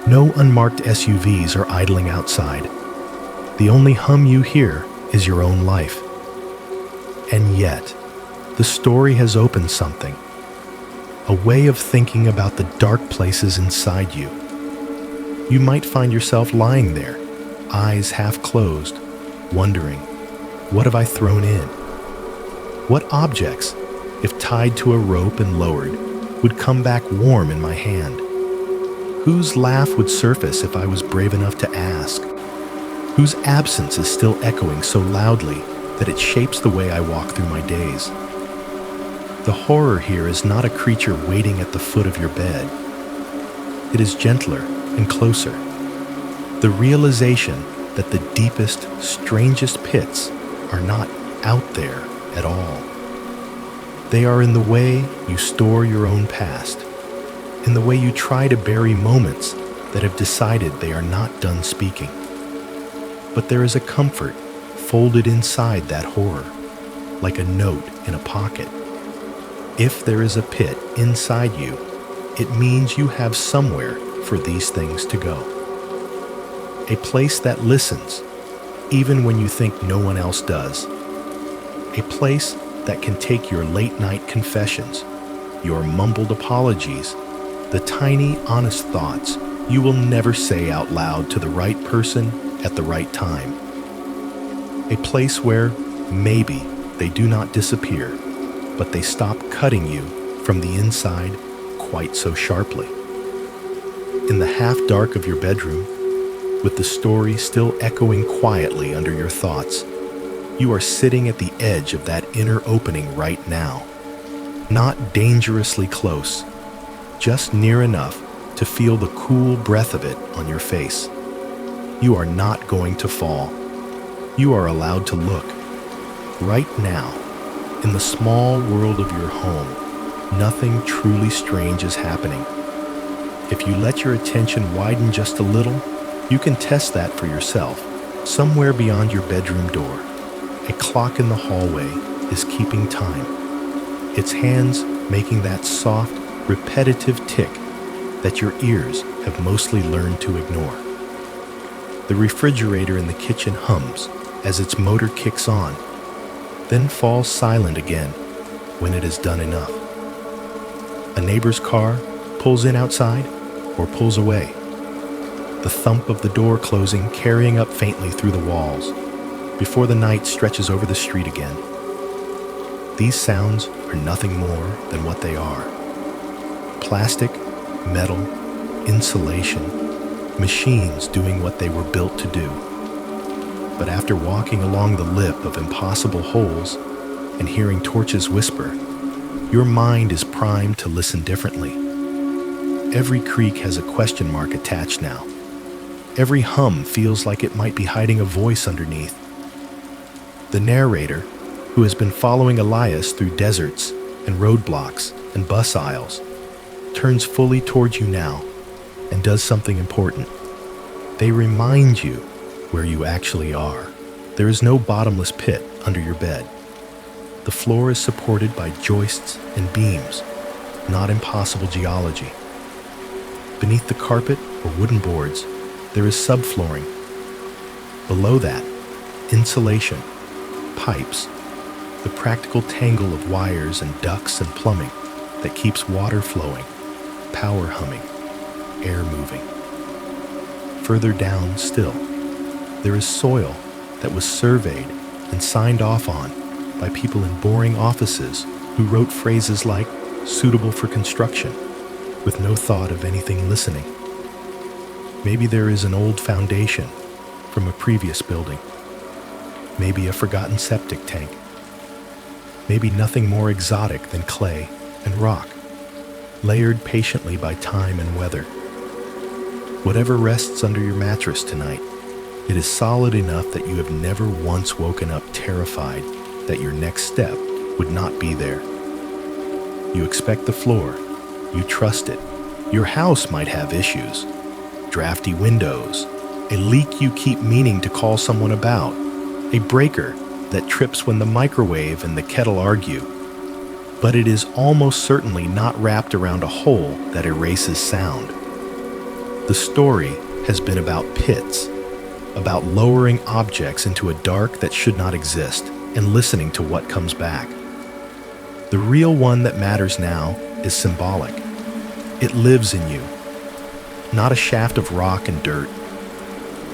No unmarked SUVs are idling outside. The only hum you hear is your own life. And yet, the story has opened something. A way of thinking about the dark places inside you. You might find yourself lying there, eyes half closed, wondering, what have I thrown in? What objects, if tied to a rope and lowered, would come back warm in my hand? Whose laugh would surface if I was brave enough to ask? Whose absence is still echoing so loudly that it shapes the way I walk through my days? The horror here is not a creature waiting at the foot of your bed. It is gentler and closer. The realization that the deepest, strangest pits are not out there at all. They are in the way you store your own past, in the way you try to bury moments that have decided they are not done speaking. But there is a comfort folded inside that horror, like a note in a pocket. If there is a pit inside you, it means you have somewhere for these things to go. A place that listens, even when you think no one else does. A place that can take your late-night confessions, your mumbled apologies, the tiny, honest thoughts you will never say out loud to the right person at the right time. A place where maybe they do not disappear, but they stop cutting you from the inside quite so sharply. In the half-dark of your bedroom, with the story still echoing quietly under your thoughts, you are sitting at the edge of that inner opening right now. Not dangerously close, just near enough to feel the cool breath of it on your face. You are not going to fall. You are allowed to look. Right now, in the small world of your home, nothing truly strange is happening. If you let your attention widen just a little, you can test that for yourself. Somewhere beyond your bedroom door, a clock in the hallway is keeping time. Its hands making that soft, repetitive tick that your ears have mostly learned to ignore. The refrigerator in the kitchen hums as its motor kicks on, then falls silent again when it has done enough. A neighbor's car pulls in outside or pulls away. The thump of the door closing carrying up faintly through the walls before the night stretches over the street again. These sounds are nothing more than what they are. Plastic, metal, insulation, machines doing what they were built to do. But after walking along the lip of impossible holes and hearing torches whisper, your mind is primed to listen differently. Every creak has a question mark attached now. Every hum feels like it might be hiding a voice underneath. The narrator, who has been following Elias through deserts and roadblocks and bus aisles, turns fully towards you now and does something important. They remind you where you actually are. There is no bottomless pit under your bed. The floor is supported by joists and beams, not impossible geology. Beneath the carpet or wooden boards, there is subflooring. Below that, insulation, pipes, the practical tangle of wires and ducts and plumbing that keeps water flowing, power humming, air moving. Further down still, there is soil that was surveyed and signed off on by people in boring offices who wrote phrases like suitable for construction, with no thought of anything listening. Maybe there is an old foundation from a previous building. Maybe a forgotten septic tank. Maybe nothing more exotic than clay and rock, layered patiently by time and weather. Whatever rests under your mattress tonight, it is solid enough that you have never once woken up terrified that your next step would not be there. You expect the floor. You trust it. Your house might have issues. Drafty windows, a leak you keep meaning to call someone about, a breaker that trips when the microwave and the kettle argue. But it is almost certainly not wrapped around a hole that erases sound. The story has been about pits, about lowering objects into a dark that should not exist and listening to what comes back. The real one that matters now is symbolic. It lives in you. Not a shaft of rock and dirt,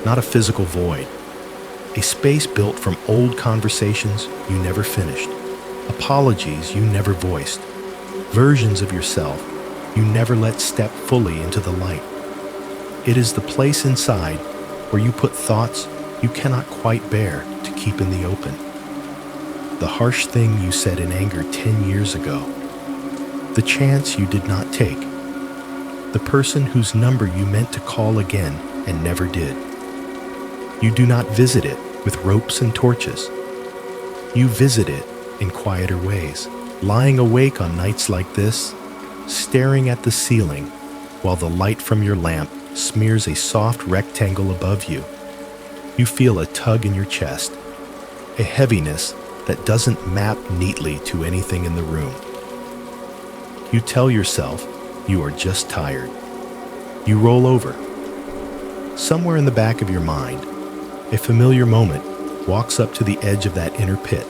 not a physical void. A space built from old conversations you never finished, apologies you never voiced, versions of yourself you never let step fully into the light. It is the place inside where you put thoughts you cannot quite bear to keep in the open. The harsh thing you said in anger 10 years ago. The chance you did not take. The person whose number you meant to call again and never did. You do not visit it with ropes and torches. You visit it in quieter ways, lying awake on nights like this, staring at the ceiling while the light from your lamp smears a soft rectangle above you. You feel a tug in your chest, a heaviness that doesn't map neatly to anything in the room. You tell yourself you are just tired. You roll over. Somewhere in the back of your mind, a familiar moment walks up to the edge of that inner pit,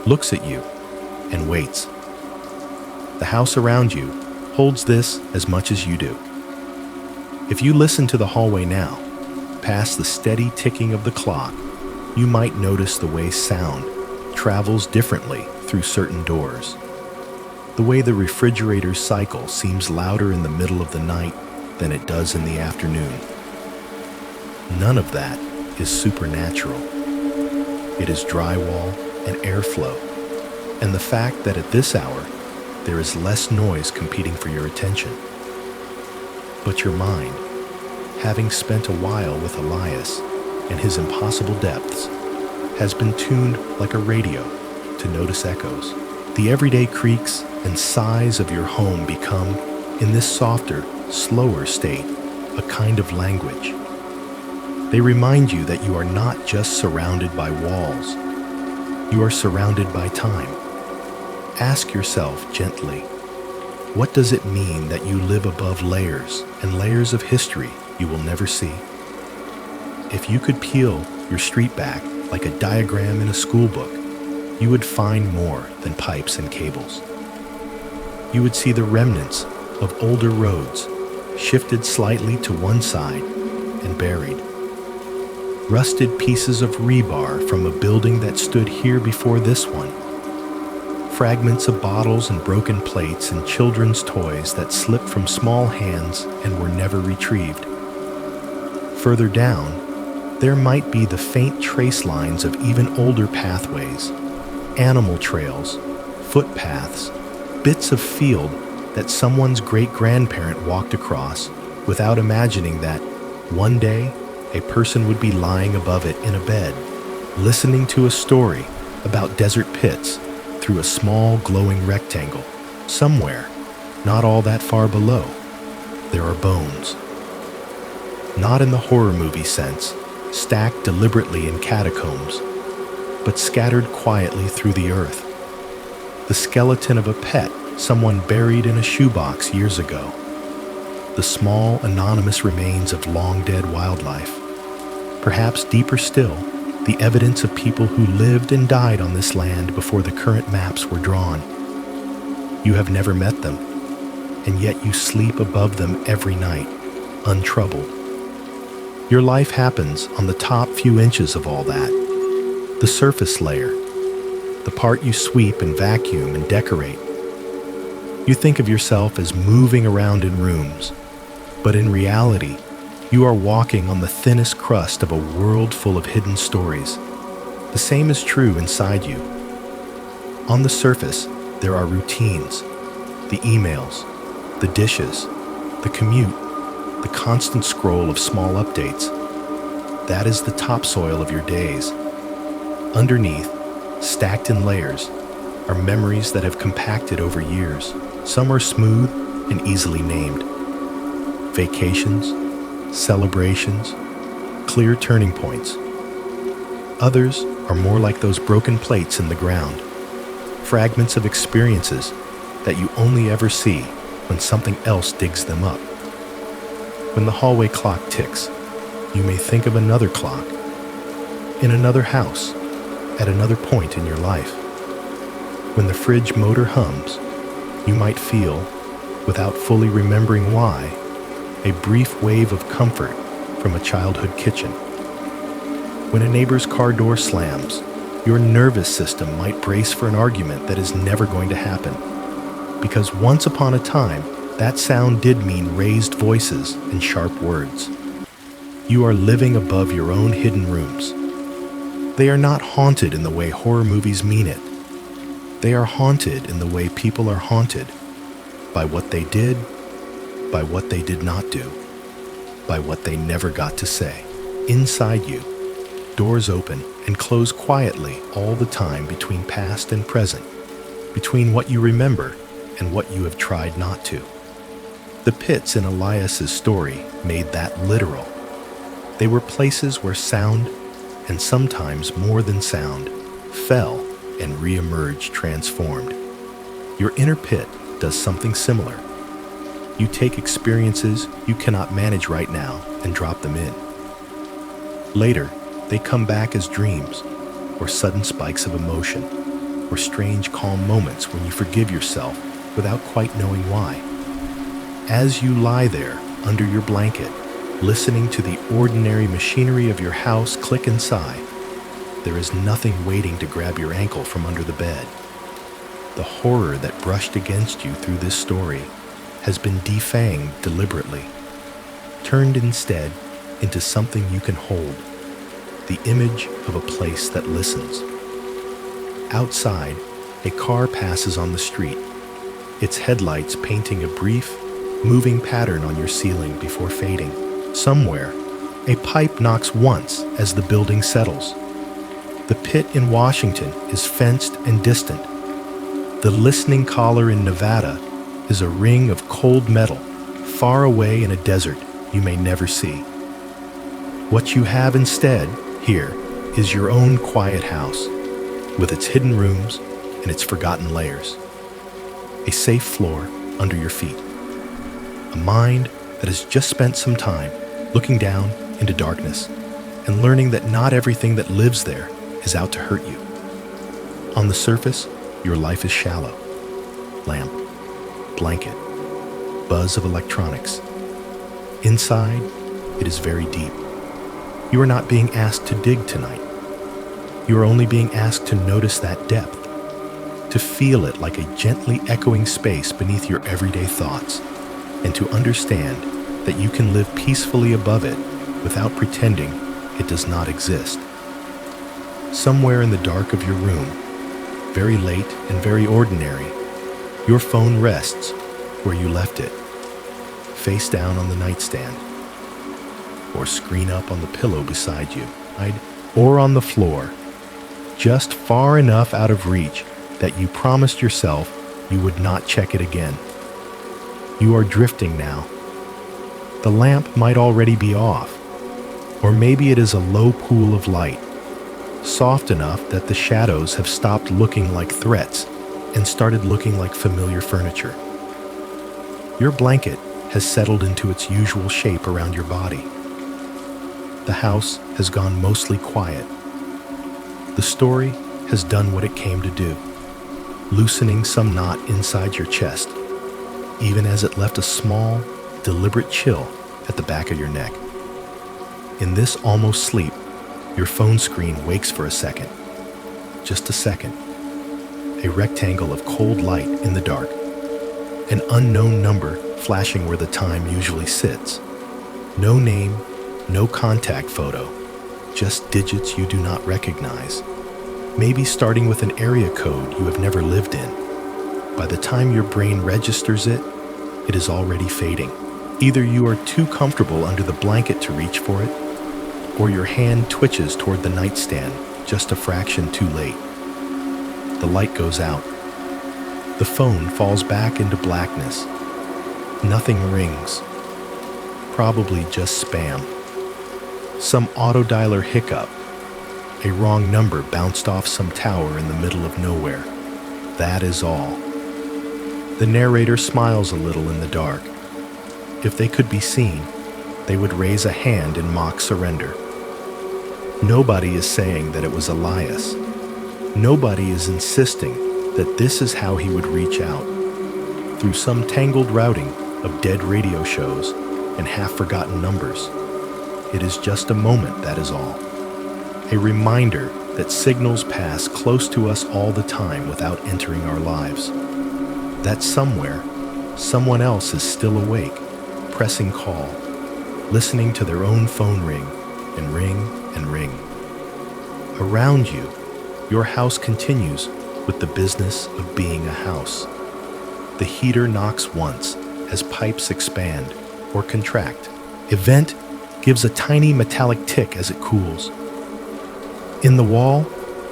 looks at you, and waits. The house around you holds this as much as you do. If you listen to the hallway now, past the steady ticking of the clock, you might notice the way sound travels differently through certain doors. The way the refrigerator's cycle seems louder in the middle of the night than it does in the afternoon. None of that is supernatural. It is drywall and airflow, and the fact that at this hour there is less noise competing for your attention. But your mind, having spent a while with Elias and his impossible depths, has been tuned like a radio to notice echoes. The everyday creaks and sighs of your home become, in this softer, slower state, a kind of language. They remind you that you are not just surrounded by walls. You are surrounded by time. Ask yourself gently, what does it mean that you live above layers and layers of history you will never see? If you could peel your street back like a diagram in a school book, you would find more than pipes and cables. You would see the remnants of older roads, shifted slightly to one side and buried. Rusted pieces of rebar from a building that stood here before this one. Fragments of bottles and broken plates and children's toys that slipped from small hands and were never retrieved. Further down, there might be the faint trace lines of even older pathways, animal trails, footpaths, bits of field that someone's great-grandparent walked across without imagining that one day a person would be lying above it in a bed, listening to a story about desert pits through a small glowing rectangle. Somewhere, not all that far below, there are bones. Not in the horror movie sense, stacked deliberately in catacombs, but scattered quietly through the earth. The skeleton of a pet someone buried in a shoebox years ago. the small, anonymous remains of long-dead wildlife. Perhaps deeper still, the evidence of people who lived and died on this land before the current maps were drawn. You have never met them, and yet you sleep above them every night, untroubled. Your life happens on the top few inches of all that, the surface layer, the part you sweep and vacuum and decorate. You think of yourself as moving around in rooms, but in reality, you are walking on the thinnest crust of a world full of hidden stories. The same is true inside you. On the surface, there are routines, the emails, the dishes, the commute, the constant scroll of small updates. That is the topsoil of your days. Underneath, stacked in layers, are memories that have compacted over years. Some are smooth and easily named. Vacations, celebrations, clear turning points. Others are more like those broken plates in the ground, fragments of experiences that you only ever see when something else digs them up. When the hallway clock ticks, you may think of another clock, in another house, at another point in your life. When the fridge motor hums, you might feel, without fully remembering why, a brief wave of comfort from a childhood kitchen. When a neighbor's car door slams, your nervous system might brace for an argument that is never going to happen. Because once upon a time, that sound did mean raised voices and sharp words. You are living above your own hidden rooms. They are not haunted in the way horror movies mean it. They are haunted in the way people are haunted, by what they did, by what they did not do, by what they never got to say. Inside you, doors open and close quietly all the time between past and present, between what you remember and what you have tried not to. The pits in Elias's story made that literal. They were places where sound, and sometimes more than sound, fell and re-emerged transformed. Your inner pit does something similar. You take experiences you cannot manage right now and drop them in. Later, they come back as dreams, or sudden spikes of emotion, or strange calm moments when you forgive yourself without quite knowing why. As you lie there under your blanket, listening to the ordinary machinery of your house click and sigh, there is nothing waiting to grab your ankle from under the bed. The horror that brushed against you through this story has been defanged deliberately, turned instead into something you can hold, the image of a place that listens. Outside, a car passes on the street, its headlights painting a brief, moving pattern on your ceiling before fading. Somewhere, a pipe knocks once as the building settles. The pit in Washington is fenced and distant. The listening collar in Nevada is a ring of cold metal, far away in a desert you may never see. What you have instead, here, is your own quiet house, with its hidden rooms and its forgotten layers. A safe floor under your feet. A mind that has just spent some time looking down into darkness and learning that not everything that lives there is out to hurt you. On the surface, your life is shallow. Lamp, blanket, buzz of electronics. Inside, it is very deep. You are not being asked to dig tonight. You are only being asked to notice that depth, to feel it like a gently echoing space beneath your everyday thoughts, and to understand that you can live peacefully above it without pretending it does not exist. Somewhere in the dark of your room, very late and very ordinary, your phone rests where you left it, face down on the nightstand, or screen up on the pillow beside you, or on the floor, just far enough out of reach that you promised yourself you would not check it again. You are drifting now. The lamp might already be off, or maybe it is a low pool of light, soft enough that the shadows have stopped looking like threats and started looking like familiar furniture. Your blanket has settled into its usual shape around your body. The house has gone mostly quiet. The story has done what it came to do, loosening some knot inside your chest, even as it left a small, deliberate chill at the back of your neck. In this almost sleep, your phone screen wakes for a second. Just a second. A rectangle of cold light in the dark. An unknown number flashing where the time usually sits. No name, no contact photo, just digits you do not recognize. Maybe starting with an area code you have never lived in. By the time your brain registers it, it is already fading. Either you are too comfortable under the blanket to reach for it, or your hand twitches toward the nightstand just a fraction too late. The light goes out. The phone falls back into blackness. Nothing rings. Probably just spam. Some autodialer hiccup. A wrong number bounced off some tower in the middle of nowhere. That is all. The narrator smiles a little in the dark. If they could be seen, they would raise a hand in mock surrender. Nobody is saying that it was Elias. Nobody is insisting that this is how he would reach out. Through some tangled routing of dead radio shows and half-forgotten numbers. It is just a moment, that is all. A reminder that signals pass close to us all the time without entering our lives. That somewhere, someone else is still awake, pressing call, listening to their own phone ring and ring and ring. Around you, your house continues with the business of being a house. The heater knocks once as pipes expand or contract. A vent gives a tiny metallic tick as it cools. In the wall,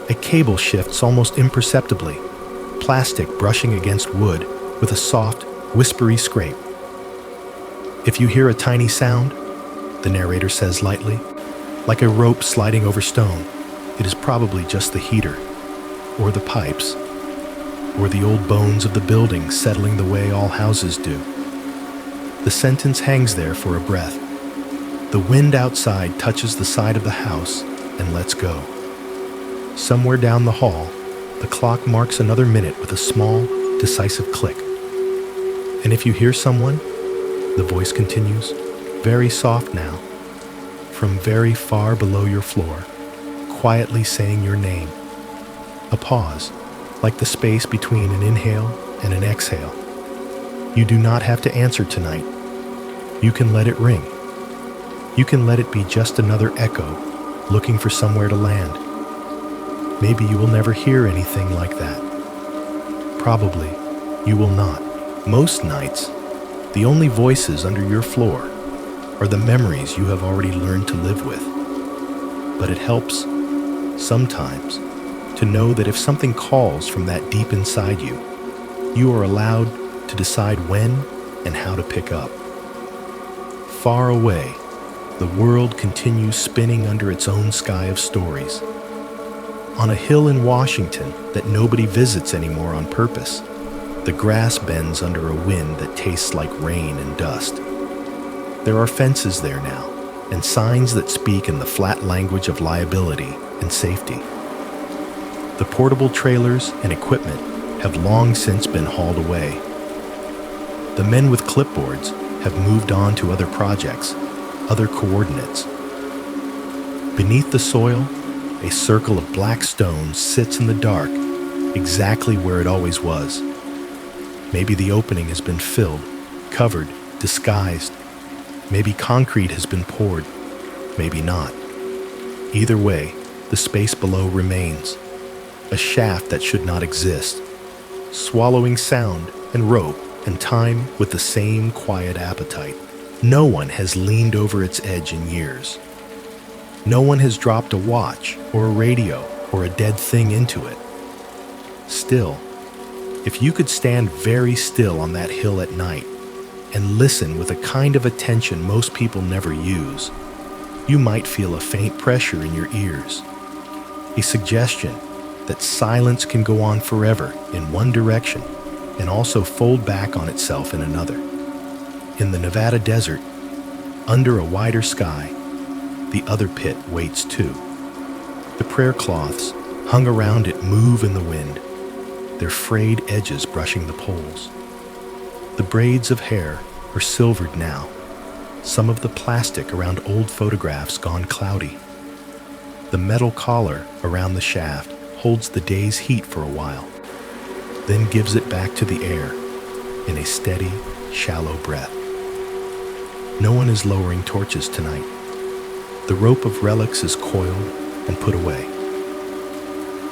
a cable shifts almost imperceptibly, plastic brushing against wood with a soft, whispery scrape. If you hear a tiny sound, the narrator says lightly, like a rope sliding over stone, it is probably just the heater, or the pipes, or the old bones of the building settling the way all houses do. The sentence hangs there for a breath. The wind outside touches the side of the house and lets go. Somewhere down the hall, the clock marks another minute with a small, decisive click. And if you hear someone, the voice continues, very soft now, from very far below your floor, quietly saying your name. A pause, like the space between an inhale and an exhale. You do not have to answer tonight. You can let it ring. You can let it be just another echo, looking for somewhere to land. Maybe you will never hear anything like that. Probably, you will not. Most nights, the only voices under your floor are the memories you have already learned to live with. But it helps, sometimes, to know that if something calls from that deep inside you, you are allowed to decide when and how to pick up. Far away, the world continues spinning under its own sky of stories. On a hill in Washington that nobody visits anymore on purpose, the grass bends under a wind that tastes like rain and dust. There are fences there now, and signs that speak in the flat language of liability and safety. The portable trailers and equipment have long since been hauled away. The men with clipboards have moved on to other projects, other coordinates. Beneath the soil, a circle of black stone sits in the dark, exactly where it always was. Maybe the opening has been filled, covered, disguised. Maybe concrete has been poured, maybe not. Either way, the space below remains, a shaft that should not exist, swallowing sound and rope and time with the same quiet appetite. No one has leaned over its edge in years. No one has dropped a watch or a radio or a dead thing into it. Still, if you could stand very still on that hill at night and listen with a kind of attention most people never use, you might feel a faint pressure in your ears, a suggestion that silence can go on forever in one direction and also fold back on itself in another. In the Nevada desert, under a wider sky, the other pit waits too. The prayer cloths hung around it move in the wind, their frayed edges brushing the poles. The braids of hair are silvered now, some of the plastic around old photographs gone cloudy. The metal collar around the shaft holds the day's heat for a while, then gives it back to the air in a steady, shallow breath. No one is lowering torches tonight. The rope of relics is coiled and put away.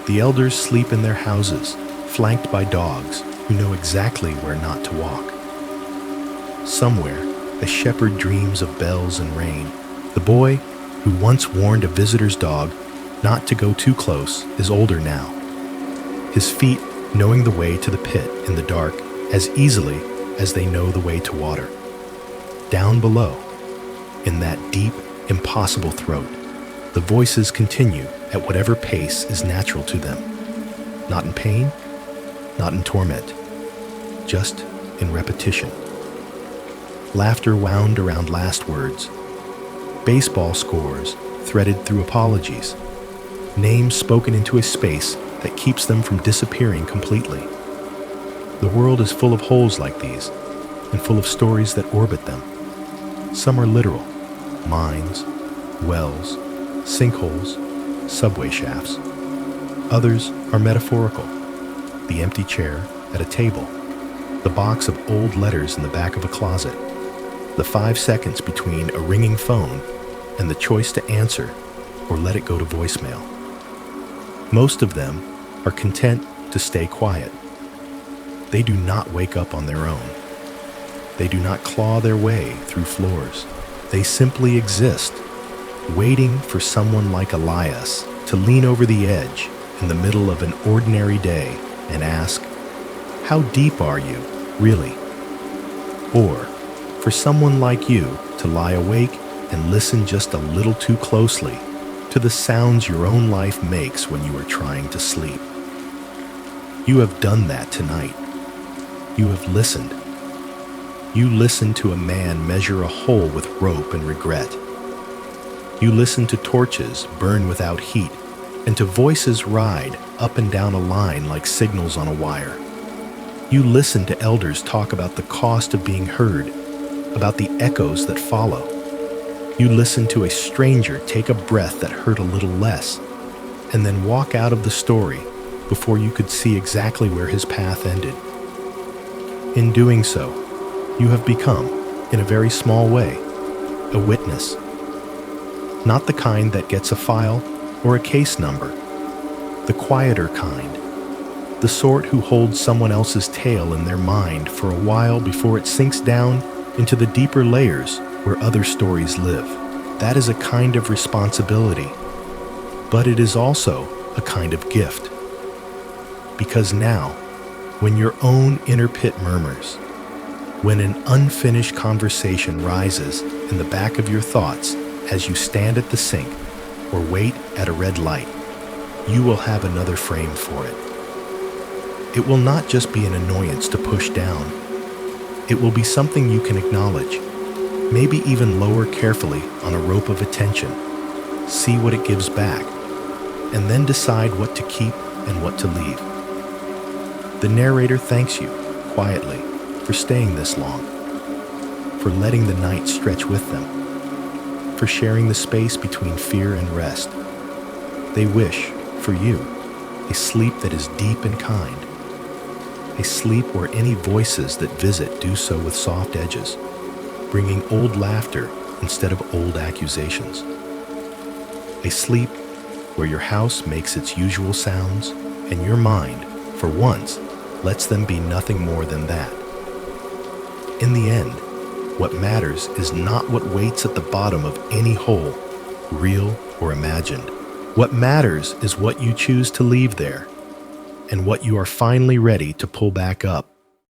The elders sleep in their houses, flanked by dogs who know exactly where not to walk. Somewhere, a shepherd dreams of bells and rain. The boy who once warned a visitor's dog not to go too close is older now, his feet knowing the way to the pit in the dark as easily as they know the way to water. Down below, in that deep, impossible throat, the voices continue at whatever pace is natural to them. Not in pain, not in torment, just in repetition. Laughter wound around last words. Baseball scores threaded through apologies. Names spoken into a space that keeps them from disappearing completely. The world is full of holes like these, and full of stories that orbit them. Some are literal, mines, wells, sinkholes, subway shafts. Others are metaphorical, the empty chair at a table, the box of old letters in the back of a closet, the 5 seconds between a ringing phone and the choice to answer or let it go to voicemail. Most of them are content to stay quiet. They do not wake up on their own. They do not claw their way through floors. They simply exist, waiting for someone like Elias to lean over the edge in the middle of an ordinary day and ask, "How deep are you, really?" Or for someone like you to lie awake and listen just a little too closely to the sounds your own life makes when you are trying to sleep. You have done that tonight. You have listened. You listened to a man measure a hole with rope and regret. You listened to torches burn without heat and to voices ride up and down a line like signals on a wire. You listened to elders talk about the cost of being heard, about the echoes that follow. You listened to a stranger take a breath that hurt a little less, and then walk out of the story before you could see exactly where his path ended. In doing so, you have become, in a very small way, a witness. Not the kind that gets a file or a case number, the quieter kind, the sort who holds someone else's tale in their mind for a while before it sinks down into the deeper layers where other stories live. That is a kind of responsibility, but it is also a kind of gift. Because now, when your own inner pit murmurs, when an unfinished conversation rises in the back of your thoughts as you stand at the sink or wait at a red light, you will have another frame for it. It will not just be an annoyance to push down. It will be something you can acknowledge, maybe even lower carefully on a rope of attention, see what it gives back, and then decide what to keep and what to leave. The narrator thanks you, quietly, for staying this long, for letting the night stretch with them, for sharing the space between fear and rest. They wish, for you, a sleep that is deep and kind, a sleep where any voices that visit do so with soft edges, bringing old laughter instead of old accusations. A sleep where your house makes its usual sounds and your mind, for once, lets them be nothing more than that. In the end, what matters is not what waits at the bottom of any hole, real or imagined. What matters is what you choose to leave there, and what you are finally ready to pull back up